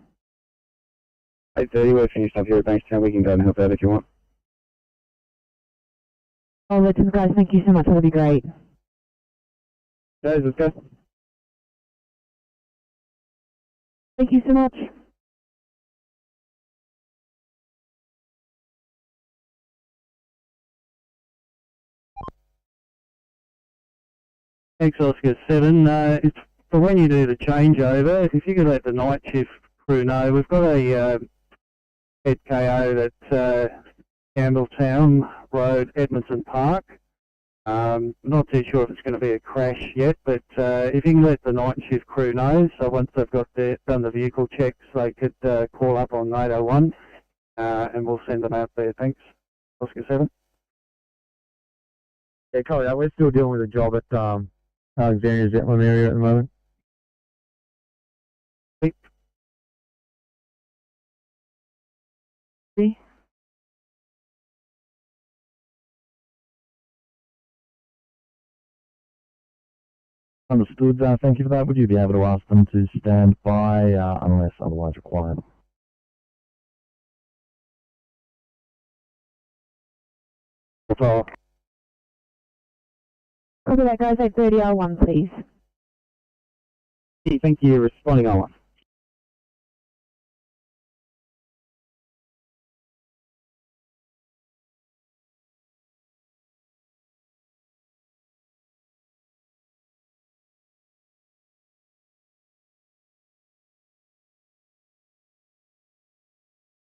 8:30, we're finished up here at Bankstown. We can go and help out if you want. Oh, legends guys, thank you so much. That'll be great. Guys, let's go. Thank you so much. Thanks, Oscar 7. It's for when you do the changeover, if you could let the night shift crew know, we've got a head KO that's Campbelltown Road, Edmondson Park. Not too sure if it's going to be a crash yet, but if you can let the night shift crew know, so once they've got done the vehicle checks, they could call up on 801 and we'll send them out there. Thanks, Oscar 7. Yeah, copy that. We're still dealing with a job at Alexandria Zetland area at the moment. See? Understood. Thank you for that. Would you be able to ask them to stand by unless otherwise required? Copy that guys, 8:30 R1 please. Thank you. Responding on one.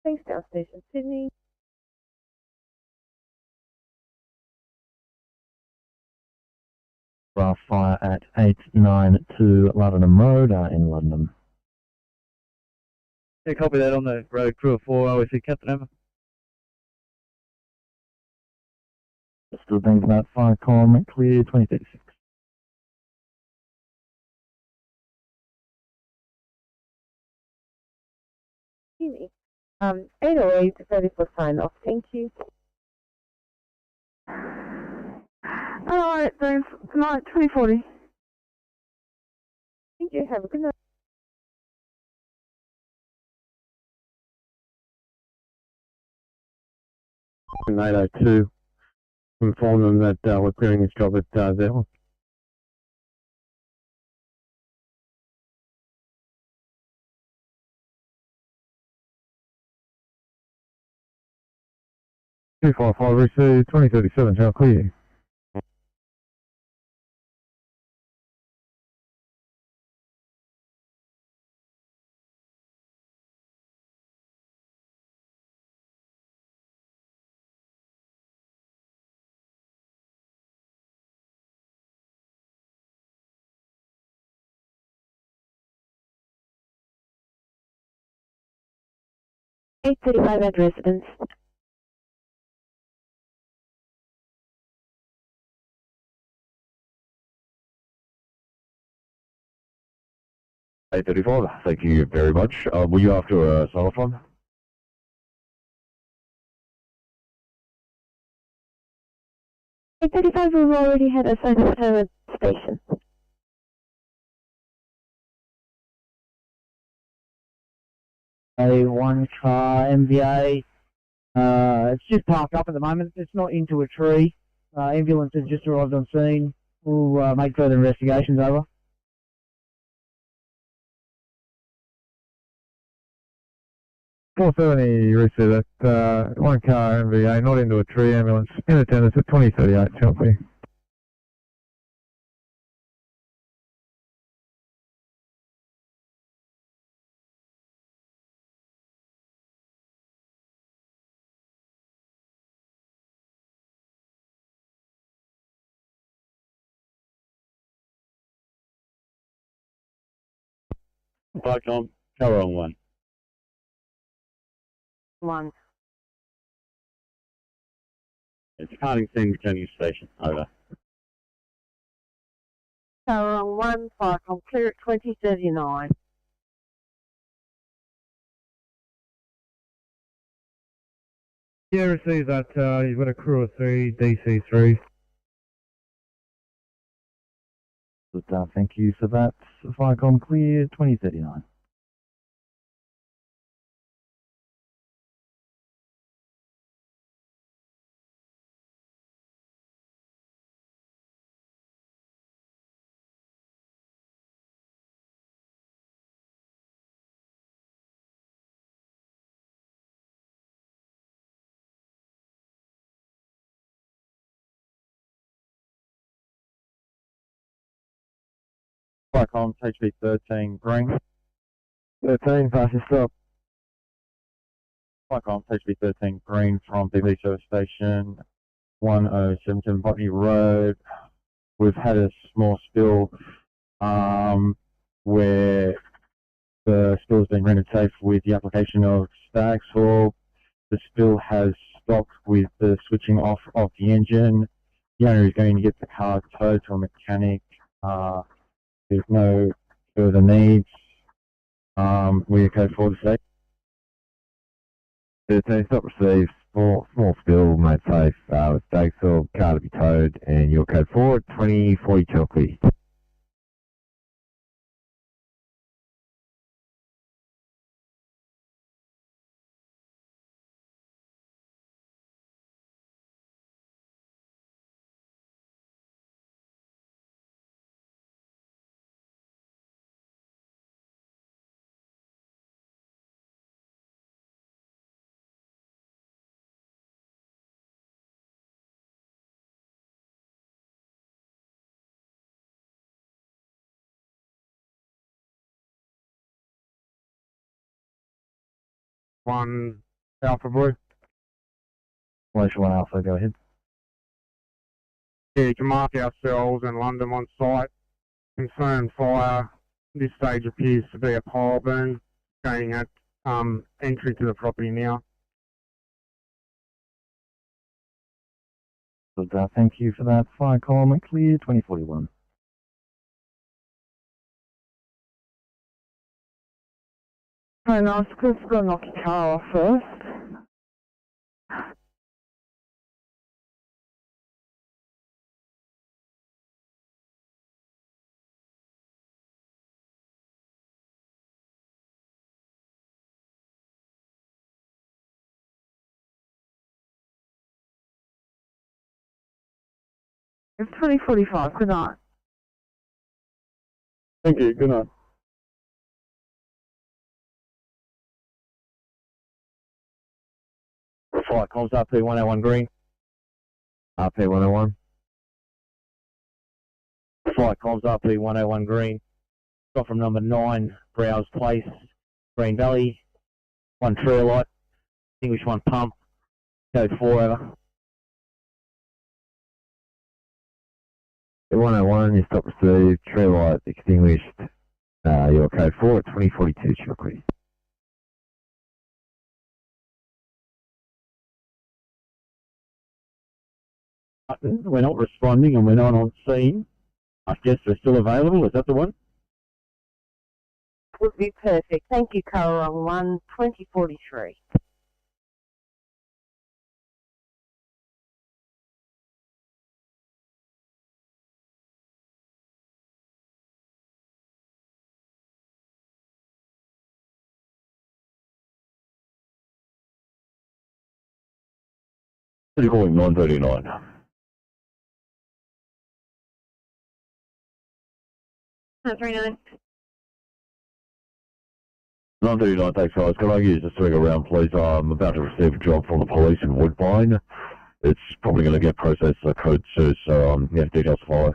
Thanks, Down Station Sydney. Fire at 892 London Road in London. Yeah, copy that on the road, crew of 4, OSC Captain Emma. Still thinking about Firecom, clear 2036. Excuse me. 808, ready for sign off. Thank you. Alright, thanks. Good night, 2040. Thank you. Have a good night. In 802, inform them that we're clearing this job at Zetland. Two 5 received, 2037, shall clear. 835 at residence. A35, thank you very much. Were you after a telephone? A35, we've already had a sign of time at the station. A one car MVA. It's just parked up at the moment. It's not into a tree. Ambulance has just arrived on scene. We'll make further investigations over. 470, receive that. One car MVA, not into a tree, ambulance in attendance at 2038, Chelsea. Park on, cover on 1. 1. It's Harding scene returning to station. Over. Tower on 1, Firecom clear at 2039. Yeah, receive that. You've got a crew of 3, DC3. Good, thank you for that. Firecom clear, 2039. Firecom, HB 13, green. 13, fastest stop. Firecom, HB 13, green from BB Service Station 1077 Botany Road. We've had a small spill where the spill's been rendered safe with the application of stag swab. The spill has stopped with the switching off of the engine. The owner is going to get the car towed to a mechanic. There's no further needs. We are code 4 to say. 13, stop received. Small spill made safe with stag swab, car to be towed, and your code 4 at 2040 Chelsea. One Alpha Blue. Relation 1 Alpha, go ahead. Yeah, you can mark ourselves and London on site. Confirmed fire. This stage appears to be a pile burn. Going at entry to the property now. Good, thank you for that. Firecom clear, 2041. Very nice, Chris. Got to knock your car off first. It's 2045. Good night. Thank you. Good night. Flight comms RP 101 green. RP 101. Flight comms RP 101 green. Got from number 9, Browse Place, Green Valley. 1 trail light. Extinguish 1 pump. Code 4 over. The 101, you stop received, trail light extinguished. Your code 4 at 2042 Chelsea. We're not responding and we're not on scene. I guess they're still available. Is that the one? Would be perfect. Thank you, Corong 1, 2043. City calling 939. 939. 939, thanks guys. Can I use this to ring around please? I'm about to receive a job from the police in Woodbine. It's probably going to get processed as a code 2, so yeah, details to follow.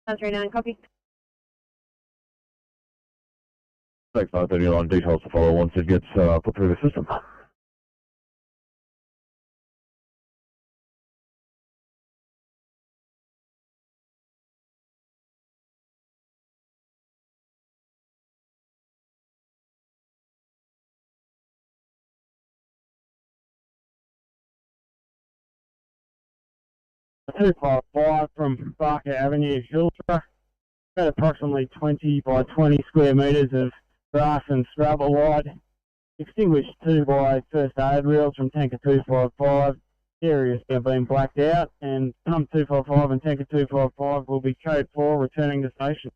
939, copy. Thanks 939, details to follow once it gets put through the system. A 255 from Barker Avenue, Hillsborough. About approximately 20 by 20 square metres of grass and scrub wide. Extinguished 2 by first aid wheels from tanker 255. The area's now been blacked out, and pump 255 and tanker 255 will be code 4 returning to station.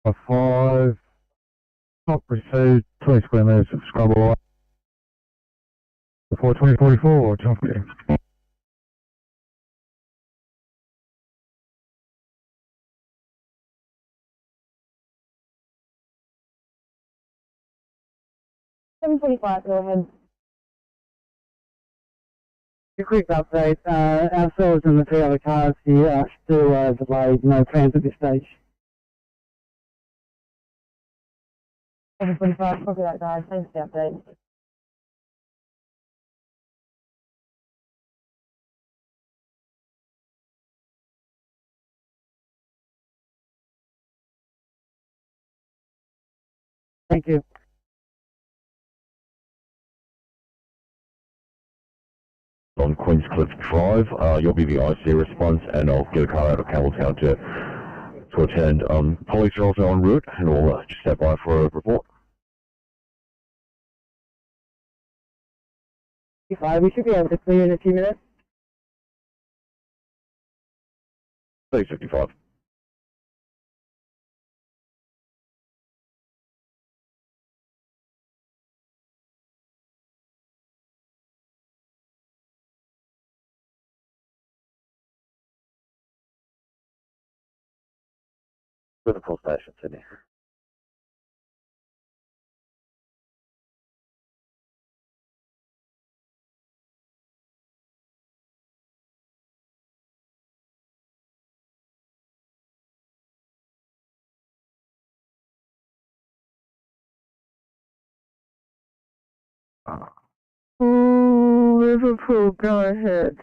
5, not received 20 square metres of scrub wide. Before 2044, jump in. Go ahead. A quick update, ourselves and the 3 other cars here are still delayed, no transit at this stage. 745, copy that guys, thanks for the update. Thank you. On Queenscliff Drive, you'll be the IC response, and I'll get a car out of Campbelltown to attend. Police are also en route, and we'll just step by for a report. We should be able to clear in a few minutes. 655. Liverpool Station, Sydney. Liverpool, go ahead.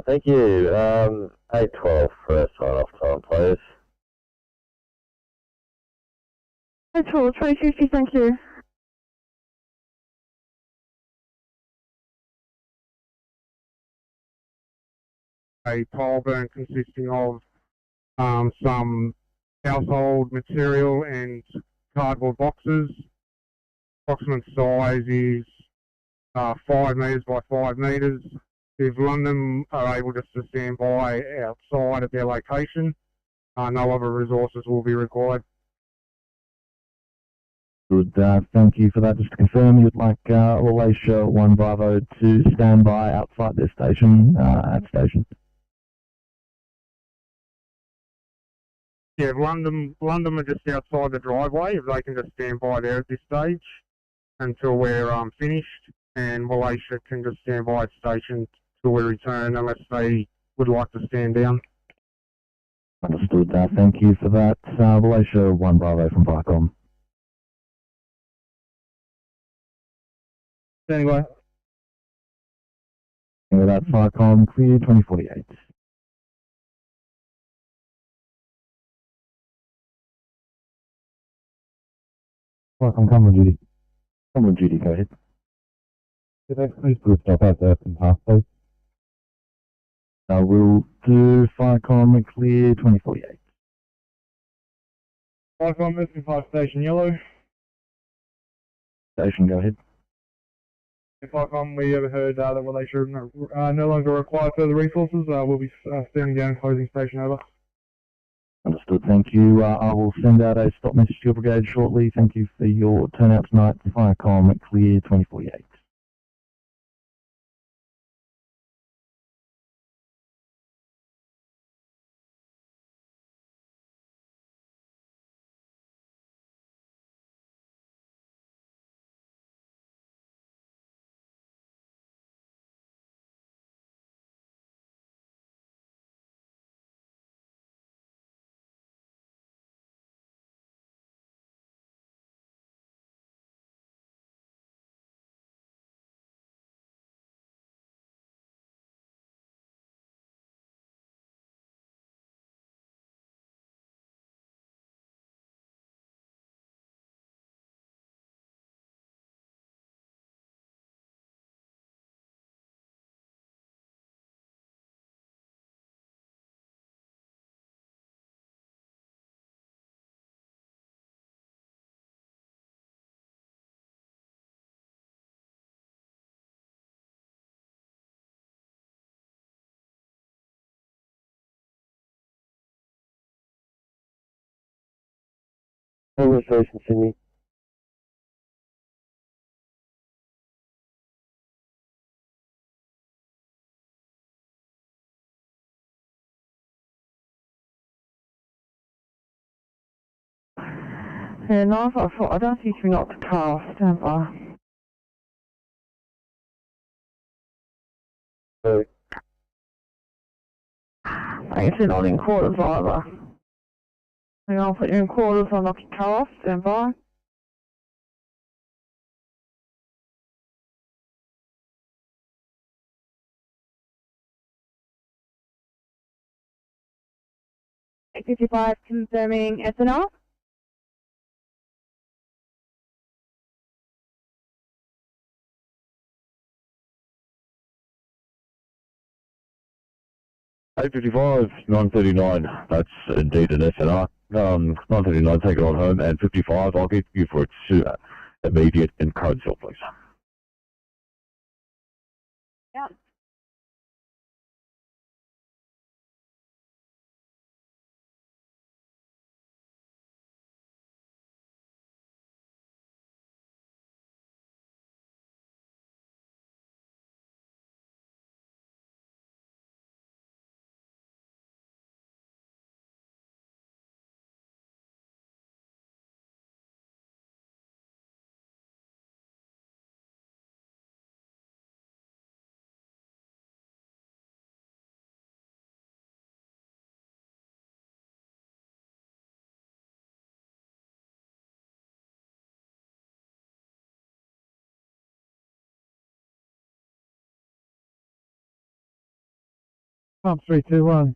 Thank you. 812 for a sign-off time, please. 812, 2050, thank you. A pile burn consisting of some household material and cardboard boxes. Approximate size is 5 metres by 5 metres. If London are able just to stand by outside of their location, no other resources will be required. Good, thank you for that. Just to confirm, you'd like Alicia 1 Bravo to stand by outside their station, at station. Yeah, London are just outside the driveway. If they can just stand by there at this stage until we're finished, and Malaysia can just stand by at station till we return, unless they would like to stand down. Understood, thank you for that. Malaysia 1 Bravo from Barcom. Anyway. With that, Barcom clear 2048. Right, I'm coming on duty. Come on duty, go ahead. Could I please put a stop at the open path, please? We'll do fire column clear 2048. Icon, moving 5 station yellow. Station, go ahead. If Icon, we overheard that they should no longer require further resources, we'll be standing down and closing station over. Understood, thank you. I will send out a stop message to your brigade shortly. Thank you for your turnout tonight. Fire column clear 2048. Over station, Sydney. Yeah, 954, I don't think you're not to car, stand by. Sorry. I guess you're not in quarters either. Hang on, I'll put you in quarters, I'll knock your car off, stand by. $55 confirming SNR. $855, 939, that's indeed an SNR. 939, take it on home, and 55, I'll get you for its immediate and code cell, please. Yeah. Pump 321.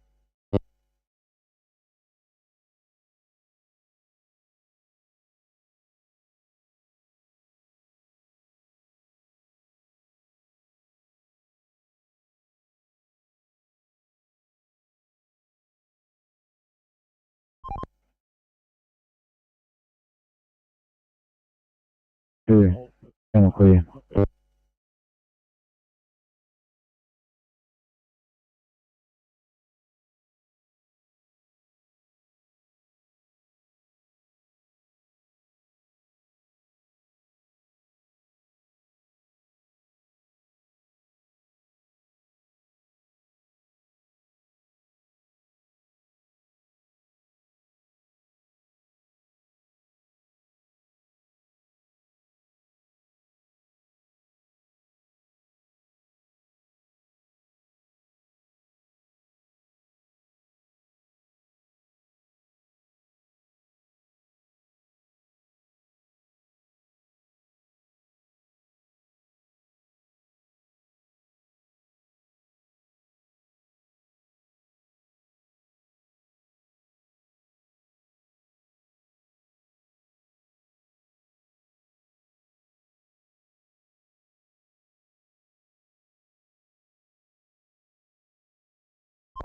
Clear. Channel clear.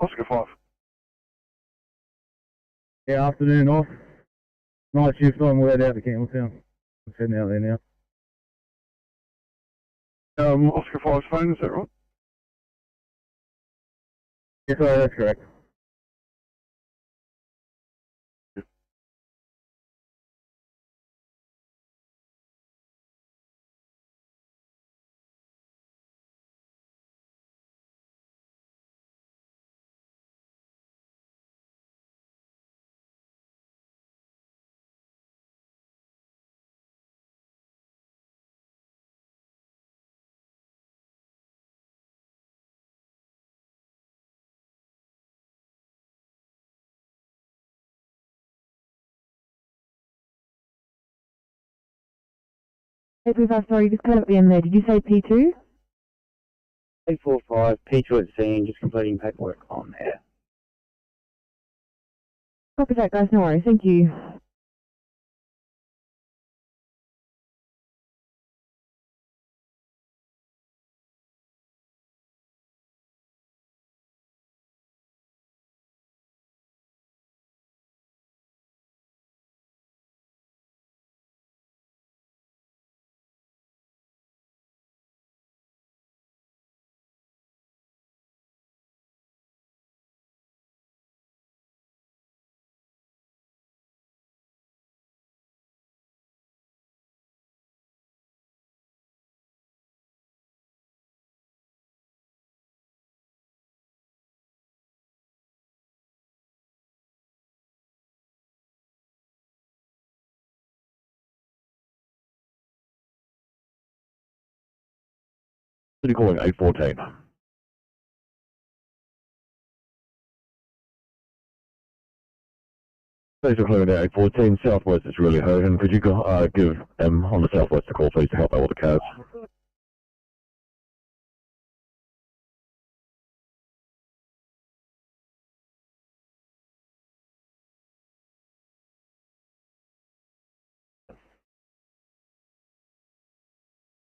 Oscar 5. Yeah, afternoon off. Night shift on, we're out to Campbelltown. I'm heading out there now. Oscar 5's phone, is that right? Yes, sorry, that's correct. Hey, sorry, just cut at the end there. Did you say P2? 845, P2 at scene, just completing paperwork on there. Copy that, guys. No worries. Thank you. City calling 814. Thanks for calling 814. Southwest is really hurting. Could you give them on the Southwest a call, please, to help out with the cars?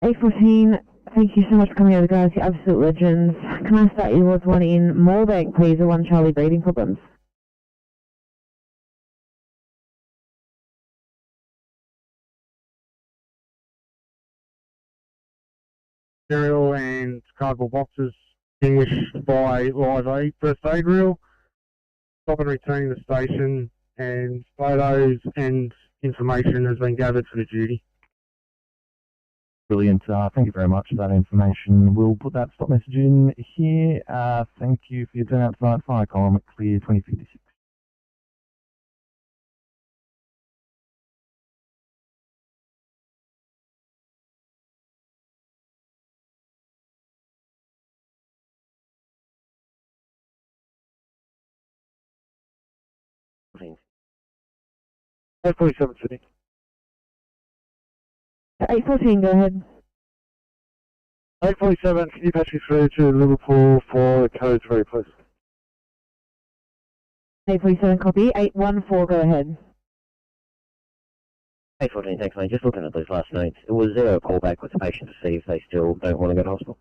A14, thank you so much for coming over, guys. You're absolute legends. Can I start you with one in Moorebank, please, or 1 Charlie breathing problems? Material and cardboard boxes extinguished by live aid, first aid reel. Stop and returning the station, and photos and information has been gathered for the duty. Brilliant. Thank you very much for that information. We'll put that stop message in here. Thank you for your turnout tonight. Fire column clear 2056. Thanks. 847 Sydney. 814, go ahead. 847, can you patch me through to Liverpool for code 3, please? 847, copy. 814, go ahead. 814, thanks mate. Just looking at those last notes, was there a call back with the patient to see if they still don't want to go to hospital?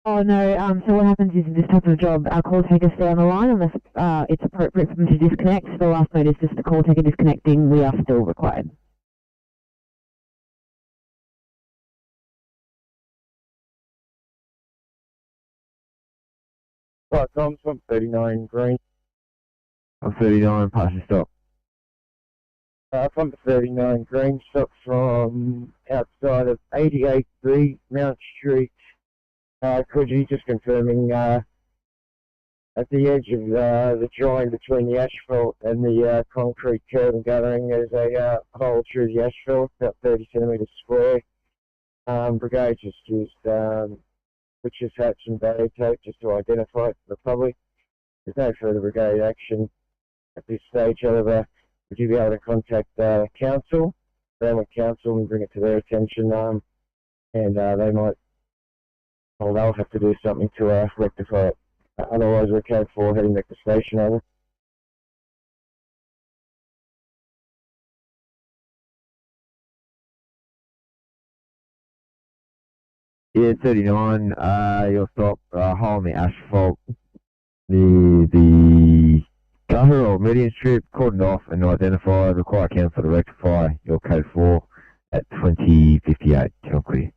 Oh no, so what happens is in this type of job, our call takers stay on the line unless it's appropriate for them to disconnect. The last note is just the call taker disconnecting. We are still required. Right, Tom's from 39 Green. I'm 39, passing stop. From 39 Green, stop from outside of 88B Mount Street. Could you just confirming at the edge of the join between the asphalt and the concrete curb and guttering, there's a hole through the asphalt, about 30 centimetres square. Brigade just used butcher's hats and barrier tape just to identify it for the public. There's no further brigade action at this stage. However, would you be able to contact council, Brownwood Council, and bring it to their attention? And they might, well, they'll have to do something to rectify it. Otherwise, we're code 4 heading back to station, over. Yeah, 39, you'll stop hole in the asphalt near the gutter or median strip, cordoned off and identified, require council to rectify your code 4 at 2058, channel clear.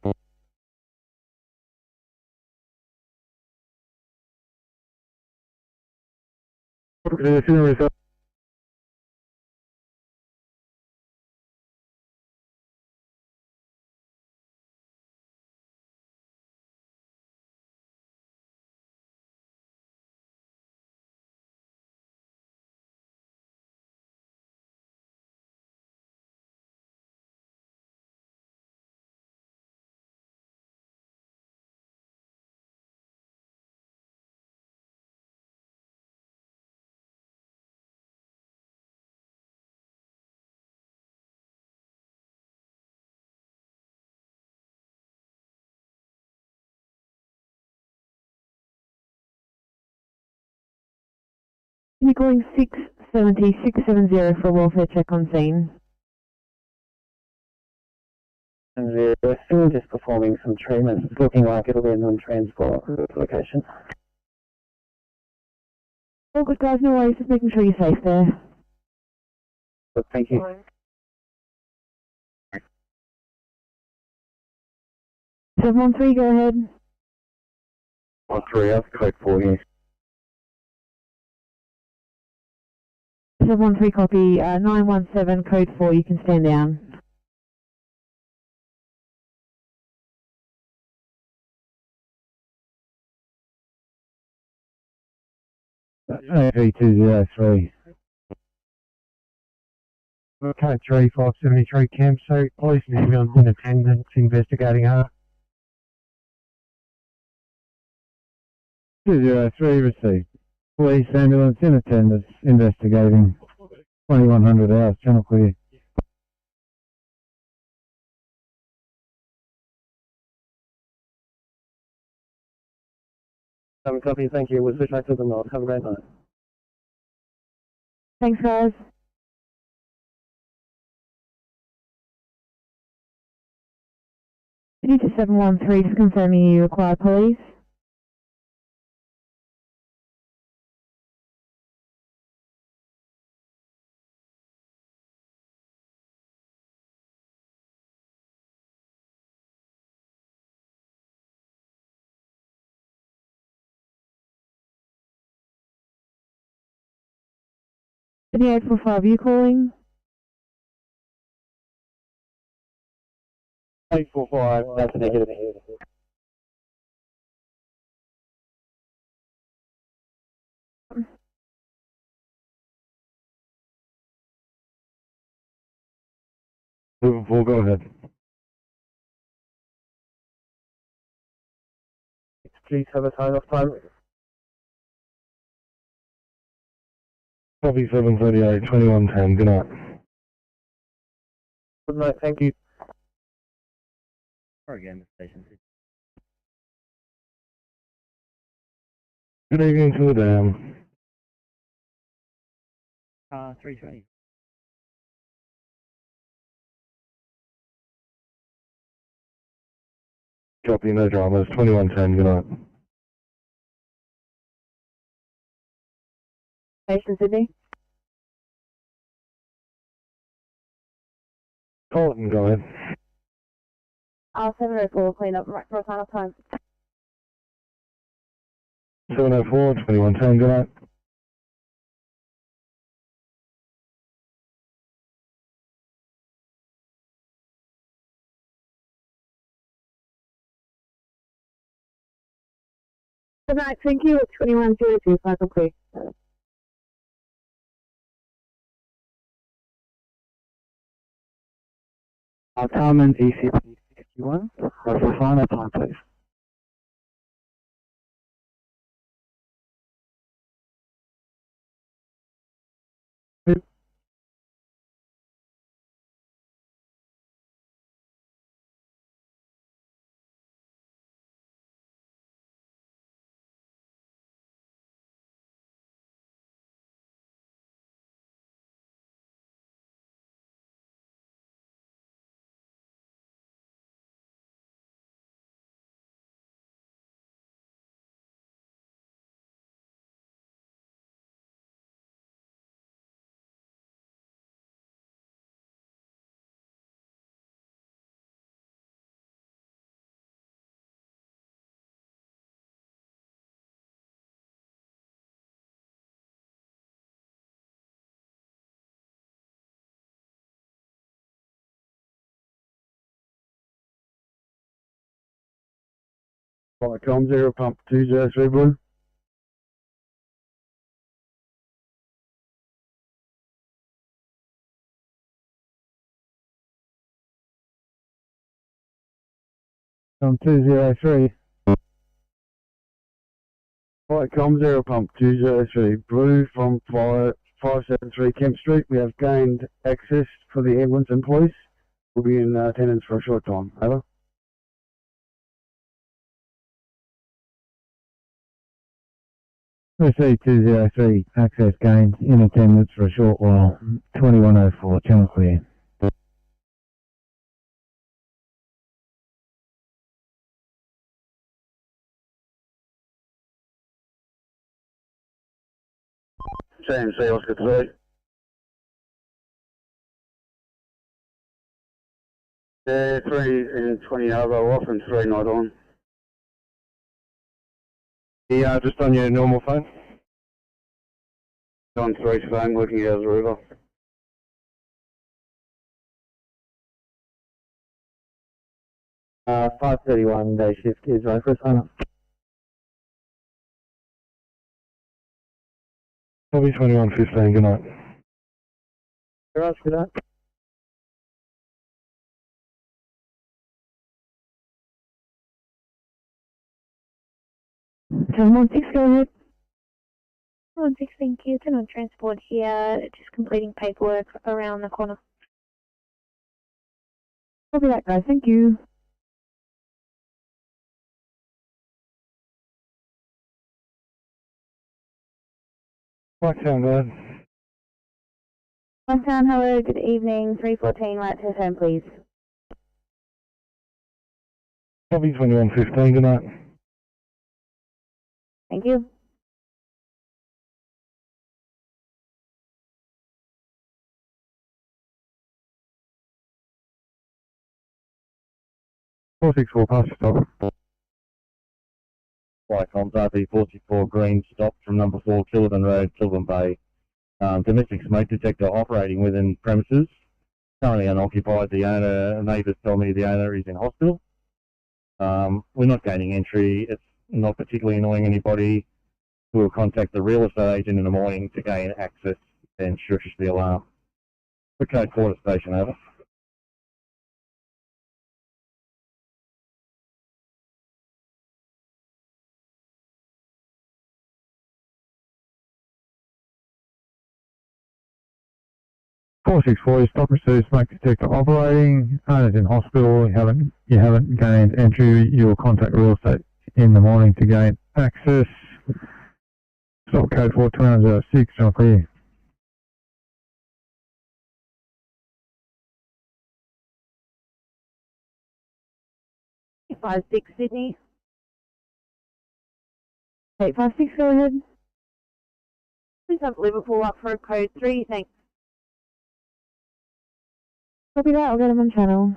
You're calling 670 for a welfare check on scene. And we're still just performing some treatments. It's looking like it'll be a non-transport location. All good, guys, no worries, just making sure you're safe there. But thank you. 713, go ahead. 13, that's code 4 here. 713 copy, 917 code 4, you can stand down. AV203. Code 3, 573 campsite, police and ambulance in attendance investigating her. 203 received. Police ambulance in attendance investigating 2100 hours, channel clear. Copy, thank you. We'll switch back to the north. Have a great night. Thanks, guys. City to 713, just confirming you require police. City 845, you calling? 845, that's a negative. Moving forward, go ahead. Please have a sign-off time. Copy 738, 2110, good night. Good night, thank you. Again, station. Good evening to the dam. 320. Copy, no dramas, 2110, good night. Station Sydney. Colton, go ahead. 704, clean up right for a sign-off time. 704, 2110, good night. Good night, thank you. 2102, cycle clear. Carmen ECP 61, for sign-off time, please. Flight com 0, pump 203 blue. On 203. Flight com 0, pump 203 blue from flight 573 Kemp Street. We have gained access for the ambulance and police. We'll be in attendance for a short time. Over. Receive 203, access gained, in attendance for a short while, 2104, channel clear. CMC Oscar 3. Yeah, 3 and 20 over off and 3 not on. Yeah, just on your normal phone. On 3's phone, working out of the river. Uh, 5:31 day shift is right for sign. Copy 2115, good night. Garage, good night. Channel 6, go ahead. 1-6, thank you. It's on transport here, just completing paperwork around the corner. Copy that, guys. Thank you. Blacktown, go ahead. Blacktown, hello, good evening. 314, right to home, please. Copy 2115, good night. Thank you. Four 464, pass stop. Flycom's RP44 green, stop from number 4 Kilburn Road, Kilburn Bay. Domestic smoke detector operating within premises. Currently unoccupied. The owner, neighbours tell me the owner is in hospital. We're not gaining entry. It's not particularly annoying anybody. We'll contact the real estate agent in the morning to gain access and shush the alarm. The code 4 to station, over. Four 464, stop receive smoke detector operating. Owner's in hospital. You haven't gained entry. You will contact real estate in the morning to gain access. Stop code 4206, channel clear. 856 Sydney. 856, go ahead. Please have Liverpool up for code 3, thanks. Copy that, I'll get them on channel.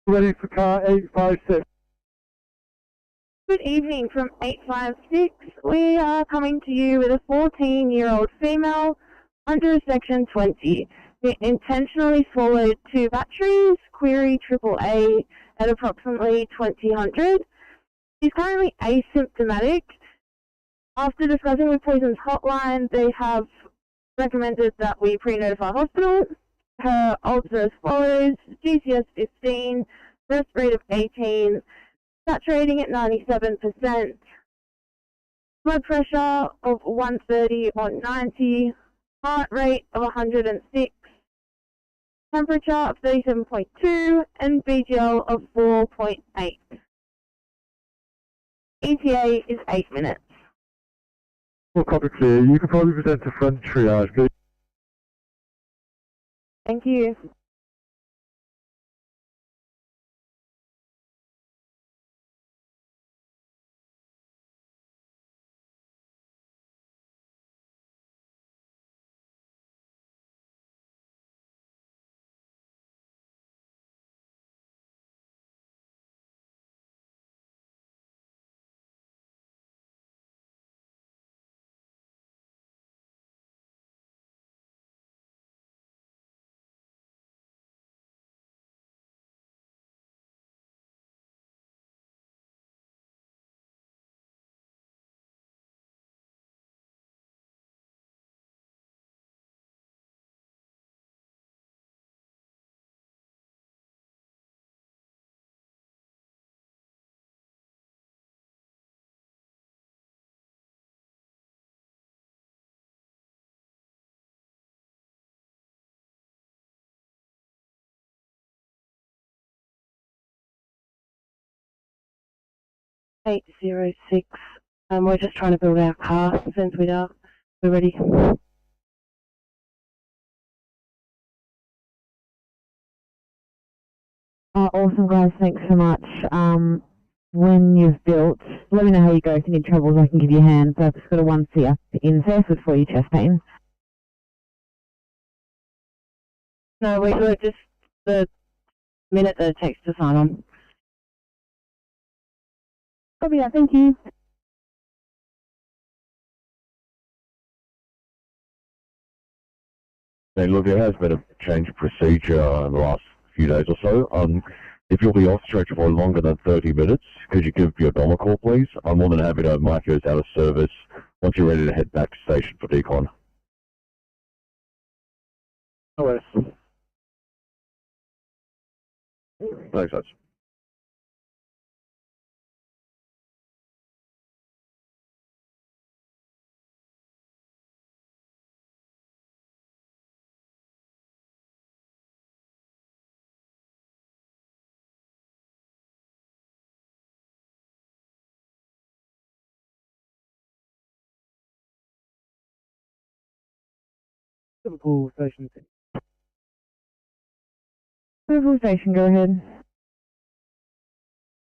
Ready for car 856. Good evening from 856. We are coming to you with a 14-year-old female under section 20. We intentionally swallowed 2 batteries, query AAA at approximately 2000. She's currently asymptomatic. After discussing with Poison's hotline, they have recommended that we pre-notify hospital. Her odds are as follows: GCS 15, breath rate of 18, saturating at 97%, blood pressure of 130 on 90, heart rate of 106, temperature of 37.2, and BGL of 4.8. ETA is 8 minutes. Full copy clear. You can probably present to front triage, please. Thank you. 806. We're just trying to build our car since we're ready. Awesome, guys. Thanks so much. When you've built, let me know how you go. If you need troubles, I can give you a hand. So I've just got a 1C up in Fairford for you, chest pain. No, we do it just the minute that it takes to sign on. Copy that. Thank you. Hey, look, there has been a change of procedure in the last few days or so. If you'll be off stretch for longer than 30 minutes, could you give your Dom a call, please? I'm more than happy to mark you as out of service once you're ready to head back to station for decon. OS. Thanks, guys. Liverpool Station. Liverpool Station, go ahead.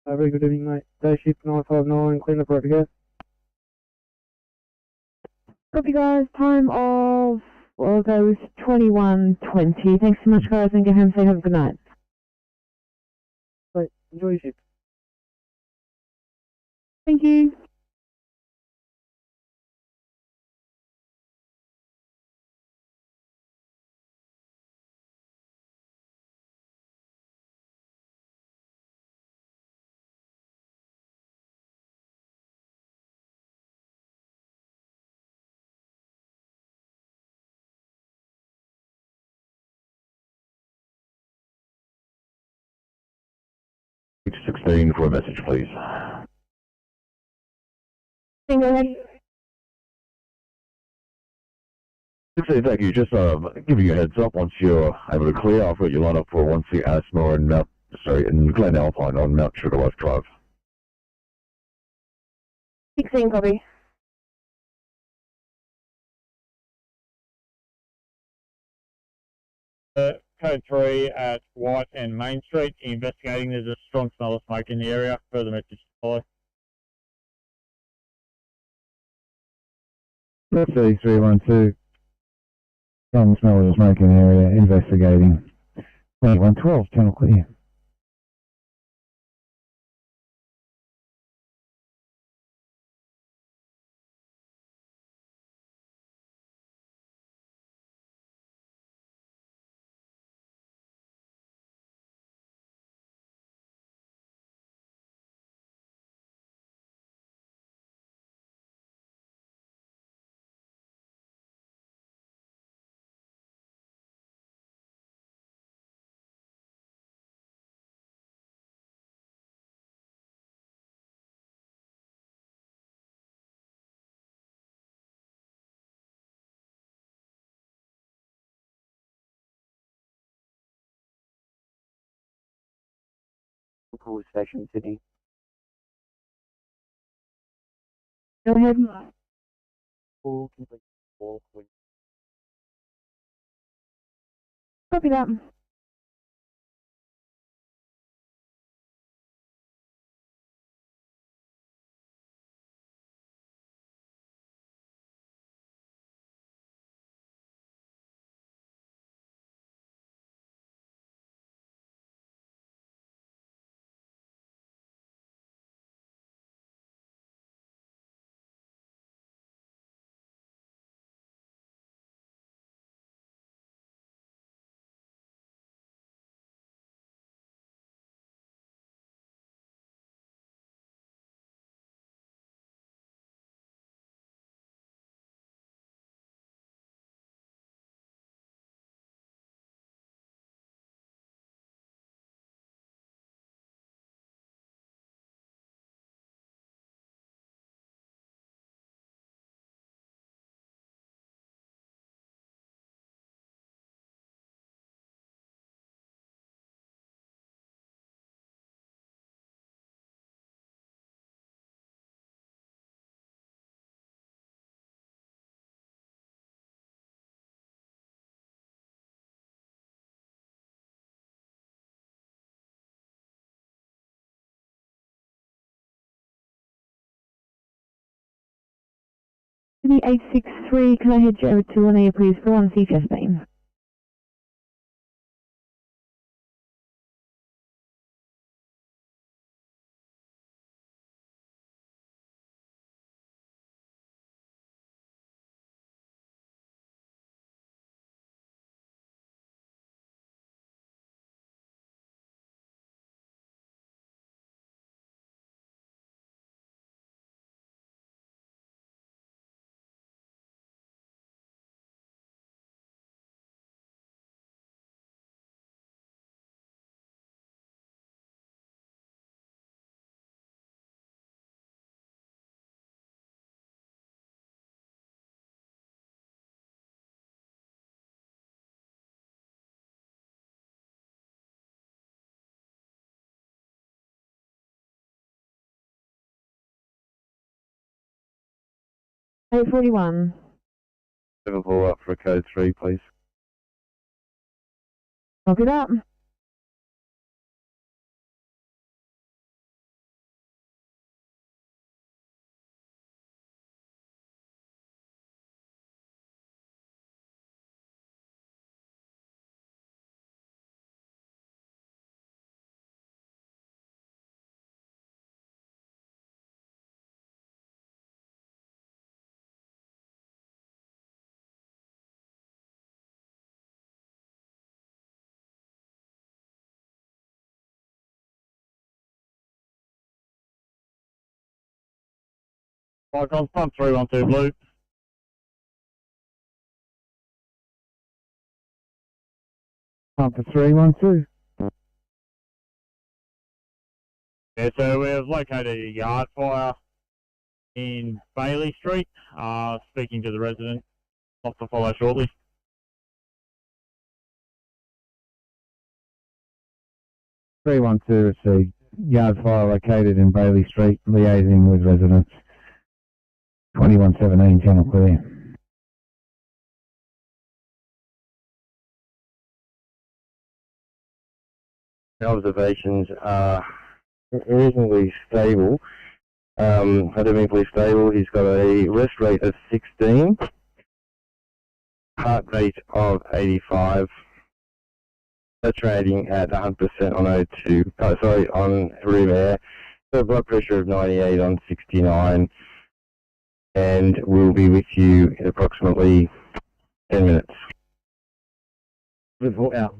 Very good evening, mate. Day shift 959, clean up right to go. Copy, guys. Time of, well, I'll go with 21:20. Thanks so much, guys, and get home safe. Have a good night. Right, enjoy your shift. Thank you. $16 for a message, please. Go ahead. 16, thank you. Just giving you a heads up once you're able to clear. I've got you lined up for 1C Asthma in Glen Alpine on Mount Sugarloaf Drive. 16, copy. Code 3 at White and Main Street. Investigating. There's a strong smell of smoke in the area. Further message to follow. That's 3312. Strong smell of smoke in the area. Investigating. 2112, channel clear. Liverpool Station, Sydney. Go ahead. Full complete walk with Copy that. The 863, can I head you over to Linnea, please, for 1C15? $841. 7-4 up for code 3, please. Lock it up. Icons, pump 312 blue. Pump for 312. Yeah, so we've located a yard fire in Bailey Street. Speaking to the resident. Lots to follow shortly. Three 312 received. Yard fire located in Bailey Street, liaising with residents. 2117, channel clear. The observations are reasonably stable, academically stable. He's got a rest rate of 16, heart rate of 85, saturating at 100% on O2, on room air, so blood pressure of 98 on 69, and we'll be with you in approximately 10 minutes. Report out.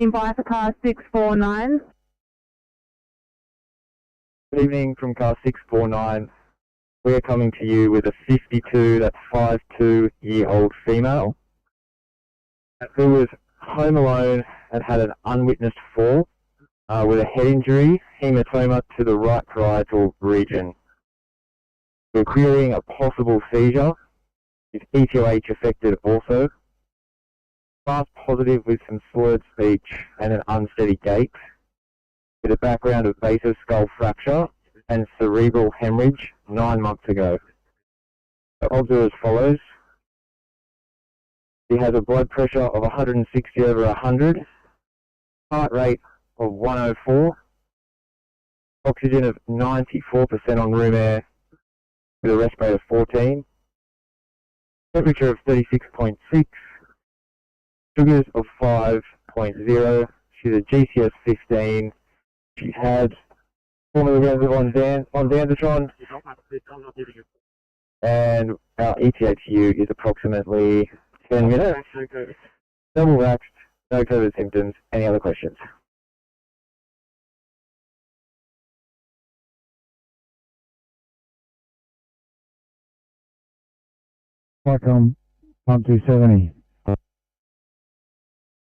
Invite for car 649. Good evening from car 649. We are coming to you with a 52, that's 52-year-old female, who was home alone and had an unwitnessed fall with a head injury, hematoma to the right parietal region. We're querying a possible seizure. Is ETOH affected also? Fast positive with some slurred speech and an unsteady gait, with a background of base of skull fracture and cerebral hemorrhage 9 months ago. The odds are as follows. He has a blood pressure of 160 over 100, heart rate of 104, oxygen of 94% on room air with a respirator of 14, temperature of 36.6, sugars of 5.0, she's a GCS 15, she had 4 milligrams of ondansetron, and our ETHU is approximately 10 minutes. Double vaxxed, no COVID symptoms. Any other questions? Pump 270.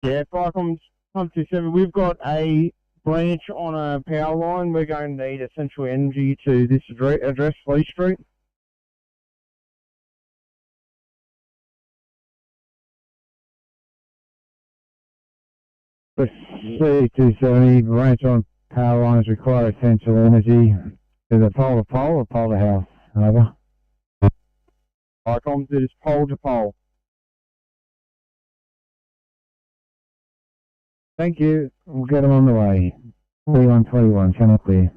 Yeah, Flycom's Pump 27. We've got a branch on a power line. We're going to need essential energy to this address, Lee Street. The C270 branch on power lines require essential energy. Is it pole to pole or pole to house? Over. Flycom's, it is pole to pole. Thank you. We'll get them on the way. 4121, channel clear.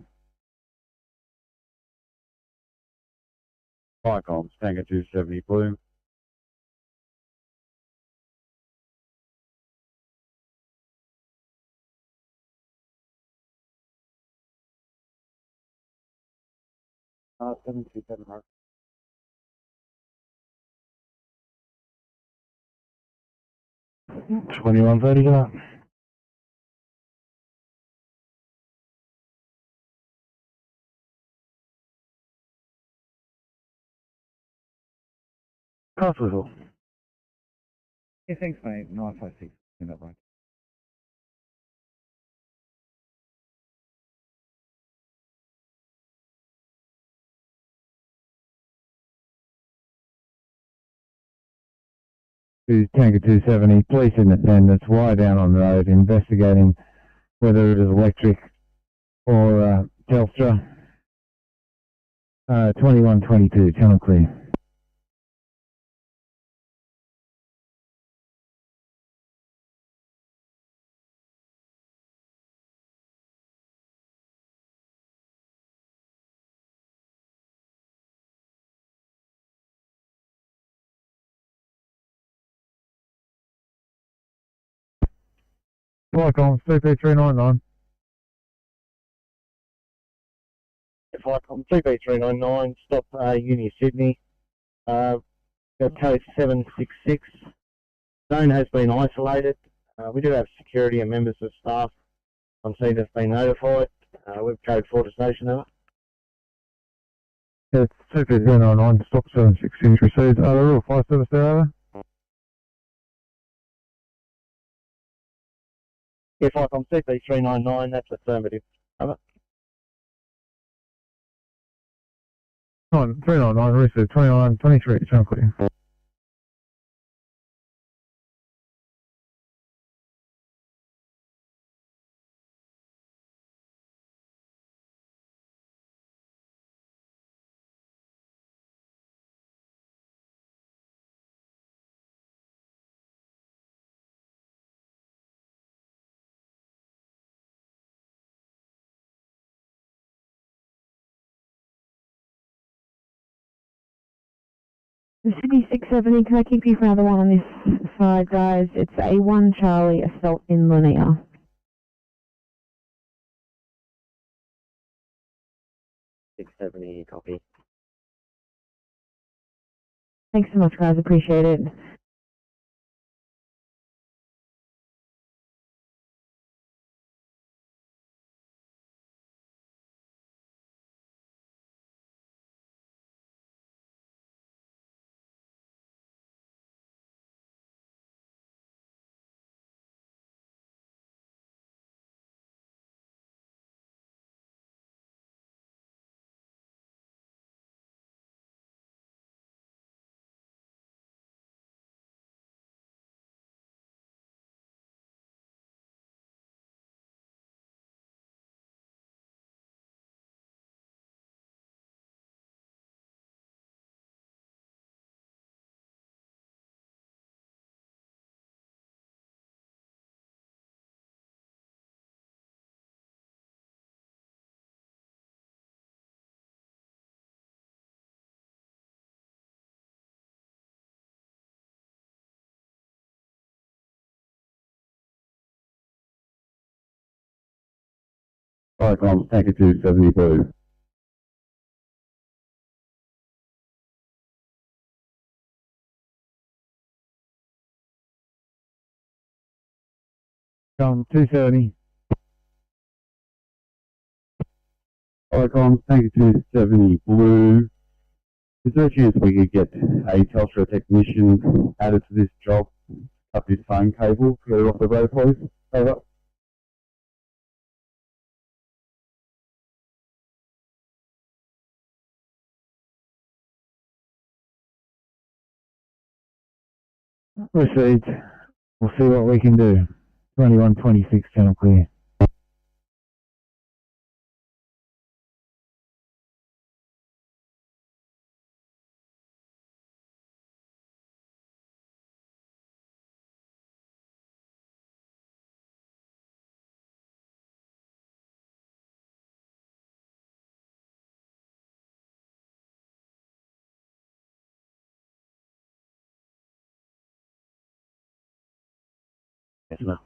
Flycom's, Tango 270 Blue. Uh, 727 Mark. $21.30 to that. Hospital. Yeah, thanks, mate. 956 in that branch. Tanker 270, police in attendance, wire down on the road, investigating whether it is electric or Telstra. 2122, channel clear. Flycom, CP399. Flycom, CP399, stop Uni Sydney. Got code 766. Zone has been isolated. We do have security and members of staff on scene have been notified. We've code 4 to station over. It's CP399, stop 766 received. The real fire service there, over. Yeah, Flycom, CP399, that's affirmative. Over. 399, received 2923, channel clear. Sydney 670, can I keep you for another one on this side, guys? It's A1 Charlie, assault in Lanier. Copy. Thanks so much, guys. Appreciate it. Icons, tanker 270 blue. Come 270. Icons, tanker 270 blue. Is there a chance we could get a Telstra technician added to this job? Cut this phone cable, clear off the road, please. Over. Received. We'll see what we can do. 2126 channel clear. Yes, ma'am.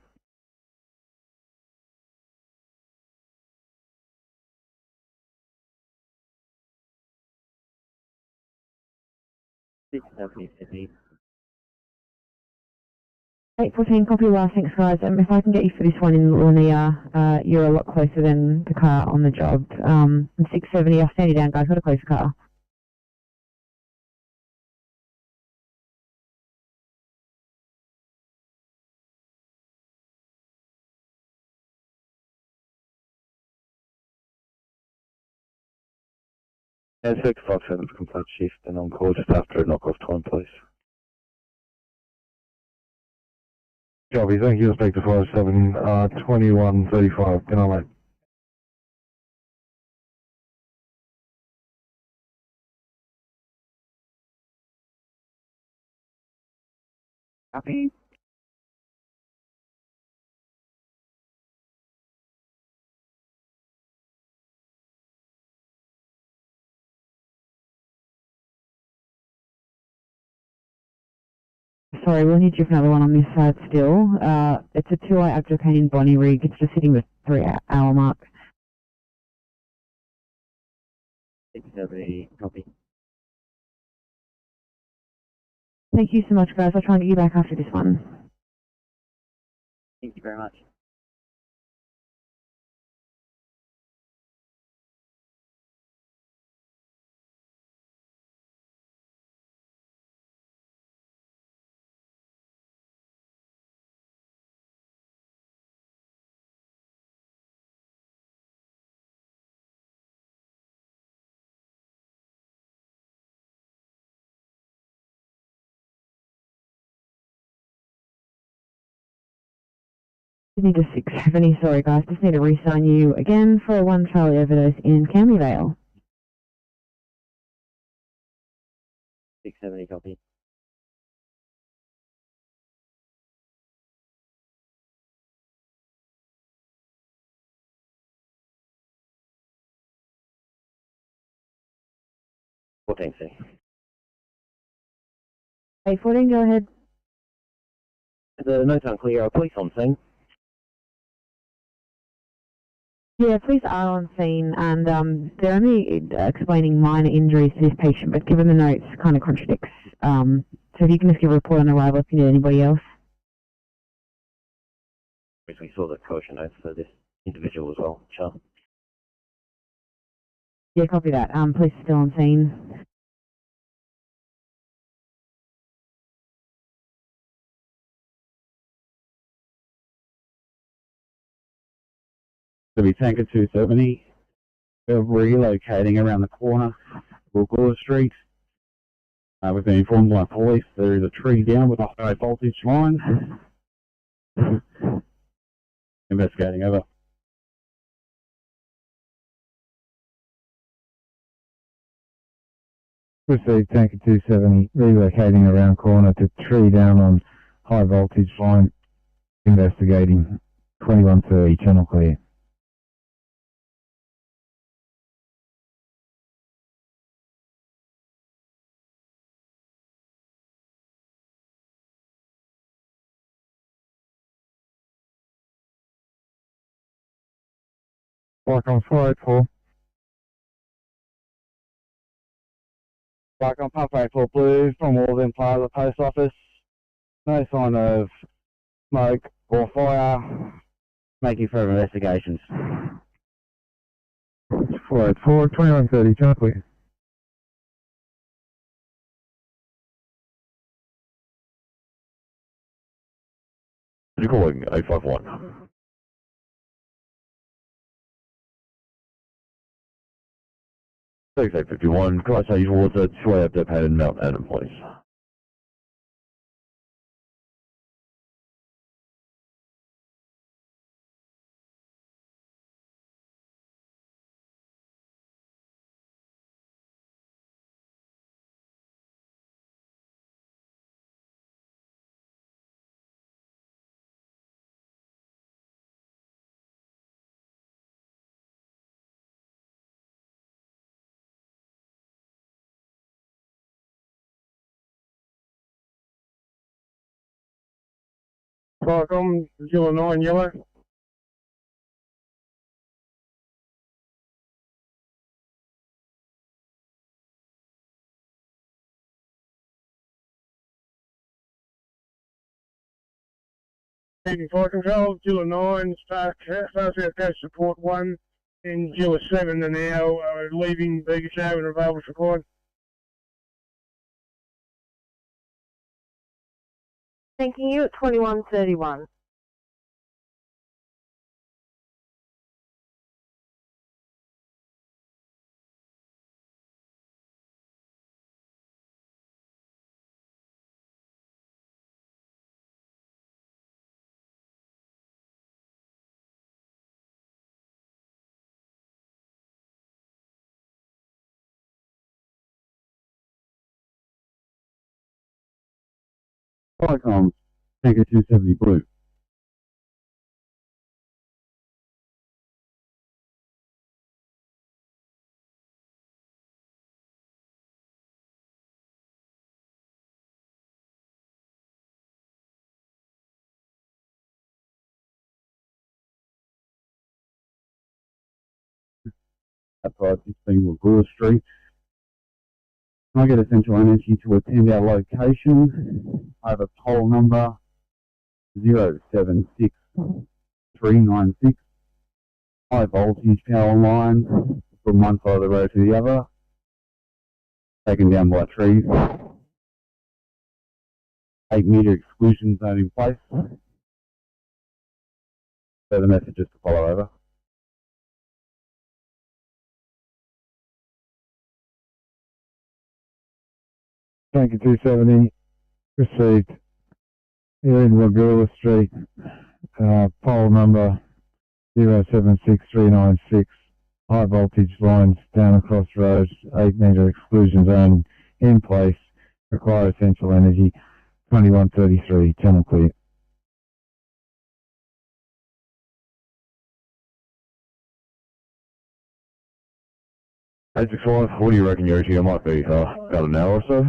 Sydney. 814, copy last, thanks guys. If I can get you for this one in Linear, you're a lot closer than the car on the job. 670, I'll stand you down guys, got a close car. NSW 57 complete shift and on call just after a knock-off time, please. Copy, thank you, Inspector 57, 2135, can I mate? Copy. Sorry, we'll need you for another one on this side still. It's a 2i Abdurkane Bonnie rig, it's just hitting the 3-hour mark. 670, copy. Thank you so much guys, I'll try and get you back after this one. Thank you very much. Sydney to 670, sorry guys, just need to re-sign you again for a 1 Charlie overdose in Cambervale. 670, copy. Fourteen C. 814, go ahead. The notes unclear. Are police on scene? Yeah, police are on scene and they're only explaining minor injuries to this patient, but given the notes kind of contradicts. So if you can just give a report on arrival if you need anybody else. We saw the caution notes for this individual as well, sure. Yeah, copy that. Police are still on scene. To be tanker 270. We're relocating around the corner, Bulgora Street. We've been informed by police there is a tree down with a high voltage line. Investigating, over. Received, tanker 270, relocating around corner to tree down on high voltage line, investigating 2130, channel clear. Flycom 484. Flycom Pump 84 Blue from Walden Plaza Post Office. No sign of smoke or fire. Making further investigations. 484, 2130, turn clear. You're calling 851. Thanks, 851. Can I say towards the 2 up depot in Mount Adam, please? Flycom 09 yellow. Taking fire control, Gila 9, start out catch support 1, and Gila 7 are now leaving Beaker Show and available support. Thanking you at 2131. Flycom, Tanker 270 Blue. Outside 16 Lagoa Street. Can I get Essential Energy to attend our location? I have a poll number 076396. High voltage power line from one side of the road to the other. Taken down by trees. 8-metre exclusion zone in place. Further messages to follow over. Tanker 270, received here in Lagoa Street, pole number 076396, high voltage lines down across road, 8-metre exclusion zone in place, require essential energy, 2133, channel clear. Hey, 65, what do you reckon your ETA might be? About an hour or so?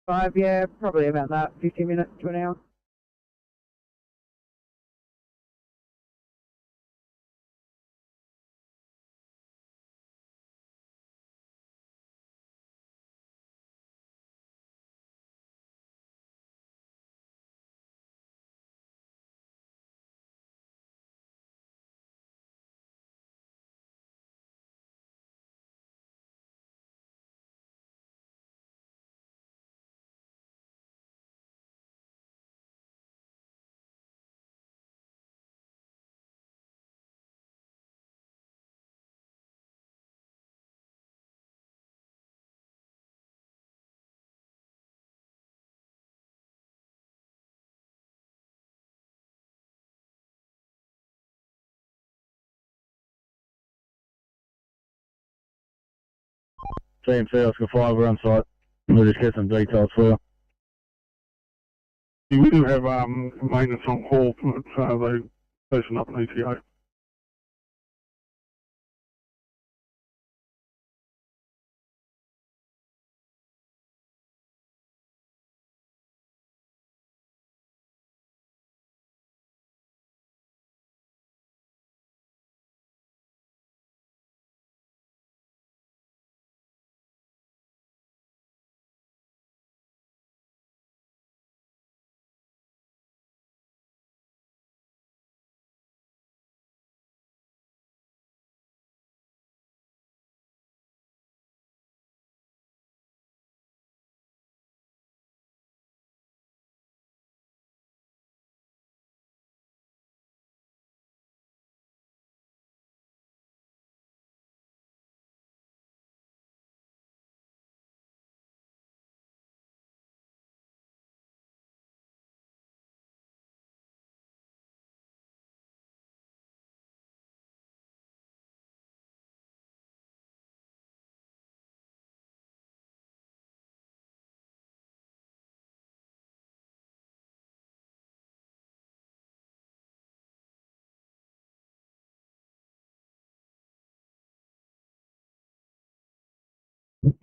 5, yeah, probably about that, 50 minutes to an hour. TMC Oscar 5, we're on site. We'll just get some details for you. We do have maintenance on call, so they listen up an ETA.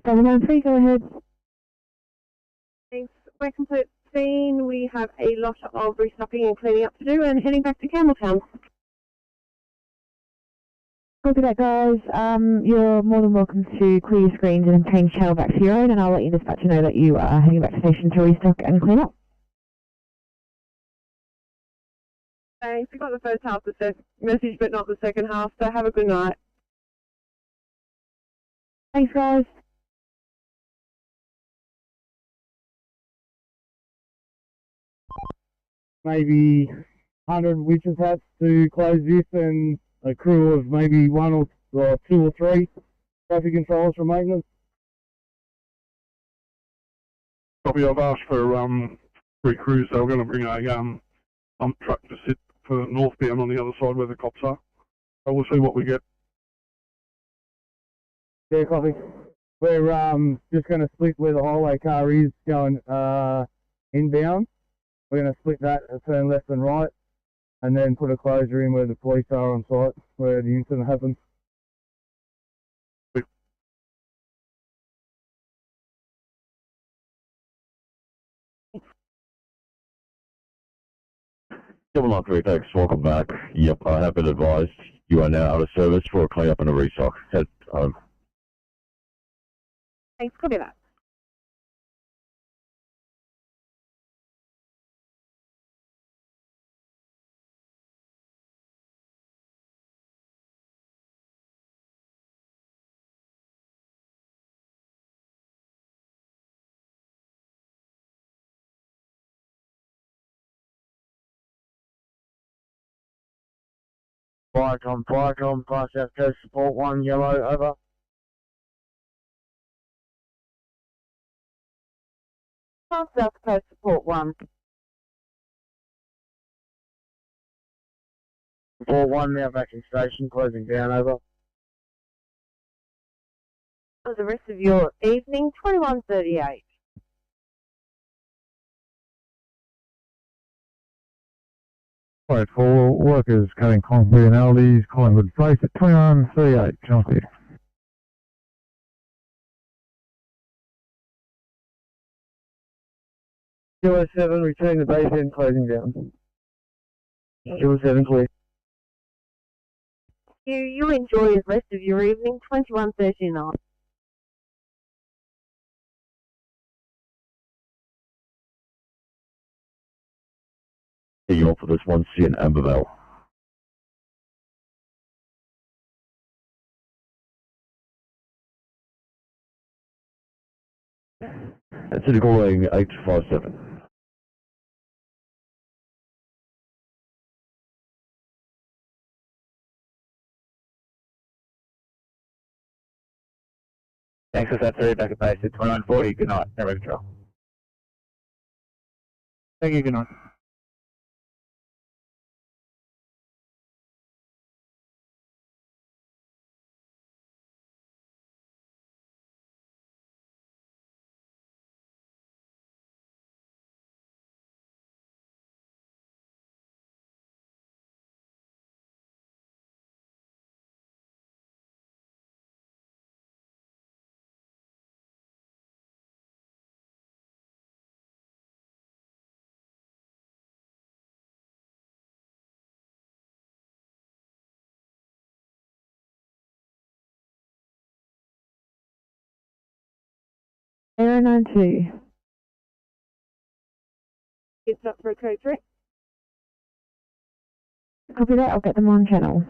793, go ahead. Thanks. We're complete scene. We have a lot of restocking and cleaning up to do and heading back to Campbelltown. Copy that, guys. You're more than welcome to clear your screens and change channel back to your own, and I'll let your dispatcher know that you are heading back to station to restock and clean up. Thanks. We got the first half of the message, but not the second half, so have a good night. Thanks, guys. Maybe 100 witches hats to close this, and a crew of maybe one or two or three traffic controllers for maintenance. Copy. I've asked for 3 crews. They were going to bring a dump truck to sit for northbound on the other side where the cops are. So we'll see what we get. Yeah, copy. We're just going to split where the highway car is going inbound. We're going to split that and turn left and right, and then put a closure in where the police are on site, where the incident happened. Double 93, thanks. Welcome back. Yep, I have been advised you are now out of service for a clean-up and a restock. Head home. Thanks. Copy that. Firecom, Far South Coast Support 1, yellow, over. Far South Coast Support 1. Support 1, now back in station, closing down, over. For the rest of your evening, 2138. Alright, for workers cutting concrete and Aldi's, Collingwood Place at 2138, copy. Kilo 7, returning to base end, closing down. Kilo 7, clear. You enjoy the rest of your evening, 2139. You on for this one, C and Ambervale. That's City calling 857. Thanks for that, Ferry. Back at base at 2140. Good night. Air control. Thank you, good night. Error 92. It's up for a code 3. Copy that, I'll get them on channel.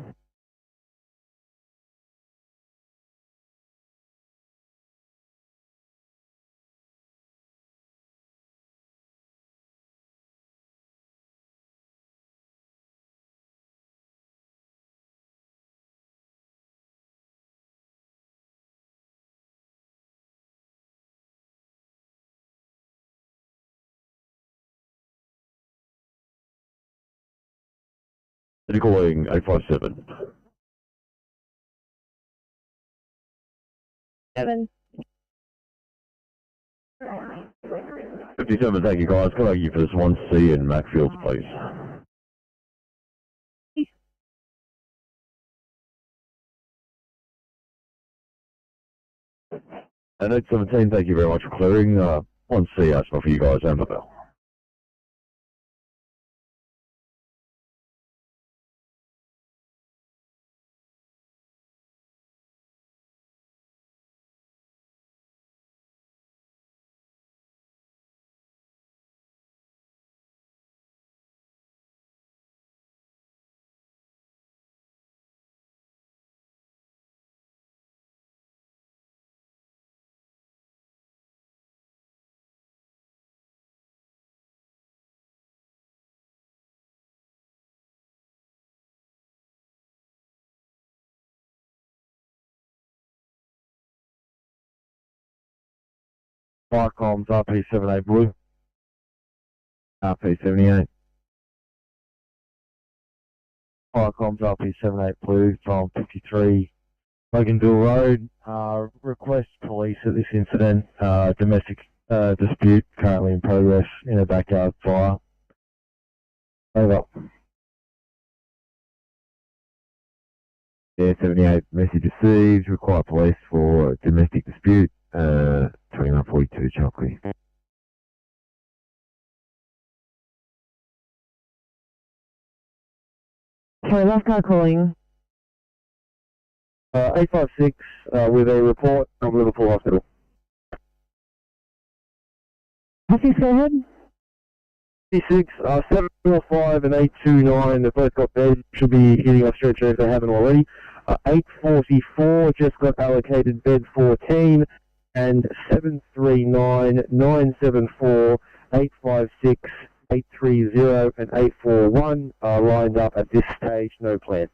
City calling 857. 7. 57, thank you guys. Can I give you for this one, C and Macfields, please? Note 17, thank you very much for clearing. 1CS for you guys, and bell. Fire comms RP78 blue. RP78. Fire comms RP78 blue from 53 Loganville Road. Request police at this incident. Domestic dispute currently in progress in a backyard fire. Over. Yeah, 78 message received. Require police for domestic dispute. 2142 Chalkley. Sorry, last guy calling. 856 with a report from Liverpool Hospital. Please go ahead. 86, 745 and 829, they've both got beds, should be hitting our stretcher if they haven't already. 844 just got allocated bed 14, and 739, 974, 856, 830 and 841 are lined up at this stage, no plan.